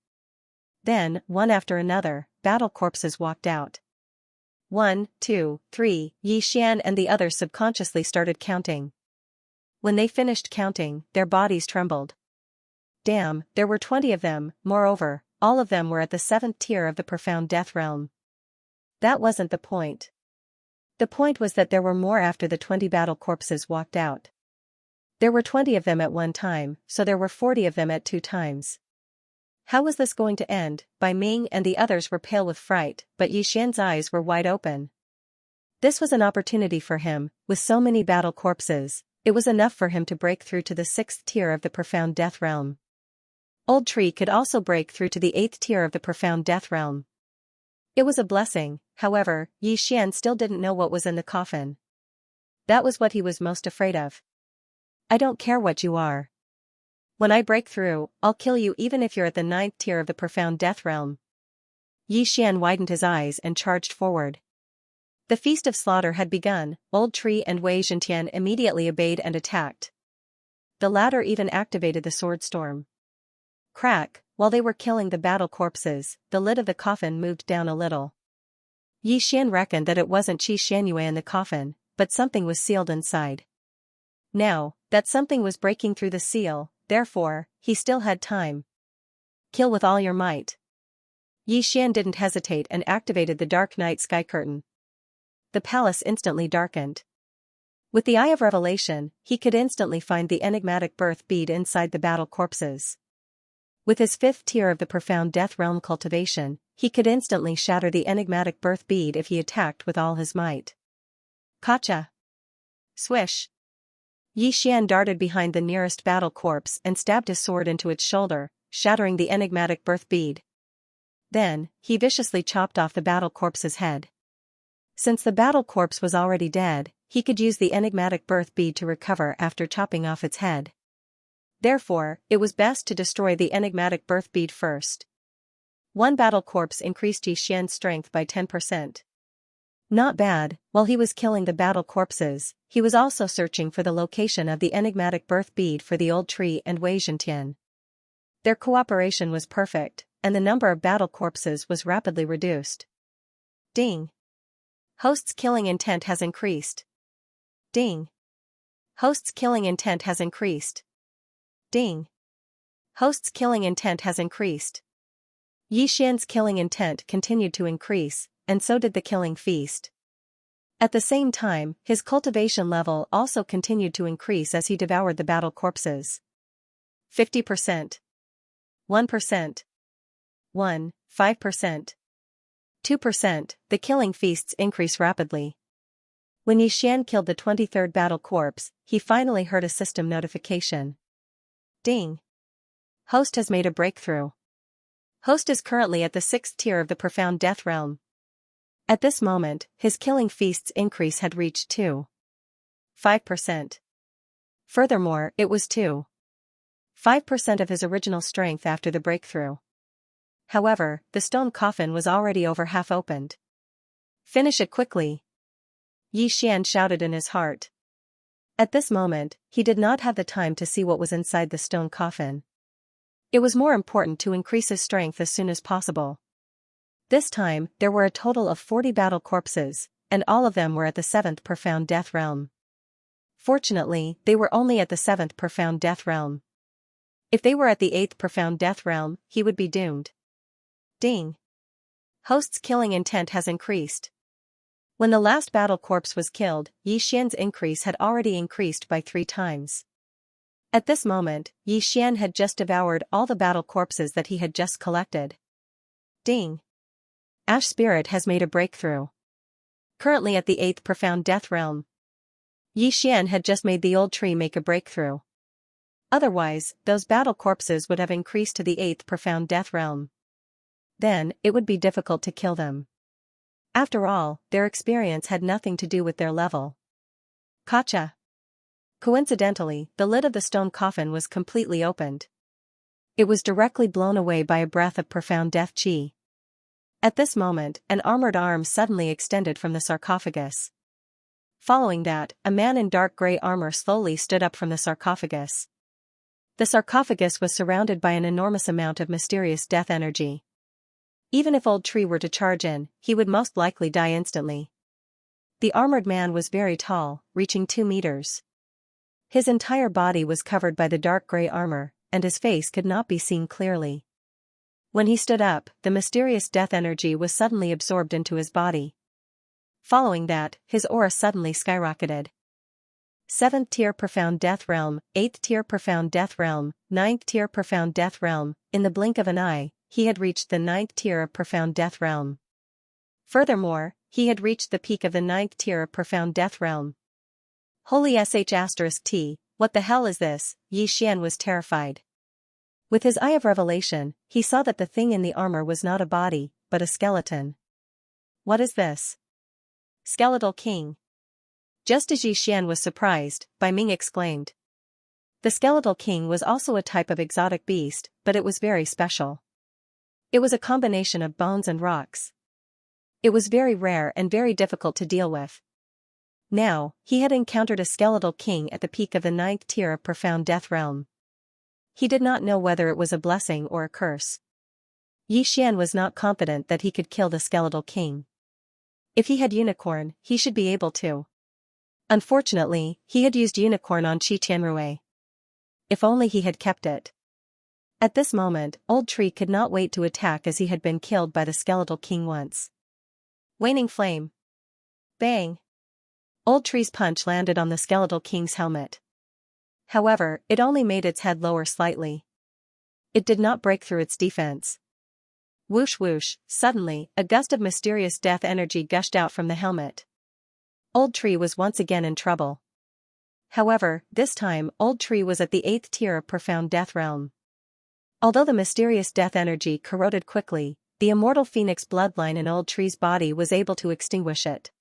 Then, one after another, battle corpses walked out. 1, 2, 3, Yi Xian and the others subconsciously started counting. When they finished counting, their bodies trembled. Damn, there were 20 of them. Moreover, all of them were at the 7th tier of the profound death realm. That wasn't the point. The point was that there were more after the 20 battle corpses walked out. There were 20 of them at one time, so there were 40 of them at 2 times. How was this going to end? Bai Ming and the others were pale with fright, but Yi Xian's eyes were wide open. This was an opportunity for him. With so many battle corpses, it was enough for him to break through to the 6th tier of the profound death realm. Old tree could also break through to the 8th tier of the profound death realm. It was a blessing. However, Yi Xian still didn't know what was in the coffin. That was what he was most afraid of. I don't care what you are. When I break through, I'll kill you even if you're at the 9th tier of the profound death realm. Yi Xian widened his eyes and charged forward. The feast of slaughter had begun. Old tree and Wei Zhentian immediately obeyed and attacked. The latter even activated the sword storm. Crack, while they were killing the battle corpses, the lid of the coffin moved down a little. Yi Xian reckoned that it wasn't Qi Xianyue in the coffin, but something was sealed inside. Now, that something was breaking through the seal, therefore, he still had time. Kill with all your might. Yi Xian didn't hesitate and activated the dark night sky curtain. The palace instantly darkened. With the eye of revelation, he could instantly find the enigmatic birth bead inside the battle corpses. With his 5th tier of the profound death realm cultivation, he could instantly shatter the enigmatic birth bead if he attacked with all his might. Kacha! Swish! Yi Xian darted behind the nearest battle corpse and stabbed his sword into its shoulder, shattering the enigmatic birth bead. Then, he viciously chopped off the battle corpse's head. Since the battle corpse was already dead, he could use the enigmatic birth bead to recover after chopping off its head. Therefore, it was best to destroy the enigmatic birth bead first. One battle corpse increased Xianxia's strength by 10%. Not bad. While he was killing the battle corpses, he was also searching for the location of the enigmatic birth bead for the old tree and Wei Zhentian. Their cooperation was perfect, and the number of battle corpses was rapidly reduced. Ding. Host's killing intent has increased. Ding. Host's killing intent has increased. Ding. Host's killing intent has increased. Xian's killing intent continued to increase, and so did the killing feast. At the same time, his cultivation level also continued to increase as he devoured the battle corpses. 50%. 1%. 5%. 2%. The killing feasts increase rapidly. When Xian killed the 23rd battle corpse, he finally heard a system notification. Ding. Host has made a breakthrough. Host is currently at the 6th tier of the profound death realm. At this moment, his killing feasts increase had reached 5%. Furthermore, it was 5% of his original strength after the breakthrough. However, the stone coffin was already over half opened. Finish it quickly. Xian shouted in his heart. At this moment, he did not have the time to see what was inside the stone coffin. It was more important to increase his strength as soon as possible. This time, there were a total of 40 battle corpses, and all of them were at the 7th profound death realm. Fortunately, they were only at the 7th profound death realm. If they were at the 8th profound death realm, he would be doomed. Ding. Host's killing intent has increased. When the last battle corpse was killed, Xian's increase had already increased by 3 times. At this moment, Xian had just devoured all the battle corpses that he had just collected. Ding. Ash Spirit has made a breakthrough. Currently at the 8th profound death realm. Xian had just made the old tree make a breakthrough. Otherwise, those battle corpses would have increased to the 8th profound death realm. Then, it would be difficult to kill them. After all, their experience had nothing to do with their level. Gotcha. Coincidentally, the lid of the stone coffin was completely opened. It was directly blown away by a breath of profound death chi. At this moment, an armored arm suddenly extended from the sarcophagus. Following that, a man in dark gray armor slowly stood up from the sarcophagus. The sarcophagus was surrounded by an enormous amount of mysterious death energy. Even if old tree were to charge in, he would most likely die instantly. The armored man was very tall, reaching 2 meters. His entire body was covered by the dark gray armor, and his face could not be seen clearly. When he stood up, the mysterious death energy was suddenly absorbed into his body. Following that, his aura suddenly skyrocketed. 7th tier profound death realm, 8th tier profound death realm, 9th tier profound death realm. In the blink of an eye, he had reached the 9th tier of profound death realm. Furthermore, he had reached the peak of the 9th tier of profound death realm. Holy sh*t, what the hell is this? Xian was terrified. With his eye of revelation, he saw that the thing in the armor was not a body, but a skeleton. What is this? Skeletal King. Just as Xian was surprised, Bai Ming exclaimed. The Skeletal King was also a type of exotic beast, but it was very special. It was a combination of bones and rocks. It was very rare and very difficult to deal with. Now, he had encountered a Skeletal King at the peak of the 9th tier of profound death realm. He did not know whether it was a blessing or a curse. Xian was not confident that he could kill the Skeletal King. If he had unicorn, he should be able to. Unfortunately, he had used unicorn on Qi Tianrui. If only he had kept it. At this moment, Old Tree could not wait to attack as he had been killed by the Skeletal King once. Waning Flame. Bang! Old Tree's punch landed on the Skeletal King's helmet. However, it only made its head lower slightly. It did not break through its defense. Whoosh whoosh, suddenly, a gust of mysterious death energy gushed out from the helmet. Old Tree was once again in trouble. However, this time, Old Tree was at the 8th tier of profound death realm. Although the mysterious death energy corroded quickly, the immortal phoenix bloodline in Old Tree's body was able to extinguish it.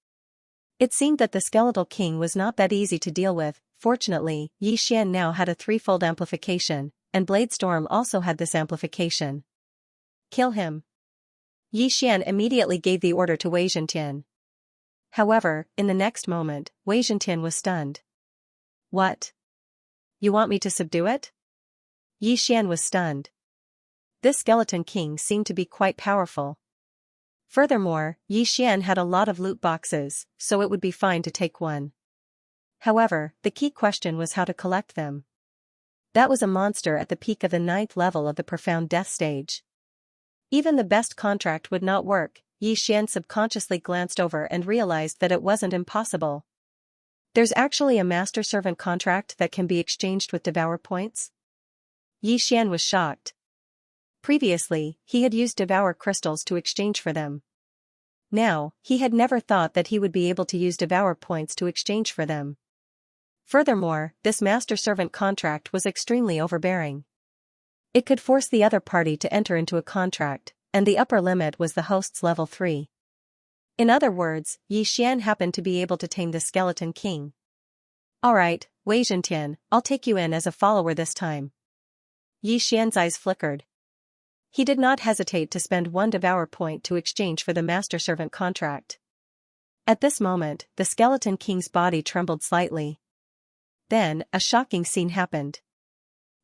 It seemed that the skeletal king was not that easy to deal with. Fortunately, Yi Xian now had a threefold amplification, and Bladestorm also had this amplification. Kill him. Yi Xian immediately gave the order to Wei Zhentian. However, in the next moment, Wei Zhentian was stunned. What? You want me to subdue it? Yi Xian was stunned. This skeleton king seemed to be quite powerful. Furthermore, Yi Xian had a lot of loot boxes, so it would be fine to take one. However, the key question was how to collect them. That was a monster at the peak of the 9th level of the profound death stage. Even the best contract would not work. Yi Xian subconsciously glanced over and realized that it wasn't impossible. There's actually a master servant contract that can be exchanged with devour points? Yi Xian was shocked. Previously, he had used devour crystals to exchange for them. Now, he had never thought that he would be able to use devour points to exchange for them. Furthermore, this master servant contract was extremely overbearing. It could force the other party to enter into a contract, and the upper limit was the host's level 3. In other words, Yi Xian happened to be able to tame the skeleton king. Alright, Wei Zhentian, I'll take you in as a follower this time. Yi Xian's eyes flickered. He did not hesitate to spend one devour point to exchange for the master servant contract. At this moment, the skeleton king's body trembled slightly. Then, a shocking scene happened.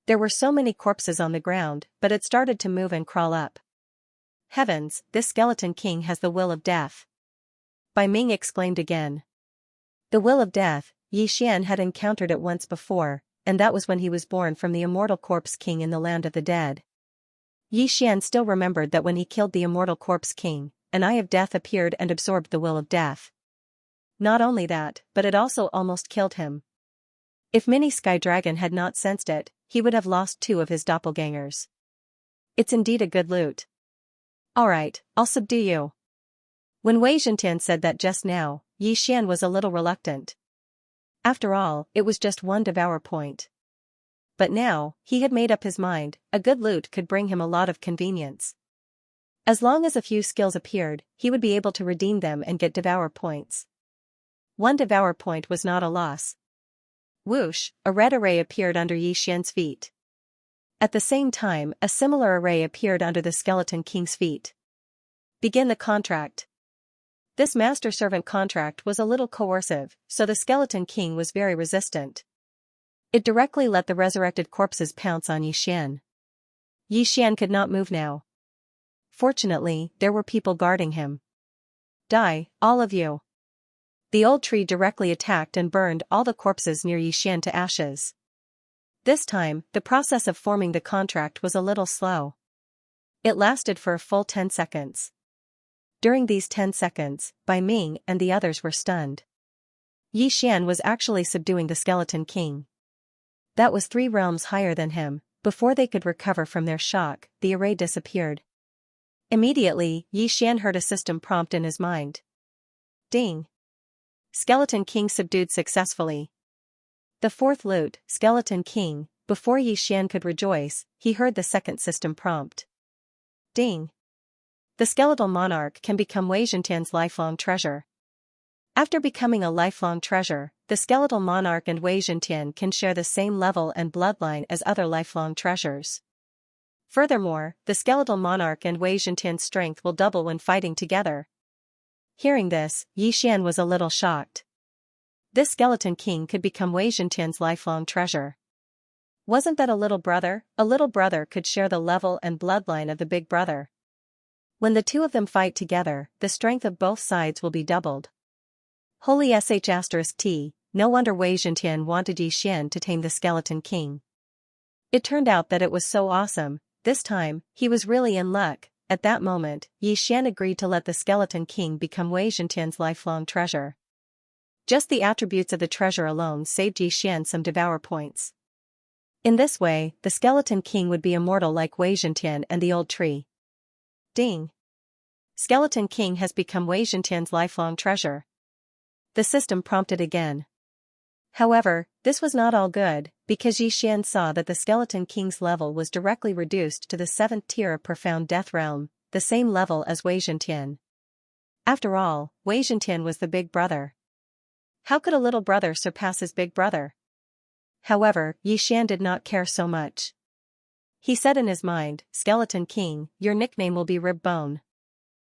There were so many corpses on the ground, but it started to move and crawl up. Heavens, this skeleton king has the will of death. Bai Ming exclaimed again. The will of death, Yi Xian had encountered it once before, and that was when he was born from the immortal corpse king in the land of the dead. Yi Xian still remembered that when he killed the immortal corpse king, an eye of death appeared and absorbed the will of death. Not only that, but it also almost killed him. If Mini Sky Dragon had not sensed it, he would have lost 2 of his doppelgangers. It's indeed a good loot. Alright, I'll subdue you. When Wei Zhentian said that just now, Yi Xian was a little reluctant. After all, it was just one devour point. But now, he had made up his mind, a good loot could bring him a lot of convenience. As long as a few skills appeared, he would be able to redeem them and get devour points. One devour point was not a loss. Whoosh, a red array appeared under Yi Xian's feet. At the same time, a similar array appeared under the skeleton king's feet. Begin the contract. This master servant contract was a little coercive, so the skeleton king was very resistant. It directly let the resurrected corpses pounce on Yi Xian. Yi Xian could not move now. Fortunately, there were people guarding him. Die, all of you. The old tree directly attacked and burned all the corpses near Yi Xian to ashes. This time, the process of forming the contract was a little slow. It lasted for a full 10 seconds. During these 10 seconds, Bai Ming and the others were stunned. Yi Xian was actually subduing the skeleton king. That was 3 realms higher than him. Before they could recover from their shock, the array disappeared. Immediately, Yi Xian heard a system prompt in his mind. Ding! Skeleton King subdued successfully. The 4th loot, Skeleton King. Before Yi Xian could rejoice, he heard the 2nd system prompt. Ding! The skeletal monarch can become Wei Zhentian's lifelong treasure. After becoming a lifelong treasure, the skeletal monarch and Wei Zhentian can share the same level and bloodline as other lifelong treasures. Furthermore, the skeletal monarch and Wei Zhentian's strength will double when fighting together. Hearing this, Yi Xian was a little shocked. This skeleton king could become Wei Zhentian's lifelong treasure. Wasn't that a little brother? A little brother could share the level and bloodline of the big brother. When the 2 of them fight together, the strength of both sides will be doubled. Holy **T, no wonder Wei Zhentian wanted Yi Xian to tame the skeleton king. It turned out that it was so awesome, this time, he was really in luck. At that moment, Yi Xian agreed to let the skeleton king become Wei Zhentian's lifelong treasure. Just the attributes of the treasure alone saved Yi Xian some devour points. In this way, the skeleton king would be immortal like Wei Zhentian and the old tree. Ding! Skeleton king has become Wei Zhentian's lifelong treasure. The system prompted again. However, this was not all good, because Yi Xian saw that the skeleton king's level was directly reduced to the 7th tier of profound death realm, the same level as Wei Zhentian. After all, Wei Zhentian was the big brother. How could a little brother surpass his big brother? However, Yixian did not care so much. He said in his mind, Skeleton King, your nickname will be Rib Bone.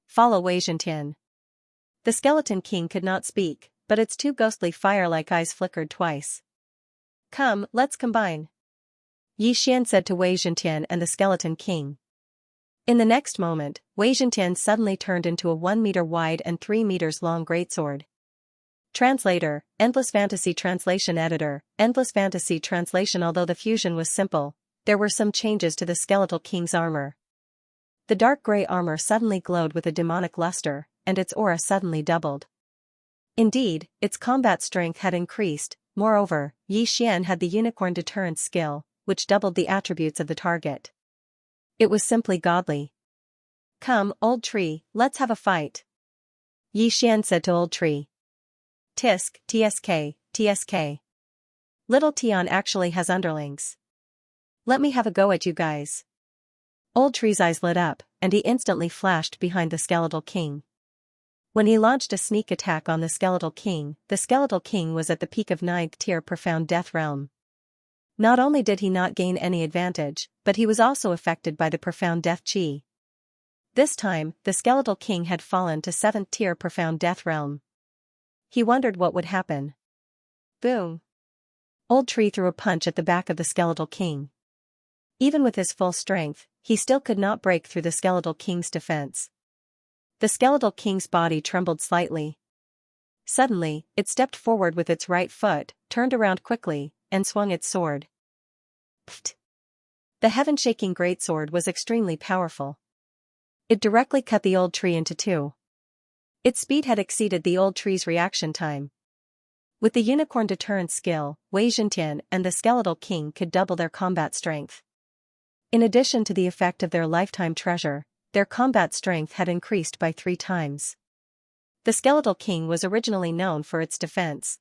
Follow Wei Zhentian. The Skeleton King could not speak, but its two ghostly fire-like eyes flickered twice. Come, let's combine. Yixian said to Wei Zhentian and the Skeleton King. In the next moment, Wei Zhentian suddenly turned into a 1 meter wide and 3 meters long greatsword. Translator, Endless Fantasy Translation Editor, Endless Fantasy Translation. Although the fusion was simple, there were some changes to the Skeletal King's armor. The dark gray armor suddenly glowed with a demonic luster, and its aura suddenly doubled. Indeed, its combat strength had increased. Moreover, Yixian had the unicorn deterrence skill, which doubled the attributes of the target. It was simply godly. Come, old tree, let's have a fight. Yixian said to old tree. Tisk, tsk, tsk. Little Tian actually has underlings. Let me have a go at you guys. Old tree's eyes lit up, and he instantly flashed behind the Skeletal King. When he launched a sneak attack on the Skeletal King was at the peak of 9th tier Profound Death Realm. Not only did he not gain any advantage, but he was also affected by the Profound Death Chi. This time, the Skeletal King had fallen to 7th tier Profound Death Realm. He wondered what would happen. Boom! Old Tree threw a punch at the back of the Skeletal King. Even with his full strength, he still could not break through the Skeletal King's defense. The Skeletal King's body trembled slightly. Suddenly, it stepped forward with its right foot, turned around quickly, and swung its sword. Pfft! The heaven-shaking greatsword was extremely powerful. It directly cut the old tree into two. Its speed had exceeded the old tree's reaction time. With the unicorn deterrence skill, Wei Zhentian and the Skeletal King could double their combat strength. In addition to the effect of their lifetime treasure, their combat strength had increased by 3 times. The Skeletal King was originally known for its defense.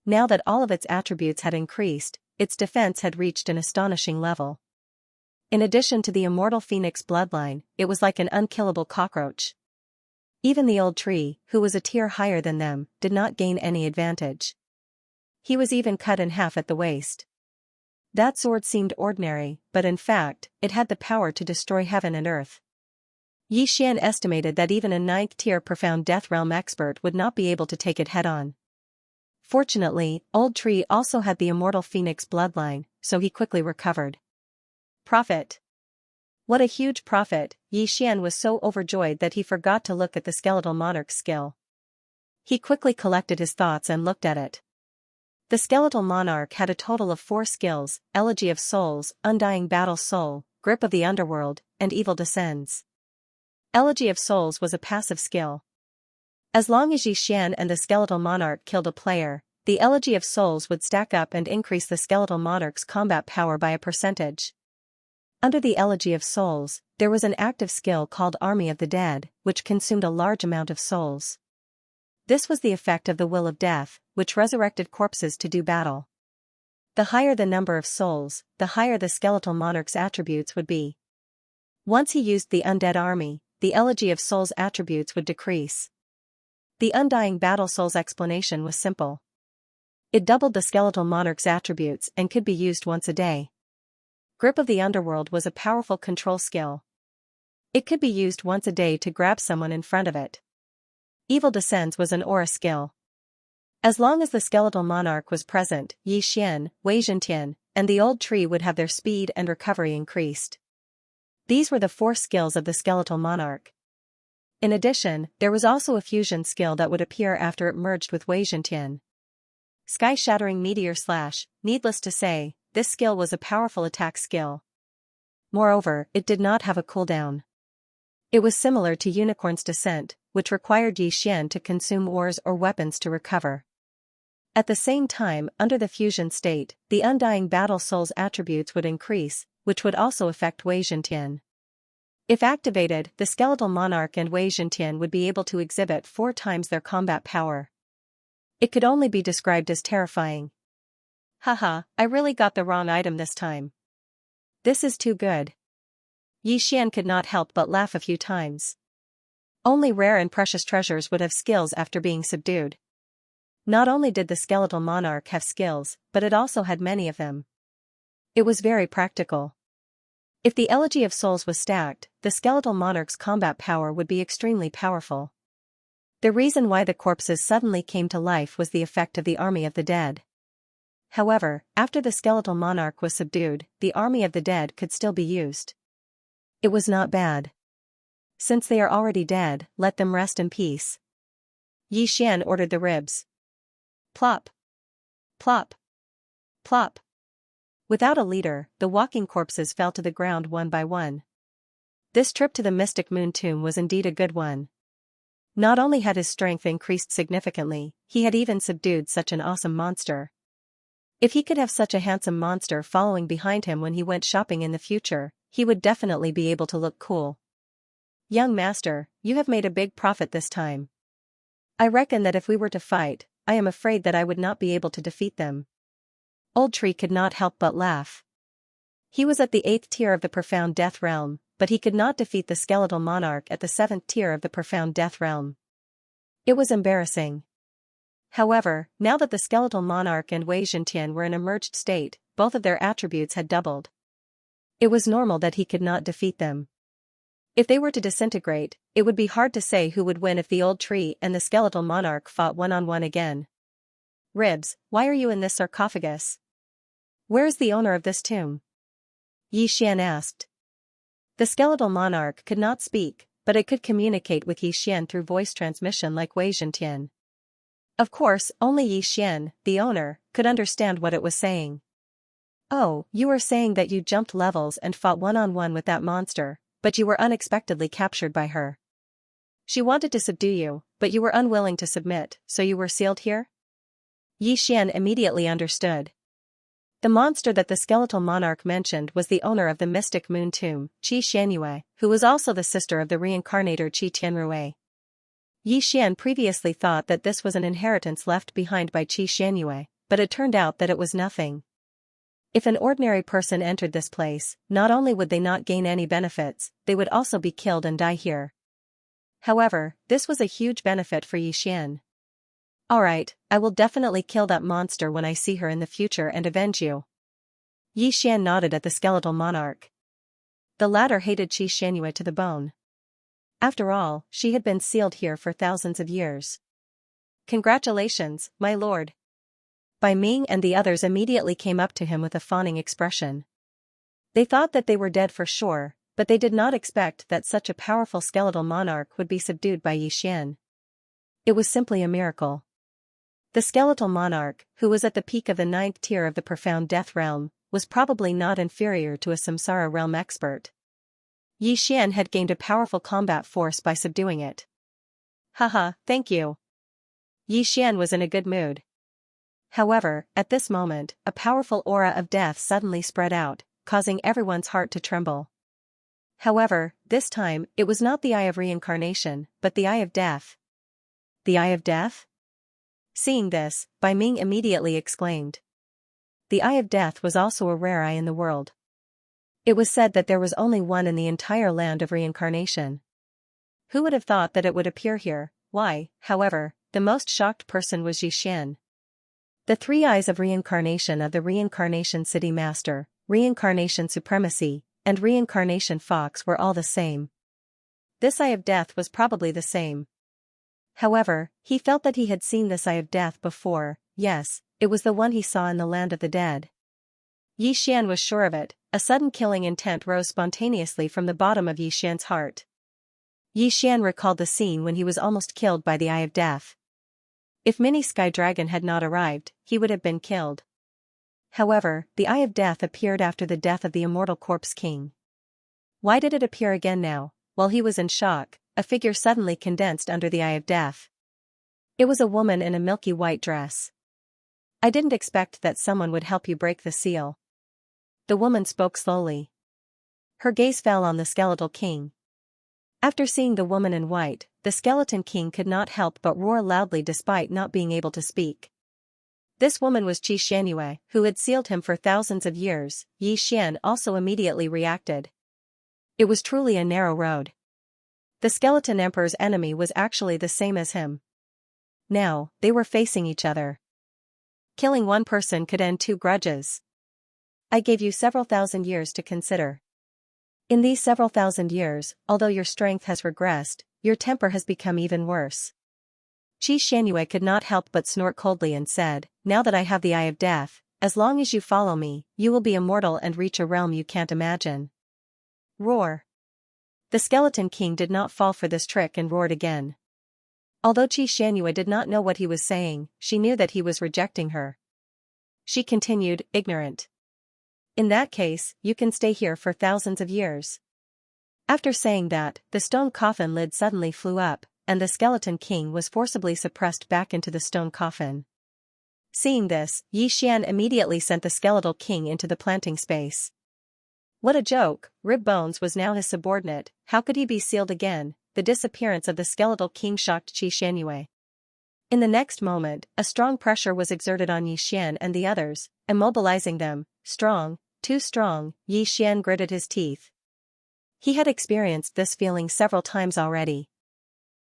Now that all of its attributes had increased, its defense had reached an astonishing level. In addition to the immortal phoenix bloodline, it was like an unkillable cockroach. Even the old tree, who was a tier higher than them, did not gain any advantage. He was even cut in half at the waist. That sword seemed ordinary, but in fact, it had the power to destroy heaven and earth. Yixian estimated that even a 9th tier Profound Death Realm expert would not be able to take it head-on. Fortunately, Old Tree also had the immortal phoenix bloodline, so he quickly recovered. Profit! What a huge profit! Yixian was so overjoyed that he forgot to look at the Skeletal Monarch's skill. He quickly collected his thoughts and looked at it. The Skeletal Monarch had a total of 4 skills: Elegy of Souls, Undying Battle Soul, Grip of the Underworld, and Evil Descends. Elegy of Souls was a passive skill. As long as Yixian and the Skeletal Monarch killed a player, the Elegy of Souls would stack up and increase the Skeletal Monarch's combat power by a percentage. Under the Elegy of Souls, there was an active skill called Army of the Dead, which consumed a large amount of souls. This was the effect of the Will of Death, which resurrected corpses to do battle. The higher the number of souls, the higher the Skeletal Monarch's attributes would be. Once he used the Undead Army, the Elegy of Souls attributes would decrease. The Undying Battle Soul's explanation was simple. It doubled the Skeletal Monarch's attributes and could be used once a day. Grip of the Underworld was a powerful control skill. It could be used once a day to grab someone in front of it. Evil Descends was an aura skill. As long as the Skeletal Monarch was present, Yixian, Wei Zhentian, and the old tree would have their speed and recovery increased. These were the 4 skills of the Skeletal Monarch. In addition, there was also a fusion skill that would appear after it merged with Wei Zhentian. Sky-Shattering Meteor Slash. Needless to say, this skill was a powerful attack skill. Moreover, it did not have a cooldown. It was similar to Unicorn's Descent, which required Yixian to consume ores or weapons to recover. At the same time, under the fusion state, the Undying Battle Soul's attributes would increase, which would also affect Wei Zhentian. If activated, the Skeletal Monarch and Wei Zhentian would be able to exhibit 4 times their combat power. It could only be described as terrifying. Haha, I really got the wrong item this time. This is too good. Yixian could not help but laugh a few times. Only rare and precious treasures would have skills after being subdued. Not only did the skeletal monarch have skills, but it also had many of them. It was very practical. If the Elegy of Souls was stacked, the skeletal monarch's combat power would be extremely powerful. The reason why the corpses suddenly came to life was the effect of the army of the dead. However, after the skeletal monarch was subdued, the army of the dead could still be used. It was not bad. Since they are already dead, let them rest in peace. Xian ordered the ribs. Plop. Plop. Plop. Without a leader, the walking corpses fell to the ground one by one. This trip to the mystic moon tomb was indeed a good one. Not only had his strength increased significantly, he had even subdued such an awesome monster. If he could have such a handsome monster following behind him when he went shopping in the future, he would definitely be able to look cool. Young master, you have made a big profit this time. I reckon that if we were to fight, I am afraid that I would not be able to defeat them. Old Tree could not help but laugh. He was at the 8th tier of the Profound Death Realm, but he could not defeat the skeletal monarch at the 7th tier of the Profound Death Realm. It was embarrassing. However, now that the skeletal monarch and Wei Zhentian were in a merged state, both of their attributes had doubled. It was normal that he could not defeat them. If they were to disintegrate, it would be hard to say who would win if the old tree and the skeletal monarch fought one-on-one again. Ribs, why are you in this sarcophagus? Where is the owner of this tomb? Xian asked. The skeletal monarch could not speak, but it could communicate with Xian through voice transmission like Wei Zhentian. Of course, only Xian, the owner, could understand what it was saying. Oh, you were saying that you jumped levels and fought one-on-one with that monster, but you were unexpectedly captured by her. She wanted to subdue you, but you were unwilling to submit, so you were sealed here? Xian immediately understood. The monster that the skeletal monarch mentioned was the owner of the mystic moon tomb, Xianxia, who was also the sister of the reincarnator Tianrui. Xian previously thought that this was an inheritance left behind by Xianxia, but it turned out that it was nothing. If an ordinary person entered this place, not only would they not gain any benefits, they would also be killed and die here. However, this was a huge benefit for Xian. Alright, I will definitely kill that monster when I see her in the future and avenge you. Xian nodded at the skeletal monarch. The latter hated Xianxia to the bone. After all, she had been sealed here for thousands of years. Congratulations, my lord. Bai Ming and the others immediately came up to him with a fawning expression. They thought that they were dead for sure, but they did not expect that such a powerful skeletal monarch would be subdued by Xian. It was simply a miracle. The skeletal monarch, who was at the peak of the 9th tier of the Profound Death Realm, was probably not inferior to a Samsara realm expert. Xian had gained a powerful combat force by subduing it. Haha, thank you. Xian was in a good mood. However, at this moment, a powerful aura of death suddenly spread out, causing everyone's heart to tremble. However, this time, it was not the Eye of Reincarnation, but the Eye of Death. The Eye of Death? Seeing this, Bai Ming immediately exclaimed. The Eye of Death was also a rare eye in the world. It was said that there was only one in the entire land of reincarnation. Who would have thought that it would appear here? Why, however, the most shocked person was Xian. The 3 eyes of reincarnation of the Reincarnation City Master, Reincarnation Supremacy, and Reincarnation Fox were all the same. This Eye of Death was probably the same. However, he felt that he had seen this Eye of Death before. Yes, it was the one he saw in the land of the dead. Xian was sure of it. A sudden killing intent rose spontaneously from the bottom of Xian's heart. Xian recalled the scene when he was almost killed by the Eye of Death. If Mini Sky Dragon had not arrived, he would have been killed. However, the Eye of Death appeared after the death of the immortal Corpse King. Why did it appear again now? While he was in shock, a figure suddenly condensed under the Eye of Death. It was a woman in a milky white dress. I didn't expect that someone would help you break the seal. The woman spoke slowly. Her gaze fell on the skeletal king. After seeing the woman in white, the skeleton king could not help but roar loudly despite not being able to speak. This woman was Xianxia, who had sealed him for thousands of years. Xian also immediately reacted. It was truly a narrow road. The skeleton emperor's enemy was actually the same as him. Now, they were facing each other. Killing one person could end two grudges. I gave you several thousand years to consider. In these several thousand years, although your strength has regressed, your temper has become even worse. Xianxia could not help but snort coldly and said, now that I have the Eye of Death, as long as you follow me, you will be immortal and reach a realm you can't imagine. Roar. The Skeleton King did not fall for this trick and roared again. Although Xianxia did not know what he was saying, she knew that he was rejecting her. She continued, ignorant. In that case, you can stay here for thousands of years. After saying that, the stone coffin lid suddenly flew up, and the Skeleton King was forcibly suppressed back into the stone coffin. Seeing this, Xian immediately sent the Skeletal King into the planting space. What a joke, Rib Bones was now his subordinate, how could he be sealed again? The disappearance of the Skeletal King shocked Xianxia. In the next moment, a strong pressure was exerted on Xian and the others, immobilizing them. Strong, too strong, Xian gritted his teeth. He had experienced this feeling several times already.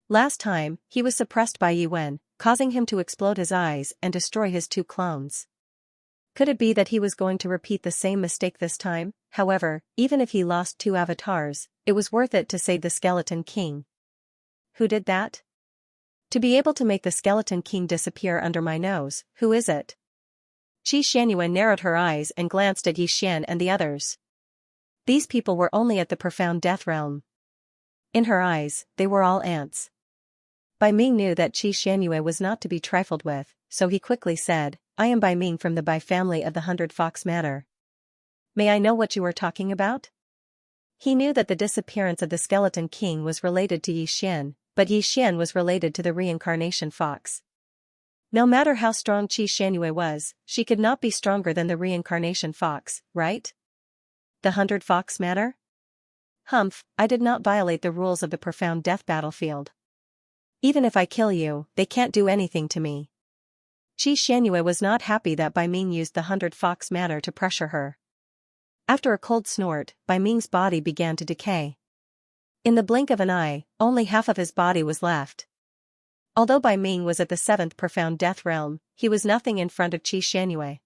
Last time, he was suppressed by Yuan, causing him to explode his eyes and destroy his two clones. Could it be that he was going to repeat the same mistake this time? However, even if he lost two avatars, it was worth it to save the Skeleton King. Who did that? To be able to make the Skeleton King disappear under my nose, who is it? Xianxia narrowed her eyes and glanced at Xian and the others. These people were only at the profound death realm. In her eyes, they were all ants. Bai Ming knew that Xianxia was not to be trifled with, so he quickly said, I am Bai Ming from the Bai family of the 100 Fox Matter. May I know what you are talking about? He knew that the disappearance of the Skeleton King was related to Xian, but Xian was related to the reincarnation fox. No matter how strong Xianxia was, she could not be stronger than the reincarnation fox, right? The 100 Fox Matter? Humph, I did not violate the rules of the profound death battlefield. Even if I kill you, they can't do anything to me. Xianxia was not happy that Bai Ming used the 100 Fox Matter to pressure her. After a cold snort, Bai Ming's body began to decay. In the blink of an eye, only half of his body was left. Although Bai Ming was at the 7th profound death realm, he was nothing in front of Xianxia.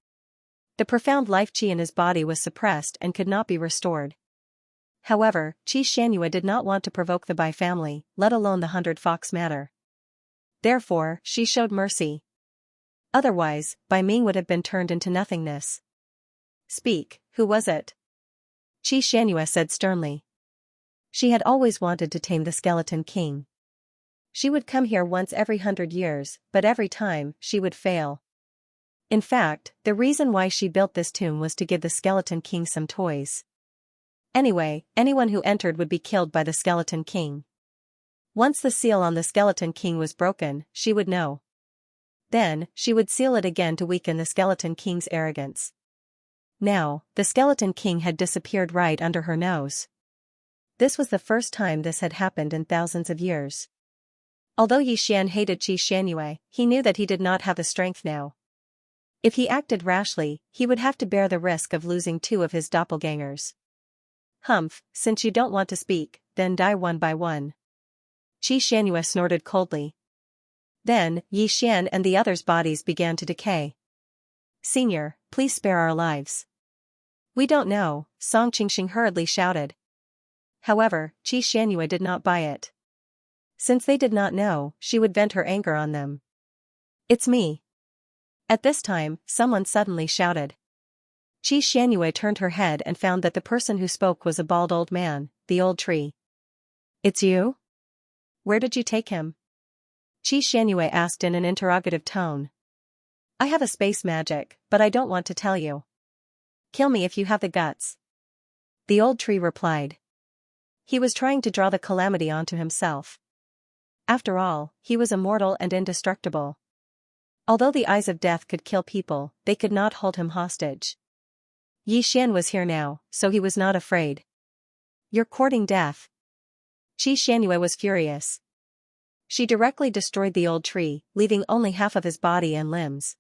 The profound life chi in his body was suppressed and could not be restored. However, Xianxia did not want to provoke the Bai family, let alone the 100 Fox Matter. Therefore, she showed mercy. Otherwise, Bai Ming would have been turned into nothingness. Speak, who was it? Xianxia said sternly. She had always wanted to tame the Skeleton King. She would come here once every 100 years, but every time, she would fail. In fact, the reason why she built this tomb was to give the Skeleton King some toys. Anyway, anyone who entered would be killed by the Skeleton King. Once the seal on the Skeleton King was broken, she would know. Then, she would seal it again to weaken the Skeleton King's arrogance. Now, the Skeleton King had disappeared right under her nose. This was the first time this had happened in thousands of years. Although Xian hated Xianxia, he knew that he did not have the strength now. If he acted rashly, he would have to bear the risk of losing two of his doppelgangers. Humph, since you don't want to speak, then die one by one. Xianxia snorted coldly. Then, Xian and the others' bodies began to decay. Senior, please spare our lives. We don't know, Song Qingxing hurriedly shouted. However, Xianxia did not buy it. Since they did not know, she would vent her anger on them. It's me. At this time, someone suddenly shouted. Xianxia turned her head and found that the person who spoke was a bald old man, the old tree. It's you? Where did you take him? Xianxia asked in an interrogative tone. I have a space magic, but I don't want to tell you. Kill me if you have the guts. The old tree replied. He was trying to draw the calamity onto himself. After all, he was immortal and indestructible. Although the eyes of death could kill people, they could not hold him hostage. Xian was here now, so he was not afraid. You're courting death. Xianxia was furious. She directly destroyed the old tree, leaving only half of his body and limbs.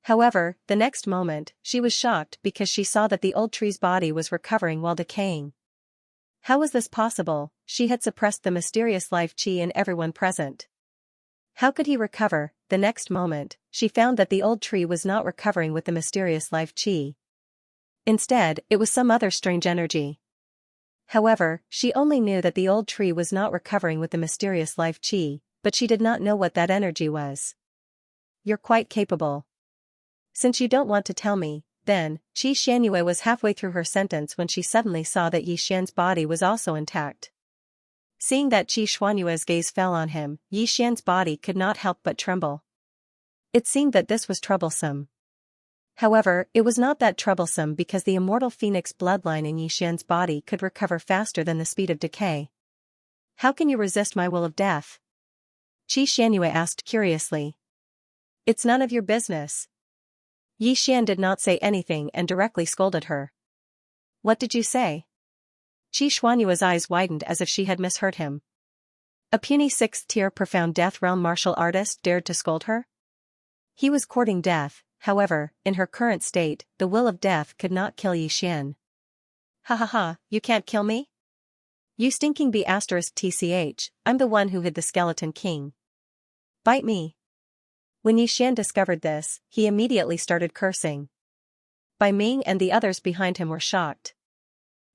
However, the next moment, she was shocked because she saw that the old tree's body was recovering while decaying. How was this possible? She had suppressed the mysterious life chi in everyone present. How could he recover? The next moment, she found that the old tree was not recovering with the mysterious life chi. Instead, it was some other strange energy. However, she only knew that the old tree was not recovering with the mysterious life chi, but she did not know what that energy was. You're quite capable. Since you don't want to tell me, then, Xianxia was halfway through her sentence when she suddenly saw that Yixian's body was also intact. Seeing that Xianxia's gaze fell on him, Yixian's body could not help but tremble. It seemed that this was troublesome. However, it was not that troublesome because the immortal phoenix bloodline in Yixian's body could recover faster than the speed of decay. How can you resist my will of death? Xianxia asked curiously. It's none of your business. Yixian did not say anything and directly scolded her. What did you say? Xianxia's eyes widened as if she had misheard him. A puny sixth-tier profound death realm martial artist dared to scold her? He was courting death, however, in her current state, the will of death could not kill Yixian. Ha ha ha, you can't kill me? You stinking bee *tch, I'm the one who hid the skeleton king. Bite me. When Yixian discovered this, he immediately started cursing. Bai Ming and the others behind him were shocked.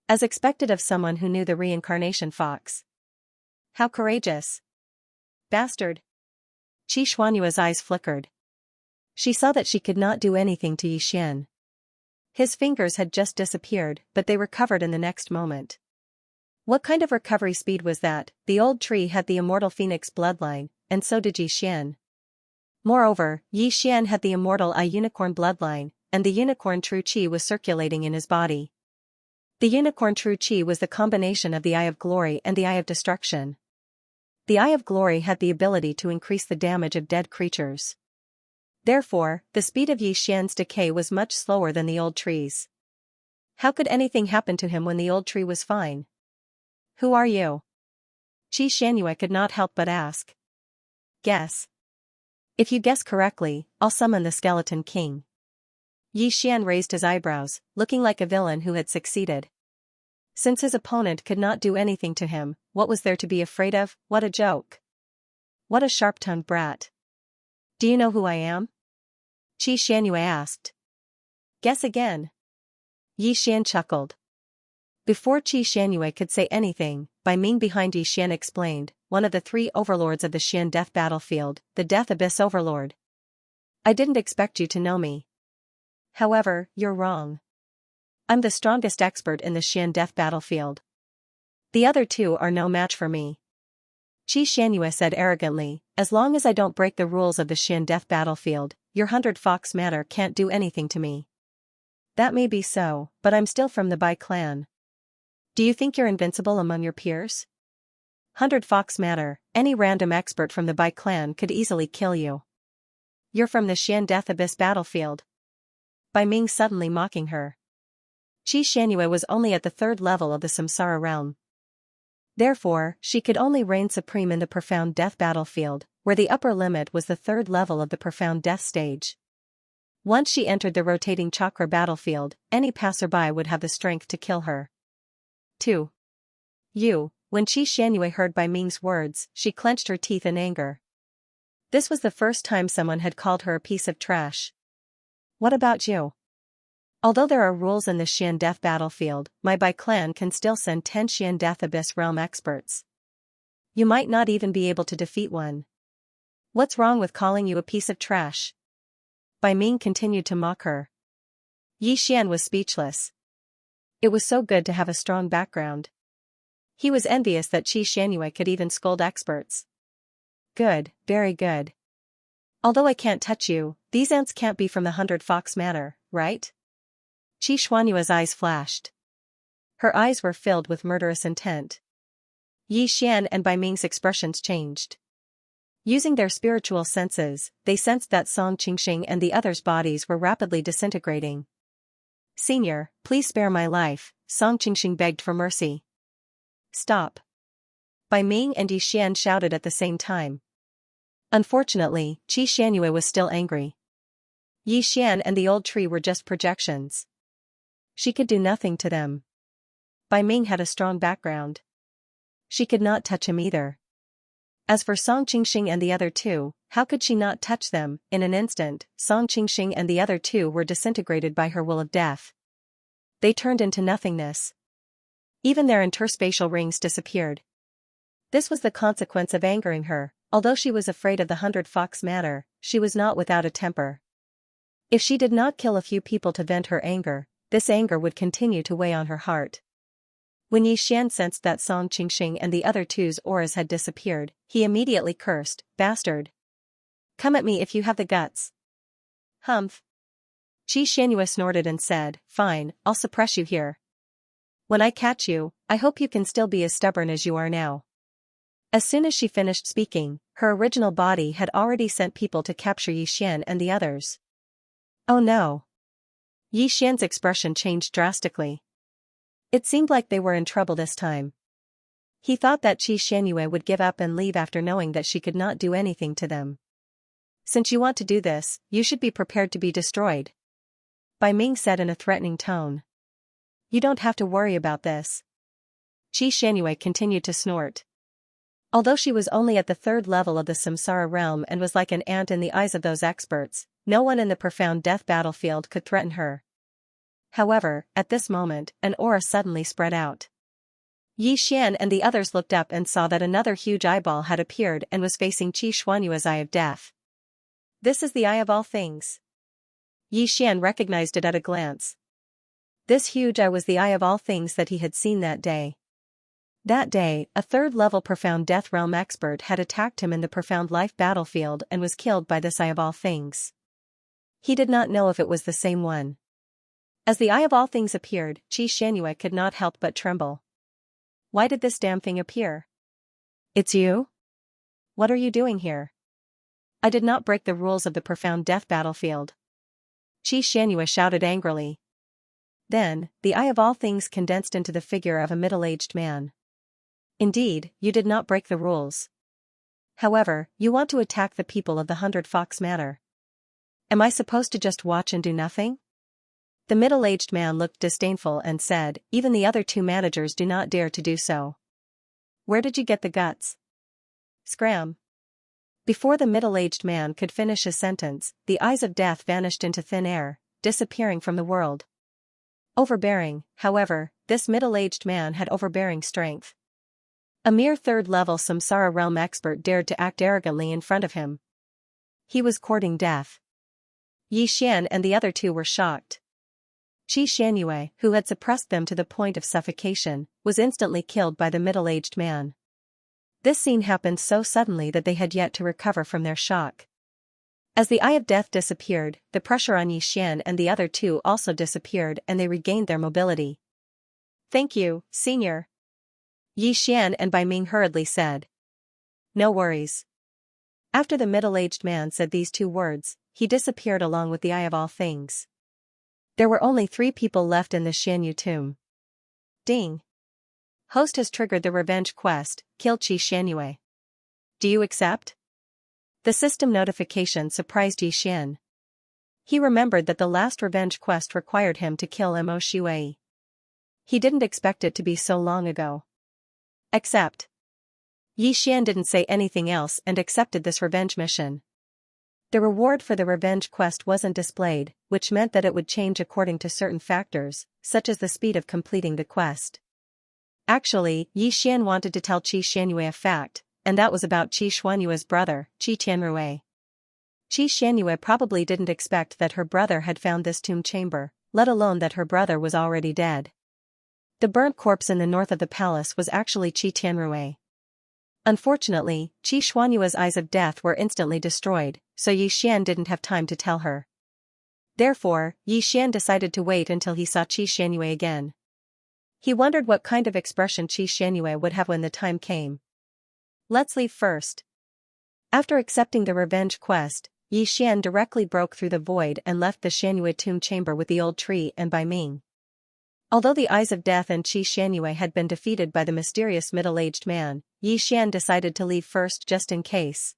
As expected of someone who knew the reincarnation fox. How courageous. Bastard. Xianxia's eyes flickered. She saw that she could not do anything to Yixian. His fingers had just disappeared, but they recovered in the next moment. What kind of recovery speed was that? The old tree had the immortal phoenix bloodline, and so did Yixian. Moreover, Yixian had the immortal eye unicorn bloodline, and the unicorn true chi was circulating in his body. The unicorn true chi was the combination of the eye of glory and the eye of destruction. The eye of glory had the ability to increase the damage of dead creatures. Therefore, the speed of Yixian's decay was much slower than the old tree's. How could anything happen to him when the old tree was fine? Who are you? Xianxia could not help but ask. Guess. If you guess correctly, I'll summon the skeleton king. Yixian raised his eyebrows, looking like a villain who had succeeded. Since his opponent could not do anything to him, what was there to be afraid of? What a joke. What a sharp-tongued brat. Do you know who I am? Xianxia asked. Guess again. Yixian chuckled. Before Xianxia could say anything, Bai Ming behind Yixian explained, one of the three overlords of the Xian Death Battlefield, the Death Abyss Overlord. I didn't expect you to know me. However, you're wrong. I'm the strongest expert in the Xian Death Battlefield. The other two are no match for me. Xianxia said arrogantly, as long as I don't break the rules of the Xian Death Battlefield, your 100 Fox Matter can't do anything to me. That may be so, but I'm still from the Bai clan. Do you think you're invincible among your peers? 100 Fox Matter, any random expert from the Bai clan could easily kill you. You're from the Xian Death Abyss Battlefield. Bai Ming suddenly mocking her. Xianxia was only at the 3rd level of the Samsara realm. Therefore, she could only reign supreme in the profound death battlefield, where the upper limit was the 3rd level of the profound death stage. Once she entered the rotating chakra battlefield, any passerby would have the strength to kill her. 2. When Xianxia heard Bai Ming's words, she clenched her teeth in anger. This was the first time someone had called her a piece of trash. What about you? Although there are rules in the Xian Death Battlefield, my Bai clan can still send 10 Xian Death Abyss Realm experts. You might not even be able to defeat one. What's wrong with calling you a piece of trash? Bai Ming continued to mock her. Yixian was speechless. It was so good to have a strong background. He was envious that Xianxia could even scold experts. Good, very good. Although I can't touch you, these ants can't be from the 100 Fox Matter, right? Xianxia's eyes flashed. Her eyes were filled with murderous intent. Yixian and Bai Ming's expressions changed. Using their spiritual senses, they sensed that Song Qingxing and the others' bodies were rapidly disintegrating. Senior, please spare my life, Song Qingxing begged for mercy. Stop. Bai Ming and Yixian shouted at the same time. Unfortunately, Xianxia was still angry. Yixian and the old tree were just projections. She could do nothing to them. Bai Ming had a strong background. She could not touch him either. As for Song Qingxing and the other two, how could she not touch them? In an instant, Song Qingxing and the other two were disintegrated by her will of death. They turned into nothingness. Even their interspatial rings disappeared. This was the consequence of angering her. Although she was afraid of the 100-fox matter, she was not without a temper. If she did not kill a few people to vent her anger, this anger would continue to weigh on her heart. When Yixian sensed that Song Qingxing and the other two's auras had disappeared, he immediately cursed, "Bastard! Come at me if you have the guts." "Humph." Xianxia snorted and said, "Fine, I'll suppress you here. When I catch you, I hope you can still be as stubborn as you are now." As soon as she finished speaking, her original body had already sent people to capture Yixian and the others. "Oh no." Yixian's expression changed drastically. It seemed like they were in trouble this time. He thought that Xianxia would give up and leave after knowing that she could not do anything to them. "Since you want to do this, you should be prepared to be destroyed," Bai Ming said in a threatening tone. "You don't have to worry about this." Xianxia continued to snort. Although she was only at the 3rd level of the samsara realm and was like an ant in the eyes of those experts, no one in the profound death battlefield could threaten her. However, at this moment, an aura suddenly spread out. Yixian and the others looked up and saw that another huge eyeball had appeared and was facing Xuanyua's eye of death. "This is the eye of all things." Yixian recognized it at a glance. This huge eye was the eye of all things that he had seen that day. That day, a 3rd-level profound death realm expert had attacked him in the profound life battlefield and was killed by this eye of all things. He did not know if it was the same one. As the eye of all things appeared, Xianxia could not help but tremble. "Why did this damn thing appear?" "It's you? What are you doing here?" "I did not break the rules of the profound death battlefield." Xianxia shouted angrily. Then, the eye of all things condensed into the figure of a middle-aged man. "Indeed, you did not break the rules. However, you want to attack the people of the 100-fox matter. Am I supposed to just watch and do nothing?" The middle-aged man looked disdainful and said, "Even the other two managers do not dare to do so. Where did you get the guts?" "Scram." Before the middle-aged man could finish his sentence, the eyes of death vanished into thin air, disappearing from the world. Overbearing, however, this middle-aged man had overbearing strength. A mere 3rd-level samsara realm expert dared to act arrogantly in front of him. He was courting death. Yixian and the other two were shocked. Xianxia, who had suppressed them to the point of suffocation, was instantly killed by the middle-aged man. This scene happened so suddenly that they had yet to recover from their shock. As the eye of death disappeared, the pressure on Yixian and the other two also disappeared and they regained their mobility. "Thank you, Senior," Yixian and Bai Ming hurriedly said. "No worries." After the middle-aged man said these two words, he disappeared along with the eye of all things. There were only 3 people left in the Xianyu tomb. Ding. Host has triggered the revenge quest, kill Xianxia. Do you accept? The system notification surprised Yixian. He remembered that the last revenge quest required him to kill Mo Shui. He didn't expect it to be so long ago. Accept. Yixian didn't say anything else and accepted this revenge mission. The reward for the revenge quest wasn't displayed, which meant that it would change according to certain factors, such as the speed of completing the quest. Actually, Yixian wanted to tell Xianxia a fact, and that was about Xuanyua's brother, Tianrui. Xianxia probably didn't expect that her brother had found this tomb chamber, let alone that her brother was already dead. The burnt corpse in the north of the palace was actually Tianrui. Unfortunately, Xuanyua's eyes of death were instantly destroyed, so Yixian didn't have time to tell her. Therefore, Yixian decided to wait until he saw Xianxia again. He wondered what kind of expression Xianxia would have when the time came. Let's leave first. After accepting the revenge quest, Yixian directly broke through the void and left the Xianxia tomb chamber with the old tree and Bai Ming. Although the eyes of death and Xianxia had been defeated by the mysterious middle-aged man, Yixian decided to leave first just in case.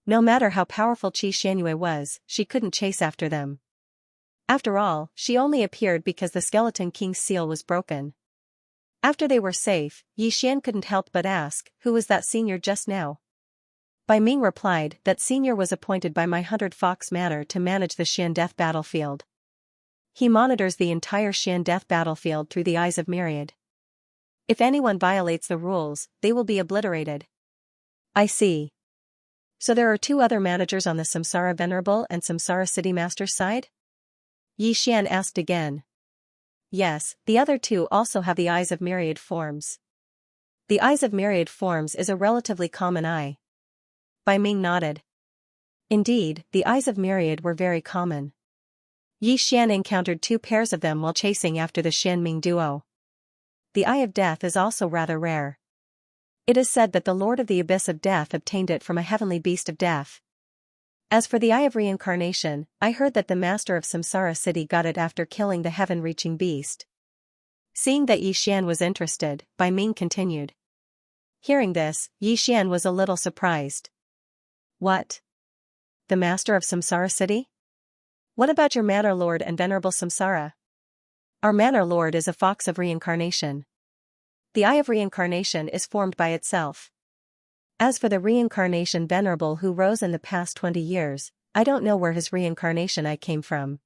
No matter how powerful Xianxia was, she couldn't chase after them. After all, she only appeared because the Skeleton King's seal was broken. After they were safe, Yixian couldn't help but ask, who was that senior just now? Bai Ming replied that Senior was appointed by my 100 Fox Manor to manage the Xian Death battlefield. He monitors the entire Xian Death battlefield through the eyes of Myriad. If anyone violates the rules, they will be obliterated. I see. So there are two other managers on the Samsara Venerable and Samsara City Master's side? Yi Xian asked again. Yes, the other two also have the eyes of myriad forms. The eyes of myriad forms is a relatively common eye. Bai Ming nodded. Indeed, the eyes of myriad were very common. Yi Xian encountered two pairs of them while chasing after the Xianming duo. The eye of death is also rather rare. It is said that the Lord of the Abyss of Death obtained it from a heavenly beast of death. As for the eye of reincarnation, I heard that the master of Samsara City got it after killing the heaven-reaching beast. Seeing that Yi Xian was interested, Bai Ming continued. Hearing this, Yi Xian was a little surprised. What? The master of Samsara City? What about your Manor Lord and Venerable Samsara? Our Manor Lord is a fox of reincarnation. The eye of reincarnation is formed by itself. As for the reincarnation Venerable who rose in the past 20 years, I don't know where his reincarnation eye came from.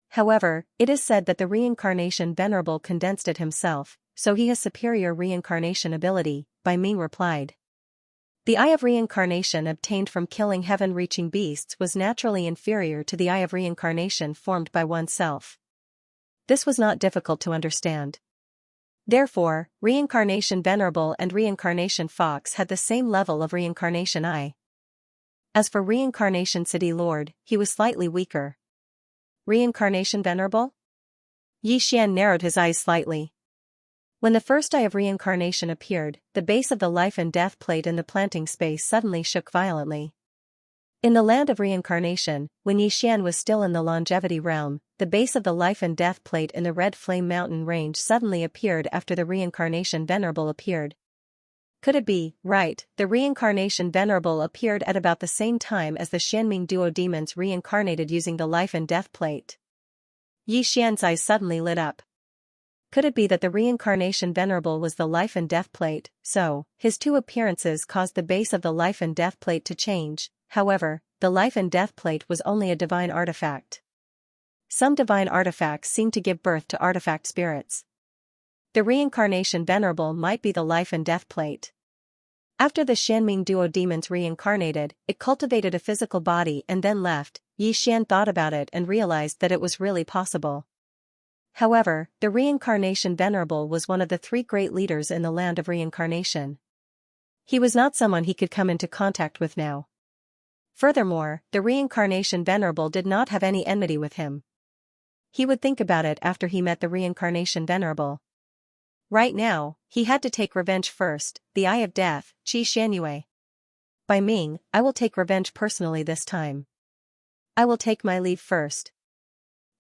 However, it is said that the reincarnation Venerable condensed it himself, so he has superior reincarnation ability, Bai Ming replied. The eye of reincarnation obtained from killing heaven-reaching beasts was naturally inferior to the eye of reincarnation formed by oneself. This was not difficult to understand. Therefore, Reincarnation Venerable and Reincarnation Fox had the same level of Reincarnation eye. As for Reincarnation City Lord, he was slightly weaker. Reincarnation Venerable? Yi Xian narrowed his eyes slightly. When the first eye of reincarnation appeared, the base of the life and death plate in the planting space suddenly shook violently. In the land of reincarnation, when Yi Xian was still in the longevity realm, the base of the life and death plate in the Red Flame Mountain range suddenly appeared after the Reincarnation Venerable appeared. Could it be, right, the Reincarnation Venerable appeared at about the same time as the Xianming duo demons reincarnated using the life and death plate? Yi Xian's eyes suddenly lit up. Could it be that the Reincarnation Venerable was the life and death plate, so, his two appearances caused the base of the life and death plate to change? However, the life and death plate was only a divine artifact. Some divine artifacts seem to give birth to artifact spirits. The Reincarnation Venerable might be the life and death plate. After the Xianming duo demons reincarnated, it cultivated a physical body and then left. Yi Xian thought about it and realized that it was really possible. However, the Reincarnation Venerable was one of the three great leaders in the land of reincarnation. He was not someone he could come into contact with now. Furthermore, the Reincarnation Venerable did not have any enmity with him. He would think about it after he met the Reincarnation Venerable. Right now, he had to take revenge first, the Eye of Death, Qi Xianyue. Bai Ming, I will take revenge personally this time. I will take my leave first.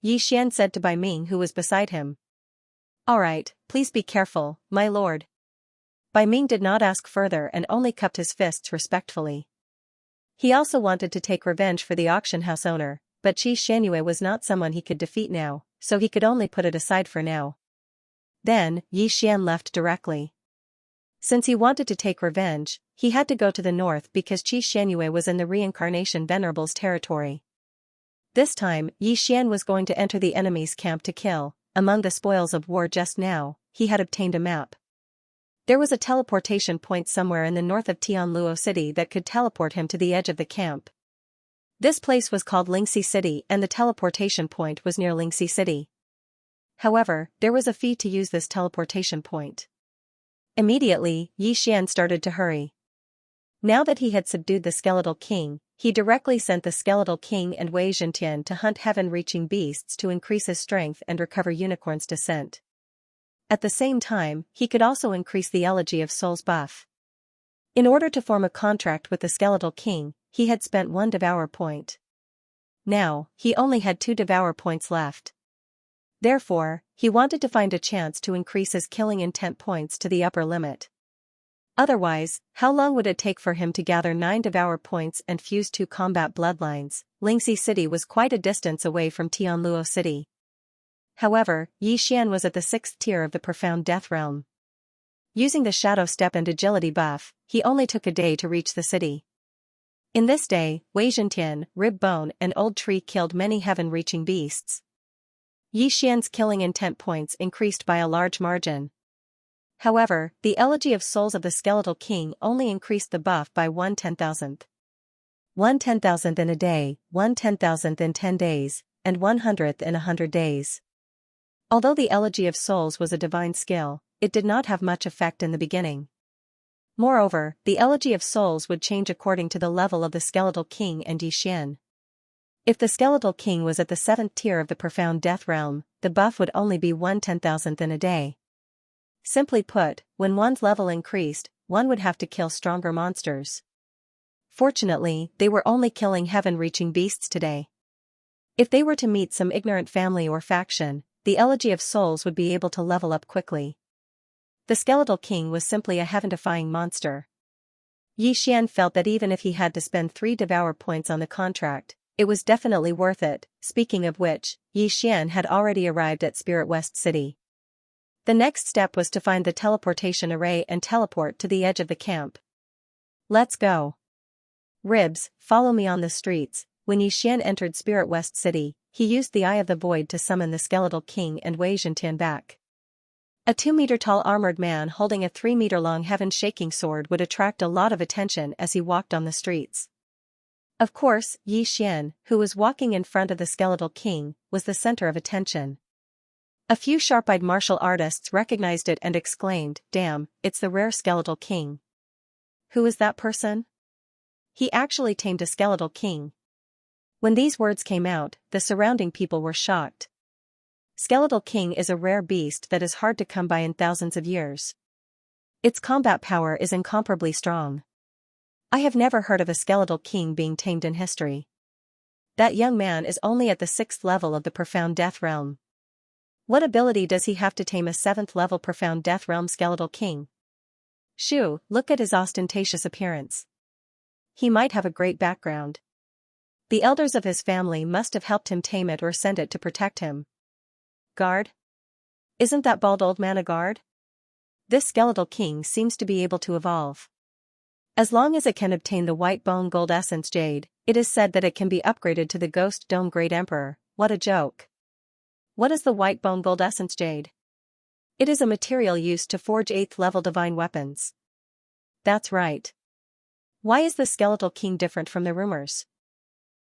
Yi Xian said to Bai Ming who was beside him. Alright, please be careful, my lord. Bai Ming did not ask further and only cupped his fists respectfully. He also wanted to take revenge for the auction house owner, but Qi Xianyue was not someone he could defeat now, so he could only put it aside for now. Then, Yi Xian left directly. Since he wanted to take revenge, he had to go to the north because Qi Xianyue was in the Reincarnation Venerable's territory. This time, Yi Xian was going to enter the enemy's camp to kill. Among the spoils of war just now, he had obtained a map. There was a teleportation point somewhere in the north of Tianluo City that could teleport him to the edge of the camp. This place was called Lingxi City and the teleportation point was near Lingxi City. However, there was a fee to use this teleportation point. Immediately, Yi Xian started to hurry. Now that he had subdued the Skeletal King, he directly sent the Skeletal King and Wei Zhentian to hunt heaven-reaching beasts to increase his strength and recover Unicorn's descent. At the same time, he could also increase the Elegy of Souls buff. In order to form a contract with the Skeletal King, he had spent 1 Devour point. Now, he only had 2 Devour points left. Therefore, he wanted to find a chance to increase his killing intent points to the upper limit. Otherwise, how long would it take for him to gather 9 Devour points and fuse 2 combat bloodlines? Lingxi City was quite a distance away from Tianluo City. However, Yi Xian was at the 6th tier of the Profound Death Realm. Using the Shadow Step and Agility buff, he only took a day to reach the city. In this day, Wei Zhentian, Rib Bone and Old Tree killed many heaven-reaching beasts. Yi Xian's killing intent points increased by a large margin. However, the Elegy of Souls of the Skeletal King only increased the buff by 1/10,000th. 1/10,000th in a day, 1/10,000th in 10 days, and 100th in 100 days. Although the Elegy of Souls was a divine skill, it did not have much effect in the beginning. Moreover, the Elegy of Souls would change according to the level of the Skeletal King and Yi Xian. If the Skeletal King was at the 7th tier of the Profound Death Realm, the buff would only be 1/10,000th in a day. Simply put, when one's level increased, one would have to kill stronger monsters. Fortunately, they were only killing heaven-reaching beasts today. If they were to meet some ignorant family or faction, the Elegy of Souls would be able to level up quickly. The Skeletal King was simply a heaven-defying monster. Yi Xian felt that even if he had to spend 3 devour points on the contract, it was definitely worth it. Speaking of which, Yi Xian had already arrived at Spirit West City. The next step was to find the teleportation array and teleport to the edge of the camp. Let's go. Ribs, follow me on the streets. When Yi Xian entered Spirit West City, he used the Eye of the Void to summon the Skeletal King and Wei Zhentian back. A 2-meter-tall armored man holding a 3-meter-long heaven-shaking sword would attract a lot of attention as he walked on the streets. Of course, Yi Xian, who was walking in front of the Skeletal King, was the center of attention. A few sharp-eyed martial artists recognized it and exclaimed, "Damn, it's the rare Skeletal King." Who is that person? He actually tamed a Skeletal King. When these words came out, the surrounding people were shocked. Skeletal King is a rare beast that is hard to come by in thousands of years. Its combat power is incomparably strong. I have never heard of a Skeletal King being tamed in history. That young man is only at the 6th level of the Profound Death Realm. What ability does he have to tame a 7th level Profound Death Realm Skeletal King? Shoo, look at his ostentatious appearance. He might have a great background. The elders of his family must have helped him tame it or send it to protect him. Guard? Isn't that bald old man a guard? This Skeletal King seems to be able to evolve. As long as it can obtain the White Bone Gold Essence Jade, it is said that it can be upgraded to the Ghost Dome Great Emperor. What a joke. What is the White Bone Gold Essence Jade? It is a material used to forge 8th level divine weapons. That's right. Why is the Skeletal King different from the rumors?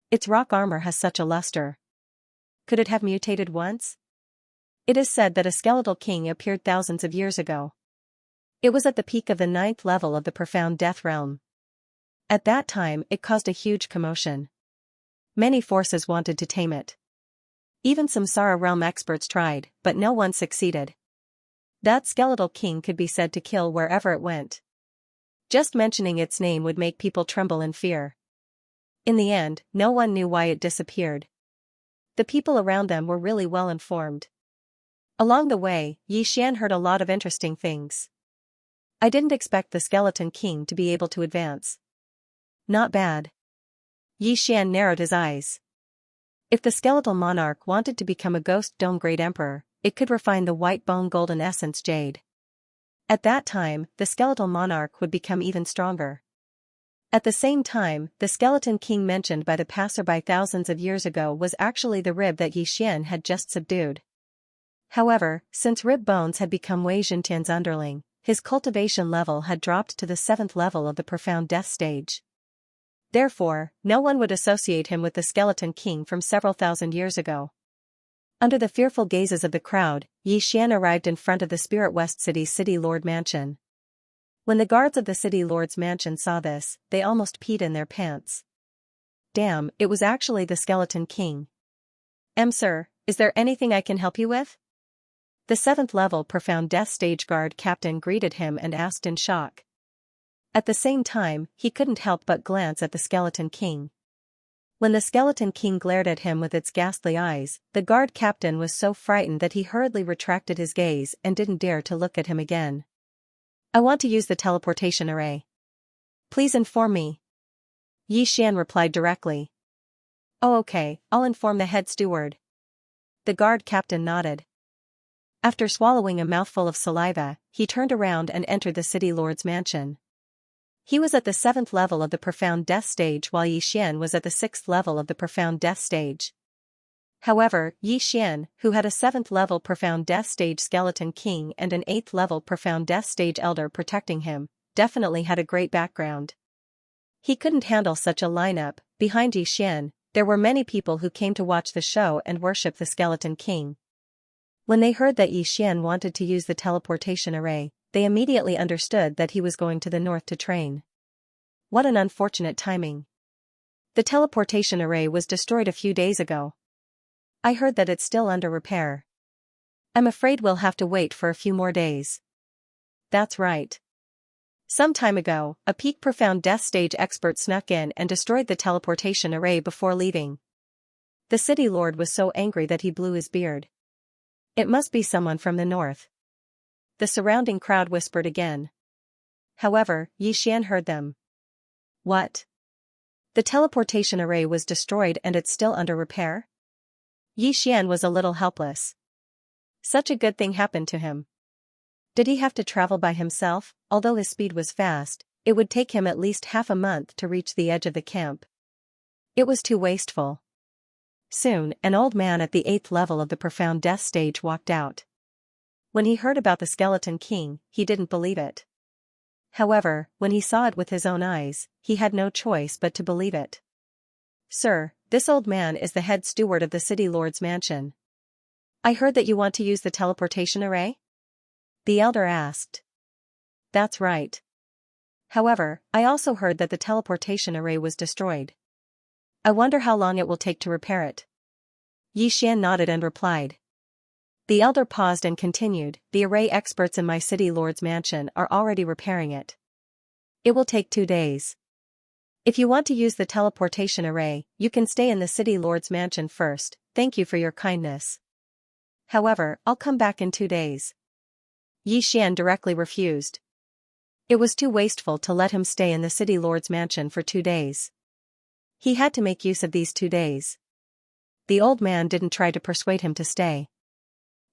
Its rock armor has such a luster. Could it have mutated once? It is said that a Skeletal King appeared thousands of years ago. It was at the peak of the 9th level of the Profound Death Realm. At that time, it caused a huge commotion. Many forces wanted to tame it. Even some Sara realm experts tried, but no one succeeded. That Skeletal King could be said to kill wherever it went. Just mentioning its name would make people tremble in fear. In the end, no one knew why it disappeared. The people around them were really well informed. Along the way, Yi Xian heard a lot of interesting things. I didn't expect the Skeleton King to be able to advance. Not bad. Yi Xian narrowed his eyes. If the Skeletal Monarch wanted to become a Ghost Dome Great Emperor, it could refine the White Bone Golden Essence Jade. At that time, the Skeletal Monarch would become even stronger. At the same time, the Skeleton King mentioned by the passerby thousands of years ago was actually the rib that Yi Xian had just subdued. However, since Rib Bones had become Wei Zhentian's underling, his cultivation level had dropped to the 7th level of the Profound Death stage. Therefore, no one would associate him with the Skeleton King from several thousand years ago. Under the fearful gazes of the crowd, Yi Xian arrived in front of the Spirit West City Lord Mansion. When the guards of the City Lord's mansion saw this, they almost peed in their pants. Damn, it was actually the Skeleton King. Sir, is there anything I can help you with? The 7th level Profound Death Stage Guard Captain greeted him and asked in shock. At the same time, he couldn't help but glance at the Skeleton King. When the Skeleton King glared at him with its ghastly eyes, the guard captain was so frightened that he hurriedly retracted his gaze and didn't dare to look at him again. I want to use the teleportation array. Please inform me. Yi Xian replied directly. Oh okay, I'll inform the head steward. The guard captain nodded. After swallowing a mouthful of saliva, he turned around and entered the City Lord's mansion. He was at the 7th level of the profound death stage while Xian was at the 6th level of the profound death stage. However, Xian, who had a 7th level profound death stage skeleton king and an 8th level profound death stage elder protecting him, definitely had a great background. He couldn't handle such a lineup. Behind Xian, there were many people who came to watch the show and worship the skeleton king. When they heard that Xian wanted to use the teleportation array, they immediately understood that he was going to the north to train. What an unfortunate timing. The teleportation array was destroyed a few days ago. I heard that it's still under repair. I'm afraid we'll have to wait for a few more days. That's right. Some time ago, a peak profound death stage expert snuck in and destroyed the teleportation array before leaving. The city lord was so angry that he blew his beard. It must be someone from the north. The surrounding crowd whispered again. However, Xian heard them. What? The teleportation array was destroyed and it's still under repair? Xian was a little helpless. Such a good thing happened to him. Did he have to travel by himself? Although his speed was fast, it would take him at least half a month to reach the edge of the camp. It was too wasteful. Soon, an old man at the 8th level of the profound death stage walked out. When he heard about the skeleton king, he didn't believe it. However, when he saw it with his own eyes, he had no choice but to believe it. Sir, this old man is the head steward of the city lord's mansion. I heard that you want to use the teleportation array? The elder asked. That's right. However, I also heard that the teleportation array was destroyed. I wonder how long it will take to repair it. Xian nodded and replied. The elder paused and continued, the array experts in my city lord's mansion are already repairing it. It will take 2 days. If you want to use the teleportation array, you can stay in the city lord's mansion first. Thank you for your kindness. However, I'll come back in 2 days. Xian directly refused. It was too wasteful to let him stay in the city lord's mansion for 2 days. He had to make use of these 2 days. The old man didn't try to persuade him to stay.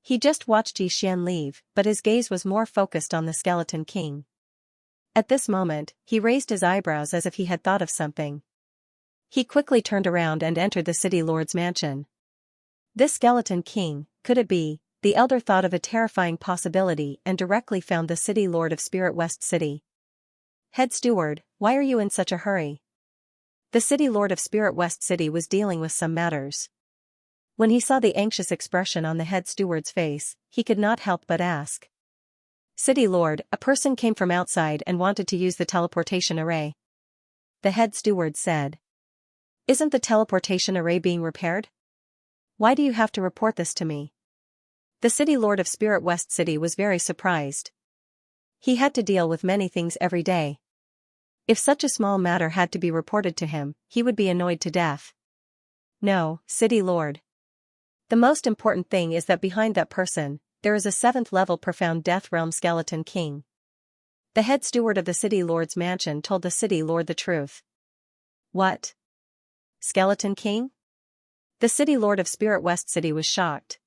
He just watched Xian leave, but his gaze was more focused on the skeleton king. At this moment, he raised his eyebrows as if he had thought of something. He quickly turned around and entered the city lord's mansion. This skeleton king, could it be? The elder thought of a terrifying possibility and directly found the city lord of Spirit West City. Head steward, why are you in such a hurry? The city lord of Spirit West City was dealing with some matters. When he saw the anxious expression on the head steward's face, he could not help but ask. City lord, a person came from outside and wanted to use the teleportation array. The head steward said. Isn't the teleportation array being repaired? Why do you have to report this to me? The city lord of Spirit West City was very surprised. He had to deal with many things every day. If such a small matter had to be reported to him, he would be annoyed to death. No, city lord. The most important thing is that behind that person, there is a 7th level profound death realm skeleton king. The head steward of the city lord's mansion told the city lord the truth. What? Skeleton king? The city lord of Spirit West City was shocked.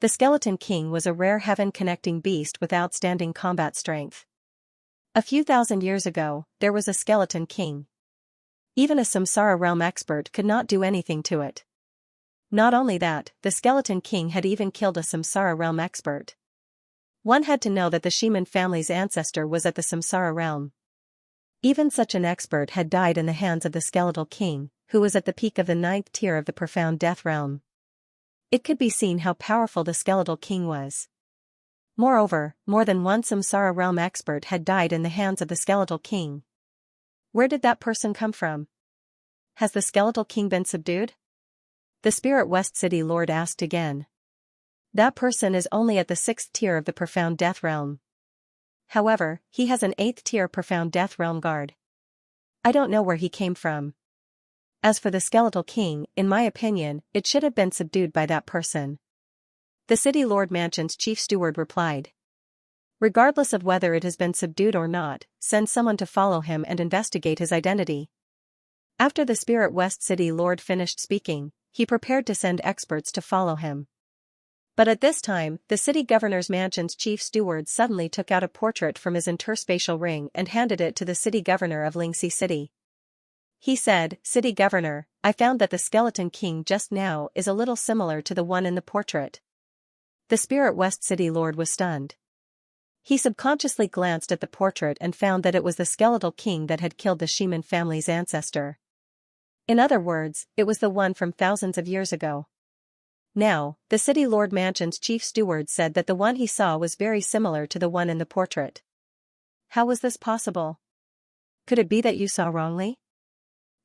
The skeleton king was a rare heaven-connecting beast with outstanding combat strength. A few thousand years ago, there was a skeleton king. Even a samsara realm expert could not do anything to it. Not only that, the skeleton king had even killed a samsara realm expert. One had to know that the Shiman family's ancestor was at the samsara realm. Even such an expert had died in the hands of the skeletal king, who was at the peak of the 9th tier of the profound death realm. It could be seen how powerful the skeletal king was. Moreover, more than one samsara realm expert had died in the hands of the skeletal king. Where did that person come from? Has the skeletal king been subdued? The Spirit West City Lord asked again. That person is only at the 6th tier of the profound death realm. However, he has an 8th tier profound death realm guard. I don't know where he came from. As for the skeletal king, in my opinion, it should have been subdued by that person. The City Lord Mansion's chief steward replied. Regardless of whether it has been subdued or not, send someone to follow him and investigate his identity. After the Spirit West City Lord finished speaking, he prepared to send experts to follow him. But at this time, the city governor's mansion's chief steward suddenly took out a portrait from his interspatial ring and handed it to the city governor of Xianxia City. He said, "City governor, I found that the skeleton king just now is a little similar to the one in the portrait." The Spirit West City Lord was stunned. He subconsciously glanced at the portrait and found that it was the skeletal king that had killed the Ximen family's ancestor. In other words, it was the one from thousands of years ago. Now, the City Lord Mansion's chief steward said that the one he saw was very similar to the one in the portrait. How was this possible? Could it be that you saw wrongly?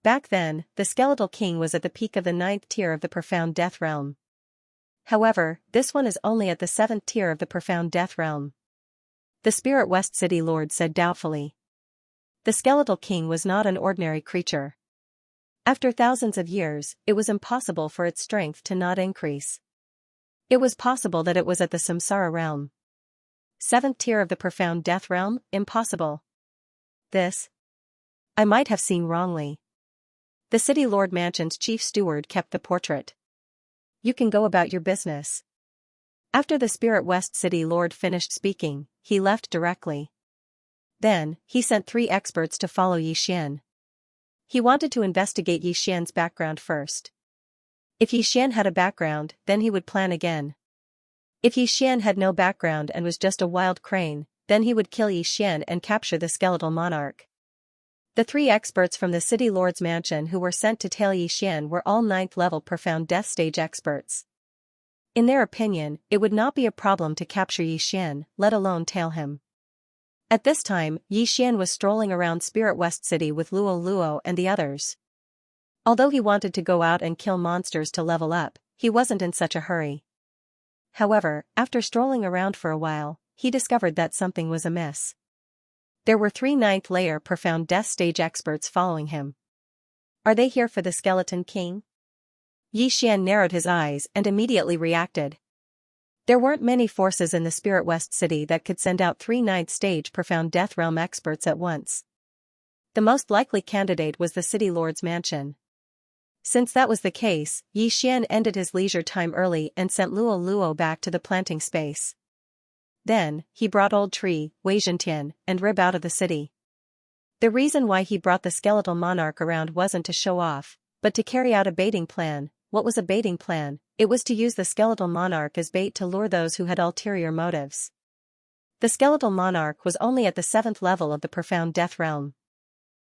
Back then, the skeletal king was at the peak of the 9th tier of the profound death realm. However, this one is only at the 7th tier of the profound death realm. The Spirit West City Lord said doubtfully. The skeletal king was not an ordinary creature. After thousands of years, it was impossible for its strength to not increase. It was possible that it was at the samsara realm. 7th tier of the profound death realm? Impossible. This? I might have seen wrongly. The City Lord Mansion's chief steward kept the portrait. You can go about your business. After the Spirit West City Lord finished speaking, he left directly. Then, he sent 3 experts to follow Yixian. He wanted to investigate Yixian's background first. If Yixian had a background, then he would plan again. If Yixian had no background and was just a wild crane, then he would kill Yixian and capture the skeletal monarch. The 3 experts from the City Lord's mansion who were sent to tail Yixian were all 9th level profound death stage experts. In their opinion, it would not be a problem to capture Yixian, let alone tail him. At this time, Yixian was strolling around Spirit West City with Luo Luo and the others. Although he wanted to go out and kill monsters to level up, he wasn't in such a hurry. However, after strolling around for a while, he discovered that something was amiss. There were 3 9th layer profound death stage experts following him. Are they here for the skeleton king? Yixian narrowed his eyes and immediately reacted. There weren't many forces in the Spirit West City that could send out 3 9th stage profound death realm experts at once. The most likely candidate was the City Lord's mansion. Since that was the case, Yixian ended his leisure time early and sent Luo Luo back to the planting space. Then, he brought Old Tree, Wei Zhentian, and Rib out of the city. The reason why he brought the skeletal monarch around wasn't to show off, but to carry out a baiting plan. What was a baiting plan? It was to use the skeletal monarch as bait to lure those who had ulterior motives. The skeletal monarch was only at the 7th level of the profound death realm.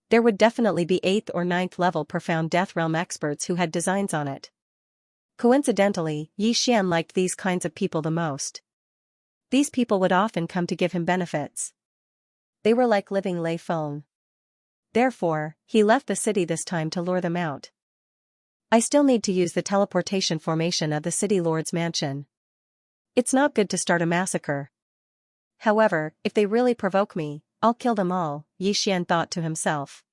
There would definitely be 8th or 9th level profound death realm experts who had designs on it. Coincidentally, Yixian liked these kinds of people the most. These people would often come to give him benefits. They were like living lay phone. Therefore, he left the city this time to lure them out. I still need to use the teleportation formation of the City Lord's mansion. It's not good to start a massacre. However, if they really provoke me, I'll kill them all, Yixian thought to himself.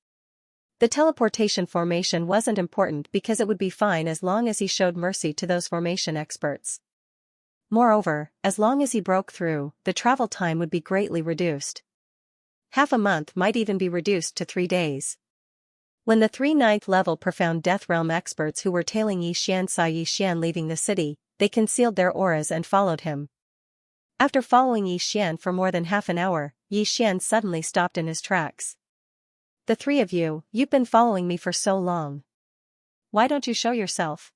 The teleportation formation wasn't important because it would be fine as long as he showed mercy to those formation experts. Moreover, as long as he broke through, the travel time would be greatly reduced. Half a month might even be reduced to 3 days. When the 3 9th level profound death realm experts who were tailing Yixian saw Yixian leaving the city, they concealed their auras and followed him. After following Yixian for more than half an hour, Yixian suddenly stopped in his tracks. The 3 of you, you've been following me for so long. Why don't you show yourself?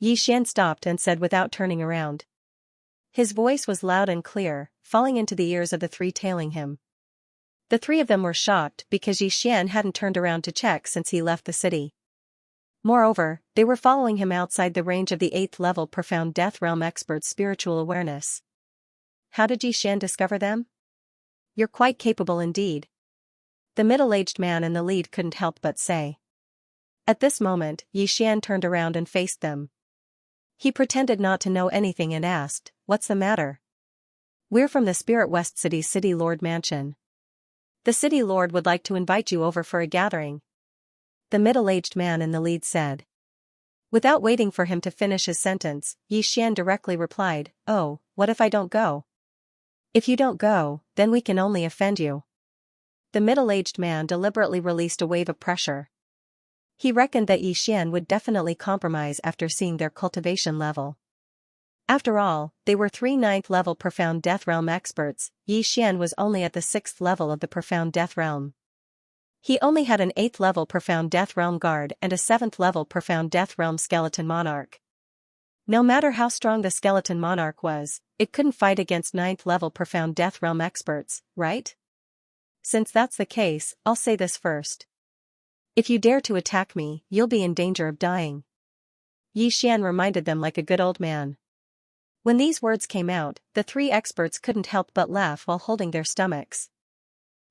Yixian stopped and said without turning around. His voice was loud and clear, falling into the ears of the 3 tailing him. The 3 of them were shocked because Yixian hadn't turned around to check since he left the city. Moreover, they were following him outside the range of the 8th level profound death realm expert's spiritual awareness. How did Yixian discover them? You're quite capable indeed. The middle-aged man in the lead couldn't help but say. At this moment, Yixian turned around and faced them. He pretended not to know anything and asked, "What's the matter?" "We're from the Spirit West City's City Lord Mansion. The City Lord would like to invite you over for a gathering," the middle-aged man in the lead said. Without waiting for him to finish his sentence, Yixian directly replied, "Oh, what if I don't go?" "If you don't go, then we can only offend you." The middle-aged man deliberately released a wave of pressure. He reckoned that Yixian would definitely compromise after seeing their cultivation level. After all, they were 3 9th-level Profound Death Realm experts. Xian was only at the 6th level of the Profound Death Realm. He only had an 8th-level Profound Death Realm Guard and a 7th-level Profound Death Realm Skeleton Monarch. No matter how strong the Skeleton Monarch was, it couldn't fight against 9th-level Profound Death Realm experts, right? Since that's the case, I'll say this first. If you dare to attack me, you'll be in danger of dying. Xian reminded them like a good old man. When these words came out, the 3 experts couldn't help but laugh while holding their stomachs.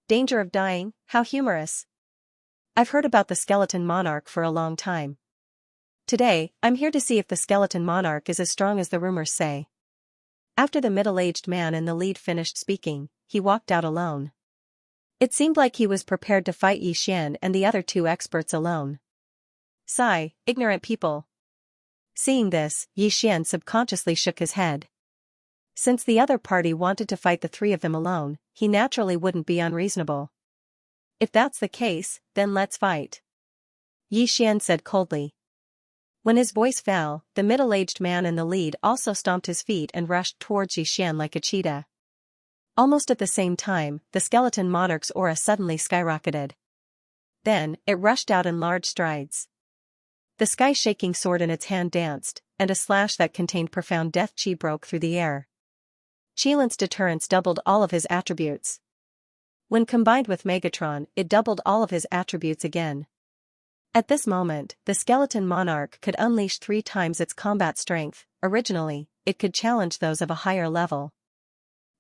Danger of dying? How humorous. I've heard about the Skeleton Monarch for a long time. Today, I'm here to see if the Skeleton Monarch is as strong as the rumors say. After the middle-aged man in the lead finished speaking, he walked out alone. It seemed like he was prepared to fight Xian and the other 2 experts alone. Sigh, ignorant people. Seeing this, Xian subconsciously shook his head. Since the other party wanted to fight the 3 of them alone, he naturally wouldn't be unreasonable. If that's the case, then let's fight. Xian said coldly. When his voice fell, the middle-aged man in the lead also stomped his feet and rushed towards Xian like a cheetah. Almost at the same time, the Skeleton Monarch's aura suddenly skyrocketed. Then, it rushed out in large strides. The sky-shaking sword in its hand danced, and a slash that contained profound death chi broke through the air. Qilin's deterrence doubled all of his attributes. When combined with Megatron, it doubled all of his attributes again. At this moment, the Skeleton Monarch could unleash 3 times its combat strength. Originally, it could challenge those of a higher level.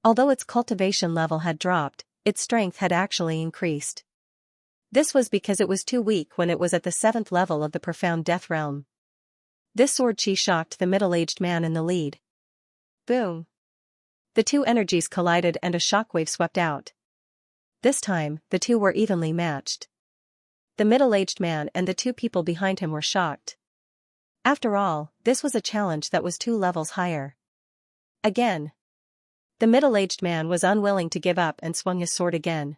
Although its cultivation level had dropped, its strength had actually increased. This was because it was too weak when it was at the 7th level of the Profound Death Realm. This sword chi shocked the middle-aged man in the lead. Boom! The 2 energies collided and a shockwave swept out. This time, the 2 were evenly matched. The middle-aged man and the 2 people behind him were shocked. After all, this was a challenge that was 2 levels higher. Again. The middle-aged man was unwilling to give up and swung his sword again.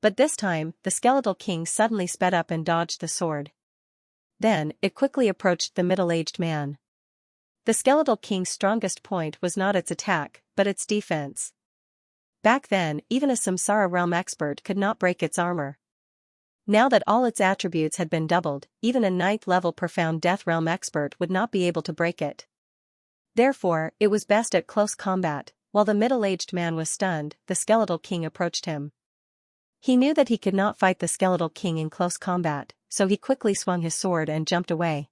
But this time, the Skeletal King suddenly sped up and dodged the sword. Then, it quickly approached the middle-aged man. The Skeletal King's strongest point was not its attack, but its defense. Back then, even a Samsara Realm expert could not break its armor. Now that all its attributes had been doubled, even a 9th-level Profound Death Realm expert would not be able to break it. Therefore, it was best at close combat. While the middle-aged man was stunned, the Skeletal King approached him. He knew that he could not fight the Skeletal King in close combat, so he quickly swung his sword and jumped away.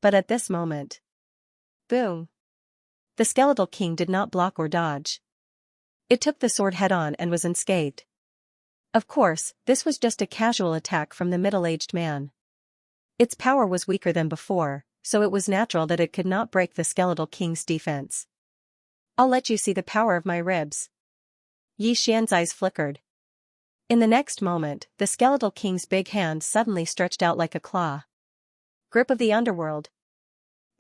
But at this moment... Boom! The Skeletal King did not block or dodge. It took the sword head-on and was unscathed. Of course, this was just a casual attack from the middle-aged man. Its power was weaker than before, so it was natural that it could not break the Skeletal King's defense. I'll let you see the power of my ribs. Xian's eyes flickered. In the next moment, the Skeletal King's big hand suddenly stretched out like a claw. Grip of the underworld.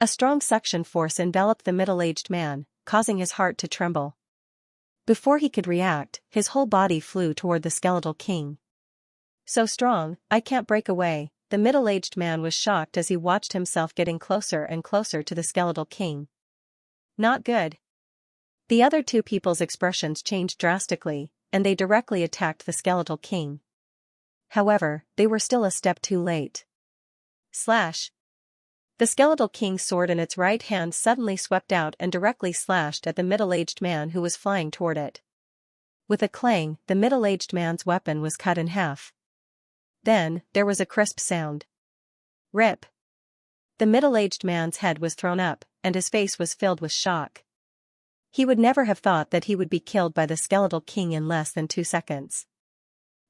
A strong suction force enveloped the middle-aged man, causing his heart to tremble. Before he could react, his whole body flew toward the Skeletal King. So strong, I can't break away. The middle-aged man was shocked as he watched himself getting closer and closer to the Skeletal King. Not good. The other 2 people's expressions changed drastically, and they directly attacked the Skeletal King. However, they were still a step too late. Slash! The Skeletal King's sword in its right hand suddenly swept out and directly slashed at the middle-aged man who was flying toward it. With a clang, the middle-aged man's weapon was cut in half. Then, there was a crisp sound. Rip! The middle-aged man's head was thrown up, and his face was filled with shock. He would never have thought that he would be killed by the Skeletal King in less than 2 seconds.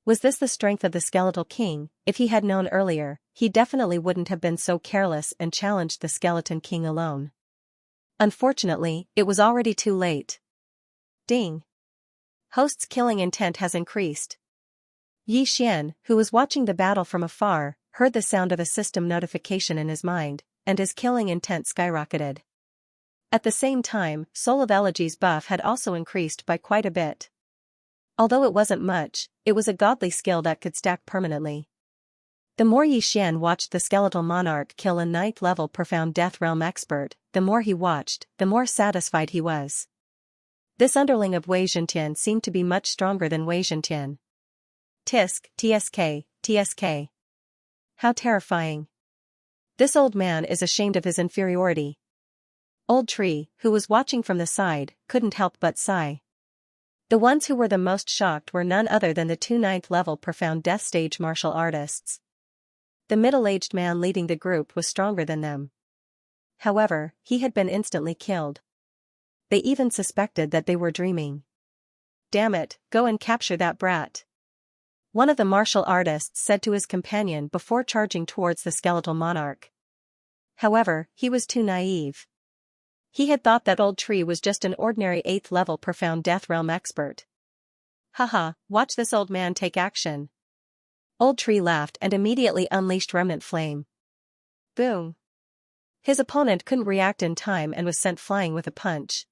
Was this the strength of the Skeletal King? If he had known earlier, he definitely wouldn't have been so careless and challenged the Skeleton King alone. Unfortunately, it was already too late. Ding! Host's killing intent has increased. Xian, who was watching the battle from afar, heard the sound of a system notification in his mind, and his killing intent skyrocketed. At the same time, Soul of Elegy's buff had also increased by quite a bit. Although it wasn't much, it was a godly skill that could stack permanently. The more Yi Xian watched the skeletal monarch kill a 9th level profound death realm expert, the more he watched, the more satisfied he was. This underling of Wei Zhentian seemed to be much stronger than Wei Zhentian. Tisk, tsk, tsk. How terrifying. This old man is ashamed of his inferiority. Old Tree, who was watching from the side, couldn't help but sigh. The ones who were the most shocked were none other than the 2 9th level profound death stage martial artists. The middle-aged man leading the group was stronger than them. However, he had been instantly killed. They even suspected that they were dreaming. Damn it, go and capture that brat. One of the martial artists said to his companion before charging towards the skeletal monarch. However, he was too naive. He had thought that Old Tree was just an ordinary 8th level profound death realm expert. Haha, watch this old man take action. Old Tree laughed and immediately unleashed Remnant Flame. Boom. His opponent couldn't react in time and was sent flying with a punch.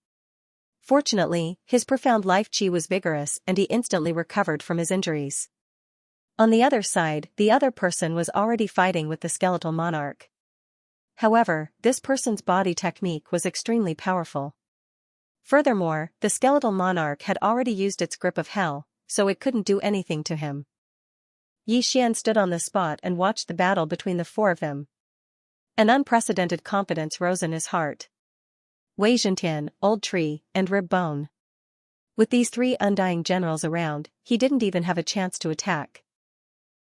Fortunately, his profound life chi was vigorous and he instantly recovered from his injuries. On the other side, the other person was already fighting with the skeletal monarch. However, this person's body technique was extremely powerful. Furthermore, the skeletal monarch had already used its grip of hell, so it couldn't do anything to him. Yi Xian stood on the spot and watched the battle between the four of them. An unprecedented confidence rose in his heart. Wei Zhentian, Old Tree, and Rib Bone. With these 3 undying generals around, he didn't even have a chance to attack.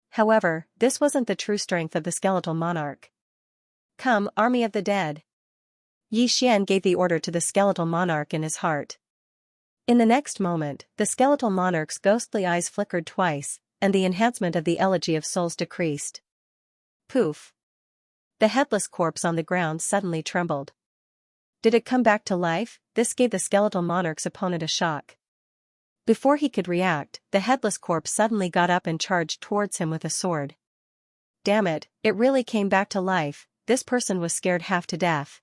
However, this wasn't the true strength of the skeletal monarch. Come, army of the dead. Yi Xian gave the order to the skeletal monarch in his heart. In the next moment, the skeletal monarch's ghostly eyes flickered twice, and the enhancement of the elegy of souls decreased. Poof. The headless corpse on the ground suddenly trembled. Did it come back to life? This gave the skeletal monarch's opponent a shock. Before he could react, the headless corpse suddenly got up and charged towards him with a sword. Damn it, it really came back to life. This person was scared half to death.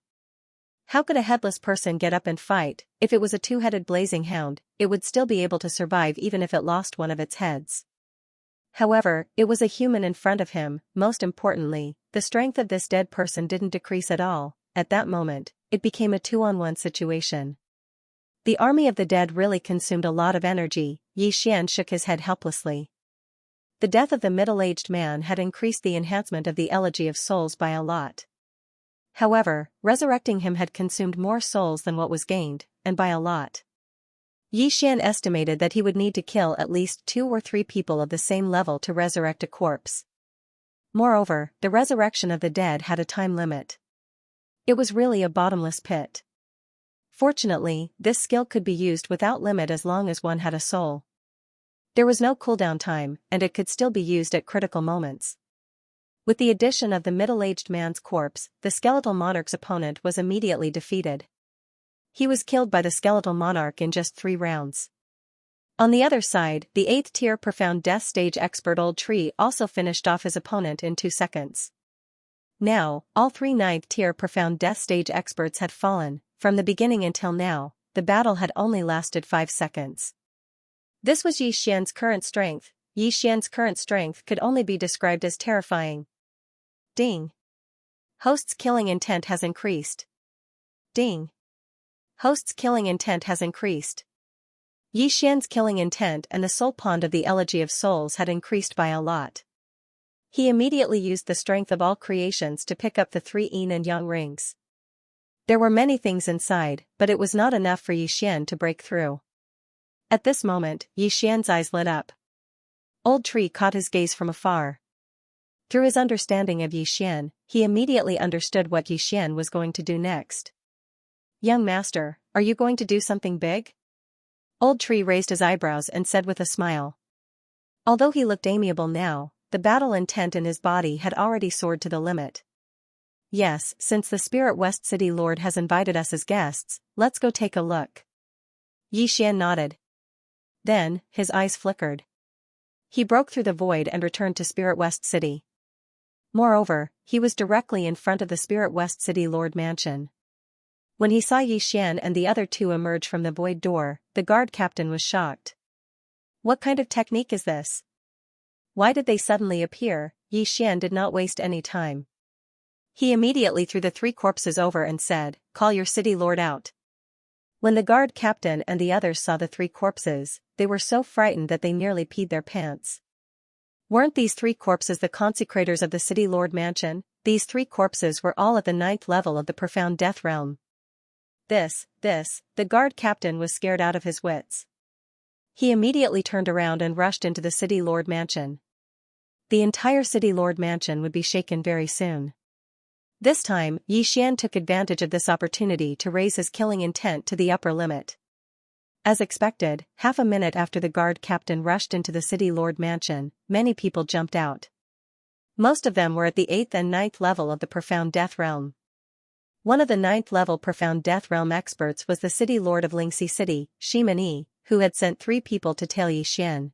How could a headless person get up and fight? If it was a 2-headed blazing hound, it would still be able to survive even if it lost one of its heads. However, it was a human in front of him. Most importantly, the strength of this dead person didn't decrease at all. At that moment, it became a 2-on-1 situation. The army of the dead really consumed a lot of energy. Yi Xian shook his head helplessly. The death of the middle-aged man had increased the enhancement of the elegy of souls by a lot. However, resurrecting him had consumed more souls than what was gained, and by a lot. Yi Xian estimated that he would need to kill at least 2 or 3 people of the same level to resurrect a corpse. Moreover, the resurrection of the dead had a time limit. It was really a bottomless pit. Fortunately, this skill could be used without limit as long as one had a soul. There was no cooldown time, and it could still be used at critical moments. With the addition of the middle-aged man's corpse, the skeletal monarch's opponent was immediately defeated. He was killed by the skeletal monarch in just 3 rounds. On the other side, the 8th tier profound death stage expert Old Tree also finished off his opponent in 2 seconds. Now, all 3 9th tier profound death stage experts had fallen. From the beginning until now, the battle had only lasted 5 seconds. This was Yi Xian's current strength. Yi Xian's current strength could only be described as terrifying. Ding. Host's killing intent has increased. Ding. Host's killing intent has increased. Yi Xian's killing intent and the soul pond of the elegy of souls had increased by a lot. He immediately used the strength of all creations to pick up the 3 yin and yang rings. There were many things inside, but it was not enough for Yi Xian to break through. At this moment, Yi Xian's eyes lit up. Old Tree caught his gaze from afar. Through his understanding of Yi Xian, he immediately understood what Yi Xian was going to do next. Young master, are you going to do something big? Old Tree raised his eyebrows and said with a smile. Although he looked amiable now, the battle intent in his body had already soared to the limit. Yes, since the Spirit West City Lord has invited us as guests, let's go take a look. Yi Xian nodded. Then, his eyes flickered. He broke through the void and returned to Spirit West City. Moreover, he was directly in front of the Spirit West City Lord Mansion. When he saw Yi Xian and the other 2 emerge from the void door, the guard captain was shocked. What kind of technique is this? Why did they suddenly appear? Yi Xian did not waste any time. He immediately threw the 3 corpses over and said, "Call your city lord out." When the guard captain and the others saw the 3 corpses, they were so frightened that they nearly peed their pants. Weren't these 3 corpses the consecrators of the city lord mansion? These 3 corpses were all at the 9th level of the profound death realm. The guard captain was scared out of his wits. He immediately turned around and rushed into the city lord mansion. The entire city lord mansion would be shaken very soon. This time, Yi Xian took advantage of this opportunity to raise his killing intent to the upper limit. As expected, half a minute after the guard captain rushed into the city lord mansion, many people jumped out. Most of them were at the 8th and 9th level of the profound death realm. One of the 9th level profound death realm experts was the city lord of Lingxi City, Xianxia, who had sent 3 people to tail Yi Xian.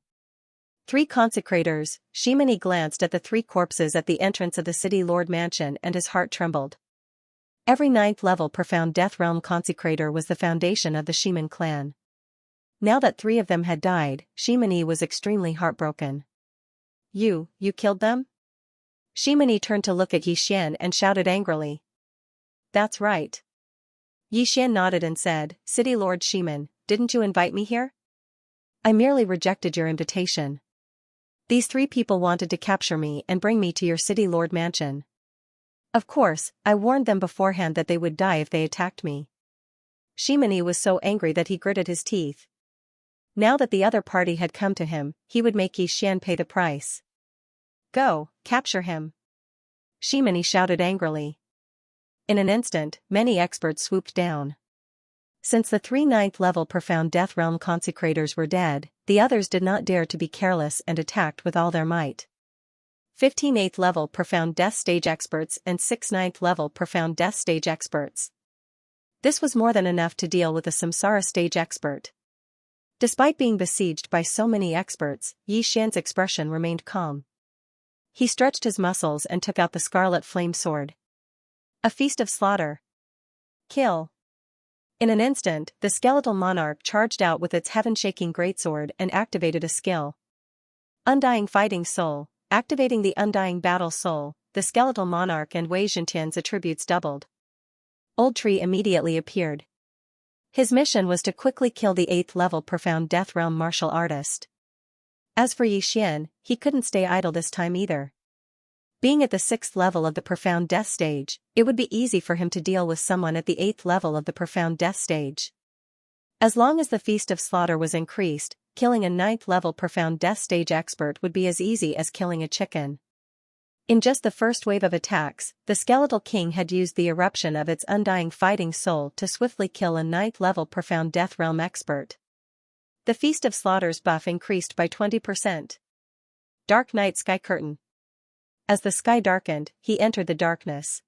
3 consecrators. Xianxia glanced at the 3 corpses at the entrance of the city lord mansion and his heart trembled. Every 9th level profound death realm consecrator was the foundation of the Xianxia clan. Now that 3 of them had died, Xianxia was extremely heartbroken. You killed them?" Xianxia turned to look at Yi Xian and shouted angrily. "That's right." Yi Xian nodded and said, "City Lord Xianxia, didn't you invite me here?" "I merely rejected your invitation. These 3 people wanted to capture me and bring me to your city lord mansion. Of course, I warned them beforehand that they would die if they attacked me." Xianxia was so angry that he gritted his teeth. Now that the other party had come to him, he would make Yi Xian pay the price. "Go, capture him!" Xianxia shouted angrily. In an instant, many experts swooped down. Since the 3 9th level profound death realm consecrators were dead, the others did not dare to be careless and attacked with all their might. 15 8th level profound death stage experts and 6 9th level profound death stage experts. This was more than enough to deal with a samsara stage expert. Despite being besieged by so many experts, Yi Xian's expression remained calm. He stretched his muscles and took out the scarlet flame sword. A feast of slaughter. Kill. In an instant, the skeletal monarch charged out with its heaven-shaking greatsword and activated a skill. Undying Fighting Soul. Activating the Undying Battle Soul, the skeletal monarch and Wei Zhentian's attributes doubled. Old Tree immediately appeared. His mission was to quickly kill the 8th level profound death realm martial artist. As for Yi Xian, he couldn't stay idle this time either. Being at the 6th level of the profound death stage, it would be easy for him to deal with someone at the 8th level of the profound death stage. As long as the feast of slaughter was increased, killing a 9th level profound death stage expert would be as easy as killing a chicken. In just the first wave of attacks, the Skeletal King had used the eruption of its undying fighting soul to swiftly kill a 9th level profound death realm expert. The Feast of Slaughter's buff increased by 20%. Dark Night Sky Curtain. As the sky darkened, he entered the darkness.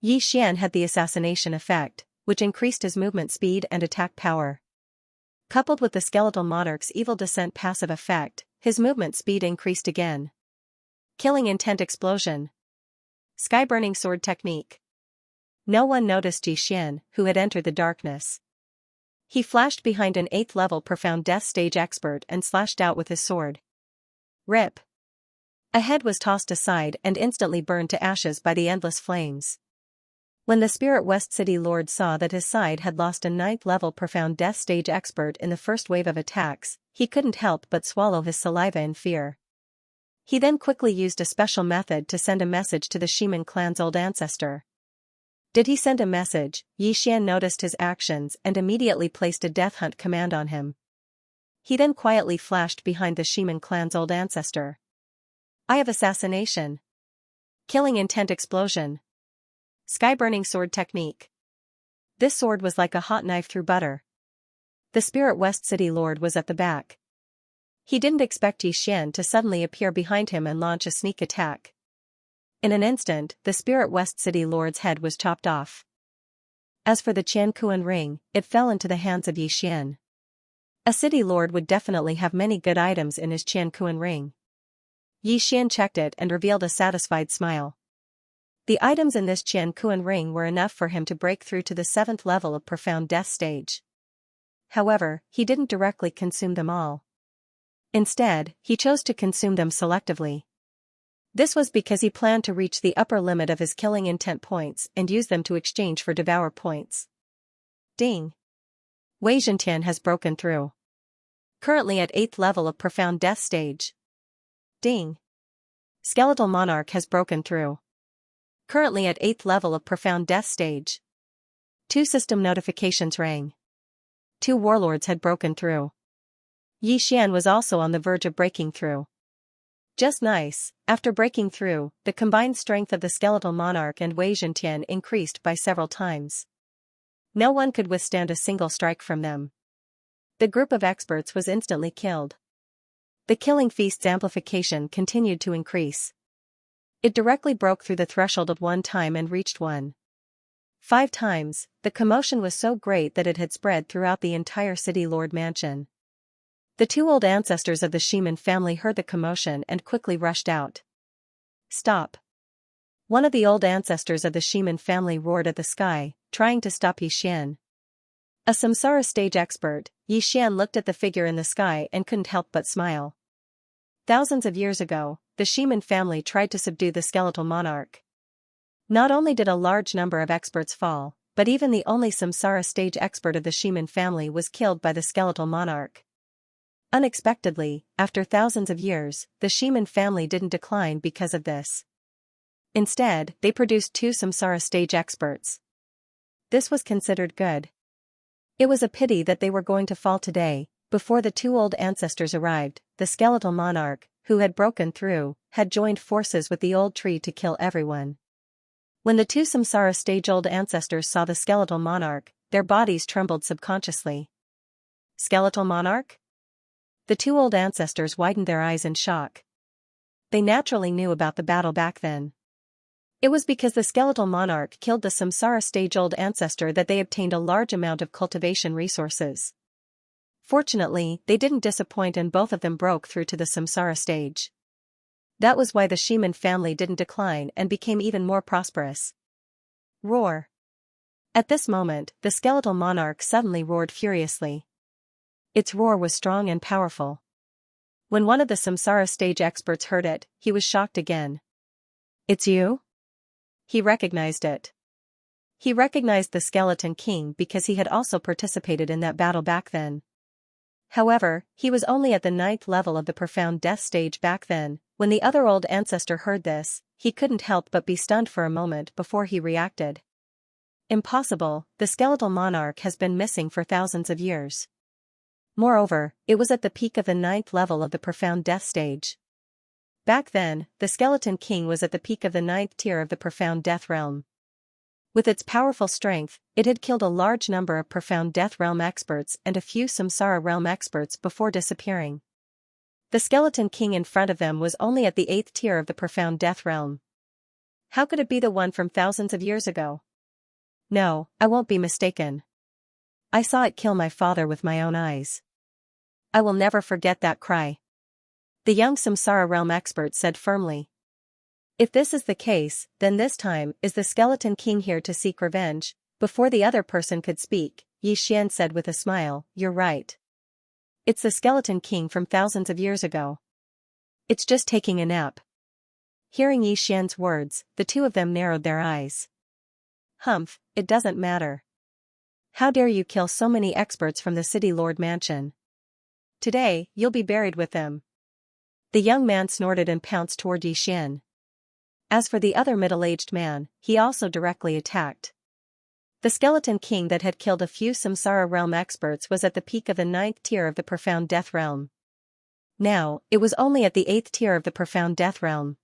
Yi Xian had the assassination effect, which increased his movement speed and attack power. Coupled with the skeletal monarch's evil descent passive effect, his movement speed increased again. Killing Intent Explosion. Sky Burning Sword Technique. No one noticed Yi Xian, who had entered the darkness. He flashed behind an 8th level profound death stage expert and slashed out with his sword. Rip. A head was tossed aside and instantly burned to ashes by the endless flames. When the Spirit West City Lord saw that his side had lost a 9th level profound death stage expert in the first wave of attacks, he couldn't help but swallow his saliva in fear. He then quickly used a special method to send a message to the Xianxia clan's old ancestor. Did he send a message? Yi Xian noticed his actions and immediately placed a death hunt command on him. He then quietly flashed behind the Xianxia clan's old ancestor. Eye of Assassination. Killing Intent Explosion. Sky Burning Sword Technique. This sword was like a hot knife through butter. The Spirit West City Lord was at the back. He didn't expect Yi Xian to suddenly appear behind him and launch a sneak attack. In an instant, the Spirit West City Lord's head was chopped off. As for the Qiankuan ring, it fell into the hands of Yi Xian. A city lord would definitely have many good items in his Qiankuan ring. Yi Xian checked it and revealed a satisfied smile. The items in this Qiankuan ring were enough for him to break through to the 7th level of profound death stage. However, he didn't directly consume them all. Instead, he chose to consume them selectively. This was because he planned to reach the upper limit of his killing intent points and use them to exchange for devour points. Ding! Wei Zhentian has broken through. Currently at 8th level of Profound Death stage. Ding! Skeletal Monarch has broken through. Currently at 8th level of Profound Death stage. 2 system notifications rang. 2 warlords had broken through. Yi Xian was also on the verge of breaking through. Just nice, after breaking through, the combined strength of the Skeletal Monarch and Wei Zhentian increased by several times. No one could withstand a single strike from them. The group of experts was instantly killed. The Killing Feast's amplification continued to increase. It directly broke through the threshold of 1 time and reached 1. 5 times, the commotion was so great that it had spread throughout the entire City Lord Mansion. The 2 old ancestors of the Ximen family heard the commotion and quickly rushed out. Stop! One of the old ancestors of the Ximen family roared at the sky, trying to stop Yi Xian. A Samsara stage expert, Yi Xian looked at the figure in the sky and couldn't help but smile. Thousands of years ago, the Ximen family tried to subdue the Skeletal Monarch. Not only did a large number of experts fall, but even the only Samsara stage expert of the Ximen family was killed by the Skeletal Monarch. Unexpectedly, after thousands of years, the Ximen family didn't decline because of this. Instead, they produced 2 Samsara stage experts. This was considered good. It was a pity that they were going to fall today. Before the 2 old ancestors arrived, the Skeletal Monarch, who had broken through, had joined forces with the old tree to kill everyone. When the 2 Samsara stage old ancestors saw the Skeletal Monarch, their bodies trembled subconsciously. Skeletal Monarch? The 2 old ancestors widened their eyes in shock. They naturally knew about the battle back then. It was because the Skeletal Monarch killed the Samsara stage old ancestor that they obtained a large amount of cultivation resources. Fortunately, they didn't disappoint and both of them broke through to the Samsara stage. That was why the Ximen family didn't decline and became even more prosperous. Roar! At this moment, the Skeletal Monarch suddenly roared furiously. Its roar was strong and powerful. When one of the Samsara stage experts heard it, he was shocked again. It's you? He recognized it. He recognized the Skeleton King because he had also participated in that battle back then. However, he was only at the 9th level of the Profound Death stage back then. When the other old ancestor heard this, he couldn't help but be stunned for a moment before he reacted. Impossible, the Skeletal Monarch has been missing for thousands of years. Moreover, it was at the peak of the 9th level of the Profound Death stage. Back then, the Skeleton King was at the peak of the 9th tier of the Profound Death realm. With its powerful strength, it had killed a large number of Profound Death realm experts and a few Samsara realm experts before disappearing. The Skeleton King in front of them was only at the 8th tier of the Profound Death realm. How could it be the one from thousands of years ago? No, I won't be mistaken. I saw it kill my father with my own eyes. I will never forget that cry. The young Samsara realm expert said firmly. If this is the case, then this time, is the Skeleton King here to seek revenge? Before the other person could speak, Yi Xian said with a smile, you're right. It's the Skeleton King from thousands of years ago. It's just taking a nap. Hearing Yi Xian's words, the 2 of them narrowed their eyes. Humph, it doesn't matter. How dare you kill so many experts from the City Lord Mansion? Today, you'll be buried with them. The young man snorted and pounced toward Yi Xian. As for the other middle-aged man, he also directly attacked. The Skeleton King that had killed a few Samsara realm experts was at the peak of the 9th tier of the Profound Death realm. Now, it was only at the 8th tier of the Profound Death realm.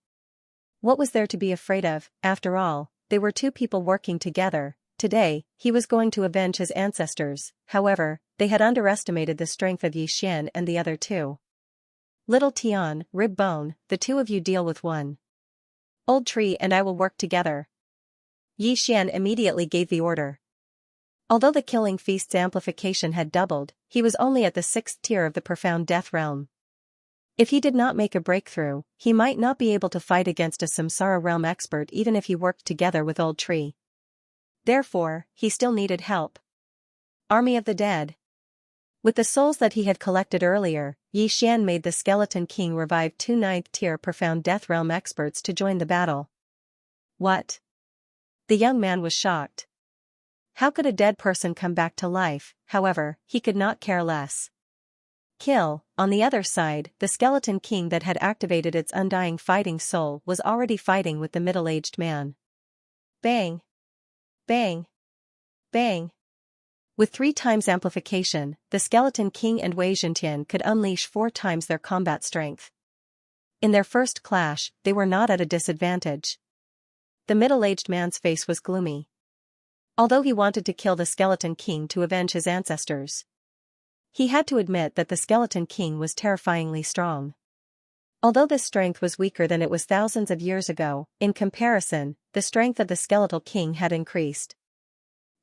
What was there to be afraid of? After all, they were 2 people working together. Today, he was going to avenge his ancestors. However, they had underestimated the strength of Yi Xian and the other 2. Little Tian, Rib Bone, the 2 of you deal with one. Old Tree and I will work together. Yi Xian immediately gave the order. Although the Killing Feast's amplification had doubled, he was only at the 6th tier of the Profound Death realm. If he did not make a breakthrough, he might not be able to fight against a Samsara realm expert even if he worked together with Old Tree. Therefore, he still needed help. Army of the Dead. With the souls that he had collected earlier, Yi Xian made the Skeleton King revive 2 9th-tier Profound Death Realm experts to join the battle. What? The young man was shocked. How could a dead person come back to life? However, he could not care less. Kill. On the other side, the Skeleton King that had activated its undying fighting soul was already fighting with the middle-aged man. Bang! Bang! Bang! With 3 times amplification, the Skeleton King and Wei Zhentian could unleash 4 times their combat strength. In their first clash, they were not at a disadvantage. The middle-aged man's face was gloomy. Although he wanted to kill the Skeleton King to avenge his ancestors, he had to admit that the Skeleton King was terrifyingly strong. Although this strength was weaker than it was thousands of years ago, in comparison, the strength of the Skeletal King had increased.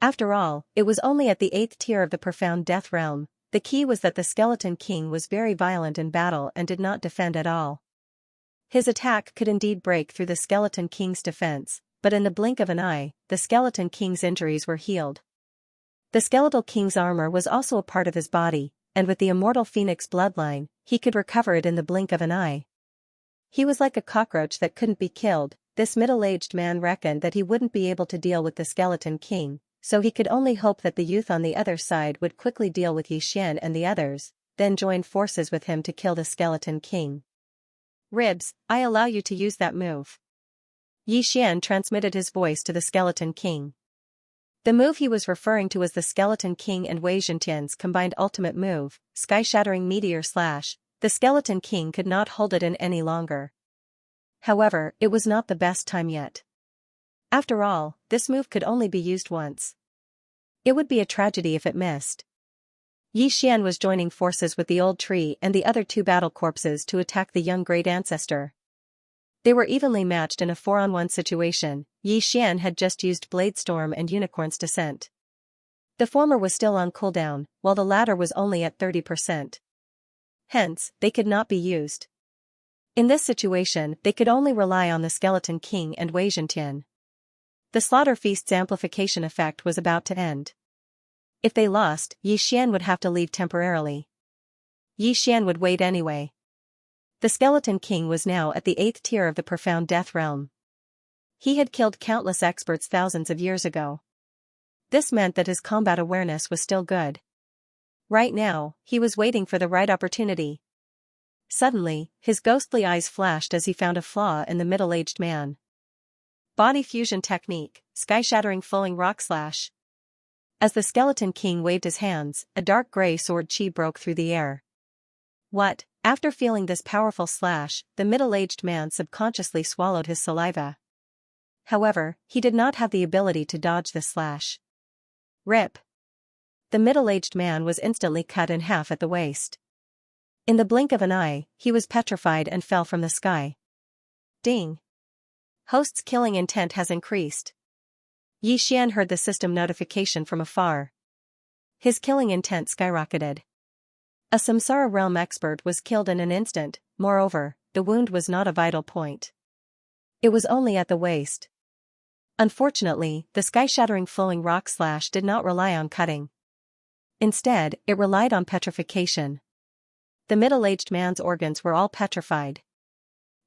After all, it was only at the 8th tier of the Profound Death Realm. The key was that the Skeleton King was very violent in battle and did not defend at all. His attack could indeed break through the Skeleton King's defense, but in the blink of an eye, the Skeleton King's injuries were healed. The Skeletal King's armor was also a part of his body, and with the immortal Phoenix bloodline, he could recover it in the blink of an eye. He was like a cockroach that couldn't be killed. This middle-aged man reckoned that he wouldn't be able to deal with the Skeleton King, so he could only hope that the youth on the other side would quickly deal with Yi Xian and the others, then join forces with him to kill the Skeleton King. Ribs, I allow you to use that move. Yi Xian transmitted his voice to the Skeleton King. The move he was referring to was the Skeleton King and Wei Zhentian's combined ultimate move, Sky-Shattering Meteor Slash. The Skeleton King could not hold it in any longer. However, it was not the best time yet. After all, this move could only be used once. It would be a tragedy if it missed. Yi Xian was joining forces with the old tree and the other 2 battle corpses to attack the young great ancestor. They were evenly matched in a 4-on-1 situation. Yi Xian had just used Blade Storm and Unicorn's Descent. The former was still on cooldown, while the latter was only at 30%. Hence, they could not be used. In this situation, they could only rely on the Skeleton King and Wei Zhentian. The Slaughter Feast's amplification effect was about to end. If they lost, Yi Xian would have to leave temporarily. Yi Xian would wait anyway. The Skeleton King was now at the 8th tier of the Profound Death Realm. He had killed countless experts thousands of years ago. This meant that his combat awareness was still good. Right now, he was waiting for the right opportunity. Suddenly, his ghostly eyes flashed as he found a flaw in the middle-aged man. Body Fusion Technique, Sky-Shattering Falling Rock Slash. As the Skeleton King waved his hands, a dark gray sword chi broke through the air. What? After feeling this powerful slash, the middle-aged man subconsciously swallowed his saliva. However, he did not have the ability to dodge the slash. Rip! The middle-aged man was instantly cut in half at the waist. In the blink of an eye, he was petrified and fell from the sky. Ding! Host's killing intent has increased. Yi Xian heard the system notification from afar. His killing intent skyrocketed. A Samsara Realm expert was killed in an instant. Moreover, the wound was not a vital point. It was only at the waist. Unfortunately, the Sky-Shattering Flowing Rock Slash did not rely on cutting. Instead, it relied on petrification. The middle-aged man's organs were all petrified.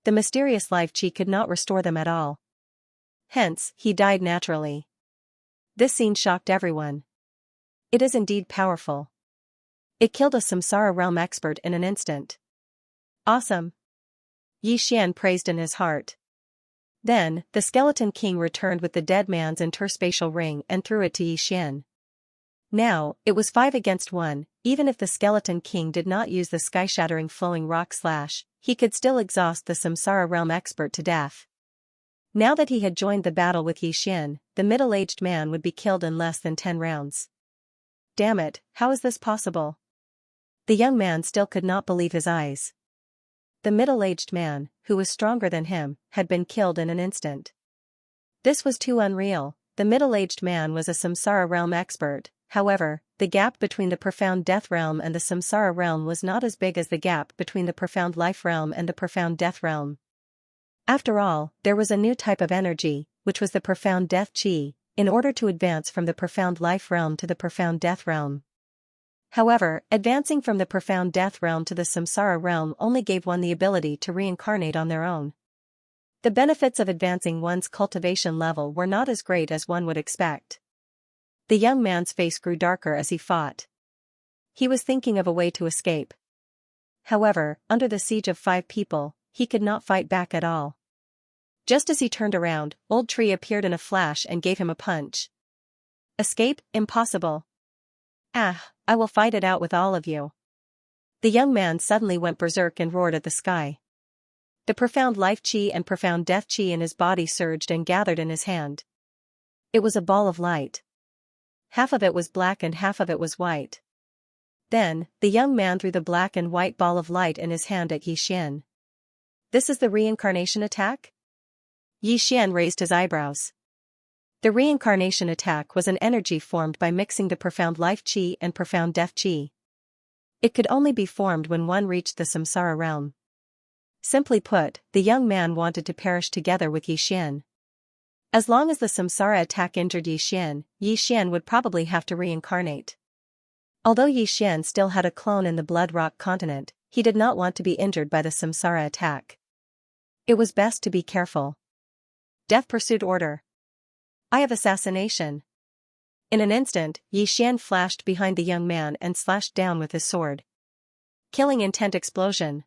The mysterious life chi could not restore them at all. Hence, he died naturally. This scene shocked everyone. It is indeed powerful. It killed a Samsara Realm expert in an instant. Awesome! Yi Xian praised in his heart. Then, the Skeleton King returned with the dead man's interspatial ring and threw it to Yi Xian. Now, it was 5 against 1, even if the Skeleton King did not use the Sky-Shattering Flowing Rock Slash, he could still exhaust the Samsara Realm expert to death. Now that he had joined the battle with Yi Xian, the middle-aged man would be killed in less than 10 rounds. Damn it, how is this possible? The young man still could not believe his eyes. The middle-aged man, who was stronger than him, had been killed in an instant. This was too unreal. The middle-aged man was a Samsara Realm expert. However, the gap between the Profound Death Realm and the Samsara Realm was not as big as the gap between the Profound Life Realm and the Profound Death Realm. After all, there was a new type of energy, which was the Profound Death Chi, in order to advance from the Profound Life Realm to the Profound Death Realm. However, advancing from the profound death realm to the samsara realm only gave one the ability to reincarnate on their own. The benefits of advancing one's cultivation level were not as great as one would expect. The young man's face grew darker as he fought. He was thinking of a way to escape. However, under the siege of 5 people, he could not fight back at all. Just as he turned around, Old Tree appeared in a flash and gave him a punch. Escape? Impossible. Ah, I will fight it out with all of you. The young man suddenly went berserk and roared at the sky. The profound life chi and profound death chi in his body surged and gathered in his hand. It was a ball of light. Half of it was black and half of it was white. Then, the young man threw the black and white ball of light in his hand at Yi Xian. This is the reincarnation attack? Yi Xian raised his eyebrows. The reincarnation attack was an energy formed by mixing the profound life chi and profound death chi. It could only be formed when one reached the samsara realm. Simply put, the young man wanted to perish together with Yi Xian. As long as the samsara attack injured Yi Xian would probably have to reincarnate. Although Yi Xian still had a clone in the Blood Rock continent, he did not want to be injured by the samsara attack. It was best to be careful. Death Pursuit Order. Eye of Assassination. In an instant, Yi Xian flashed behind the young man and slashed down with his sword. Killing Intent Explosion.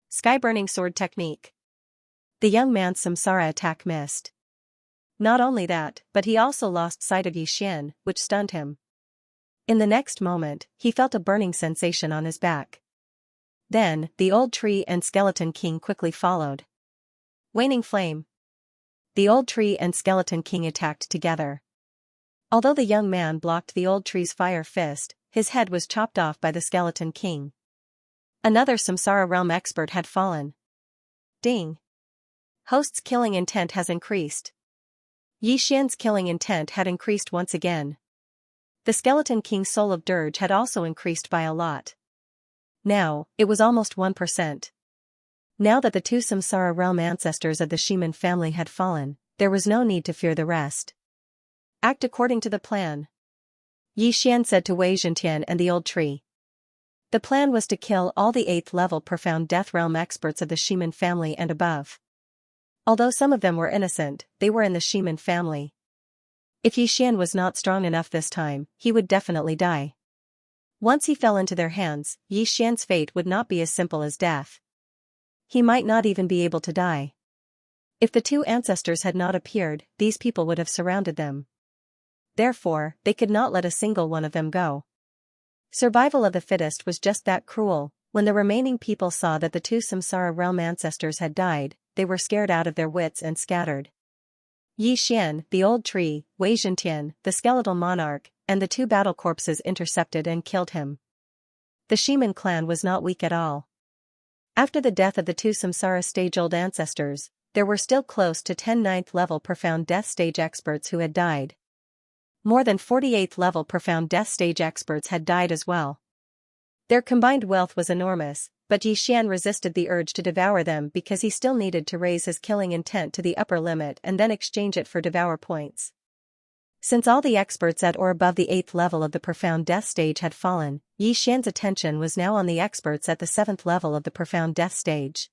Sky-burning sword technique. The young man's samsara attack missed. Not only that, but he also lost sight of Yi Xian, which stunned him. In the next moment, he felt a burning sensation on his back. Then, the Old Tree and Skeleton King quickly followed. Waning Flame. The Old Tree and Skeleton King attacked together. Although the young man blocked the Old Tree's fire fist, his head was chopped off by the Skeleton King. Another Samsara Realm expert had fallen. Ding. Host's killing intent has increased. Yi Xian's killing intent had increased once again. The Skeleton King's Soul of Dirge had also increased by a lot. Now, it was almost 1%. Now that the 2 Samsara Realm ancestors of the Ximen family had fallen, there was no need to fear the rest. Act according to the plan. Yi Xian said to Wei Zhentian and the Old Tree. The plan was to kill all the 8th level profound death realm experts of the Ximen family and above. Although some of them were innocent, they were in the Ximen family. If Yi Xian was not strong enough this time, he would definitely die. Once he fell into their hands, Yi Xian's fate would not be as simple as death. He might not even be able to die. If the 2 ancestors had not appeared, these people would have surrounded them. Therefore, they could not let a single one of them go. Survival of the fittest was just that cruel. When the remaining people saw that the 2 Samsara Realm ancestors had died, they were scared out of their wits and scattered. Yi Xian, the Old Tree, Wei Zhentian, the Skeletal Monarch, and the 2 battle corpses intercepted and killed him. The Ximen clan was not weak at all. After the death of the 2 Samsara stage-old ancestors, there were still close to 10 9th level profound death stage experts who had died. More than 48th level profound death stage experts had died as well. Their combined wealth was enormous, but Yi Xian resisted the urge to devour them because he still needed to raise his killing intent to the upper limit and then exchange it for devour points. Since all the experts at or above the 8th level of the profound death stage had fallen, Yi Xian's attention was now on the experts at the 7th level of the profound death stage.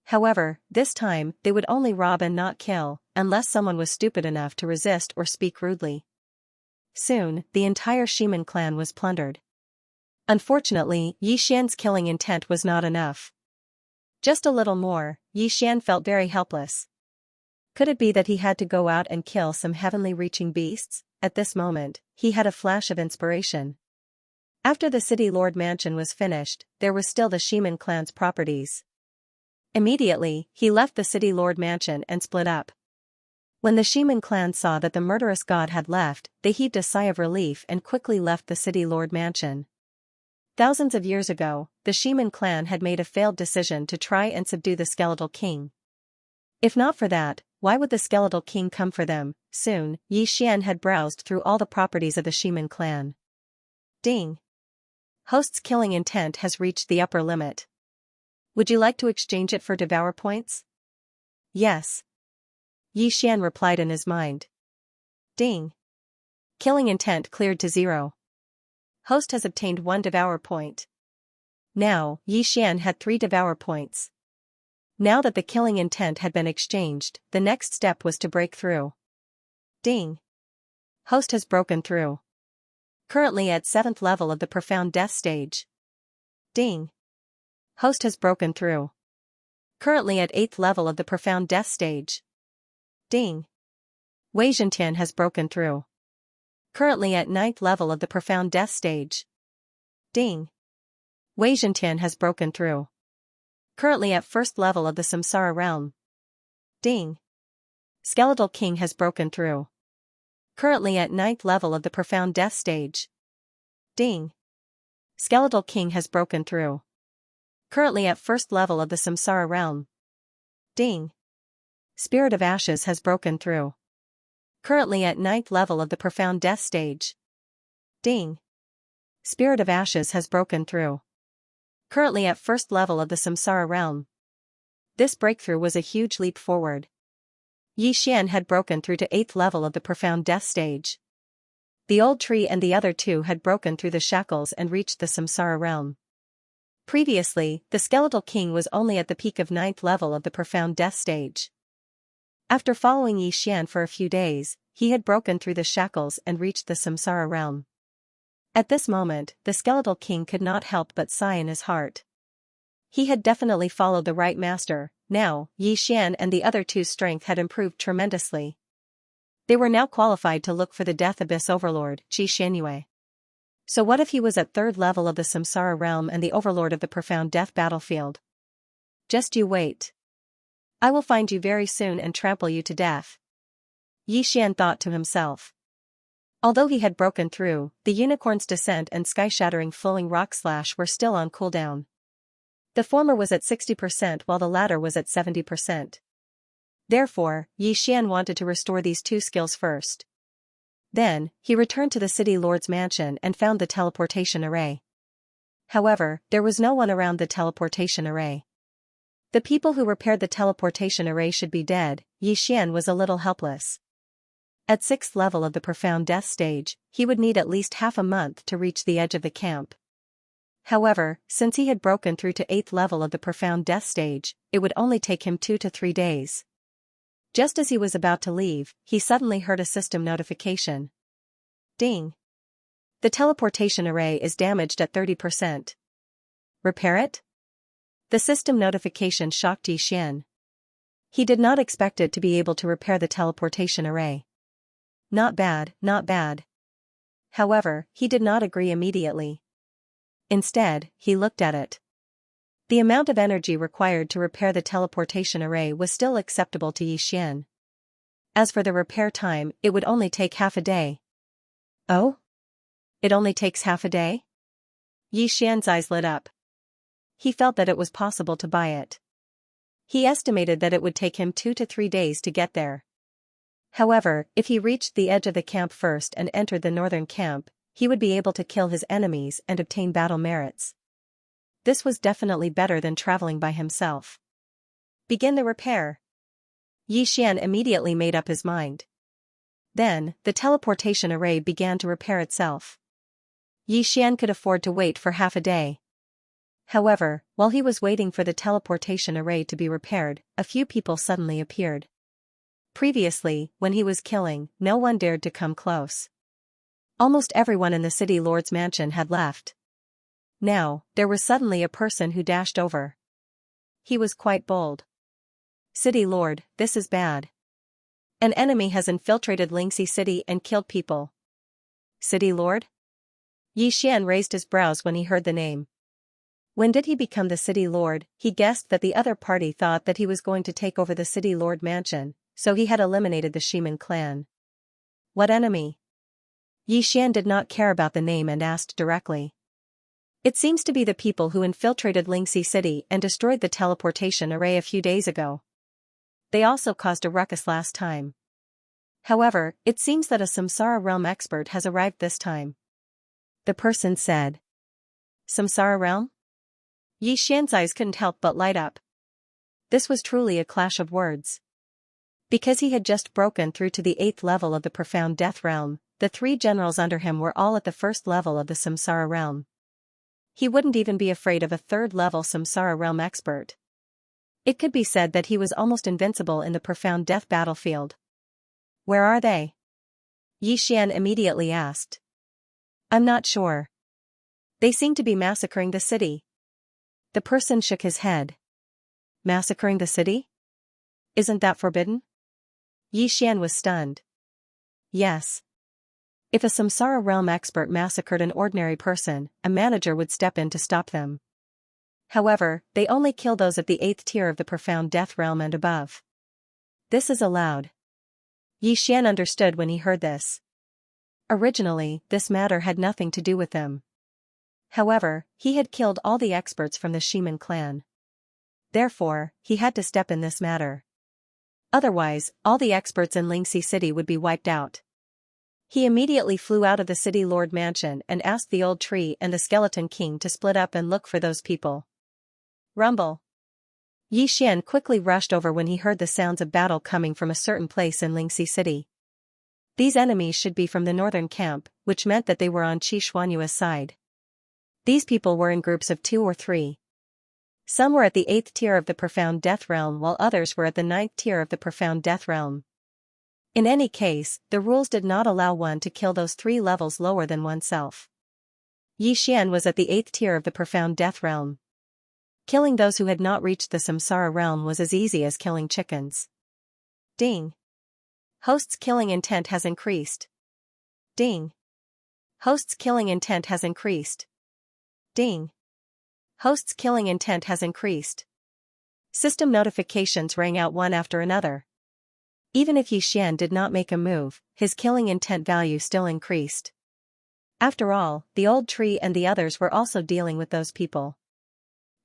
However, this time, they would only rob and not kill, unless someone was stupid enough to resist or speak rudely. Soon, the entire Ximen clan was plundered. Unfortunately, Yi Xian's killing intent was not enough. Just a little more, Yi Xian felt very helpless. Could it be that he had to go out and kill some heavenly-reaching beasts? At this moment, he had a flash of inspiration. After the City Lord Mansion was finished, there was still the Ximen clan's properties. Immediately, he left the City Lord Mansion and split up. When the Ximen clan saw that the murderous god had left, they heaved a sigh of relief and quickly left the City Lord Mansion. Thousands of years ago, the Ximen clan had made a failed decision to try and subdue the Skeletal King. If not for that, why would the Skeletal King come for them? Soon, Yi Xian had browsed through all the properties of the Ximen clan. Ding! Host's killing intent has reached the upper limit. Would you like to exchange it for devour points? Yes. Yi Xian replied in his mind. Ding! Killing intent cleared to 0. Host has obtained 1 Devour point. Now, Xian had 3 Devour points. Now that the killing intent had been exchanged, the next step was to break through. Ding! Host has broken through. Currently at 7th level of the Profound Death stage. Ding! Host has broken through. Currently at 8th level of the Profound Death stage. Ding! Wei Zhentian has broken through. Currently at 9th level of the Profound Death stage. Ding! Wei Zhentian has broken through. Currently at 1st level of the Samsara realm. Ding! Skeletal King has broken through. Currently at 9th level of the Profound Death stage. Ding! Skeletal King has broken through. Currently at 1st level of the Samsara realm. Ding! Spirit of Ashes has broken through. Currently at 9th level of the Profound Death stage. Ding! Spirit of Ashes has broken through. Currently at 1st level of the Samsara realm. This breakthrough was a huge leap forward. Xian had broken through to 8th level of the Profound Death stage. The old tree and the other two had broken through the shackles and reached the Samsara realm. Previously, the Skeletal King was only at the peak of 9th level of the Profound Death stage. After following Xian for a few days, he had broken through the shackles and reached the Samsara realm. At this moment, the Skeletal King could not help but sigh in his heart. He had definitely followed the right master. Now, Xian and the other two's strength had improved tremendously. They were now qualified to look for the Death Abyss Overlord, Xianxia. So what if he was at 3rd level of the Samsara realm and the Overlord of the Profound Death battlefield? Just you wait. I will find you very soon and trample you to death. Xian thought to himself. Although he had broken through, the Unicorn's Descent and Sky-Shattering Flowing Rock Slash were still on cooldown. The former was at 60% while the latter was at 70%. Therefore, Xian wanted to restore these two skills first. Then, he returned to the City Lord's mansion and found the teleportation array. However, there was no one around the teleportation array. The people who repaired the teleportation array should be dead. Xian was a little helpless. At 6th level of the Profound Death stage, he would need at least half a month to reach the edge of the camp. However, since he had broken through to 8th level of the Profound Death stage, it would only take him 2 to 3 days. Just as he was about to leave, he suddenly heard a system notification. Ding! The teleportation array is damaged at 30%. Repair it? The system notification shocked Xian. He did not expect it to be able to repair the teleportation array. Not bad, not bad. However, he did not agree immediately. Instead, he looked at it. The amount of energy required to repair the teleportation array was still acceptable to Xian. As for the repair time, it would only take half a day. Oh? It only takes half a day? Xian's eyes lit up. He felt that it was possible to buy it. He estimated that it would take him 2 to 3 days to get there. However, if he reached the edge of the camp first and entered the northern camp, he would be able to kill his enemies and obtain battle merits. This was definitely better than traveling by himself. Begin the repair. Xian immediately made up his mind. Then, the teleportation array began to repair itself. Xian could afford to wait for half a day. However, while he was waiting for the teleportation array to be repaired, a few people suddenly appeared. Previously, when he was killing, no one dared to come close. Almost everyone in the City Lord's mansion had left. Now, there was suddenly a person who dashed over. He was quite bold. City Lord, this is bad. An enemy has infiltrated Xianxia City and killed people. City Lord? Xian raised his brows when he heard the name. When did he become the City Lord? He guessed that the other party thought that he was going to take over the City Lord mansion, so he had eliminated the Shiman clan. What enemy? Xian did not care about the name and asked directly. It seems to be the people who infiltrated Xianxia City and destroyed the teleportation array a few days ago. They also caused a ruckus last time. However, it seems that a Samsara realm expert has arrived this time. The person said. Samsara realm? Xian's eyes couldn't help but light up. This was truly a clash of words. Because he had just broken through to the 8th level of the Profound Death realm, the 3 generals under him were all at the first level of the Samsara realm. He wouldn't even be afraid of a 3rd-level Samsara realm expert. It could be said that he was almost invincible in the profound death battlefield. Where are they? Xian immediately asked. I'm not sure. They seem to be massacring the city. The person shook his head. Massacring the city? Isn't that forbidden? Xian was stunned. Yes. If a Samsara realm expert massacred an ordinary person, a manager would step in to stop them. However, they only kill those at the 8th tier of the profound death realm and above. This is allowed. Xian understood when he heard this. Originally, this matter had nothing to do with them. However, he had killed all the experts from the Shiman clan. Therefore, he had to step in this matter. Otherwise, all the experts in Xianxia city would be wiped out. He immediately flew out of the city lord mansion and asked the old tree and the skeleton king to split up and look for those people. Rumble. Xian quickly rushed over when he heard the sounds of battle coming from a certain place in Xianxia city. These enemies should be from the northern camp, which meant that they were on Qi Xuanyue's side. These people were in groups of 2 or 3. Some were at the 8th tier of the profound death realm while others were at the 9th tier of the profound death realm. In any case, the rules did not allow one to kill those 3 levels lower than oneself. Xian was at the 8th tier of the profound death realm. Killing those who had not reached the Samsara realm was as easy as killing chickens. Ding. Host's killing intent has increased. Ding. Host's killing intent has increased. Ding. Host's killing intent has increased. System notifications rang out one after another. Even if Xian did not make a move, his killing intent value still increased. After all, the old tree and the others were also dealing with those people.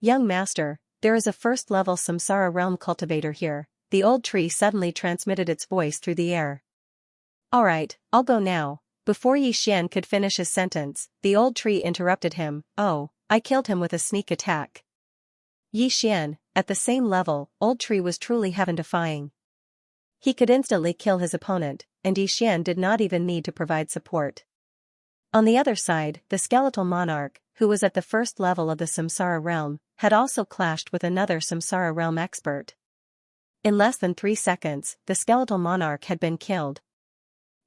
Young master, there is a 1st-level Samsara realm cultivator here, the old tree suddenly transmitted its voice through the air. Alright, I'll go now. Before Xian could finish his sentence, the old tree interrupted him. Oh, I killed him with a sneak attack. Xian, at the same level, old tree was truly heaven-defying. He could instantly kill his opponent, and Xian did not even need to provide support. On the other side, the skeletal monarch, who was at the 1st level of the Samsara realm, had also clashed with another Samsara realm expert. In less than 3 seconds, the skeletal monarch had been killed.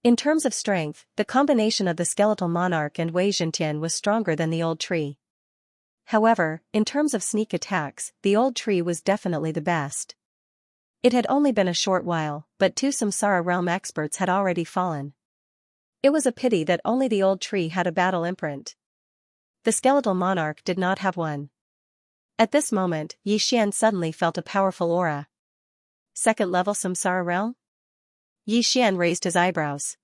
In terms of strength, the combination of the skeletal monarch and Wei Zhentian was stronger than the old tree. However, in terms of sneak attacks, the old tree was definitely the best. It had only been a short while, but 2 Samsara realm experts had already fallen. It was a pity that only the old tree had a battle imprint. The skeletal monarch did not have one. At this moment, Xian suddenly felt a powerful aura. 2nd level Samsara realm? Xian raised his eyebrows.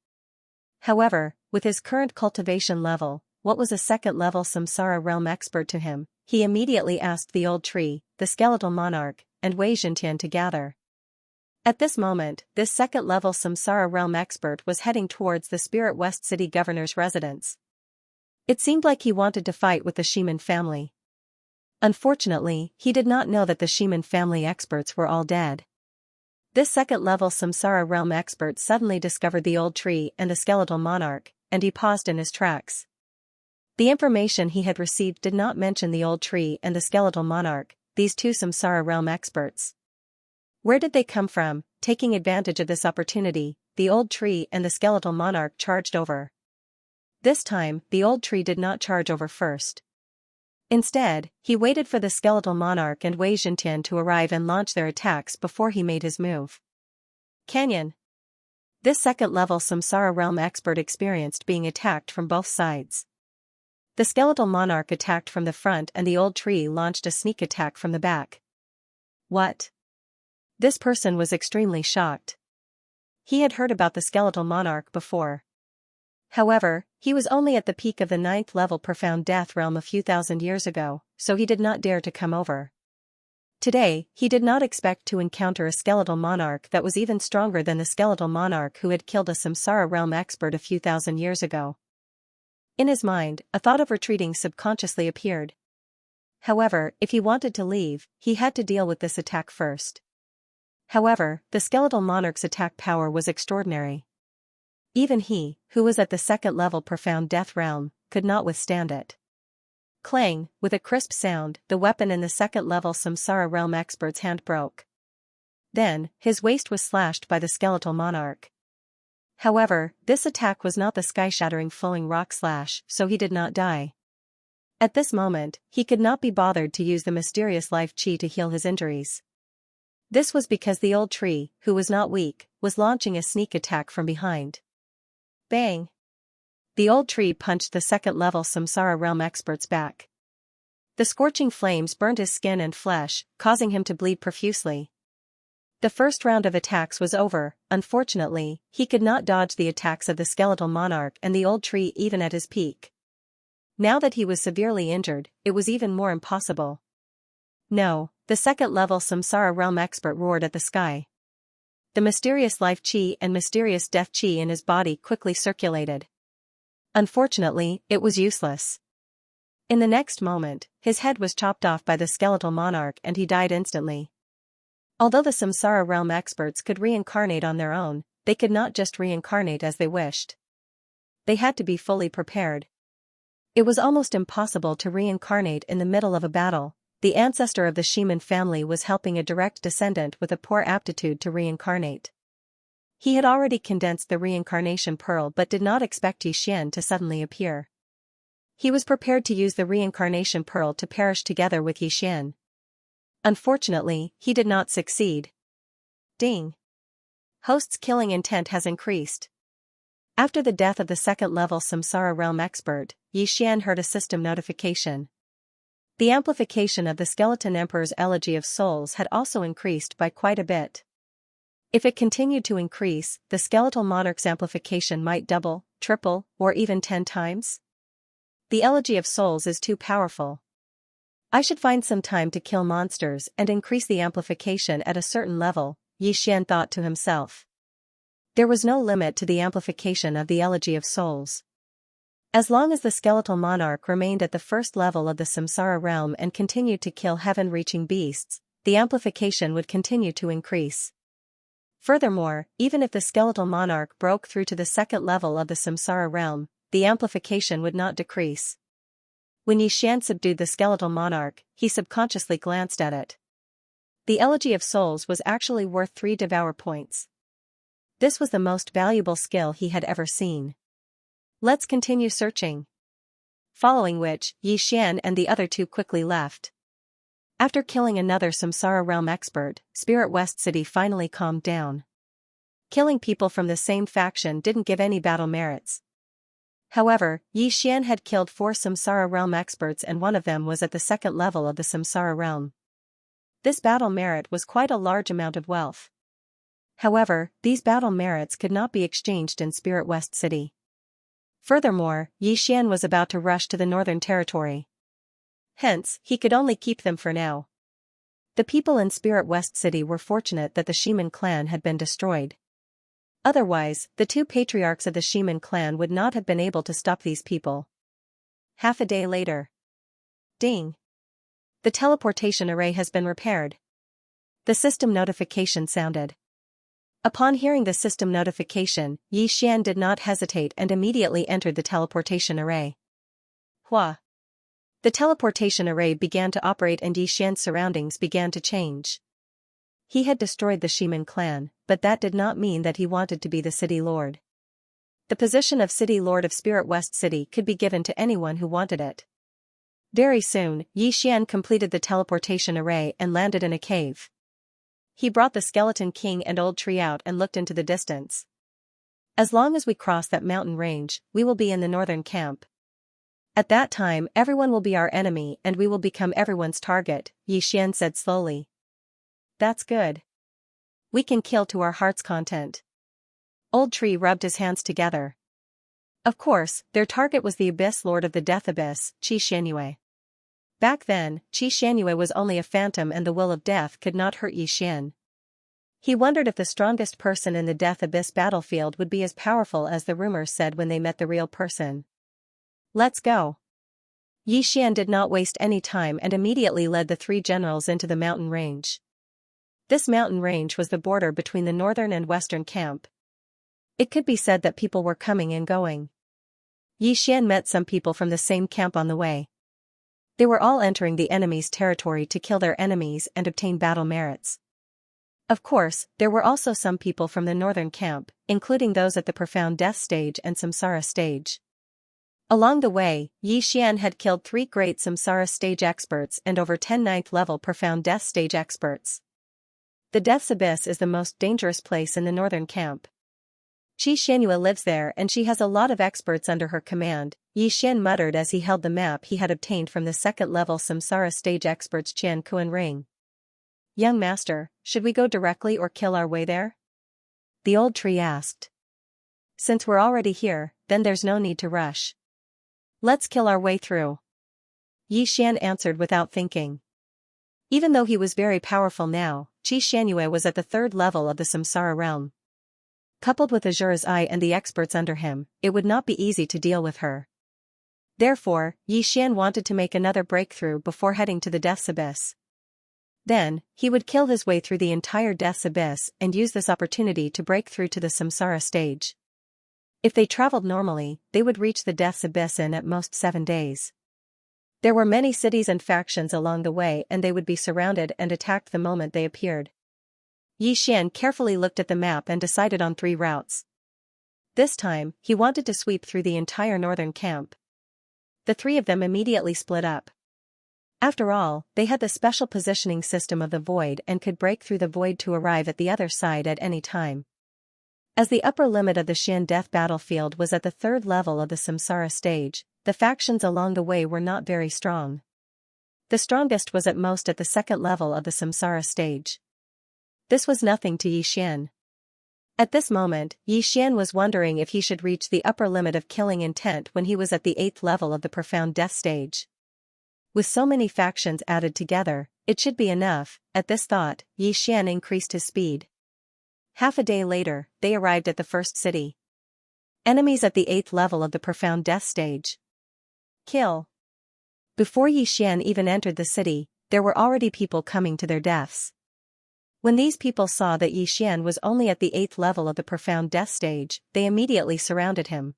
However, with his current cultivation level, what was a 2nd level Samsara realm expert to him? He immediately asked the old tree, the skeletal monarch, and Wei Zhentian to gather. At this moment, this 2nd level Samsara realm expert was heading towards the Spirit West City governor's residence. It seemed like he wanted to fight with the Shiman family. Unfortunately, he did not know that the Shiman family experts were all dead. This 2nd level Samsara realm expert suddenly discovered the old tree and the skeletal monarch, and he paused in his tracks. The information he had received did not mention the old tree and the skeletal monarch, these 2 Samsara realm experts. Where did they come from? Taking advantage of this opportunity, the old tree and the skeletal monarch charged over. This time, the old tree did not charge over first. Instead, he waited for the skeletal monarch and Wei Zhentian to arrive and launch their attacks before he made his move. Canyon. This 2nd level Samsara realm expert experienced being attacked from both sides. The skeletal monarch attacked from the front and the old tree launched a sneak attack from the back. What? This person was extremely shocked. He had heard about the skeletal monarch before. However, he was only at the peak of the 9th level profound death realm a few thousand years ago, so he did not dare to come over. Today, he did not expect to encounter a skeletal monarch that was even stronger than the skeletal monarch who had killed a Samsara realm expert a few thousand years ago. In his mind, a thought of retreating subconsciously appeared. However, if he wanted to leave, he had to deal with this attack first. However, the skeletal monarch's attack power was extraordinary. Even he, who was at the second-level profound death realm, could not withstand it. Clang, with a crisp sound, the weapon in the second-level Samsara realm expert's hand broke. Then, his waist was slashed by the skeletal monarch. However, this attack was not the sky-shattering flowing rock slash, so he did not die. At this moment, he could not be bothered to use the mysterious life chi to heal his injuries. This was because the old tree, who was not weak, was launching a sneak attack from behind. Bang! The old tree punched the second-level Samsara realm expert's back. The scorching flames burned his skin and flesh, causing him to bleed profusely. The first round of attacks was over. Unfortunately, he could not dodge the attacks of the skeletal monarch and the old tree even at his peak. Now that he was severely injured, it was even more impossible. No, the second-level Samsara realm expert roared at the sky. The mysterious life chi and mysterious death chi in his body quickly circulated. Unfortunately, it was useless. In the next moment, his head was chopped off by the skeletal monarch and he died instantly. Although the Samsara realm experts could reincarnate on their own, they could not just reincarnate as they wished. They had to be fully prepared. It was almost impossible to reincarnate in the middle of a battle. The ancestor of the Xianxia family was helping a direct descendant with a poor aptitude to reincarnate. He had already condensed the reincarnation pearl but did not expect Xianxia to suddenly appear. He was prepared to use the reincarnation pearl to perish together with Xianxia. Unfortunately, he did not succeed. Ding! Host's killing intent has increased. After the death of the second-level Samsara realm expert, Xianxia heard a system notification. The amplification of the Skeleton Emperor's Elegy of Souls had also increased by quite a bit. If it continued to increase, the Skeletal Monarch's amplification might double, triple, or even 10 times. The Elegy of Souls is too powerful. I should find some time to kill monsters and increase the amplification at a certain level, Xianxia thought to himself. There was no limit to the amplification of the Elegy of Souls. As long as the skeletal monarch remained at the first level of the Samsara realm and continued to kill heaven-reaching beasts, the amplification would continue to increase. Furthermore, even if the skeletal monarch broke through to the second level of the Samsara realm, the amplification would not decrease. When Xianxia subdued the skeletal monarch, he subconsciously glanced at it. The Elegy of Souls was actually worth 3 devour points. This was the most valuable skill he had ever seen. Let's continue searching. Following which, Xianxia and the other two quickly left. After killing another Samsara realm expert, Spirit West City finally calmed down. Killing people from the same faction didn't give any battle merits. However, Xianxia had killed 4 Samsara realm experts and one of them was at the second level of the Samsara realm. This battle merit was quite a large amount of wealth. However, these battle merits could not be exchanged in Spirit West City. Furthermore, Xianxia was about to rush to the Northern Territory. Hence, he could only keep them for now. The people in Spirit West City were fortunate that the Xianxia clan had been destroyed. Otherwise, the 2 patriarchs of the Xianxia clan would not have been able to stop these people. Half a day later. Ding! The teleportation array has been repaired. The system notification sounded. Upon hearing the system notification, Xianxia did not hesitate and immediately entered the teleportation array. Hua! The teleportation array began to operate and Xianxia's surroundings began to change. He had destroyed the Xianxia clan, but that did not mean that he wanted to be the city lord. The position of city lord of Spirit West City could be given to anyone who wanted it. Very soon, Xianxia completed the teleportation array and landed in a cave. He brought the Skeleton King and Old Tree out and looked into the distance. As long as we cross that mountain range, we will be in the northern camp. At that time everyone will be our enemy and we will become everyone's target, Xianxia said slowly. That's good. We can kill to our heart's content. Old Tree rubbed his hands together. Of course, their target was the Abyss Lord of the Death Abyss, Xianxia. Back then, Xianxia was only a phantom and the will of death could not hurt Xianxia. He wondered if the strongest person in the Death Abyss battlefield would be as powerful as the rumors said when they met the real person. Let's go. Xianxia did not waste any time and immediately led the 3 generals into the mountain range. This mountain range was the border between the northern and western camp. It could be said that people were coming and going. Xian met some people from the same camp on the way. They were all entering the enemy's territory to kill their enemies and obtain battle merits. Of course, there were also some people from the northern camp, including those at the Profound Death stage and Samsara stage. Along the way, Xian had killed 3 great Samsara stage experts and over 10 ninth-level Profound Death stage experts. The Death's Abyss is the most dangerous place in the northern camp. Xianxia lives there and she has a lot of experts under her command, Xian muttered as he held the map he had obtained from the 2nd-level Samsara stage expert's Qian Kuan ring. Young master, should we go directly or kill our way there? The old tree asked. Since we're already here, then there's no need to rush. Let's kill our way through. Xian answered without thinking. Even though he was very powerful now, Xianxia was at the 3rd level of the Samsara realm. Coupled with Azura's Eye and the experts under him, it would not be easy to deal with her. Therefore, Xian wanted to make another breakthrough before heading to the Death's Abyss. Then, he would kill his way through the entire Death's Abyss and use this opportunity to break through to the Samsara stage. If they traveled normally, they would reach the Death's Abyss in at most 7 days. There were many cities and factions along the way and they would be surrounded and attacked the moment they appeared. Xian carefully looked at the map and decided on 3 routes. This time, he wanted to sweep through the entire northern camp. The 3 of them immediately split up. After all, they had the special positioning system of the void and could break through the void to arrive at the other side at any time. As the upper limit of the Xian death battlefield was at the 3rd level of the Samsara stage, the factions along the way were not very strong. The strongest was at most at the 2nd level of the Samsara stage. This was nothing to Xian. At this moment, Xian was wondering if he should reach the upper limit of killing intent when he was at the 8th level of the Profound Death stage. With so many factions added together, it should be enough. At this thought, Xian increased his speed. Half a day later, they arrived at the first city. Enemies at the 8th level of the Profound Death stage. Kill. Before Xian even entered the city, there were already people coming to their deaths. When these people saw that Xian was only at the 8th level of the Profound Death stage, they immediately surrounded him.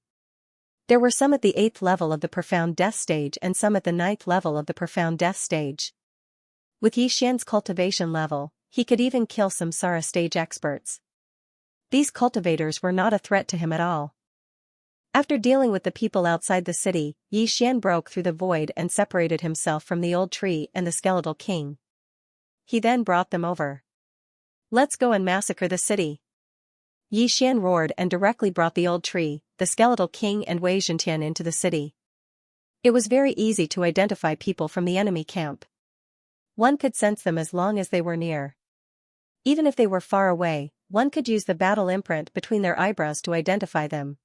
There were some at the 8th level of the Profound Death stage and some at the 9th level of the Profound Death stage. With Xian's cultivation level, he could even kill Samsara stage experts. These cultivators were not a threat to him at all. After dealing with the people outside the city, Xian broke through the void and separated himself from the old tree and the skeletal king. He then brought them over. Let's go and massacre the city. Xian roared and directly brought the old tree, the skeletal king and Wei Zhentian into the city. It was very easy to identify people from the enemy camp. One could sense them as long as they were near. Even if they were far away, one could use the battle imprint between their eyebrows to identify them.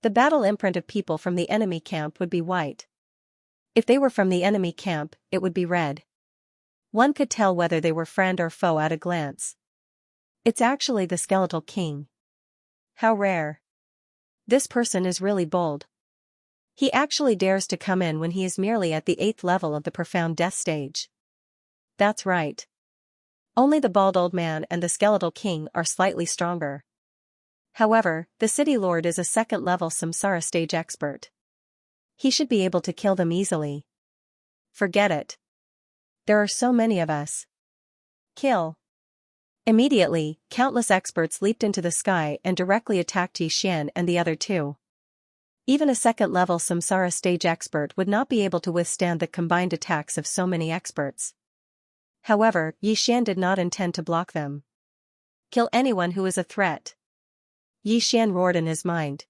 The battle imprint of people from the enemy camp would be white. If they were from the enemy camp, it would be red. One could tell whether they were friend or foe at a glance. It's actually the skeletal king. How rare. This person is really bold. He actually dares to come in when he is merely at the 8th level of the Profound Death stage. That's right. Only the bald old man and the skeletal king are slightly stronger. However, the city lord is a 2nd level Samsara stage expert. He should be able to kill them easily. Forget it. There are so many of us. Kill. Immediately, countless experts leaped into the sky and directly attacked Xian and the other 2. Even a 2nd level Samsara stage expert would not be able to withstand the combined attacks of so many experts. However, Xian did not intend to block them. Kill anyone who is a threat. Xian roared in his mind.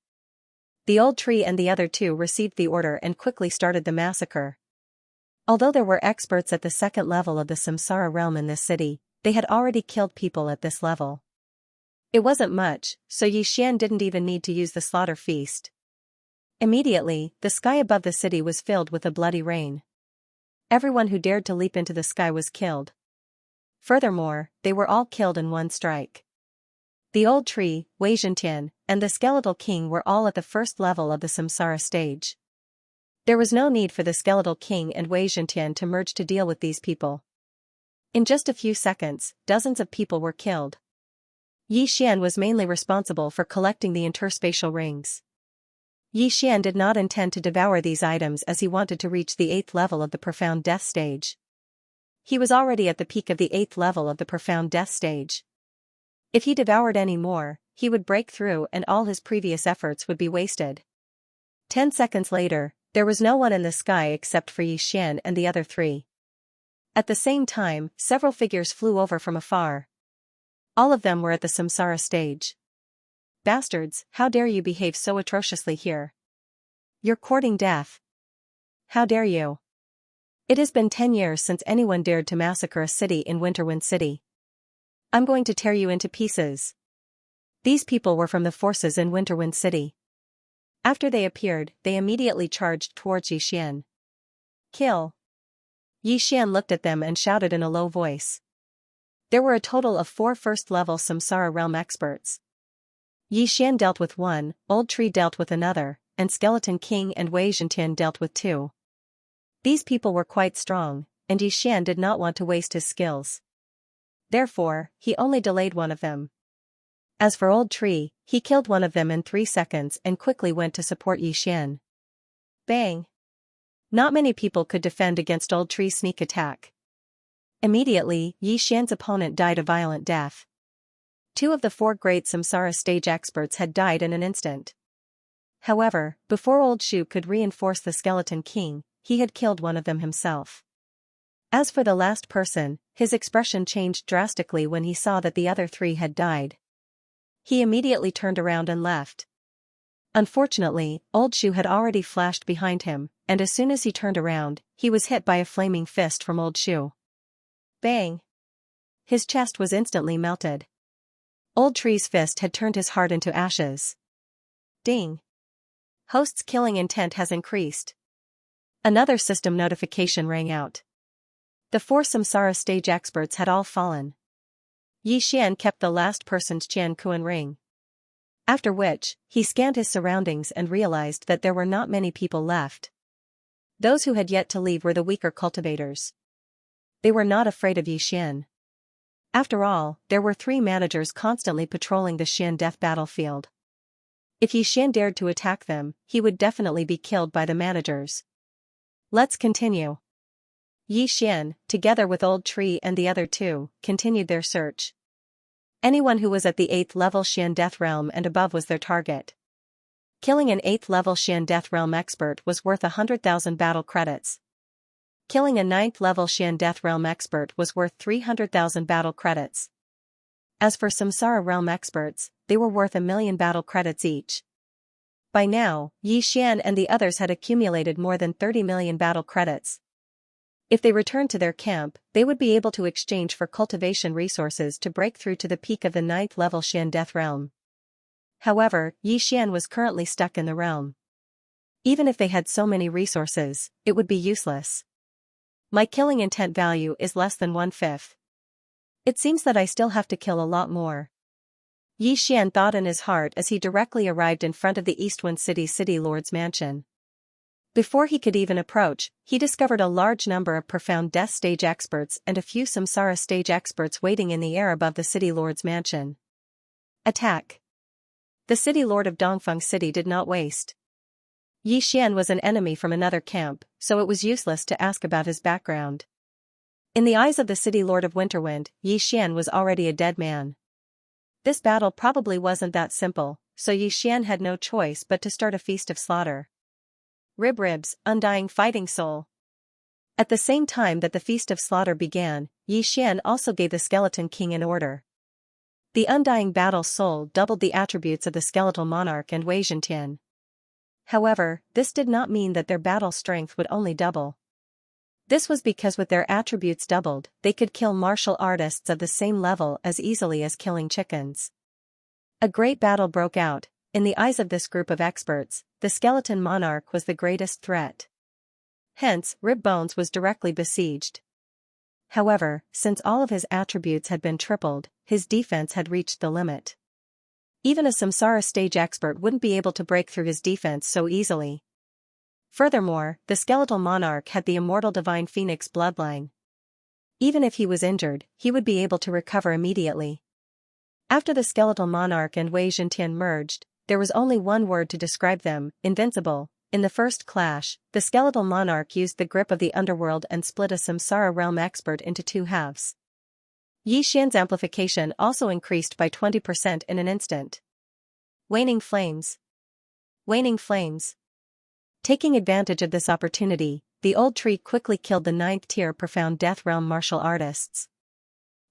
The old tree and the other 2 received the order and quickly started the massacre. Although there were experts at the 2nd level of the Samsara realm in this city, they had already killed people at this level. It wasn't much, so Xian didn't even need to use the slaughter feast. Immediately, the sky above the city was filled with a bloody rain. Everyone who dared to leap into the sky was killed. Furthermore, they were all killed in one strike. The old tree, Wei Zhentian, and the skeletal king were all at the 1st level of the Samsara stage. There was no need for the skeletal king and Wei Zhentian to merge to deal with these people. In just a few seconds, dozens of people were killed. Yi Xian was mainly responsible for collecting the interspatial rings. Yi Xian did not intend to devour these items as he wanted to reach the 8th level of the profound death stage. He was already at the peak of the 8th level of the profound death stage. If he devoured any more, he would break through and all his previous efforts would be wasted. 10 seconds later, there was no one in the sky except for Yi Xian and the other three. At the same time, several figures flew over from afar. All of them were at the samsara stage. Bastards, how dare you behave so atrociously here? You're courting death. How dare you? It has been 10 years since anyone dared to massacre a city in Winterwind City. I'm going to tear you into pieces. These people were from the forces in Winterwind City. After they appeared, they immediately charged towards Yi Xian. Kill. Yi Xian looked at them and shouted in a low voice. There were a total of 4 first-level Samsara Realm experts. Yi Xian dealt with one, Old Tree dealt with another, and Skeleton King and Wei Zhentian dealt with 2. These people were quite strong, and Yi Xian did not want to waste his skills. Therefore, he only delayed one of them. As for Old Tree, he killed one of them in 3 seconds and quickly went to support Yi Xian. Bang! Not many people could defend against Old Tree's sneak attack. Immediately, Yi Xian's opponent died a violent death. 2 of the 4 great Samsara stage experts had died in an instant. However, before Old Shu could reinforce the Skeleton King, he had killed one of them himself. As for the last person, his expression changed drastically when he saw that the other 3 had died. He immediately turned around and left. Unfortunately, Old Shu had already flashed behind him, and as soon as he turned around, he was hit by a flaming fist from Old Shu. Bang! His chest was instantly melted. Old Tree's fist had turned his heart into ashes. Ding! Host's killing intent has increased. Another system notification rang out. The 4 Samsara stage experts had all fallen. Yi Xian kept the last person's Qian Kuan ring. After which, he scanned his surroundings and realized that there were not many people left. Those who had yet to leave were the weaker cultivators. They were not afraid of Yi Xian. After all, there were 3 managers constantly patrolling the Xian death battlefield. If Yi Xian dared to attack them, he would definitely be killed by the managers. Let's continue. Yi Xian, together with Old Tree and the other 2, continued their search. Anyone who was at the 8th level Xian Death Realm and above was their target. Killing an 8th level Xian Death Realm expert was worth 100,000 battle credits. Killing a 9th level Xian Death Realm expert was worth 300,000 battle credits. As for Samsara Realm experts, they were worth 1,000,000 battle credits each. By now, Yi Xian and the others had accumulated more than 30 million battle credits. If they returned to their camp, they would be able to exchange for cultivation resources to break through to the peak of the 9th level Xian Death Realm. However, Yi Xian was currently stuck in the realm. Even if they had so many resources, it would be useless. My killing intent value is less than 1/5. It seems that I still have to kill a lot more. Yi Xian thought in his heart as he directly arrived in front of the Eastwind City Lord's mansion. Before he could even approach, he discovered a large number of profound death stage experts and a few Samsara stage experts waiting in the air above the City Lord's mansion. Attack! The City Lord of Dongfeng City did not waste. Yi Xian was an enemy from another camp, so it was useless to ask about his background. In the eyes of the City Lord of Winterwind, Yi Xian was already a dead man. This battle probably wasn't that simple, so Yi Xian had no choice but to start a feast of slaughter. Ribs, undying fighting soul. At the same time that the feast of slaughter began, Yi Xian also gave the Skeleton King an order. The undying battle soul doubled the attributes of the Skeletal Monarch and Wei Zhentian. However, this did not mean that their battle strength would only double. This was because with their attributes doubled, they could kill martial artists of the same level as easily as killing chickens. A great battle broke out. In the eyes of this group of experts, the Skeleton Monarch was the greatest threat. Hence, Rib Bones was directly besieged. However, since all of his attributes had been tripled, his defense had reached the limit. Even a Samsara stage expert wouldn't be able to break through his defense so easily. Furthermore, the Skeletal Monarch had the immortal Divine Phoenix bloodline. Even if he was injured, he would be able to recover immediately. After the skeletal monarch and Wei Zhentian merged, there was only one word to describe them: invincible. In the first clash, the skeletal monarch used the grip of the underworld and split a samsara realm expert into two halves. Yi Xian's amplification also increased by 20% in an instant. Waning flames. Waning flames. Taking advantage of this opportunity, the old tree quickly killed the 9th tier profound death realm martial artists.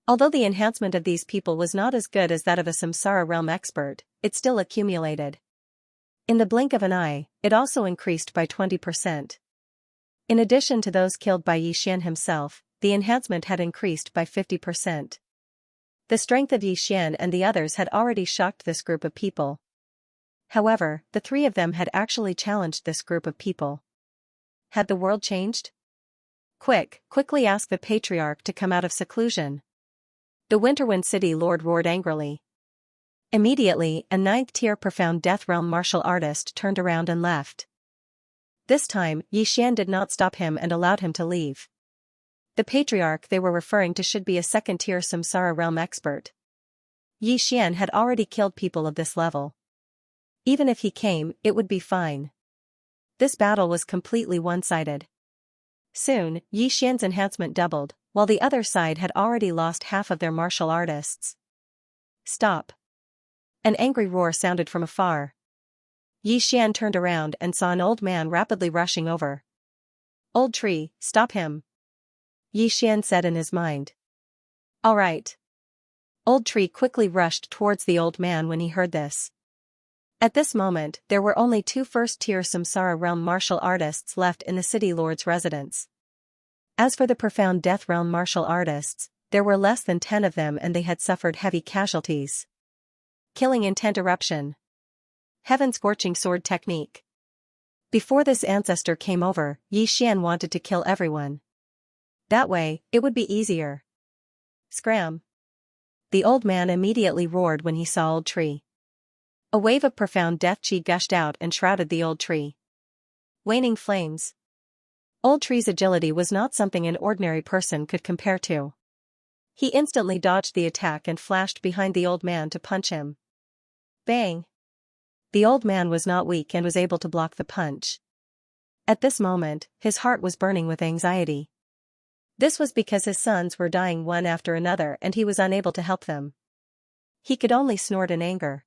Although the enhancement of these people was not as good as that of a samsara realm expert, it still accumulated. In the blink of an eye, it also increased by 20%. In addition to those killed by Yi Xian himself, the enhancement had increased by 50%. The strength of Yi Xian and the others had already shocked this group of people. However, the three of them had actually challenged this group of people. Had the world changed? Quickly ask the patriarch to come out of seclusion. The Winterwind City Lord roared angrily. Immediately, a 9th tier profound death realm martial artist turned around and left. This time, Yi Xian did not stop him and allowed him to leave. The patriarch they were referring to should be a 2nd tier samsara realm expert. Yi Xian had already killed people of this level. Even if he came, it would be fine. This battle was completely one-sided. Soon, Yi Xian's enhancement doubled, while the other side had already lost half of their martial artists. Stop! An angry roar sounded from afar. Yi Xian turned around and saw an old man rapidly rushing over. Old tree, stop him! Yi Xian said in his mind. All right. Old tree quickly rushed towards the old man when he heard this. At this moment, there were only 2 first-tier samsara realm martial artists left in the city lord's residence. As for the profound death realm martial artists, there were less than 10 of them and they had suffered heavy casualties. Killing intent eruption. Heaven scorching sword technique. Before this ancestor came over, Yi Xian wanted to kill everyone. That way, it would be easier. Scram! The old man immediately roared when he saw old tree. A wave of profound death chi gushed out and shrouded the old tree. Waning flames. Old tree's agility was not something an ordinary person could compare to. He instantly dodged the attack and flashed behind the old man to punch him. Bang! The old man was not weak and was able to block the punch. At this moment, his heart was burning with anxiety. This was because his sons were dying one after another and he was unable to help them. He could only snort in anger.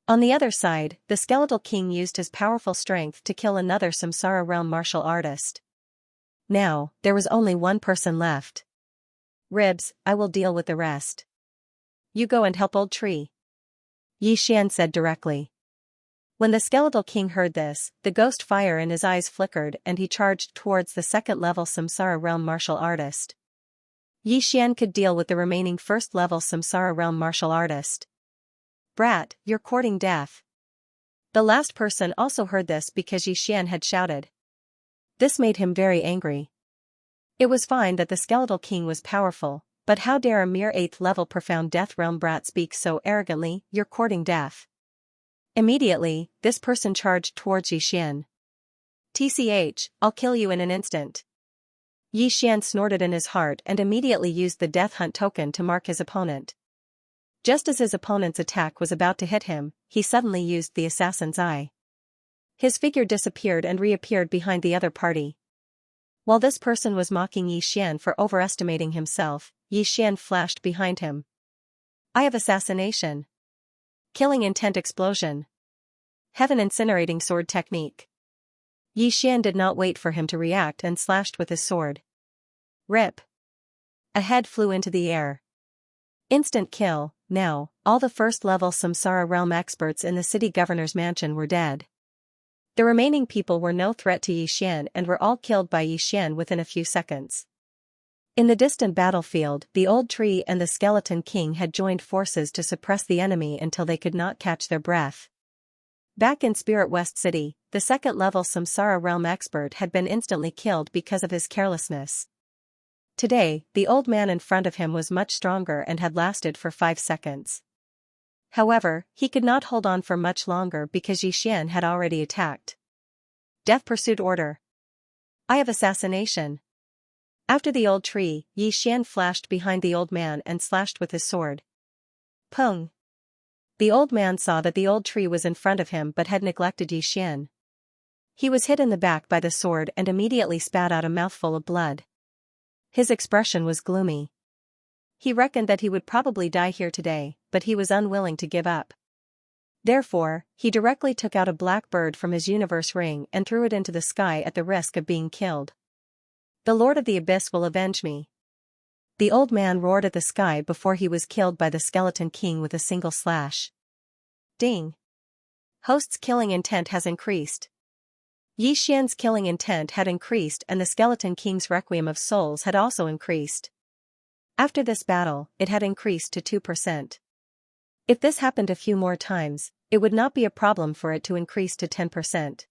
On the other side, the skeletal king used his powerful strength to kill another samsara realm martial artist. Now, there was only one person left. Ribs, I will deal with the rest. You go and help old tree. Yi Xian said directly. When the skeletal king heard this, the ghost fire in his eyes flickered and he charged towards the 2nd-level samsara realm martial artist. Yi Xian could deal with the remaining 1st-level samsara realm martial artist. Brat, you're courting death. The last person also heard this because Yi Xian had shouted. This made him very angry. It was fine that the skeletal king was powerful, but how dare a mere 8th-level profound death realm brat speak so arrogantly? You're courting death. Immediately, this person charged towards Yi Xian. TCH, I'll kill you in an instant. Yi Xian snorted in his heart and immediately used the death hunt token to mark his opponent. Just as his opponent's attack was about to hit him, he suddenly used the assassin's eye. His figure disappeared and reappeared behind the other party. While this person was mocking Yi Xian for overestimating himself, Yi Xian flashed behind him. I have assassination. Killing intent explosion. Heaven incinerating sword technique. Yi Xian did not wait for him to react and slashed with his sword. Rip. A head flew into the air. Instant kill. Now, all the 1st-level samsara realm experts in the city governor's mansion were dead. The remaining people were no threat to Yi Xian and were all killed by Yi Xian within a few seconds. In the distant battlefield, the old tree and the skeleton king had joined forces to suppress the enemy until they could not catch their breath. Back in Spirit West City, the 2nd-level samsara realm expert had been instantly killed because of his carelessness. Today, the old man in front of him was much stronger and had lasted for 5 seconds. However, he could not hold on for much longer because Yi Xian had already attacked. Death pursuit order. I have assassination. After the old tree, Yi Xian flashed behind the old man and slashed with his sword. Pung. The old man saw that the old tree was in front of him but had neglected Yixian. He was hit in the back by the sword and immediately spat out a mouthful of blood. His expression was gloomy. He reckoned that he would probably die here today, but he was unwilling to give up. Therefore, he directly took out a black bird from his universe ring and threw it into the sky at the risk of being killed. The Lord of the Abyss will avenge me. The old man roared at the sky before he was killed by the Skeleton King with a single slash. Ding! Host's killing intent has increased. Yixian's killing intent had increased and the Skeleton King's Requiem of Souls had also increased. After this battle, it had increased to 2%. If this happened a few more times, it would not be a problem for it to increase to 10%.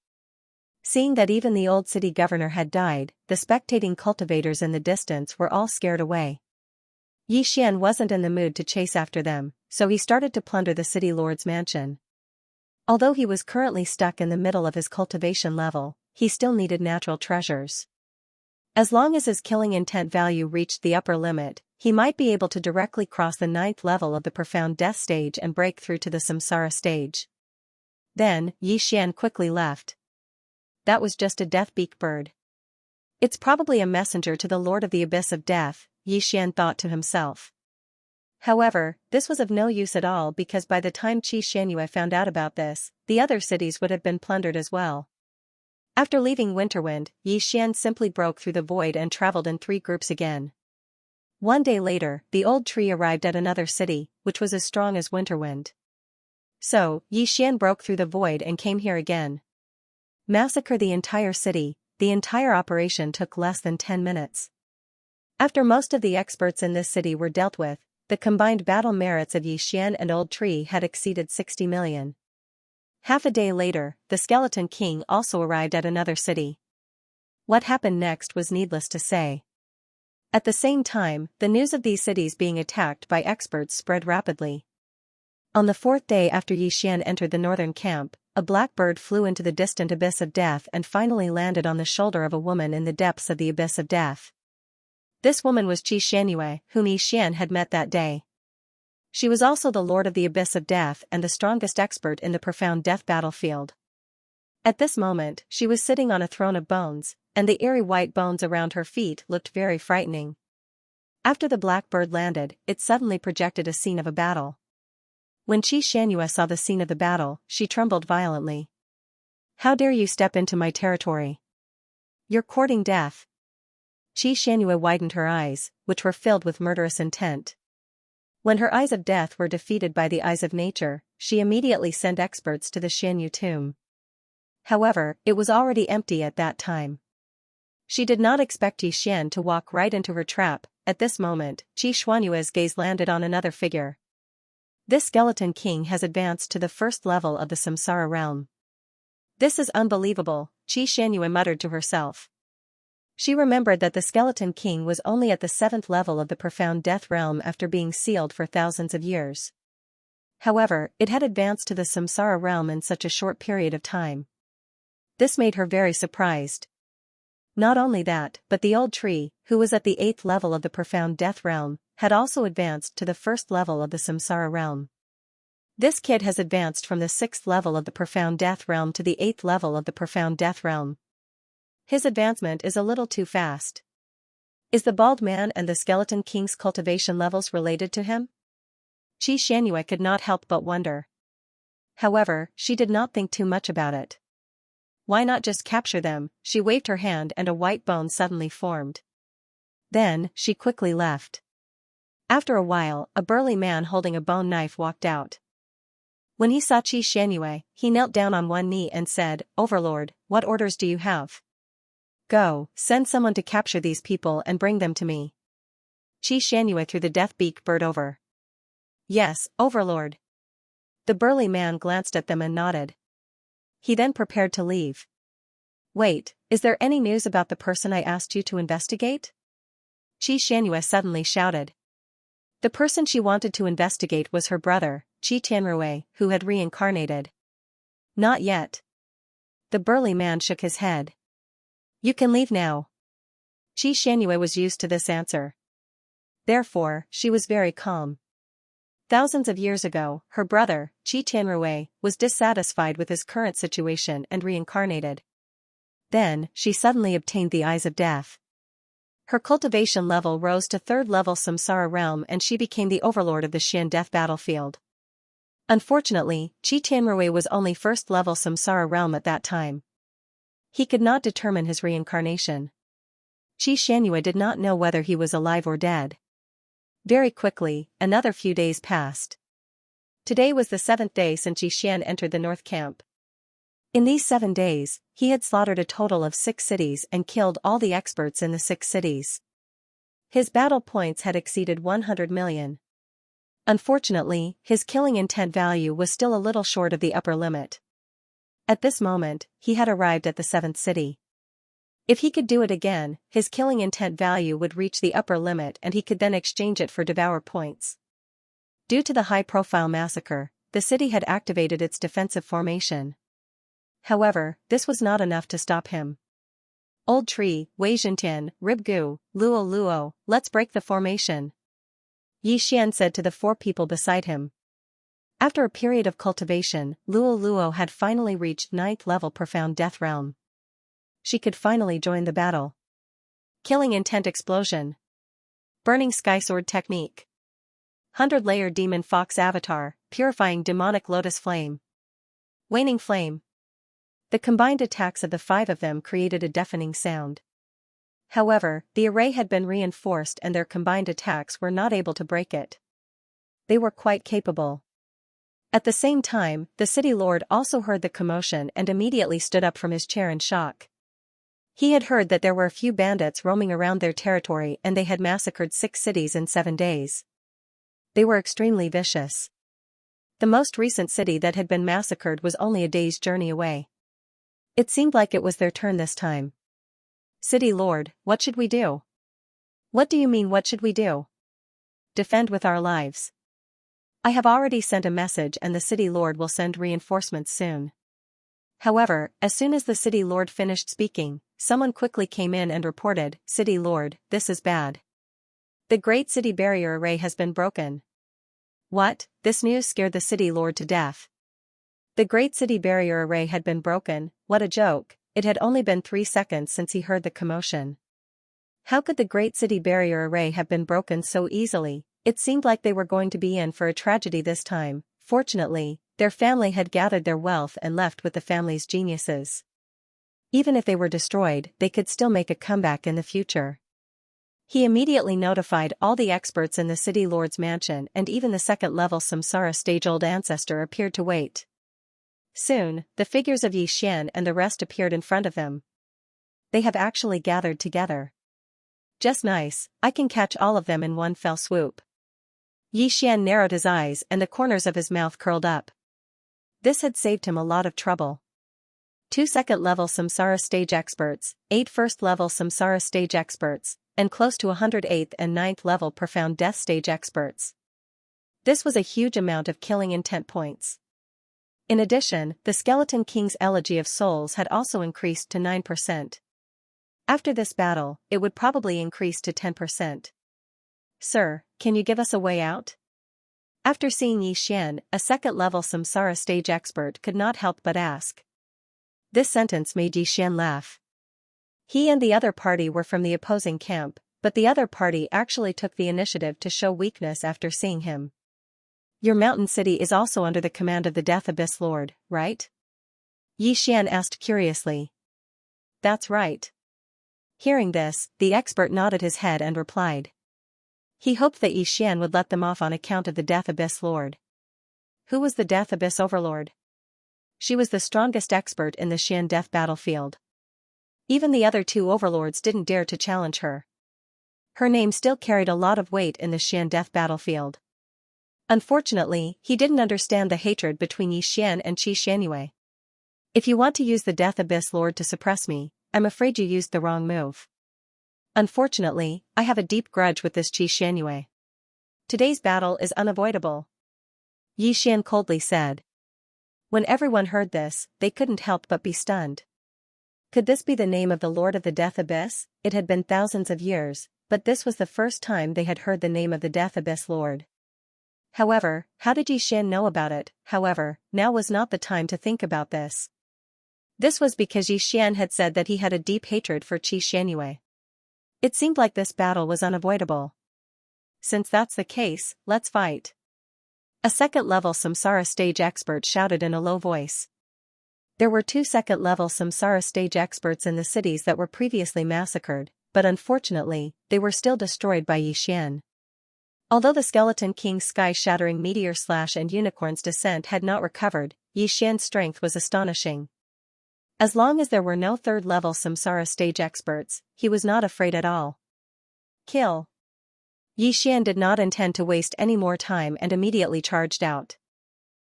Seeing that even the old city governor had died, the spectating cultivators in the distance were all scared away. Yixian wasn't in the mood to chase after them, so he started to plunder the city lord's mansion. Although he was currently stuck in the middle of his cultivation level, he still needed natural treasures. As long as his killing intent value reached the upper limit, he might be able to directly cross the 9th level of the Profound Death stage and break through to the Samsara stage. Then, Yixian quickly left. That was just a death-beak bird. It's probably a messenger to the Lord of the Abyss of Death, Yixian thought to himself. However, this was of no use at all because by the time Xianxia found out about this, the other cities would have been plundered as well. After leaving Winterwind, Yixian simply broke through the void and traveled in 3 groups again. One day later, the old tree arrived at another city, which was as strong as Winterwind. So, Yixian broke through the void and came here again. Massacre the entire city. The entire operation took less than 10 minutes. After most of the experts in this city were dealt with, the combined battle merits of Yixian and Old Tree had exceeded 60 million. Half a day later, the Skeleton King also arrived at another city. What happened next was needless to say. At the same time, the news of these cities being attacked by experts spread rapidly. On the 4th day after Yixian entered the northern camp, a black bird flew into the distant abyss of death and finally landed on the shoulder of a woman in the depths of the abyss of death. This woman was Xianxia, whom Yixian had met that day. She was also the Lord of the Abyss of Death and the strongest expert in the Profound Death battlefield. At this moment, she was sitting on a throne of bones, and the eerie white bones around her feet looked very frightening. After the black bird landed, it suddenly projected a scene of a battle. When Xianxia saw the scene of the battle, she trembled violently. "How dare you step into my territory? You're courting death." Xianxia widened her eyes, which were filled with murderous intent. When her eyes of death were defeated by the eyes of nature, she immediately sent experts to the Xianyu tomb. However, it was already empty at that time. She did not expect Yixian to walk right into her trap. At this moment, Xianxua's gaze landed on another figure. This Skeleton King has advanced to the 1st level of the Samsara realm. "This is unbelievable," Xianxia muttered to herself. She remembered that the Skeleton King was only at the 7th level of the Profound Death realm after being sealed for thousands of years. However, it had advanced to the Samsara realm in such a short period of time. This made her very surprised. Not only that, but the old tree, who was at the 8th level of the Profound Death realm, had also advanced to the 1st level of the Samsara realm. This kid has advanced from the 6th level of the Profound Death realm to the 8th level of the Profound Death realm. His advancement is a little too fast. Is the bald man and the Skeleton King's cultivation levels related to him? Xianxia could not help but wonder. However, she did not think too much about it. Why not just capture them? She waved her hand and a white bone suddenly formed. Then, she quickly left. After a while, a burly man holding a bone knife walked out. When he saw Xianxia, he knelt down on one knee and said, "Overlord, what orders do you have?" "Go, send someone to capture these people and bring them to me." Xianxia threw the death-beak bird over. "Yes, Overlord." The burly man glanced at them and nodded. He then prepared to leave. "Wait, is there any news about the person I asked you to investigate?" Xianxia suddenly shouted. The person she wanted to investigate was her brother, Tianrui, who had reincarnated. "Not yet." The burly man shook his head. "You can leave now." Xianxia was used to this answer. Therefore, she was very calm. Thousands of years ago, her brother, Qianrui, was dissatisfied with his current situation and reincarnated. Then, she suddenly obtained the Eyes of Death. Her cultivation level rose to 3rd level Samsara realm and she became the overlord of the Xian death battlefield. Unfortunately, Qianrui was only 1st level Samsara realm at that time. He could not determine his reincarnation. Xianxia did not know whether he was alive or dead. Very quickly, another few days passed. Today was the 7th day since Xian entered the North Camp. In these 7 days, he had slaughtered a total of 6 cities and killed all the experts in the 6 cities. His battle points had exceeded 100 million. Unfortunately, his killing intent value was still a little short of the upper limit. At this moment, he had arrived at the 7th city. If he could do it again, his killing intent value would reach the upper limit and he could then exchange it for devour points. Due to the high-profile massacre, the city had activated its defensive formation. However, this was not enough to stop him. Old tree, Wei Zhentian, Ribgu, Luo Luo, let's break the formation. Xian said to the 4 people beside him. After a period of cultivation, Luo Luo had finally reached 9th level Profound Death Realm. She could finally join the battle. Killing Intent Explosion. Burning Sky Sword Technique. 100-layer Demon Fox Avatar, Purifying Demonic Lotus Flame. Waning Flame. The combined attacks of the 5 of them created a deafening sound. However, the array had been reinforced and their combined attacks were not able to break it. They were quite capable. At the same time, the city lord also heard the commotion and immediately stood up from his chair in shock. He had heard that there were a few bandits roaming around their territory and they had massacred 6 cities in 7 days. They were extremely vicious. The most recent city that had been massacred was only a day's journey away. It seemed like it was their turn this time. City Lord, what should we do? What do you mean what should we do? Defend with our lives. I have already sent a message and the city lord will send reinforcements soon. However, as soon as the city lord finished speaking, someone quickly came in and reported, City Lord, this is bad. The Great City Barrier Array has been broken. What? This news scared the city lord to death. The Great City Barrier Array had been broken, what a joke, it had only been 3 seconds since he heard the commotion. How could the Great City Barrier Array have been broken so easily? It seemed like they were going to be in for a tragedy this time. Fortunately, their family had gathered their wealth and left with the family's geniuses. Even if they were destroyed, they could still make a comeback in the future. He immediately notified all the experts in the city lord's mansion and even the 2nd-level Samsara stage-old ancestor appeared to wait. Soon, the figures of Xian and the rest appeared in front of them. They have actually gathered together. Just nice, I can catch all of them in one fell swoop. Xian narrowed his eyes and the corners of his mouth curled up. This had saved him a lot of trouble. 2 2nd-level Samsara stage experts, 8 1st-level Samsara stage experts, and close to 108th and 9th-level Profound Death stage experts. This was a huge amount of killing intent points. In addition, the Skeleton King's Elegy of Souls had also increased to 9%. After this battle, it would probably increase to 10%. Sir, can you give us a way out? After seeing Xian, a 2nd-level Samsara stage expert could not help but ask. This sentence made Xian laugh. He and the other party were from the opposing camp, but the other party actually took the initiative to show weakness after seeing him. Your mountain city is also under the command of the Death Abyss Lord, right? Xian asked curiously. That's right. Hearing this, the expert nodded his head and replied. He hoped that Xian would let them off on account of the Death Abyss Lord. Who was the Death Abyss Overlord? She was the strongest expert in the Xian death battlefield. Even the other 2 overlords didn't dare to challenge her. Her name still carried a lot of weight in the Xian death battlefield. Unfortunately, he didn't understand the hatred between Xian and Xianxia. If you want to use the Death Abyss Lord to suppress me, I'm afraid you used the wrong move. Unfortunately, I have a deep grudge with this Xianxia. Today's battle is unavoidable. Xian coldly said. When everyone heard this, they couldn't help but be stunned. Could this be the name of the Lord of the Death Abyss? It had been thousands of years, but this was the first time they had heard the name of the Death Abyss Lord. However, how did Yixian know about it? However, now was not the time to think about this. This was because Yixian had said that he had a deep hatred for Qi Xianyue. It seemed like this battle was unavoidable. Since that's the case, let's fight. A second-level Samsara stage expert shouted in a low voice. There were 2 second-level Samsara stage experts in the cities that were previously massacred, but unfortunately, they were still destroyed by Yixian. Although the Skeleton King's sky-shattering meteor slash and unicorn's descent had not recovered, Yixian's strength was astonishing. As long as there were no third-level Samsara stage experts, he was not afraid at all. Kill. Yixian did not intend to waste any more time and immediately charged out.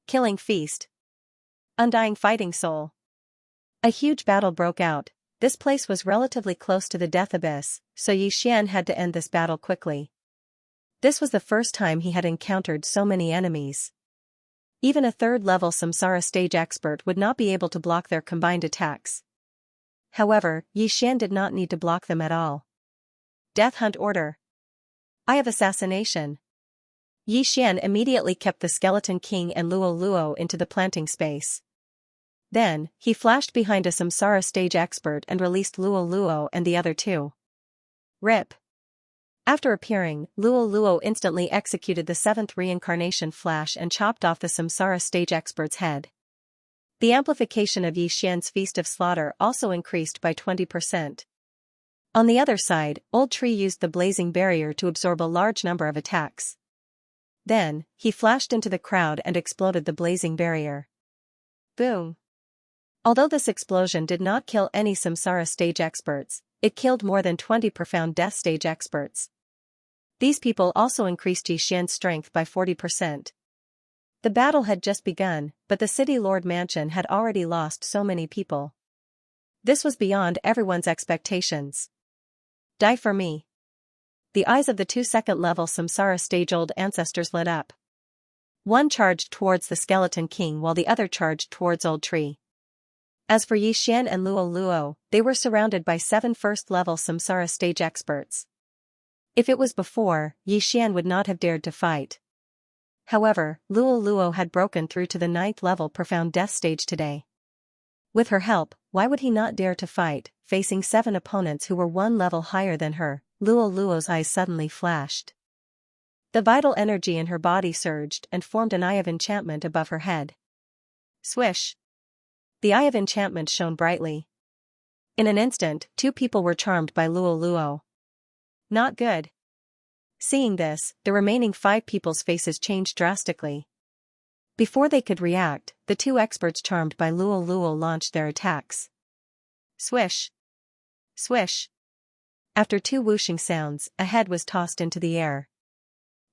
Killing Feast. Undying Fighting Soul. A huge battle broke out. This place was relatively close to the death abyss, so Yixian had to end this battle quickly. This was the first time he had encountered so many enemies. Even a third-level Samsara stage expert would not be able to block their combined attacks. However, Yixian did not need to block them at all. Death Hunt Order. Eye of Assassination. Yixian immediately kept the Skeleton King and Luo Luo into the planting space. Then, he flashed behind a Samsara stage expert and released Luo Luo and the other 2. Rip. After appearing, Luo Luo instantly executed the 7th reincarnation flash and chopped off the Samsara stage expert's head. The amplification of Yixian's Feast of Slaughter also increased by 20%. On the other side, Old Tree used the blazing barrier to absorb a large number of attacks. Then, he flashed into the crowd and exploded the blazing barrier. Boom. Although this explosion did not kill any Samsara stage experts, it killed more than 20 profound death stage experts. These people also increased Yixian's strength by 40%. The battle had just begun, but the City Lord Mansion had already lost so many people. This was beyond everyone's expectations. Die for me. The eyes of the 2 second-level Samsara stage-old ancestors lit up. One charged towards the Skeleton King while the other charged towards Old Tree. As for Yixian and Luo Luo, they were surrounded by 7 first-level Samsara stage experts. If it was before, Yixian would not have dared to fight. However, Luo Luo had broken through to the 9th-level Profound Death stage today. With her help, why would he not dare to fight, facing 7 opponents who were 1 level higher than her? Luo Luo's eyes suddenly flashed. The vital energy in her body surged and formed an eye of enchantment above her head. Swish! The eye of enchantment shone brightly. In an instant, 2 people were charmed by Luo Luo. Not good. Seeing this, the remaining 5 people's faces changed drastically. Before they could react, the 2 experts charmed by Luo Luo launched their attacks. Swish! Swish! After 2 whooshing sounds, a head was tossed into the air.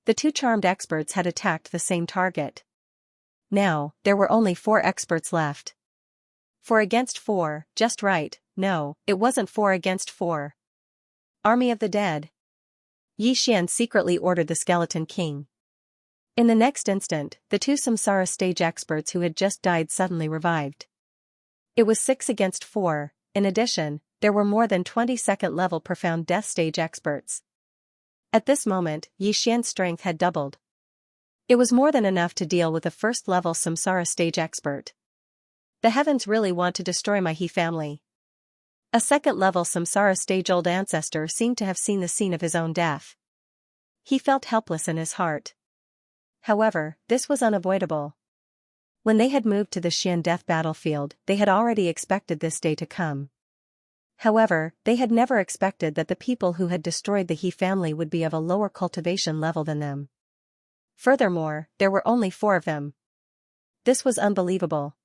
The 2 charmed experts had attacked the same target. Now, there were only 4 experts left. 4 against 4, just right. No, it wasn't 4 against 4. Army of the Dead. Yixian secretly ordered the Skeleton King. In the next instant, the 2 Samsara stage experts who had just died suddenly revived. It was 6 against 4, in addition, there were more than 20 second-level Profound Death stage experts. At this moment, Yixian's strength had doubled. It was more than enough to deal with a first-level Samsara stage expert. The heavens really want to destroy my He family. A second-level Samsara stage-old ancestor seemed to have seen the scene of his own death. He felt helpless in his heart. However, this was unavoidable. When they had moved to the Xian death battlefield, they had already expected this day to come. However, they had never expected that the people who had destroyed the He family would be of a lower cultivation level than them. Furthermore, there were only 4 of them. This was unbelievable.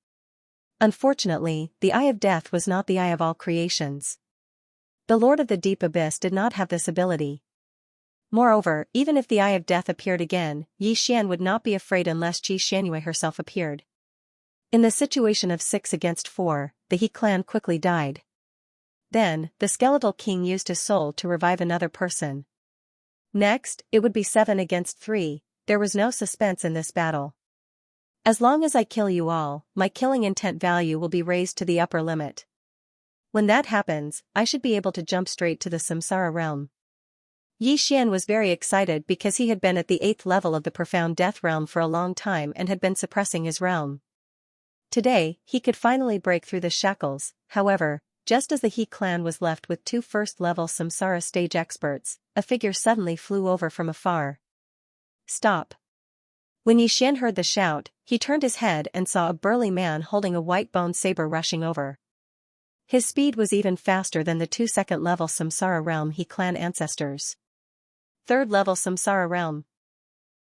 Unfortunately, the Eye of Death was not the eye of all creations. The Lord of the Deep Abyss did not have this ability. Moreover, even if the Eye of Death appeared again, Yixian would not be afraid unless Qi Xianyue herself appeared. In the situation of 6 against 4, the He clan quickly died. Then, the Skeletal King used his soul to revive another person. Next, it would be 7 against 3, there was no suspense in this battle. As long as I kill you all, my killing intent value will be raised to the upper limit. When that happens, I should be able to jump straight to the Samsara realm. Yi Xian was very excited because he had been at the 8th level of the profound death realm for a long time and had been suppressing his realm. Today, he could finally break through the shackles. However, just as the He clan was left with 2 first-level Samsara stage experts, a figure suddenly flew over from afar. Stop! When Yi Xian heard the shout, he turned his head and saw a burly man holding a white-bone saber rushing over. His speed was even faster than the 2 second-level Samsara realm He clan ancestors. 3rd level Samsara realm.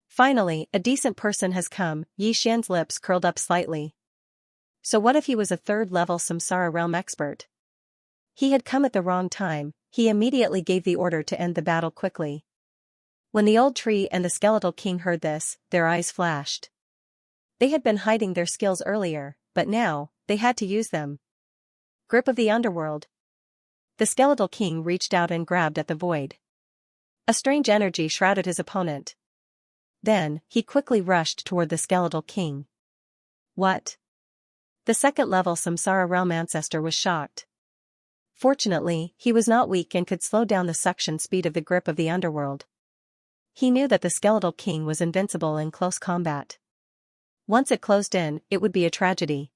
Finally, a decent person has come. Yi Xian's lips curled up slightly. So what if he was a 3rd level Samsara realm expert? He had come at the wrong time. He immediately gave the order to end the battle quickly. When the old tree and the skeletal king heard this, their eyes flashed. They had been hiding their skills earlier, but now, they had to use them. Grip of the underworld. The skeletal king reached out and grabbed at the void. A strange energy shrouded his opponent. Then, he quickly rushed toward the skeletal king. What? The 2nd level Samsara realm ancestor was shocked. Fortunately, he was not weak and could slow down the suction speed of the grip of the underworld. He knew that the skeletal king was invincible in close combat. Once it closed in, it would be a tragedy.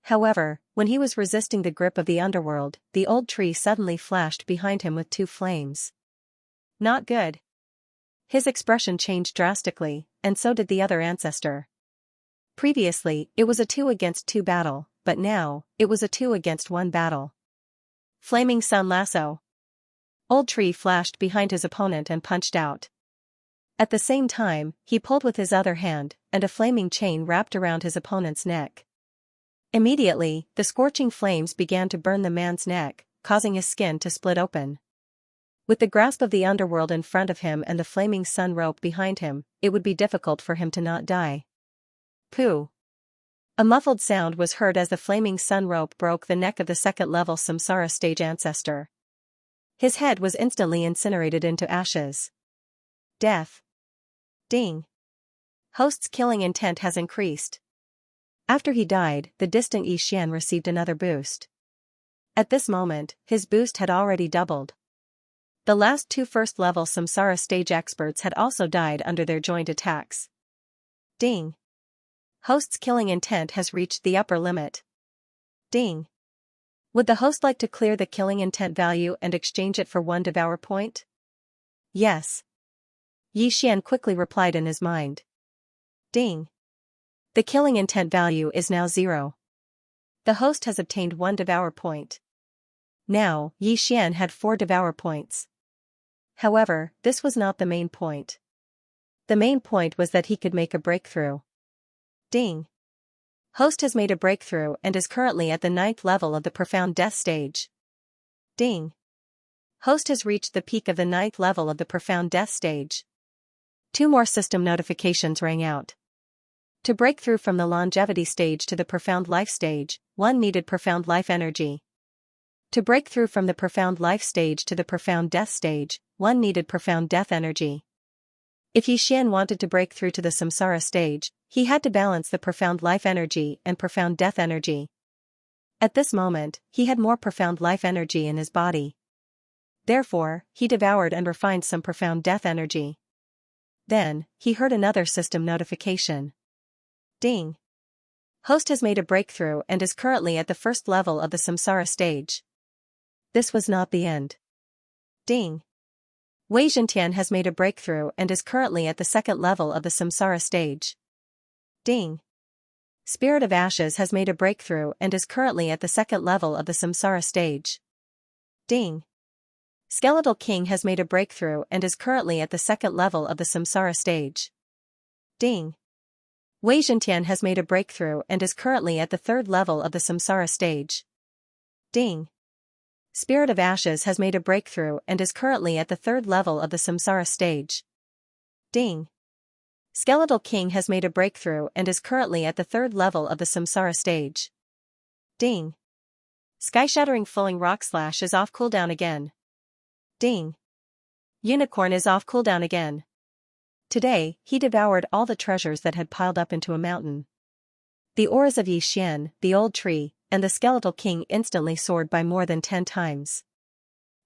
However, when he was resisting the grip of the underworld, the old tree suddenly flashed behind him with 2 flames. Not good. His expression changed drastically, and so did the other ancestor. Previously, it was a 2 against 2 battle, but now, it was a 2 against 1 battle. Flaming Sun Lasso. Old tree flashed behind his opponent and punched out. At the same time, he pulled with his other hand, and a flaming chain wrapped around his opponent's neck. Immediately, the scorching flames began to burn the man's neck, causing his skin to split open. With the grasp of the underworld in front of him and the flaming sun rope behind him, it would be difficult for him to not die. Pooh! A muffled sound was heard as the flaming sun rope broke the neck of the 2nd level Samsara stage ancestor. His head was instantly incinerated into ashes. Death. Ding. Host's killing intent has increased. After he died, the distant Yi Xian received another boost. At this moment, his boost had already doubled. The last 2 first-level Samsara stage experts had also died under their joint attacks. Ding. Host's killing intent has reached the upper limit. Ding. Would the host like to clear the killing intent value and exchange it for 1 devour point? Yes. Yi Xian quickly replied in his mind. Ding. The killing intent value is now 0. The host has obtained 1 devour point. Now, Yi Xian had 4 devour points. However, this was not the main point. The main point was that he could make a breakthrough. Ding. Host has made a breakthrough and is currently at the 9th level of the profound death stage. Ding. Host has reached the peak of the 9th level of the profound death stage. 2 more system notifications rang out. To break through from the longevity stage to the profound life stage, 1 needed profound life energy. To break through from the profound life stage to the profound death stage, 1 needed profound death energy. If Yi Xian wanted to break through to the Samsara stage, he had to balance the profound life energy and profound death energy. At this moment, he had more profound life energy in his body. Therefore, he devoured and refined some profound death energy. Then, he heard another system notification. Ding. Host has made a breakthrough and is currently at the 1st level of the Samsara stage. This was not the end. Ding. Wei Zhentian has made a breakthrough and is currently at the 2nd level of the Samsara stage. Ding. Spirit of Ashes has made a breakthrough and is currently at the 2nd level of the Samsara stage. Ding. Skeletal King has made a breakthrough and is currently at the 2nd level of the Samsara stage. Ding. Wei Zhentian has made a breakthrough and is currently at the 3rd level of the Samsara stage. Ding. Spirit of Ashes has made a breakthrough and is currently at the 3rd level of the Samsara stage. Ding. Skeletal King has made a breakthrough and is currently at the 3rd level of the Samsara stage. Ding. Sky-shattering Falling Rock Slash is off cooldown again. Ding. Unicorn is off cooldown again. Today, he devoured all the treasures that had piled up into a mountain. The auras of Yi Xian, the old tree, and the Skeletal King instantly soared by more than 10 times.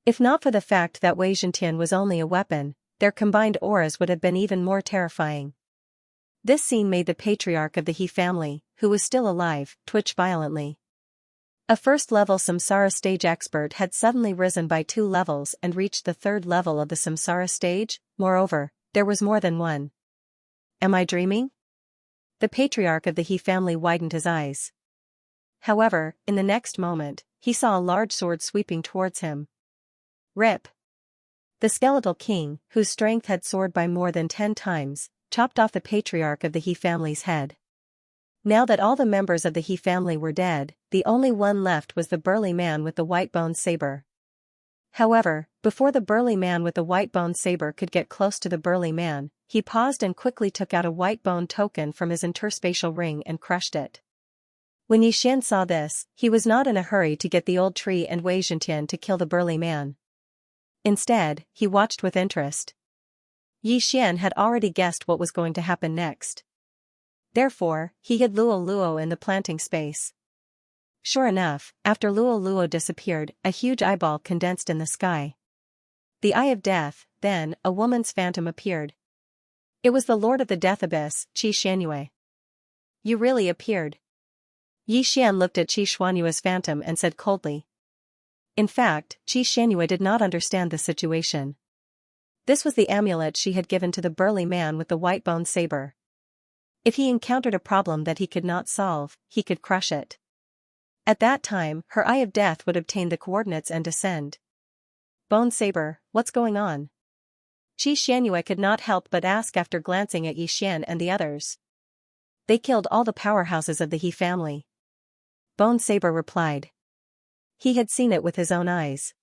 If not for the fact that Wei Zhentian was only a weapon, their combined auras would have been even more terrifying. This scene made the patriarch of the He family, who was still alive, twitch violently. A first-level Samsara stage expert had suddenly risen by 2 levels and reached the 3rd level of the Samsara stage. Moreover, there was more than one. Am I dreaming? The patriarch of the He family widened his eyes. However, in the next moment, he saw a large sword sweeping towards him. Rip! The skeletal king, whose strength had soared by more than 10 times, chopped off the patriarch of the He family's head. Now that all the members of the He family were dead, the only one left was the burly man with the white-bone saber. However, before the burly man with the white-bone saber could get close to the burly man, he paused and quickly took out a white-bone token from his interspatial ring and crushed it. When Yixian saw this, he was not in a hurry to get the old tree and Wei Zhentian to kill the burly man. Instead, he watched with interest. Yixian had already guessed what was going to happen next. Therefore, he hid Luo Luo in the planting space. Sure enough, after Luo Luo disappeared, a huge eyeball condensed in the sky. The Eye of Death, then, a woman's phantom appeared. It was the Lord of the Death Abyss, Qi Xuanyue. You really appeared. Yixian looked at Qi Xuanyue's phantom and said coldly. In fact, Qi Xuanyue did not understand the situation. This was the amulet she had given to the burly man with the white-bone saber. If he encountered a problem that he could not solve, he could crush it. At that time, her Eye of Death would obtain the coordinates and descend. Bone saber, what's going on? Qi Xuanyue could not help but ask after glancing at Yixian and the others. They killed all the powerhouses of the He family. Bone saber replied. He had seen it with his own eyes.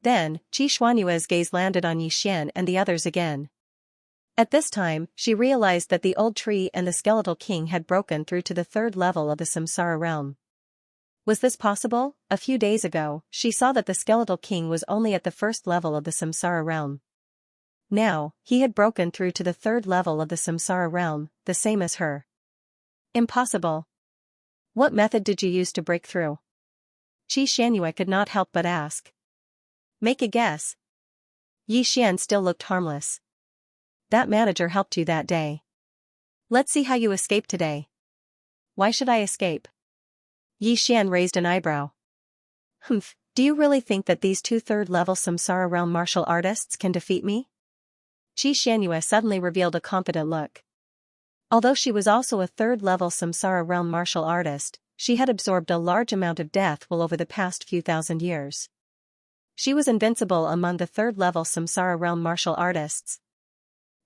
Then, Qi Xuanyue's gaze landed on Yixian and the others again. At this time, she realized that the old tree and the skeletal king had broken through to the 3rd level of the Samsara realm. Was this possible? A few days ago, she saw that the skeletal king was only at the 1st level of the Samsara realm. Now, he had broken through to the 3rd level of the Samsara realm, the same as her. Impossible. What method did you use to break through? Qi Xuanyue could not help but ask. Make a guess. Yixian still looked harmless. That manager helped you that day. Let's see how you escape today. Why should I escape? Yixian raised an eyebrow. Humph, do you really think that these 2 3rd-level Samsara realm martial artists can defeat me? Qi Xuanyue suddenly revealed a confident look. Although she was also a 3rd-level Samsara realm martial artist, she had absorbed a large amount of death will over the past few thousand years. She was invincible among the 3rd-level Samsara realm martial artists.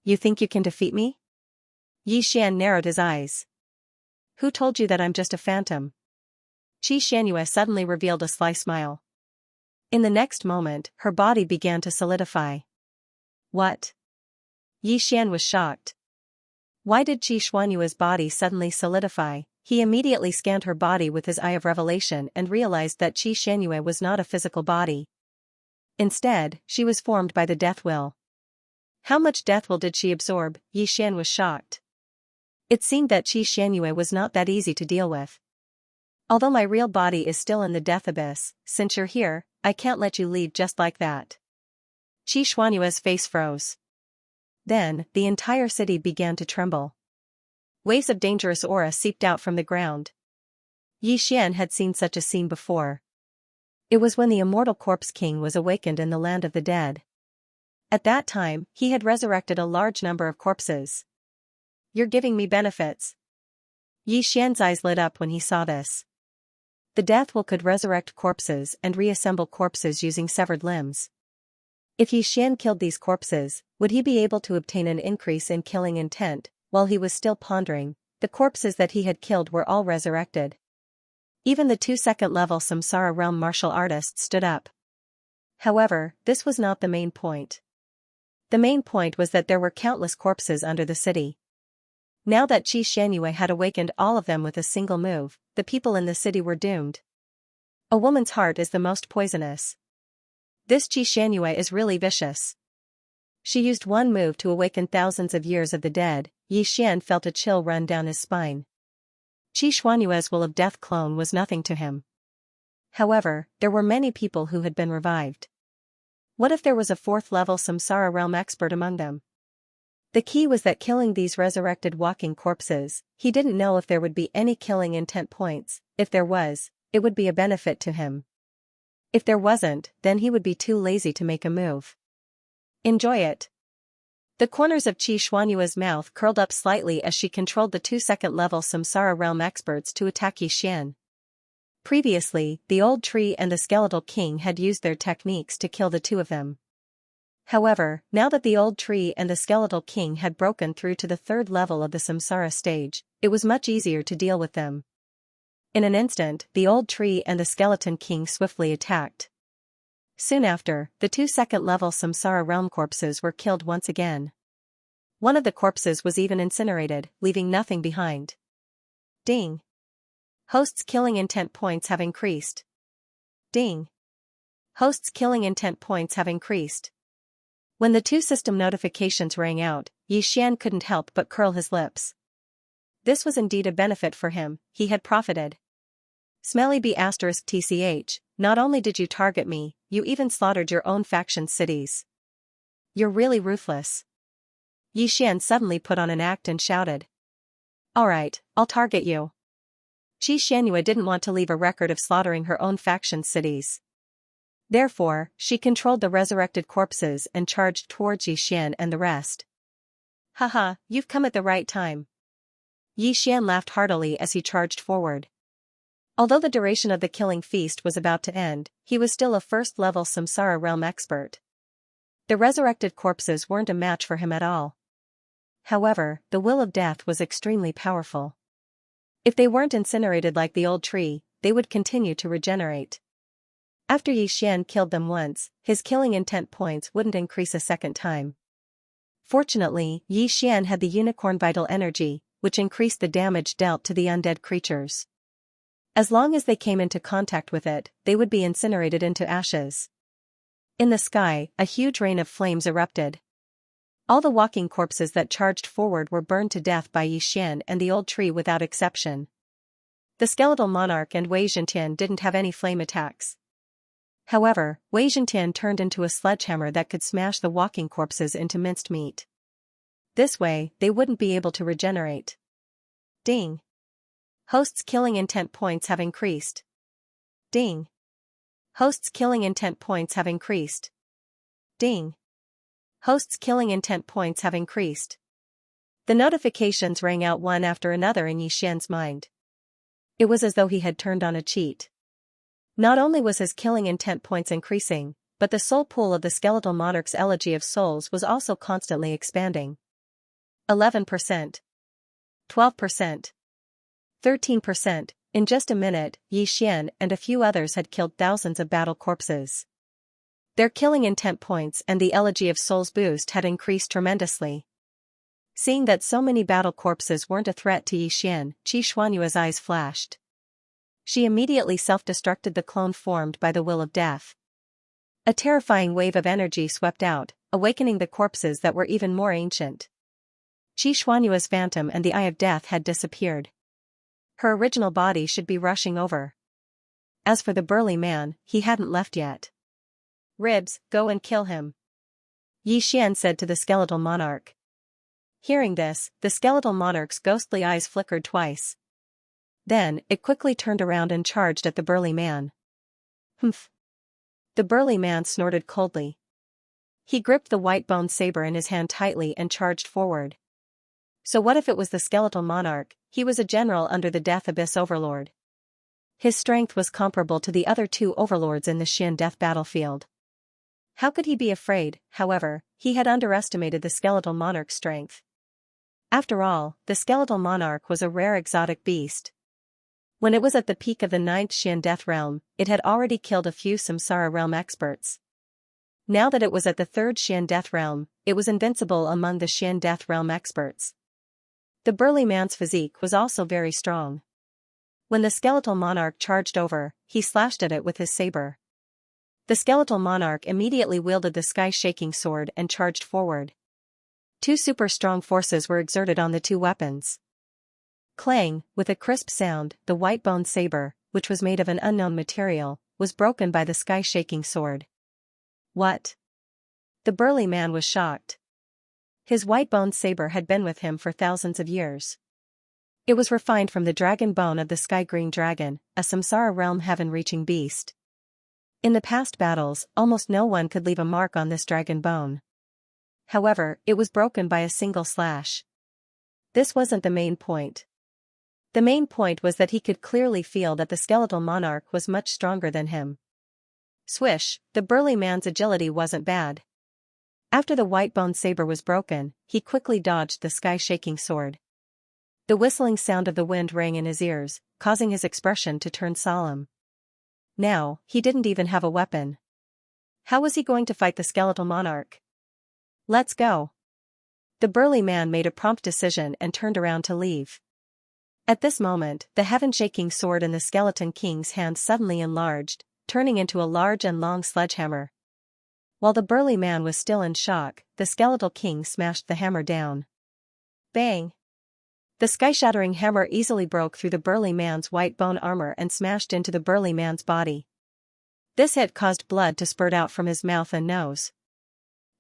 You think you can defeat me? Yixian narrowed his eyes. Who told you that I'm just a phantom? Qi Xuanyue suddenly revealed a sly smile. In the next moment, her body began to solidify. What? Yixian was shocked. Why did Qi Xuanyue's body suddenly solidify? He immediately scanned her body with his eye of revelation and realized that Qi Xuanyue was not a physical body. Instead, she was formed by the death will. How much death will did she absorb? Yixian was shocked. It seemed that Qi Xuanyue was not that easy to deal with. Although my real body is still in the death abyss, since you're here, I can't let you leave just like that. Qi Xuanyue's face froze. Then, the entire city began to tremble. Waves of dangerous aura seeped out from the ground. Yixian had seen such a scene before. It was when the immortal corpse king was awakened in the land of the dead. At that time, he had resurrected a large number of corpses. You're giving me benefits. Yixian's eyes lit up when he saw this. The death will could resurrect corpses and reassemble corpses using severed limbs. If Yixian killed these corpses, would he be able to obtain an increase in killing intent? While he was still pondering, the corpses that he had killed were all resurrected. Even the 2 2nd-level Samsara realm martial artists stood up. However, this was not the main point. The main point was that there were countless corpses under the city. Now that Qi Xuanyue had awakened all of them with a single move, the people in the city were doomed. A woman's heart is the most poisonous. This Qi Xuanyue is really vicious. She used one move to awaken thousands of years of the dead. Yixian felt a chill run down his spine. Qi Xuanyue's will of death clone was nothing to him. However, there were many people who had been revived. What if there was a fourth-level Samsara realm expert among them? The key was that killing these resurrected walking corpses, he didn't know if there would be any killing intent points. If there was, it would be a benefit to him. If there wasn't, then he would be too lazy to make a move. Enjoy it. The corners of Xianxia's mouth curled up slightly as she controlled the 2 second-level Samsara realm experts to attack Yixian. Previously, the old tree and the skeletal king had used their techniques to kill the two of them. However, now that the old tree and the skeletal king had broken through to the third level of the Samsara stage, it was much easier to deal with them. In an instant, the old tree and the skeleton king swiftly attacked. Soon after, the 2 second-level Samsara realm corpses were killed once again. One of the corpses was even incinerated, leaving nothing behind. Ding. Host's killing intent points have increased. Ding. Host's killing intent points have increased. When the 2 system notifications rang out, Yixian couldn't help but curl his lips. This was indeed a benefit for him, he had profited. Smelly B****, not only did you target me, you even slaughtered your own faction cities. You're really ruthless. Yixian suddenly put on an act and shouted. Alright, I'll target you. Xianxia didn't want to leave a record of slaughtering her own faction cities. Therefore, she controlled the resurrected corpses and charged towards Yixian and the rest. Haha, you've come at the right time. Yixian laughed heartily as he charged forward. Although the duration of the killing feast was about to end, he was still a first-level Samsara realm expert. The resurrected corpses weren't a match for him at all. However, the will of death was extremely powerful. If they weren't incinerated like the old tree, they would continue to regenerate. After Yixian killed them once, his killing intent points wouldn't increase a second time. Fortunately, Yixian had the unicorn vital energy, which increased the damage dealt to the undead creatures. As long as they came into contact with it, they would be incinerated into ashes. In the sky, a huge rain of flames erupted. All the walking corpses that charged forward were burned to death by Yixian and the old tree without exception. The skeletal monarch and Wei Zhentian didn't have any flame attacks. However, Wei Zhentian turned into a sledgehammer that could smash the walking corpses into minced meat. This way, they wouldn't be able to regenerate. Ding. Host's killing intent points have increased. Ding. Host's killing intent points have increased. Ding. Host's killing intent points have increased. The notifications rang out one after another in Yixian's mind. It was as though he had turned on a cheat. Not only was his killing intent points increasing, but the soul pool of the skeletal monarch's elegy of souls was also constantly expanding. 11%. 12%. 13%. In just a minute, Yixian and a few others had killed thousands of battle corpses. Their killing intent points and the elegy of souls boost had increased tremendously. Seeing that so many battle corpses weren't a threat to Yixian, Xianxia's eyes flashed. She immediately self-destructed the clone formed by the will of death. A terrifying wave of energy swept out, awakening the corpses that were even more ancient. Xianxia's phantom and the eye of death had disappeared. Her original body should be rushing over. As for the burly man, he hadn't left yet. Ribs, go and kill him. Yixian said to the skeletal monarch. Hearing this, the skeletal monarch's ghostly eyes flickered twice. Then, it quickly turned around and charged at the burly man. Humph. The burly man snorted coldly. He gripped the white-boned saber in his hand tightly and charged forward. So what if it was the skeletal monarch? He was a general under the Death Abyss Overlord. His strength was comparable to the other two overlords in the Xian death battlefield. How could he be afraid? However, he had underestimated the skeletal monarch's strength. After all, the skeletal monarch was a rare exotic beast. When it was at the peak of the 9th Xian death realm, it had already killed a few Samsara realm experts. Now that it was at the 3rd Xian death realm, it was invincible among the Xian death realm experts. The burly man's physique was also very strong. When the skeletal monarch charged over, he slashed at it with his saber. The skeletal monarch immediately wielded the sky-shaking sword and charged forward. Two super strong forces were exerted on the two weapons. Clang, with a crisp sound, the white-boned saber, which was made of an unknown material, was broken by the sky-shaking sword. What? The burly man was shocked. His white-boned saber had been with him for thousands of years. It was refined from the dragon bone of the sky-green dragon, a samsara realm heaven-reaching beast. In the past battles, almost no one could leave a mark on this dragon bone. However, it was broken by a single slash. This wasn't the main point. The main point was that he could clearly feel that the skeletal monarch was much stronger than him. Swish, the burly man's agility wasn't bad. After the white-boned saber was broken, he quickly dodged the sky-shaking sword. The whistling sound of the wind rang in his ears, causing his expression to turn solemn. Now, he didn't even have a weapon. How was he going to fight the skeletal monarch? Let's go. The burly man made a prompt decision and turned around to leave. At this moment, the heaven-shaking sword in the skeleton king's hand suddenly enlarged, turning into a large and long sledgehammer. While the burly man was still in shock, the skeletal king smashed the hammer down. Bang! The sky-shattering hammer easily broke through the burly man's white bone armor and smashed into the burly man's body. This hit caused blood to spurt out from his mouth and nose.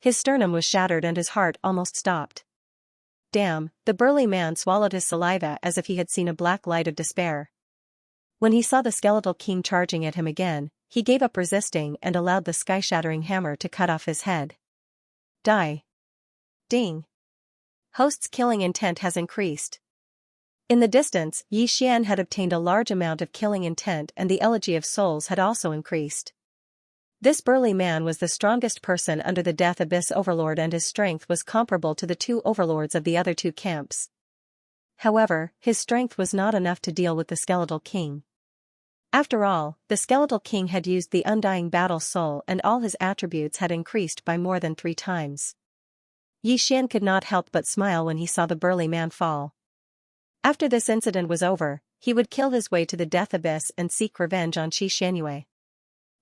His sternum was shattered and his heart almost stopped. Damn, the burly man swallowed his saliva as if he had seen a black light of despair. When he saw the skeletal king charging at him again, he gave up resisting and allowed the sky-shattering hammer to cut off his head. Die. Ding. Host's killing intent has increased. In the distance, Xian had obtained a large amount of killing intent and the elegy of souls had also increased. This burly man was the strongest person under the Death Abyss Overlord and his strength was comparable to the two overlords of the other two camps. However, his strength was not enough to deal with the skeletal king. After all, the skeletal king had used the undying battle soul and all his attributes had increased by more than 3 times. Xian could not help but smile when he saw the burly man fall. After this incident was over, he would kill his way to the Death Abyss and seek revenge on Xianxia.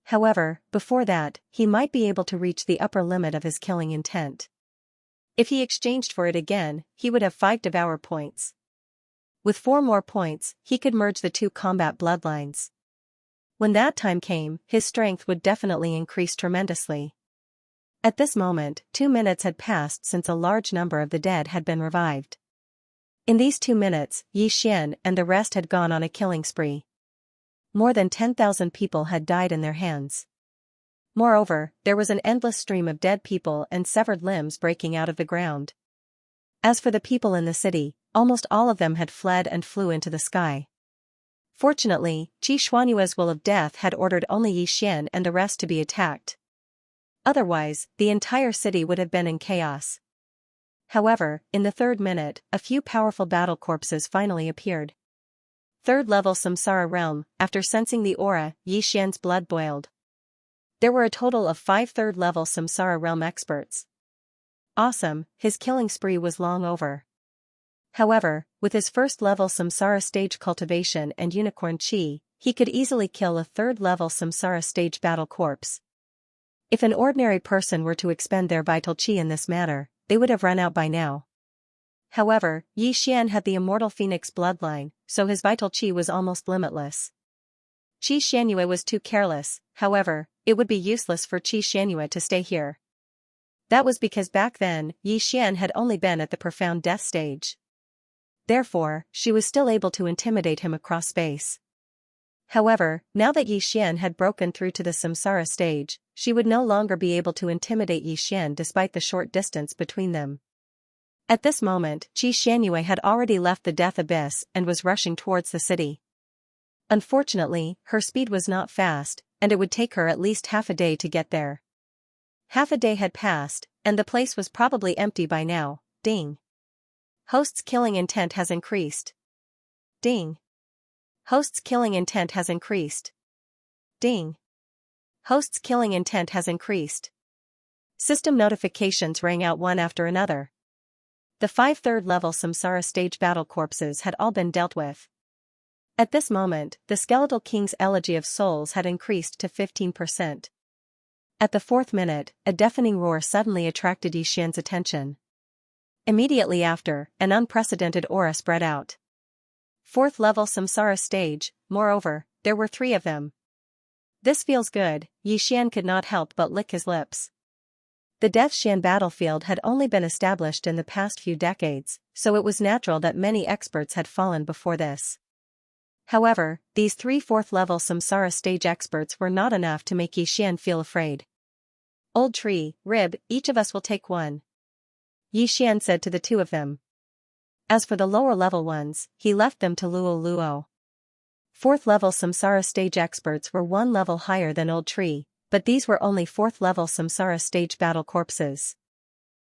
However, before that, he might be able to reach the upper limit of his killing intent. If he exchanged for it again, he would have 5 devour points. With 4 more points, he could merge the 2 combat bloodlines. When that time came, his strength would definitely increase tremendously. At this moment, 2 minutes had passed since a large number of the dead had been revived. In these 2 minutes, Xian and the rest had gone on a killing spree. More than 10,000 people had died in their hands. Moreover, there was an endless stream of dead people and severed limbs breaking out of the ground. As for the people in the city, almost all of them had fled and flew into the sky. Fortunately, Xianxua's will of death had ordered only Xian and the rest to be attacked. Otherwise, the entire city would have been in chaos. However, in the 3rd minute, a few powerful battle corpses finally appeared. 3rd level Samsara realm, after sensing the aura, Xian's blood boiled. There were a total of 5 3rd level Samsara realm experts. Awesome, his killing spree was long over. However, with his 1st level Samsara stage cultivation and unicorn chi, he could easily kill a 3rd level Samsara stage battle corpse. If an ordinary person were to expend their vital chi in this manner, they would have run out by now. However, Xian had the immortal phoenix bloodline, so his vital chi was almost limitless. Xianxia was too careless, however, it would be useless for Xianxia to stay here. That was because back then, Xian had only been at the profound death stage. Therefore, she was still able to intimidate him across space. However, now that Xian had broken through to the Samsara stage, she would no longer be able to intimidate Xian despite the short distance between them. At this moment, Xianxia had already left the Death Abyss and was rushing towards the city. Unfortunately, her speed was not fast, and it would take her at least half a day to get there. Half a day had passed, and the place was probably empty by now. Ding. Host's killing intent has increased. Ding. Host's killing intent has increased. Ding. Host's killing intent has increased. System notifications rang out one after another. The 5 3rd level Samsara stage battle corpses had all been dealt with. At this moment, the skeletal king's elegy of souls had increased to 15%. At the 4th minute, a deafening roar suddenly attracted Xian's attention. Immediately after, an unprecedented aura spread out. 4th level Samsara stage, moreover, there were 3 of them. This feels good, Xian could not help but lick his lips. The Death Shan battlefield had only been established in the past few decades, so it was natural that many experts had fallen before this. However, these 3 4th-level Samsara stage experts were not enough to make Xian feel afraid. "Old tree, rib, each of us will take one," Xian said to the 2 of them. As for the lower-level ones, he left them to Luo Luo. 4th-level Samsara stage experts were 1 level higher than Old Tree, but these were only 4th-level Samsara stage battle corpses.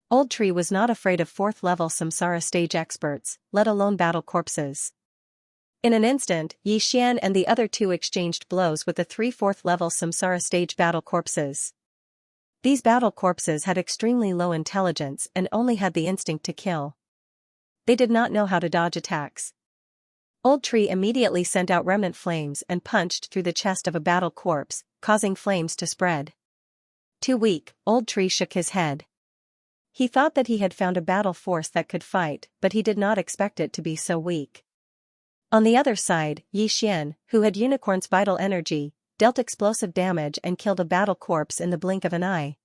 Old Tree was not afraid of 4th-level Samsara stage experts, let alone battle corpses. In an instant, Xian and the other 2 exchanged blows with the 3 4th-level Samsara stage battle corpses. These battle corpses had extremely low intelligence and only had the instinct to kill. They did not know how to dodge attacks. Old Tree immediately sent out remnant flames and punched through the chest of a battle corpse, causing flames to spread. Too weak, Old Tree shook his head. He thought that he had found a battle force that could fight, but he did not expect it to be so weak. On the other side, Xian, who had Unicorn's vital energy, dealt explosive damage and killed a battle corpse in the blink of an eye.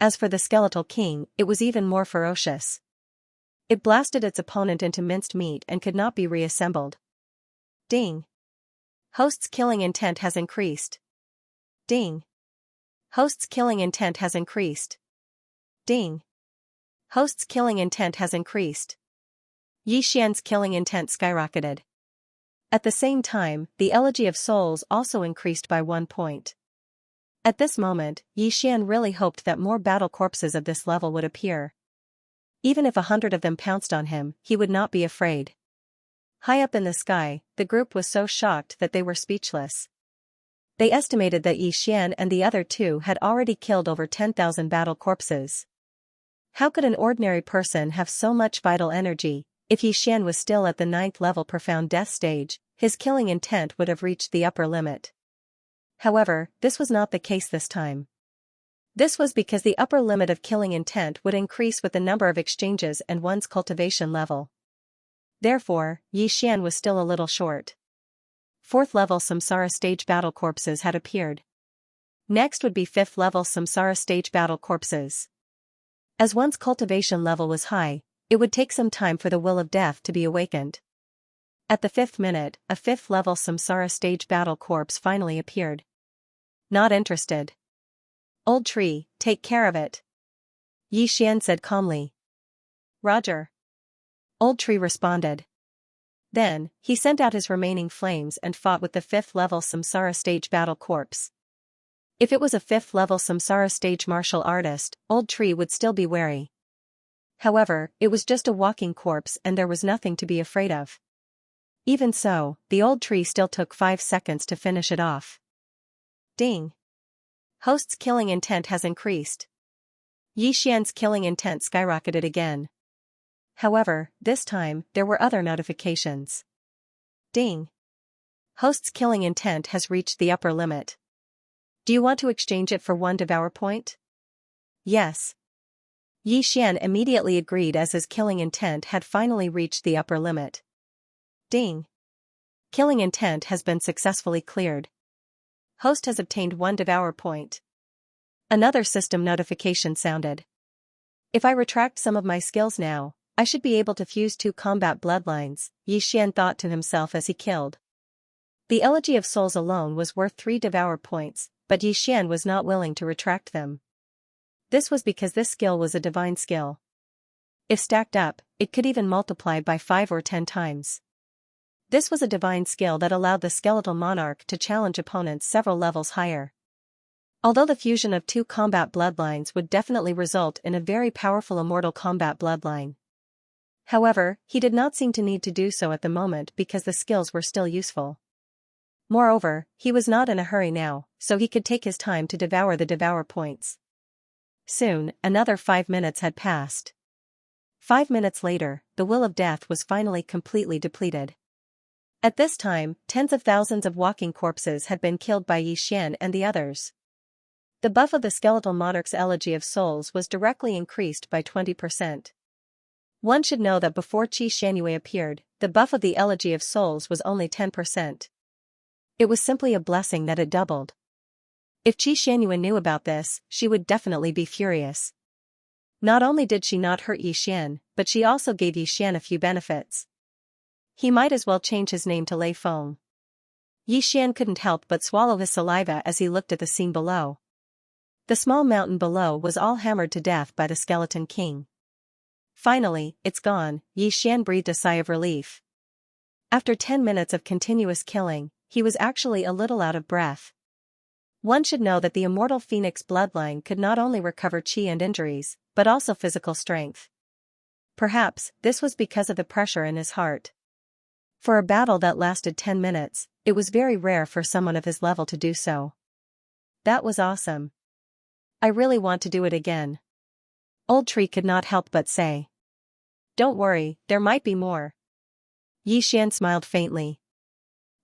As for the Skeletal King, it was even more ferocious. It blasted its opponent into minced meat and could not be reassembled. Ding. Host's killing intent has increased. Ding. Host's killing intent has increased. Ding. Host's killing intent has increased. Xian's killing intent skyrocketed. At the same time, the Elegy of Souls also increased by 1 point. At this moment, Xian really hoped that more battle corpses of this level would appear. Even if 100 of them pounced on him, he would not be afraid. High up in the sky, the group was so shocked that they were speechless. They estimated that Xian and the other 2 had already killed over 10,000 battle corpses. How could an ordinary person have so much vital energy? If Xian was still at the 9th level profound death stage, his killing intent would have reached the upper limit. However, this was not the case this time. This was because the upper limit of killing intent would increase with the number of exchanges and one's cultivation level. Therefore, Xian was still a little short. 4th-level Samsara stage battle corpses had appeared. Next would be 5th-level Samsara stage battle corpses. As one's cultivation level was high, it would take some time for the will of death to be awakened. At the 5th minute, a 5th-level Samsara stage battle corpse finally appeared. Not interested. Old Tree, take care of it, Xian said calmly. Roger. Old Tree responded. Then, he sent out his remaining flames and fought with the 5th-level Samsara stage battle corpse. If it was a 5th-level Samsara stage martial artist, Old Tree would still be wary. However, it was just a walking corpse and there was nothing to be afraid of. Even so, the Old Tree still took 5 seconds to finish it off. Ding. Host's killing intent has increased. Xian's killing intent skyrocketed again. However, this time, there were other notifications. Ding. Host's killing intent has reached the upper limit. Do you want to exchange it for 1 devour point? Yes. Xian immediately agreed as his killing intent had finally reached the upper limit. Ding. Killing intent has been successfully cleared. Host has obtained 1 devour point. Another system notification sounded. If I retract some of my skills now, I should be able to fuse 2 combat bloodlines, Xian thought to himself as he killed. The Elegy of Souls alone was worth 3 devour points, but Xian was not willing to retract them. This was because this skill was a divine skill. If stacked up, it could even multiply by 5 or 10 times. This was a divine skill that allowed the Skeletal Monarch to challenge opponents several levels higher. Although the fusion of 2 combat bloodlines would definitely result in a very powerful immortal combat bloodline. However, he did not seem to need to do so at the moment because the skills were still useful. Moreover, he was not in a hurry now, so he could take his time to devour the devour points. Soon, another 5 minutes had passed. 5 minutes later, the will of death was finally completely depleted. At this time, tens of thousands of walking corpses had been killed by Xian and the others. The buff of the Skeletal Monarch's Elegy of Souls was directly increased by 20%. One should know that before Qi Shangyue appeared, the buff of the Elegy of Souls was only 10%. It was simply a blessing that it doubled. If Xianxia knew about this, she would definitely be furious. Not only did she not hurt Yixian, but she also gave Yixian a few benefits. He might as well change his name to Lei Feng. Yixian couldn't help but swallow his saliva as he looked at the scene below. The small mountain below was all hammered to death by the Skeleton King. Finally, it's gone, Yixian breathed a sigh of relief. After 10 minutes of continuous killing, he was actually a little out of breath. One should know that the immortal phoenix bloodline could not only recover chi and injuries, but also physical strength. Perhaps, this was because of the pressure in his heart. For a battle that lasted 10 minutes, it was very rare for someone of his level to do so. That was awesome. I really want to do it again. Old Tree could not help but say. Don't worry, there might be more. Yixian smiled faintly.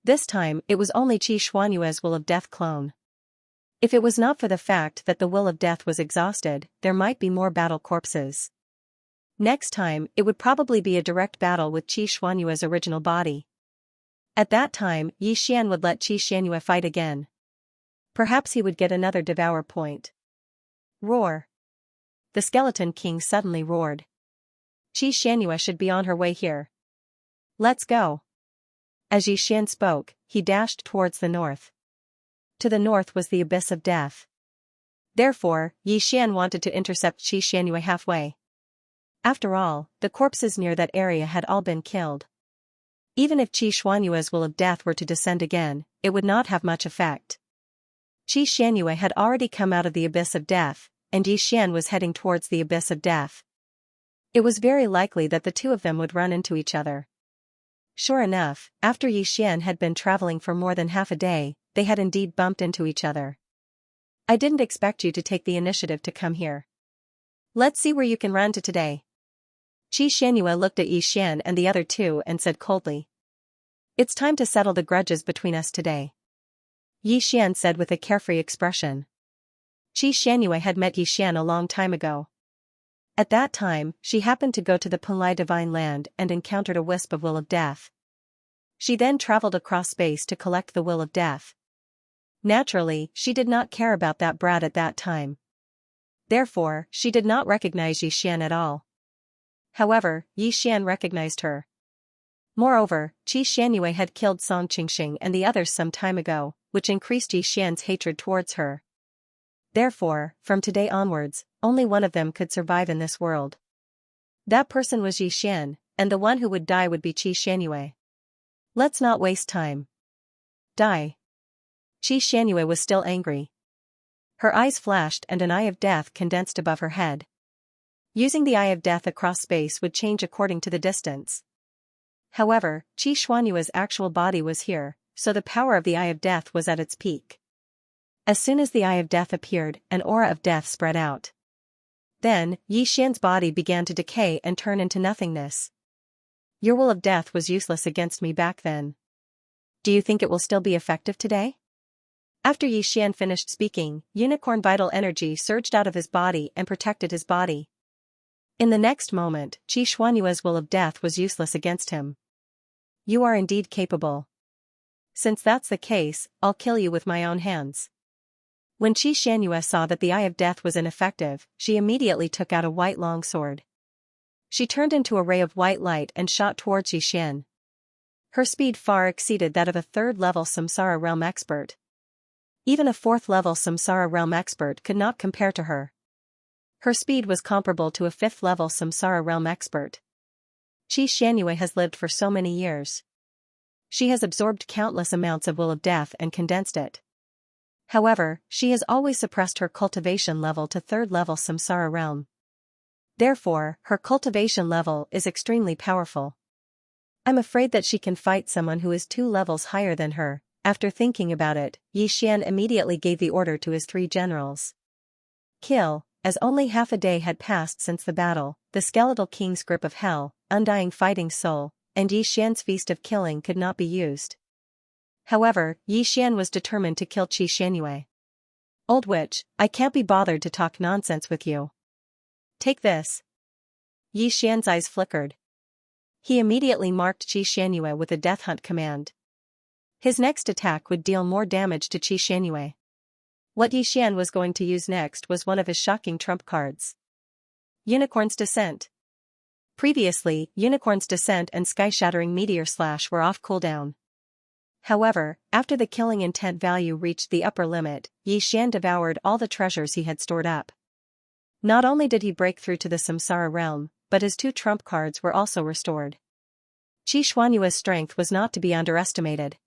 This time, it was only Qi Xuanyue's Will of Death clone. If it was not for the fact that the Will of Death was exhausted, there might be more battle corpses. Next time, it would probably be a direct battle with Qi Xuanyue's original body. At that time, Yixian would let Qi Xuanyue fight again. Perhaps he would get another Devour point. Roar. The Skeleton King suddenly roared. Qi Xuanyue should be on her way here. Let's go. As Yixian spoke, he dashed towards the north. To the north was the abyss of death. Therefore, Yixian wanted to intercept Qi Xuanyue halfway. After all, the corpses near that area had all been killed. Even if Qi Xuanyue's Will of Death were to descend again, it would not have much effect. Qi Xuanyue had already come out of the abyss of death, and Yixian was heading towards the abyss of death. It was very likely that the two of them would run into each other. Sure enough, after Yixian had been traveling for more than half a day, they had indeed bumped into each other. I didn't expect you to take the initiative to come here. Let's see where you can run to today. Qi Xuanyue looked at Yixian and the other two and said coldly. It's time to settle the grudges between us today. Yixian said with a carefree expression. Qi Xuanyue had met Yixian a long time ago. At that time, she happened to go to the Penlai Divine Land and encountered a wisp of Will of Death. She then traveled across space to collect the Will of Death. Naturally, she did not care about that brat at that time. Therefore, she did not recognize Yixian at all. However, Yixian recognized her. Moreover, Qi Xuanyue had killed Song Qingxing and the others some time ago, which increased Yixian's hatred towards her. Therefore, from today onwards, only one of them could survive in this world. That person was Yixian, and the one who would die would be Qi Xuanyue. Let's not waste time. Die. Qi Xuanyue was still angry. Her eyes flashed and an eye of death condensed above her head. Using the eye of death across space would change according to the distance. However, Qi Xuanyue's actual body was here, so the power of the eye of death was at its peak. As soon as the eye of death appeared, an aura of death spread out. Then, Yixian's body began to decay and turn into nothingness. Your Will of Death was useless against me back then. Do you think it will still be effective today? After Yixian finished speaking, unicorn vital energy surged out of his body and protected his body. In the next moment, Qi Xuanyue's Will of Death was useless against him. You are indeed capable. Since that's the case, I'll kill you with my own hands. When Qi Xuanyue saw that the Eye of Death was ineffective, she immediately took out a white longsword. She turned into a ray of white light and shot towards Yixian. Her speed far exceeded that of a third-level Samsara Realm expert. Even a fourth-level Samsara Realm expert could not compare to her. Her speed was comparable to a fifth-level Samsara Realm expert. Qi Xuanyue has lived for so many years. She has absorbed countless amounts of Will of Death and condensed it. However, she has always suppressed her cultivation level to third-level Samsara Realm. Therefore, her cultivation level is extremely powerful. I'm afraid that she can fight someone who is 2 levels higher than her. After thinking about it, Yixian immediately gave the order to his 3 generals. Kill. As only half a day had passed since the battle, the Skeletal King's Grip of Hell, Undying Fighting Soul, and Yixian's Feast of Killing could not be used. However, Yixian was determined to kill Qi Xuanyue. Old witch, I can't be bothered to talk nonsense with you. Take this. Yixian's eyes flickered. He immediately marked Qi Xuanyue with a death hunt command. His next attack would deal more damage to Qi Xuanyue. What Yixian was going to use next was one of his shocking trump cards. Unicorn's Descent. Previously, Unicorn's Descent and Sky-Shattering Meteor Slash were off cooldown. However, after the killing intent value reached the upper limit, Yixian devoured all the treasures he had stored up. Not only did he break through to the Samsara realm, but his 2 trump cards were also restored. Qi Xuanyue's strength was not to be underestimated.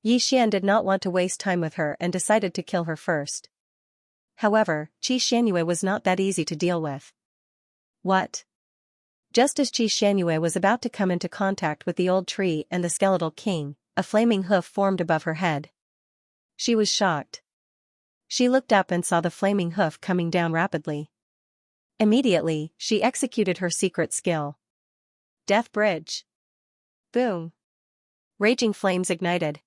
Yixian did not want to waste time with her and decided to kill her first. However, Qi Xuanyue was not that easy to deal with. What? Just as Qi Xuanyue was about to come into contact with the old tree and the skeletal king, a flaming hoof formed above her head. She was shocked. She looked up and saw the flaming hoof coming down rapidly. Immediately, she executed her secret skill. Death Bridge. Boom. Raging flames ignited.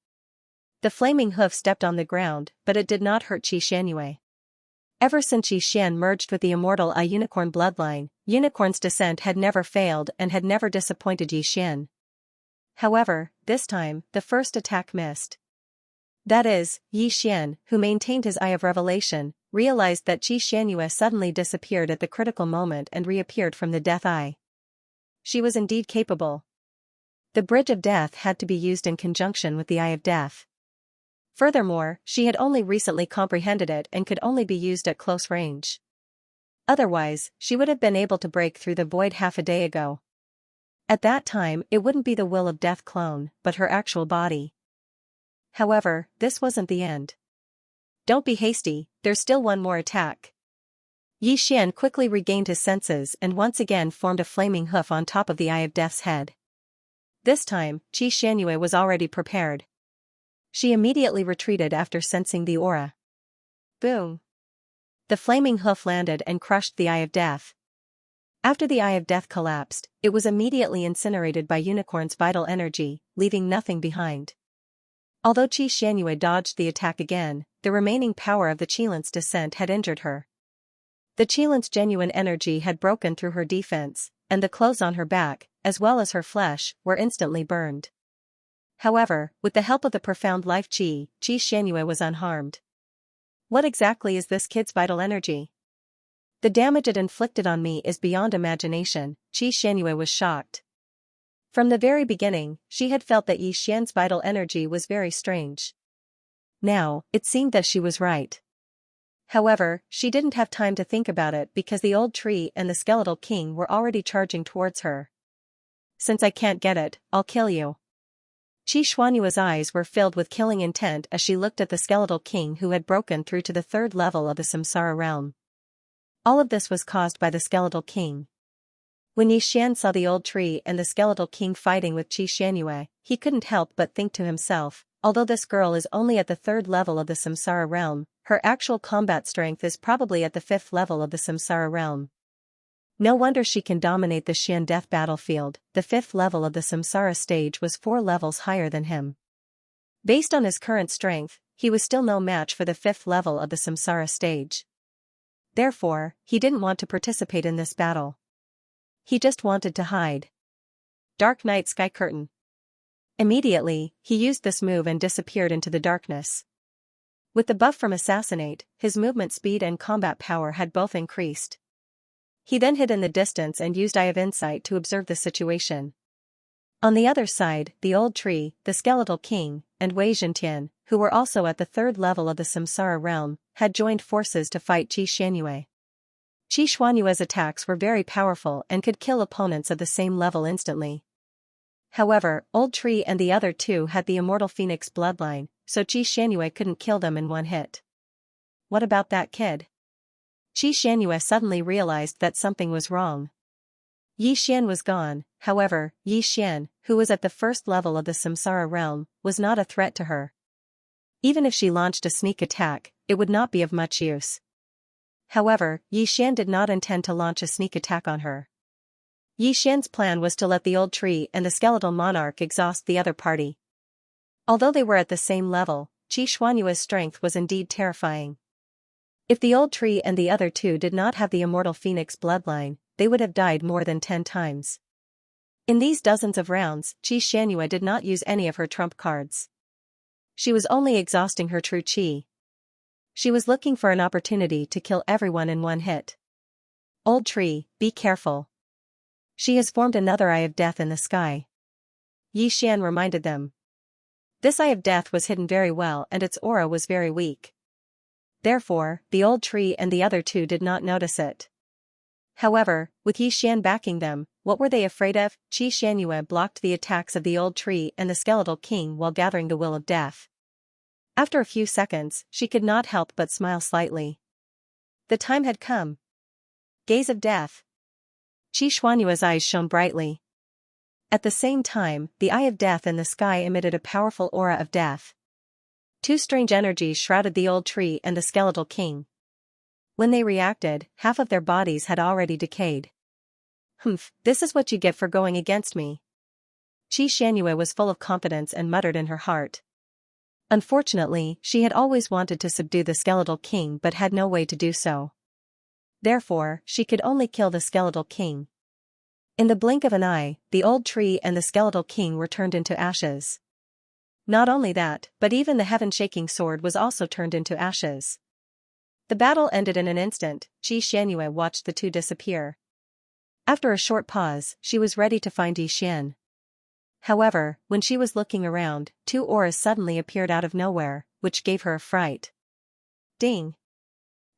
The flaming hoof stepped on the ground, but it did not hurt Qi Xuanyue. Ever since Yixian merged with the immortal Unicorn bloodline, Unicorn's Descent had never failed and had never disappointed Yixian. However, this time, the first attack missed. That is, Yixian, who maintained his Eye of Revelation, realized that Qi Xuanyue suddenly disappeared at the critical moment and reappeared from the Death Eye. She was indeed capable. The Bridge of Death had to be used in conjunction with the Eye of Death. Furthermore, she had only recently comprehended it and could only be used at close range. Otherwise, she would have been able to break through the void half a day ago. At that time, it wouldn't be the Will of Death clone, but her actual body. However, this wasn't the end. Don't be hasty, there's still one more attack. Yixian quickly regained his senses and once again formed a flaming hoof on top of the Eye of Death's head. This time, Qi Xuanyue was already prepared. She immediately retreated after sensing the aura. Boom. The flaming hoof landed and crushed the Eye of Death. After the Eye of Death collapsed, it was immediately incinerated by Unicorn's vital energy, leaving nothing behind. Although Qi Xuanyue dodged the attack again, the remaining power of the Qilin's Descent had injured her. The Qilин's genuine energy had broken through her defense, and the clothes on her back, as well as her flesh, were instantly burned. However, with the help of the profound life Qi Xuanyue was unharmed. What exactly is this kid's vital energy? The damage it inflicted on me is beyond imagination, Qi Xuanyue was shocked. From the very beginning, she had felt that Yixian's vital energy was very strange. Now, it seemed that she was right. However, she didn't have time to think about it because the old tree and the skeletal king were already charging towards her. Since I can't get it, I'll kill you. Qi Xuanyue's eyes were filled with killing intent as she looked at the skeletal king who had broken through to the 3rd level of the Samsara realm. All of this was caused by the skeletal king. When Yixian saw the old tree and the skeletal king fighting with Qi Xuanyue, he couldn't help but think to himself, although this girl is only at the 3rd level of the Samsara realm, her actual combat strength is probably at the 5th level of the Samsara realm. No wonder she can dominate the Xian death battlefield. The 5th level of the Samsara stage was 4 levels higher than him. Based on his current strength, he was still no match for the 5th level of the Samsara stage. Therefore, he didn't want to participate in this battle. He just wanted to hide. Dark Night Sky Curtain. Immediately, he used this move and disappeared into the darkness. With the buff from Assassinate, his movement speed and combat power had both increased. He then hid in the distance and used Eye of Insight to observe the situation. On the other side, the old tree, the skeletal king, and Wei Zhentian, who were also at the 3rd level of the Samsara realm, had joined forces to fight Qi Xuanyue. Qi Xuanyue's attacks were very powerful and could kill opponents of the same level instantly. However, Old Tree and the other 2 had the immortal Phoenix bloodline, so Qi Xuanyue couldn't kill them in one hit. What about that kid? Qi Xuanyue suddenly realized that something was wrong. Yixian was gone, however, Yixian, who was at the 1st level of the Samsara realm, was not a threat to her. Even if she launched a sneak attack, it would not be of much use. However, Yixian did not intend to launch a sneak attack on her. Yixian's plan was to let the old tree and the skeletal monarch exhaust the other party. Although they were at the same level, Qi Xuanyue's strength was indeed terrifying. If the old tree and the other 2 did not have the immortal Phoenix bloodline, they would have died more than 10 times. In these dozens of rounds, Qi Xuanyue did not use any of her trump cards. She was only exhausting her true qi. She was looking for an opportunity to kill everyone in one hit. Old tree, be careful. She has formed another eye of death in the sky. Xian reminded them. This eye of death was hidden very well and its aura was very weak. Therefore, the old tree and the other two did not notice it. However, with Xian backing them, what were they afraid of? Xianxia blocked the attacks of the old tree and the skeletal king while gathering the will of death. After a few seconds, she could not help but smile slightly. The time had come. Gaze of death. Xianxia's eyes shone brightly. At the same time, the eye of death in the sky emitted a powerful aura of death. Two strange energies shrouded the old tree and the skeletal king. When they reacted, half of their bodies had already decayed. Humph, this is what you get for going against me. Xianxia was full of confidence and muttered in her heart. Unfortunately, she had always wanted to subdue the skeletal king but had no way to do so. Therefore, she could only kill the skeletal king. In the blink of an eye, the old tree and the skeletal king were turned into ashes. Not only that, but even the heaven-shaking sword was also turned into ashes. The battle ended in an instant. Xianxia watched the two disappear. After a short pause, she was ready to find Xian. However, when she was looking around, two auras suddenly appeared out of nowhere, which gave her a fright. Ding!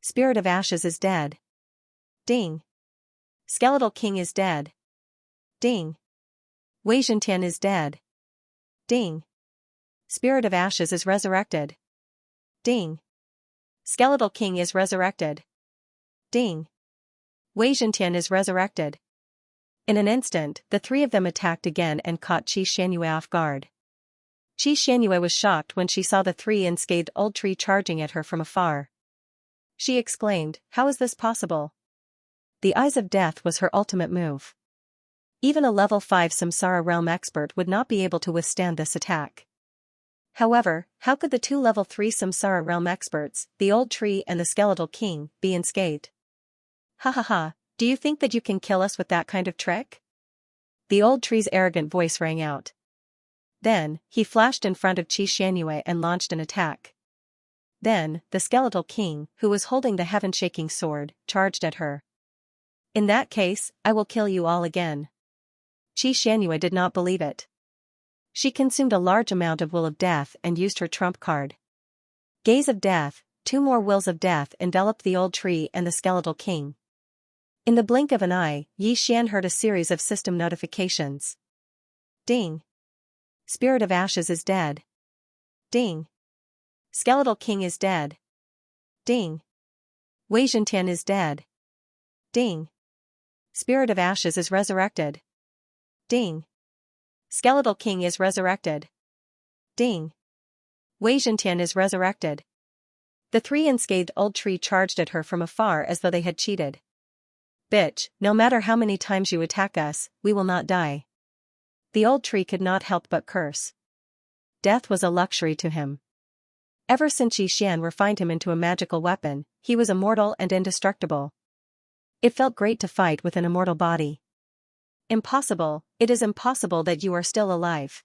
Spirit of Ashes is dead. Ding! Skeletal King is dead. Ding! Wei Zhentian is dead. Ding! Spirit of Ashes is resurrected. Ding! Skeletal King is resurrected. Ding! Wei Zhentian is resurrected. In an instant, the three of them attacked again and caught Xianxia off guard. Xianxia was shocked when she saw the three unscathed old tree charging at her from afar. She exclaimed, "How is this possible?" The Eyes of Death was her ultimate move. Even a level 5 Samsara realm expert would not be able to withstand this attack. However, how could the two level 3 Samsara realm experts, the old tree and the skeletal king, be unscathed? Ha ha ha, do you think that you can kill us with that kind of trick? The old tree's arrogant voice rang out. Then, he flashed in front of Xianxia and launched an attack. Then, the skeletal king, who was holding the heaven-shaking sword, charged at her. In that case, I will kill you all again. Xianxia did not believe it. She consumed a large amount of Will of Death and used her trump card. Gaze of Death, two more Wills of Death enveloped the old tree and the skeletal king. In the blink of an eye, Xian heard a series of system notifications. Ding! Spirit of Ashes is dead. Ding! Skeletal King is dead. Ding! Wei Zhentian is dead. Ding! Spirit of Ashes is resurrected. Ding! Skeletal King is resurrected. Ding! Wei Zhentian is resurrected. The three unscathed old tree charged at her from afar as though they had cheated. Bitch, no matter how many times you attack us, we will not die. The old tree could not help but curse. Death was a luxury to him. Ever since Xian refined him into a magical weapon, he was immortal and indestructible. It felt great to fight with an immortal body. Impossible, it is impossible that you are still alive.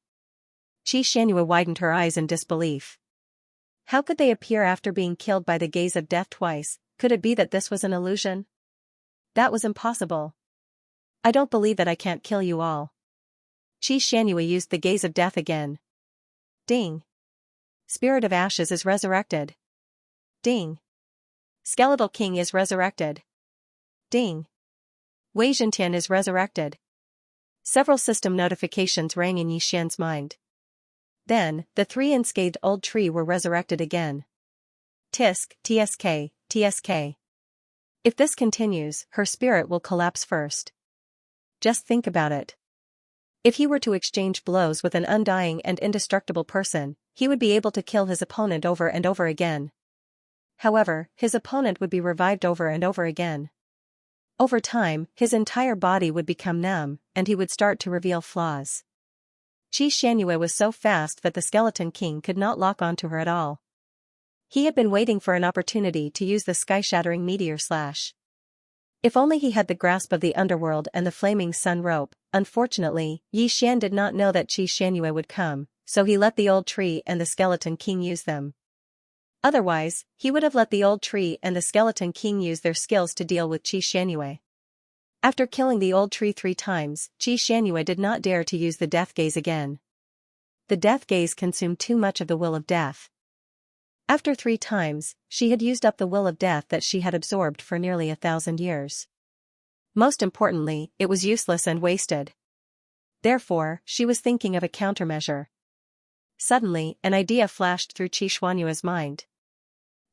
Xianxia widened her eyes in disbelief. How could they appear after being killed by the gaze of death twice? Could it be that this was an illusion? That was impossible. I don't believe that I can't kill you all. Xianxia used the gaze of death again. Ding! Spirit of Ashes is resurrected. Ding! Skeletal King is resurrected. Ding! Wei Zhentian is resurrected. Several system notifications rang in Xian's mind. Then, the three unscathed old tree were resurrected again. Tisk, tsk, tsk. If this continues, her spirit will collapse first. Just think about it. If he were to exchange blows with an undying and indestructible person, he would be able to kill his opponent over and over again. However, his opponent would be revived over and over again. Over time, his entire body would become numb, and he would start to reveal flaws. Xianxia was so fast that the Skeleton King could not lock onto her at all. He had been waiting for an opportunity to use the sky-shattering meteor slash. If only he had the grasp of the underworld and the flaming sun rope. Unfortunately, Xian did not know that Xianxia would come, so he let the old tree and the Skeleton King use them. Otherwise, he would have let the old tree and the skeleton king use their skills to deal with Xianxia. After killing the old tree 3 times, Xianxia did not dare to use the death gaze again. The death gaze consumed too much of the will of death. After 3 times, she had used up the will of death that she had absorbed for nearly 1,000 years. Most importantly, it was useless and wasted. Therefore, she was thinking of a countermeasure. Suddenly, an idea flashed through Xianxia's mind.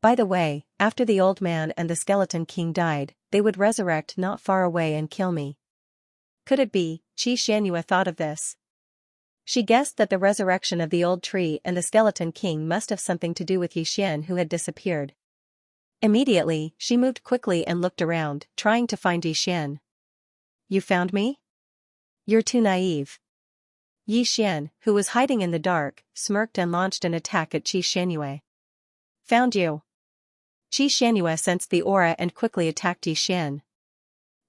By the way, after the old man and the skeleton king died, they would resurrect not far away and kill me. Could it be? Xianxia thought of this. She guessed that the resurrection of the old tree and the skeleton king must have something to do with Yixian, who had disappeared. Immediately, she moved quickly and looked around, trying to find Yixian. You found me? You're too naive. Yixian, who was hiding in the dark, smirked and launched an attack at Xianxia. Found you. Xianxia sensed the aura and quickly attacked Yixian.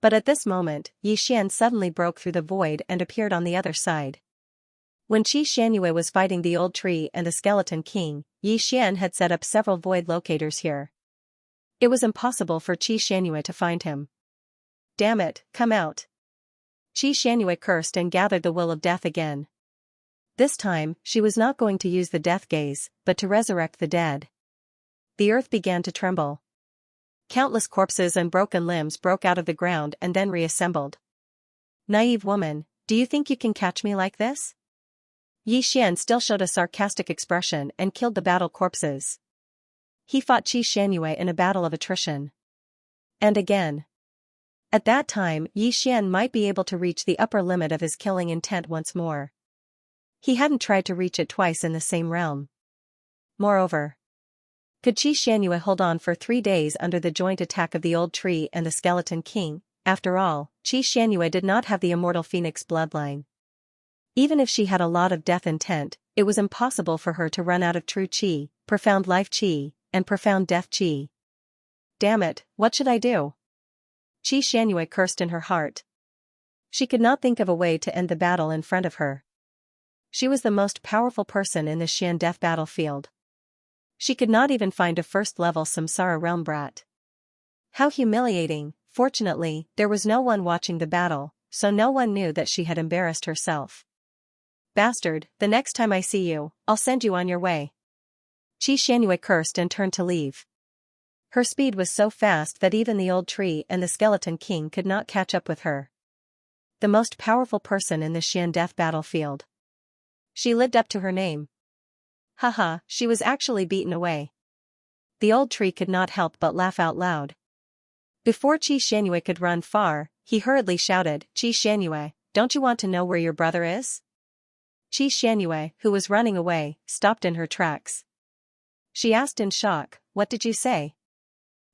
But at this moment, Yixian suddenly broke through the void and appeared on the other side. When Xianxia was fighting the old tree and the skeleton king, Yixian had set up several void locators here. It was impossible for Xianxia to find him. Damn it, come out. Xianxia cursed and gathered the will of death again. This time, she was not going to use the death gaze, but to resurrect the dead. The earth began to tremble. Countless corpses and broken limbs broke out of the ground and then reassembled. Naive woman, do you think you can catch me like this? Yixian still showed a sarcastic expression and killed the battle corpses. He fought Xianxia in a battle of attrition. And again. At that time, Yixian might be able to reach the upper limit of his killing intent once more. He hadn't tried to reach it twice in the same realm. Moreover, could Xianxia hold on for 3 days under the joint attack of the old tree and the skeleton king? After all, Xianxia did not have the immortal phoenix bloodline. Even if she had a lot of death intent, it was impossible for her to run out of true qi, profound life qi, and profound death qi. Damn it, what should I do? Xianxia cursed in her heart. She could not think of a way to end the battle in front of her. She was the most powerful person in the Xian death battlefield. She could not even find a first-level Samsara realm brat. How humiliating! Fortunately, there was no one watching the battle, so no one knew that she had embarrassed herself. Bastard, the next time I see you, I'll send you on your way. Xianxia cursed and turned to leave. Her speed was so fast that even the old tree and the skeleton king could not catch up with her. The most powerful person in the Xian death battlefield. She lived up to her name. Haha, she was actually beaten away. The old tree could not help but laugh out loud. Before Xianxia could run far, he hurriedly shouted, Xianxia, don't you want to know where your brother is? Xianxia, who was running away, stopped in her tracks. She asked in shock, what did you say?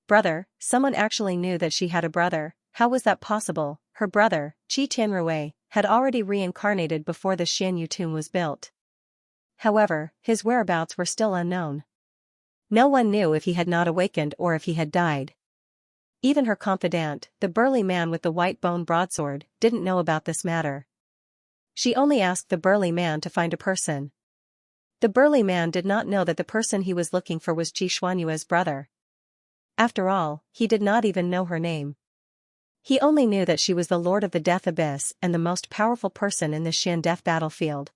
Brother, someone actually knew that she had a brother. How was that possible? Her brother, Tianrui, had already reincarnated before the Xianyu tomb was built. However, his whereabouts were still unknown. No one knew if he had not awakened or if he had died. Even her confidant, the burly man with the white bone broadsword, didn't know about this matter. She only asked the burly man to find a person. The burly man did not know that the person he was looking for was Xianxua's brother. After all, he did not even know her name. He only knew that she was the Lord of the Death Abyss and the most powerful person in the Xian death battlefield.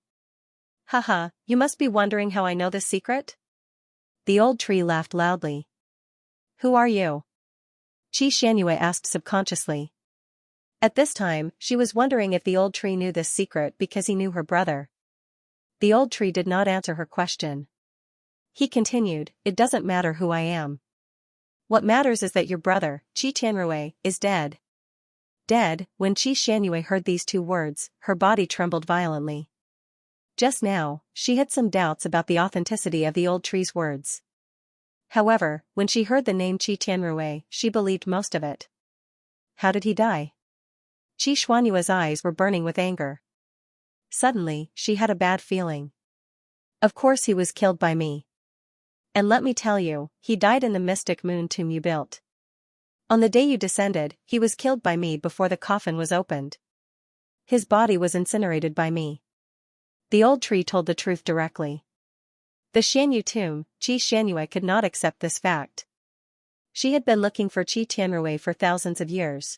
Haha, you must be wondering how I know this secret? The old tree laughed loudly. Who are you? Xianxia asked subconsciously. At this time, she was wondering if the old tree knew this secret because he knew her brother. The old tree did not answer her question. He continued, it doesn't matter who I am. What matters is that your brother, Tianrui, is dead. Dead. When Xianxia heard these 2 words, her body trembled violently. Just now, she had some doubts about the authenticity of the old tree's words. However, when she heard the name Tianrui, she believed most of it. How did he die? Xianxia's eyes were burning with anger. Suddenly, she had a bad feeling. Of course he was killed by me. And let me tell you, he died in the mystic moon tomb you built. On the day you descended, he was killed by me before the coffin was opened. His body was incinerated by me. The old tree told the truth directly. The Xianyu tomb, Xianxia could not accept this fact. She had been looking for Tianrui for thousands of years.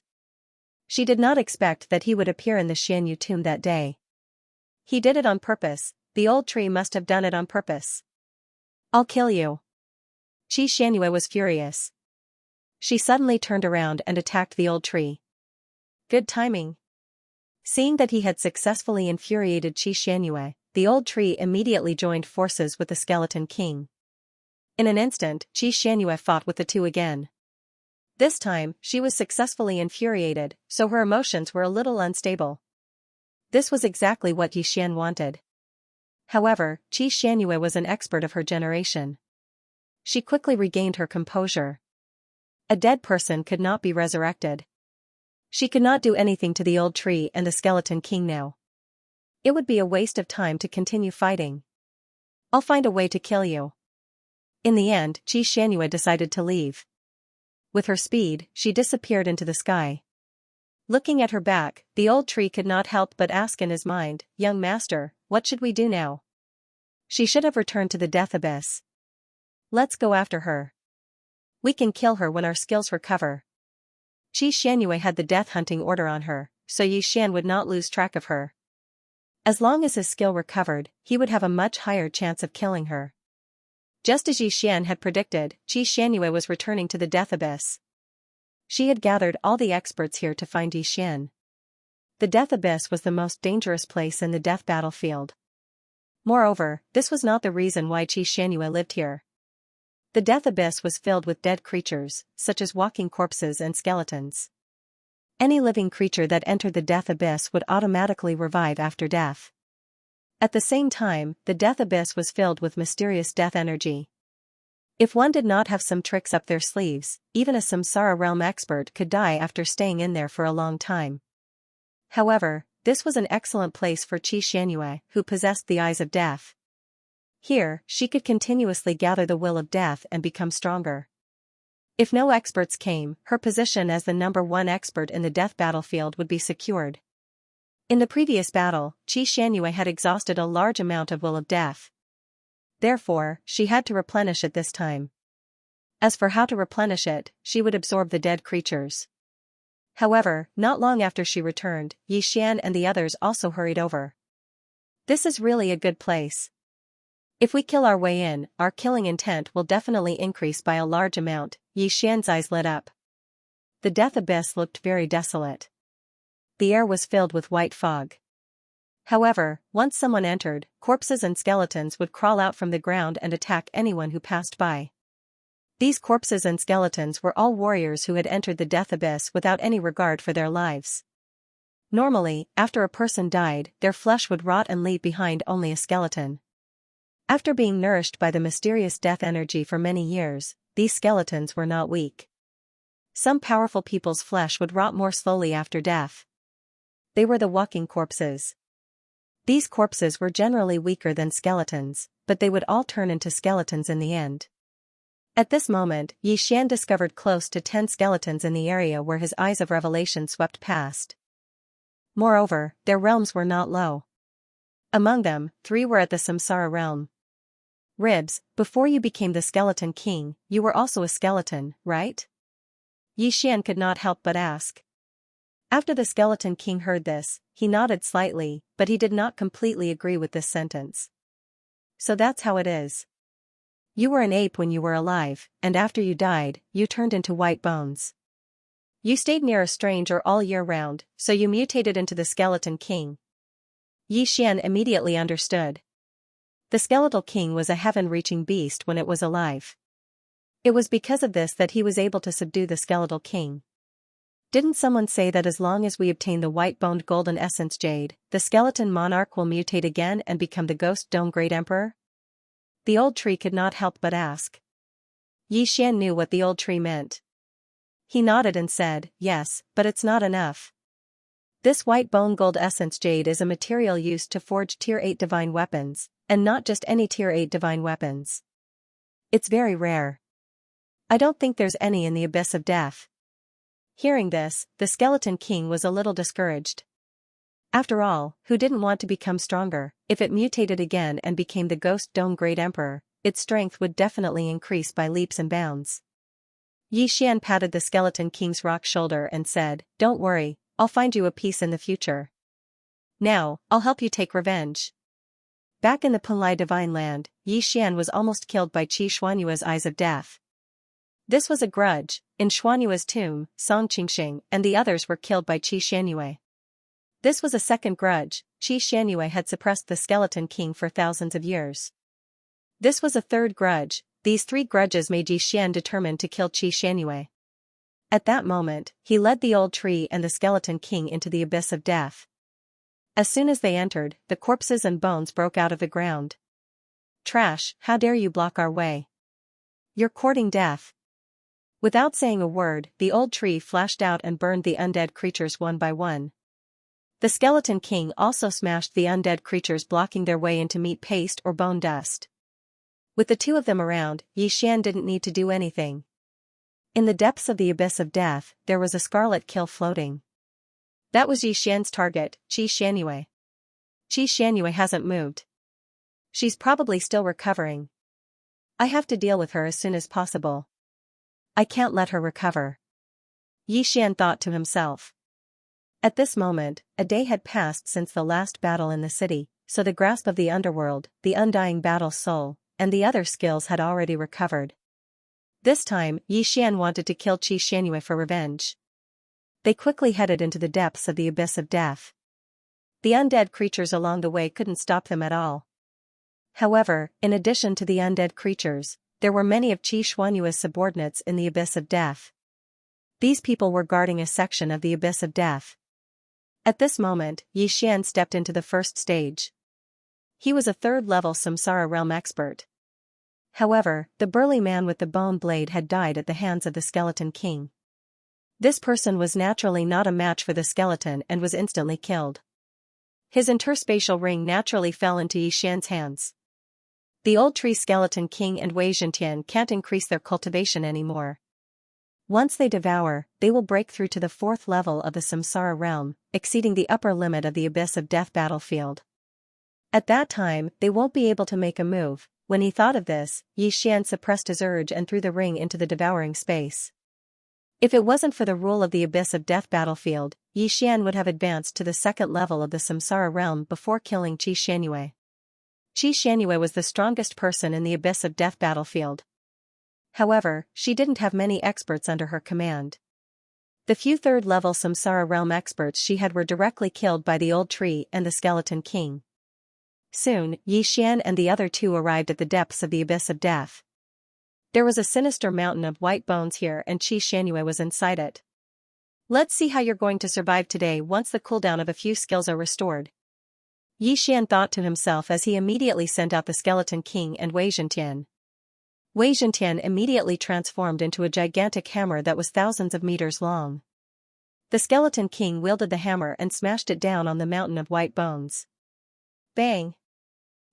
She did not expect that he would appear in the Xianyu tomb that day. He did it on purpose, the old tree must have done it on purpose. I'll kill you. Xianxia was furious. She suddenly turned around and attacked the old tree. Good timing. Seeing that he had successfully infuriated Xianxia, the old tree immediately joined forces with the Skeleton King. In an instant, Xianxia fought with the two again. This time, she was successfully infuriated, so her emotions were a little unstable. This was exactly what Yixian wanted. However, Xianxia was an expert of her generation. She quickly regained her composure. A dead person could not be resurrected. She could not do anything to the old tree and the Skeleton King now. It would be a waste of time to continue fighting. I'll find a way to kill you. In the end, Xianxia decided to leave. With her speed, she disappeared into the sky. Looking at her back, the old tree could not help but ask in his mind, "Young master, what should we do now?" She should have returned to the death abyss. Let's go after her. We can kill her when our skills recover. Xianxia had the death hunting order on her, so Yixian would not lose track of her. As long as his skill recovered, he would have a much higher chance of killing her. Just as Yixian had predicted, Xianxia was returning to the death abyss. She had gathered all the experts here to find Yixian. The death abyss was the most dangerous place in the death battlefield. Moreover, this was not the reason why Xianxia lived here. The death abyss was filled with dead creatures, such as walking corpses and skeletons. Any living creature that entered the death abyss would automatically revive after death. At the same time, the death abyss was filled with mysterious death energy. If one did not have some tricks up their sleeves, even a Samsara realm expert could die after staying in there for a long time. However, this was an excellent place for Xianxia, who possessed the eyes of death. Here, she could continuously gather the will of death and become stronger. If no experts came, her position as the #1 expert in the death battlefield would be secured. In the previous battle, Xianxia had exhausted a large amount of will of death. Therefore, she had to replenish it this time. As for how to replenish it, she would absorb the dead creatures. However, not long after she returned, Yixian and the others also hurried over. This is really a good place. If we kill our way in, our killing intent will definitely increase by a large amount. Yixian's eyes lit up. The death abyss looked very desolate. The air was filled with white fog. However, once someone entered, corpses and skeletons would crawl out from the ground and attack anyone who passed by. These corpses and skeletons were all warriors who had entered the death abyss without any regard for their lives. Normally, after a person died, their flesh would rot and leave behind only a skeleton. After being nourished by the mysterious death energy for many years, these skeletons were not weak. Some powerful people's flesh would rot more slowly after death. They were the walking corpses. These corpses were generally weaker than skeletons, but they would all turn into skeletons in the end. At this moment, Yixian discovered close to 10 skeletons in the area where his eyes of revelation swept past. Moreover, their realms were not low. Among them, 3 were at the Samsara realm. Ribs, before you became the Skeleton King, you were also a skeleton, right? Yixian could not help but ask. After the Skeleton King heard this, he nodded slightly, but he did not completely agree with this sentence. So that's how it is. You were an ape when you were alive, and after you died, you turned into white bones. You stayed near a stranger all year round, so you mutated into the Skeleton King. Yixian immediately understood. The Skeletal King was a heaven-reaching beast when it was alive. It was because of this that he was able to subdue the Skeletal King. Didn't someone say that as long as we obtain the white-boned golden essence jade, the skeleton monarch will mutate again and become the ghost dome great emperor? The old tree could not help but ask. Yixian knew what the old tree meant. He nodded and said, yes, but it's not enough. This white bone gold essence jade is a material used to forge Tier 8 divine weapons, and not just any Tier 8 divine weapons. It's very rare. I don't think there's any in the abyss of death. Hearing this, the Skeleton King was a little discouraged. After all, who didn't want to become stronger? If it mutated again and became the Ghost Dome Great Emperor, its strength would definitely increase by leaps and bounds. Yi Xian patted the Skeleton King's rock shoulder and said, "Don't worry, I'll find you a piece in the future. Now, I'll help you take revenge." Back in the Punlai Divine Land, Yi Xian was almost killed by Qi Xuanyue's Eyes of Death. This was a grudge. In Xuanyue's tomb, Song Qingxing and the others were killed by Qi Xianyue. This was a second grudge. Qi Xianyue had suppressed the Skeleton King for thousands of years. This was a third grudge. These three grudges made Yi Xian determined to kill Qi Xianyue. At that moment, he led the old tree and the Skeleton King into the abyss of death. As soon as they entered, the corpses and bones broke out of the ground. "Trash, how dare you block our way? You're courting death." Without saying a word, the old tree flashed out and burned the undead creatures one by one. The Skeleton King also smashed the undead creatures, blocking their way into meat paste or bone dust. With the two of them around, Yi Xian didn't need to do anything. In the depths of the abyss of death, there was a scarlet kill floating. That was Yi Xian's target, Qi Xianyue. Qi Xianyue hasn't moved. She's probably still recovering. I have to deal with her as soon as possible. I can't let her recover. Yi Xian thought to himself. At this moment, a day had passed since the last battle in the city, so the grasp of the underworld, the undying battle soul, and the other skills had already recovered. This time, Yi Xian wanted to kill Qi Xianyue for revenge. They quickly headed into the depths of the abyss of death. The undead creatures along the way couldn't stop them at all. However, in addition to the undead creatures, there were many of Qi Xuanyue's subordinates in the abyss of death. These people were guarding a section of the abyss of death. At this moment, Yi Xian stepped into the first stage. He was a third-level Samsara realm expert. However, the burly man with the bone blade had died at the hands of the Skeleton King. This person was naturally not a match for the skeleton and was instantly killed. His interspatial ring naturally fell into Yi Xian's hands. The old tree Skeleton King and Wei Zhentian can't increase their cultivation anymore. Once they devour, they will break through to the fourth level of the Samsara realm, exceeding the upper limit of the abyss of death battlefield. At that time, they won't be able to make a move. When he thought of this, Yi Xian suppressed his urge and threw the ring into the devouring space. If it wasn't for the rule of the abyss of death battlefield, Yi Xian would have advanced to the second level of the Samsara realm before killing Qi Xianyue. Qi Xianyue was the strongest person in the abyss of death battlefield. However, she didn't have many experts under her command. The few third-level Samsara realm experts she had were directly killed by the old tree and the Skeleton King. Soon, Yi Xian and the other two arrived at the depths of the abyss of death. There was a sinister mountain of white bones here and Qi Xianyue was inside it. Let's see how you're going to survive today once the cooldown of a few skills are restored. Yi Xian thought to himself as he immediately sent out the Skeleton King and Wei Zhentian. Wei Zhentian immediately transformed into a gigantic hammer that was thousands of meters long. The Skeleton King wielded the hammer and smashed it down on the mountain of white bones. Bang!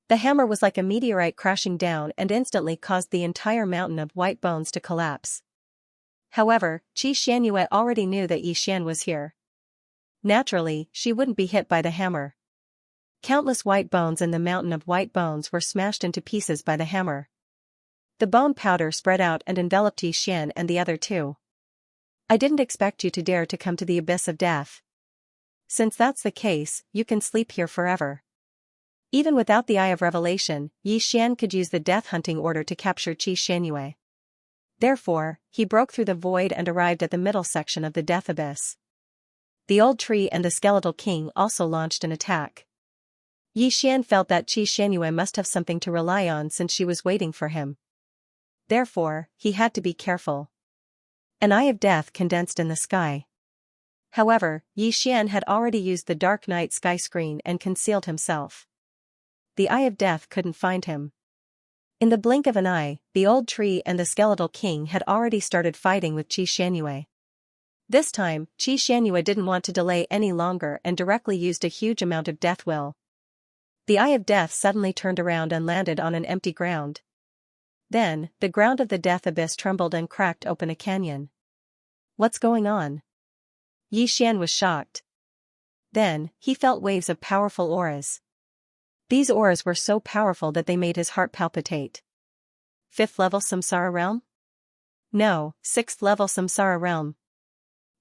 The hammer was like a meteorite crashing down and instantly caused the entire mountain of white bones to collapse. However, Qi Xianyue already knew that Yi Xian was here. Naturally, she wouldn't be hit by the hammer. Countless white bones in the mountain of white bones were smashed into pieces by the hammer. The bone powder spread out and enveloped Yi Xian and the other two. I didn't expect you to dare to come to the abyss of death. Since that's the case, you can sleep here forever. Even without the Eye of Revelation, Yi Xian could use the death hunting order to capture Qi Xianyue. Therefore, he broke through the void and arrived at the middle section of the death abyss. The old tree and the Skeletal King also launched an attack. Yi Xian felt that Qi Xianyue must have something to rely on since she was waiting for him. Therefore, he had to be careful. An eye of death condensed in the sky. However, Yi Xian had already used the dark night sky screen and concealed himself. The eye of death couldn't find him. In the blink of an eye, the old tree and the Skeletal King had already started fighting with Qi Xianyue. This time, Qi Xianyue didn't want to delay any longer and directly used a huge amount of death will. The eye of death suddenly turned around and landed on an empty ground. Then, the ground of the death abyss trembled and cracked open a canyon. What's going on? Yi Xian was shocked. Then, he felt waves of powerful auras. These auras were so powerful that they made his heart palpitate. 5th level Samsara realm? No, 6th level Samsara realm.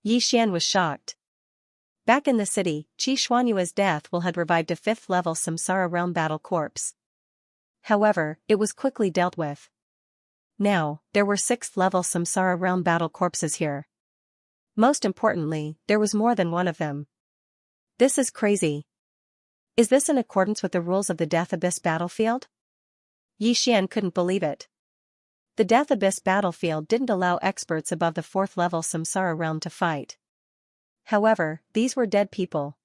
Yixian was shocked. Back in the city, Qi Xuanyue's death will had revived a 5th level Samsara realm battle corpse. However, it was quickly dealt with. Now, there were 6th level Samsara realm battle corpses here. Most importantly, there was more than one of them. This is crazy. Is this in accordance with the rules of the Death Abyss battlefield? Yixian couldn't believe it. The Death Abyss battlefield didn't allow experts above the 4th level Samsara realm to fight. However, these were dead people.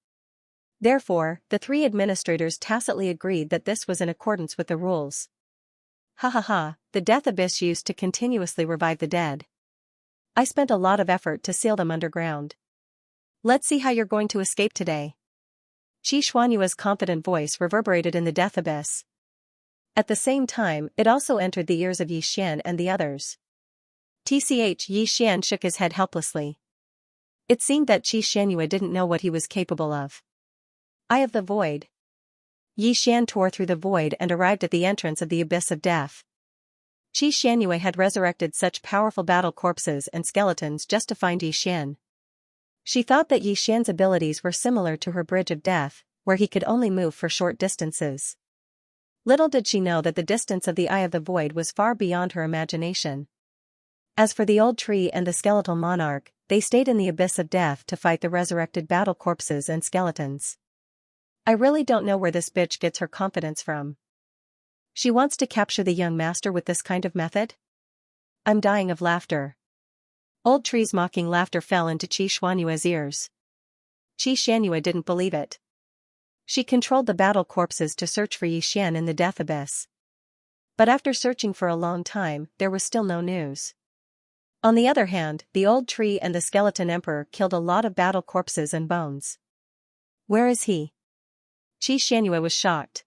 Therefore, the 3 administrators tacitly agreed that this was in accordance with the rules. Ha ha ha, the Death Abyss used to continuously revive the dead. I spent a lot of effort to seal them underground. Let's see how you're going to escape today. Qi Xuanyue's confident voice reverberated in the Death Abyss. At the same time, it also entered the ears of Yixian and the others. Yixian shook his head helplessly. It seemed that Qi Xuanyue didn't know what he was capable of. Eye of the Void. Yixian tore through the void and arrived at the entrance of the Abyss of Death. Qi Xuanyue had resurrected such powerful battle corpses and skeletons just to find Yixian. She thought that Yixian's abilities were similar to her Bridge of Death, where he could only move for short distances. Little did she know that the distance of the Eye of the Void was far beyond her imagination. As for the old tree and the skeletal monarch, they stayed in the Abyss of Death to fight the resurrected battle corpses and skeletons. I really don't know where this bitch gets her confidence from. She wants to capture the young master with this kind of method? I'm dying of laughter. Old tree's mocking laughter fell into Qi Xuanyue's ears. Qi Xuanyue didn't believe it. She controlled the battle corpses to search for Yixian in the Death Abyss. But after searching for a long time, there was still no news. On the other hand, the old tree and the skeleton emperor killed a lot of battle corpses and bones. Where is he? Qi Xuanyue was shocked.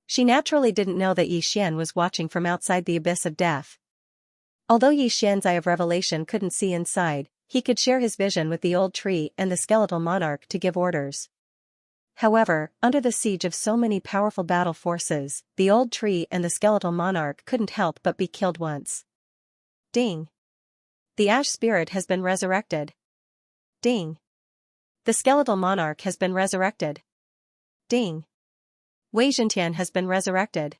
She naturally didn't know that Yixian was watching from outside the Abyss of Death. Although Yixian's Eye of Revelation couldn't see inside, he could share his vision with the old tree and the skeletal monarch to give orders. However, under the siege of so many powerful battle forces, the old tree and the skeletal monarch couldn't help but be killed once. Ding! The ash spirit has been resurrected. Ding! The skeletal monarch has been resurrected. Ding! Wei Zhentian has been resurrected.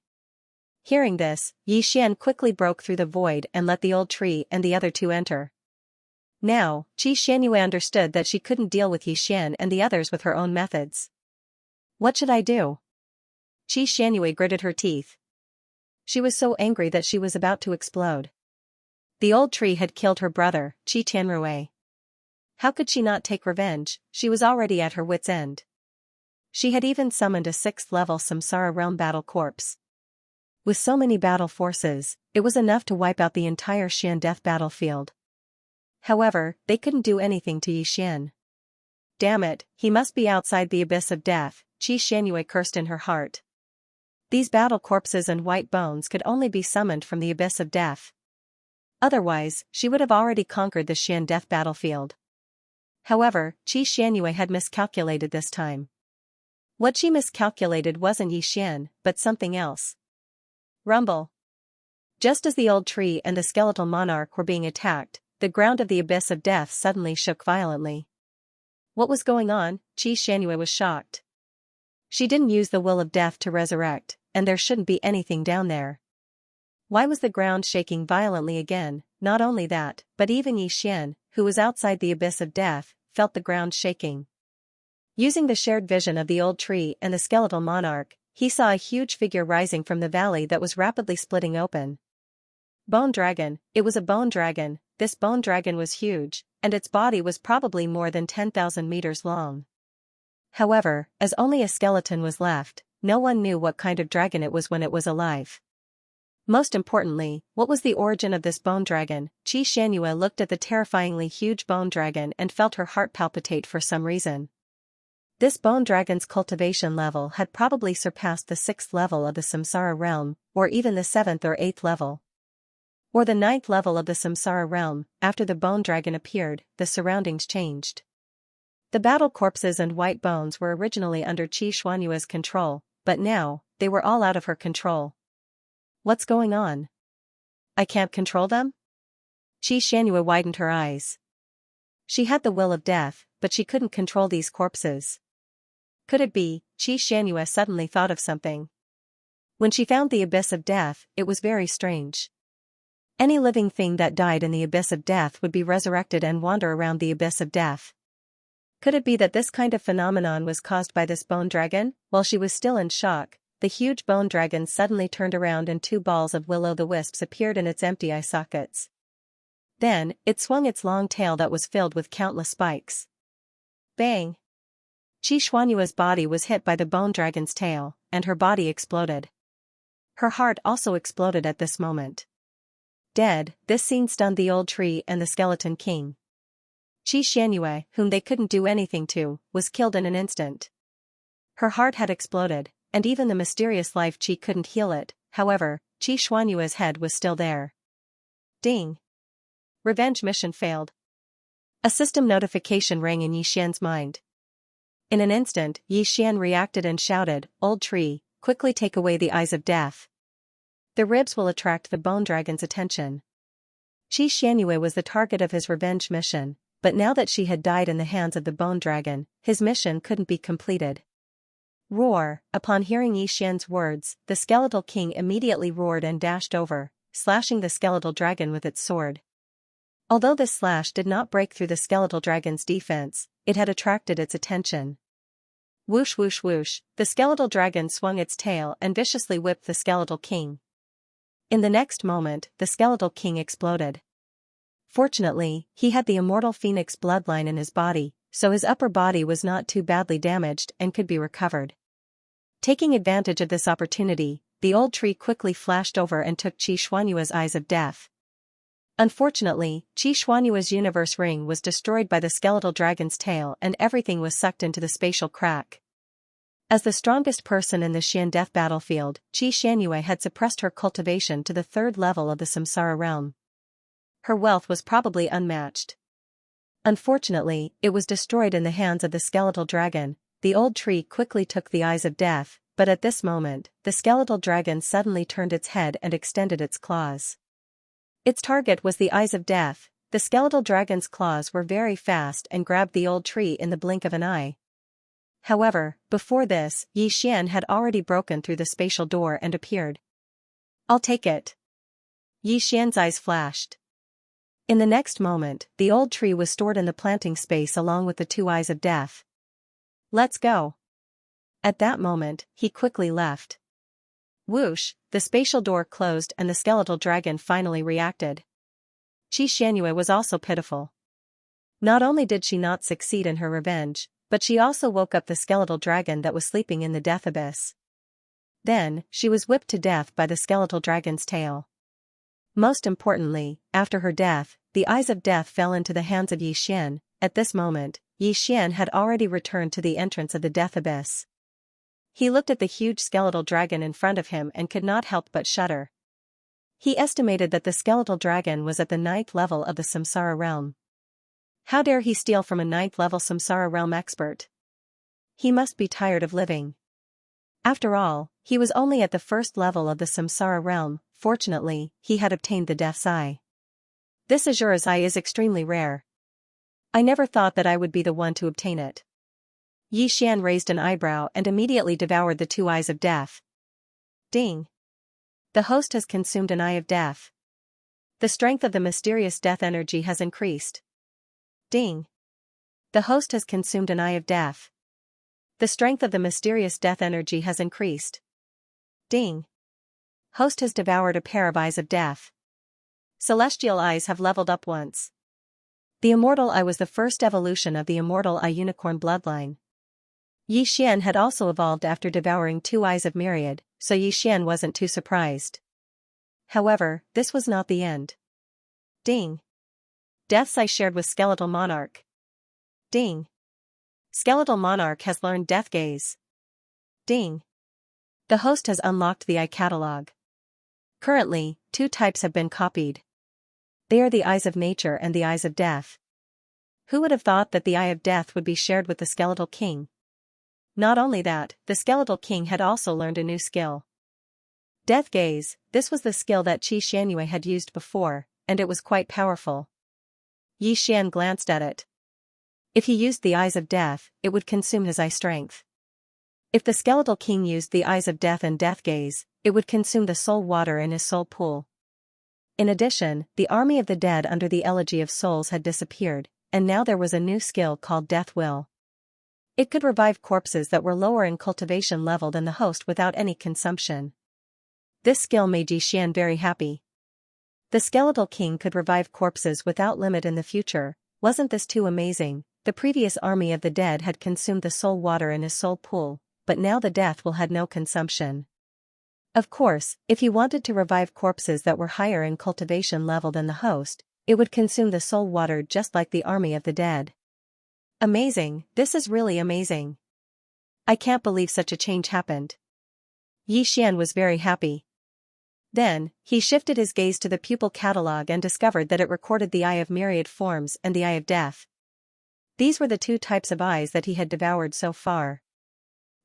Hearing this, Yixian quickly broke through the void and let the old tree and the other 2 enter. Now, Qi Xuanyue understood that she couldn't deal with Yixian and the others with her own methods. What should I do? Qi Xuanyue gritted her teeth. She was so angry that she was about to explode. The old tree had killed her brother, Qi Tianrui. How could she not take revenge? She was already at her wit's end. She had even summoned a 6th level Samsara realm battle corpse. With so many battle forces, it was enough to wipe out the entire Xian death battlefield. However, they couldn't do anything to Yixian. Damn it, he must be outside the Abyss of Death, Qi Xuanyue cursed in her heart. These battle corpses and white bones could only be summoned from the Abyss of Death. Otherwise, she would have already conquered the Xian death battlefield. However, Qi Xuanyue had miscalculated this time. What she miscalculated wasn't Yixian, but something else. Rumble. Just as the old tree and the skeletal monarch were being attacked, the ground of the Abyss of Death suddenly shook violently. What was going on? Qi Xuanyue was shocked. She didn't use the will of death to resurrect, and there shouldn't be anything down there. Why was the ground shaking violently again? Not only that, but even Yixian, who was outside the Abyss of Death, felt the ground shaking. Using the shared vision of the old tree and the skeletal monarch, he saw a huge figure rising from the valley that was rapidly splitting open. Bone dragon, it was a bone dragon. This bone dragon was huge, and its body was probably more than 10,000 meters long. However, as only a skeleton was left, no one knew what kind of dragon it was when it was alive. Most importantly, what was the origin of this bone dragon? Qi Xuanyue looked at the terrifyingly huge bone dragon and felt her heart palpitate for some reason. This bone dragon's cultivation level had probably surpassed the 6th level of the Samsara realm, or even the 7th or 8th level. Or the 9th level of the Samsara realm. After the bone dragon appeared, the surroundings changed. The battle corpses and white bones were originally under Qi Xuanyue's control, but now, they were all out of her control. What's going on? I can't control them? Qi Xuanyue widened her eyes. She had the will of death, but she couldn't control these corpses. Could it be? Qi Xuanyue suddenly thought of something. When she found the abyss of death, it was very strange. Any living thing that died in the abyss of death would be resurrected and wander around the abyss of death. Could it be that this kind of phenomenon was caused by this bone dragon? While she was still in shock, the huge bone dragon suddenly turned around and two balls of will-o'-the-wisps appeared in its empty eye sockets. Then, it swung its long tail that was filled with countless spikes. Bang! Qi Xuanyue's body was hit by the bone dragon's tail, and her body exploded. Her heart also exploded at this moment. Dead, this scene stunned the old tree and the skeleton king. Qi Xuanyue, whom they couldn't do anything to, was killed in an instant. Her heart had exploded, and even the mysterious life Qi couldn't heal it. However, Qi Xuanyue's head was still there. Ding! Revenge mission failed. A system notification rang in Yixian's mind. In an instant, Yixian reacted and shouted, "Old tree, quickly take away the eyes of death. The ribs will attract the bone dragon's attention." Qi Xuanyue was the target of his revenge mission, but now that she had died in the hands of the bone dragon, his mission couldn't be completed. Roar! Upon hearing Yixian's words, the skeletal king immediately roared and dashed over, slashing the skeletal dragon with its sword. Although this slash did not break through the skeletal dragon's defense, it had attracted its attention. Whoosh whoosh whoosh, the skeletal dragon swung its tail and viciously whipped the skeletal king. In the next moment, the skeletal king exploded. Fortunately, he had the immortal phoenix bloodline in his body, so his upper body was not too badly damaged and could be recovered. Taking advantage of this opportunity, the old tree quickly flashed over and took Qi Xuanyue's eyes of death. Unfortunately, Qi Xuanyue's universe ring was destroyed by the skeletal dragon's tail and everything was sucked into the spatial crack. As the strongest person in the Xian death battlefield, Qi Xuanyue had suppressed her cultivation to the 3rd level of the samsara realm. Her wealth was probably unmatched. Unfortunately, it was destroyed in the hands of the skeletal dragon. The old tree quickly took the eyes of death, but at this moment, the skeletal dragon suddenly turned its head and extended its claws. Its target was the eyes of death. The skeletal dragon's claws were very fast and grabbed the old tree in the blink of an eye. However, before this, Yixian had already broken through the spatial door and appeared. "I'll take it." Yixian's eyes flashed. In the next moment, the old tree was stored in the planting space along with the two eyes of death. "Let's go." At that moment, he quickly left. Whoosh, the spatial door closed and the skeletal dragon finally reacted. Qi Xuanyue was also pitiful. Not only did she not succeed in her revenge, but she also woke up the skeletal dragon that was sleeping in the death abyss. Then, she was whipped to death by the skeletal dragon's tail. Most importantly, after her death, the eyes of death fell into the hands of Yixian. At this moment, Yixian had already returned to the entrance of the death abyss. He looked at the huge skeletal dragon in front of him and could not help but shudder. He estimated that the skeletal dragon was at the 9th level of the samsara realm. How dare he steal from a 9th level samsara realm expert? He must be tired of living. After all, he was only at the 1st level of the samsara realm. Fortunately, he had obtained the death's eye. This Azura's eye is extremely rare. I never thought that I would be the one to obtain it. Yixian raised an eyebrow and immediately devoured the two eyes of death. Ding! The host has consumed an eye of death. The strength of the mysterious death energy has increased. Ding! The host has consumed an eye of death. The strength of the mysterious death energy has increased. Ding! Host has devoured a pair of eyes of death. Celestial eyes have leveled up once. The immortal eye was the first evolution of the immortal eye unicorn bloodline. Yixian had also evolved after devouring two eyes of myriad, so Yixian wasn't too surprised. However, this was not the end. Ding! Death's eye shared with skeletal monarch. Ding! Skeletal monarch has learned death gaze. Ding! The host has unlocked the eye catalog. Currently, 2 types have been copied. They are the eyes of nature and the eyes of death. Who would have thought that the Eye of Death would be shared with the Skeletal King? Not only that, the Skeletal King had also learned a new skill. Death Gaze. This was the skill that Xianxia had used before, and it was quite powerful. Yi Xian glanced at it. If he used the Eyes of Death, it would consume his eye strength. If the Skeletal King used the Eyes of Death and Death Gaze, it would consume the soul water in his soul pool. In addition, the army of the dead under the Elegy of Souls had disappeared, and now there was a new skill called Death Will. It could revive corpses that were lower in cultivation level than the host without any consumption. This skill made Yi Xian very happy. The Skeletal King could revive corpses without limit in the future. Wasn't this too amazing? The previous army of the dead had consumed the soul water in his soul pool, but now the Death Will had no consumption. Of course, if he wanted to revive corpses that were higher in cultivation level than the host, it would consume the soul water just like the army of the dead. Amazing, this is really amazing. I can't believe such a change happened. Yi Xian was very happy. Then, he shifted his gaze to the pupil catalogue and discovered that it recorded the Eye of Myriad Forms and the Eye of Death. These were the two types of eyes that he had devoured so far.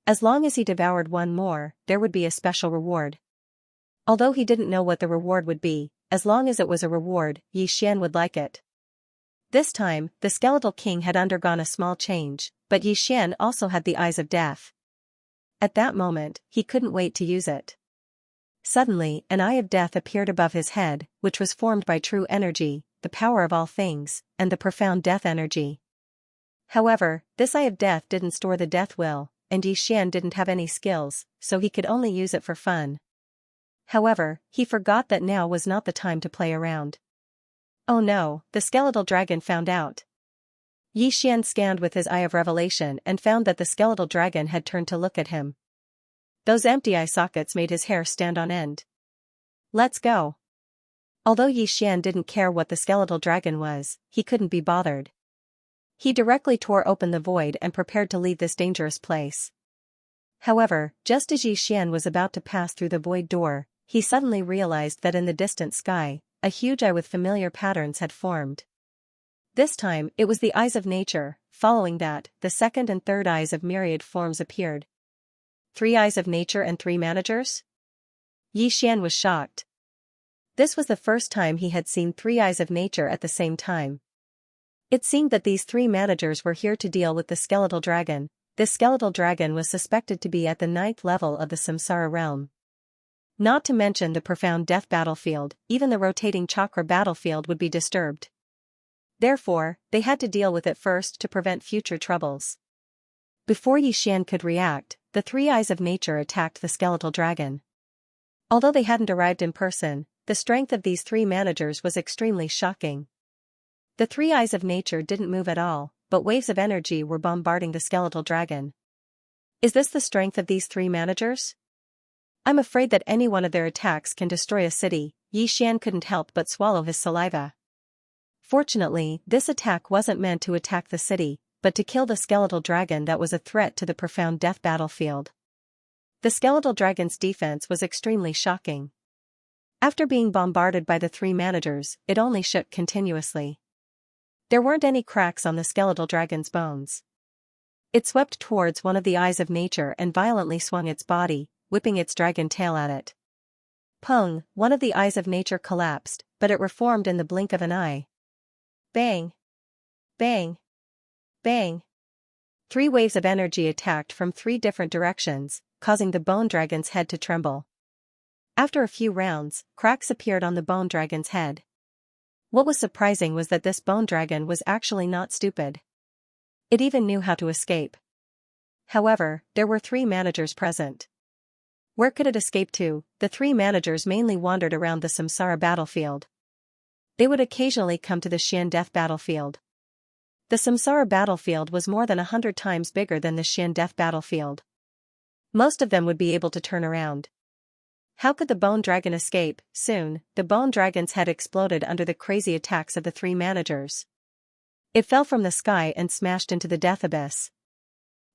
As long as he devoured one more, there would be a special reward. Although he didn't know what the reward would be, as long as it was a reward, Yi Xian would like it. This time, the Skeletal King had undergone a small change, but Yi Xian also had the Eyes of Death. At that moment, he couldn't wait to use it. Suddenly, an Eye of Death appeared above his head, which was formed by true energy, the power of all things, and the profound death energy. However, this Eye of Death didn't store the Death Will, and Yi Xian didn't have any skills, so he could only use it for fun. However, he forgot that now was not the time to play around. Oh no, the skeletal dragon found out. Yi Xian scanned with his Eye of Revelation and found that the skeletal dragon had turned to look at him. Those empty eye sockets made his hair stand on end. Let's go. Although Yi Xian didn't care what the skeletal dragon was, he couldn't be bothered. He directly tore open the void and prepared to leave this dangerous place. However, just as Yi Xian was about to pass through the void door, he suddenly realized that in the distant sky, a huge eye with familiar patterns had formed. This time, it was the Eyes of Nature. Following that, the second and third Eyes of Myriad Forms appeared. 3 Eyes of Nature and 3 managers? Yi Xian was shocked. This was the first time he had seen 3 Eyes of Nature at the same time. It seemed that these 3 managers were here to deal with the skeletal dragon. This skeletal dragon was suspected to be at the 9th level of the Samsara realm. Not to mention the profound death battlefield, even the rotating chakra battlefield would be disturbed. Therefore, they had to deal with it first to prevent future troubles. Before Yi Xian could react, the 3 Eyes of Nature attacked the skeletal dragon. Although they hadn't arrived in person, the strength of these 3 managers was extremely shocking. The 3 Eyes of Nature didn't move at all, but waves of energy were bombarding the skeletal dragon. Is this the strength of these 3 managers? I'm afraid that any one of their attacks can destroy a city. Yi Xian couldn't help but swallow his saliva. Fortunately, this attack wasn't meant to attack the city, but to kill the skeletal dragon that was a threat to the profound death battlefield. The skeletal dragon's defense was extremely shocking. After being bombarded by the 3 managers, it only shook continuously. There weren't any cracks on the skeletal dragon's bones. It swept towards one of the Eyes of Nature and violently swung its body, whipping its dragon tail at it. Pung, one of the Eyes of Nature collapsed, but it reformed in the blink of an eye. Bang! Bang! Bang! 3 waves of energy attacked from 3 different directions, causing the bone dragon's head to tremble. After a few rounds, cracks appeared on the bone dragon's head. What was surprising was that this bone dragon was actually not stupid. It even knew how to escape. However, there were 3 managers present. Where could it escape to? The 3 managers mainly wandered around the Samsara battlefield. They would occasionally come to the Xian Death battlefield. The Samsara battlefield was more than 100 times bigger than the Xian Death battlefield. Most of them would be able to turn around. How could the bone dragon escape? Soon, the bone dragon's head exploded under the crazy attacks of the 3 managers. It fell from the sky and smashed into the death abyss.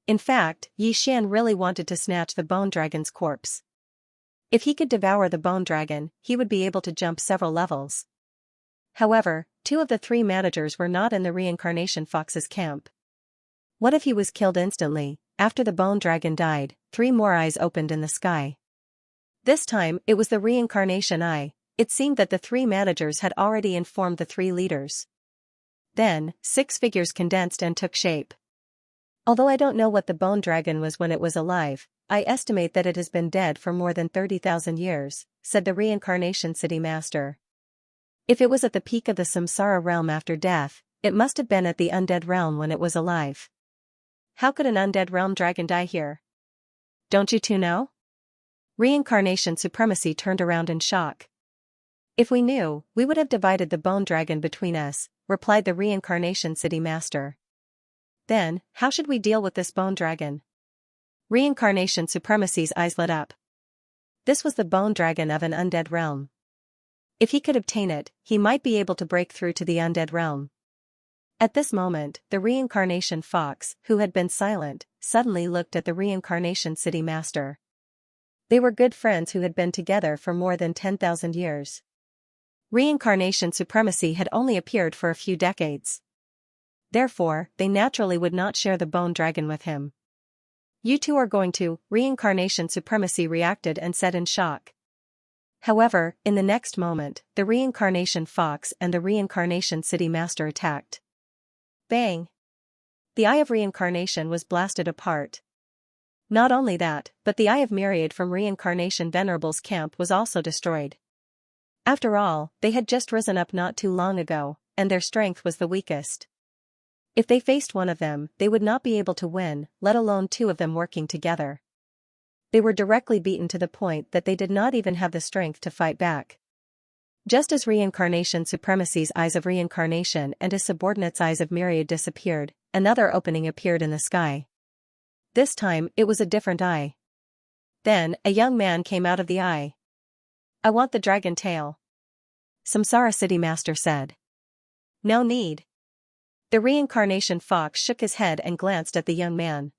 In fact, Yi Xian really wanted to snatch the bone dragon's corpse. If he could devour the bone dragon, he would be able to jump several levels. However, two of the three managers were not in the reincarnation fox's camp. What if he was killed instantly? After the bone dragon died, three more eyes opened in the sky. This time, it was the reincarnation eye. It seemed that the three managers had already informed the three leaders. Then, six figures condensed and took shape. Although I don't know what the bone dragon was when it was alive, I estimate that it has been dead for more than 30,000 years, said the reincarnation city master. If it was at the peak of the samsara realm after death, it must have been at the undead realm when it was alive. How could an undead realm dragon die here? Don't you two know? Reincarnation supremacy turned around in shock. If we knew, we would have divided the bone dragon between us, replied the reincarnation city master. Then, how should we deal with this bone dragon? Reincarnation supremacy's eyes lit up. This was the bone dragon of an undead realm. If he could obtain it, he might be able to break through to the undead realm. At this moment, the reincarnation fox, who had been silent, suddenly looked at the reincarnation city master. They were good friends who had been together for more than 10,000 years. Reincarnation supremacy had only appeared for a few decades. Therefore, they naturally would not share the bone dragon with him. You two are going to, reincarnation supremacy reacted and said in shock. However, in the next moment, the reincarnation fox and the reincarnation city master attacked. Bang! The eye of reincarnation was blasted apart. Not only that, but the eye of Myriad from reincarnation venerable's camp was also destroyed. After all, they had just risen up not too long ago, and their strength was the weakest. If they faced one of them, they would not be able to win, let alone two of them working together. They were directly beaten to the point that they did not even have the strength to fight back. Just as reincarnation supremacy's eyes of reincarnation and his subordinates' eyes of Myriad disappeared, another opening appeared in the sky. This time, it was a different eye. Then, a young man came out of the eye. I want the dragon tail. Samsara city master said. No need. The reincarnation fox shook his head and glanced at the young man.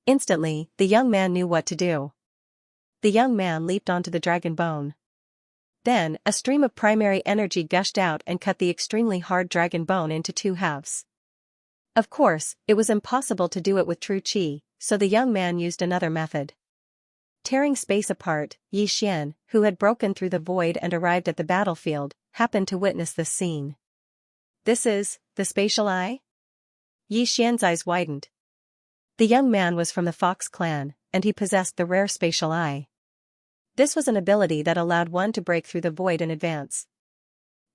Instantly, the young man knew what to do. The young man leaped onto the dragon bone. Then, a stream of primary energy gushed out and cut the extremely hard dragon bone into two halves. Of course, it was impossible to do it with true qi, so the young man used another method. Tearing space apart, Xianxia, who had broken through the void and arrived at the battlefield, happened to witness this scene. This is, the spatial eye? Xianxia's eyes widened. The young man was from the Fox clan, and he possessed the rare spatial eye. This was an ability that allowed one to break through the void in advance.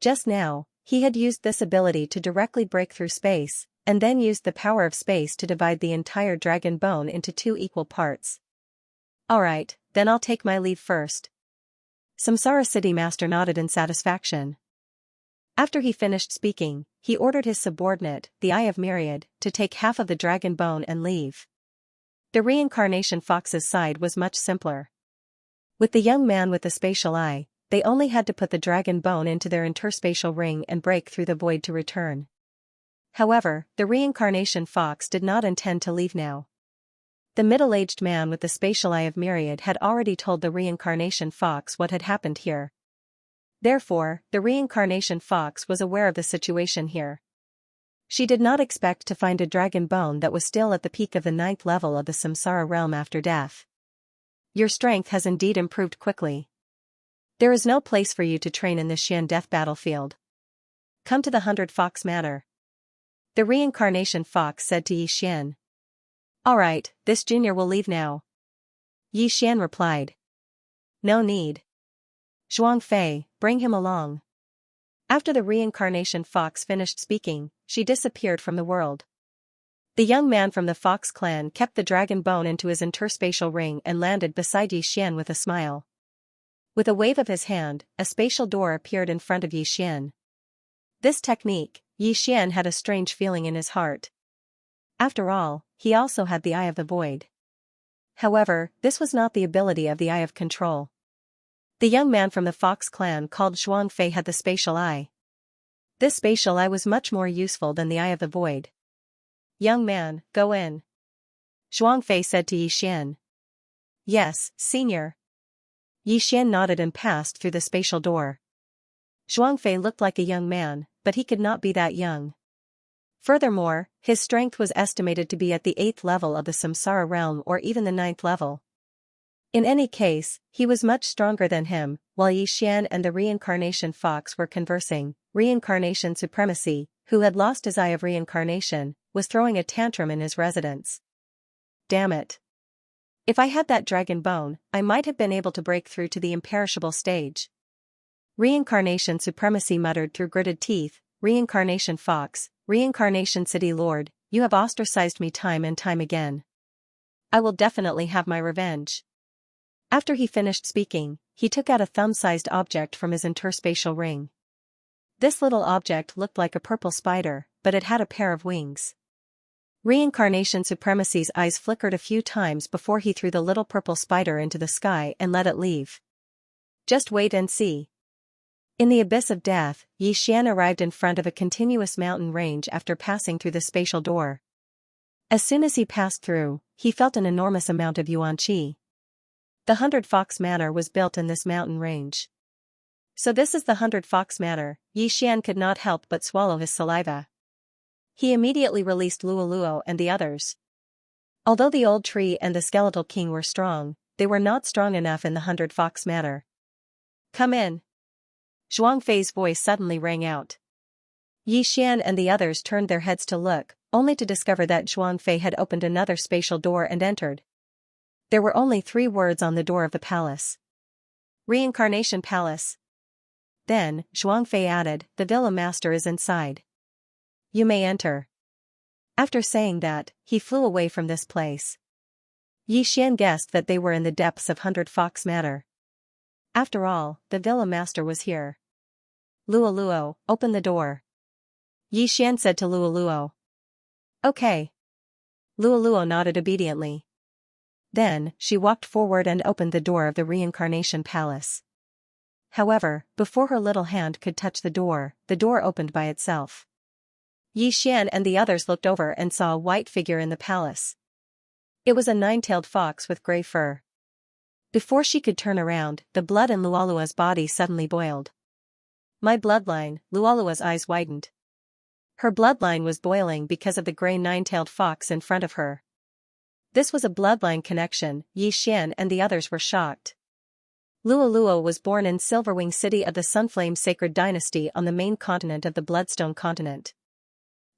Just now, he had used this ability to directly break through space, and then used the power of space to divide the entire dragon bone into two equal parts. Alright, then I'll take my leave first. Samsara city master nodded in satisfaction. After he finished speaking, he ordered his subordinate, the Eye of Myriad, to take half of the dragon bone and leave. The reincarnation fox's side was much simpler. With the young man with the spatial eye, they only had to put the dragon bone into their interspatial ring and break through the void to return. However, the reincarnation fox did not intend to leave now. The middle-aged man with the spatial eye of Myriad had already told the reincarnation fox what had happened here. Therefore, the reincarnation fox was aware of the situation here. She did not expect to find a dragon bone that was still at the peak of the 9th level of the samsara realm after death. Your strength has indeed improved quickly. There is no place for you to train in this Xian death battlefield. Come to the 100 Fox Manor. The reincarnation fox said to Xian. Alright, this junior will leave now. Xian replied. No need. Zhuangfei, bring him along. After the reincarnation fox finished speaking, she disappeared from the world. The young man from the Fox clan kept the dragon bone into his interspatial ring and landed beside Xian with a smile. With a wave of his hand, a spatial door appeared in front of Xian. This technique, Xian had a strange feeling in his heart. After all, he also had the Eye of the Void. However, this was not the ability of the Eye of Control. The young man from the Fox clan called Zhuangfei had the spatial eye. This spatial eye was much more useful than the Eye of the Void. Young man, go in. Zhuangfei said to Xian. Yes, senior. Xian nodded and passed through the spatial door. Zhuangfei looked like a young man, but he could not be that young. Furthermore, his strength was estimated to be at the 8th level of the Samsara realm or even the 9th level. In any case, he was much stronger than him. While Yixian and the reincarnation fox were conversing, reincarnation supremacy, who had lost his eye of reincarnation, was throwing a tantrum in his residence. Damn it. If I had that dragon bone, I might have been able to break through to the imperishable stage. Reincarnation supremacy muttered through gritted teeth. Reincarnation fox, reincarnation city lord, you have ostracized me time and time again. I will definitely have my revenge. After he finished speaking, he took out a thumb-sized object from his interspatial ring. This little object looked like a purple spider, but it had a pair of wings. Reincarnation supremacy's eyes flickered a few times before he threw the little purple spider into the sky and let it leave. Just wait and see. In the abyss of death, Yixian arrived in front of a continuous mountain range after passing through the spatial door. As soon as he passed through, he felt an enormous amount of yuan qi. The 100 Fox Manor was built in this mountain range. So this is the 100 Fox Manor. Yixian could not help but swallow his saliva. He immediately released Luoluo and the others. Although the old tree and the skeletal king were strong, they were not strong enough in the 100 Fox Manor. Come in. Zhuangfei's voice suddenly rang out. Yixian and the others turned their heads to look, only to discover that Zhuangfei had opened another spatial door and entered. There were only 3 words on the door of the palace. Reincarnation Palace. Then, Zhuangfei added, the villa master is inside. You may enter. After saying that, he flew away from this place. Yixian guessed that they were in the depths of 100 Fox Manor. After all, the villa master was here. Luoluo, open the door. Yixian said to Luoluo. Okay. Luoluo nodded obediently. Then, she walked forward and opened the door of the reincarnation palace. However, before her little hand could touch the door opened by itself. Yixian and the others looked over and saw a white figure in the palace. It was a 9-tailed fox with gray fur. Before she could turn around, the blood in Luoluo's body suddenly boiled. My bloodline, Luoluo's eyes widened. Her bloodline was boiling because of the gray 9-tailed fox in front of her. This was a bloodline connection. Yixian and the others were shocked. Luoluo was born in Silverwing City of the Sunflame Sacred Dynasty on the main continent of the Bloodstone continent.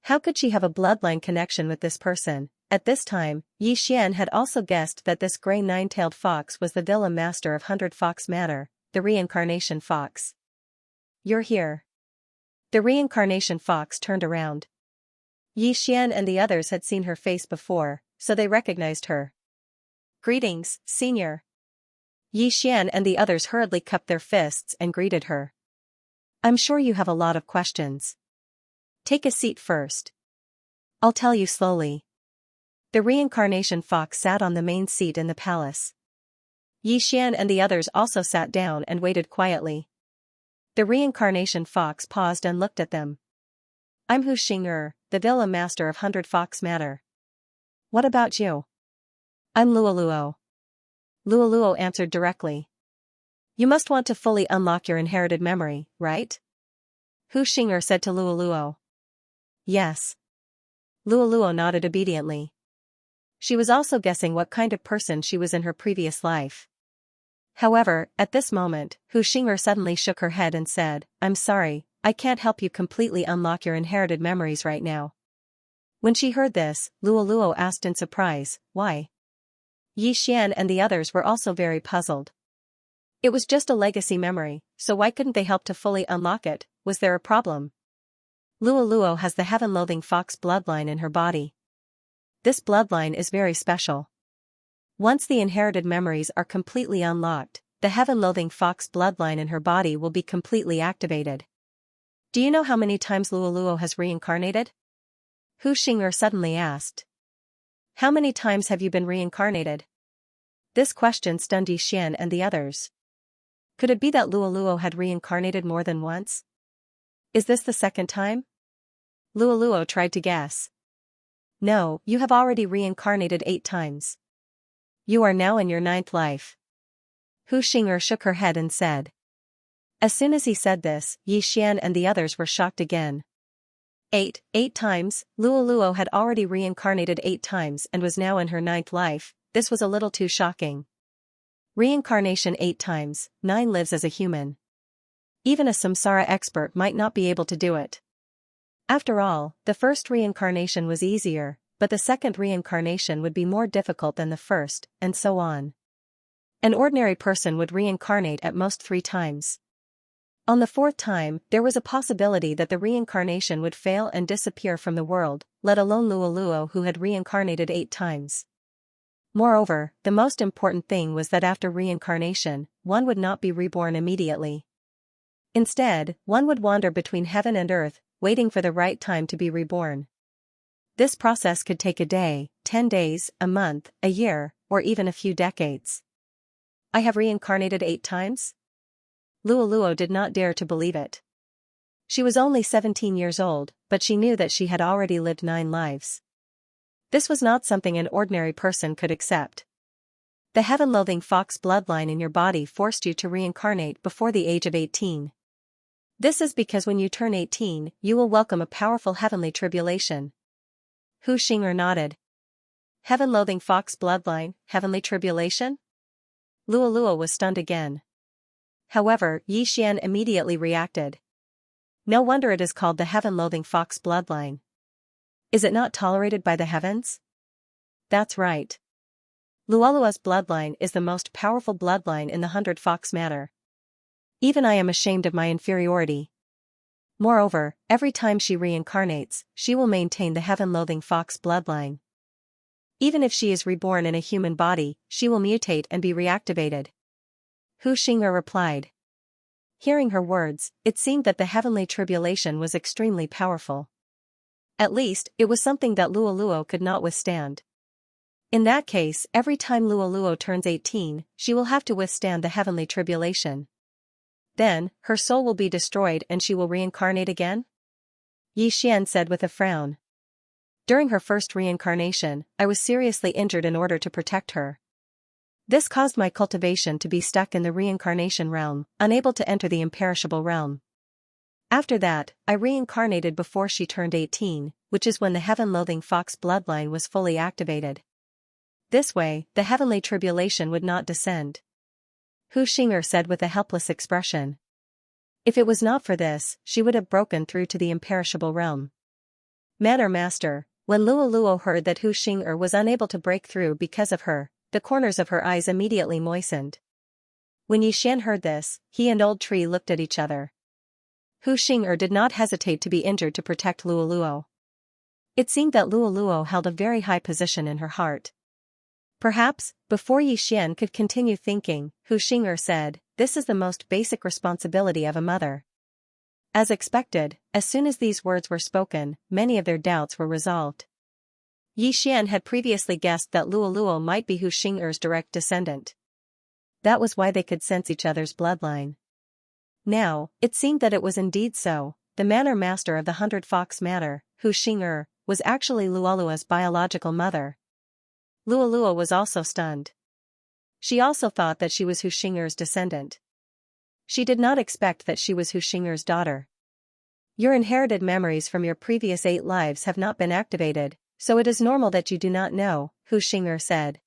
How could she have a bloodline connection with this person? At this time, Yixian had also guessed that this gray 9-tailed fox was the villa master of 100 Fox Manor, the reincarnation fox. You're here. The reincarnation fox turned around. Yixian and the others had seen her face before, so they recognized her. Greetings, senior. Yixian and the others hurriedly cupped their fists and greeted her. I'm sure you have a lot of questions. Take a seat first. I'll tell you slowly. The reincarnation fox sat on the main seat in the palace. Yixian and the others also sat down and waited quietly. The reincarnation fox paused and looked at them. I'm Hu Xing'er, the villa master of 100 Fox Manor. What about you? I'm Luoluo. Luoluo answered directly. You must want to fully unlock your inherited memory, right? Hu Xing'er said to Luoluo. Yes. Luoluo nodded obediently. She was also guessing what kind of person she was in her previous life. However, at this moment, Hu Xing'er suddenly shook her head and said, I'm sorry, I can't help you completely unlock your inherited memories right now. When she heard this, Luoluo asked in surprise, why? Yixian and the others were also very puzzled. It was just a legacy memory, so why couldn't they help to fully unlock it? Was there a problem? Luoluo has the heaven-loathing fox bloodline in her body. This bloodline is very special. Once the inherited memories are completely unlocked, the heaven-loathing fox bloodline in her body will be completely activated. Do you know how many times Luoluo has reincarnated? Hu Xing'er suddenly asked. How many times have you been reincarnated? This question stunned Yixian and the others. Could it be that Luoluo had reincarnated more than once? Is this the second time? Luoluo tried to guess. No, you have already reincarnated 8 times. You are now in your 9th life. Hu Xing'er shook her head and said. As soon as he said this, Yi Xian and the others were shocked again. 8 times, Luoluo had already reincarnated 8 times and was now in her 9th life. This was a little too shocking. Reincarnation 8 times, 9 lives as a human. Even a samsara expert might not be able to do it. After all, the first reincarnation was easier, but the second reincarnation would be more difficult than the first, and so on. An ordinary person would reincarnate at most 3 times. On the 4th time, there was a possibility that the reincarnation would fail and disappear from the world, let alone Luoluo who had reincarnated 8 times. Moreover, the most important thing was that after reincarnation, one would not be reborn immediately. Instead, one would wander between heaven and earth, waiting for the right time to be reborn. This process could take a day, 10 days, a month, a year, or even a few decades. I have reincarnated 8 times? Luoluo did not dare to believe it. She was only 17 years old, but she knew that she had already lived 9 lives. This was not something an ordinary person could accept. The heaven-loathing fox bloodline in your body forced you to reincarnate before the age of 18. This is because when you turn 18, you will welcome a powerful heavenly tribulation. Hu Xing'er nodded. Heaven-loathing fox bloodline, heavenly tribulation? Luoluo was stunned again. However, Yi Xian immediately reacted. No wonder it is called the heaven-loathing fox bloodline. Is it not tolerated by the heavens? That's right. Luoluo's bloodline is the most powerful bloodline in the 100 Fox matter. Even I am ashamed of my inferiority. Moreover, every time she reincarnates, she will maintain the heaven-loathing fox bloodline. Even if she is reborn in a human body, she will mutate and be reactivated. Hu Xing'er replied. Hearing her words, it seemed that the heavenly tribulation was extremely powerful. At least, it was something that Luoluo could not withstand. In that case, every time Luoluo turns 18, she will have to withstand the heavenly tribulation. Then, her soul will be destroyed and she will reincarnate again? Yi Xian said with a frown. During her first reincarnation, I was seriously injured in order to protect her. This caused my cultivation to be stuck in the reincarnation realm, unable to enter the imperishable realm. After that, I reincarnated before she turned 18, which is when the heaven-loathing fox bloodline was fully activated. This way, the heavenly tribulation would not descend. Hu Xing'er said with a helpless expression. If it was not for this, she would have broken through to the imperishable realm. Manner Master, when Luoluo heard that Hu Xing'er was unable to break through because of her, the corners of her eyes immediately moistened. When Yi Xian heard this, he and Old Tree looked at each other. Hu Xing'er did not hesitate to be injured to protect Luoluo. It seemed that Luoluo held a very high position in her heart. Perhaps, before Yi Xian could continue thinking, Hu Xing'er said, "This is the most basic responsibility of a mother." As expected, as soon as these words were spoken, many of their doubts were resolved. Yi Xian had previously guessed that Luoluo might be Hu Xing'er's direct descendant. That was why they could sense each other's bloodline. Now, it seemed that it was indeed so. The manor master of the 100 Fox matter, Hu Xing'er, was actually Luoluo's biological mother. Luoluo was also stunned. She also thought that she was Hu Xing'er's descendant. She did not expect that she was Hu Xing'er's daughter. Your inherited memories from your previous 8 lives have not been activated, so it is normal that you do not know, Hu Xing'er said.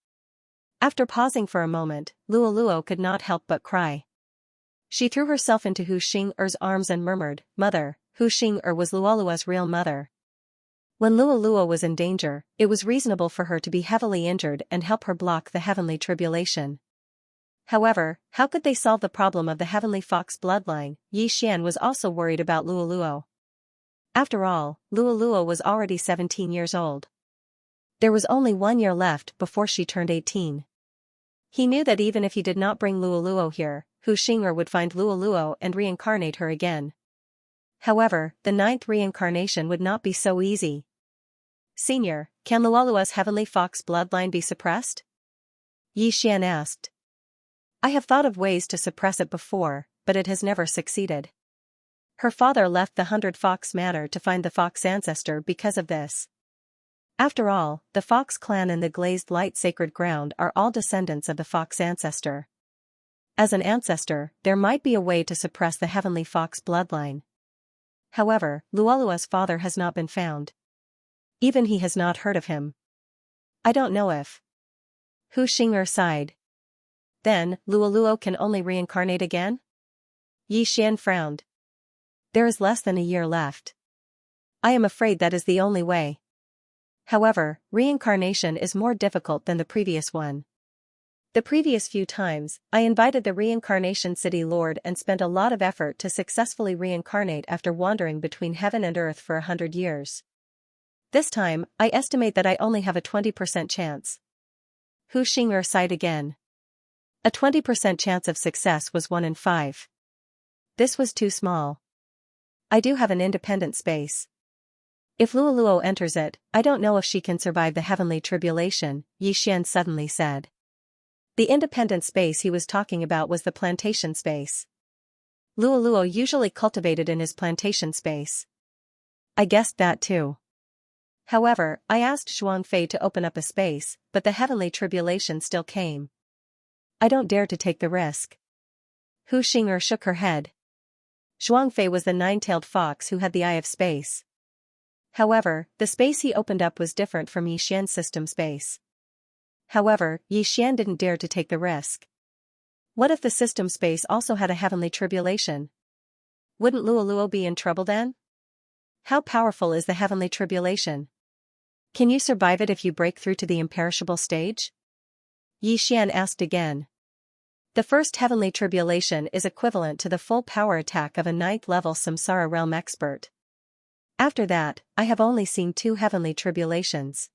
After pausing for a moment, Luoluo could not help but cry. She threw herself into Hu Xing'er's arms and murmured, "Mother." Hu Xing'er was Luoluo's real mother. When Luoluo was in danger, it was reasonable for her to be heavily injured and help her block the heavenly tribulation. However, how could they solve the problem of the heavenly fox bloodline? Yi Xian was also worried about Luoluo. After all, Luoluo was already 17 years old. There was only 1 year left before she turned 18. He knew that even if he did not bring Luoluo here, Hu Xing'er would find Luoluo and reincarnate her again. However, the 9th reincarnation would not be so easy. Senior, can Luoluo's heavenly fox bloodline be suppressed? Yi Xian asked. I have thought of ways to suppress it before, but it has never succeeded. Her father left the 100 Fox matter to find the fox ancestor because of this. After all, the Fox clan and the glazed light sacred ground are all descendants of the fox ancestor. As an ancestor, there might be a way to suppress the heavenly fox bloodline. However, Luolua's father has not been found. Even he has not heard of him. I don't know if. Hu Xing'er sighed. Then, Luoluo can only reincarnate again? Yi Xian frowned. There is less than a year left. I am afraid that is the only way. However, reincarnation is more difficult than the previous one. The previous few times, I invited the reincarnation city lord and spent a lot of effort to successfully reincarnate after wandering between heaven and earth for 100 years. This time, I estimate that I only have a 20% chance. Hu Xing'er sighed again. A 20% chance of success was 1 in 5. This was too small. I do have an independent space. If Luoluo enters it, I don't know if she can survive the heavenly tribulation, Yi Xian suddenly said. The independent space he was talking about was the plantation space. Luoluo usually cultivated in his plantation space. I guessed that too. However, I asked Zhuangfei to open up a space, but the heavenly tribulation still came. I don't dare to take the risk. Hu Xing'er shook her head. Zhuangfei was the nine-tailed fox who had the eye of space. However, the space he opened up was different from Yi Xian's system space. However, Yi Xian didn't dare to take the risk. What if the system space also had a heavenly tribulation? Wouldn't Luoluo be in trouble then? How powerful is the heavenly tribulation? Can you survive it if you break through to the imperishable stage? Yi Xian asked again. The first heavenly tribulation is equivalent to the full power attack of a 9th-level samsara realm expert. After that, I have only seen 2 heavenly tribulations.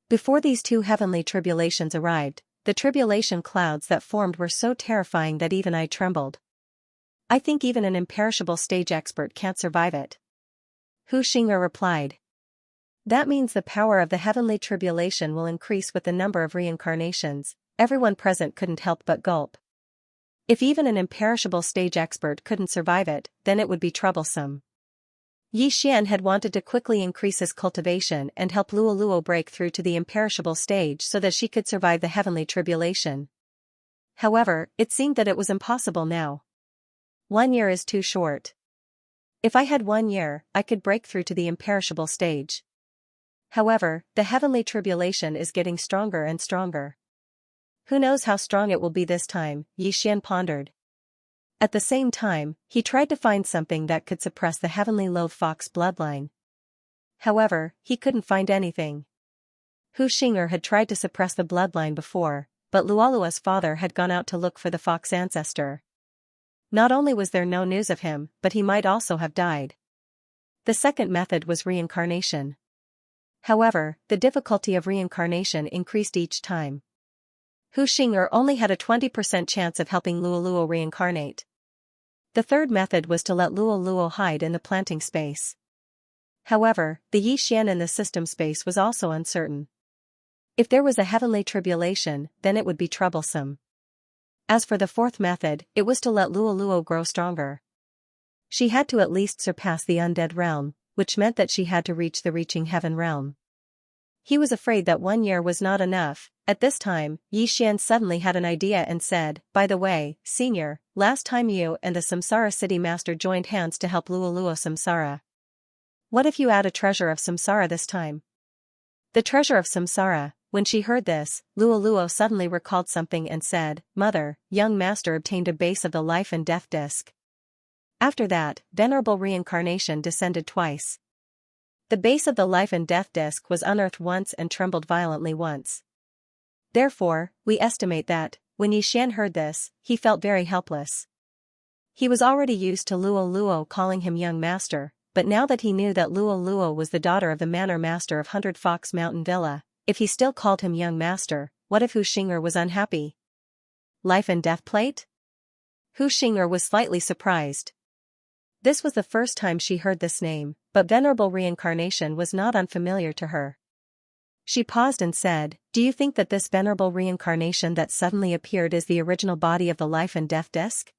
Before these 2 heavenly tribulations arrived, the tribulation clouds that formed were so terrifying that even I trembled. I think even an imperishable stage expert can't survive it. Hu Xing'er replied. That means the power of the heavenly tribulation will increase with the number of reincarnations. Everyone present couldn't help but gulp. If even an imperishable stage expert couldn't survive it, then it would be troublesome. Yi Xian had wanted to quickly increase his cultivation and help Luoluo break through to the imperishable stage so that she could survive the heavenly tribulation. However, it seemed that it was impossible now. 1 year is too short. If I had 1 year, I could break through to the imperishable stage. However, the heavenly tribulation is getting stronger and stronger. Who knows how strong it will be this time, Yi Xian pondered. At the same time, he tried to find something that could suppress the heavenly low fox bloodline. However, he couldn't find anything. Hu Xing'er had tried to suppress the bloodline before, but Luolua's father had gone out to look for the fox ancestor. Not only was there no news of him, but he might also have died. The second method was reincarnation. However, the difficulty of reincarnation increased each time. Hu Xing'er only had a 20% chance of helping Luoluo reincarnate. The third method was to let Luoluo hide in the planting space. However, the Yi Xian in the system space was also uncertain. If there was a heavenly tribulation, then it would be troublesome. As for the fourth method, it was to let Luoluo grow stronger. She had to at least surpass the undead realm, which meant that she had to reach the reaching heaven realm. He was afraid that 1 year was not enough. At this time, Yi Xian suddenly had an idea and said, "By the way, Senior, last time you and the Samsara City Master joined hands to help Luoluo Samsara. What if you add a treasure of Samsara this time?" The treasure of Samsara. When she heard this, Luoluo suddenly recalled something and said, "Mother, young master obtained a base of the life and death disc." After that, venerable reincarnation descended twice. The base of the life and death disc was unearthed once and trembled violently once. Therefore, we estimate that, when Yi Xian heard this, he felt very helpless. He was already used to Luoluo calling him young master, but now that he knew that Luoluo was the daughter of the manor master of 100 Fox Mountain Villa, if he still called him young master, what if Hu Xing'er was unhappy? Life and death plate? Hu Xing'er was slightly surprised. This was the first time she heard this name, but venerable reincarnation was not unfamiliar to her. She paused and said, "Do you think that this venerable reincarnation that suddenly appeared is the original body of the life and death disc?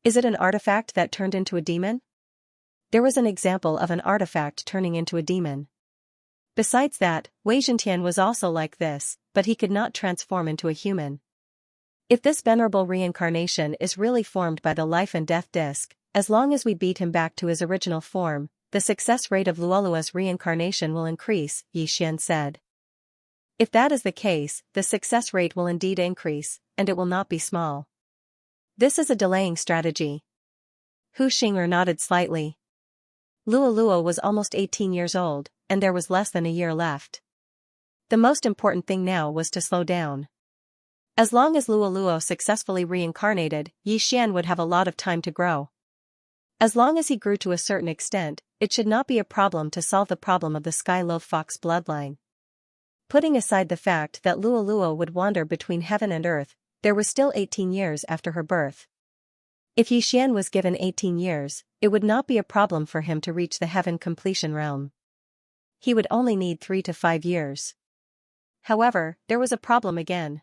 Is it an artifact that turned into a demon?" There was an example of an artifact turning into a demon. Besides that, Wei Zhentian was also like this, but he could not transform into a human. If this venerable reincarnation is really formed by the life and death disk, as long as we beat him back to his original form, the success rate of Luolua's reincarnation will increase, Xian said. If that is the case, the success rate will indeed increase, and it will not be small. This is a delaying strategy. Hu Xing'er nodded slightly. Luolua was almost 18 years old, and there was less than a year left. The most important thing now was to slow down. As long as Luoluo successfully reincarnated, Xian would have a lot of time to grow. As long as he grew to a certain extent, it should not be a problem to solve the problem of the Sky Loaf Fox bloodline. Putting aside the fact that Luoluo would wander between heaven and earth, there were still 18 years after her birth. If Xian was given 18 years, it would not be a problem for him to reach the heaven completion realm. He would only need 3 to 5 years. However, there was a problem again.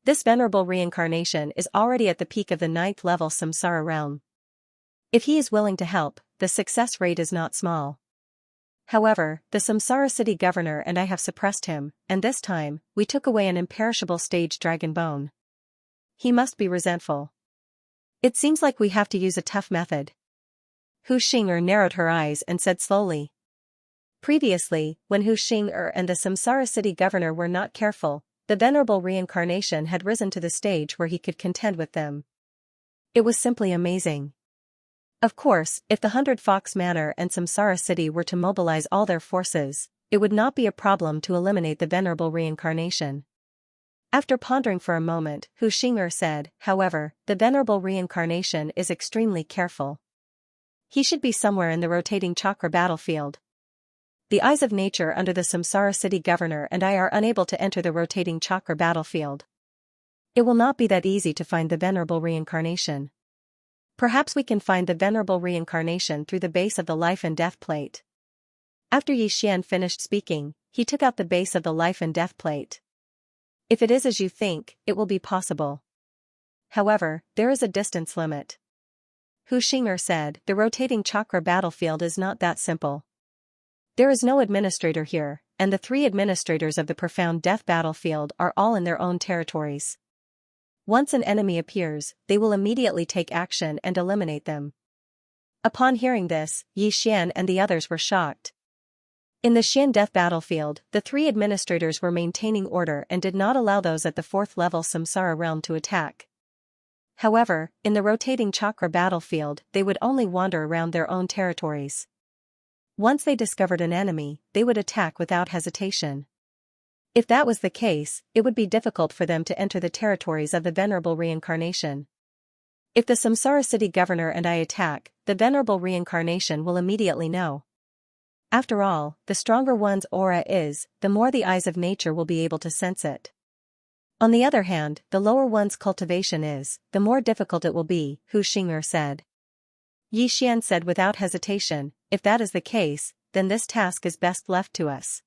This venerable reincarnation is already at the peak of the 9th level samsara realm. If he is willing to help, the success rate is not small. However, the Samsara city governor and I have suppressed him, and this time, we took away an imperishable stage dragon bone. He must be resentful. It seems like we have to use a tough method. Hu Xing'er narrowed her eyes and said slowly. Previously, when Hu Xing'er and the Samsara city governor were not careful, the venerable reincarnation had risen to the stage where he could contend with them. It was simply amazing. Of course, if the 100 Fox Manor and Samsara City were to mobilize all their forces, it would not be a problem to eliminate the venerable reincarnation. After pondering for a moment, Hu Xing'er said, however, the venerable reincarnation is extremely careful. He should be somewhere in the rotating chakra battlefield. The eyes of nature under the Samsara City governor and I are unable to enter the rotating chakra battlefield. It will not be that easy to find the venerable reincarnation. Perhaps we can find the venerable reincarnation through the base of the life and death plate. After Xian finished speaking, he took out the base of the life and death plate. If it is as you think, it will be possible. However, there is a distance limit. Hu Xing'er said, the rotating chakra battlefield is not that simple. There is no administrator here, and the 3 administrators of the profound death battlefield are all in their own territories. Once an enemy appears, they will immediately take action and eliminate them. Upon hearing this, Xian and the others were shocked. In the Xian death battlefield, the 3 administrators were maintaining order and did not allow those at the 4th level samsara realm to attack. However, in the rotating chakra battlefield, they would only wander around their own territories. Once they discovered an enemy, they would attack without hesitation. If that was the case, it would be difficult for them to enter the territories of the venerable reincarnation. If the Samsara city governor and I attack, the venerable reincarnation will immediately know. After all, the stronger one's aura is, the more the eyes of nature will be able to sense it. On the other hand, the lower one's cultivation is, the more difficult it will be, Hu Xing'er said. Xian said without hesitation, if that is the case, then this task is best left to us.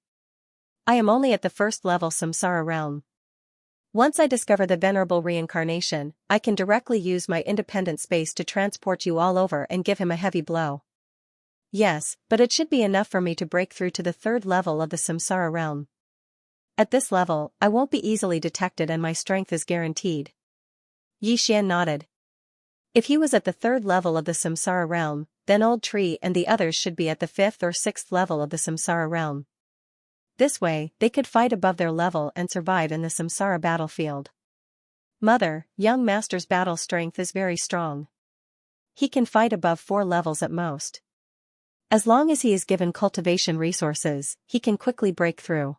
I am only at the 1st level samsara realm. Once I discover the venerable reincarnation, I can directly use my independent space to transport you all over and give him a heavy blow. Yes, but it should be enough for me to break through to the 3rd level of the samsara realm. At this level, I won't be easily detected and my strength is guaranteed. Xian nodded. If he was at the 3rd level of the samsara realm, then Old Tree and the others should be at the 5th or 6th level of the samsara realm. This way, they could fight above their level and survive in the samsara battlefield. Mother, young master's battle strength is very strong. He can fight above 4 levels at most. As long as he is given cultivation resources, he can quickly break through.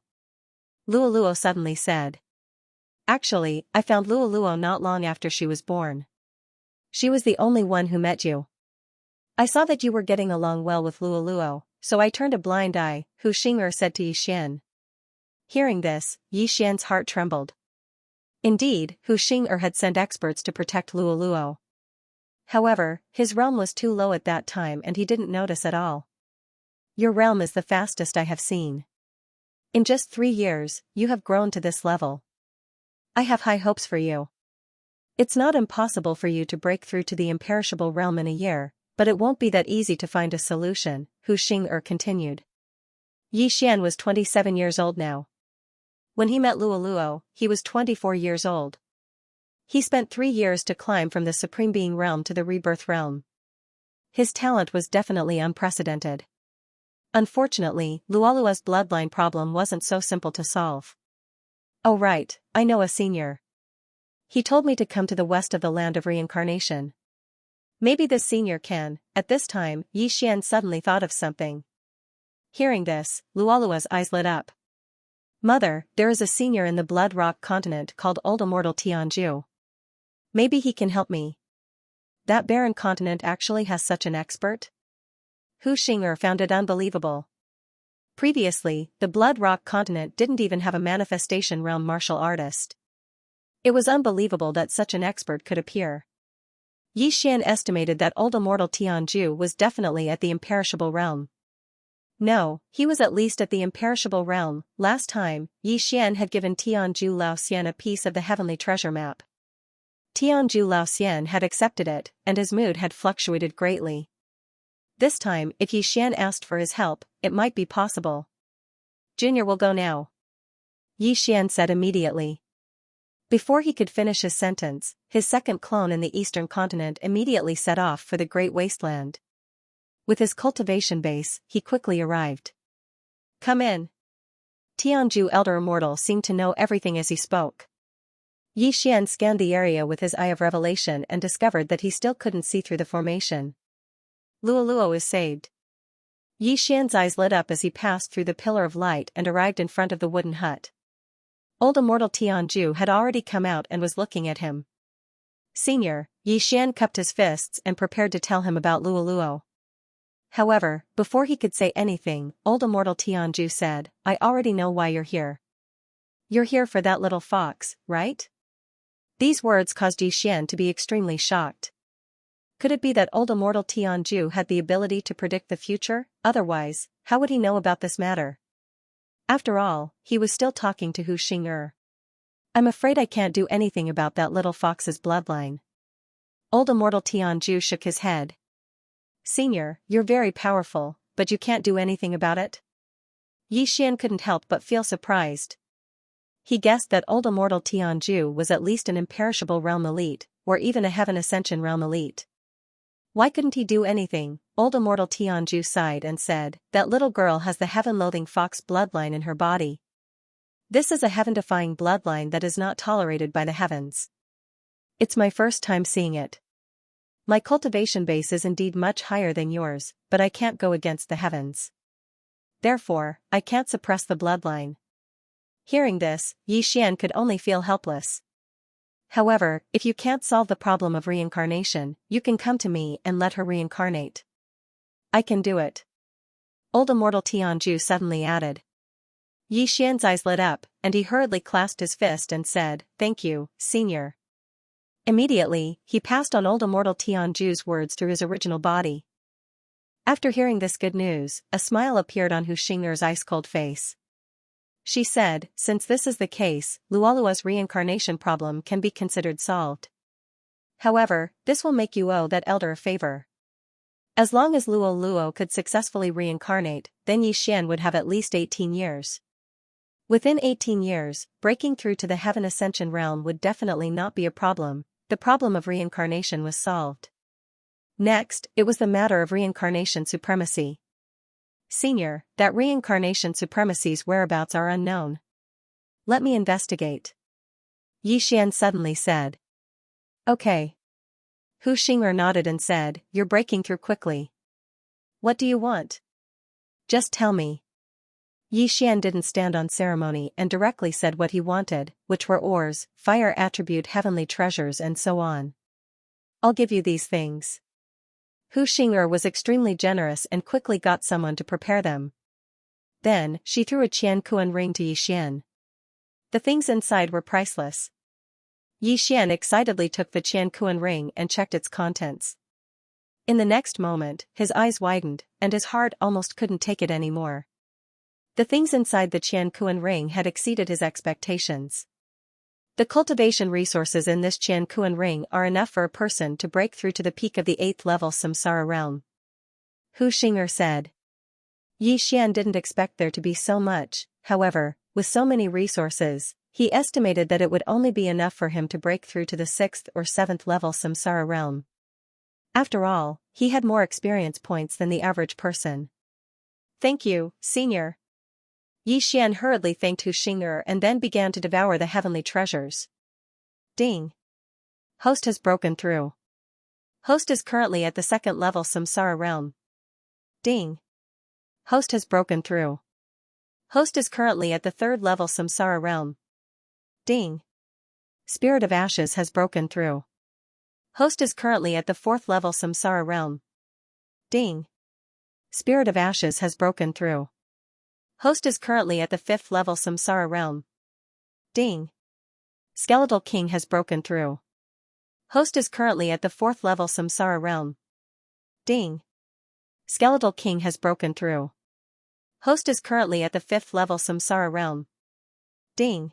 Luoluo suddenly said. Actually, I found Luoluo not long after she was born. She was the only one who met you. I saw that you were getting along well with Luoluo, so I turned a blind eye, Hu Xing'er said to Xian. Hearing this, Xian's heart trembled. Indeed, Hu Xing'er had sent experts to protect Luoluo. However, his realm was too low at that time and he didn't notice at all. Your realm is the fastest I have seen. In just 3 years, you have grown to this level. I have high hopes for you. It's not impossible for you to break through to the imperishable realm in a year, but it won't be that easy to find a solution, Hu Xing'er continued. Xian was 27 years old now. When he met Luoluo, he was 24 years old. He spent 3 years to climb from the Supreme Being realm to the Rebirth realm. His talent was definitely unprecedented. Unfortunately, Luolua's bloodline problem wasn't so simple to solve. Oh right, I know a senior. He told me to come to the west of the land of reincarnation. Maybe this senior can. At this time, Yixian suddenly thought of something. Hearing this, Luolua's eyes lit up. Mother, there is a senior in the Blood Rock continent called Old Immortal Tianju. Maybe he can help me. That barren continent actually has such an expert? Hu Xing'er found it unbelievable. Previously, the Blood Rock continent didn't even have a manifestation realm martial artist. It was unbelievable that such an expert could appear. Yixian estimated that Old Immortal Tianju was definitely at the imperishable realm. No, he was at least at the imperishable realm. Last time, Yixian had given Tianju Laoxian a piece of the heavenly treasure map. Tianju Laoxian had accepted it, and his mood had fluctuated greatly. This time, if Yixian asked for his help, it might be possible. Junior will go now. Yixian said immediately. Before he could finish his sentence, his second clone in the eastern continent immediately set off for the Great Wasteland. With his cultivation base, he quickly arrived. Come in. Tianju Elder Immortal seemed to know everything as he spoke. Yixian scanned the area with his eye of revelation and discovered that he still couldn't see through the formation. Luoluo is saved. Yixian's eyes lit up as he passed through the pillar of light and arrived in front of the wooden hut. Old Immortal Tianju had already come out and was looking at him. Senior, Yixian cupped his fists and prepared to tell him about Luoluo. However, before he could say anything, Old Immortal Tianju said, I already know why you're here. You're here for that little fox, right? These words caused Yixian to be extremely shocked. Could it be that Old Immortal Tianju had the ability to predict the future? Otherwise, how would he know about this matter? After all, he was still talking to Hu Xing'er. I'm afraid I can't do anything about that little fox's bloodline. Old Immortal Tianju shook his head. Senior, you're very powerful, but you can't do anything about it? Yixian couldn't help but feel surprised. He guessed that Old Immortal Tianju was at least an imperishable realm elite, or even a Heaven Ascension realm elite. Why couldn't he do anything? Old Immortal Tianju sighed and said, that little girl has the heaven-loathing fox bloodline in her body. This is a heaven-defying bloodline that is not tolerated by the heavens. It's my first time seeing it. My cultivation base is indeed much higher than yours, but I can't go against the heavens. Therefore, I can't suppress the bloodline. Hearing this, Yixian could only feel helpless. However, if you can't solve the problem of reincarnation, you can come to me and let her reincarnate. I can do it. Old Immortal Tianju suddenly added. Yixian's eyes lit up, and he hurriedly clasped his fist and said, Thank you, Senior. Immediately, he passed on Old Immortal Tianju's words through his original body. After hearing this good news, a smile appeared on Hu Xing'er's ice-cold face. She said, since this is the case, Luolua's reincarnation problem can be considered solved. However, this will make you owe that elder a favor. As long as Luoluo could successfully reincarnate, then Yixian would have at least 18 years. Within 18 years, breaking through to the Heaven Ascension realm would definitely not be a problem. The problem of reincarnation was solved. Next, it was the matter of reincarnation supremacy. Senior, that reincarnation supremacy's whereabouts are unknown. Let me investigate. Yixian suddenly said. Okay. Hu Xing'er nodded and said, You're breaking through quickly. What do you want? Just tell me. Yixian didn't stand on ceremony and directly said what he wanted, which were ores, fire attribute heavenly treasures and so on. I'll give you these things. Hu Xing'er was extremely generous and quickly got someone to prepare them. Then, she threw a Qianquan ring to Yixian. The things inside were priceless. Yixian excitedly took the Qianquan ring and checked its contents. In the next moment, his eyes widened, and his heart almost couldn't take it anymore. The things inside the Qianquan ring had exceeded his expectations. The cultivation resources in this Qianquan ring are enough for a person to break through to the peak of the 8th level Samsara realm. Hu Xing'er said. Yixian didn't expect there to be so much, however, with so many resources, He estimated that it would only be enough for him to break through to the 6th or 7th level samsara realm. After all, he had more experience points than the average person. "Thank you, Senior." Yi Xian hurriedly thanked Hu Xing'er and then began to devour the heavenly treasures. Ding. Host has broken through. Host is currently at the 2nd level samsara realm. Ding. Host has broken through. Host is currently at the 3rd level samsara realm. Ding. Spirit of Ashes has broken through. Host is currently at the 4th level samsara realm. Ding. Spirit of Ashes has broken through. Host is currently at the 5th level samsara realm. Ding. Skeletal King has broken through. Host is currently at the 4th level samsara realm. Ding. Skeletal King has broken through. Host is currently at the 5th level samsara realm. Ding.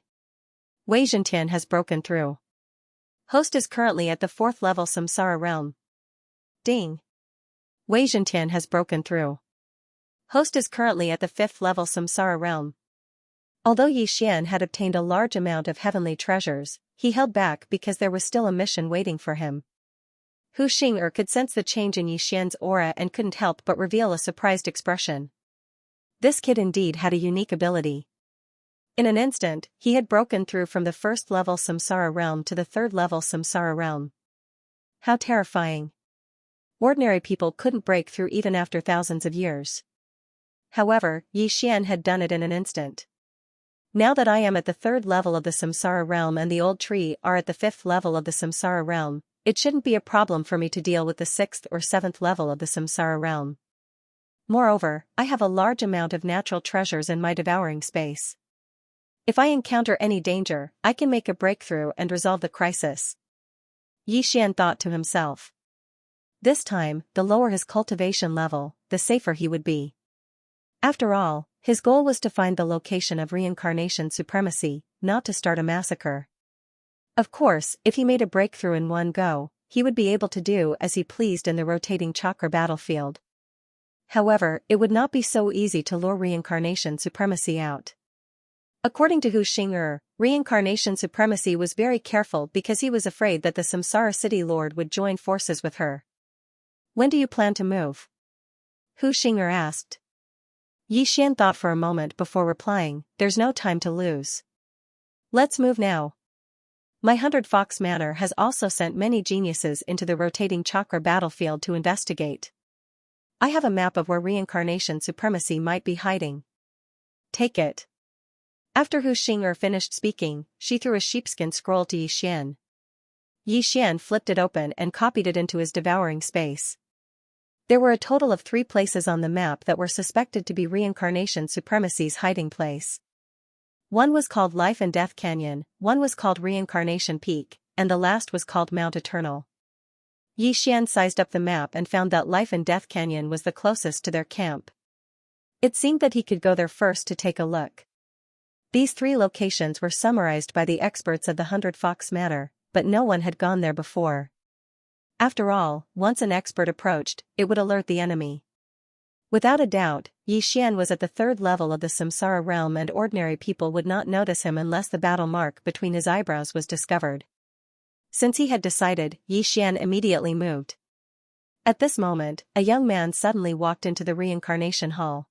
Wei Zhentian has broken through. Host is currently at the 4th level samsara realm. Ding. Wei Zhentian has broken through. Host is currently at the 5th level samsara realm. Although Yi Xian had obtained a large amount of heavenly treasures, he held back because there was still a mission waiting for him. Hu Xing'er could sense the change in Yi Xian's aura and couldn't help but reveal a surprised expression. This kid indeed had a unique ability. In an instant, he had broken through from the 1st level samsara realm to the 3rd level samsara realm. How terrifying. Ordinary people couldn't break through even after thousands of years. However, Yi Xian had done it in an instant. Now that I am at the 3rd level of the samsara realm and the old tree are at the 5th level of the samsara realm, it shouldn't be a problem for me to deal with the 6th or 7th level of the samsara realm. Moreover, I have a large amount of natural treasures in my devouring space. If I encounter any danger, I can make a breakthrough and resolve the crisis. Yi Xian thought to himself. This time, the lower his cultivation level, the safer he would be. After all, his goal was to find the location of reincarnation supremacy, not to start a massacre. Of course, if he made a breakthrough in one go, he would be able to do as he pleased in the rotating chakra battlefield. However, it would not be so easy to lure reincarnation supremacy out. According to Hu Xing'er, reincarnation supremacy was very careful because he was afraid that the Samsara City Lord would join forces with her. "When do you plan to move?" Hu Xing'er asked. Yi Xian thought for a moment before replying, "There's no time to lose. Let's move now. My 100 Fox Manor has also sent many geniuses into the rotating chakra battlefield to investigate. I have a map of where reincarnation supremacy might be hiding. Take it." After Hu Xing'er finished speaking, she threw a sheepskin scroll to Yi Xian. Yi Xian flipped it open and copied it into his devouring space. There were a total of 3 places on the map that were suspected to be reincarnation supremacy's hiding place. One was called Life and Death Canyon, one was called Reincarnation Peak, and the last was called Mount Eternal. Yi Xian sized up the map and found that Life and Death Canyon was the closest to their camp. It seemed that he could go there first to take a look. These 3 locations were summarized by the experts of the 100 Fox Manor, but no one had gone there before. After all, once an expert approached, it would alert the enemy. Without a doubt, Yi Xian was at the 3rd level of the samsara realm and ordinary people would not notice him unless the battle mark between his eyebrows was discovered. Since he had decided, Yi Xian immediately moved. At this moment, a young man suddenly walked into the reincarnation hall.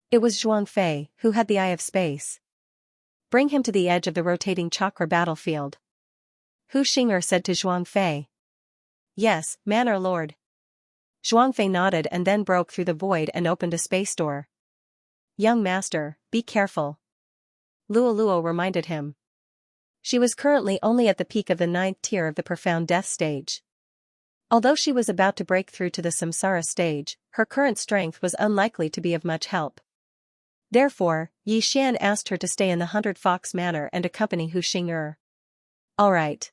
It was Zhuang Fei, who had the Eye of Space. "Bring him to the edge of the rotating chakra battlefield." Hu Xing'er said to Zhuang Fei. "Yes, Manor Lord." Zhuang Fei nodded and then broke through the void and opened a space door. "Young master, be careful," Luo Luo reminded him. She was currently only at the peak of the 9th tier of the profound death stage. Although she was about to break through to the samsara stage, her current strength was unlikely to be of much help. Therefore, Yi Xian asked her to stay in the 100 Fox Manor and accompany Hu Xing'er. "All right."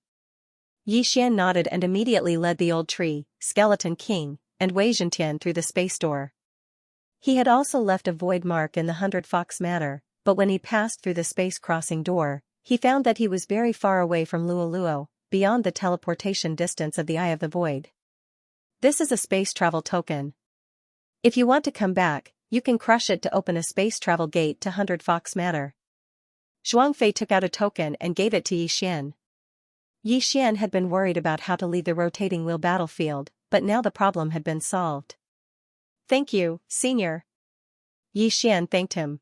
Yi Xian nodded and immediately led the old tree, Skeleton King, and Wei Zhentian through the space door. He had also left a void mark in the 100 Fox Manor, but when he passed through the space crossing door, he found that he was very far away from Luo Luo, beyond the teleportation distance of the Eye of the Void. "This is a space travel token. If you want to come back, you can crush it to open a space travel gate to 100 Fox Manor." Zhuangfei took out a token and gave it to Yixian. Yixian had been worried about how to leave the rotating wheel battlefield, but now the problem had been solved. "Thank you, Senior." Yixian thanked him.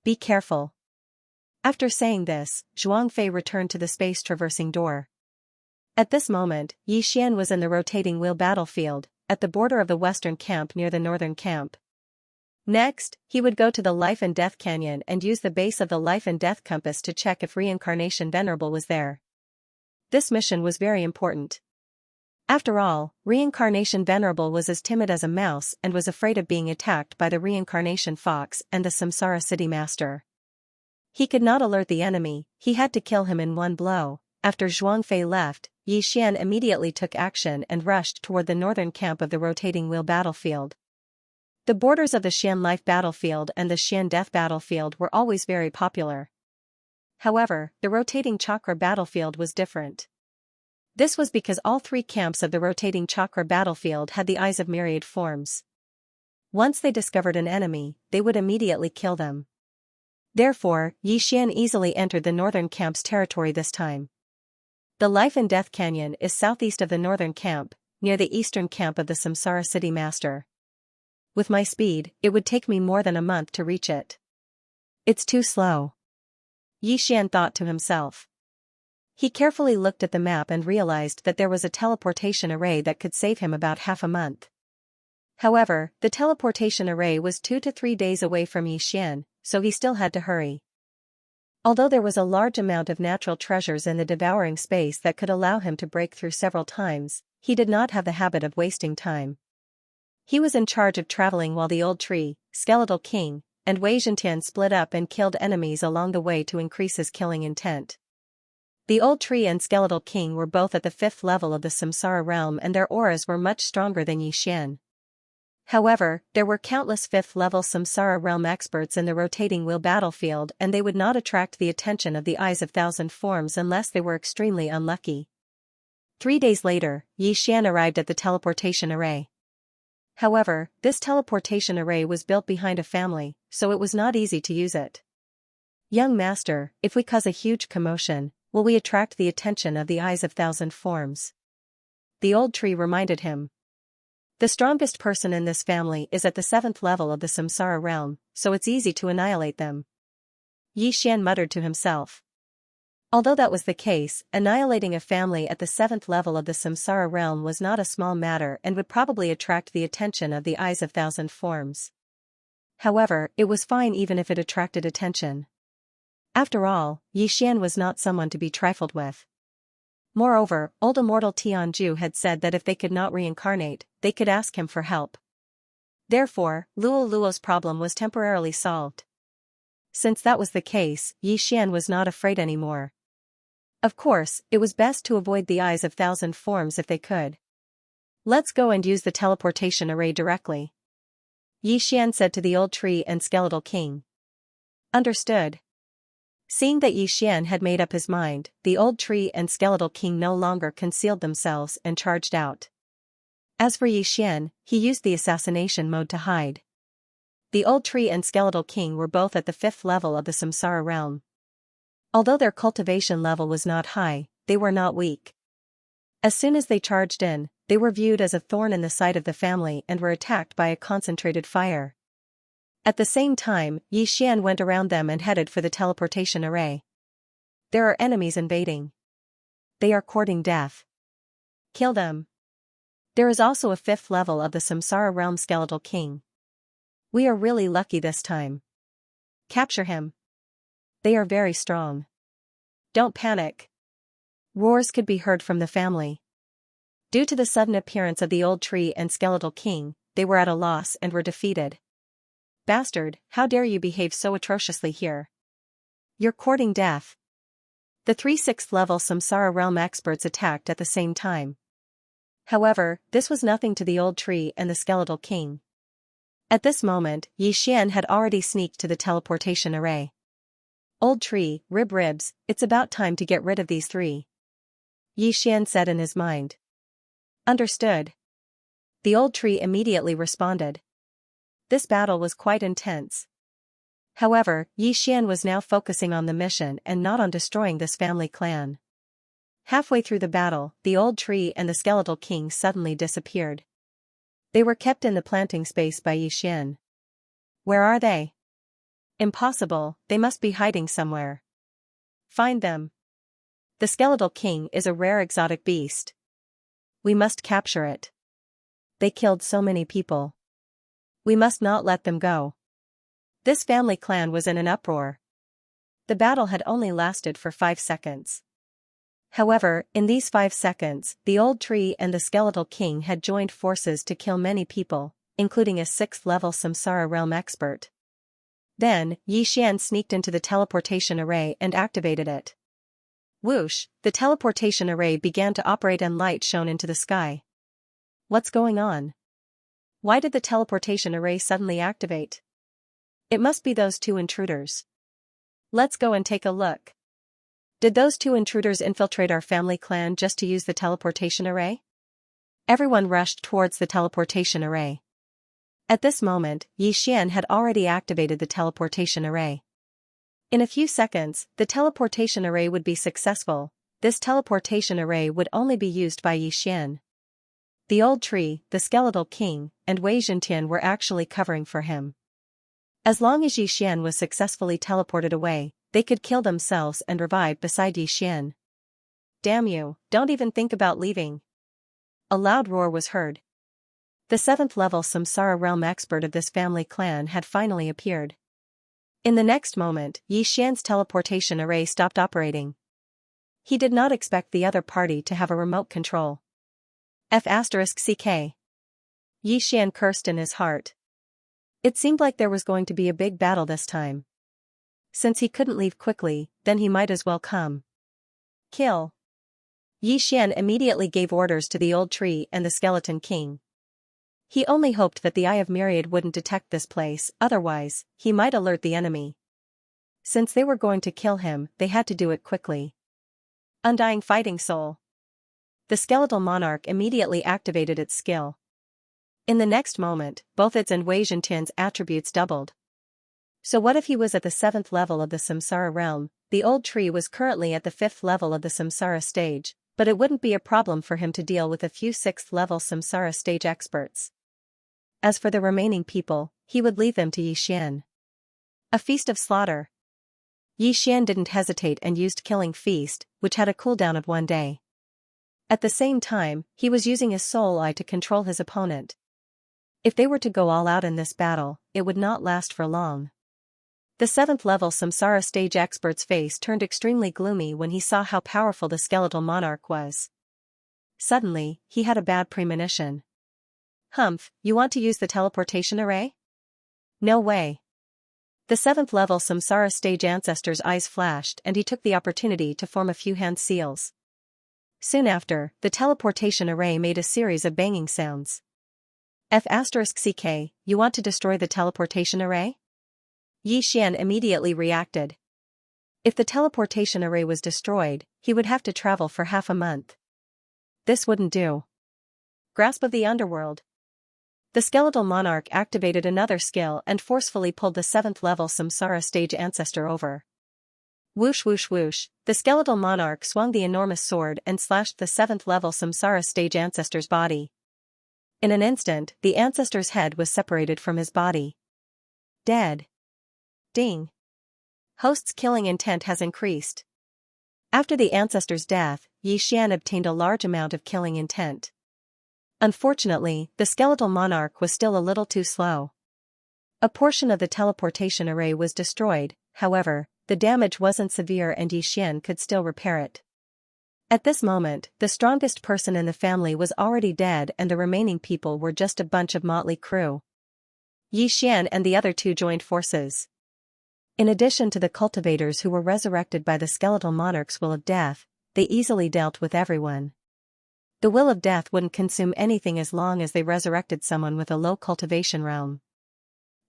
"Be careful." After saying this, Zhuangfei returned to the space-traversing door. At this moment, Yixian was in the rotating wheel battlefield, at the border of the western camp near the northern camp. Next, he would go to the Life and Death Canyon and use the base of the Life and Death Compass to check if Reincarnation Venerable was there. This mission was very important. After all, Reincarnation Venerable was as timid as a mouse and was afraid of being attacked by the Reincarnation Fox and the Samsara City Master. He could not alert the enemy, he had to kill him in one blow. After Zhuangfei left, Yixian immediately took action and rushed toward the northern camp of the rotating wheel battlefield. The borders of the Xian Life battlefield and the Xian Death battlefield were always very popular. However, the rotating chakra battlefield was different. This was because all three camps of the rotating chakra battlefield had the eyes of myriad forms. Once they discovered an enemy, they would immediately kill them. Therefore, Yixian easily entered the northern camp's territory this time. The Life and Death Canyon is southeast of the northern camp, near the eastern camp of the Samsara City Master. With my speed, it would take me more than a month to reach it. It's too slow. Yixian thought to himself. He carefully looked at the map and realized that there was a teleportation array that could save him about half a month. However, the teleportation array was 2 to 3 days away from Yixian, so he still had to hurry. Although there was a large amount of natural treasures in the devouring space that could allow him to break through several times, he did not have the habit of wasting time. He was in charge of traveling while the Old Tree, Skeletal King, and Wei Zhentian split up and killed enemies along the way to increase his killing intent. The Old Tree and Skeletal King were both at the 5th level of the Samsara realm and their auras were much stronger than Yixian. However, there were countless 5th-level Samsara realm experts in the rotating wheel battlefield and they would not attract the attention of the Eyes of Thousand Forms unless they were extremely unlucky. 3 days later, Yixian arrived at the teleportation array. However, this teleportation array was built behind a family, so it was not easy to use it. "Young master, if we cause a huge commotion, will we attract the attention of the Eyes of Thousand Forms?" The Old Tree reminded him. "The strongest person in this family is at the 7th level of the Samsara realm, so it's easy to annihilate them." Yixian muttered to himself. Although that was the case, annihilating a family at the 7th level of the Samsara realm was not a small matter and would probably attract the attention of the Eyes of Thousand Forms. However, it was fine even if it attracted attention. After all, Yixian was not someone to be trifled with. Moreover, old immortal Tianju had said that if they could not reincarnate, they could ask him for help. Therefore, Luo Luo's problem was temporarily solved. Since that was the case, Yixian was not afraid anymore. Of course, it was best to avoid the Eyes of Thousand Forms if they could. "Let's go and use the teleportation array directly," Yixian said to the Old Tree and Skeletal King. "Understood." Seeing that Yixian had made up his mind, the Old Tree and Skeletal King no longer concealed themselves and charged out. As for Yixian, he used the assassination mode to hide. The Old Tree and Skeletal King were both at the 5th level of the Samsara realm. Although their cultivation level was not high, they were not weak. As soon as they charged in, they were viewed as a thorn in the side of the family and were attacked by a concentrated fire. At the same time, Yixian went around them and headed for the teleportation array. "There are enemies invading. They are courting death. Kill them." There is also a 5th level of the Samsara realm Skeletal King. "We are really lucky this time. Capture him. They are very strong. Don't panic." Roars could be heard from the family. Due to the sudden appearance of the Old Tree and Skeletal King, they were at a loss and were defeated. "Bastard, how dare you behave so atrociously here? You're courting death." The 3 6th-level Samsara realm experts attacked at the same time. However, this was nothing to the Old Tree and the Skeletal King. At this moment, Yixian had already sneaked to the teleportation array. "Old Tree, ribs, it's about time to get rid of these 3. Yixian said in his mind. "Understood." The Old Tree immediately responded. This battle was quite intense. However, Yi Xian was now focusing on the mission and not on destroying this family clan. Halfway through the battle, the old tree and the skeletal king suddenly disappeared. They were kept in the planting space by Yi Xian. Where are they? Impossible, they must be hiding somewhere. Find them. The skeletal king is a rare exotic beast. We must capture it. They killed so many people. We must not let them go. This family clan was in an uproar. The battle had only lasted for 5 seconds. However, in these 5 seconds, the old tree and the skeletal king had joined forces to kill many people, including a 6th-level Samsara realm expert. Then, Yi Xian sneaked into the teleportation array and activated it. Whoosh, the teleportation array began to operate and light shone into the sky. What's going on? Why did the teleportation array suddenly activate? It must be those 2 intruders. Let's go and take a look. Did those 2 intruders infiltrate our family clan just to use the teleportation array? Everyone rushed towards the teleportation array. At this moment, Yi Xian had already activated the teleportation array. In a few seconds, the teleportation array would be successful. This teleportation array would only be used by Yi Xian. The old tree, the skeletal king, and Wei Zhentian were actually covering for him. As long as Yi Xian was successfully teleported away, they could kill themselves and revive beside Yi Xian. Damn you, don't even think about leaving. A loud roar was heard. The 7th-level Samsara realm expert of this family clan had finally appeared. In the next moment, Yi Xian's teleportation array stopped operating. He did not expect the other party to have a remote control. F***ck. Yi Xian cursed in his heart. It seemed like there was going to be a big battle this time. Since he couldn't leave quickly, then he might as well come. Kill. Yi Xian immediately gave orders to the old tree and the skeleton king. He only hoped that the Eye of Myriad wouldn't detect this place, otherwise, he might alert the enemy. Since they were going to kill him, they had to do it quickly. Undying Fighting Soul. The skeletal monarch immediately activated its skill. In the next moment, both its and Wei Zhentian's attributes doubled. So what if he was at the 7th level of the Samsara realm? The old tree was currently at the 5th level of the Samsara stage, but it wouldn't be a problem for him to deal with a few 6th-level Samsara stage experts. As for the remaining people, he would leave them to Yi Xian. A feast of slaughter. Yi Xian didn't hesitate and used Killing Feast, which had a cooldown of 1 day. At the same time, he was using his soul eye to control his opponent. If they were to go all out in this battle, it would not last for long. The 7th-level Samsara stage expert's face turned extremely gloomy when he saw how powerful the skeletal monarch was. Suddenly, he had a bad premonition. Humph, you want to use the teleportation array? No way. The 7th-level Samsara stage ancestor's eyes flashed and he took the opportunity to form a few hand seals. Soon after, the teleportation array made a series of banging sounds. F***ck, you want to destroy the teleportation array? Yi Xian immediately reacted. If the teleportation array was destroyed, he would have to travel for half a month. This wouldn't do. Grasp of the Underworld. The skeletal monarch activated another skill and forcefully pulled the 7th-level Samsara stage ancestor over. Whoosh whoosh whoosh, the skeletal monarch swung the enormous sword and slashed the 7th-level Samsara stage ancestor's body. In an instant, the ancestor's head was separated from his body. Dead. Ding. Host's killing intent has increased. After the ancestor's death, Yi Xian obtained a large amount of killing intent. Unfortunately, the skeletal monarch was still a little too slow. A portion of the teleportation array was destroyed, however, the damage wasn't severe and Yi Xian could still repair it. At this moment, the strongest person in the family was already dead and the remaining people were just a bunch of motley crew. Yi Xian and the other 2 joined forces. In addition to the cultivators who were resurrected by the skeletal monarch's will of death, they easily dealt with everyone. The will of death wouldn't consume anything as long as they resurrected someone with a low cultivation realm.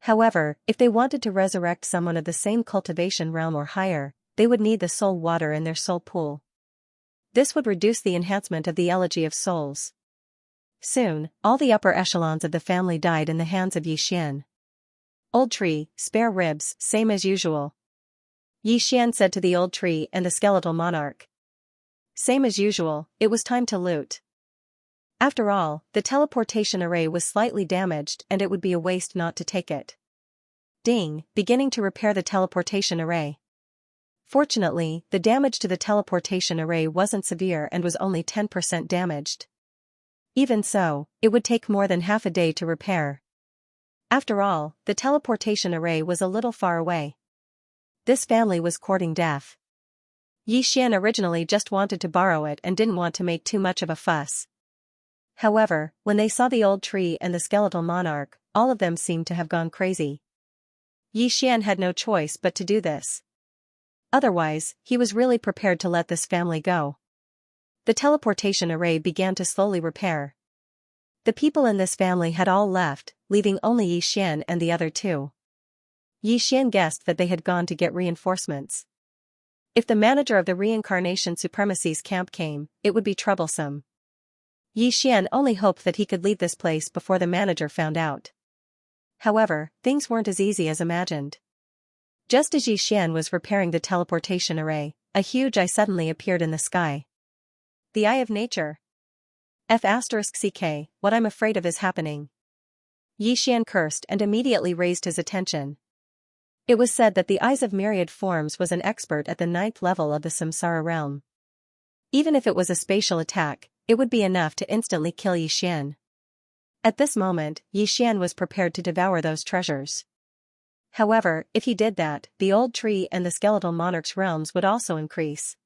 However, if they wanted to resurrect someone of the same cultivation realm or higher, they would need the soul water in their soul pool. This would reduce the enhancement of the Elegy of Souls. Soon, all the upper echelons of the family died in the hands of Yi Xian. Old tree, spare ribs, same as usual. Xian said to the old tree and the skeletal monarch. Same as usual, it was time to loot. After all, the teleportation array was slightly damaged and it would be a waste not to take it. Ding, beginning to repair the teleportation array. Fortunately, the damage to the teleportation array wasn't severe and was only 10% damaged. Even so, it would take more than half a day to repair. After all, the teleportation array was a little far away. This family was courting death. Xian originally just wanted to borrow it and didn't want to make too much of a fuss. However, when they saw the old tree and the skeletal monarch, all of them seemed to have gone crazy. Xian had no choice but to do this. Otherwise, he was really prepared to let this family go. The teleportation array began to slowly repair. The people in this family had all left, leaving only Xian and the other two. Xian guessed that they had gone to get reinforcements. If the manager of the Reincarnation Supremacy's camp came, it would be troublesome. Xian only hoped that he could leave this place before the manager found out. However, things weren't as easy as imagined. Just as Xian was repairing the teleportation array, a huge eye suddenly appeared in the sky. The Eye of Nature. F***ck, what I'm afraid of is happening. Xian cursed and immediately raised his attention. It was said that the Eyes of Myriad Forms was an expert at the 9th level of the Samsara realm. Even if it was a spatial attack, it would be enough to instantly kill Xian. At this moment, Xian was prepared to devour those treasures. However, if he did that, the old tree and the skeletal monarch's realms would also increase.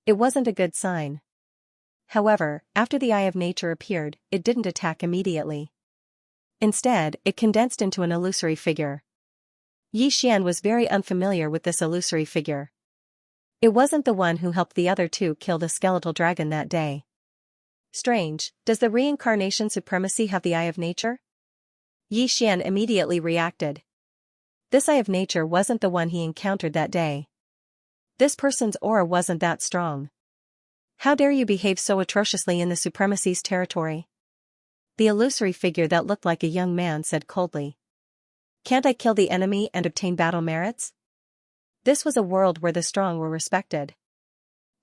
It wasn't a good sign. However, after the Eye of Nature appeared, it didn't attack immediately. Instead, it condensed into an illusory figure. Xian was very unfamiliar with this illusory figure. It wasn't the one who helped the other two kill the skeletal dragon that day. Strange, does the Reincarnation Supremacy have the Eye of Nature? Xian immediately reacted. This Eye of Nature wasn't the one he encountered that day. This person's aura wasn't that strong. How dare you behave so atrociously in the Supremacy's territory? The illusory figure that looked like a young man said coldly. Can't I kill the enemy and obtain battle merits? This was a world where the strong were respected.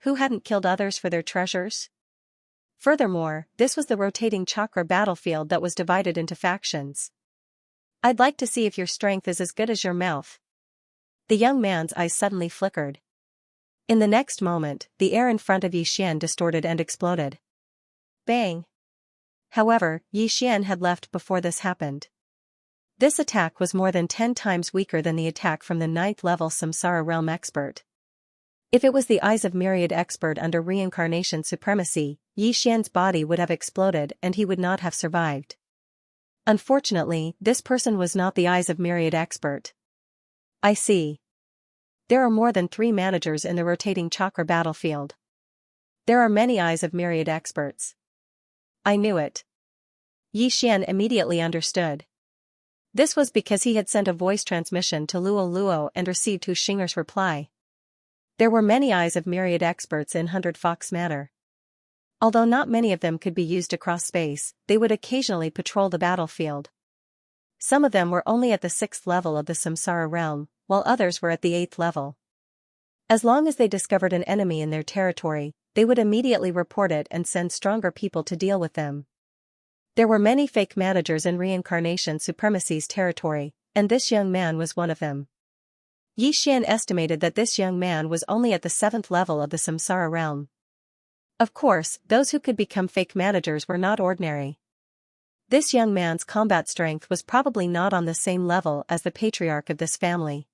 Who hadn't killed others for their treasures? Furthermore, this was the rotating chakra battlefield that was divided into factions. I'd like to see if your strength is as good as your mouth. The young man's eyes suddenly flickered. In the next moment, the air in front of Xian distorted and exploded. Bang! However, Xian had left before this happened. This attack was more than 10 times weaker than the attack from the 9th level Samsara realm expert. If it was the Eyes of Myriad expert under Reincarnation Supremacy, Xian's body would have exploded and he would not have survived. Unfortunately, this person was not the Eyes of Myriad expert. I see. There are more than 3 managers in the rotating chakra battlefield. There are many Eyes of Myriad experts. I knew it. Xian immediately understood. This was because he had sent a voice transmission to Luo Luo and received Hu Xinger's reply. There were many Eyes of Myriad experts in 100 Fox Manor. Although not many of them could be used across space, they would occasionally patrol the battlefield. Some of them were only at the 6th level of the Samsara realm, while others were at the 8th level. As long as they discovered an enemy in their territory, they would immediately report it and send stronger people to deal with them. There were many fake managers in Reincarnation Supremacy's territory, and this young man was one of them. Xian estimated that this young man was only at the 7th level of the Samsara realm. Of course, those who could become fake managers were not ordinary. This young man's combat strength was probably not on the same level as the patriarch of this family.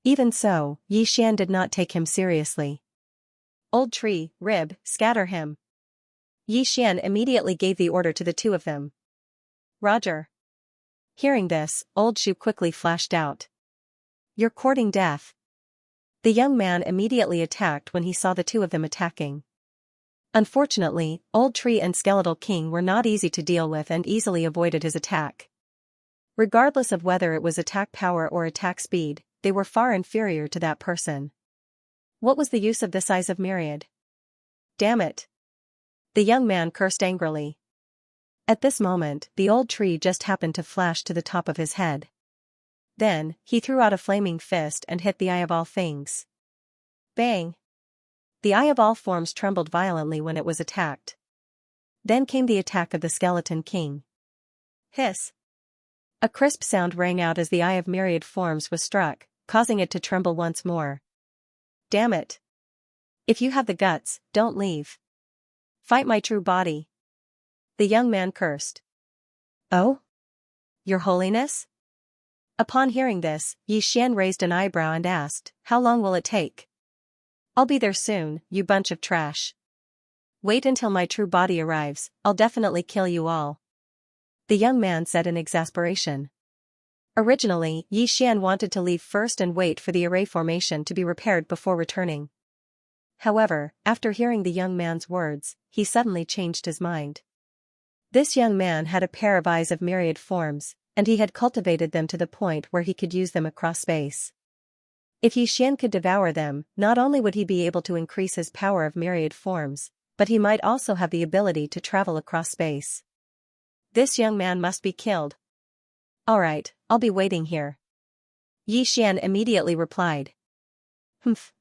Even so, Xian did not take him seriously. Old tree, rib, scatter him. Xian immediately gave the order to the two of them. Roger. Hearing this, Old Shu quickly flashed out. You're courting death. The young man immediately attacked when he saw the two of them attacking. Unfortunately, Old Tree and Skeletal King were not easy to deal with and easily avoided his attack. Regardless of whether it was attack power or attack speed, they were far inferior to that person. What was the use of this Eyes of Myriad? Damn it! The young man cursed angrily. At this moment, the old tree just happened to flash to the top of his head. Then, he threw out a flaming fist and hit the Eye of All Things. Bang! The Eye of All Forms trembled violently when it was attacked. Then came the attack of the Skeleton King. Hiss! A crisp sound rang out as the Eye of Myriad Forms was struck, causing it to tremble once more. Damn it! If you have the guts, don't leave. Fight my true body. The young man cursed. Oh? Your Holiness? Upon hearing this, Xian raised an eyebrow and asked, "How long will it take?" "I'll be there soon, you bunch of trash. Wait until my true body arrives, I'll definitely kill you all," the young man said in exasperation. Originally, Xian wanted to leave first and wait for the array formation to be repaired before returning. However, after hearing the young man's words, he suddenly changed his mind. This young man had a pair of eyes of myriad forms, and he had cultivated them to the point where he could use them across space. If Xian could devour them, not only would he be able to increase his power of myriad forms, but he might also have the ability to travel across space. This young man must be killed. "Alright, I'll be waiting here," Xian immediately replied. "Humph."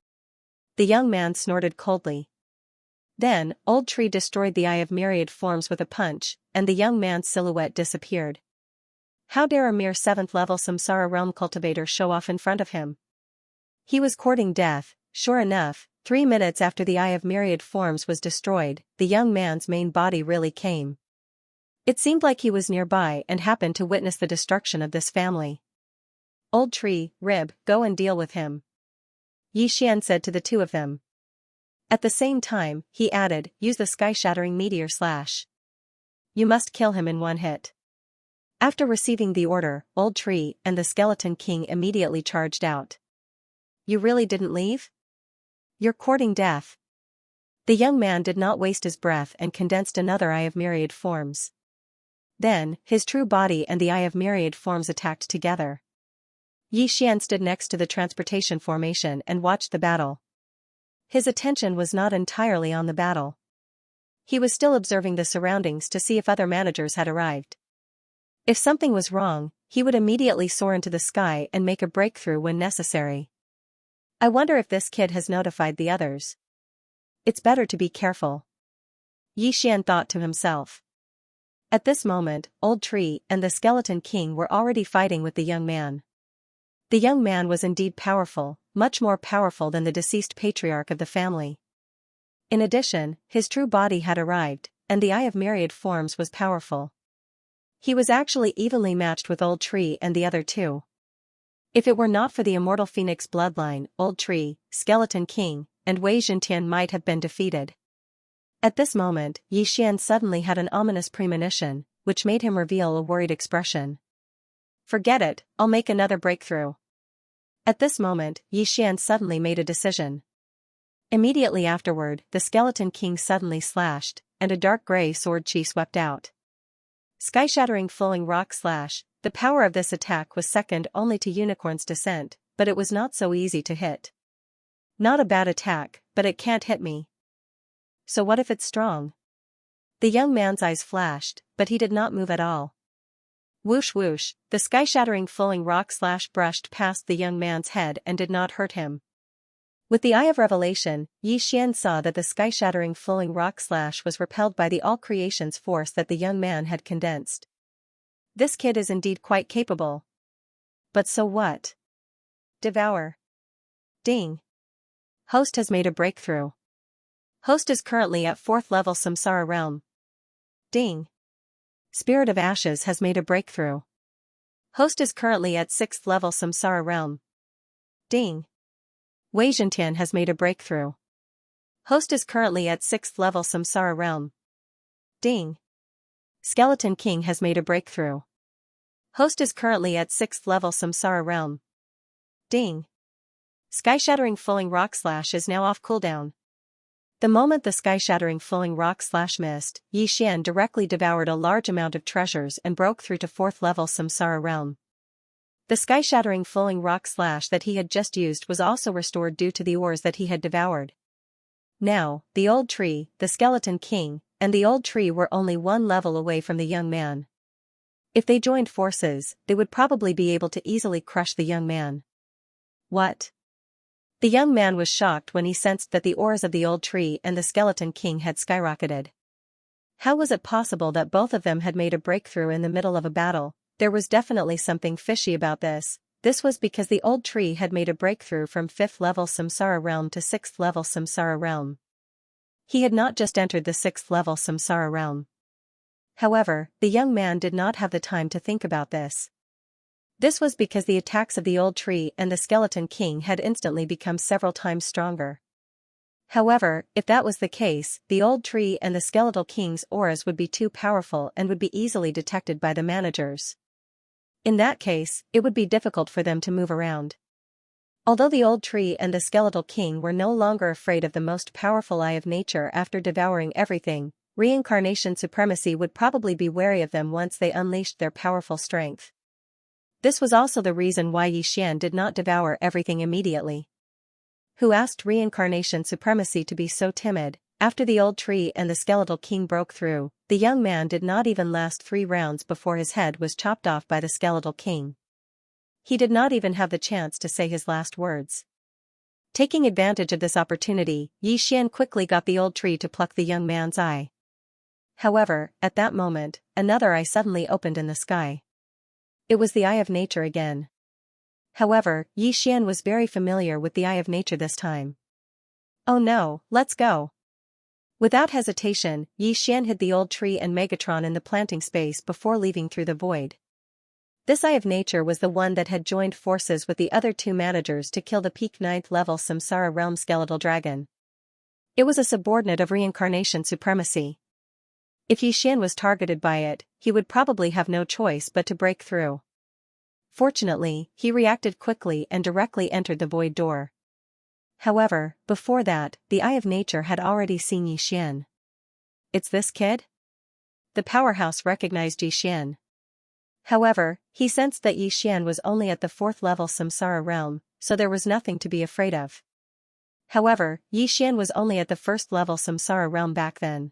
The young man snorted coldly. Then, Old Tree destroyed the Eye of Myriad Forms with a punch, and the young man's silhouette disappeared. How dare a mere 7th level Samsara Realm cultivator show off in front of him? He was courting death. Sure enough, 3 minutes after the Eye of Myriad Forms was destroyed, the young man's main body really came. It seemed like he was nearby and happened to witness the destruction of this family. "Old Tree, Rib, go and deal with him," Xian said to the two of them. At the same time, he added, "Use the sky-shattering meteor slash. You must kill him in one hit." After receiving the order, Old Tree and the Skeleton King immediately charged out. "You really didn't leave? You're courting death." The young man did not waste his breath and condensed another Eye of Myriad Forms. Then, his true body and the Eye of Myriad Forms attacked together. Xian stood next to the transportation formation and watched the battle. His attention was not entirely on the battle. He was still observing the surroundings to see if other managers had arrived. If something was wrong, he would immediately soar into the sky and make a breakthrough when necessary. I wonder if this kid has notified the others. It's better to be careful, Xian thought to himself. At this moment, Old Tree and the Skeleton King were already fighting with the young man. The young man was indeed powerful, much more powerful than the deceased patriarch of the family. In addition, his true body had arrived, and the Eye of Myriad Forms was powerful. He was actually evenly matched with Old Tree and the other two. If it were not for the immortal Phoenix bloodline, Old Tree, Skeleton King, and Wei Zhentian might have been defeated. At this moment, Xian suddenly had an ominous premonition, which made him reveal a worried expression. "Forget it, I'll make another breakthrough." At this moment, Xian suddenly made a decision. Immediately afterward, the Skeleton King suddenly slashed, and a dark gray sword chi swept out. Sky-shattering Flowing Rock Slash. The power of this attack was second only to Unicorn's Descent, but it was not so easy to hit. Not a bad attack, but it can't hit me. So what if it's strong? The young man's eyes flashed, but he did not move at all. Whoosh whoosh, the sky-shattering Flowing Rock Slash brushed past the young man's head and did not hurt him. With the Eye of Revelation, Xian saw that the sky-shattering Flowing Rock Slash was repelled by the all-creations force that the young man had condensed. This kid is indeed quite capable. But so what? Devour. Ding. Host has made a breakthrough. Host is currently at 4th level Samsara Realm. Ding. Spirit of Ashes has made a breakthrough. Host is currently at 6th level Samsara Realm. Ding. Wei Zhentian has made a breakthrough. Host is currently at 6th level Samsara Realm. Ding. Skeleton King has made a breakthrough. Host is currently at 6th level Samsara Realm. Ding. Sky-shattering Flowing Rock Slash is now off cooldown. The moment the sky-shattering Flowing Rock Slash missed, Xian directly devoured a large amount of treasures and broke through to 4th level Samsara Realm. The sky-shattering Flowing Rock Slash that he had just used was also restored due to the ores that he had devoured. Now, the Old Tree, the Skeleton King, and the Old Tree were only 1 level away from the young man. If they joined forces, they would probably be able to easily crush the young man. What? The young man was shocked when he sensed that the auras of the old tree and the skeleton king had skyrocketed. How was it possible that both of them had made a breakthrough in the middle of a battle? There was definitely something fishy about this. This was because the old tree had made a breakthrough from 5th level Samsara realm to 6th level Samsara realm. He had not just entered the 6th level Samsara realm. However, the young man did not have the time to think about this. This was because the attacks of the old tree and the skeleton king had instantly become several times stronger. However, if that was the case, the old tree and the skeletal king's auras would be too powerful and would be easily detected by the managers. In that case, it would be difficult for them to move around. Although the old tree and the skeletal king were no longer afraid of the most powerful eye of nature after devouring everything, reincarnation supremacy would probably be wary of them once they unleashed their powerful strength. This was also the reason why Xianxia did not devour everything immediately. Who asked reincarnation supremacy to be so timid? After the old tree and the skeletal king broke through, the young man did not even last 3 rounds before his head was chopped off by the skeletal king. He did not even have the chance to say his last words. Taking advantage of this opportunity, Xianxia quickly got the old tree to pluck the young man's eye. However, at that moment, another eye suddenly opened in the sky. It was the eye of nature again. However, Xianxia was very familiar with the eye of nature this time. Oh no, let's go. Without hesitation, Xianxia hid the old tree and Megatron in the planting space before leaving through the void. This eye of nature was the one that had joined forces with the other 2 managers to kill the peak 9th level Samsara realm skeletal dragon. It was a subordinate of reincarnation supremacy. If Xianxia was targeted by it, he would probably have no choice but to break through. Fortunately, he reacted quickly and directly entered the void door. However, before that, the eye of nature had already seen Xianxia. It's this kid? The powerhouse recognized Xianxia. However, he sensed that Xianxia was only at the 4th level Samsara realm, so there was nothing to be afraid of. However, Xianxia was only at the 1st level Samsara realm back then.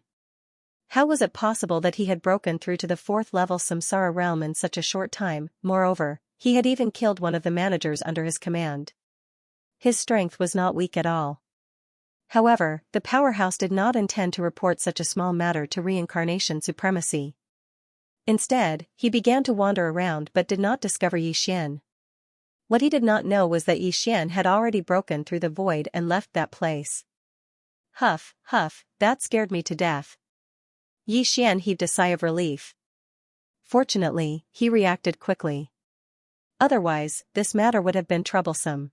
How was it possible that he had broken through to the 4th level Samsara realm in such a short time? Moreover, he had even killed one of the managers under his command. His strength was not weak at all. However, the powerhouse did not intend to report such a small matter to reincarnation supremacy. Instead, he began to wander around but did not discover Xianxia. What he did not know was that Xianxia had already broken through the void and left that place. Huff, huff, that scared me to death. Xianxia heaved a sigh of relief. Fortunately, he reacted quickly. Otherwise, this matter would have been troublesome.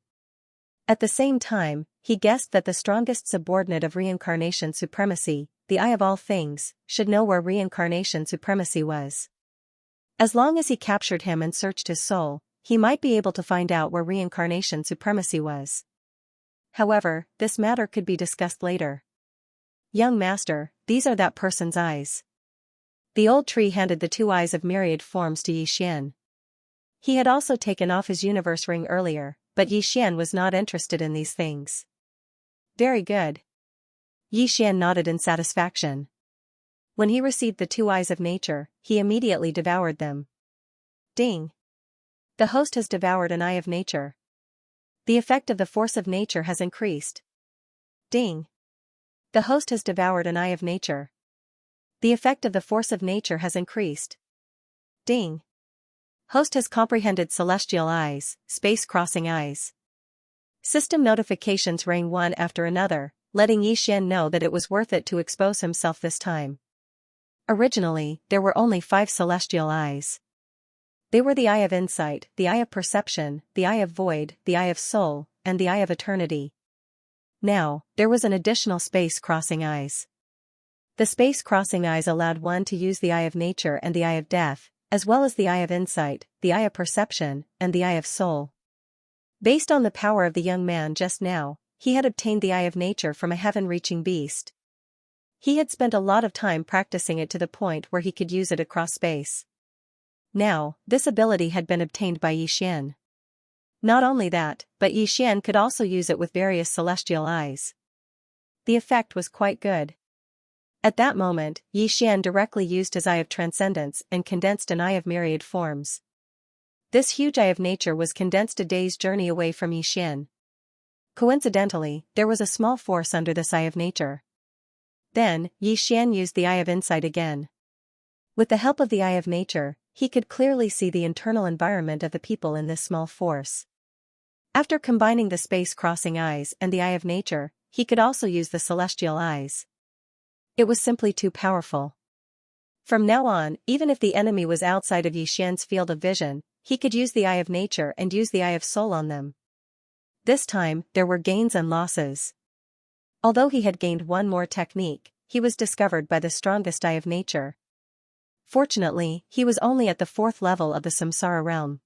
At the same time, he guessed that the strongest subordinate of reincarnation supremacy, the eye of all things, should know where reincarnation supremacy was. As long as he captured him and searched his soul, he might be able to find out where reincarnation supremacy was. However, this matter could be discussed later. Young master, these are that person's eyes. The old tree handed the 2 eyes of myriad forms to Xianxia. He had also taken off his universe ring earlier, but Xianxia was not interested in these things. Very good. Xianxia nodded in satisfaction. When he received the 2 eyes of nature, he immediately devoured them. Ding! The host has devoured an eye of nature. The effect of the force of nature has increased. Ding! The host has devoured an eye of nature. The effect of the force of nature has increased. Ding! Host has comprehended celestial eyes, space-crossing eyes. System notifications rang one after another, letting Xianxia know that it was worth it to expose himself this time. Originally, there were only 5 celestial eyes. They were the eye of insight, the eye of perception, the eye of void, the eye of soul, and the eye of eternity. Now, there was an additional space-crossing eyes. The space-crossing eyes allowed one to use the eye of nature and the eye of death, as well as the eye of insight, the eye of perception, and the eye of soul. Based on the power of the young man just now, he had obtained the eye of nature from a heaven-reaching beast. He had spent a lot of time practicing it to the point where he could use it across space. Now, this ability had been obtained by Xianxia. Not only that, but Xianxia could also use it with various celestial eyes. The effect was quite good. At that moment, Xian directly used his Eye of Transcendence and condensed an Eye of Myriad Forms. This huge Eye of Nature was condensed a day's journey away from Xian. Coincidentally, there was a small force under this Eye of Nature. Then, Xian used the Eye of Insight again. With the help of the Eye of Nature, he could clearly see the internal environment of the people in this small force. After combining the space-crossing eyes and the Eye of Nature, he could also use the celestial eyes. It was simply too powerful. From now on, even if the enemy was outside of Xian's field of vision, he could use the Eye of Nature and use the Eye of Soul on them. This time, there were gains and losses. Although he had gained one more technique, he was discovered by the strongest Eye of Nature. Fortunately, he was only at the 4th level of the Samsara realm.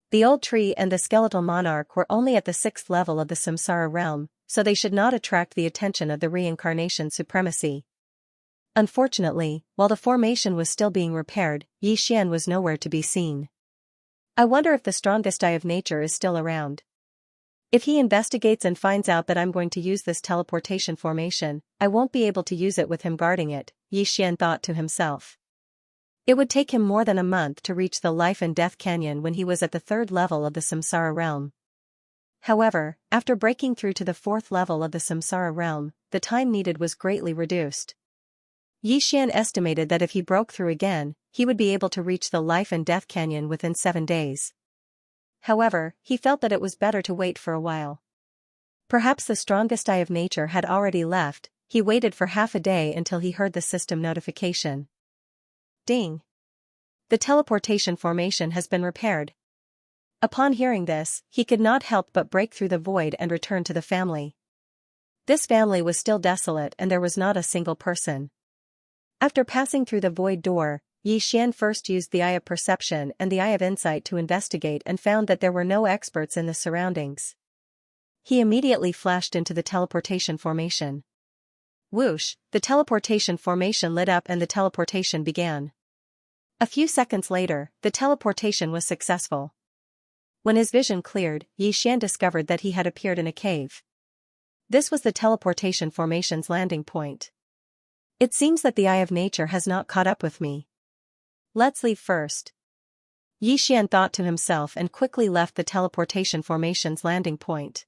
The old tree and the skeletal monarch were only at the 6th level of the Samsara realm, so they should not attract the attention of the reincarnation supremacy. Unfortunately, while the formation was still being repaired, Xian was nowhere to be seen. I wonder if the strongest Eye of Nature is still around. If he investigates and finds out that I'm going to use this teleportation formation, I won't be able to use it with him guarding it, Xian thought to himself. It would take him more than a month to reach the Life and Death Canyon when he was at the 3rd level of the Samsara realm. However, after breaking through to the 4th level of the Samsara realm, the time needed was greatly reduced. Xian estimated that if he broke through again, he would be able to reach the Life and Death Canyon within 7 days. However, he felt that it was better to wait for a while. Perhaps the strongest Eye of Nature had already left. He waited for half a day until he heard the system notification. Ding! The teleportation formation has been repaired. Upon hearing this, he could not help but break through the void and return to the family. This family was still desolate and there was not a single person. After passing through the void door, Xian first used the Eye of Perception and the Eye of Insight to investigate and found that there were no experts in the surroundings. He immediately flashed into the teleportation formation. Whoosh, the teleportation formation lit up and the teleportation began. A few seconds later, the teleportation was successful. When his vision cleared, Xian discovered that he had appeared in a cave. This was the teleportation formation's landing point. It seems that the Eye of Nature has not caught up with me. Let's leave first. Xian thought to himself and quickly left the teleportation formation's landing point.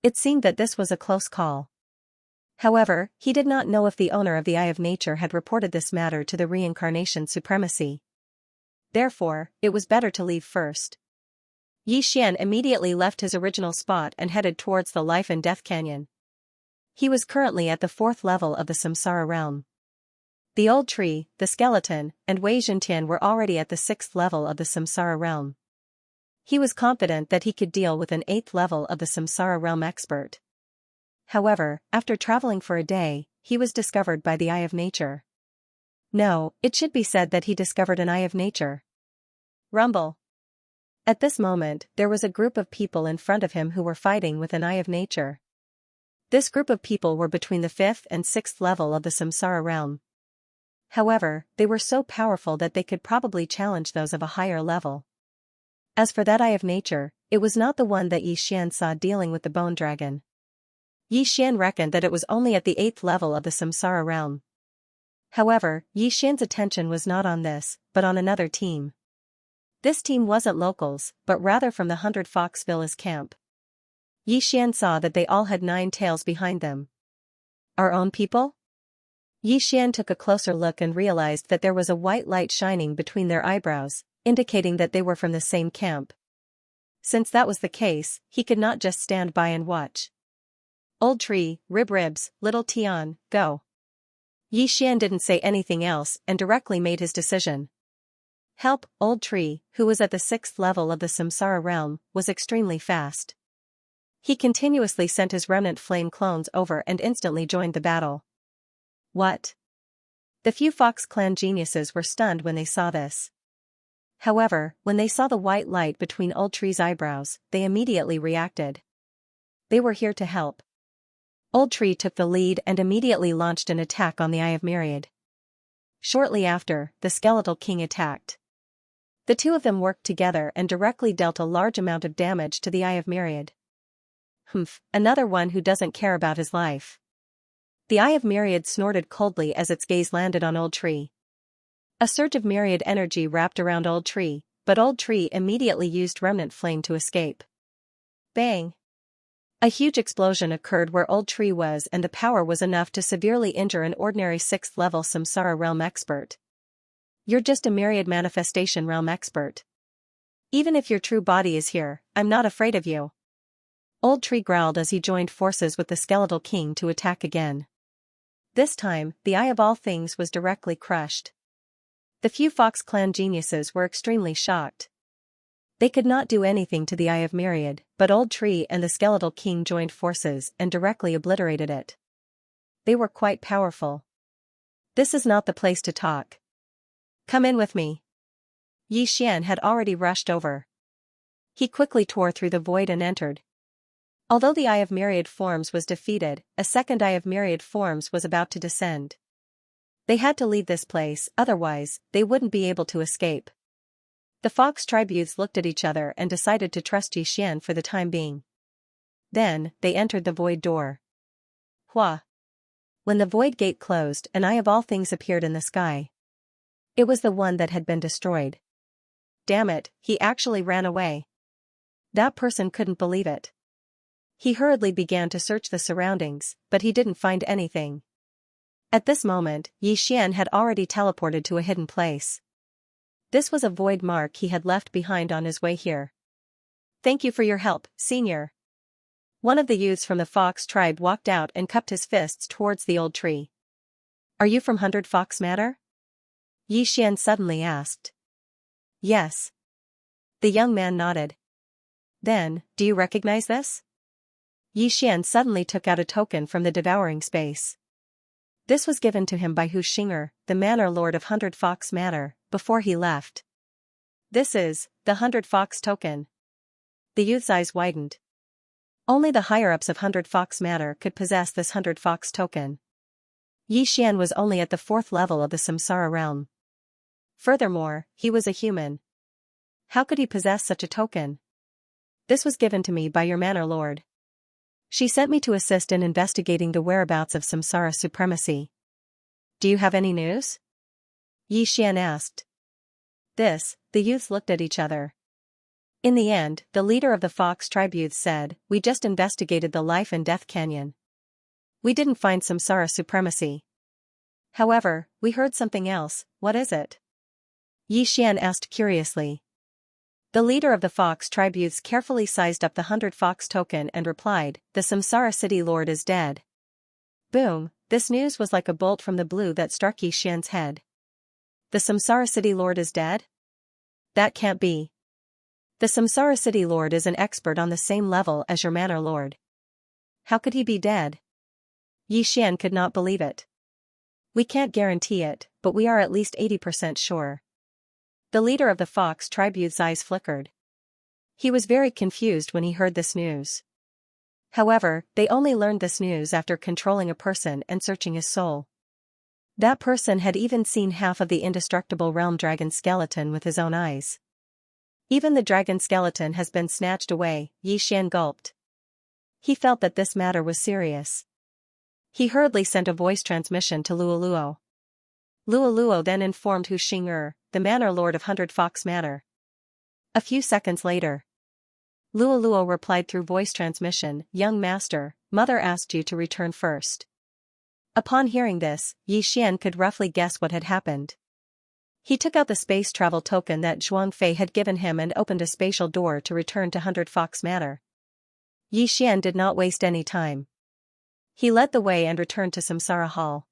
It seemed that this was a close call. However, he did not know if the owner of the Eye of Nature had reported this matter to the reincarnation supremacy. Therefore, it was better to leave first. Xian immediately left his original spot and headed towards the Life and Death Canyon. He was currently at the 4th level of the Samsara realm. The old tree, the skeleton, and Wei Zhentian were already at the 6th level of the Samsara realm. He was confident that he could deal with an 8th level of the Samsara realm expert. However, after traveling for a day, he was discovered by the Eye of Nature. No, it should be said that he discovered an Eye of Nature. Rumble. At this moment, there was a group of people in front of him who were fighting with an Eye of Nature. This group of people were between the 5th and 6th level of the Samsara realm. However, they were so powerful that they could probably challenge those of a higher level. As for that Eye of Nature, it was not the one that Xian saw dealing with the bone dragon. Xian reckoned that it was only at the 8th level of the Samsara realm. However, Xian's attention was not on this, but on another team. This team wasn't locals, but rather from the 100 Fox Villas camp. Xian saw that they all had 9 tails behind them. Our own people? Xian took a closer look and realized that there was a white light shining between their eyebrows, indicating that they were from the same camp. Since that was the case, he could not just stand by and watch. Old tree, ribs, little Tian, go. Xian didn't say anything else and directly made his decision. Help, old tree, who was at the 6th level of the Samsara realm, was extremely fast. He continuously sent his remnant flame clones over and instantly joined the battle. What? The few Fox clan geniuses were stunned when they saw this. However, when they saw the white light between Old Tree's eyebrows, they immediately reacted. They were here to help. Old Tree took the lead and immediately launched an attack on the Eye of Myriad. Shortly after, the Skeletal King attacked. The two of them worked together and directly dealt a large amount of damage to the Eye of Myriad. Another one who doesn't care about his life. The Eye of Myriad snorted coldly as its gaze landed on Old Tree. A surge of Myriad energy wrapped around Old Tree, but Old Tree immediately used Remnant Flame to escape. Bang! A huge explosion occurred where Old Tree was, and the power was enough to severely injure an ordinary 6th level Samsara Realm expert. You're just a Myriad Manifestation Realm expert. Even if your true body is here, I'm not afraid of you. Old Tree growled as he joined forces with the Skeletal King to attack again. This time, the Eye of All Things was directly crushed. The few Fox Clan geniuses were extremely shocked. They could not do anything to the Eye of Myriad, but Old Tree and the Skeletal King joined forces and directly obliterated it. They were quite powerful. This is not the place to talk. Come in with me. Yi Xian had already rushed over. He quickly tore through the void and entered. Although the Eye of Myriad Forms was defeated, a second Eye of Myriad Forms was about to descend. They had to leave this place, otherwise, they wouldn't be able to escape. The Fox tribe youths looked at each other and decided to trust Yi Xian for the time being. Then, they entered the void door. Hua! When the void gate closed, an Eye of All Things appeared in the sky. It was the one that had been destroyed. Damn it, he actually ran away. That person couldn't believe it. He hurriedly began to search the surroundings, but he didn't find anything. At this moment, Yi Xian had already teleported to a hidden place. This was a void mark he had left behind on his way here. Thank you for your help, Senior. One of the youths from the Fox tribe walked out and cupped his fists towards the Old Tree. Are you from 100 Fox Matter? Yi Xian suddenly asked. Yes. The young man nodded. Then, do you recognize this? Yi Xian suddenly took out a token from the Devouring space. This was given to him by Hu Xinger, the Manor Lord of 100 Fox Manor, before he left. This is the 100 Fox token. The youth's eyes widened. Only the higher-ups of 100 Fox Manor could possess this 100 Fox token. Yi Xian was only at the 4th level of the Samsara realm. Furthermore, he was a human. How could he possess such a token? This was given to me by your Manor Lord. She sent me to assist in investigating the whereabouts of Samsara supremacy. Do you have any news? Yi Xian asked. The youths looked at each other. In the end, the leader of the Fox tribe youths said, we just investigated the Life and Death Canyon. We didn't find Samsara supremacy. However, we heard something else. What is it? Yi Xian asked curiously. The leader of the Fox tribe youths carefully sized up the 100 Fox token and replied, the Samsara City Lord is dead. Boom, this news was like a bolt from the blue that struck Yi Xian's head. The Samsara City Lord is dead? That can't be. The Samsara City Lord is an expert on the same level as your Manor Lord. How could he be dead? Yi Xian could not believe it. We can't guarantee it, but we are at least 80% sure. The leader of the Fox tribe youth's eyes flickered. He was very confused when he heard this news. However, they only learned this news after controlling a person and searching his soul. That person had even seen half of the indestructible realm dragon skeleton with his own eyes. Even the dragon skeleton has been snatched away, Yi Xian gulped. He felt that this matter was serious. He hurriedly sent a voice transmission to Luoluo. Luoluo then informed Hu Xinger, the Manor Lord of 100 Fox Manor. A few seconds later, Luoluo replied through voice transmission, Young Master, Mother asked you to return first. Upon hearing this, Yi Xian could roughly guess what had happened. He took out the space travel token that Zhuang Fei had given him and opened a spatial door to return to 100 Fox Manor. Yi Xian did not waste any time. He led the way and returned to Samsara Hall.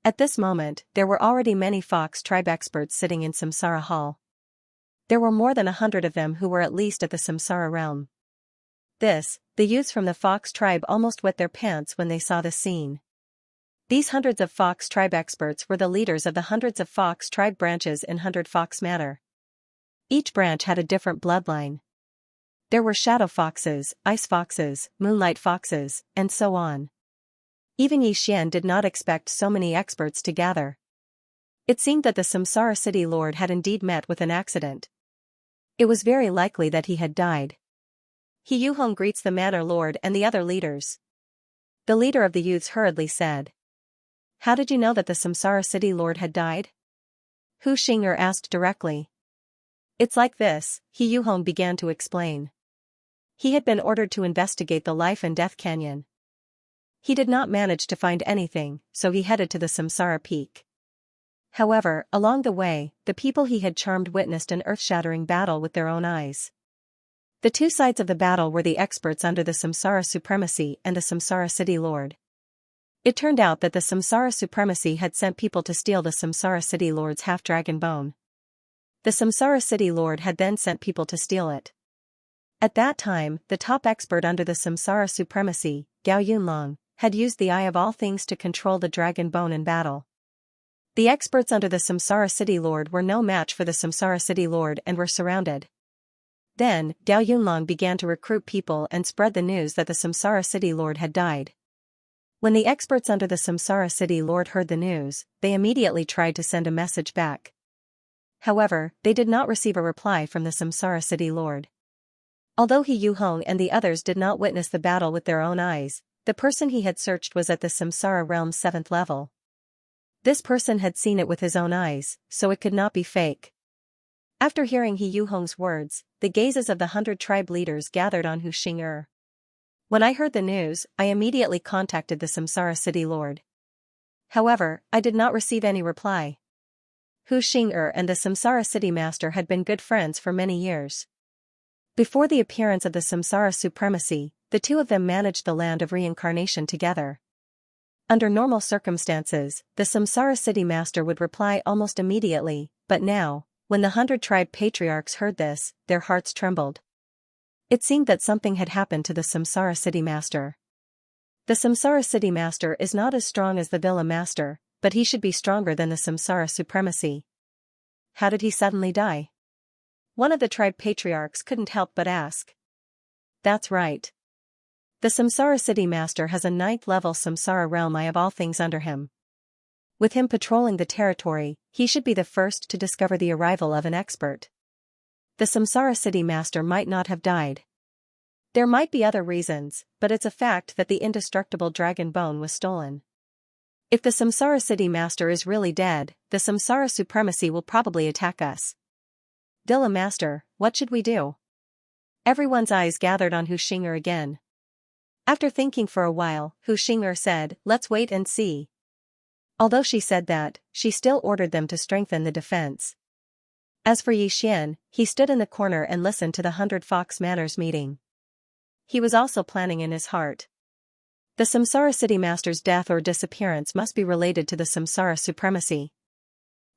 At this moment, there were already many Fox tribe experts sitting in Samsara Hall. There were more than 100 of them who were at least at the Samsara realm. The youths from the Fox tribe almost wet their pants when they saw the scene. These hundreds of Fox tribe experts were the leaders of the hundreds of Fox tribe branches in 100 Fox Manor. Each branch had a different bloodline. There were shadow foxes, ice foxes, moonlight foxes, and so on. Even Yi Xian did not expect so many experts to gather. It seemed that the Samsara City Lord had indeed met with an accident. It was very likely that he had died. He Yuhong greets the Manor Lord and the other leaders. The leader of the youths hurriedly said. How did you know that the Samsara city lord had died? Hu Xing'er asked directly. It's like this, He Yuhong began to explain. He had been ordered to investigate the life and death canyon. He did not manage to find anything, so he headed to the Samsara peak. However, along the way, the people he had charmed witnessed an earth-shattering battle with their own eyes. The two sides of the battle were the experts under the Samsara supremacy and the Samsara city lord. It turned out that the Samsara supremacy had sent people to steal the Samsara city lord's half-dragon bone. The Samsara city lord had then sent people to steal it. At that time, the top expert under the Samsara supremacy, Gao Yunlong, had used the Eye of All Things to control the dragon bone in battle. The experts under the Samsara city lord were no match for the Samsara city lord and were surrounded. Then, Gao Yunlong began to recruit people and spread the news that the Samsara city lord had died. When the experts under the Samsara city lord heard the news, they immediately tried to send a message back. However, they did not receive a reply from the Samsara city lord. Although He Yuhong and the others did not witness the battle with their own eyes, the person he had searched was at the Samsara realm's 7th level. This person had seen it with his own eyes, so it could not be fake. After hearing He Yuhong's words, the gazes of the 100 tribe leaders gathered on Hu Xing'er. When I heard the news, I immediately contacted the Samsara city lord. However, I did not receive any reply. Hu Xing'er and the Samsara city master had been good friends for many years. Before the appearance of the Samsara supremacy, the two of them managed the land of reincarnation together. Under normal circumstances, the Samsara city master would reply almost immediately, but now, when the 100 tribe patriarchs heard this, their hearts trembled. It seemed that something had happened to the Samsara city master. The Samsara city master is not as strong as the villa master, but he should be stronger than the Samsara supremacy. How did he suddenly die? One of the tribe patriarchs couldn't help but ask. That's right. The Samsara city master has a 9th level Samsara realm Eye of All Things under him. With him patrolling the territory, he should be the first to discover the arrival of an expert. The Samsara city master might not have died. There might be other reasons, but it's a fact that the indestructible dragon bone was stolen. If the Samsara city master is really dead, the Samsara supremacy will probably attack us. Villa master, what should we do? Everyone's eyes gathered on Hu Xing'er again. After thinking for a while, Hu Xing'er said, let's wait and see. Although she said that, she still ordered them to strengthen the defense. As for Yi Xian, he stood in the corner and listened to the 100 Fox Manners meeting. He was also planning in his heart. The Samsara city master's death or disappearance must be related to the Samsara supremacy.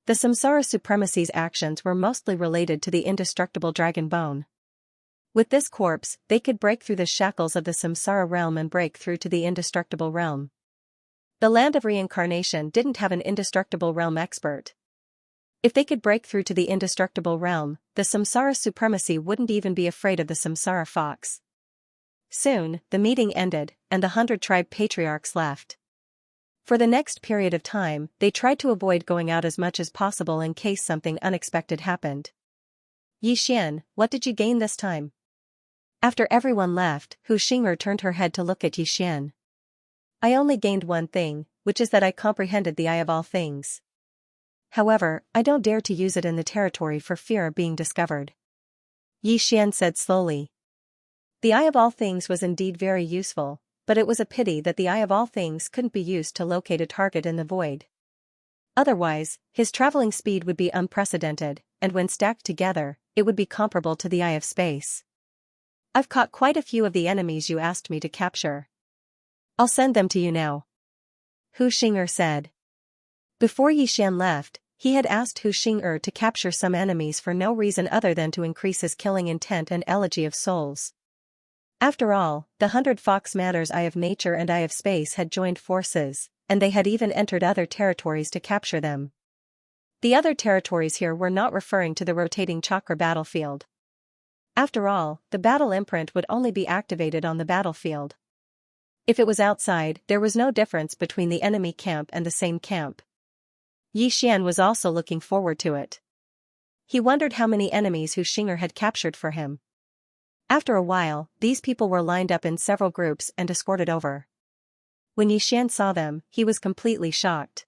The Samsara supremacy's actions were mostly related to the indestructible dragon bone. With this corpse, they could break through the shackles of the Samsara realm and break through to the indestructible realm. The land of reincarnation didn't have an indestructible realm expert. If they could break through to the indestructible realm, the Samsara supremacy wouldn't even be afraid of the Samsara fox. Soon, the meeting ended, and the 100 tribe patriarchs left. For the next period of time, they tried to avoid going out as much as possible in case something unexpected happened. Yi Xian, what did you gain this time? After everyone left, Hu Xing'er turned her head to look at Yi Xian. I only gained one thing, which is that I comprehended the Eye of All Things. However, I don't dare to use it in the territory for fear of being discovered. Yi Xian said slowly. The Eye of All Things was indeed very useful, but it was a pity that the Eye of All Things couldn't be used to locate a target in the void. Otherwise, his traveling speed would be unprecedented, and when stacked together, it would be comparable to the Eye of Space. I've caught quite a few of the enemies you asked me to capture. I'll send them to you now. Hu Xing'er said. Before Yi Xian left, he had asked Hu Xing'er to capture some enemies for no reason other than to increase his killing intent and elegy of souls. After all, the 100 Fox Manners Eye of Nature and Eye of Space had joined forces, and they had even entered other territories to capture them. The other territories here were not referring to the rotating chakra battlefield. After all, the battle imprint would only be activated on the battlefield. If it was outside, there was no difference between the enemy camp and the same camp. Yi Xian was also looking forward to it. He wondered how many enemies Hu Xing'er had captured for him. After a while, these people were lined up in several groups and escorted over. When Yixian saw them, he was completely shocked.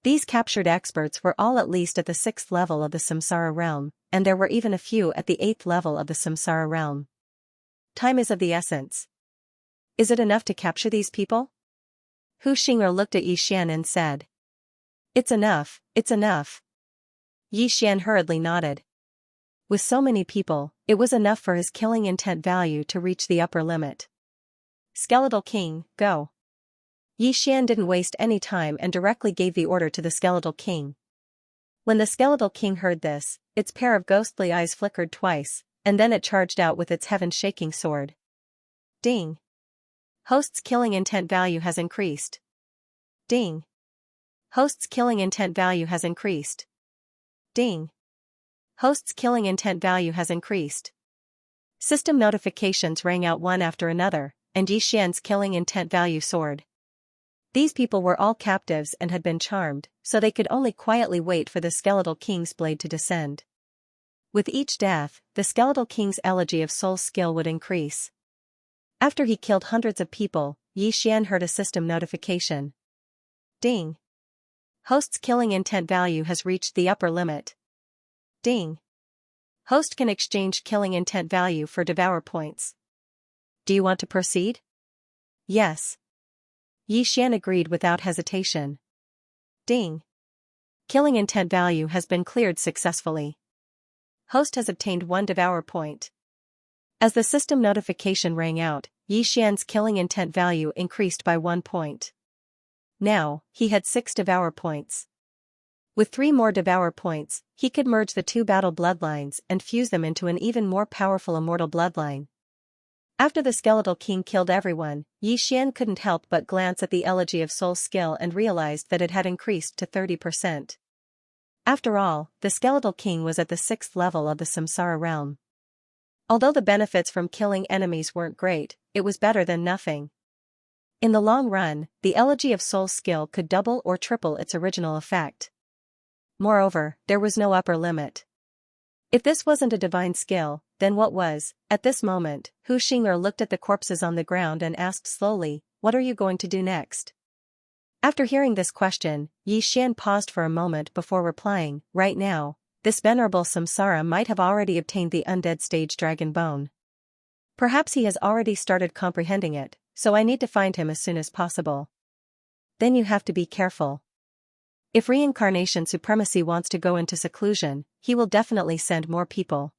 These captured experts were all at least at the 6th level of the Samsara realm, and there were even a few at the 8th level of the Samsara realm. Time is of the essence. Is it enough to capture these people? Hu Xing'er looked at Yixian and said. It's enough, it's enough. Yixian hurriedly nodded. With so many people, it was enough for his killing intent value to reach the upper limit. Skeletal King, go. Yixian didn't waste any time and directly gave the order to the Skeletal King. When the Skeletal King heard this, its pair of ghostly eyes flickered twice, and then it charged out with its heaven-shaking sword. Ding. Host's killing intent value has increased. Ding. Host's killing intent value has increased. Ding. Host's killing intent value has increased. System notifications rang out one after another, and Yixian's killing intent value soared. These people were all captives and had been charmed, so they could only quietly wait for the Skeletal King's blade to descend. With each death, the Skeletal King's elegy of soul skill would increase. After he killed hundreds of people, Yixian heard a system notification. Ding. Host's killing intent value has reached the upper limit. Ding. Host can exchange killing intent value for devour points. Do you want to proceed? Yes. Yixian agreed without hesitation. Ding. Killing intent value has been cleared successfully. Host has obtained 1 devour point. As the system notification rang out, Yixian's killing intent value increased by 1 point. Now, he had 6 devour points. With 3 more devour points, he could merge the 2 battle bloodlines and fuse them into an even more powerful immortal bloodline. After the Skeletal King killed everyone, Yixian couldn't help but glance at the elegy of soul skill and realized that it had increased to 30%. After all, the Skeletal King was at the 6th level of the Samsara realm. Although the benefits from killing enemies weren't great, it was better than nothing. In the long run, the elegy of soul skill could double or triple its original effect. Moreover, there was no upper limit. If this wasn't a divine skill, then what was? At this moment, Hu Xing'er looked at the corpses on the ground and asked slowly, what are you going to do next? After hearing this question, Yixian paused for a moment before replying, right now, this venerable Samsara might have already obtained the undead stage dragon bone. Perhaps he has already started comprehending it, so I need to find him as soon as possible. Then you have to be careful. If reincarnation supremacy wants to go into seclusion, he will definitely send more people.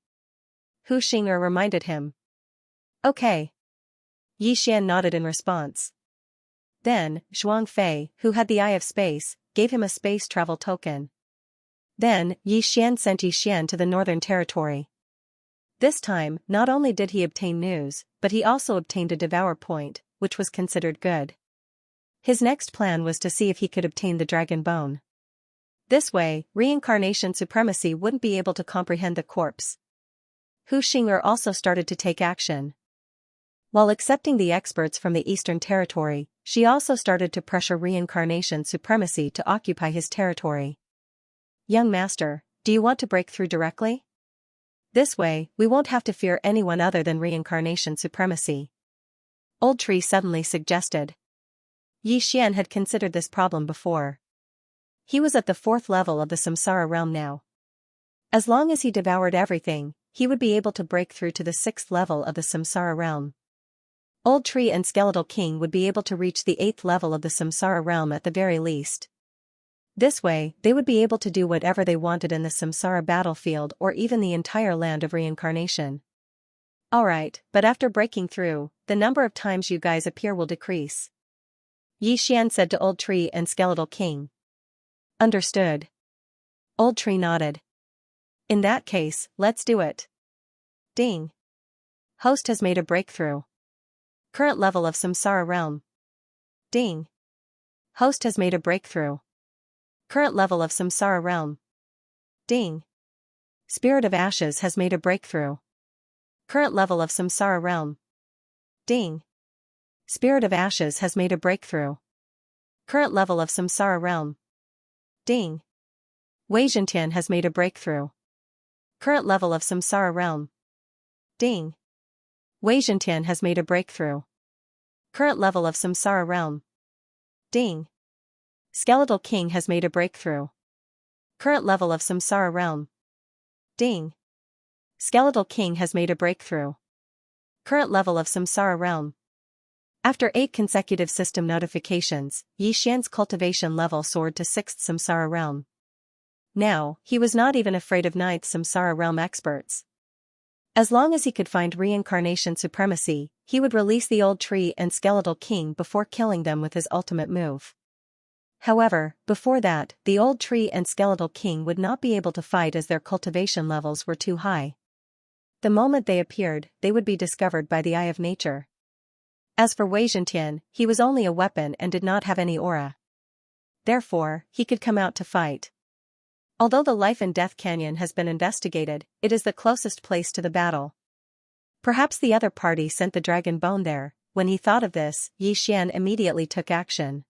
Hu Xing'er reminded him. Okay. Yixian nodded in response. Then, Zhuang Fei, who had the Eye of Space, gave him a space travel token. Then, Yixian sent Yixian to the Northern Territory. This time, not only did he obtain news, but he also obtained a devour point, which was considered good. His next plan was to see if he could obtain the dragon bone. This way, reincarnation supremacy wouldn't be able to comprehend the corpse. Hu Xing'er also started to take action. While accepting the experts from the Eastern Territory, she also started to pressure reincarnation supremacy to occupy his territory. Young master, do you want to break through directly? This way, we won't have to fear anyone other than reincarnation supremacy. Old Tree suddenly suggested. Yixian had considered this problem before. He was at the 4th level of the Samsara realm now. As long as he devoured everything, he would be able to break through to the 6th level of the Samsara realm. Old Tree and Skeletal King would be able to reach the 8th level of the Samsara realm at the very least. This way, they would be able to do whatever they wanted in the Samsara battlefield or even the entire land of reincarnation. Alright, but after breaking through, the number of times you guys appear will decrease. Yixian said to Old Tree and Skeletal King. Understood. Old Tree nodded. In that case, let's do it. Ding. Host has made a breakthrough. Current level of Samsara realm. Ding. Host has made a breakthrough. Current level of Samsara realm. Ding. Spirit of Ashes has made a breakthrough. Current level of Samsara realm. Ding. Spirit of Ashes has made a breakthrough. Current level of Samsara realm. Ding. Wei Zhentian has made a breakthrough. Current level of Samsara realm. Ding. Wei Zhentian has made a breakthrough. Current level of Samsara realm. Ding. Skeletal King has made a breakthrough. Current level of Samsara realm. Ding. Skeletal King has made a breakthrough. Current level of Samsara realm. After 8 consecutive system notifications, Xianxia's cultivation level soared to 6th Samsara realm. Now, he was not even afraid of 9th Samsara realm experts. As long as he could find reincarnation supremacy, he would release the old tree and skeletal king before killing them with his ultimate move. However, before that, the old tree and skeletal king would not be able to fight as their cultivation levels were too high. The moment they appeared, they would be discovered by the eye of nature. As for Wei Zhentian, he was only a weapon and did not have any aura. Therefore, he could come out to fight. Although the Life and Death Canyon has been investigated, it is the closest place to the battle. Perhaps the other party sent the dragon bone there. When he thought of this, Xian immediately took action.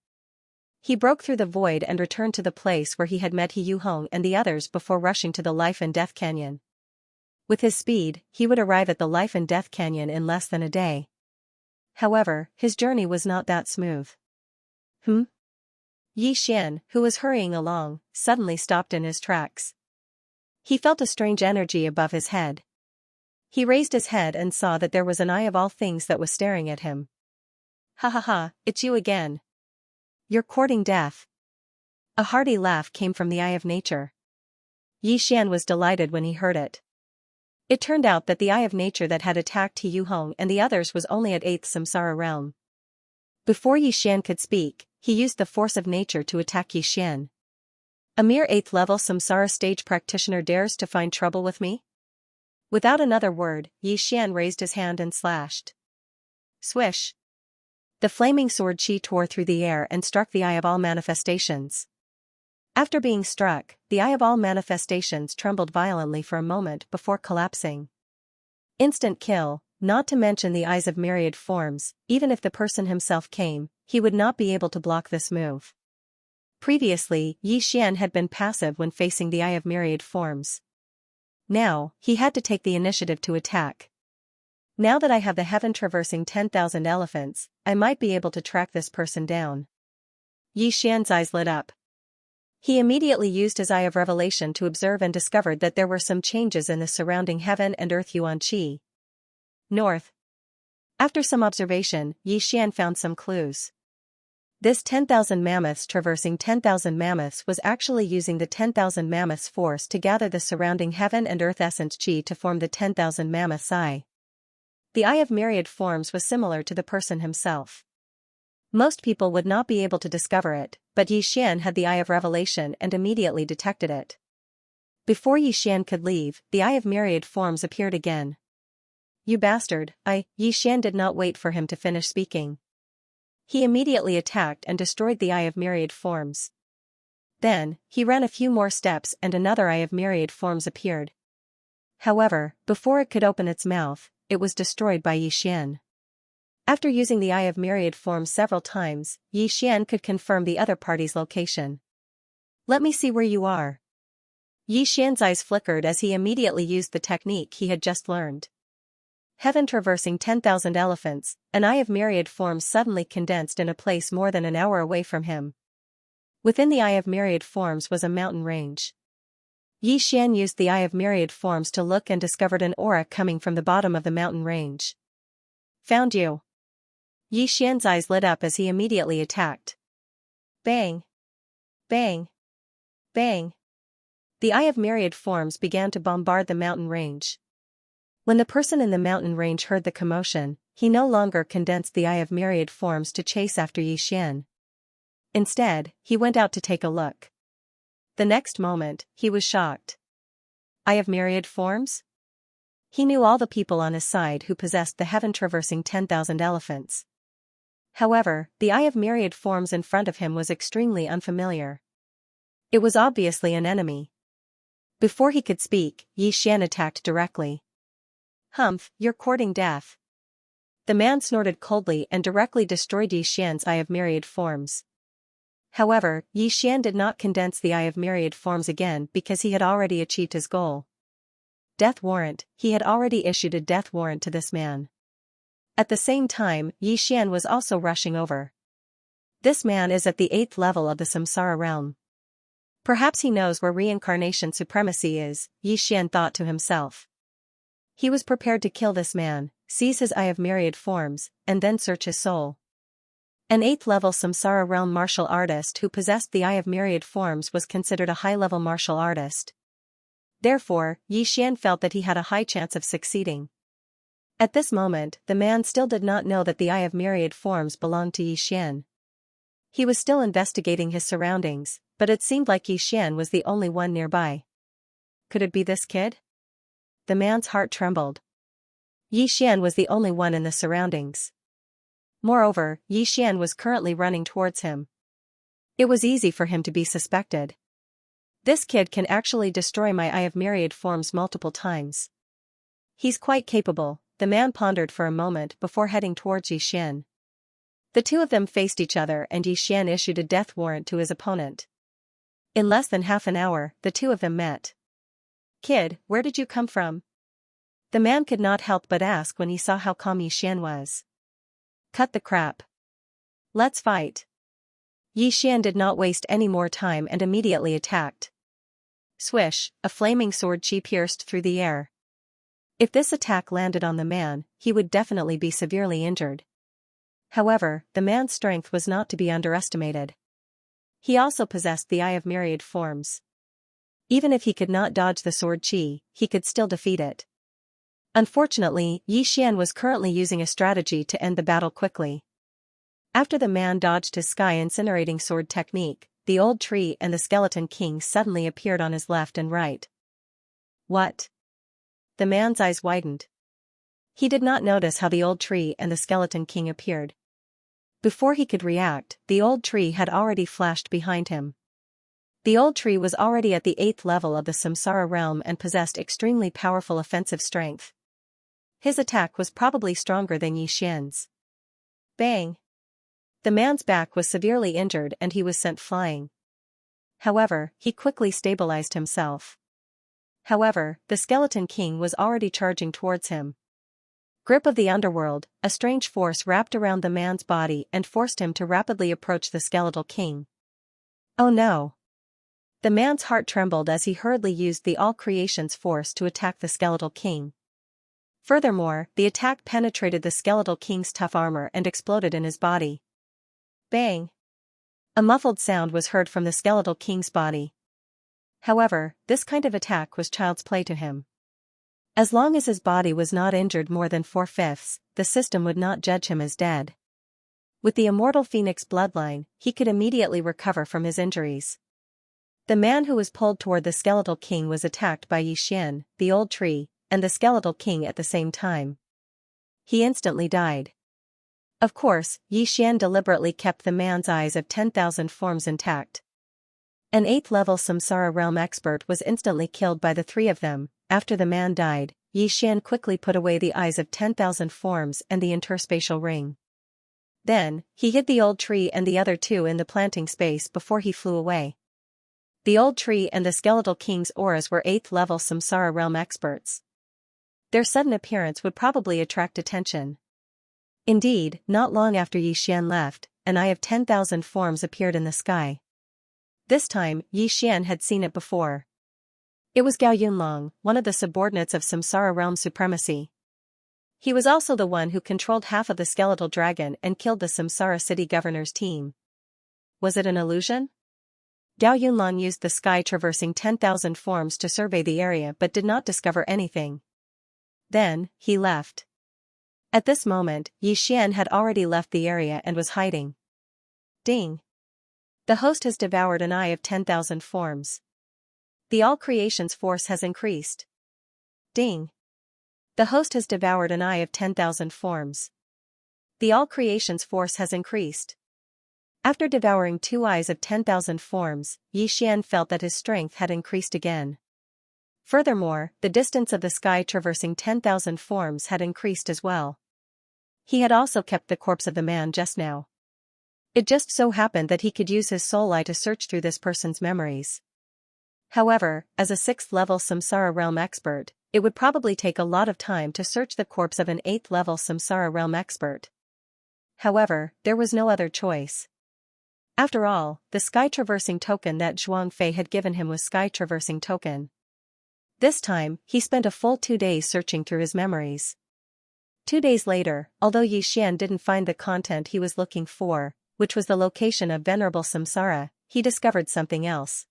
He broke through the void and returned to the place where he had met He Yuhong and the others before rushing to the Life and Death Canyon. With his speed, he would arrive at the Life and Death Canyon in less than a day. However, his journey was not that smooth. Xian, who was hurrying along, suddenly stopped in his tracks. He felt a strange energy above his head. He raised his head and saw that there was an eye of all things that was staring at him. Ha ha ha, it's you again. You're courting death. A hearty laugh came from the eye of nature. Xian was delighted when he heard it. It turned out that the eye of nature that had attacked He Yuhong and the others was only at 8th Samsara realm. Before Xian could speak, he used the force of nature to attack Xian. A mere 8th level Samsara stage practitioner dares to find trouble with me? Without another word, Xian raised his hand and slashed. Swish! The flaming sword Qi tore through the air and struck the eye of all manifestations. After being struck, the eye of all manifestations trembled violently for a moment before collapsing. Instant kill, not to mention the eyes of myriad forms. Even if the person himself came, he would not be able to block this move. Previously, Xian had been passive when facing the eye of myriad forms. Now, he had to take the initiative to attack. Now that I have the heaven-traversing 10,000 elephants, I might be able to track this person down. Xian's eyes lit up. He immediately used his eye of revelation to observe and discovered that there were some changes in the surrounding heaven and earth yuan qi. North. After some observation, Xian found some clues. This 10,000 mammoths traversing 10,000 mammoths was actually using the 10,000 mammoths force to gather the surrounding heaven and earth essence qi to form the 10,000 mammoths eye. The eye of myriad forms was similar to the person himself. Most people would not be able to discover it, but Xian had the eye of revelation and immediately detected it. Before Xian could leave, the eye of myriad forms appeared again. You bastard, Xian did not wait for him to finish speaking. He immediately attacked and destroyed the eye of myriad forms. Then, he ran a few more steps and another eye of myriad forms appeared. However, before it could open its mouth, it was destroyed by Xian. After using the eye of myriad forms several times, Xian could confirm the other party's location. Let me see where you are. Xian's eyes flickered as he immediately used the technique he had just learned. Heaven traversing 10,000 elephants, an eye of myriad forms suddenly condensed in a place more than an hour away from him. Within the eye of myriad forms was a mountain range. Xian used the eye of myriad forms to look and discovered an aura coming from the bottom of the mountain range. Found you. Xian's eyes lit up as he immediately attacked. Bang! Bang! Bang! The eye of myriad forms began to bombard the mountain range. When the person in the mountain range heard the commotion, he no longer condensed the eye of myriad forms to chase after Xian. Instead, he went out to take a look. The next moment, he was shocked. Eye of myriad forms? He knew all the people on his side who possessed the heaven-traversing 10,000 elephants. However, the eye of myriad forms in front of him was extremely unfamiliar. It was obviously an enemy. Before he could speak, Xian attacked directly. Humph, you're courting death. The man snorted coldly and directly destroyed Xian's eye of myriad forms. However, Xian did not condense the eye of myriad forms again because he had already achieved his goal. Death warrant, he had already issued a death warrant to this man. At the same time, Xian was also rushing over. This man is at the 8th level of the samsara realm. Perhaps he knows where reincarnation supremacy is, Xian thought to himself. He was prepared to kill this man, seize his eye of myriad forms, and then search his soul. An 8th level samsara realm martial artist who possessed the eye of myriad forms was considered a high-level martial artist. Therefore, Xian felt that he had a high chance of succeeding. At this moment, the man still did not know that the eye of myriad forms belonged to Xian. He was still investigating his surroundings, but it seemed like Xian was the only one nearby. Could it be this kid? The man's heart trembled. Xian was the only one in the surroundings. Moreover, Xian was currently running towards him. It was easy for him to be suspected. This kid can actually destroy my eye of myriad forms multiple times. He's quite capable, the man pondered for a moment before heading towards Xian. The two of them faced each other and Xian issued a death warrant to his opponent. In less than half an hour, the two of them met. "Kid, where did you come from?" The man could not help but ask when he saw how calm Xian was. "Cut the crap. Let's fight." Xian did not waste any more time and immediately attacked. Swish, a flaming sword chi pierced through the air. If this attack landed on the man, he would definitely be severely injured. However, the man's strength was not to be underestimated. He also possessed the eye of myriad forms. Even if he could not dodge the sword chi, he could still defeat it. Unfortunately, Xian was currently using a strategy to end the battle quickly. After the man dodged his sky incinerating sword technique, the old tree and the skeleton king suddenly appeared on his left and right. What? The man's eyes widened. He did not notice how the old tree and the skeleton king appeared. Before he could react, the old tree had already flashed behind him. The old tree was already at the 8th level of the samsara realm and possessed extremely powerful offensive strength. His attack was probably stronger than Xian's. Bang! The man's back was severely injured and he was sent flying. However, he quickly stabilized himself. However, the skeleton king was already charging towards him. Grip of the underworld, a strange force wrapped around the man's body and forced him to rapidly approach the skeletal king. Oh no! The man's heart trembled as he hurriedly used the all creation's force to attack the skeletal king. Furthermore, the attack penetrated the skeletal king's tough armor and exploded in his body. Bang! A muffled sound was heard from the skeletal king's body. However, this kind of attack was child's play to him. As long as his body was not injured more than 4/5, the system would not judge him as dead. With the immortal phoenix bloodline, he could immediately recover from his injuries. The man who was pulled toward the skeletal king was attacked by Xian, the old tree, and the skeletal king at the same time. He instantly died. Of course, Xian deliberately kept the man's eyes of 10,000 forms intact. An 8th level samsara realm expert was instantly killed by the three of them. After the man died, Xian quickly put away the eyes of 10,000 forms and the interspatial ring. Then, he hid the old tree and the other two in the planting space before he flew away. The old tree and the skeletal king's auras were 8th level samsara realm experts. Their sudden appearance would probably attract attention. Indeed, not long after Xian left, an eye of 10,000 forms appeared in the sky. This time, Xian had seen it before. It was Gao Yunlong, one of the subordinates of samsara realm supremacy. He was also the one who controlled half of the skeletal dragon and killed the samsara city governor's team. Was it an illusion? Gao Yunlong used the sky traversing 10,000 forms to survey the area but did not discover anything. Then, he left. At this moment, Xian had already left the area and was hiding. Ding! The host has devoured an eye of 10,000 forms. The all creation's force has increased. Ding! The host has devoured an eye of 10,000 forms. The all creation's force has increased. After devouring 2 eyes of 10,000 forms, Xian felt that his strength had increased again. Furthermore, the distance of the sky traversing 10,000 forms had increased as well. He had also kept the corpse of the man just now. It just so happened that he could use his soul eye to search through this person's memories. However, as a 6th level samsara realm expert, it would probably take a lot of time to search the corpse of an 8th level samsara realm expert. However, there was no other choice. After all, the sky-traversing token that Zhuang Fei had given him was sky-traversing token. This time, he spent a full 2 days searching through his memories. 2 days later, although Yi Xian didn't find the content he was looking for, which was the location of Venerable Samsara, he discovered something else.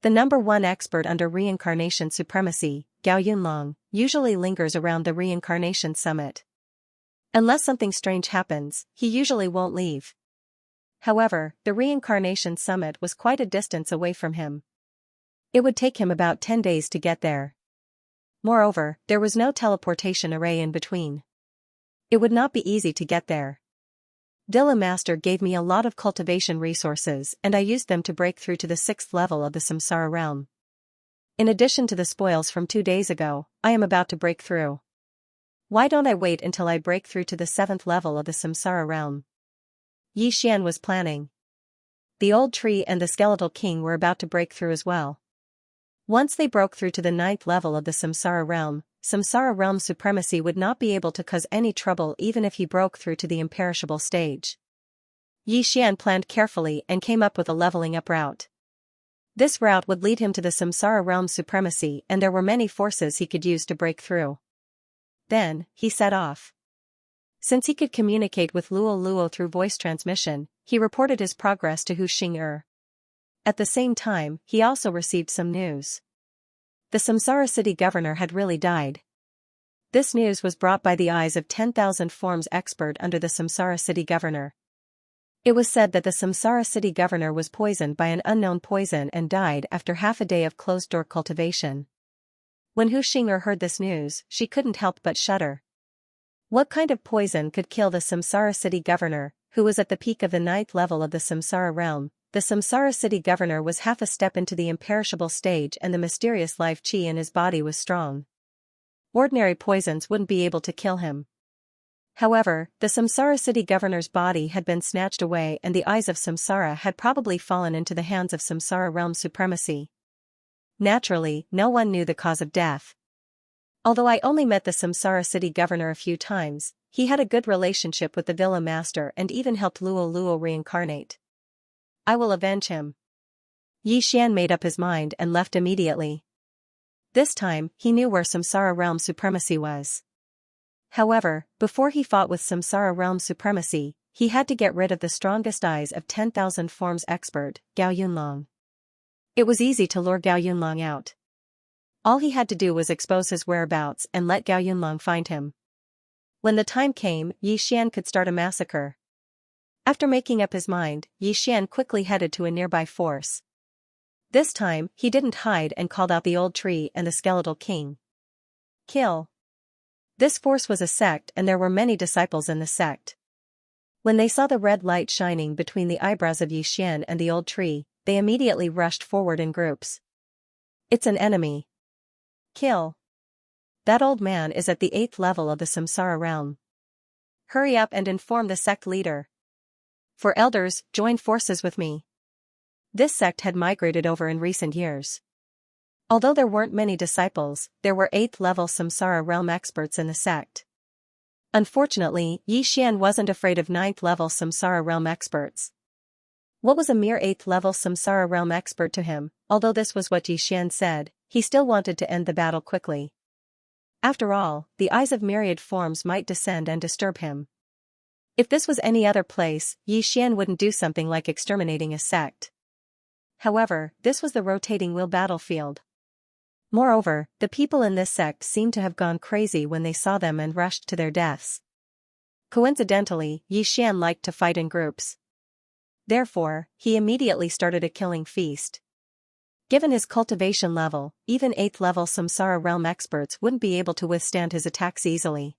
The number 1 expert under reincarnation supremacy, Gao Yunlong, usually lingers around the reincarnation summit. Unless something strange happens, he usually won't leave. However, the reincarnation summit was quite a distance away from him. It would take him about 10 days to get there. Moreover, there was no teleportation array in between. It would not be easy to get there. Dilla Master gave me a lot of cultivation resources and I used them to break through to the 6th level of the Samsara realm. In addition to the spoils from 2 days ago, I am about to break through. Why don't I wait until I break through to the 7th level of the Samsara realm? Yi Xian was planning. The old tree and the skeletal king were about to break through as well. Once they broke through to the 9th level of the Samsara realm supremacy would not be able to cause any trouble even if he broke through to the imperishable stage. Yi Xian planned carefully and came up with a leveling up route. This route would lead him to the Samsara realm supremacy and there were many forces he could use to break through. Then, he set off. Since he could communicate with Luo through voice transmission, he reported his progress to Hu Xing'er. At the same time, he also received some news. The Samsara city governor had really died. This news was brought by the eyes of 10,000 forms expert under the Samsara city governor. It was said that the Samsara city governor was poisoned by an unknown poison and died after half a day of closed-door cultivation. When Hu Xing'er heard this news, she couldn't help but shudder. What kind of poison could kill the Samsara city governor, who was at the peak of the 9th level of the Samsara realm? The Samsara city governor was half a step into the imperishable stage and the mysterious life chi in his body was strong. Ordinary poisons wouldn't be able to kill him. However, the Samsara city governor's body had been snatched away and the eyes of Samsara had probably fallen into the hands of Samsara realm supremacy. Naturally, no one knew the cause of death. Although I only met the Samsara city governor a few times, he had a good relationship with the villa master and even helped Luo reincarnate. I will avenge him. Yi Xian made up his mind and left immediately. This time, he knew where Samsara realm supremacy was. However, before he fought with Samsara realm supremacy, he had to get rid of the strongest eyes of 10,000 forms expert, Gao Yunlong. It was easy to lure Gao Yunlong out. All he had to do was expose his whereabouts and let Gao Yunlong find him. When the time came, Yi Xian could start a massacre. After making up his mind, Yi Xian quickly headed to a nearby force. This time, he didn't hide and called out the old tree and the skeletal king. Kill. This force was a sect and there were many disciples in the sect. When they saw the red light shining between the eyebrows of Yi Xian and the old tree, they immediately rushed forward in groups. It's an enemy. Kill. That old man is at the 8th level of the Samsara realm. Hurry up and inform the sect leader. For elders, join forces with me. This sect had migrated over in recent years. Although there weren't many disciples, there were 8th level Samsara realm experts in the sect. Unfortunately, Yi Xian wasn't afraid of 9th level Samsara realm experts. What was a mere 8th level Samsara realm expert to him? Although this was what Yi Xian said, he still wanted to end the battle quickly. After all, the eyes of myriad forms might descend and disturb him. If this was any other place, Yi Xian wouldn't do something like exterminating a sect. However, this was the rotating wheel battlefield. Moreover, the people in this sect seemed to have gone crazy when they saw them and rushed to their deaths. Coincidentally, Yi Xian liked to fight in groups. Therefore, he immediately started a killing feast. Given his cultivation level, even 8th level Samsara realm experts wouldn't be able to withstand his attacks easily.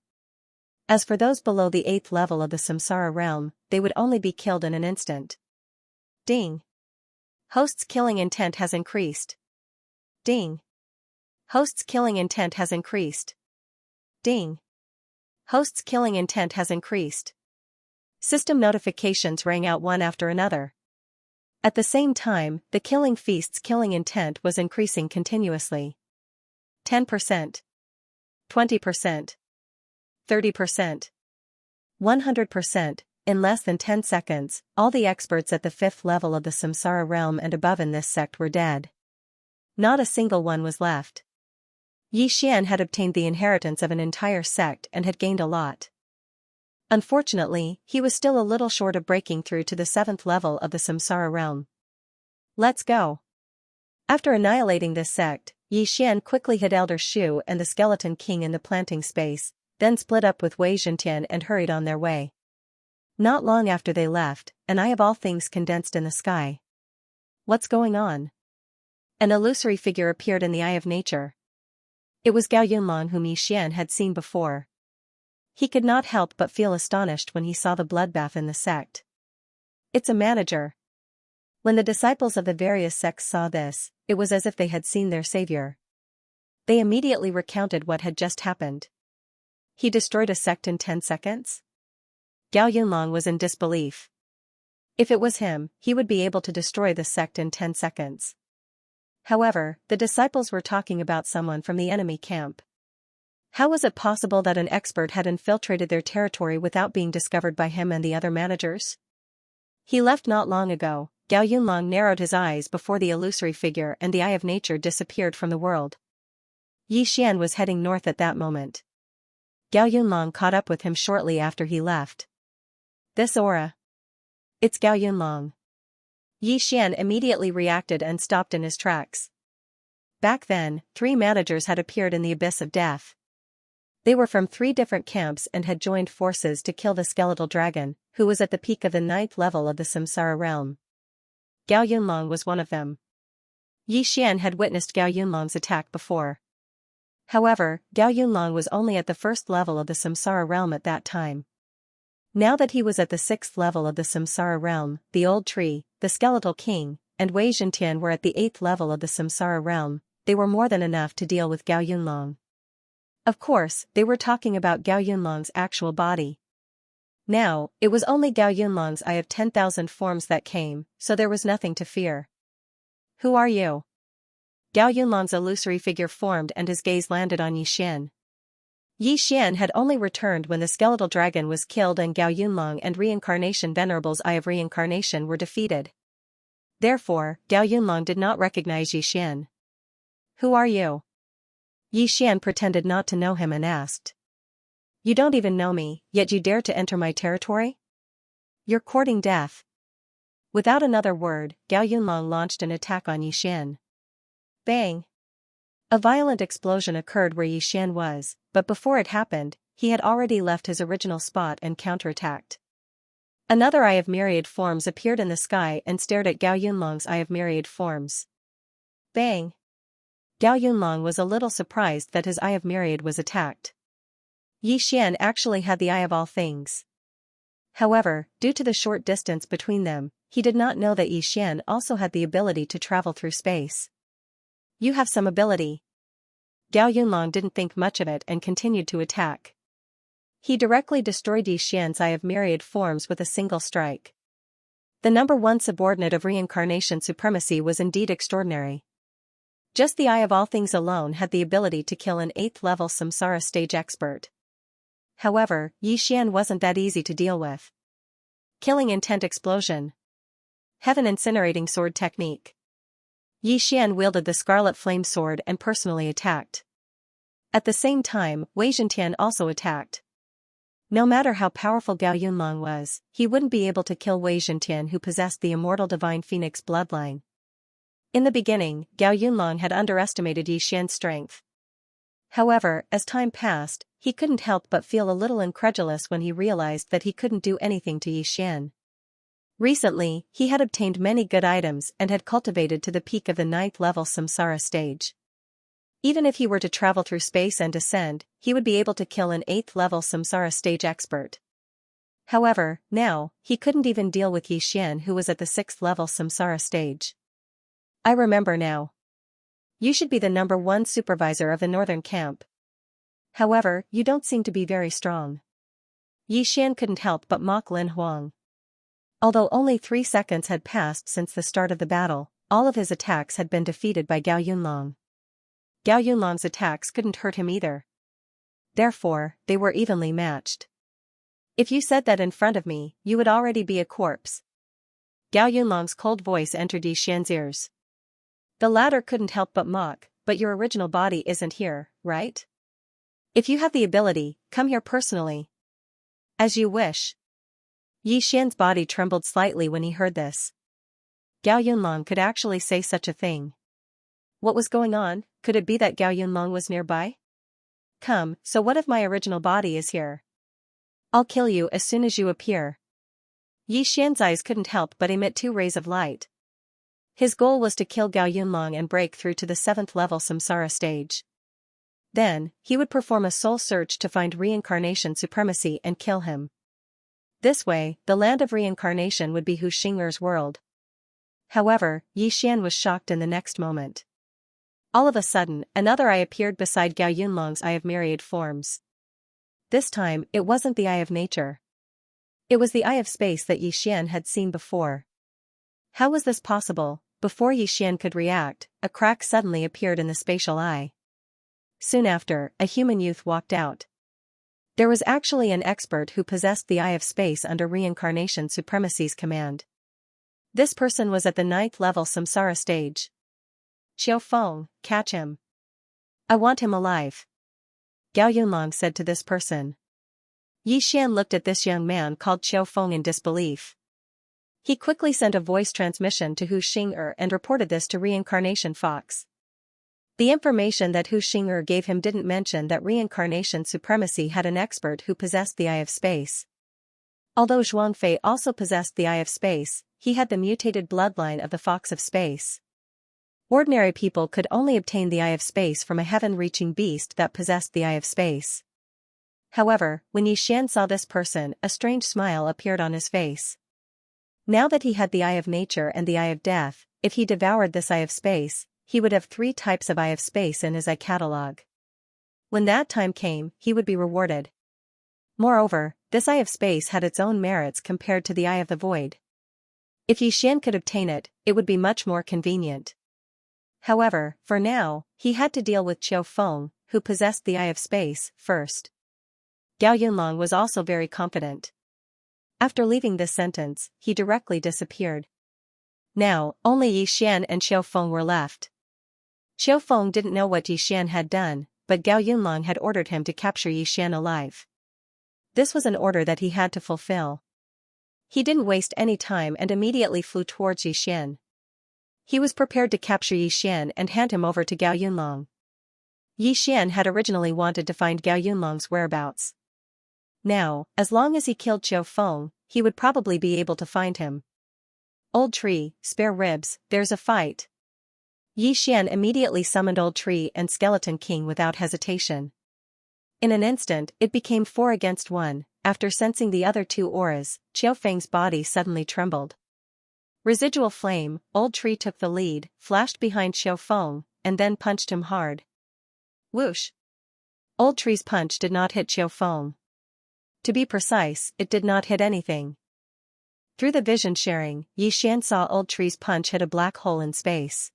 As for those below the 8th level of the Samsara realm, they would only be killed in an instant. Ding. Host's killing intent has increased. Ding. Host's killing intent has increased. Ding. Host's killing intent has increased. System notifications rang out one after another. At the same time, the killing feast's killing intent was increasing continuously. 10%. 20%. 30%. 100%, In less than 10 seconds, all the experts at the 5th level of the Samsara realm and above in this sect were dead. Not a single one was left. Xian had obtained the inheritance of an entire sect and had gained a lot. Unfortunately, he was still a little short of breaking through to the 7th level of the Samsara realm. Let's go. After annihilating this sect, Xian quickly hid Elder Shu and the Skeleton King in the planting space, then split up with Wei Zhentian and hurried on their way. Not long after they left, an eye of all things condensed in the sky. What's going on? An illusory figure appeared in the eye of nature. It was Gao Yunlong whom Xian had seen before. He could not help but feel astonished when he saw the bloodbath in the sect. It's a manager. When the disciples of the various sects saw this, it was as if they had seen their savior. They immediately recounted what had just happened. He destroyed a sect in 10 seconds? Gao Yunlong was in disbelief. If it was him, he would be able to destroy the sect in 10 seconds. However, the disciples were talking about someone from the enemy camp. How was it possible that an expert had infiltrated their territory without being discovered by him and the other managers? He left not long ago. Gao Yunlong narrowed his eyes before the illusory figure and the eye of nature disappeared from the world. Xian was heading north at that moment. Gao Yunlong caught up with him shortly after he left. This aura. It's Gao Yunlong. Xian immediately reacted and stopped in his tracks. Back then, 3 managers had appeared in the abyss of death. They were from 3 different camps and had joined forces to kill the skeletal dragon, who was at the peak of the 9th level of the Samsara realm. Gao Yunlong was one of them. Xian had witnessed Gao Yunlong's attack before. However, Gao Yunlong was only at the 1st level of the Samsara realm at that time. Now that he was at the 6th level of the Samsara realm, the Old Tree, the Skeletal King, and Wei Zhentian were at the 8th level of the Samsara realm. They were more than enough to deal with Gao Yunlong. Of course, they were talking about Gao Yunlong's actual body. Now, it was only Gao Yunlong's eye of 10,000 forms that came, so there was nothing to fear. Who are you? Gao Yunlong's illusory figure formed and his gaze landed on Xian. Xian had only returned when the skeletal dragon was killed and Gao Yunlong and Reincarnation Venerable's Eye of Reincarnation were defeated. Therefore, Gao Yunlong did not recognize Xian. Who are you? Xian pretended not to know him and asked. You don't even know me, yet you dare to enter my territory? You're courting death. Without another word, Gao Yunlong launched an attack on Xian. Bang! A violent explosion occurred where Xian was, but before it happened, he had already left his original spot and counterattacked. Another Eye of Myriad Forms appeared in the sky and stared at Gao Yunlong's Eye of Myriad Forms. Bang! Gao Yunlong was a little surprised that his Eye of Myriad was attacked. Xian actually had the Eye of All Things. However, due to the short distance between them, he did not know that Xian also had the ability to travel through space. You have some ability. Gao Yunlong didn't think much of it and continued to attack. He directly destroyed Xian's Eye of Myriad Forms with a single strike. The number 1 subordinate of reincarnation supremacy was indeed extraordinary. Just the Eye of All Things alone had the ability to kill an 8th level Samsara stage expert. However, Xian wasn't that easy to deal with. Killing Intent Explosion. Heaven Incinerating Sword Technique. Xian wielded the Scarlet Flame Sword and personally attacked. At the same time, Wei Zhentian also attacked. No matter how powerful Gao Yunlong was, he wouldn't be able to kill Wei Zhentian, who possessed the immortal Divine Phoenix bloodline. In the beginning, Gao Yunlong had underestimated Xian's strength. However, as time passed, he couldn't help but feel a little incredulous when he realized that he couldn't do anything to Xian. Recently, he had obtained many good items and had cultivated to the peak of the 9th level Samsara stage. Even if he were to travel through space and descend, he would be able to kill an 8th level Samsara stage expert. However, now, he couldn't even deal with Xian, who was at the 6th level Samsara stage. I remember now. You should be the number 1 supervisor of the northern camp. However, you don't seem to be very strong. Xian couldn't help but mock Lin Huang. Although only 3 seconds had passed since the start of the battle, all of his attacks had been defeated by Gao Yunlong. Gao Yunlong's attacks couldn't hurt him either. Therefore, they were evenly matched. If you said that in front of me, you would already be a corpse. Gao Yunlong's cold voice entered Yi Xian's ears. The latter couldn't help but mock, but your original body isn't here, right? If you have the ability, come here personally. As you wish. Yi Xian's body trembled slightly when he heard this. Gao Yunlong could actually say such a thing. What was going on? Could it be that Gao Yunlong was nearby? Come, so what if my original body is here? I'll kill you as soon as you appear. Yi Xian's eyes couldn't help but emit 2 rays of light. His goal was to kill Gao Yunlong and break through to the 7th level samsara stage. Then, he would perform a soul search to find reincarnation supremacy and kill him. This way, the land of reincarnation would be Hu Xing'er's world. However, Yi Xian was shocked in the next moment. All of a sudden, another eye appeared beside Gao Yunlong's eye of myriad forms. This time, it wasn't the eye of nature. It was the eye of space that Yi Xian had seen before. How was this possible? Before Yi Xian could react, a crack suddenly appeared in the spatial eye. Soon after, a human youth walked out. There was actually an expert who possessed the eye of space under reincarnation supremacy's command. This person was at the 9th level samsara stage. Qiu Feng, catch him. I want him alive. Gao Yunlong said to this person. Yi Xian looked at this young man called Qiu Feng in disbelief. He quickly sent a voice transmission to Hu Xing'er and reported this to Reincarnation Fox. The information that Hu Xing'er gave him didn't mention that reincarnation supremacy had an expert who possessed the eye of space. Although Zhuangfei also possessed the eye of space, he had the mutated bloodline of the Fox of Space. Ordinary people could only obtain the eye of space from a heaven-reaching beast that possessed the eye of space. However, when Yi Xian saw this person, a strange smile appeared on his face. Now that he had the eye of nature and the eye of death, if he devoured this eye of space, he would have 3 types of eye of space in his eye catalog. When that time came, he would be rewarded. Moreover, this eye of space had its own merits compared to the eye of the void. If Yi Xian could obtain it, it would be much more convenient. However, for now, he had to deal with Qiu Feng, who possessed the eye of space, first. Gao Yunlong was also very confident. After leaving this sentence, he directly disappeared. Now, only Yi Xian and Qiu Feng were left. Qiu Feng didn't know what Yi Xian had done, but Gao Yunlong had ordered him to capture Yi Xian alive. This was an order that he had to fulfill. He didn't waste any time and immediately flew towards Yi Xian. He was prepared to capture Yi Xian and hand him over to Gao Yunlong. Yi Xian had originally wanted to find Gao Yunlong's whereabouts. Now, as long as he killed Qiu Feng, he would probably be able to find him. Old Tree, spare ribs, there's a fight. Yi Xian immediately summoned Old Tree and Skeleton King without hesitation. In an instant, it became 4 against 1. After sensing the other 2 auras, Qiu Feng's body suddenly trembled. Residual flame, Old Tree took the lead, flashed behind Qiu Feng, and then punched him hard. Whoosh! Old Tree's punch did not hit Qiu Feng. To be precise, it did not hit anything. Through the vision sharing, Yi Xian saw Old Tree's punch hit a black hole in space.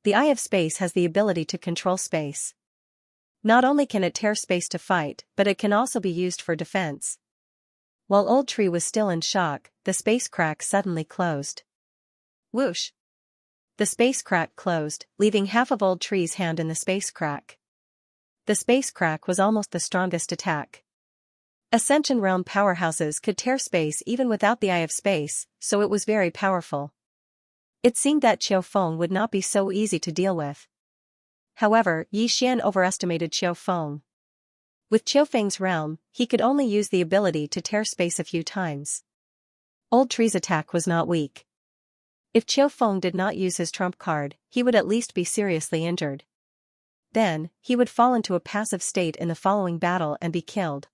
The eye of space has the ability to control space. Not only can it tear space to fight, but it can also be used for defense. While Old Tree was still in shock, the space crack suddenly closed. Whoosh! The space crack closed, leaving half of Old Tree's hand in the space crack. The space crack was almost the strongest attack. Ascension realm powerhouses could tear space even without the eye of space, so it was very powerful. It seemed that Qiu Feng would not be so easy to deal with. However, Yi Xian overestimated Qiu Feng. With Qiu Feng's realm, he could only use the ability to tear space a few times. Old Tree's attack was not weak. If Qiu Feng did not use his trump card, he would at least be seriously injured. Then, he would fall into a passive state in the following battle and be killed.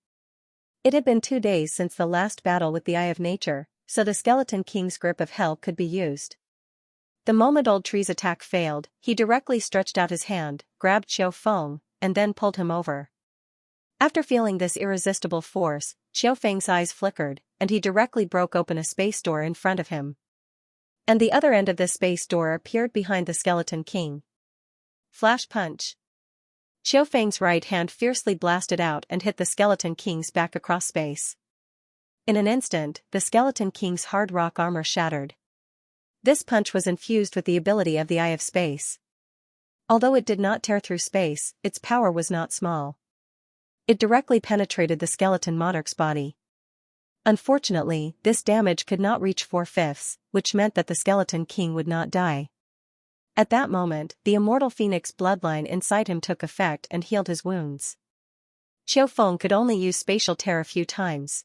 It had been 2 days since the last battle with the Eye of Nature, so the Skeleton King's grip of hell could be used. The moment Old Tree's attack failed, he directly stretched out his hand, grabbed Qiu Feng, and then pulled him over. After feeling this irresistible force, Qiu Feng's eyes flickered, and he directly broke open a space door in front of him. And the other end of this space door appeared behind the Skeleton King. Flash punch. Qiu Feng's right hand fiercely blasted out and hit the Skeleton King's back across space. In an instant, the Skeleton King's hard rock armor shattered. This punch was infused with the ability of the Eye of Space. Although it did not tear through space, its power was not small. It directly penetrated the skeleton monarch's body. Unfortunately, this damage could not reach 4/5, which meant that the Skeleton King would not die. At that moment, the immortal phoenix bloodline inside him took effect and healed his wounds. Qiu Feng could only use spatial tear a few times.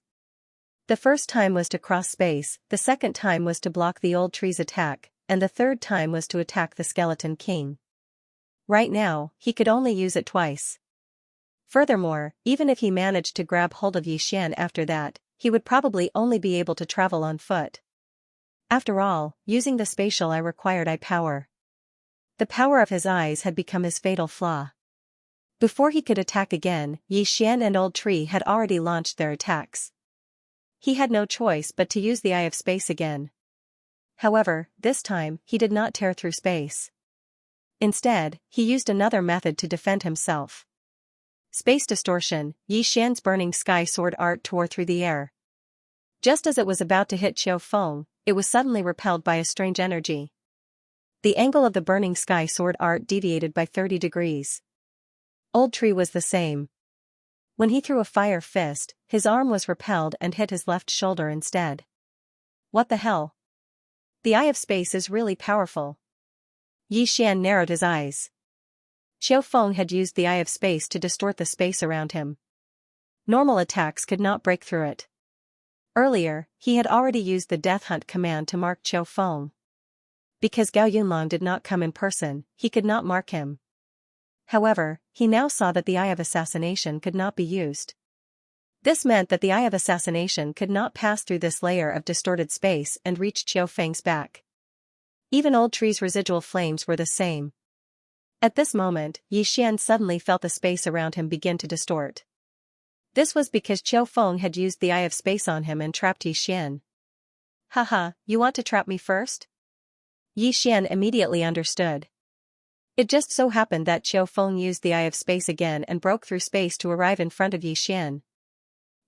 The first time was to cross space, the second time was to block the old tree's attack, and the third time was to attack the Skeleton King. Right now, he could only use it twice. Furthermore, even if he managed to grab hold of Yixian after that, he would probably only be able to travel on foot. After all, using the spatial eye required eye power. The power of his eyes had become his fatal flaw. Before he could attack again, Yixian and Old Tree had already launched their attacks. He had no choice but to use the Eye of Space again. However, this time, he did not tear through space. Instead, he used another method to defend himself. Space distortion, Yixian's burning sky sword art tore through the air. Just as it was about to hit Qiu Feng, it was suddenly repelled by a strange energy. The angle of the burning sky sword art deviated by 30 degrees. Old Tree was the same. When he threw a fire fist, his arm was repelled and hit his left shoulder instead. What the hell? The Eye of Space is really powerful. Yixian narrowed his eyes. Qiu Feng had used the Eye of Space to distort the space around him. Normal attacks could not break through it. Earlier, he had already used the Death Hunt command to mark Qiu Feng. Because Gao Yunlong did not come in person, he could not mark him. However, he now saw that the Eye of Assassination could not be used. This meant that the Eye of Assassination could not pass through this layer of distorted space and reach Qiu Feng's back. Even Old Tree's residual flames were the same. At this moment, Yixian suddenly felt the space around him begin to distort. This was because Qiu Feng had used the Eye of Space on him and trapped Yixian. Haha, you want to trap me first? Yixian immediately understood. It just so happened that Qiu Feng used the Eye of Space again and broke through space to arrive in front of Yixian.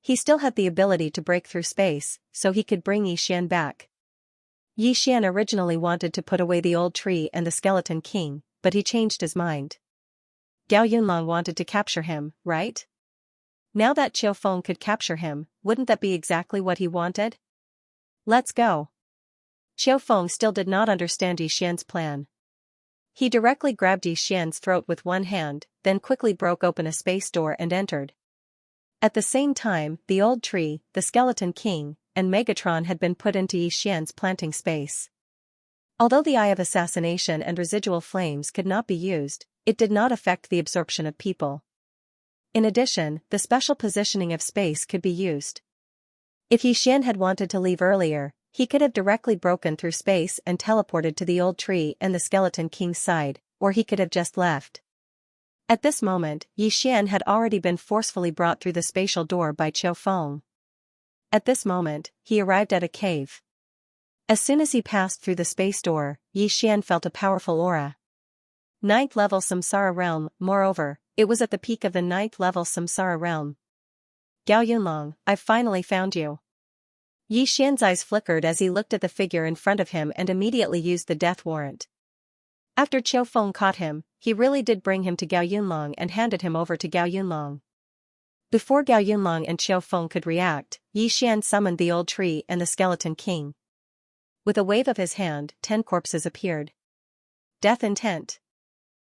He still had the ability to break through space, so he could bring Yixian back. Yixian originally wanted to put away the Old Tree and the Skeleton King, but he changed his mind. Gao Yunlong wanted to capture him, right? Now that Qiu Feng could capture him, wouldn't that be exactly what he wanted? Let's go. Qiu Feng still did not understand Yixian's plan. He directly grabbed Yixian's throat with one hand, then quickly broke open a space door and entered. At the same time, the Old Tree, the Skeleton King, and Megatron had been put into Yixian's planting space. Although the Eye of Assassination and residual flames could not be used, it did not affect the absorption of people. In addition, the special positioning of space could be used. If Yixian had wanted to leave earlier, he could have directly broken through space and teleported to the Old Tree and the Skeleton King's side, or he could have just left. At this moment, Yixian had already been forcefully brought through the spatial door by Qiu Feng. At this moment, he arrived at a cave. As soon as he passed through the space door, Yixian felt a powerful aura. 9th level Samsara realm, moreover, it was at the peak of the 9th level Samsara realm. Gao Yunlong, I've finally found you. Yixian's eyes flickered as he looked at the figure in front of him and immediately used the death warrant. After Qiu Feng caught him, he really did bring him to Gao Yunlong and handed him over to Gao Yunlong. Before Gao Yunlong and Qiu Feng could react, Yixian summoned the Old Tree and the Skeleton King. With a wave of his hand, 10 corpses appeared. Death intent.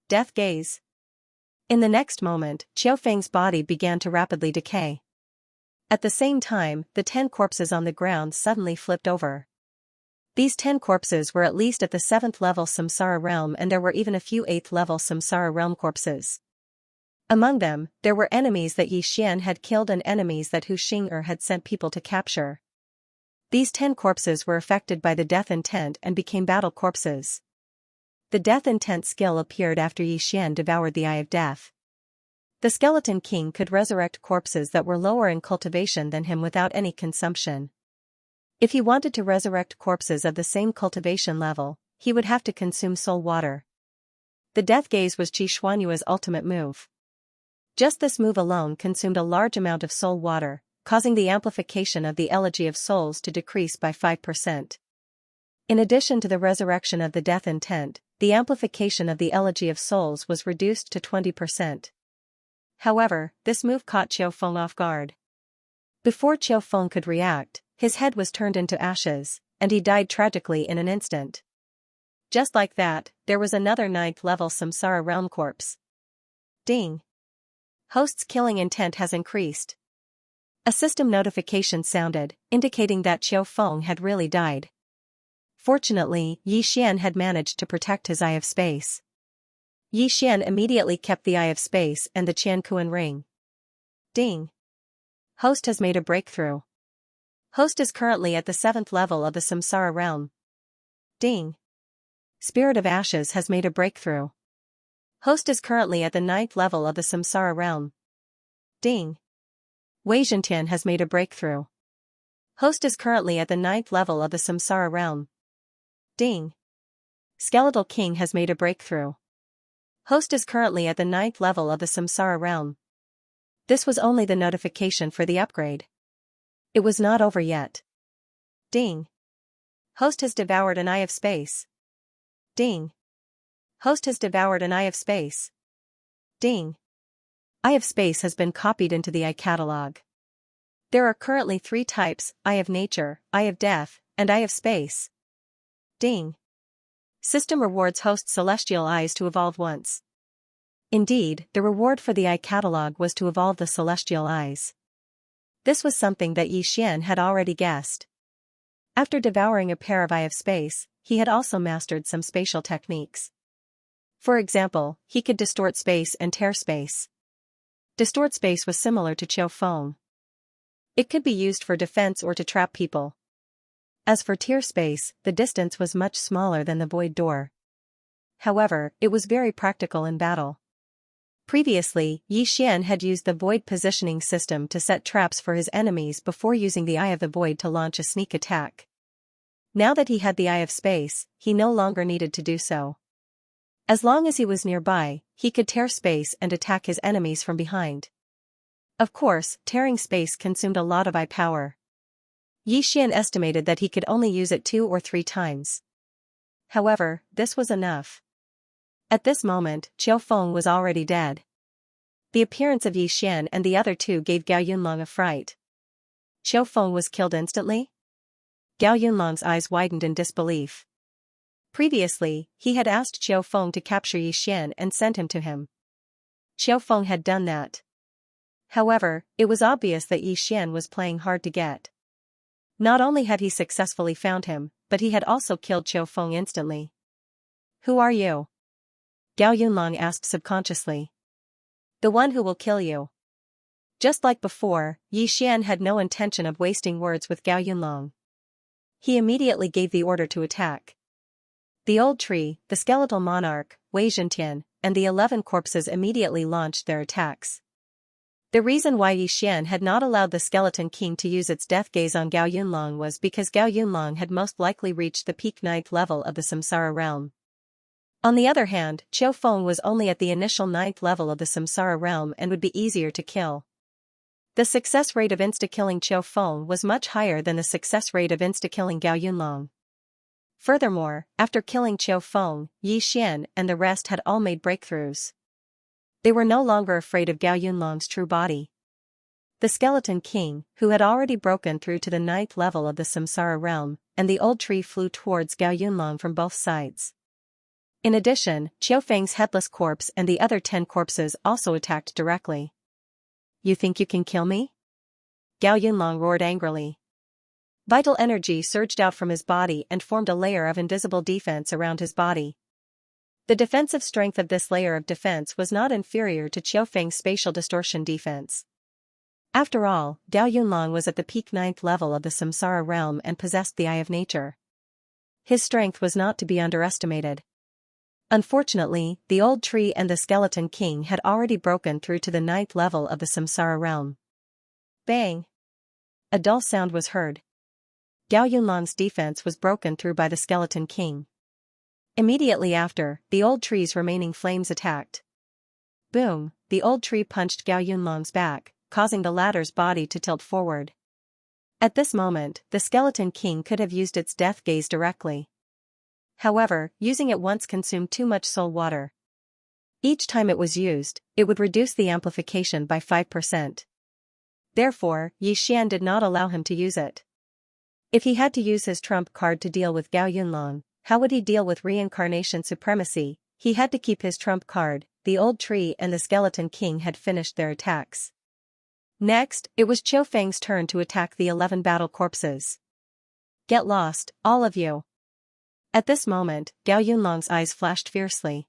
Death gaze. In the next moment, Qiu Feng's body began to rapidly decay. At the same time, the 10 corpses on the ground suddenly flipped over. These 10 corpses were at least at the 7th level Samsara realm, and there were even a few 8th level Samsara realm corpses. Among them, there were enemies that Yixian had killed and enemies that Hu Xing'er had sent people to capture. These 10 corpses were affected by the death intent and became battle corpses. The death intent skill appeared after Yixian devoured the Eye of Death. The Skeleton King could resurrect corpses that were lower in cultivation than him without any consumption. If he wanted to resurrect corpses of the same cultivation level, he would have to consume soul water. The Death Gaze was Qi Xuanyue's ultimate move. Just this move alone consumed a large amount of soul water, causing the amplification of the Elegy of Souls to decrease by 5%. In addition to the resurrection of the death intent, the amplification of the Elegy of Souls was reduced to 20%. However, this move caught Qiu Feng off guard. Before Qiu Feng could react, his head was turned into ashes, and he died tragically in an instant. Just like that, there was another 9th level Samsara realm corpse. Ding! Host's killing intent has increased. A system notification sounded, indicating that Qiu Feng had really died. Fortunately, Yi Xian had managed to protect his Eye of Space. Yi Xian immediately kept the Eye of Space and the Qianquan ring. Ding! Host has made a breakthrough. Host is currently at the 7th level of the Samsara realm. Ding! Spirit of Ashes has made a breakthrough. Host is currently at the 9th level of the Samsara realm. Ding! Wei Zhentian has made a breakthrough. Host is currently at the 9th level of the Samsara realm. Ding! Skeletal King has made a breakthrough. Host is currently at the 9th level of the Samsara realm. This was only the notification for the upgrade. It was not over yet. Ding! Host has devoured an Eye of Space. Ding! Host has devoured an Eye of Space. Ding! Eye of Space has been copied into the Eye catalog. There are currently 3 types: Eye of Nature, Eye of Death, and Eye of Space. Ding! System rewards host celestial eyes to evolve once. Indeed, the reward for the Eye catalog was to evolve the celestial eyes. This was something that Yi Xian had already guessed. After devouring a pair of Eye of Space, he had also mastered some spatial techniques. For example, he could distort space and tear space. Distort space was similar to Qiu Feng. It could be used for defense or to trap people. As for tear space, the distance was much smaller than the void door. However, it was very practical in battle. Previously, Yi Xian had used the void positioning system to set traps for his enemies before using the Eye of the Void to launch a sneak attack. Now that he had the Eye of Space, he no longer needed to do so. As long as he was nearby, he could tear space and attack his enemies from behind. Of course, tearing space consumed a lot of Eye power. Yi Xian estimated that he could only use it 2 or 3 times. However, this was enough. At this moment, Qiu Feng was already dead. The appearance of Yi Xian and the other 2 gave Gao Yunlong a fright. Qiu Feng was killed instantly? Gao Yunlong's eyes widened in disbelief. Previously, he had asked Qiu Feng to capture Yi Xian and send him to him. Qiu Feng had done that. However, it was obvious that Yi Xian was playing hard to get. Not only had he successfully found him, but he had also killed Qiu Feng instantly. Who are you? Gao Yunlong asked subconsciously. The one who will kill you. Just like before, Yi Xian had no intention of wasting words with Gao Yunlong. He immediately gave the order to attack. The old tree, the skeletal monarch, Wei Zhentian, and the 11 corpses immediately launched their attacks. The reason why Yi Xian had not allowed the skeleton king to use its death gaze on Gao Yunlong was because Gao Yunlong had most likely reached the peak 9th level of the Samsara realm. On the other hand, Qiu Feng was only at the initial 9th level of the Samsara realm and would be easier to kill. The success rate of insta-killing Qiu Feng was much higher than the success rate of insta-killing Gao Yunlong. Furthermore, after killing Qiu Feng, Yi Xian and the rest had all made breakthroughs. They were no longer afraid of Gao Yunlong's true body. The skeleton king, who had already broken through to the 9th level of the Samsara realm, and the old tree flew towards Gao Yunlong from both sides. In addition, Qiu Feng's headless corpse and the other 10 corpses also attacked directly. You think you can kill me? Gao Yunlong roared angrily. Vital energy surged out from his body and formed a layer of invisible defense around his body. The defensive strength of this layer of defense was not inferior to Qiu Feng's spatial distortion defense. After all, Gao Yunlong was at the peak 9th level of the Samsara realm and possessed the Eye of Nature. His strength was not to be underestimated. Unfortunately, the old tree and the skeleton king had already broken through to the 9th level of the Samsara realm. Bang! A dull sound was heard. Gao Yunlong's defense was broken through by the skeleton king. Immediately after, the old tree's remaining flames attacked. Boom! The old tree punched Gao Yunlong's back, causing the latter's body to tilt forward. At this moment, the Skeleton King could have used its death gaze directly. However, using it once consumed too much soul water. Each time it was used, it would reduce the amplification by 5%. Therefore, Xian did not allow him to use it. If he had to use his trump card to deal with Gao Yunlong, how would he deal with reincarnation supremacy? He had to keep his trump card. The old tree and the Skeleton King had finished their attacks. Next, it was Qiu Feng's turn to attack the 11 battle corpses. Get lost, all of you. At this moment, Gao Yunlong's eyes flashed fiercely.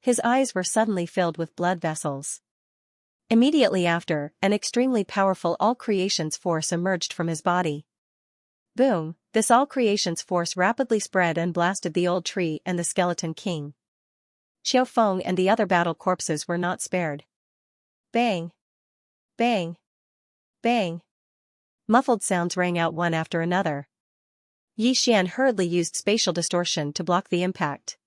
His eyes were suddenly filled with blood vessels. Immediately after, an extremely powerful all-creations force emerged from his body. Boom, this all-creations force rapidly spread and blasted the old tree and the Skeleton King. Qiu Feng and the other battle corpses were not spared. Bang! Bang! Bang! Muffled sounds rang out one after another. Xian hurriedly used spatial distortion to block the impact.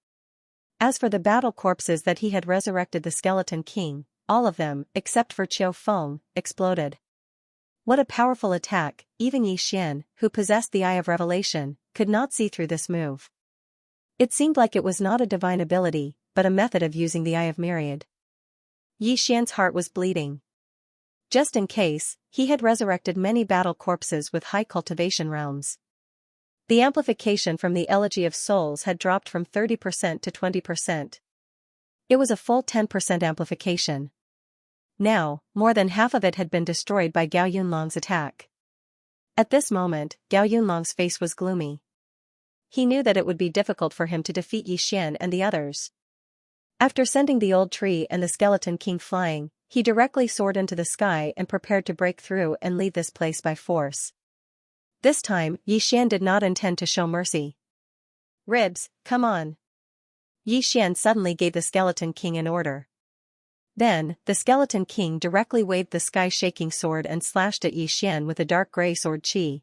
As for the battle corpses that he had resurrected the Skeleton King, all of them, except for Qiu Feng, exploded. What a powerful attack! Even Xian, who possessed the Eye of Revelation, could not see through this move. It seemed like it was not a divine ability, but a method of using the Eye of Myriad. Xian's heart was bleeding. Just in case, he had resurrected many battle corpses with high cultivation realms. The amplification from the Elegy of Souls had dropped from 30% to 20%. It was a full 10% amplification. Now, more than half of it had been destroyed by Gao Yunlong's attack. At this moment, Gao Yunlong's face was gloomy. He knew that it would be difficult for him to defeat Xian and the others. After sending the old tree and the Skeleton King flying, he directly soared into the sky and prepared to break through and leave this place by force. This time, Xian did not intend to show mercy. Ribs, come on. Xian suddenly gave the Skeleton King an order. Then, the Skeleton King directly waved the sky-shaking sword and slashed at Xian with a dark grey sword chi.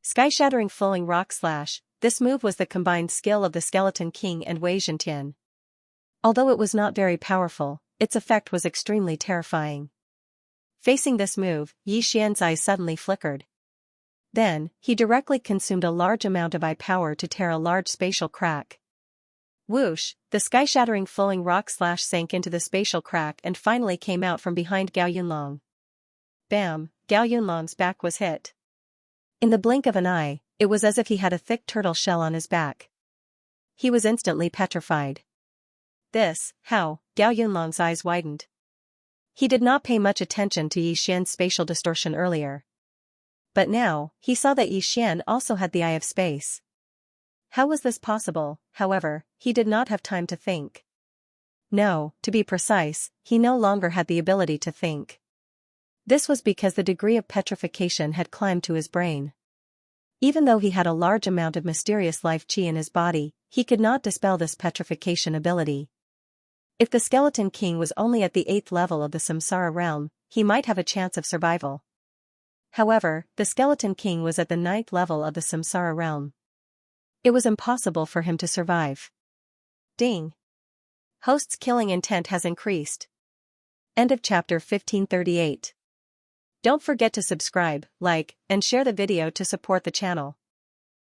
Sky-shattering flowing rock slash, this move was the combined skill of the Skeleton King and Wei Zhentian. Although it was not very powerful, its effect was extremely terrifying. Facing this move, Xian's eyes suddenly flickered. Then, he directly consumed a large amount of eye power to tear a large spatial crack. Whoosh, the sky-shattering flowing rock slash sank into the spatial crack and finally came out from behind Gao Yunlong. Bam, Gao Yunlong's back was hit. In the blink of an eye, it was as if he had a thick turtle shell on his back. He was instantly petrified. How? Gao Yunlong's eyes widened. He did not pay much attention to Xian's spatial distortion earlier. But now, he saw that Xian also had the Eye of Space. How was this possible? However, he did not have time to think. No, to be precise, he no longer had the ability to think. This was because the degree of petrification had climbed to his brain. Even though he had a large amount of mysterious life chi in his body, he could not dispel this petrification ability. If the Skeleton King was only at the 8th level of the Samsara realm, he might have a chance of survival. However, the Skeleton King was at the 9th level of the Samsara realm. It was impossible for him to survive. Ding! Host's killing intent has increased. End of chapter 1538. Don't forget to subscribe, like, and share the video to support the channel.